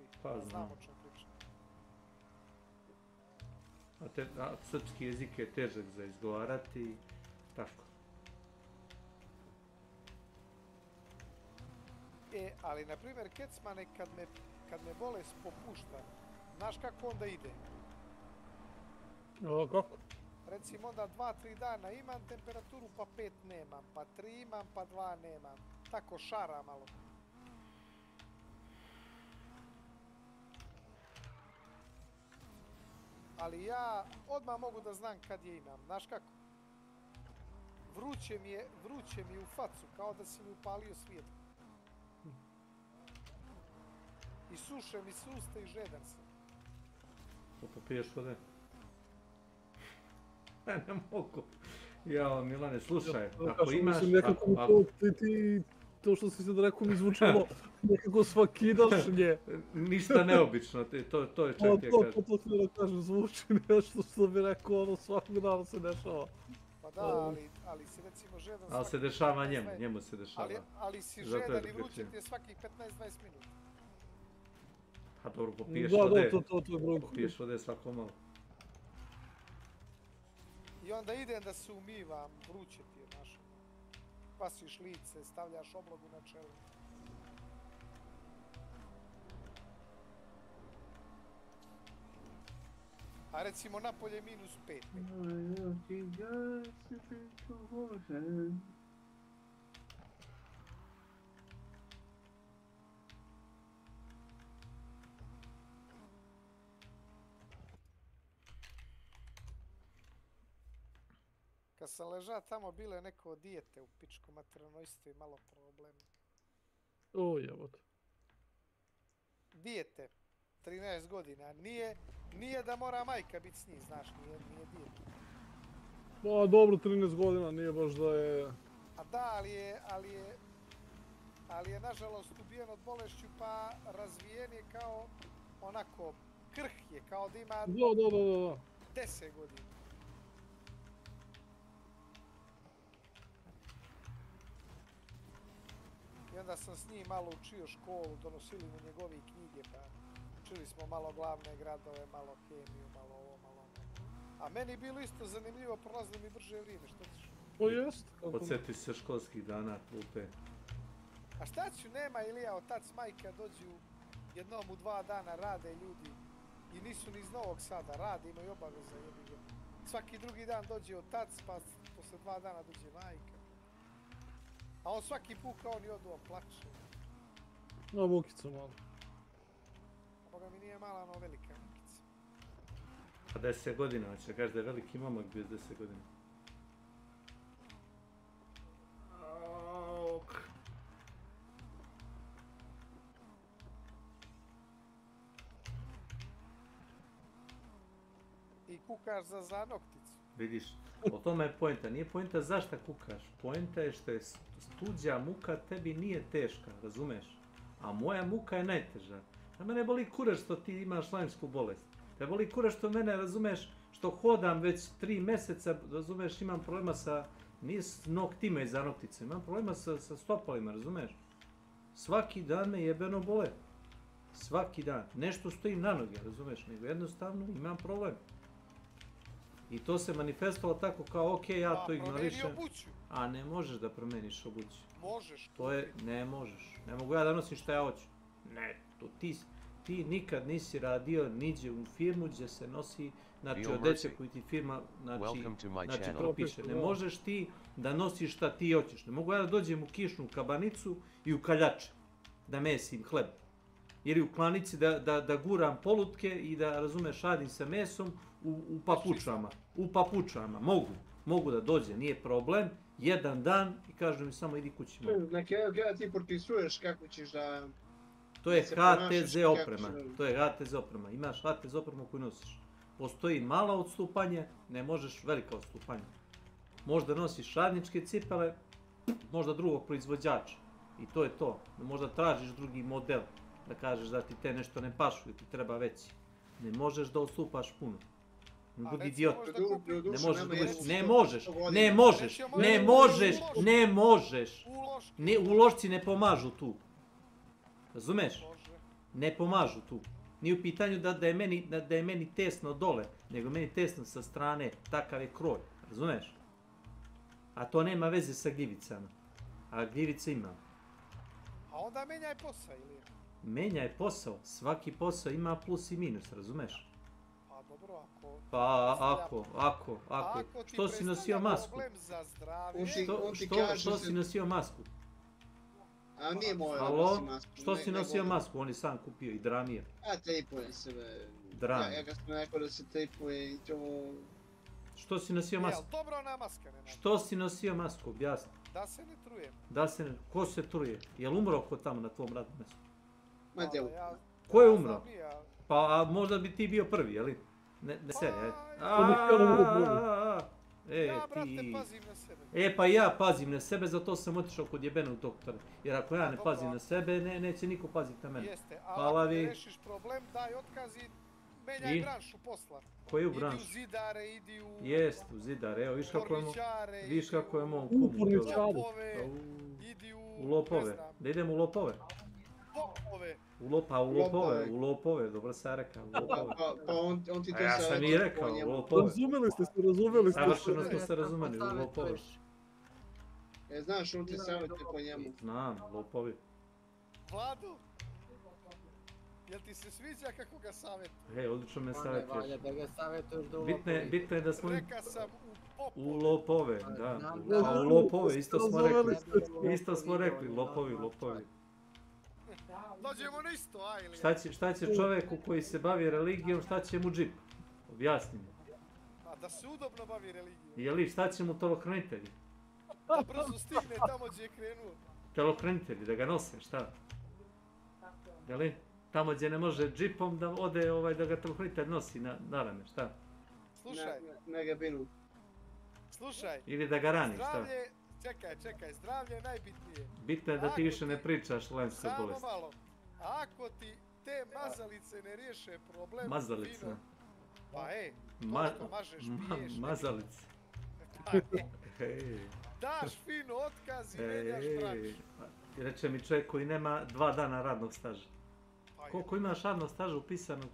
znam o čem pričam. A srpski jezik je težak za izgovarati, tako. Ali na primjer, Kecmane, kad me bolest popušta, znaš kako onda ide? Kako? Recimo onda 2-3 dana imam temperaturu, pa 5 nemam, pa 3 imam, pa 2 nemam. Tako šara malo. Ali ja odmah mogu da znam kad je imam. Znaš kako? Vruće mi je u facu, kao da si mi upalio svijet. I suše mi se usta i žedan sam. Popiješ vode? Ne mogu. Jao, Milane, slušaj, ako imaš... To što si sad rekao mi zvučalo nekako svakidašnje. Ništa neobično, to je čak je kažem. To ti da kažem, zvuči nešto što bi rekao, ono svakog dana se dešava. Pa da, ali si recimo žedan... Ali se dešava njemu se dešava. Ali si žedan i vruće ti je svakih 15-20 minuta. Pa dobro, popiješ vode. Da, popiješ vode svako malo. I onda idem da se umivam, vruće ti je, znaš. Pasiš lice, stavljaš oblogu na čelo. A recimo napolje -5. Kad sam ležao tamo, bilo je neko dijete u pičku materinu, isto je malo problem. O, jebote. Dijete, 13 godina, nije da mora majka biti s njim, znaš, nije dijete. Pa dobro, 13 godina, nije baš da je... A da, ali je nažalost ubijen od bolešću, pa razvijen je kao onako krh je, kao da ima... Da. 10 godina. I onda sam s njim malo učio školu, donosili mu njegovi knjige, pa učili smo malo glavne gradove, malo kemiju, malo ovo, malo ono. A meni bilo isto zanimljivo, prolazilo mi brže vrijeme, što ćeš? O, jest. Podsjeti se školskih dana, klupe. A šta ću, nema Ilija, otac, majka dođu jednom u 2 dana, rade ljudi. I nisu ni iz Novog Sada, rade, imaju obaveza, jebi ga. Svaki drugi dan dođe otac, pa posle 2 dana dođe majka. A on svaki put kao ni odu, on plače. No, Vukica malo. A boga mi nije mala, no velika Vukica. Pa 10 godina, će kaži da je veliki momak bio 10 godina. I kukaš za zanokticu. Vidiš, o tome je poenta. Nije poenta zašto kukaš. Poenta je što je tuđa muka tebi nije teška, razumeš? A moja muka je najteža. A mene boli kurac što ti imaš Lyme'sku bolest. Te boli kurac što mene, razumeš, što hodam već 3 mjeseca, razumeš, imam problema sa, nije s noktima i zanokticama, imam problema sa stopalima, razumeš? Svaki dan me jebeno bole. Svaki dan. Nešto stojim na noge, razumeš, nego jednostavno imam problem. I to se manifestovalo tako kao, ok, ja to ignorišem. A ne možeš da promeniš obuću. Možeš. To je, ne možeš. Ne mogu ja da nosim šta ja hoću. Ne, to ti nikad nisi radio niđe u firmu gdje se nosi, znači od dece koji ti firma, znači propiše. Ne možeš ti da nosiš šta ti hoćeš. Ne mogu ja da dođem u kišnu kabanicu i u kaljače, da mesim hleb. Ili u klanici da guram polutke i da, razumeš, radim sa mesom u papučama. U papučama, mogu da dođe, nije problem. Jedan dan i kažu mi samo idi kući. Na kraju kada ti propisuješ kako ćeš da... To je HTZ oprema, to je HTZ oprema. Imaš HTZ opremu koju nosiš. Postoji mala odstupanje, ne možeš velika odstupanja. Možda nosiš radničke cipele, možda drugog proizvođača. I to je to. Možda tražiš drugi model, da kažeš da ti te nešto ne pašu, da ti treba veći. Ne možeš da odstupaš puno. Budi idiot. Ne možeš. Ulošci ne pomažu tu. Razumeš? Ne pomažu tu. Nije u pitanju da je meni tesno dole, nego meni tesno sa strane. Takav je kroj. Razumeš? A to nema veze sa gljivicama. A gljivice ima. A onda menjaj posao, ili? Menjaj posao. Svaki posao ima plus i minus, razumeš? Dobro, ako... Pa, ako. Što si nosio masku? Što si nosio masku? A nije moj Alo? Što si nosio masku? On je sam kupio i Dramir. Ja tripujem sebe. Dramir. Ja kad sam rekao da se tripuje i to... Što si nosio masku? Jel, dobro ona maska, ne? Što si nosio masku? Objasni. Da se ne trujem. Da se ne... Ko se truje? Jel umro ko tamo na tvom radnom mjestu? Ma te Ko je umro? Pa možda bi ti bio prvi, jeli? Ne seri, ajde. Ja, brate, pazim na sebe. Pa ja pazim na sebe, zato sam otišao kod jebenog doktora. Jer ako ja ne pazim na sebe, neće niko paziti na mene. Jeste, ali ako ne rešiš problem, daj otkaz i menjaj branšu posla. Koju branšu? Idi u zidare, idi u... Jest, u zidare, evo, viš kako je mom kumu. U lopove, idi u lopove, da idemo u lopove. Lopove. U lopove, dobro sam rekao, u lopove. Pa on ti to ja sam i rekao, u lopove. Razumeli ste. Savršeno smo se razumeli, u lopove. Znaš, on ti savjetuje po njemu. Znam, lopovi. Vladu, jel ti se sviđa kako ga savjetuje? Odlično me savjetuješ. Valja da ga savjetuješ do lopovi. Bitno je da smo... Reka sam u lopove, da. A u lopove, isto smo rekli, lopovi. Dođemo na isto, ajli. Šta će čovjeku koji se bavi religijom, šta će mu džip? Objasni mi. A da se udobno bavi religijom. Jeli, šta će mu telohranitelji? Da brzo stigne tamo gdje je krenuo. Telohranitelji, da ga nose, šta? Jeli? Tamo gdje ne može džipom da ode, da ga telohranitelj nosi na rame, šta? Slušaj. Na gabinu. Slušaj. Ili da ga rani, šta? Čekaj, zdravlje je najbitnije. Bitno je da ti više ne pričaš lenske bolesti. Samo malo. Ako ti te mazalice ne riješe problem... Mazalice? Pa to što mažeš, piješ... Mazalice. Daš fino otkaz i menjaš branš. Reče mi čovjek koji nema 2 dana radnog staža. Koliko imaš radnog staža upisanog?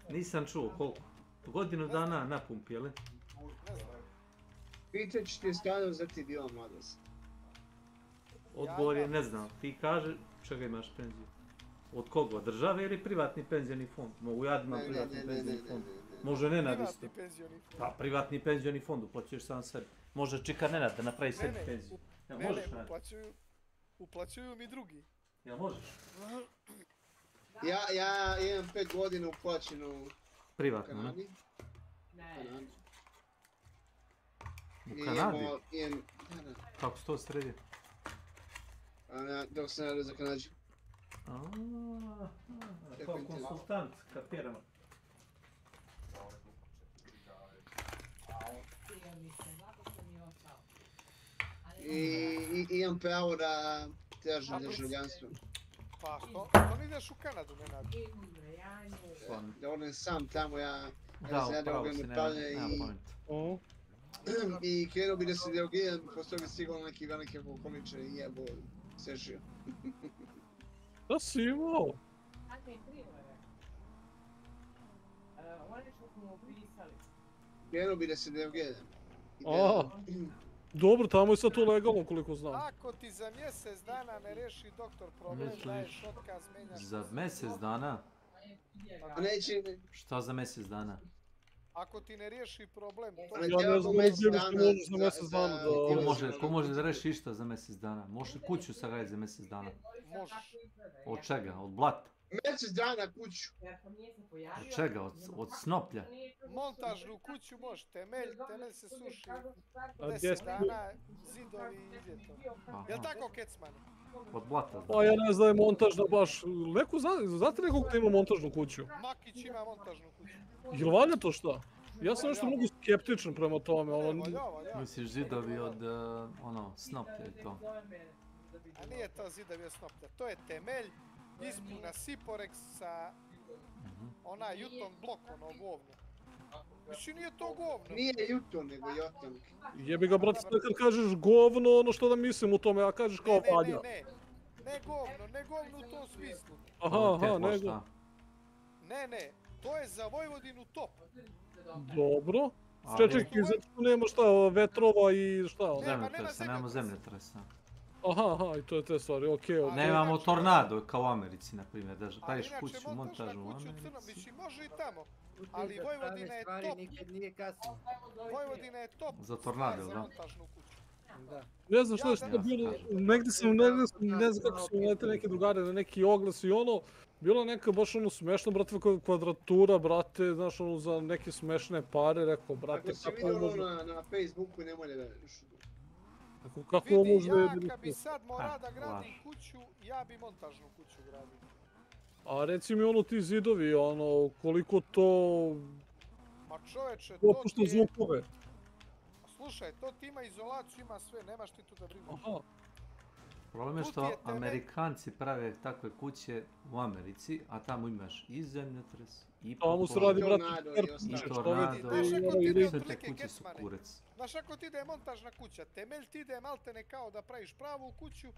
Nisam čuo koliko. Godinu dana na pumpi, jel? Ne znam. Pitat ću ti skadom za ti bio mladost. Odgovor je ne znam. Ti kaže čega imaš penziju. Od koga? Od države ili privatni penzioni fond? Mogu ja da imam privatni penzioni fond. Može Nenad isto. Pa privatni penzioni fond uplaćuješ sam sebi. Može Čika Nenad da napravi sebi penziju. Ne, uplaćuju mi drugi. Jel možeš? Ja imam 5 godina uplaćenu privatno, ne? Ne. U Kanadi? Kako se to sredi? Dok sam radio za Kanadžu. Kao konsultant, kapiramo. I imam pravo da tražim državljanstvo. Pa što ne ideš u Kanadu, Nenad? Da odem sam tamo, ja Da, upravo si, nema pojenta. I krenuo bi da se derogiram, postoji bi sigurno neki velike okoliče i jebo sešio. Da si imao? Krenuo bi da se derogiram. Dobro, tamo je sad to legalno koliko znam. Ako ti za mjesec dana ne reši doktor problem, daješ otkaz, menjaš... Za mjesec dana? Šta za mjesec dana? Ako ti ne riješi problem... Ja ne znam što možeš za mjesec dana da... Ko može da reši išta za mjesec dana? Može kuću sagraditi za mjesec dana? Možeš. Od čega? Od blata? Mjesec dana kuću. Od čega? Od snoplja? Montažnu kuću možeš, temelj se suši. 10 dana, zidovi i ide to. Jel' tako, Kecman? Od blata. Pa ja ne znam, montažna baš... Znate nekog da ima montažnu kuću? Makić ima montažnu kuću. Jel' valja to šta? Ja sam nešto mnogo skeptičan prema tome, Misliš zidovi od, snoplja i to? A nije to zidovi od snoplja, to je temelj, ispuna Siporex sa onaj Juton blok, govno. Mislim, nije to govno. Nije Juton, nego Joton. Jebi ga, brate, kad kažeš govno, ono što da mislim u tome, a kažeš kao valja. Ne govno u tom smislu. Aha, nego. Ne, to je za Vojvodinu top. Dobro. Čekaj, zato nema šta, vetrova i šta? Zemljotresa, nemamo zemljotresa. Aha, i to je te stvari, okej. Nemamo tornado kao u Americi, na primjer, da praviš kuću, montažu u Americi. Mislim, može i tamo, ali Vojvodina je top. Vojvodina je top za tornado, da? Montažnu kuću. Ne znam što je što bilo, negdje sam, ne znam kako su ulete neki drugari na neki oglas i ono, bilo neka baš ono smešno, brate, kvadratura, brate, znaš ono za neke smešne pare, rekao, brate, kako je možda... Ako si vidio na Facebooku, nemoj da gledaš. Kako ovo može da je... Vidi, ja kad bi sad morao da gradim kuću, ja bi montažnu kuću gradio. A reci mi ono ti zidovi, ono, koliko to... Ma čoveče, to ti je... zvukove. Slušaj, to ti ima izolaciju, ima sve, nemaš ti tu da brineš. Aha. Problem je što Amerikanci prave takve kuće u Americi, a tamo imaš i zemljotres, i tornado, i sve te kuće su kurec. Znaš, ako ti ide montažna kuća, temelj ti ide maltene kao da praviš pravu kuću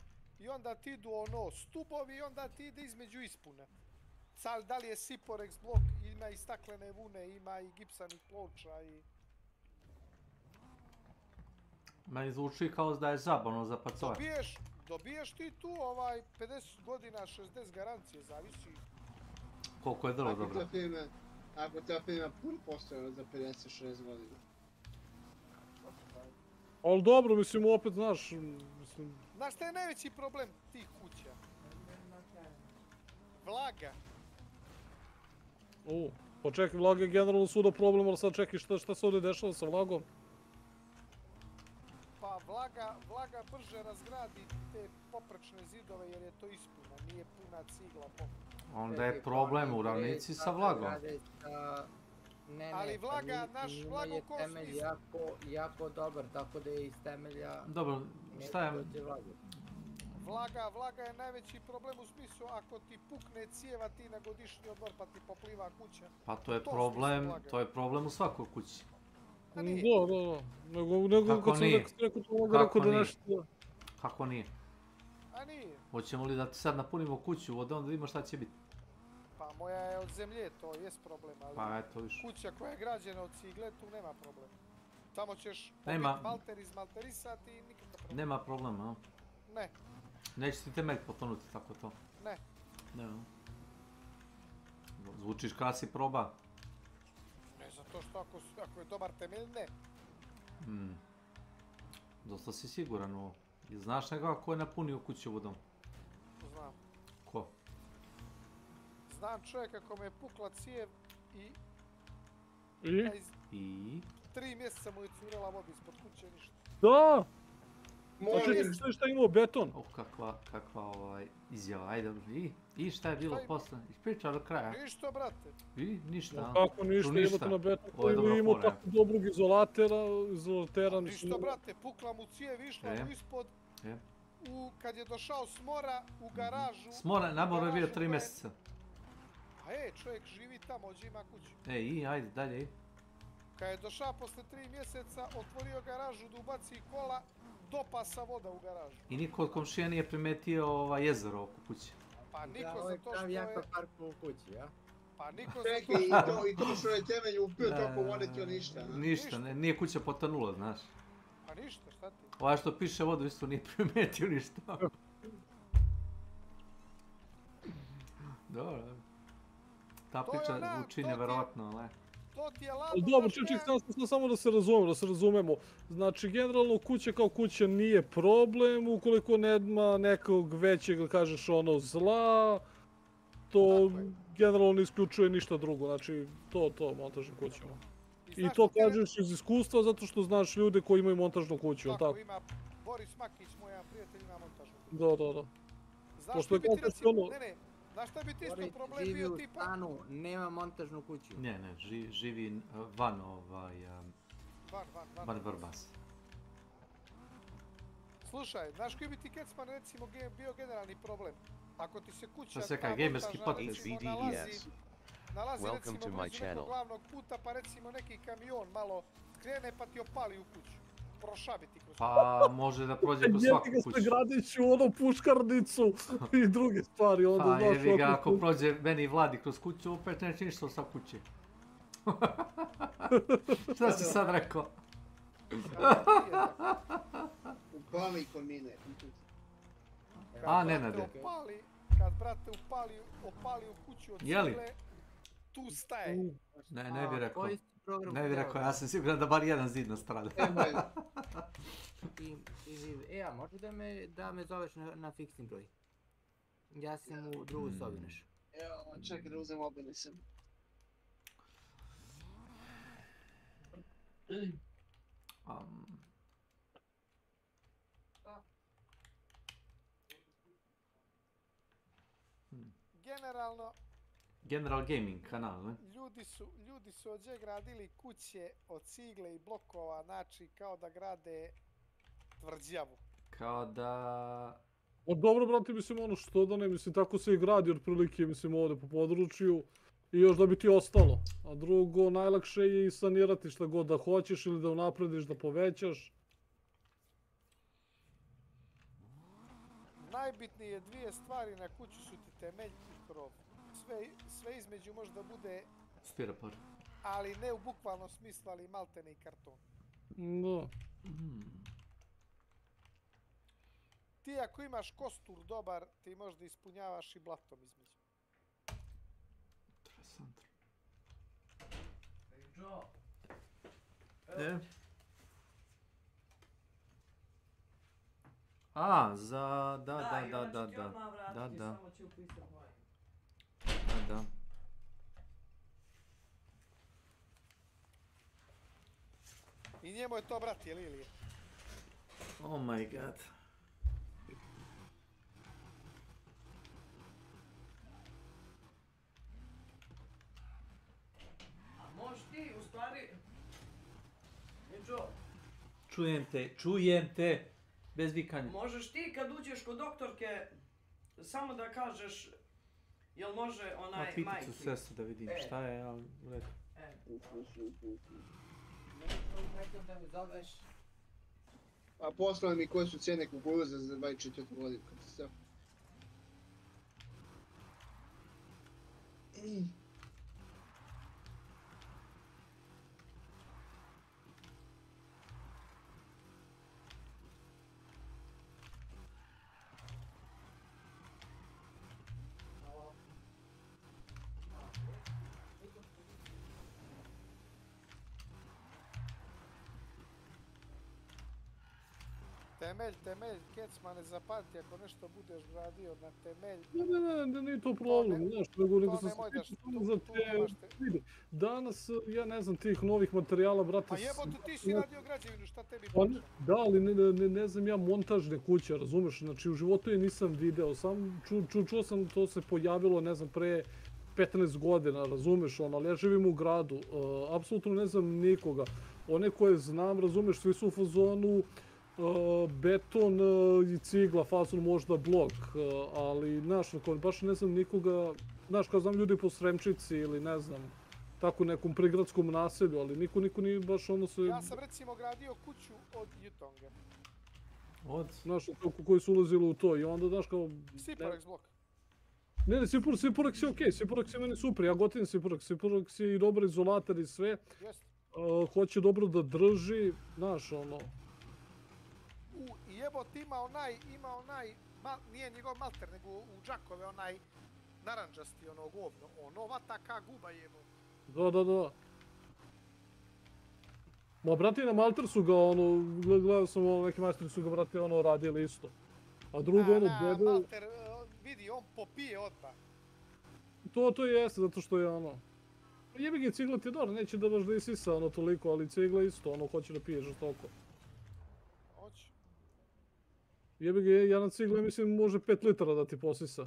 i onda ti idu ono stubovi i onda ti ide između ispuna. Da li je Siporex blok, ima i staklene vune, ima i gipsanih ploča i... Meni zvuči kao da je zabavno za pacovat. Dobiješ ti tu 50 godina, 60 garancije, zavisi. Koliko je drvo dobro. Ako ta firma pun postojala za 50-60 godina. Ali dobro, mislim, opet, znaš... Znaš šta je najveći problem tih kuća? Vlaga. Pa čekaj, vlaga je generalno svuda problem, ali sad čekaj šta se ovdje dešava sa vlagom? Pa vlaga brže razgradi te poprečne zidove jer je to ispuna, nije puna cigla. Onda je problem u ravnici sa vlagom. Ali vlaga, naš vlago ko temelj jako dobar, tako da je iz temelja... Dobro, šta je... Vlaga je najveći problem u smislu ako ti pukne cijeva ti na godišnji odmor pa ti popliva kuća. Pa to je problem u svakoj kući. Da, nego kad sam rekao to mogu rekao da nešto... Kako nije? A nije. Hoćemo li da ti sad napunimo kuću vodom da vidimo šta će biti? Pa moja je od zemlje, to jest problem, ali kuća koja je građena od cigle, tu nema problem. Tamo ćeš malter izmalterisati i nikakav problem. Nema problema, a? Ne. Neće ti temelj potonuti tako to? Ne. Ne. Zvučiš kada si proba? Ne, zato što ako je dobar temelj, ne. Dosta si siguran ovo. Znaš nekoga ko je napunio kuću vodom? Znam. Ko? Znam čovjeka kome je pukla cijev i... I? 3 mjeseca mu je curala voda ispod kuće, ništa. Da! Šta je imao beton? Kakva izjava, ajde. I šta je bilo posle? Ispričao do kraja. Ništa, brate. I? Ništa. Kako ništa, imate na beton koji je imao tako dobrog izolatera. Ništa, brate, pukla mu cijev, išla mu ispod. Kad je došao Smora u garažu... Smora, nabor je bio 3 mjeseca. A čovjek živi tamo, ovdje ima kuću. Ajde, dalje. Kad je došao posle 3 mjeseca, otvorio garažu da ubaci kola, dopasa voda u garažu. I niko od komšija nije primetio jezero oko kuće. Pa niko za to što je... jako parku u kući, ja? Pa niko za to što... I to što je temelj upio toliko vode, to ništa. Ništa, nije kuća potonula, znaš. Pa ništa, šta ti? Ovo što piše vodu isto nije primetio ništa. Dobro. Ta priča zvuči nevjerovatno, ali... Dobro, čekaj, samo da se razumemo. Znači, generalno kuća kao kuća nije problem, ukoliko nema nekog većeg, da kažeš, zla, to generalno ne isključuje ništa drugo, znači, to montažnim kućama. I to kažeš iz iskustva, zato što znaš ljude koji imaju montažnu kuću, ili tako? Tako, ima Boris Makić, moj prijatelj, ima montažnu Da. kuću. Znaš šta bi ti recimo, znaš šta bi ti isto problem bio tipa... Živi u stanu, nema montažnu kuću. Ne, živi van Vrbas. Slušaj, znaš koji bi ti Kecman recimo bio generalni problem? Ako ti se kuća nalazi recimo blizu nekog glavnog puta, pa recimo neki kamion malo krene pa ti opali u kuću. Prošabiti kroz... Pa može da prođe kroz svaku kuću. Njeti ga gradiću puškarnicu i druge stvari. Pa jevi ga, ako prođe meni i Vladi kroz kuću, opet neće ništa sa kuće. Šta si sad rekao? Upali kod mine. Nenade. Kad brate opali u kuću od cigle, tu staje. Ne bi rekao. Ne bi rekao, ja sam siguran da bar jedan zid nastrada. A može da me zoveš na fiksni broj? Ja sam u drugoj sobi nešto. Evo, čekaj da uzem mobilni sam. Generalno... General Gaming kanal, ne? Ljudi su ovdje gradili kuće od cigle i blokova, znači kao da grade tvrđavu. Kao da... O dobro, brate, mislim ono što da ne, mislim tako se i gradi otprilike, mislim ovdje po području i još da bi ti ostalo. A drugo, najlakše je i sanirati šta god da hoćeš ili da unaprediš, da povećaš. Najbitnije dvije stvari na kuću su ti temelj i krov. Sve između može da bude... Stiropor. Ali ne u bukvalnom smislu, ali maltene i karton. Da. Ti ako imaš kostur dobar, ti možda ispunjavaš i blatom između. Interesantno. A, za... Da. I njemu je to brat, je li Ilije? Oh my god. A možeš ti, u stvari... Čujem te, bez vikanja. Možeš ti kad uđeš kod doktorke, samo da kažeš, jel može onaj majki? Pitat ću sestru da vidim šta je, ali u redu. Da me zoveš. A poslali mi koje su cijene kukuruza za 24 godinu. Temelj, Kecma, ne zapamti ako nešto budeš gradio na temelj. Ne, nije to problem, znaš, nego sam spričao za te vidi. Danas, ja ne znam, tih novih materijala, brate... A jebote, ti si radio građevinu, šta tebi priča? Da, ali ne znam ja montažne kuće, razumeš, znači u životu je nisam video, sam čuo sam to se pojavilo, ne znam, pre 15 godina, razumeš, ali ja živim u gradu, apsolutno ne znam nikoga. One koje znam, razumeš, svi su u fazonu beton i cigla, fazon možda blok, ali, znaš, baš ne znam nikoga, znaš, kao znam ljudi po Sremčici ili ne znam, tako nekom prigradskom naselju, ali niko nije baš ono se... Ja sam recimo gradio kuću od Jutonga. Znaš, koji su ulazili u to i onda, znaš, kao... Siporex blok. Ne, Siporex je okej, Siporex je meni super, ja gotivim Siporex je i dobar izolator i sve. Hoće dobro da drži, znaš, ono... I jebot ima onaj, nije njegov malter, nego u džakove onaj naranđasti, ono govno, ono vata ka guba jebot. Da. Ma, brati, na malter su ga, ono, gledao sam neki majstori su ga, brati, ono, radili isto. A drugo, ono, debel... Malter, vidi, on popije odmah. To jeste, zato što je, ono... Jebi ga, cigla ti je dobro, neće da baš da isisa, ono, toliko, ali cigla isto, ono, hoće da pije žestoko. Jebi ga, jedna cigla, mislim, može 5 litara da ti posisa.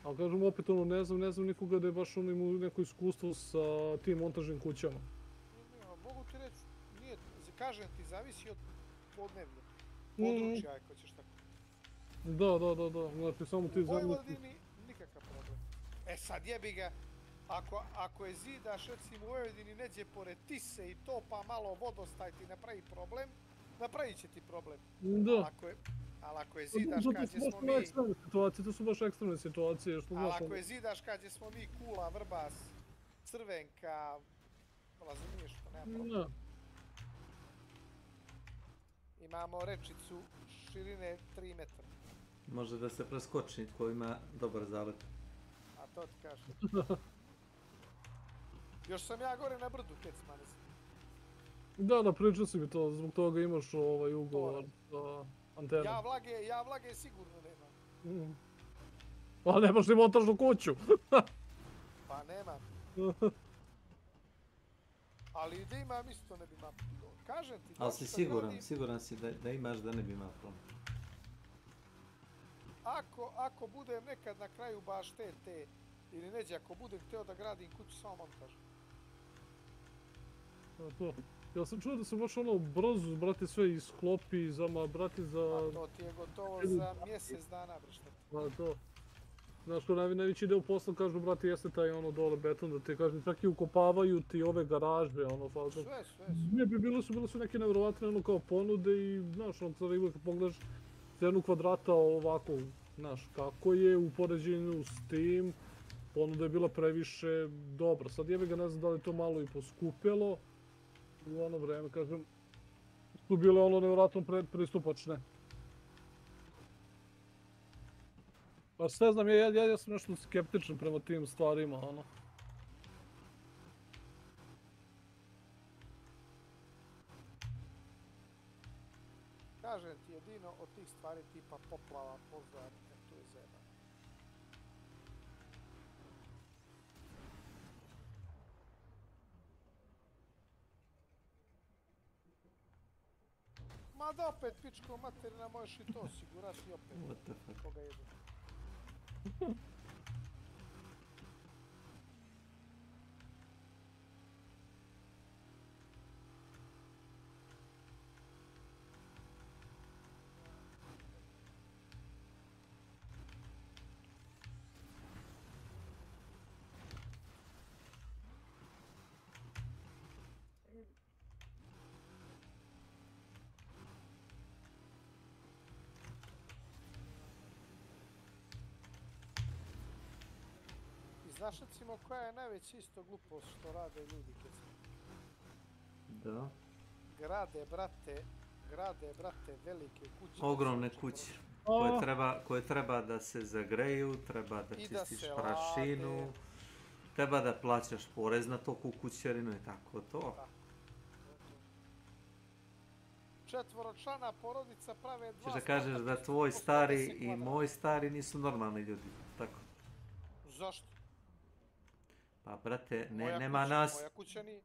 Ali kažem opet, ono, ne znam nikoga da je baš ono imao neko iskustvo sa tim montažnim kućama. Mogu ti reći, nije, kažem ti, zavisi od podnevlja, područja, ako ćeš tako. Da, znači samo ti u Vojvodini nikakav problem. E sad jebi ga, ako je zidaš, recimo u Vojvodini neđe pored Tise i to pa malo vodostaj ti napravi problem, napravit će ti problem. Da. Ali ako je zidaš kad smo mi... To su baš ekstremne situacije. Ali ako je zidaš kad smo mi Kula, Vrbas, Crvenka, razumiješ što nema problem. Imamo rečicu širine 3 metra. Može da se preskoči ko ima dobar zalet. A to ti kažem. Još sam ja gore na brdu, Kecmane. Da, pričao si mi to, zbog toga imaš ugovor sa antenom. Ja vlage sigurno nemam. A nemaš ni montažnu kuću. Pa nemam. Ali da imam isto ne bi imam. Kažem ti... Ali si siguran si da imaš da ne bi imao problem. Ako budem nekad na kraju baš te, ili neđe, ako budem htio da gradim kuću, samo montažu. To. Ja sam čuo da se baš brzo, brate, sve isklopi, brate, za... To ti je gotovo za mjesec dana, bršte. Pa to. Znaš, ko najveći deo posla kažu, brate, jeste taj dole beton, da te kažem, čak i ukopavaju ti ove garažbe, fazo. Sve. Ne, bile su neke nevjerovatne, kao ponude i, znaš, sada uvijek pogledaš cenu kvadrata ovako, znaš, kako je u poređenju s tim, ponuda je bila previše dobra. Sad jebe ga, ne znam da li to malo i poskupjelo, u ono vreme, kažem, su bile nevjerojatno pristupačne. Pa sve znam, ja sam nešto skeptičan prema tim stvarima, Kažem ti, jedino od tih stvari tipa poplava, požar, to je zeba. Ma da opet, pičko materina, možeš i to osigurati opet. What the fuck? Koga jedu. Znaš recimo koja je najveća isto glupost što rade ljudi kad se... Da. Grade, brate, velike kuće. Ogromne kuće. Koje treba da se zagreju, treba da čistiš prašinu, treba da plaćaš porez na to kućerinu i tako to. Četvoročlana porodica prave dva... Češ da kažeš da tvoj stari i moj stari nisu normalni ljudi, tako? Zašto? Pa, brate, nema nas... Moja kuća nije.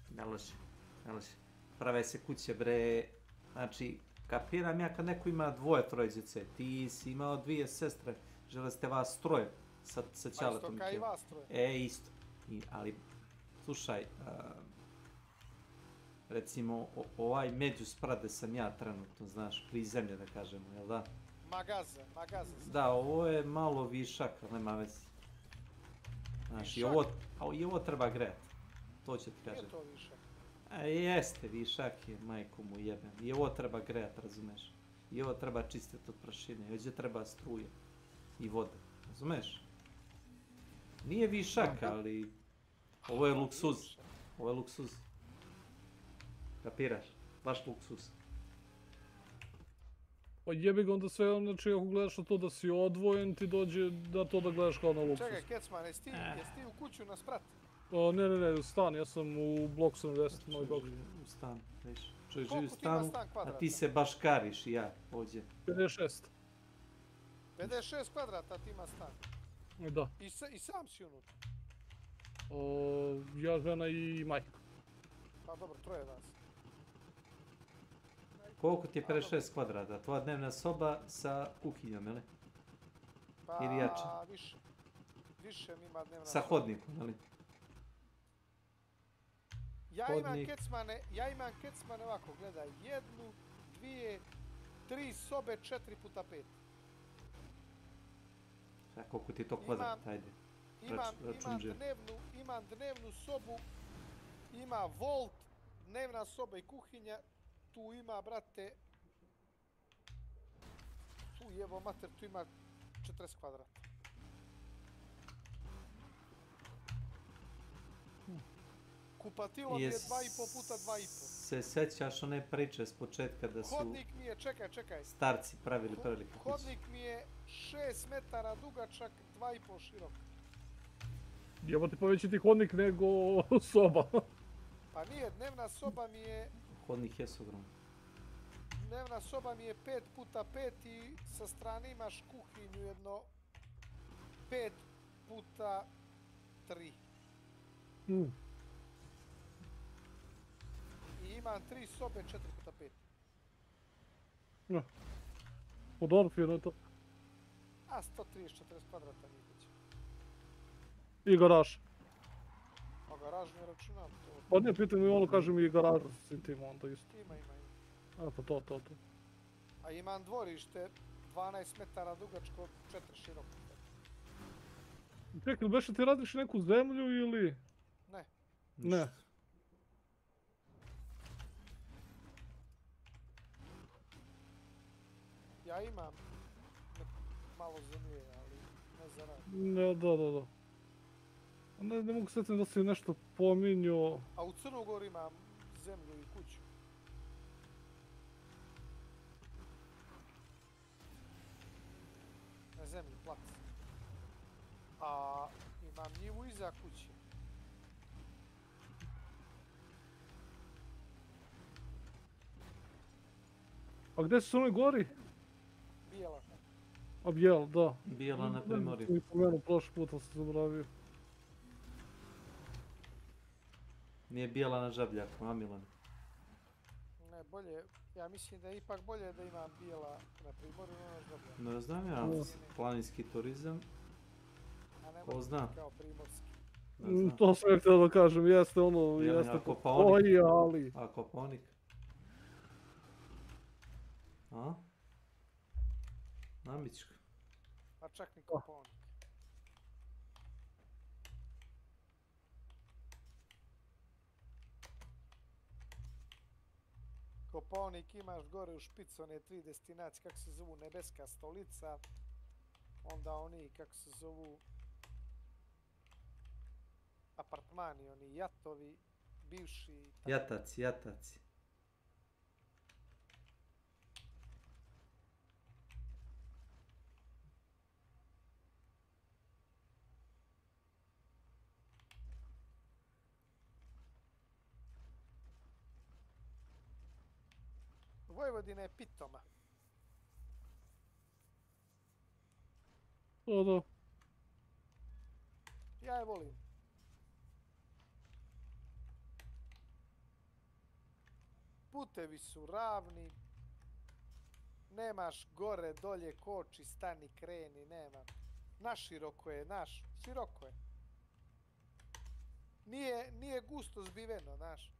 Ne laži. Prave se kuće, bre. Znači, kapiram ja kad neko ima troje djece. Ti si imao 2 sestre. Žele ste vas troje sa ćaletom. Pa isto kao i vas troje. Isto. Ali, slušaj, recimo, ovaj međusprade sam ja trenutno, znaš, prizemlje da kažemo, jel da? Magaze. Da, ovo je malo višak, ali nema veze. Znaš, i ovo treba grejati. To će ti kažem. Nije to višak? Jeste, višak je, majku mu jebem. I ovo treba grejati, razumeš? I ovo treba čistiti od prašine. I ovdje treba struje. I voda. Razumeš? Nije višak, ali... Ovo je luksuz. Kapiraš? Baš luksuz. Pa jebi ga onda sve, znači ako gledaš na to da si odvojen, ti dođe da to da gledaš kao na luksus. Čekaj, Kecman, jesi ti u kuću na sprat? Ne, u stan, ja sam u bloku 70, moj blok. U stan, viš. Čovjek živi u stanu, a ti se baš kariš i ja, ovdje. 56. 56 kvadrata ti ima stan? Da. I sam si unutra? Ja, žena i majka. Pa dobro, troje vas. Koliko ti je 56 kvadrata? Tvoja dnevna soba sa kuhinjom, jel? Ili jače? Pa, više mi ima dnevna soba. Sa hodnikom, jel? Ja imam Kecmane ovako, gledaj, 1, 2, 3 sobe, 4x5. A koliko ti je to kvadrat, ajde, račun. Imam dnevnu sobu, ima volt, dnevna soba i kuhinja, tu ima, brate, tu jevo mater, tu ima 40 kvadrata. Kupatilo mi je 2,5 puta 2,5. Se sećaš one priče s početka da su... Hodnik mi je, čekaj. Starci pravili velike kuće. Hodnik mi je 6 metara dugačak, 2,5 širok. Jebote, pa veći ti hodnik nego soba. Pa nije, dnevna soba mi je... Hodnik je ogromno. Dnevna soba mi je 5x5 i sa strane imaš kuhinju jedno 5x3. I imam 3 sobe 4x5. Ja. Od Orfina je to. A 130-40 kvadrata nije već. I garaž. A garaž ne računam to. Pa nije, pitaj mi ono, kaže mi i garaž s tim onda isto. Ima. A pa to. A imam dvorište 12 metara dugačko, 4 široko. Čekaj, beše ti radiš neku zemlju ili... Ne. Ne. Ja imam malo zemlje, ali ne za rad. Ne, da. Ne mogu sjetiti da si nešto pominjao. A u Crnogori imam zemlju i kuću. Na zemlji, plac. A imam njivu iza kuće. A gdje su oni gori? Bijela. A Bijela, da. Bijela na Primorju. Ne pomenuo, prošli put sam se zaboravio. Nije Bijela na Žabljaku, a Milan? Ne, bolje, ja mislim da je ipak bolje da imam Bijela na Primorju, no na Žabljaku. Ne znam ja, planinski turizam. Ko zna? Kao primorski. To sam ja htio da kažem, jeste ono, jeste koji, ali... A Kopaonik? A? Namička. Pa čak ni Kopaonik. Kopaonik imaš gore u špicu one 3 destinacije, kako se zovu, Nebeska stolica, onda oni, kako se zovu, apartmani, oni jatovi, bivši... Jataci. Vojvodina je pitoma. Da. Ja je volim. Putevi su ravni. Nemaš gore, dolje, koči, stani, kreni, nema. Naširoko je, široko je. Nije gusto zbiveno, znaš.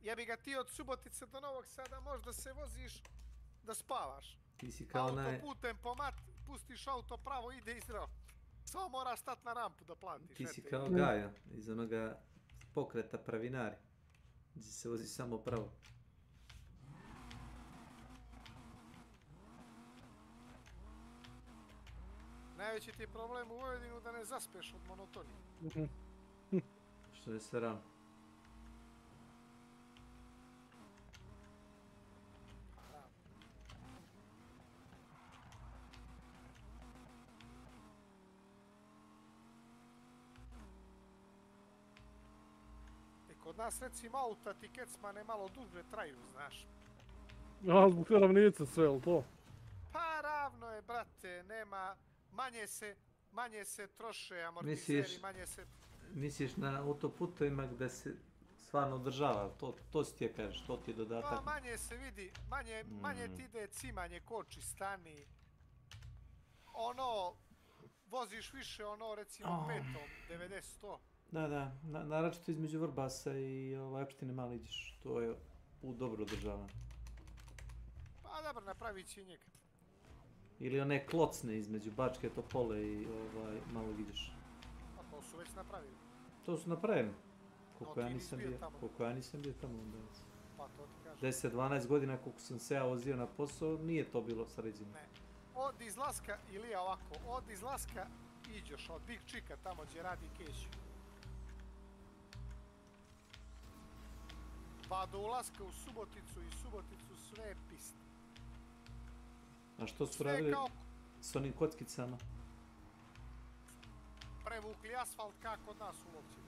Jebi ga ti od Subotice do Novog Sada možda se voziš da spavaš. Ti si kao autoputem pustiš auto pravo, ide izdravo. Samo moraš stati na rampu da platiš. Ti si kao Gaja iz onoga pokreta Pravinari. Gdje se vozi samo pravo. Najveći ti je problem u Vojvodinu da ne zaspeš od monotonije. Što je sve rano. Kod nas recimo auta ti kecmane malo duže traju, znaš. A, zbog te ravnice sve, jel to? Pa ravno je, brate, nema, manje se troše amortizeri, manje se... Misliš na autoputovima gdje se stvarno održava, to si ti je kažeš, to ti je dodatak. Pa manje se vidi, manje ti ide cimanje, koči, stani. Ono, voziš više ono recimo petom, 90-100. Da, naročito između Vrbasa i opštine Maliđiš, to je dobro održavano. Pa dobro, napravit će njega. Ili one klocne između Bačke Topole i Maloviđiš. A to su već napravili. To su napravili. Koliko ja nisam bio tamo onda. Pa to ti kažem. 10-12 godina koliko sam se ja vozio na posao, nije to bilo sređeno. Ne. Od izlaska, ili ovako, od izlaska iđeš od Big Chicka tamo gdje radi Keću. Pa do ulaska u Suboticu i Suboticu sve piste. A što su radili s onim kockicama? prevukli asfalt kako kod nas uopće.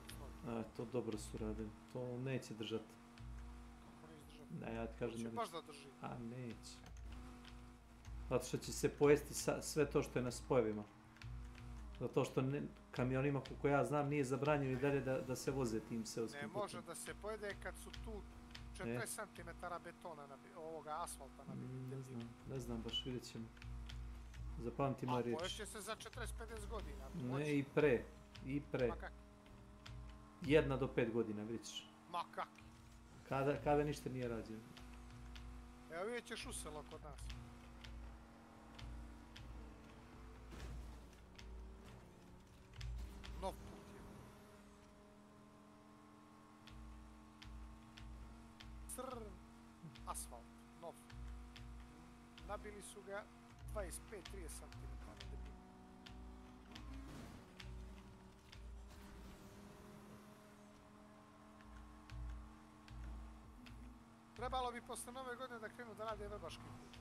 To dobro su radili. To neće držati. Kako neće držati? Ne, ja ti kažem da neće. Baš da drži. A neće. Zato što će se pojesti sve to što je na spojevima. Zato što kamionima, koliko ja znam, nije zabranjeno i dalje da se voze tim seoskim putem. Ne može da se pojede kad su tu 40 cm betona, ovoga asfalta nabiti. Ne znam, baš vidjet ćemo. Zapamtimo riječ. A pojeće se za 40-50 godina. Ne, i pre. Ma kak? 1 do 5 godina, vidjet ćeš. Ma kak? Kada ništa nije rađeno. Evo vidjet ćeš uselo kod nas. Nov put je. Crn asfalt, nov. Nabili su ga 25-30 cm. Trebalo bi posle nove godine da krenu da rade vrbaški put.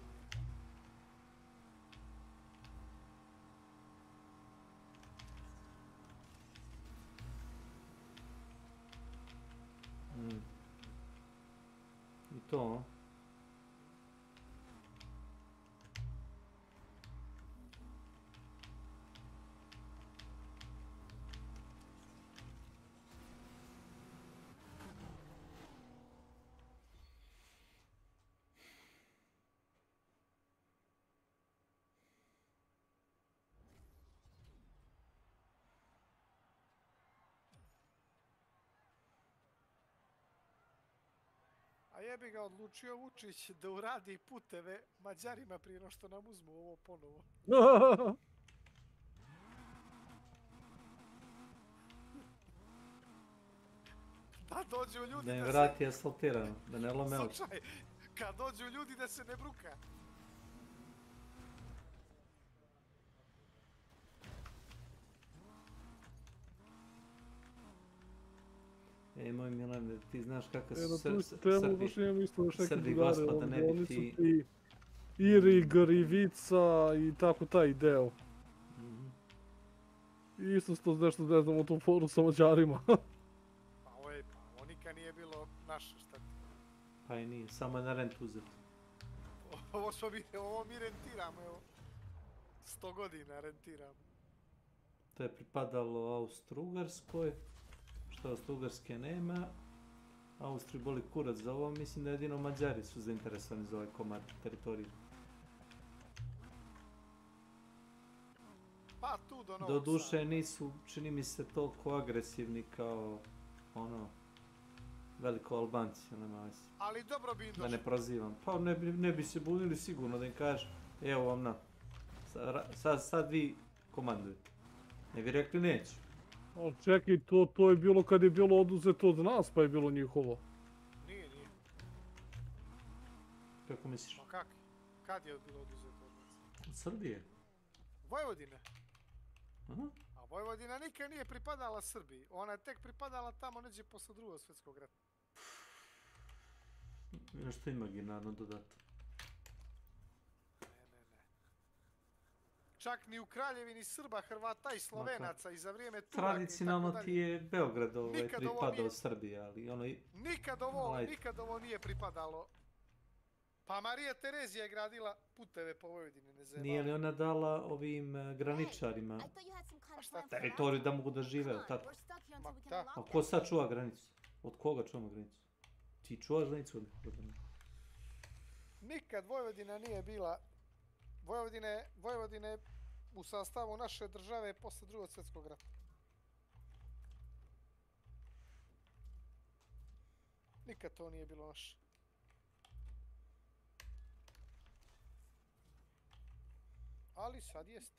I to, A jebi ga odlučio Vučić da uradi puteve Mađarima prije no što nam uzmu ovo ponovo. Da dođu ljudi da im vrati asfaltirano, da ne lome oči. Slučaj, kad dođu ljudi da se ne bruka. Ej, moj Milane, ti znaš kakve su Srbi Gospa, da ne bi ti... Irig, Rivica i tako taj deo. Isto to nešto ne znam o tom foru sa Mađarima. Pa ovo nikad nije bilo naše, šta ti? Pa i nije, samo je na rent uzet. Ovo mi rentiramo, evo. 100 godina rentiramo. To je pripadalo Austro-Ugarskoj. Što Austro-Ugarske nema. Austriji boli kurac za ovo, mislim da jedino Mađari su zainteresovani za ovaj komad teritorije. Pa tu do Novog Sada. Doduše nisu, čini mi se, toliko agresivni kao veliko Albanci, nema veze. Ali dobro bi im došlo. Da ne prozivam. Pa ne bi se bunili sigurno da im kaže, evo vam na, sad vi komandujete. Ne bi rekli neću. Ali čekaj, to je bilo kad je bilo oduzeto od nas, pa je bilo njihovo. Nije. Kako misliš? Ma kak? Kad je bilo oduzeto od nas? Od Srbije. Vojvodine. Aha. A Vojvodina nikad nije pripadala Srbiji. Ona je tek pripadala tamo neđe posle Drugog svjetskog rata. Nešto imaginarno dodato. Ne. Čak ni u Kraljevini Srba, Hrvata i Slovenaca i za vrijeme Turaka i tako dalje. Tradicionalno ti je Beograd pripadao Srbiji, ali ono... Nikad ovo nije pripadalo. Pa Marija Terezija je gradila puteve po Vojvodini, ne znam. Nije li ona dala ovim graničarima teritoriju da mogu da žive, od tada? A ko sad čuva granicu? Od koga čuvamo granicu? Ti čuvaš granicu od nekoga? Nikad Vojvodina nije bila... Vojvodina je u sastavu naše države posle Drugog svjetskog rata. Nikad to nije bilo naše. Ali sad jest.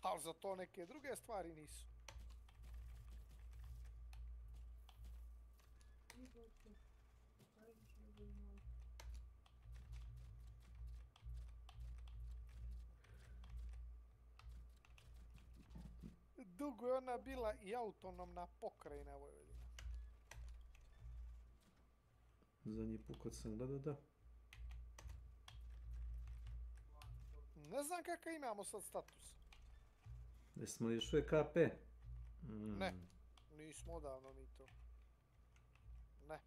Ali za to neke druge stvari nisu. Dugo je ona bila i autonomna pokrajina Vojvodina. Zadnji put kad sam gledao, da. Ne znam kakav imamo sad status. Jesmo li još uvijek AP? Ne, nismo odavno mi to. Ne.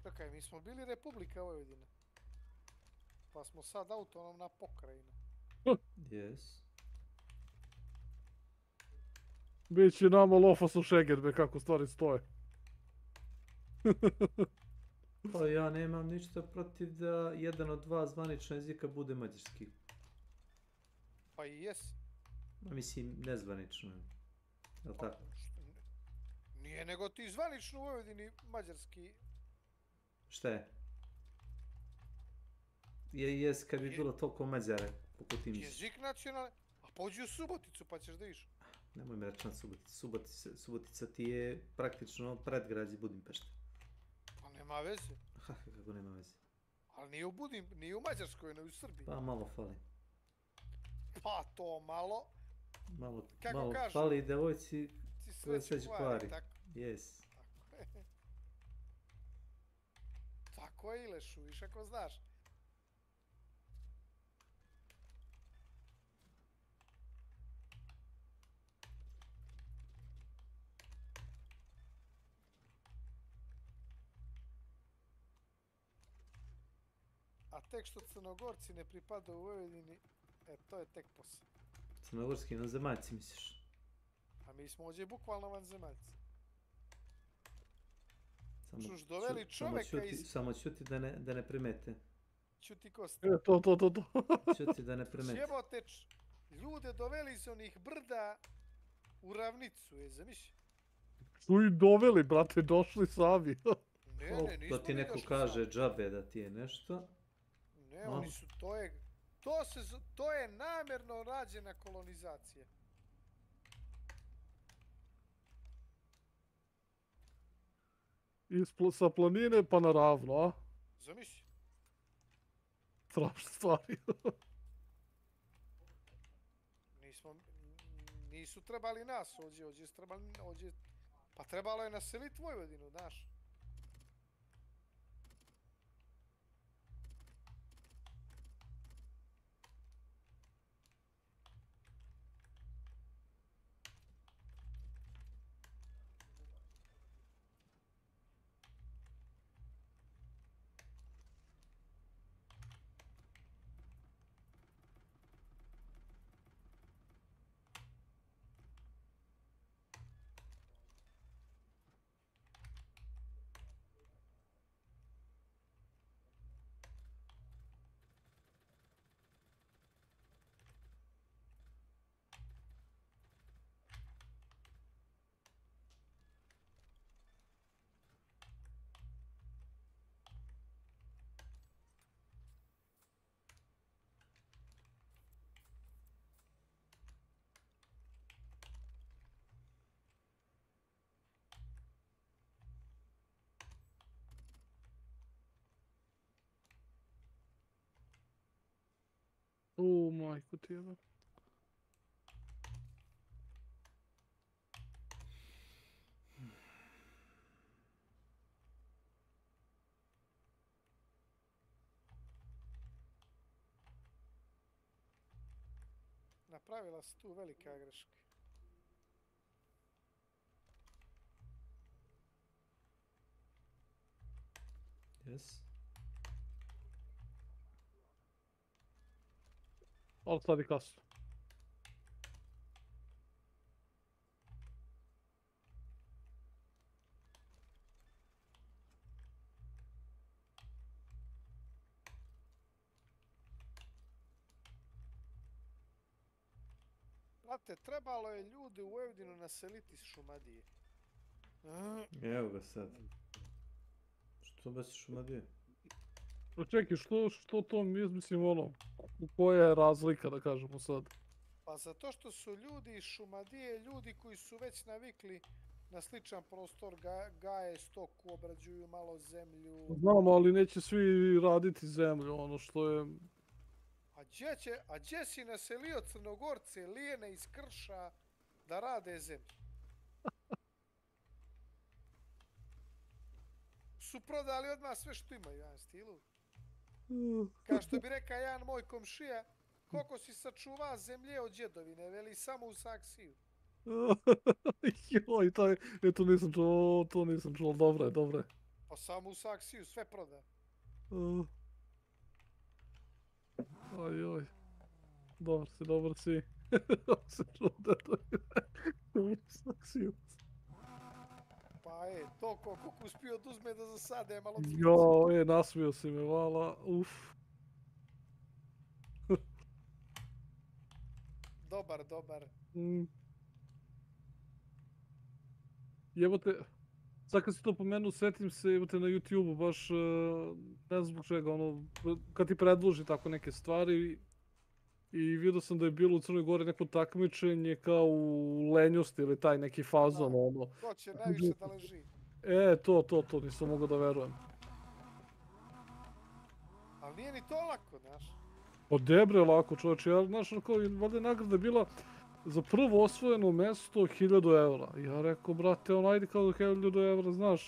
Čekaj, mi smo bili Republika Vojvodina. Pa smo sad autonomna pokrajina. Yes. Biće nama lofas u šegerbe kako stvari stoje. Pa ja nemam ništa protiv da jedan od dva zvanična jezika bude mađarski. Pa i jes. Mislim, nezvanično je. Je li tako? Nije nego ti zvanično u Vojvodini mađarski. Šta je? Jes, kad bi bilo toliko Mađara, kako ti misliš. Jezik nacionalni, a pođi u Suboticu pa ćeš da viš. Nemoj me reći na Suboticu. Subotica ti je praktično predgrađe Budimpešte. Pa nema veze. Kako nema veze? Ali nije u Mađarskoj, nego u Srbiji. Pa malo fali. Pa to malo. Malo fali devojci koja seđu kvari. Jes. Tako je Ilešu, viš ako znaš. A tek što Crnogorci ne pripadaju u Vojvodini, to je tek posao. Crnogorski vanzemaljci misliš? A mi smo ovdje bukvalno vanzemaljci. Čuš, doveli čoveka iz... Samo ćuti da ne primete. Čuti kosti. To. Ćuti da ne primete. Jebote, ljude doveli iz onih brda u ravnicu, zamišlji. Su i doveli, brate, došli sami. Ne, nismo to ti neko kaže džabe da ti je nešto. Ne, oni su, to je namjerno rađena kolonizacija. Sa planine pa na ravno, a? Zamisli. Strašne stvari. Nisu trebali nas ovdje, pa trebalo je naseliti Vojvodinu, znaš. O, majko ti jebe. Napravila se tu velika greška. Yes. Ali sad je kasno. Brate, trebalo je ljude u Vojvodinu naseliti iz Šumadije. Evo ga sad. Što bez Šumadije? Čekaj, što to mislim ono, koja je razlika da kažemo sad? Pa zato što su ljudi iz Šumadije, ljudi koji su već navikli na sličan prostor, gaje stoku, obrađuju malo zemlju. Znamo, ali neće svi raditi zemlju, ono što je A gdje si naselio Crnogorce lijene iz krša da rade zemlju? Su prodali odmah sve što imaju, jedan stilu. Kao što bi rekao jedan moj komšija, koliko si sačuva zemlje od djedovine, veli samo u saksiju. Joj, to nisam čuo, dobre. Pa samo u saksiju, sve proda. Oj, dobar si. Se čuo da to je saksiju. Pa to koliko uspio oduzme da zasade malo cvijeće. Jo, nasmio si me, vala, uf. Dobar. Jebote, sad kad si to pomenuo, setim se, jebote, na YouTube-u, baš, ne znam zbog čega, kad ti predloži tako neke stvari, i vidio sam da je bilo u Crnoj Gori neko takmičenje kao u lenjosti ili taj neki fazon, Ko će najviše da leži? To nisam mogao da verujem. Ali nije ni to lako, znaš. O debre lako, čovječe, ja, znaš, valjda je nagrada bila za prvo osvojeno mesto 1000 eura. Ja rekao, brate, ajde kao 1000 eura, znaš,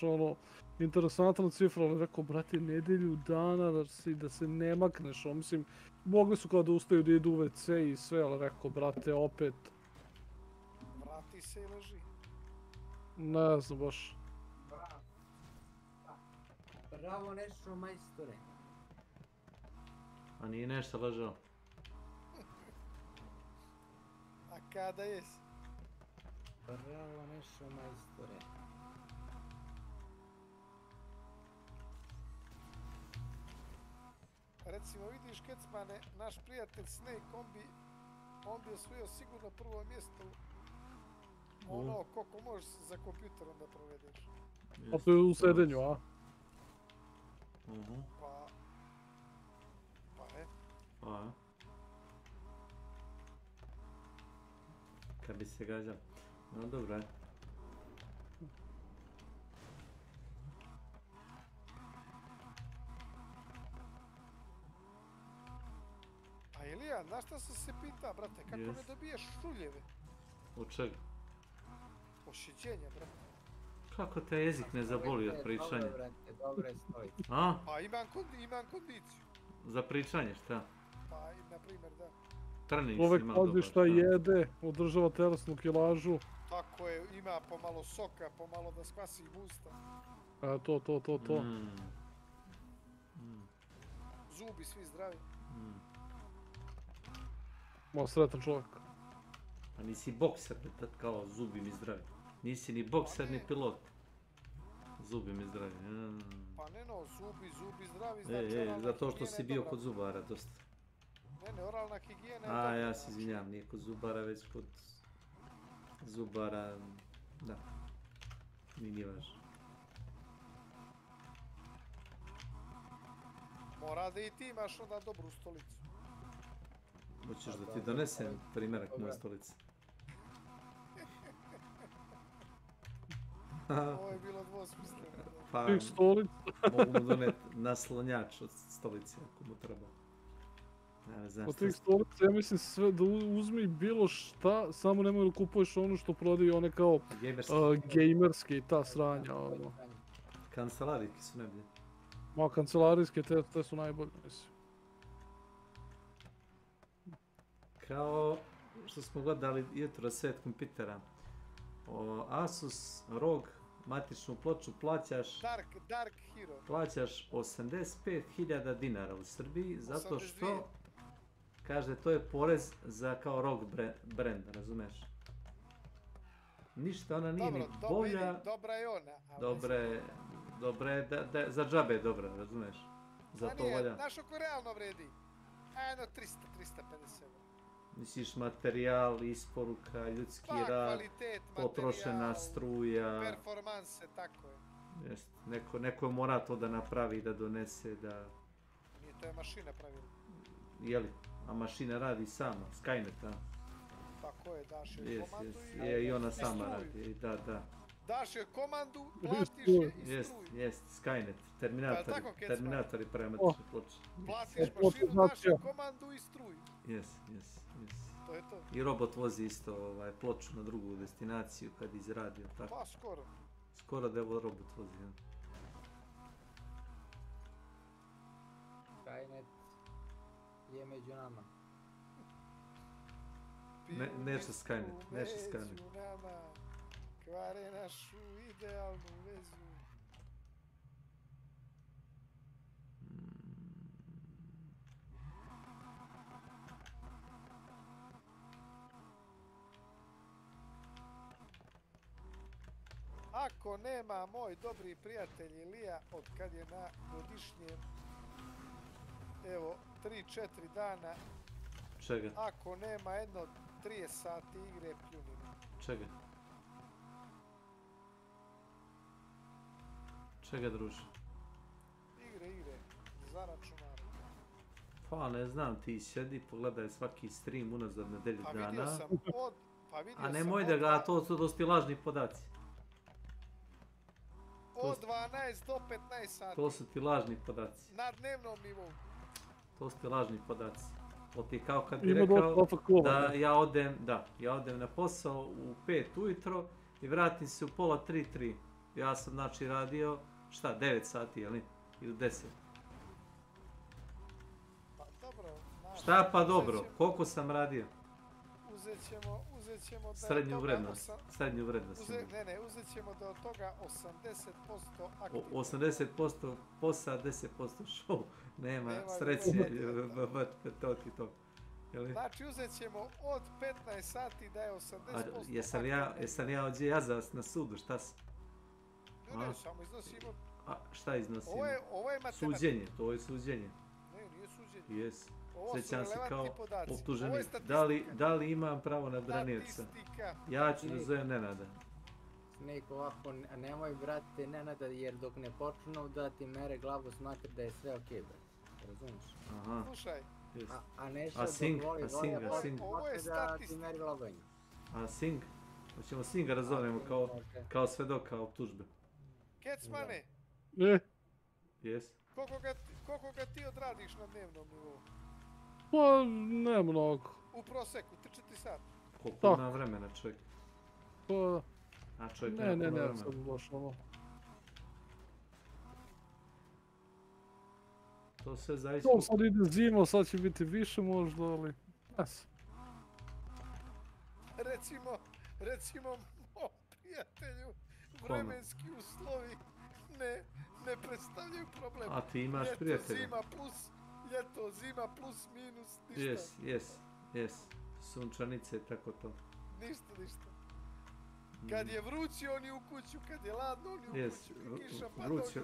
interesantna cifra, ali rekao, brate, nedelju dana da se ne makneš, mislim, mogli su kao da ustaju da idu u WC i sve, ali rekao, brate, opet... Vrati se i leži. Ne znam baš. Bravo nešto, majstore. A nije nešto ležao. A kada jesi? Bravo nešto, majstore. Recimo, vidiš, Kecmane, naš prijatelj Snake, on bi osvojio sigurno prvo mjesto. Koliko možeš za kompjuterom da provedeš. A to je u sedenju, a? Pa. Kad bi se gađao. No, dobro je. A Ilija, znaš šta sam se pitao, brate, kako ne dobiješ šuljeve? Od čega? Ošiđenja, brate. Kako te jezik ne zaboli od pričanja? Dobre stoji. A? Pa imam kondiciju. Za pričanje, šta? Pa, na primjer, da. Čovek pazi šta jede, održava telesnu kilažu. Tako je, ima pomalo soka, pomalo da skvasi gusta. To. Zubi svi zdravi. Ma sretan čovjek. A nisi bokser, kao zubi mi zdravi. Nisi ni bokser, ni pilot. Zubi mi zdravi. Pa ne zubi zdravi, znači zato što si bio kod zubara dosta. Ne, oralna higijena je dobra. Ja se izvinjam, nije kod zubara, već kod zubara, da. Nije važno. Mora da i ti imaš onda dobru stolicu. Hoćeš da ti donesem primjerak moje stolice? Ovo je bilo dvosmisleno. Pa, mogu mu doneti naslonjač od stolice ako mu treba. Od tih stolica, ja mislim sve da uzmi bilo šta, samo nemoj da kupuješ ono što prodaju one kao gamerski i ta sranja. Kancelarijski su najbolje. Ma kancelarijske, te su najbolje, mislim. Kao što smo gledali jutro svet kompjutera. Asus ROG matičnu ploču plaćaš... Dark Hero. Plaćaš 85.000 dinara u Srbiji, zato što... Kaže, to je porez za kao ROG brand, razumeš? Ništa, ona nije ni bolja... Dobra je ona. Dobra je, za džabe je dobra, razumeš? Zato valja... Znaš oko realno vredi? Jedno 300-350 eura. Misliš, materijal, isporuka, ljudski rad, potrošena struja... Performanse, tako je. Neko mora to da napravi i da donese, da... Nije, to je mašina pravila. Jeli? A mašina radi sama, Skynet, a? Tako je, daš joj komandu i ona sama radi, da. daš joj komandu, platiš je i struju. Jest, Skynet, Terminatori prema ploče. Platiš mašinu, daš joj komandu i struju. Jest. To je to. I robot vozi isto ploču na drugu destinaciju kad izradio, tako. Pa skoro. Skoro da evo robot vozi, ja. Skynet je među nama. Neće Skynet. Među nama, kvare našu idealnu vezu. Ako nema moj dobri prijatelj Ilija od kad je na godišnjem, evo, 3-4 dana, čega? Ako nema jedno 30 sati igre, pljunimo. Čega? Čega, druže? Igre, za računar. Pa ne znam, ti sjedi, pogledaj svaki stream unazad nedelju dana. Pa vidio sam a nemoj da ga, to su dosti lažni podaci. Od 12 do 15 sati. To su ti lažni podaci. Na dnevnom nivou. To su ti lažni podaci. To ti kao kad bi rekao da ja odem na posao u 5 ujutro i vratim se u pola 3. Ja sam znači radio, 9 sati, jel' ili 10? Pa dobro. Šta pa dobro, koliko sam radio? Uzet ćemo da srednju vrednost. Ne, uzet ćemo da od toga 80% aktivno. 80% posao, 10% show. Nema sreće, to. Znači uzet ćemo od 15 sati da je 80%. Jesam ja ovdje jazas na sudu, šta si? Ne, samo iznosimo. A šta iznosimo? Ovo je matematika. Suđenje, to je suđenje. Ne, nije suđenje. Jes. Ovo su relevantni podaci. Optuženik. Da li imam pravo na branioca? Ja ću da zovem Nenada. Snake, ovako, nemoj brate Nenada, jer dok ne počnu da ti mere glavu smatra da je sve okej, brate. Razumiješ? Aha. Slušaj. A nešto dok voli ovo je da ti meri laganje. A Sing? Hoćemo Singa razovnemo kao svedoka optužbe. Kecmane! Jes. Koliko ga ti odradiš na dnevnom nivou? Pa, ne mnogo. U proseku, 3-4 sata. Koliko ima vremena čovjek? Pa... A čovjek nema puno vremena. Ne, sam baš ono. To sve zaista... To sad ide zima, sad će biti više možda, ali... Recimo, mom prijatelju, vremenski uslovi ne predstavljaju problem. A ti imaš prijatelja. Ljeto, zima, plus, minus, ništa. Jes. Sunčanice, tako to. Ništa. Kad je vruće, oni u kuću, kad je ladno, oni u kuću. Kiša pada, oni u kuću.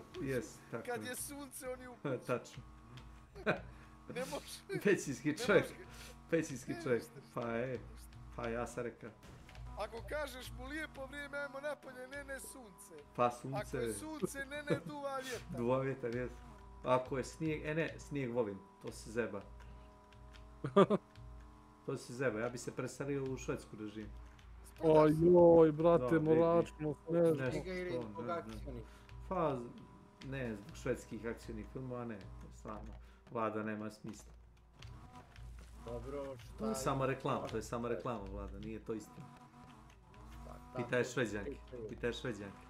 Kad je sunce, oni u kuću. Tačno. Ne može. Pećinski čovjek. Pa ja sam rekao. Ako kažeš mu lijepo vrijeme, ajmo napolje, ne sunce. Pa sunce. Ako je sunce, ne duva vjetar. Duva vjetar, jes. Ako je snijeg, snijeg volim, to se zeba. Ja bi se preselio u Švedsku da živim. Ojoj, brate, moračno, Pa, ne, zbog švedskih akcijnih filmova, ne, stvarno, Vlada nema smisla. Dobro, šta... To je samo reklama, Vlada, nije to istina. Pitaj Šveđanke.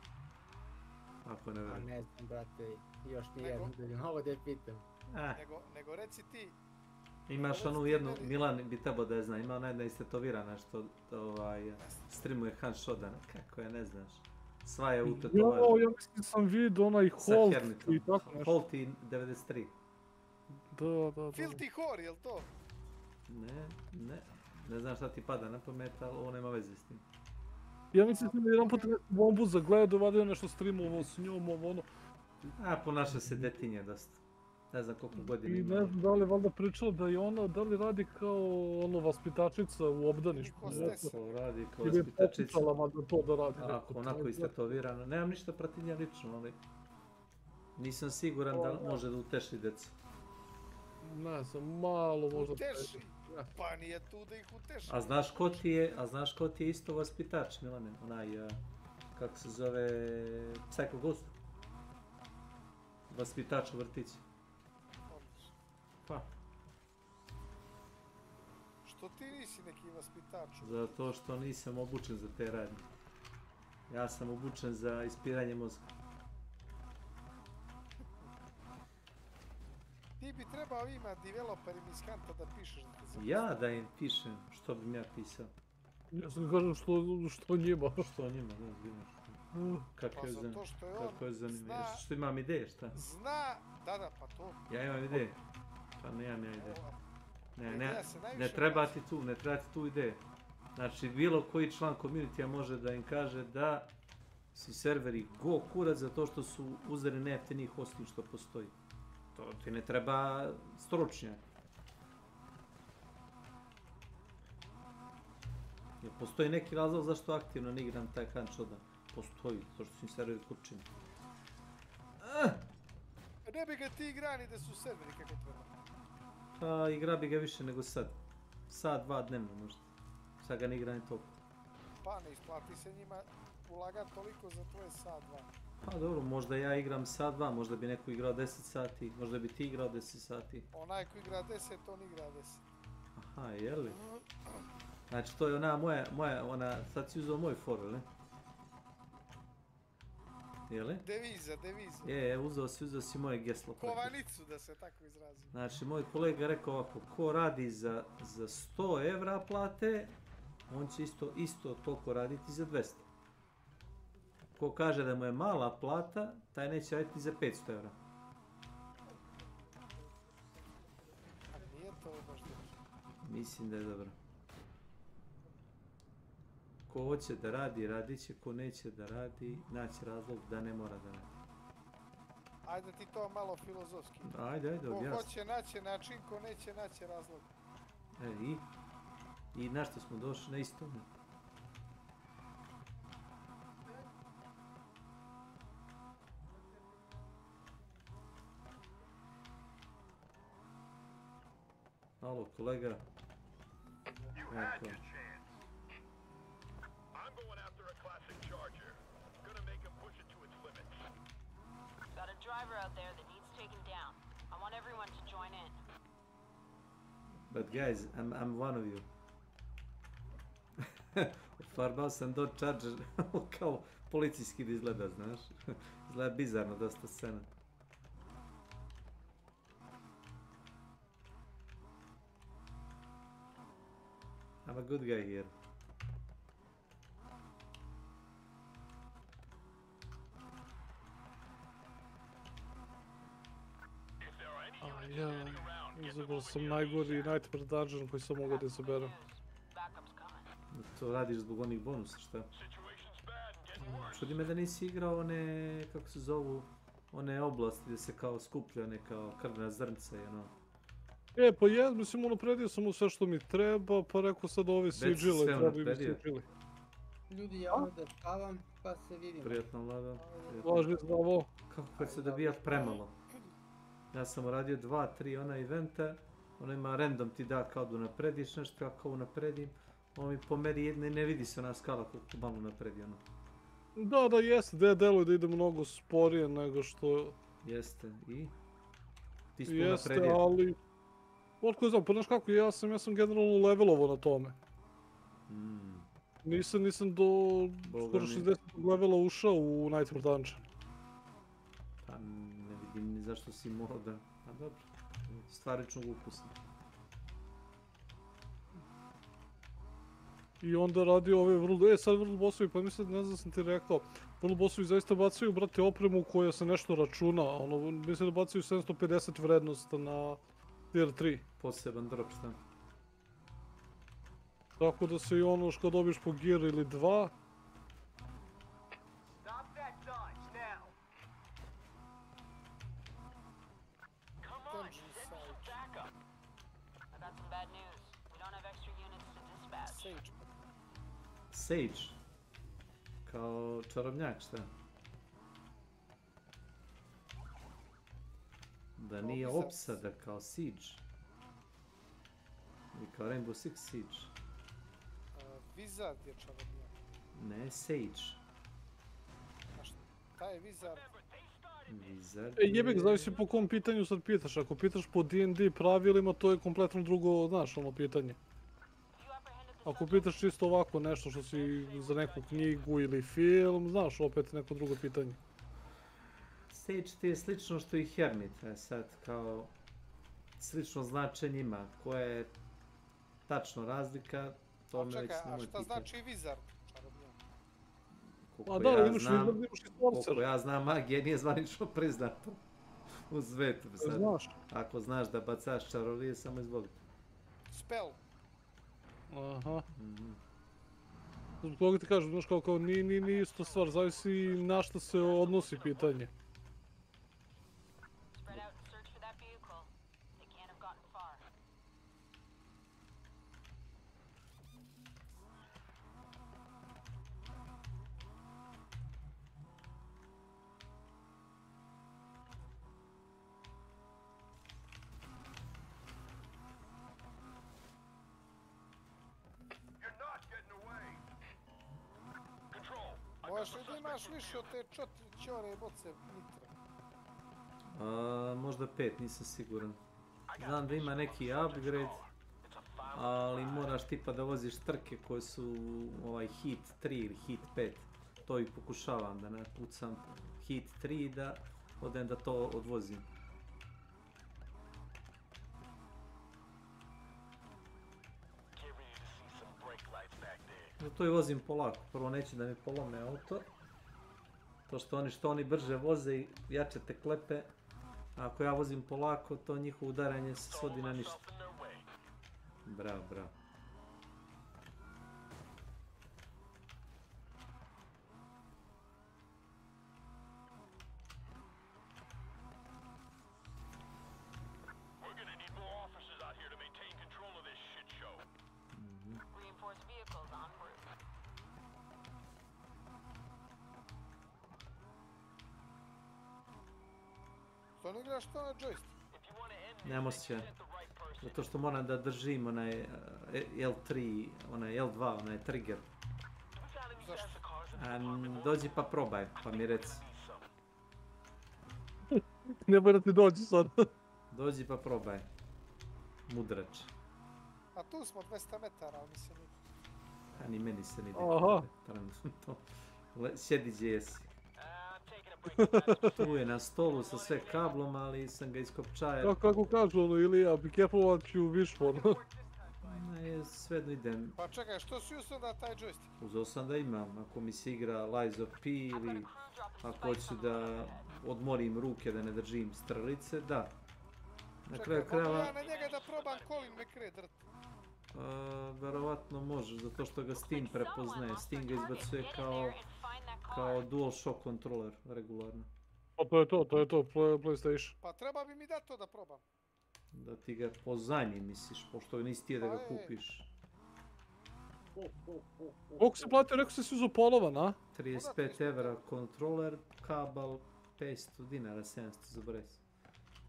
Ako ne verujem. Ne znam, brate, još nijedno da ovo te pitam. Nego reci ti. Imaš onu jednu, Milan bi trebao da je zna, ima ona jedna istetovirana što streamuje Hans Shodan, kako je, ne znaš. Sva je u tetovažu. Ja mislim sam vidio onaj Holt i tako nešto. Holt i 93. Da. Filthy Whore, jel to? Ne znam šta ti pada na pamet, ali ovo nema veze s tim. Ja mislim da jedan put bombu zagledao, vadio nešto streamovo s njom, ono. Ponaša se detinje dosta. Ne znam koliko godina ima. I ne znam da li je valjda pričala da je ona, da li radi kao vaspitačica u obdaništu. Radi kao vaspitačica. Ili je pokušala valjda to da radi. Onako istetovirano. Nemam ništa protiv nje lično, ali nisam siguran da može da uteši djecu. Ne znam, malo možda... Uteši? Pa nije tu da ih uteši. A znaš ko ti je isto vaspitač, Milane? Onaj kako se zove, Psycho Ghost. Vaspitač u vrtići. Pa. Što ti nisi neki vaspitač? Zato što nisam obučen za te radnje. Ja sam obučen za ispiranje mozga. Ti bi trebao ima developerima iz Hanta da pišeš da te zapisati. Ja da im pišem, što bi mi ja pisao? Ja sam kažem što njima. Što njima, da znaš. Kako je zanimljivo. Što imam ideje, šta? Zna, da, pa to. Ja imam ideje. Pa nemam ja ideje. Ne treba ti tu ideje. Znači, bilo koji član community može da im kaže da si serveri go kurac zato što su uzeli najjeftiniji hosting što postoji. To ti ne treba stručnjak. Jer postoji neki razlog zašto aktivno ne igram taj Hunt Showdown. Postoji, zato što su im serveri kurčini. Ne bi ga ti igrani da su serveri kako treba. Pa igra bi ga više nego sad. Sat, dva dnevno možda. Sad ga ne igra ni toliko. Pa ne isplati se njima ulagati toliko za tvoje sat, dva. Pa dobro, možda ja igram sat, dva, možda bi neko igrao 10 sati, možda bi ti igrao 10 sati. Onaj ko igra 10, on igra 10. Aha, jeli? Znači to je ona, sad si uzao moj foru, ne? Jeli? Deviza. Uzao si moje geslo. Kovanicu, da se tako izrazim. Znači, moj kolega rekao ovako, ko radi za 100 evra plate, on će isto toliko raditi za 200. Ko kaže da mu je mala plata, taj neće raditi za 500 evra. A nije to baš dobro? Mislim da je dobro. Ko hoće da radi, radit će, ko neće da radi, naći razlog da ne mora da radi. Ajde ti to malo filozofski. Ajde, objasni. Ko hoće naći način, ko neće naći razlog. I na što smo došli? Na isto. Alo, kolega. Eko. Driver out there that needs taken down. I want everyone to join in. But guys, I'm one of you. Farbao sam Dodge Charger kao policijski da izgleda, znaš. Izgleda bizarno dosta scena. I'm a good guy here. Izabrao sam najgori Nightmare Dungeon koji sam mogao da izaberem. To radiš zbog onih bonusa, šta? Čudi me da nisi igrao one, kako se zovu, one oblasti gdje se kao skuplja, one kao krvna zrnca i ono. Pa mislim, unapredio sam mu sve što mi treba, pa rekao sad ove sigile, treba mi sigili. Ljudi, ja ovdje spavam, pa se vidimo. Prijatno, Vlada. Važi zdravo. Kako kad se dobija premalo. Ja sam uradio 2-3 ona eventa, ono ima random ti da kao da unaprediš nešto, ja kao unapredim, ono mi po meri ne vidi se ona skala koliko malo unapredi ono. Da, jeste, da deluje da ide mnogo sporije nego što... Jeste, i? Ti si to unapredio? Jeste, ali... Otko znam, pa znaš kako, ja sam generalno levelovo na tome. Nisam do skoro 60. levela ušao u Nightmare Dungeon. Pa ne vidim ni zašto si morao da... A dobro, stvarično gluposti. I onda radio ove vrlo... sad vrlo bossovi, pa mislim, ne znam da sam ti rekao, vrlo bossovi zaista bacaju, brate, opremu koja se nešto računa, ono, mislim da bacaju 750 vrednost na tier 3. Poseban drop, šta? Tako da se i ono što dobiš po gear ili 2. Sage? Kao čarobnjak, šta? Da nije opsada kao Siege. I kao Rainbow Six Siege. Wizard je čarobnjak. Ne, Sage. Taj Wizard. Jebek, zavisi po kom pitanju sad pitaš. Ako pitaš po D&D pravilima, to je kompletno drugo, znaš, ono pitanje. Ako pitaš čisto ovako nešto što si za neku knjigu ili film, znaš, opet neko drugo pitanje. Sage ti je slično što i Hermit, sad kao slično značenje ima. Koja je tačno razlika, to me već nemoj pitati. A šta znači Wizard? Koliko ja znam, magija nije zvanično priznata u svetu. Ako znaš da bacaš čarolije, samo izvoli. Spell. Aha. Zbog toga ti kažem, znaš kao nije isto stvar, zavisi na što se odnosi pitanje. Možeš li da imaš više od te 4 ćore boce nitra? Možda 5, nisam siguran. Znam da ima neki upgrade, ali moraš tipa da voziš trke koje su hit 3 ili hit 5. To i pokušavam da ne pucam hit 3 da odem da to odvozim. Zato i vozim polako. Prvo neću da mi polome auto. To što oni brže voze i jače te klepe. A ako ja vozim polako, to njihovo udaranje se svodi na ništa. Bravo, bravo. To ne igraš to na joystick? Nemam osjećaj. Zato što moram da držim onaj L3, onaj L2, onaj trigger. Zašto? Dođi pa probaj, pa mi reci. Ne mora ti dođi sad. Dođi pa probaj. Mudrač. A tu smo 200 metara, ali mi se ne... A ni meni se ne ide. Aha. Sjedi gdje jesi. Tu je na stolu sa sve kablom, ali sam ga iskopčao. Kako kažu ono, Ilija, be careful what you wish for. Svejedno idem. Pa čekaj, što si uzeo da taj joystick? Uzeo sam da imam, ako mi se igra Lies of P ili ako hoću da odmorim ruke, da ne držim strelice, da. Čekaj, mogu ja na njega da probam Colin McRae drt? Verovatno možeš, zato što ga Steam prepoznaje. Steam ga izbacuje kao DualShock kontroler, regularno. Pa to je to, PlayStation. Pa treba bi mi dati to da probam. Da ti ga pozajmi misliš, pošto nisi ti da ga kupiš. Koliko si platio, rekao si uzeo polovan, a? 35 evra kontroler, kabel, 500 dinara, 700 za brez.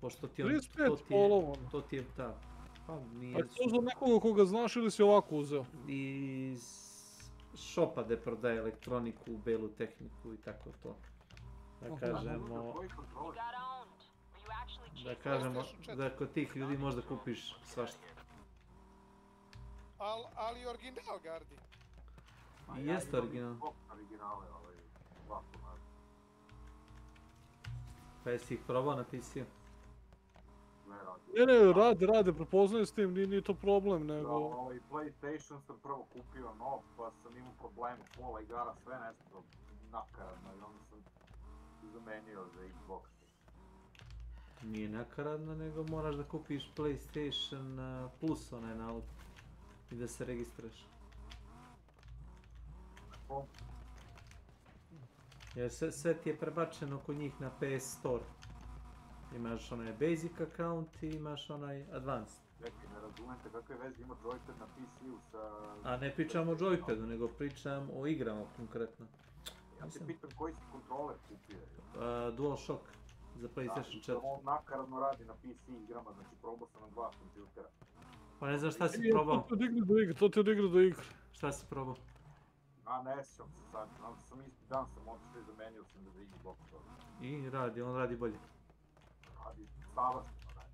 Pošto ti 35 polovan. To ti je ta. Pa nije... A ti uzeo nekoga koga znaš ili si ovako uzeo? Iz šopa gdje prodaje elektroniku, belu tehniku i tako to. Da kažemo da kod tih ljudi možda kupiš svašta. Ali original Gardi? Jeste original. Pa jesi ih probao na PC-u? Ne, rade, prepoznaju s tim, nije to problem, nego... Ovaj PlayStation sam prvo kupio nov, pa sam imao probleme, pola igara, sve nešto nakaradno i onda sam zamenio za Xbox. Nije nakaradno, nego moraš da kupiš PlayStation Plus onaj na auto i da se registraš. Jer sve ti je prebačeno kod njih na PS Store. Imaš onaj basic account i imaš onaj advanced. Čekaj, ne razumete kakve veze ima joypad na PC-u sa... A ne pričam o joypadu, nego pričam o igrama konkretno. Ja se pitam koji si kontroler kupio? DualShock za PlayStation 4. On nakaradno radi na PC igrama, znači probao sam na 2 kompjutera. Pa ne znam šta si probao. To ti od igre do igre. Šta si probao? A ne sjećam se sad, sam isti dan sam otišao i zamenio sam da Xbox to. I radi, on radi bolje. Radi savršeno radi.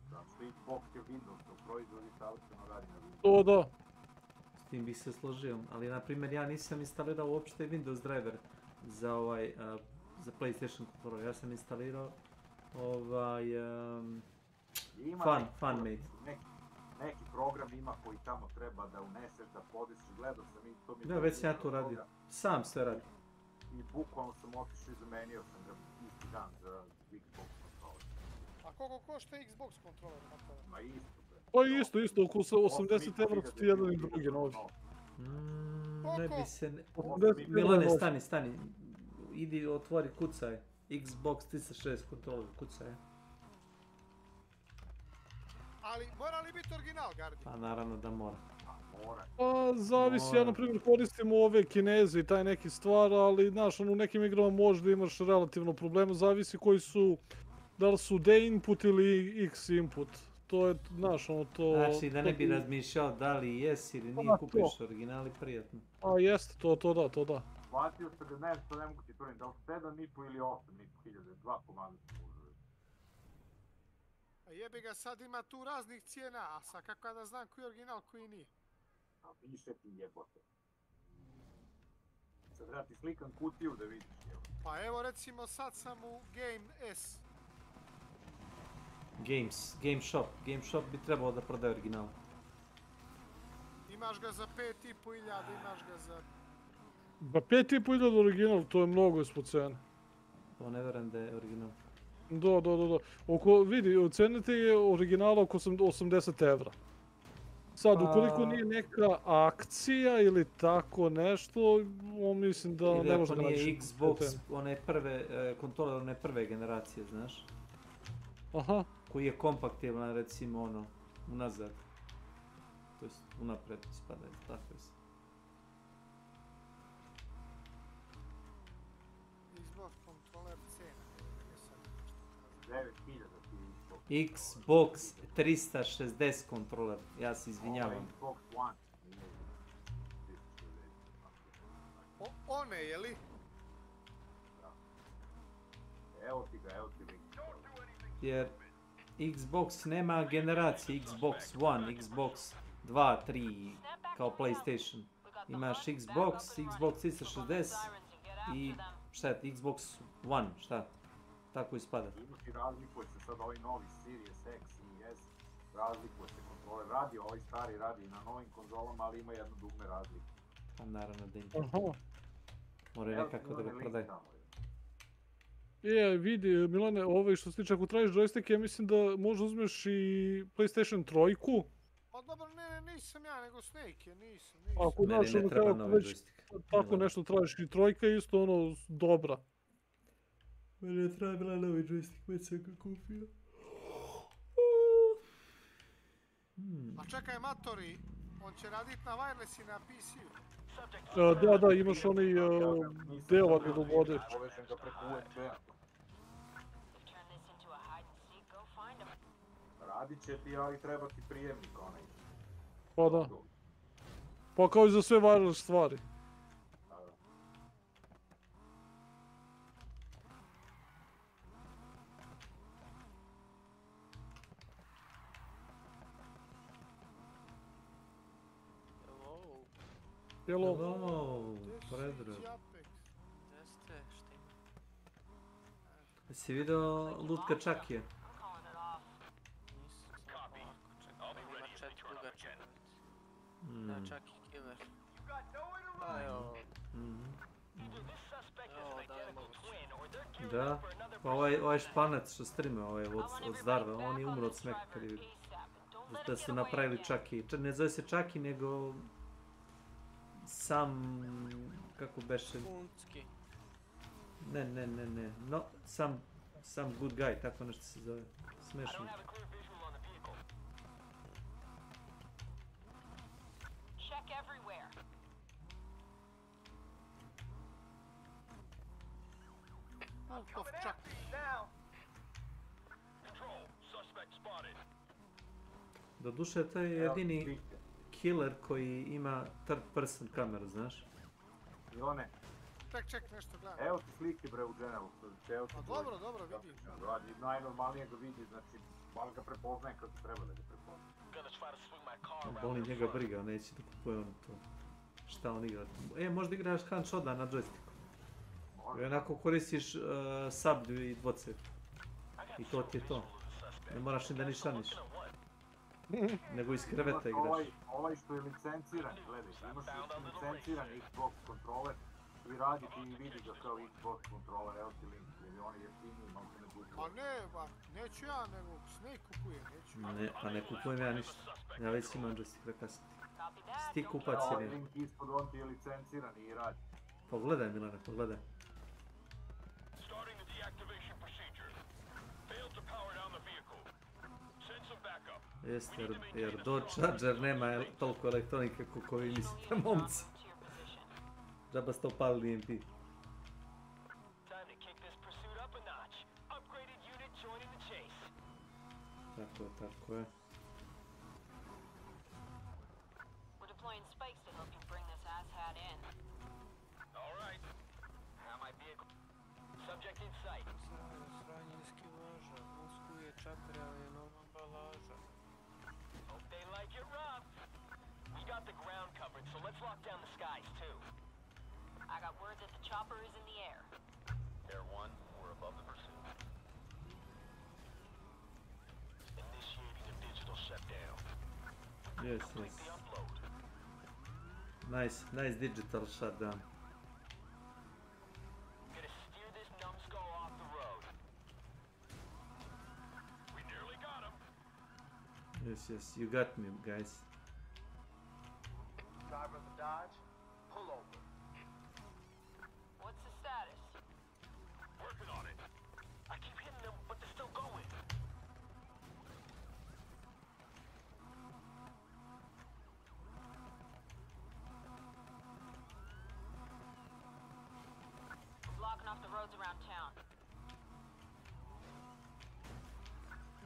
Znači što Xbox je Windows, proizvod i savršeno radi na Windows. To da. S tim bih se složio, ali na primjer ja nisam instalirao uopšte Windows driver za PlayStation kontroler. Ja sam instalirao FunMate. Neki program ima koji tamo treba da uneseš, da podesiš, gledao sam i to mi... Da, već sam ja to radio. Sam sve radio. I bukvalno sam otišao i zamenio sam ga isti dan za Xbox kontroler. A koliko košta Xbox kontroler? Ma isto. Pa isto, oko 80 evra su ti jedan i drugi novi. Ne bi se... Milane, stani. Idi, otvori, kucaj. Xbox 360 kontroler, kucaj. Ali mora li biti original, Gardi? Pa naravno da mora. Pa zavisi, ja na primjer koristim ove Kineze i taj neki stvar, ali znaš, u nekim igrama možda imaš relativno problema, zavisi koji su, da li su D input ili X input. To je, znaš, ono to... Znači da ne bi razmišljao da li jesi ili nije, kupiš original i prijatno. A jeste, to da. Platio sam ga, nešto ne mogu ti prvim, da li 7,5 ili 8,5 hiljade, 2 komada sam užio. A jebi ga, sad ima tu raznih cijena, a sad kako da znam koji je original, koji nije? A više ti jebote. Sad treba ti slikam kutiju da vidiš jebote. Pa evo recimo sad sam u Game S. Game Shop bi trebalo da prodaje original. Imaš ga za 5,5 hiljada, imaš ga za... Ba 5,5 hiljada original, to je mnogo ispod cene. To ne verujem da je original. Da. Vidi, cenite je originala oko 80 evra. Sad, ukoliko nije neka akcija ili tako nešto, mislim da ne može da naći. Ili ako nije Xbox, kontroler one prve generacije, znaš? Aha. Koji je kompaktivan, recimo, unazad. To jest, unapred spada, tako je. Xbox kontroler cena. Xbox 360 kontroler, ja se izvinjavam. Xbox One. One, je li? Evo ti ga. Jer Xbox nema generacije, Xbox One, Xbox 2, 3, kao PlayStation. Imaš Xbox 360 i šta je, Xbox One, šta? Tako ispada. I razlikuje se sad ovaj novi Series X i S, razlikuje se kontroler. Radi, ovaj stari radi na novim konzolama, ali ima jedno dugme razlike. Pa naravno da ima. Mora nekako da ga prodaje. Vidi, Milane, što se tiče, ako tražiš joystick, ja mislim da možda uzmeš i PlayStation 3. Pa dobro, nisam ja, nego Snake je, nisam. Meni ne treba novi joystick. Tako nešto tražiš i 3 isto, dobra. Meni je trebala novi joystick, već sam ga kupio. A čekaj, matori, on će radit na wireless i na PC-u. Da, imaš onaj dela gdje dovodiš. Povežem ga preko USB-a. Radit će ti, ali treba ti prijemnik onaj. Pa da. Pa kao i za sve wireless stvari. Hello, Predrag. Jesi vidio lutka Čakije? Da, Čaki killer. Da, pa ovaj Španac što strime, od Zdarva, on je umro od smeka kad je vidio. Da su napravili Čaki. Ne zove se Čaki, nego... Sam... kako beše... Punski. Ne, no, sam good guy, tako nešto se zove. Smešno. Control, suspect spotted. Doduše, to je jedini killer koji ima third person kameru, znaš? Milane. Ček, nešto gledam. Evo ti slike bre u General. Dobro, vidi. Najnormalnije ga vidi, znači, malo ga prepoznaje kako treba da ga prepoznaje. Boli njega briga, neće da kupuje on to. Šta on igra? Možda igraš handshota na joysticku. I onako koristiš sablju i dvocep. I to ti je to. Ne moraš ni da nišaniš. Nego iz kreveta igraš. Ovaj što je licenciran, gledaj, imaš licenciran Xbox kontroler i radi ti i vidi ga kao Xbox kontroler, evo ti link, jer on je jeftiniji, malo se ne kupuje. A ne, neću ja, nego Snake kupuje, neću. Ne, pa ne kupujem ja ništa. Ja već imam joystick rekasiti. Sti kupac jer je. Link ispod, on ti je licenciran i radi. Pogledaj Milane, pogledaj. Jeste, jer Dodge Charger nema toliko elektronike koliko vi mislite, momci. Džaba ste opalili EMP. Tako je. Sranje eskivaža, uskuje čatrja je nova ambalaža. They like it rough. We got the ground covered, so let's lock down the skies too. I got word that the chopper is in the air. Air 1, we're above the pursuit. Initiating a digital shutdown. Yes. Nice digital shutdown. Gonna steer this numbskull off the road. We nearly got him. Yes, you got me, guys. Driver of the Dodge, pull over. What's the status? Working on it. I keep hitting them, but they're still going. Blocking off the roads around town.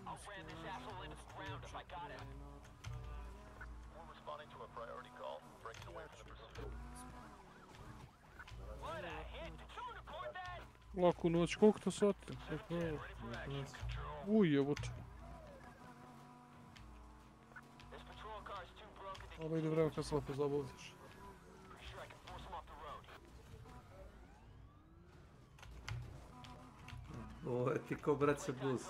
I'll ram this asshole into the ground if I got him. We're responding to a priority call, breaking away from the pursuit. What a hit! Did someone record that? Laku noć, koliko to sati? Ujebot. Ali ide vreme kad se lepo zabavljaš. Ovo je ti ko braće Blues.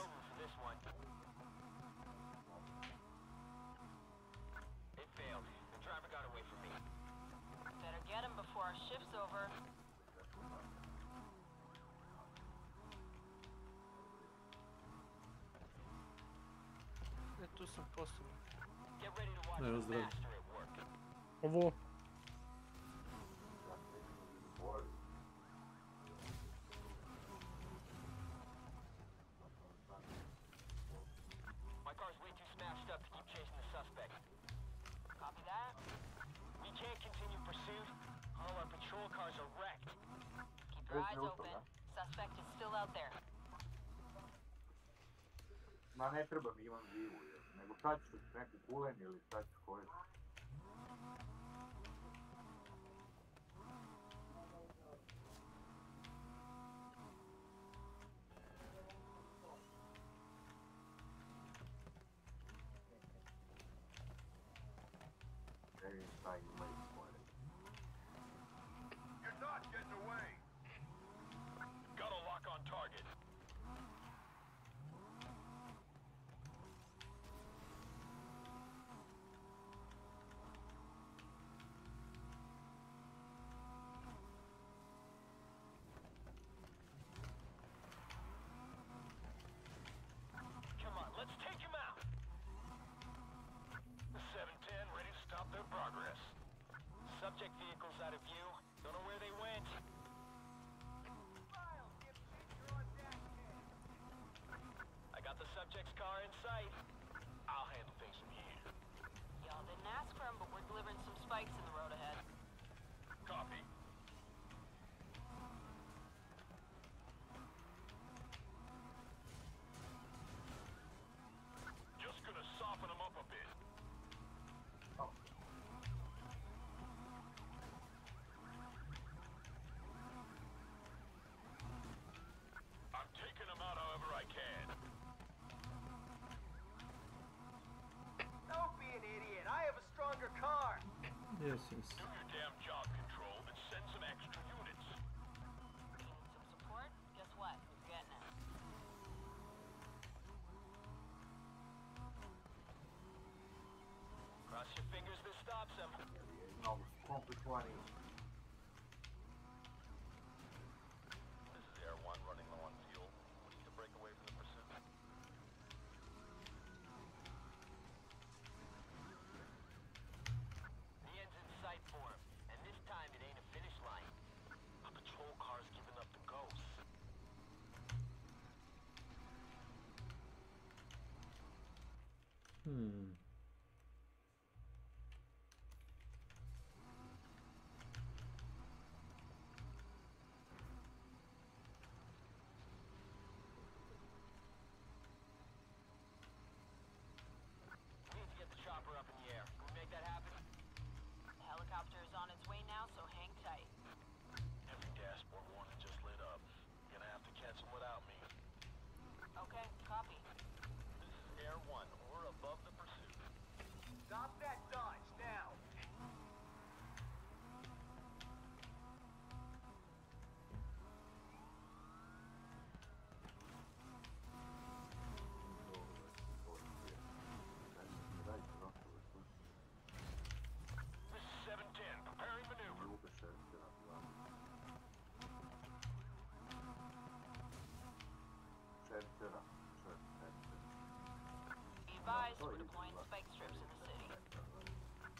Better get him before our shift's over. Tu sam postavljen. Evo zdravo. Ovo. My car's way too smashed up to keep chasing the suspect. Copy that. We can't continue pursuit. All our patrol cars are wrecked. Keep your eyes open. Suspect is still out there. Ma ne treba mi, imam divu, nego šta ćeš neku kulen ili šta ćeš koji? You're not getting away. Got a lock on target. Come on, let's take him out. The 710 ready to stop their progress. Subject vehicles out of view. Don't know where they went. I got the subject's car in sight. I'll handle things from here. Y'all didn't ask for him, but we're delivering some spikes in the road ahead. Copy. Just gonna soften them up a bit. Yes, yes. Do your damn job, Control, and send some extra units. Need some support? Guess what? We're getting it. Cross your fingers this stops him. No, complicated. This is Air 1 running low on fuel. We need to break away from the pursuit. The end's in sight for him, and this time it ain't a finish line. A patrol car's giving up the ghost. We need to get the chopper up in the air. Can we make that happen? The helicopter is on its way now, so hang tight. Every dashboard warning just lit up. Gonna have to catch them without me. Okay, copy. This is Air 1. We're above the pursuit. Stop that dodge now. This is 710. Preparing maneuver. Be advised, we're deploying spike strips in the city.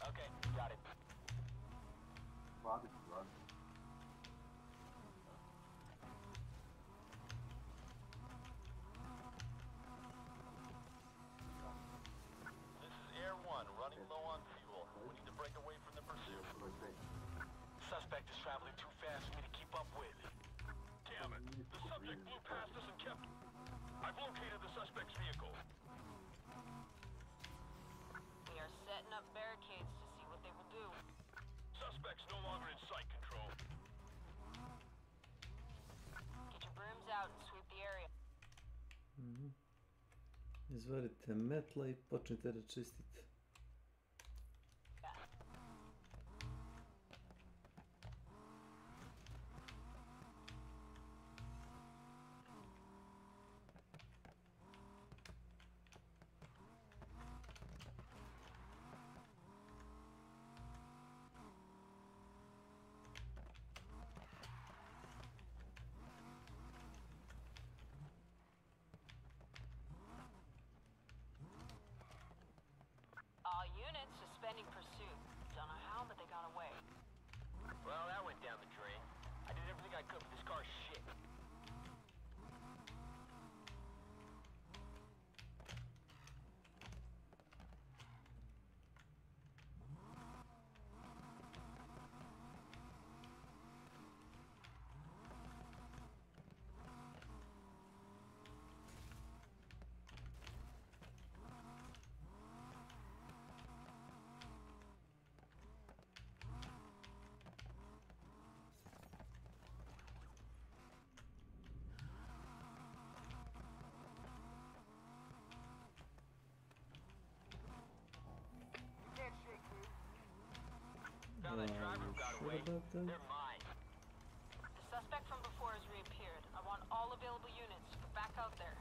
Okay, got it. This is Air 1, running low on fuel. We need to break away from the pursuit. Suspect is traveling too fast for me to keep up with. Damn it! The subject blew past us and kept... I've located the suspect's vehicle. We are setting up barricades to see what they will do. Suspect's no longer in sight, Control. Get your brooms out and sweep the area. Izvadite metla i počnite da čistite. All units suspending pursuit. Don't know how, but they got away. Well, that went down the drain. I did everything I could, but this car's shit. Found that driver who got away. They're mine. The suspect from before has reappeared. I want all available units. Get back out there.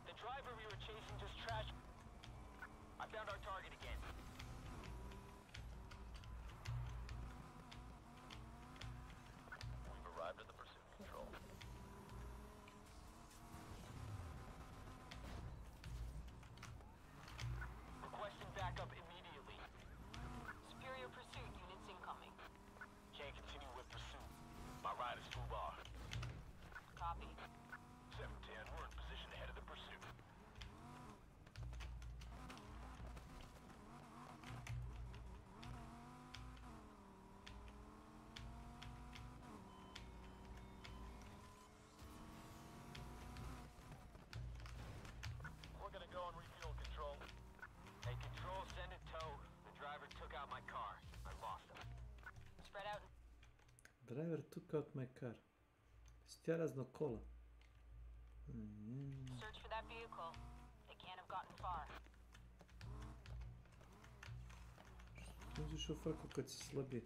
The driver we were chasing just trashed. I found our target again. We've arrived at the pursuit control. Requesting backup immediately. Superior pursuit units incoming. Can't continue with pursuit. My ride is too far. Copy. 710, we're in position ahead of the pursuit. We're gonna go and refuel, Control. Hey, Control, send it tow. The driver took out my car. I lost him. Spread out. Driver took out my car. Stjarazno kola. Search for that vehicle. They can't have gotten far. Uđeš u frku kad si slabiji.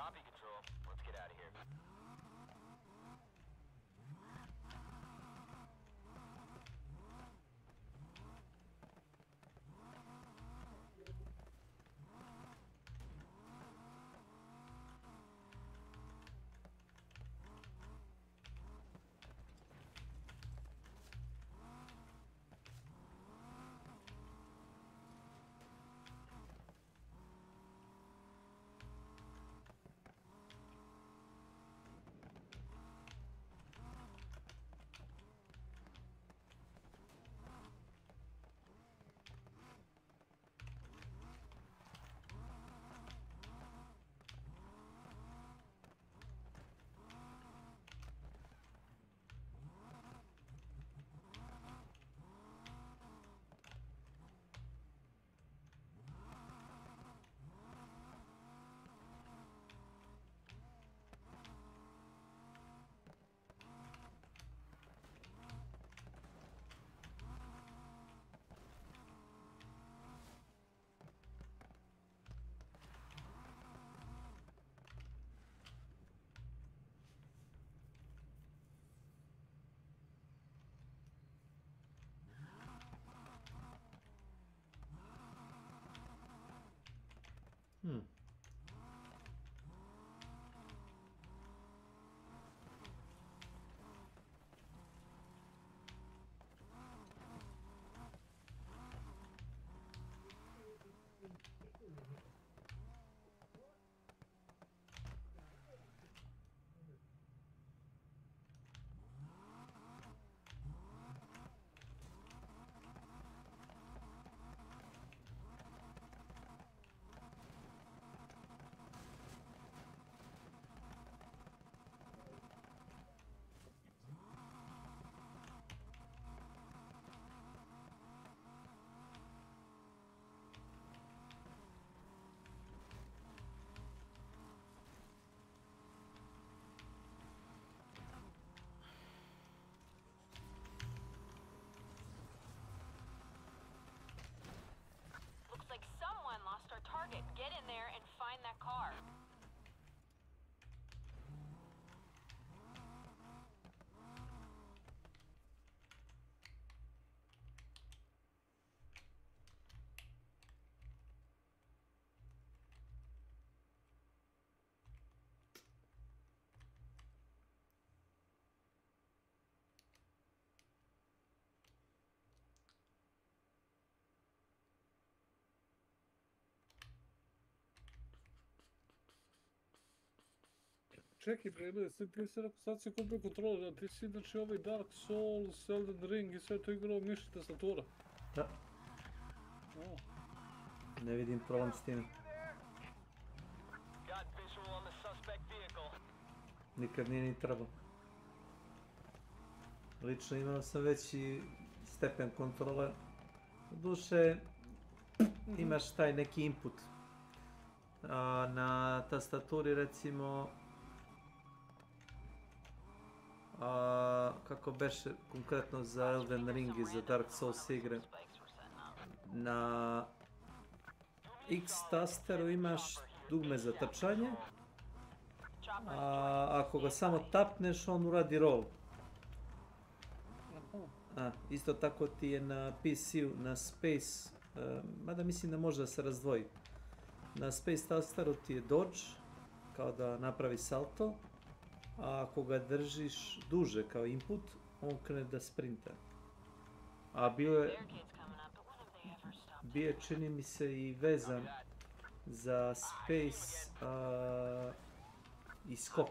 Copy control. Let's get out of here. Target, get in there and find that car. Čekaj bre, ti si rekao sad si kupio kontroler, a ti si znači ovaj Dark Souls, Elden Ring i sve to igrao miš i tastatura. Da. Ne vidim problem s tim. Nikad nije ni trebao. Lično imao sam veći stepen kontrole. U duše imaš taj neki input. Na tastaturi recimo kako beše konkretno za Elden Ring i za Dark Souls igre, na X tasteru imaš dugme za trčanje, a ako ga samo tapneš on uradi roll. Isto tako ti je na PC-u, na Space, mada mislim da može da se razdvoji. Na Space tasteru ti je dodge, kao da napravi salto, a ako ga držiš duže kao input, on krene da sprinta. A bio je čini mi se i vezan za Space i skok.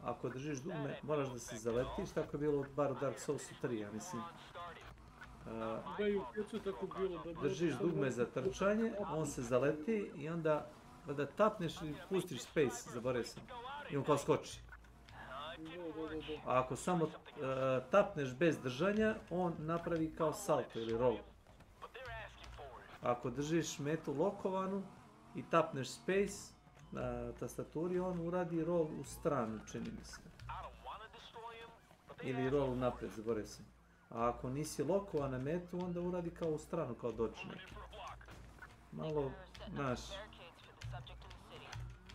Ako držiš dugme, moraš da se zaletiš, tako je bilo bar u Dark Soulsu 3, ja mislim. Da i u pjecu tako bilo. Držiš dugme za trčanje, on se zaleti i onda Da tapneš i pustiš space, zaboravio sam. I on kao skoči. A ako samo tapneš bez držanja, on napravi kao salto ili roll. Ako držiš metu lokovanu i tapneš space na tastaturi, on uradi roll u stranu, čini mi se. Ili roll napred, zaboravio sam. A ako nisi lokovan na metu, onda uradi kao u stranu, kao doći neki. Malo, znaš...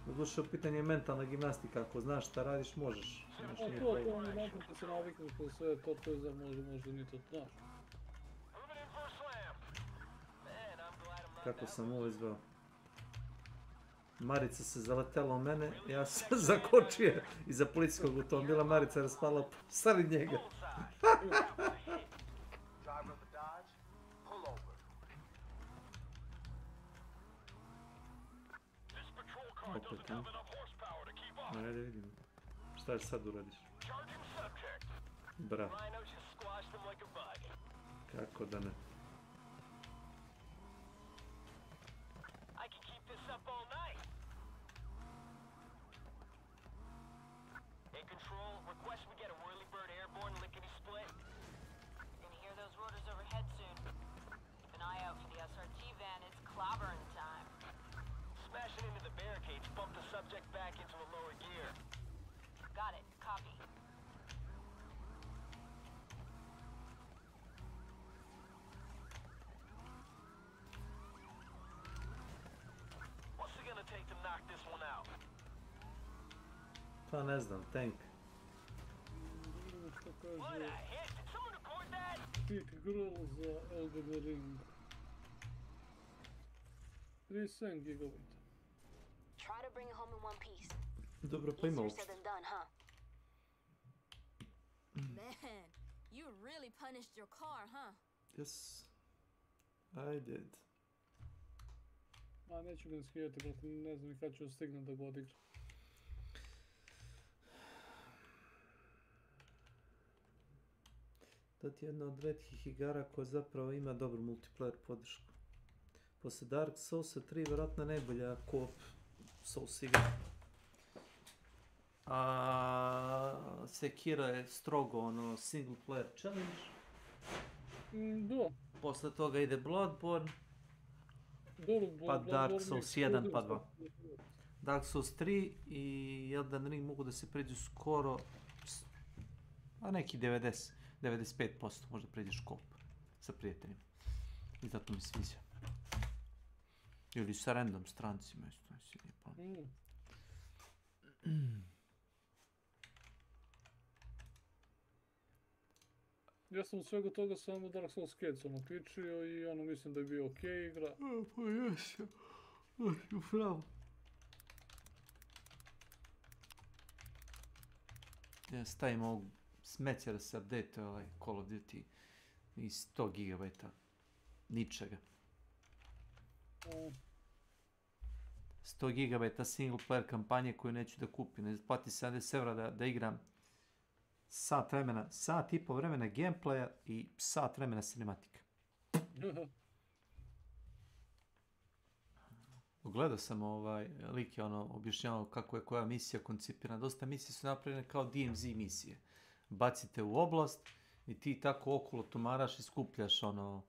Doduše u pitanje je mentalna gimnastika, ako znaš šta radiš, možeš. To on je nakon da se naviknu ko sve to za možda ni to znaš. Kako sam ovo izveo? Marica se zaletela u mene, ja sam zakočio iza policijskog automobila, Marica je raspala sred njega. Opet, ne? Ajde vidimo. Šta će sad uradiš? Bra. Kako da ne? Got it. Copy. What's it gonna take to knock this one out? Pa ne znam, tank. What a hit! Did someone record that? Pick grill za Elden Ring. 37 gigabajta. Try to bring it home in one piece. Dobro, pa ima uopšte. Man, you really punished your car, huh? Yes, I did. A neću ga skijati, brate, ne znam i kad ću stignem da ga odigram. To ti je jedna od retkih igara koja zapravo ima dobru multiplayer podršku. Posle Dark Soulsa 3 vjerojatno najbolja co-op Souls igra. A Sekiro je strogo ono single player challenge. Da. Posle toga ide Bloodborne. Pa Dark Souls 1 pa 2. Dark Souls 3 i Elden Ring mogu da se pređu skoro, a neki 95% možda pređeš co-op sa prijateljima. I zato mi sviđa. Ili sa random strancima isto. Ja sam od svega toga samo Dark Souls Kids uključio i ono mislim da je bio okej igra. Pa jesam. Upravo. Ja stavim ovog smeća da se update ovaj Call of Duty i 100 GB ničega. 100 GB single player kampanje koju neću da kupim. Ne plati 70 € da igram sat i po vremena gameplaya i sat vremena cinematika. Gledao sam lik je objašnjavao kako je koja misija koncipirana. Dosta misije su napravljene kao DMZ misije. Bacite u oblast i ti tako okolo tumaraš i skupljaš oružje.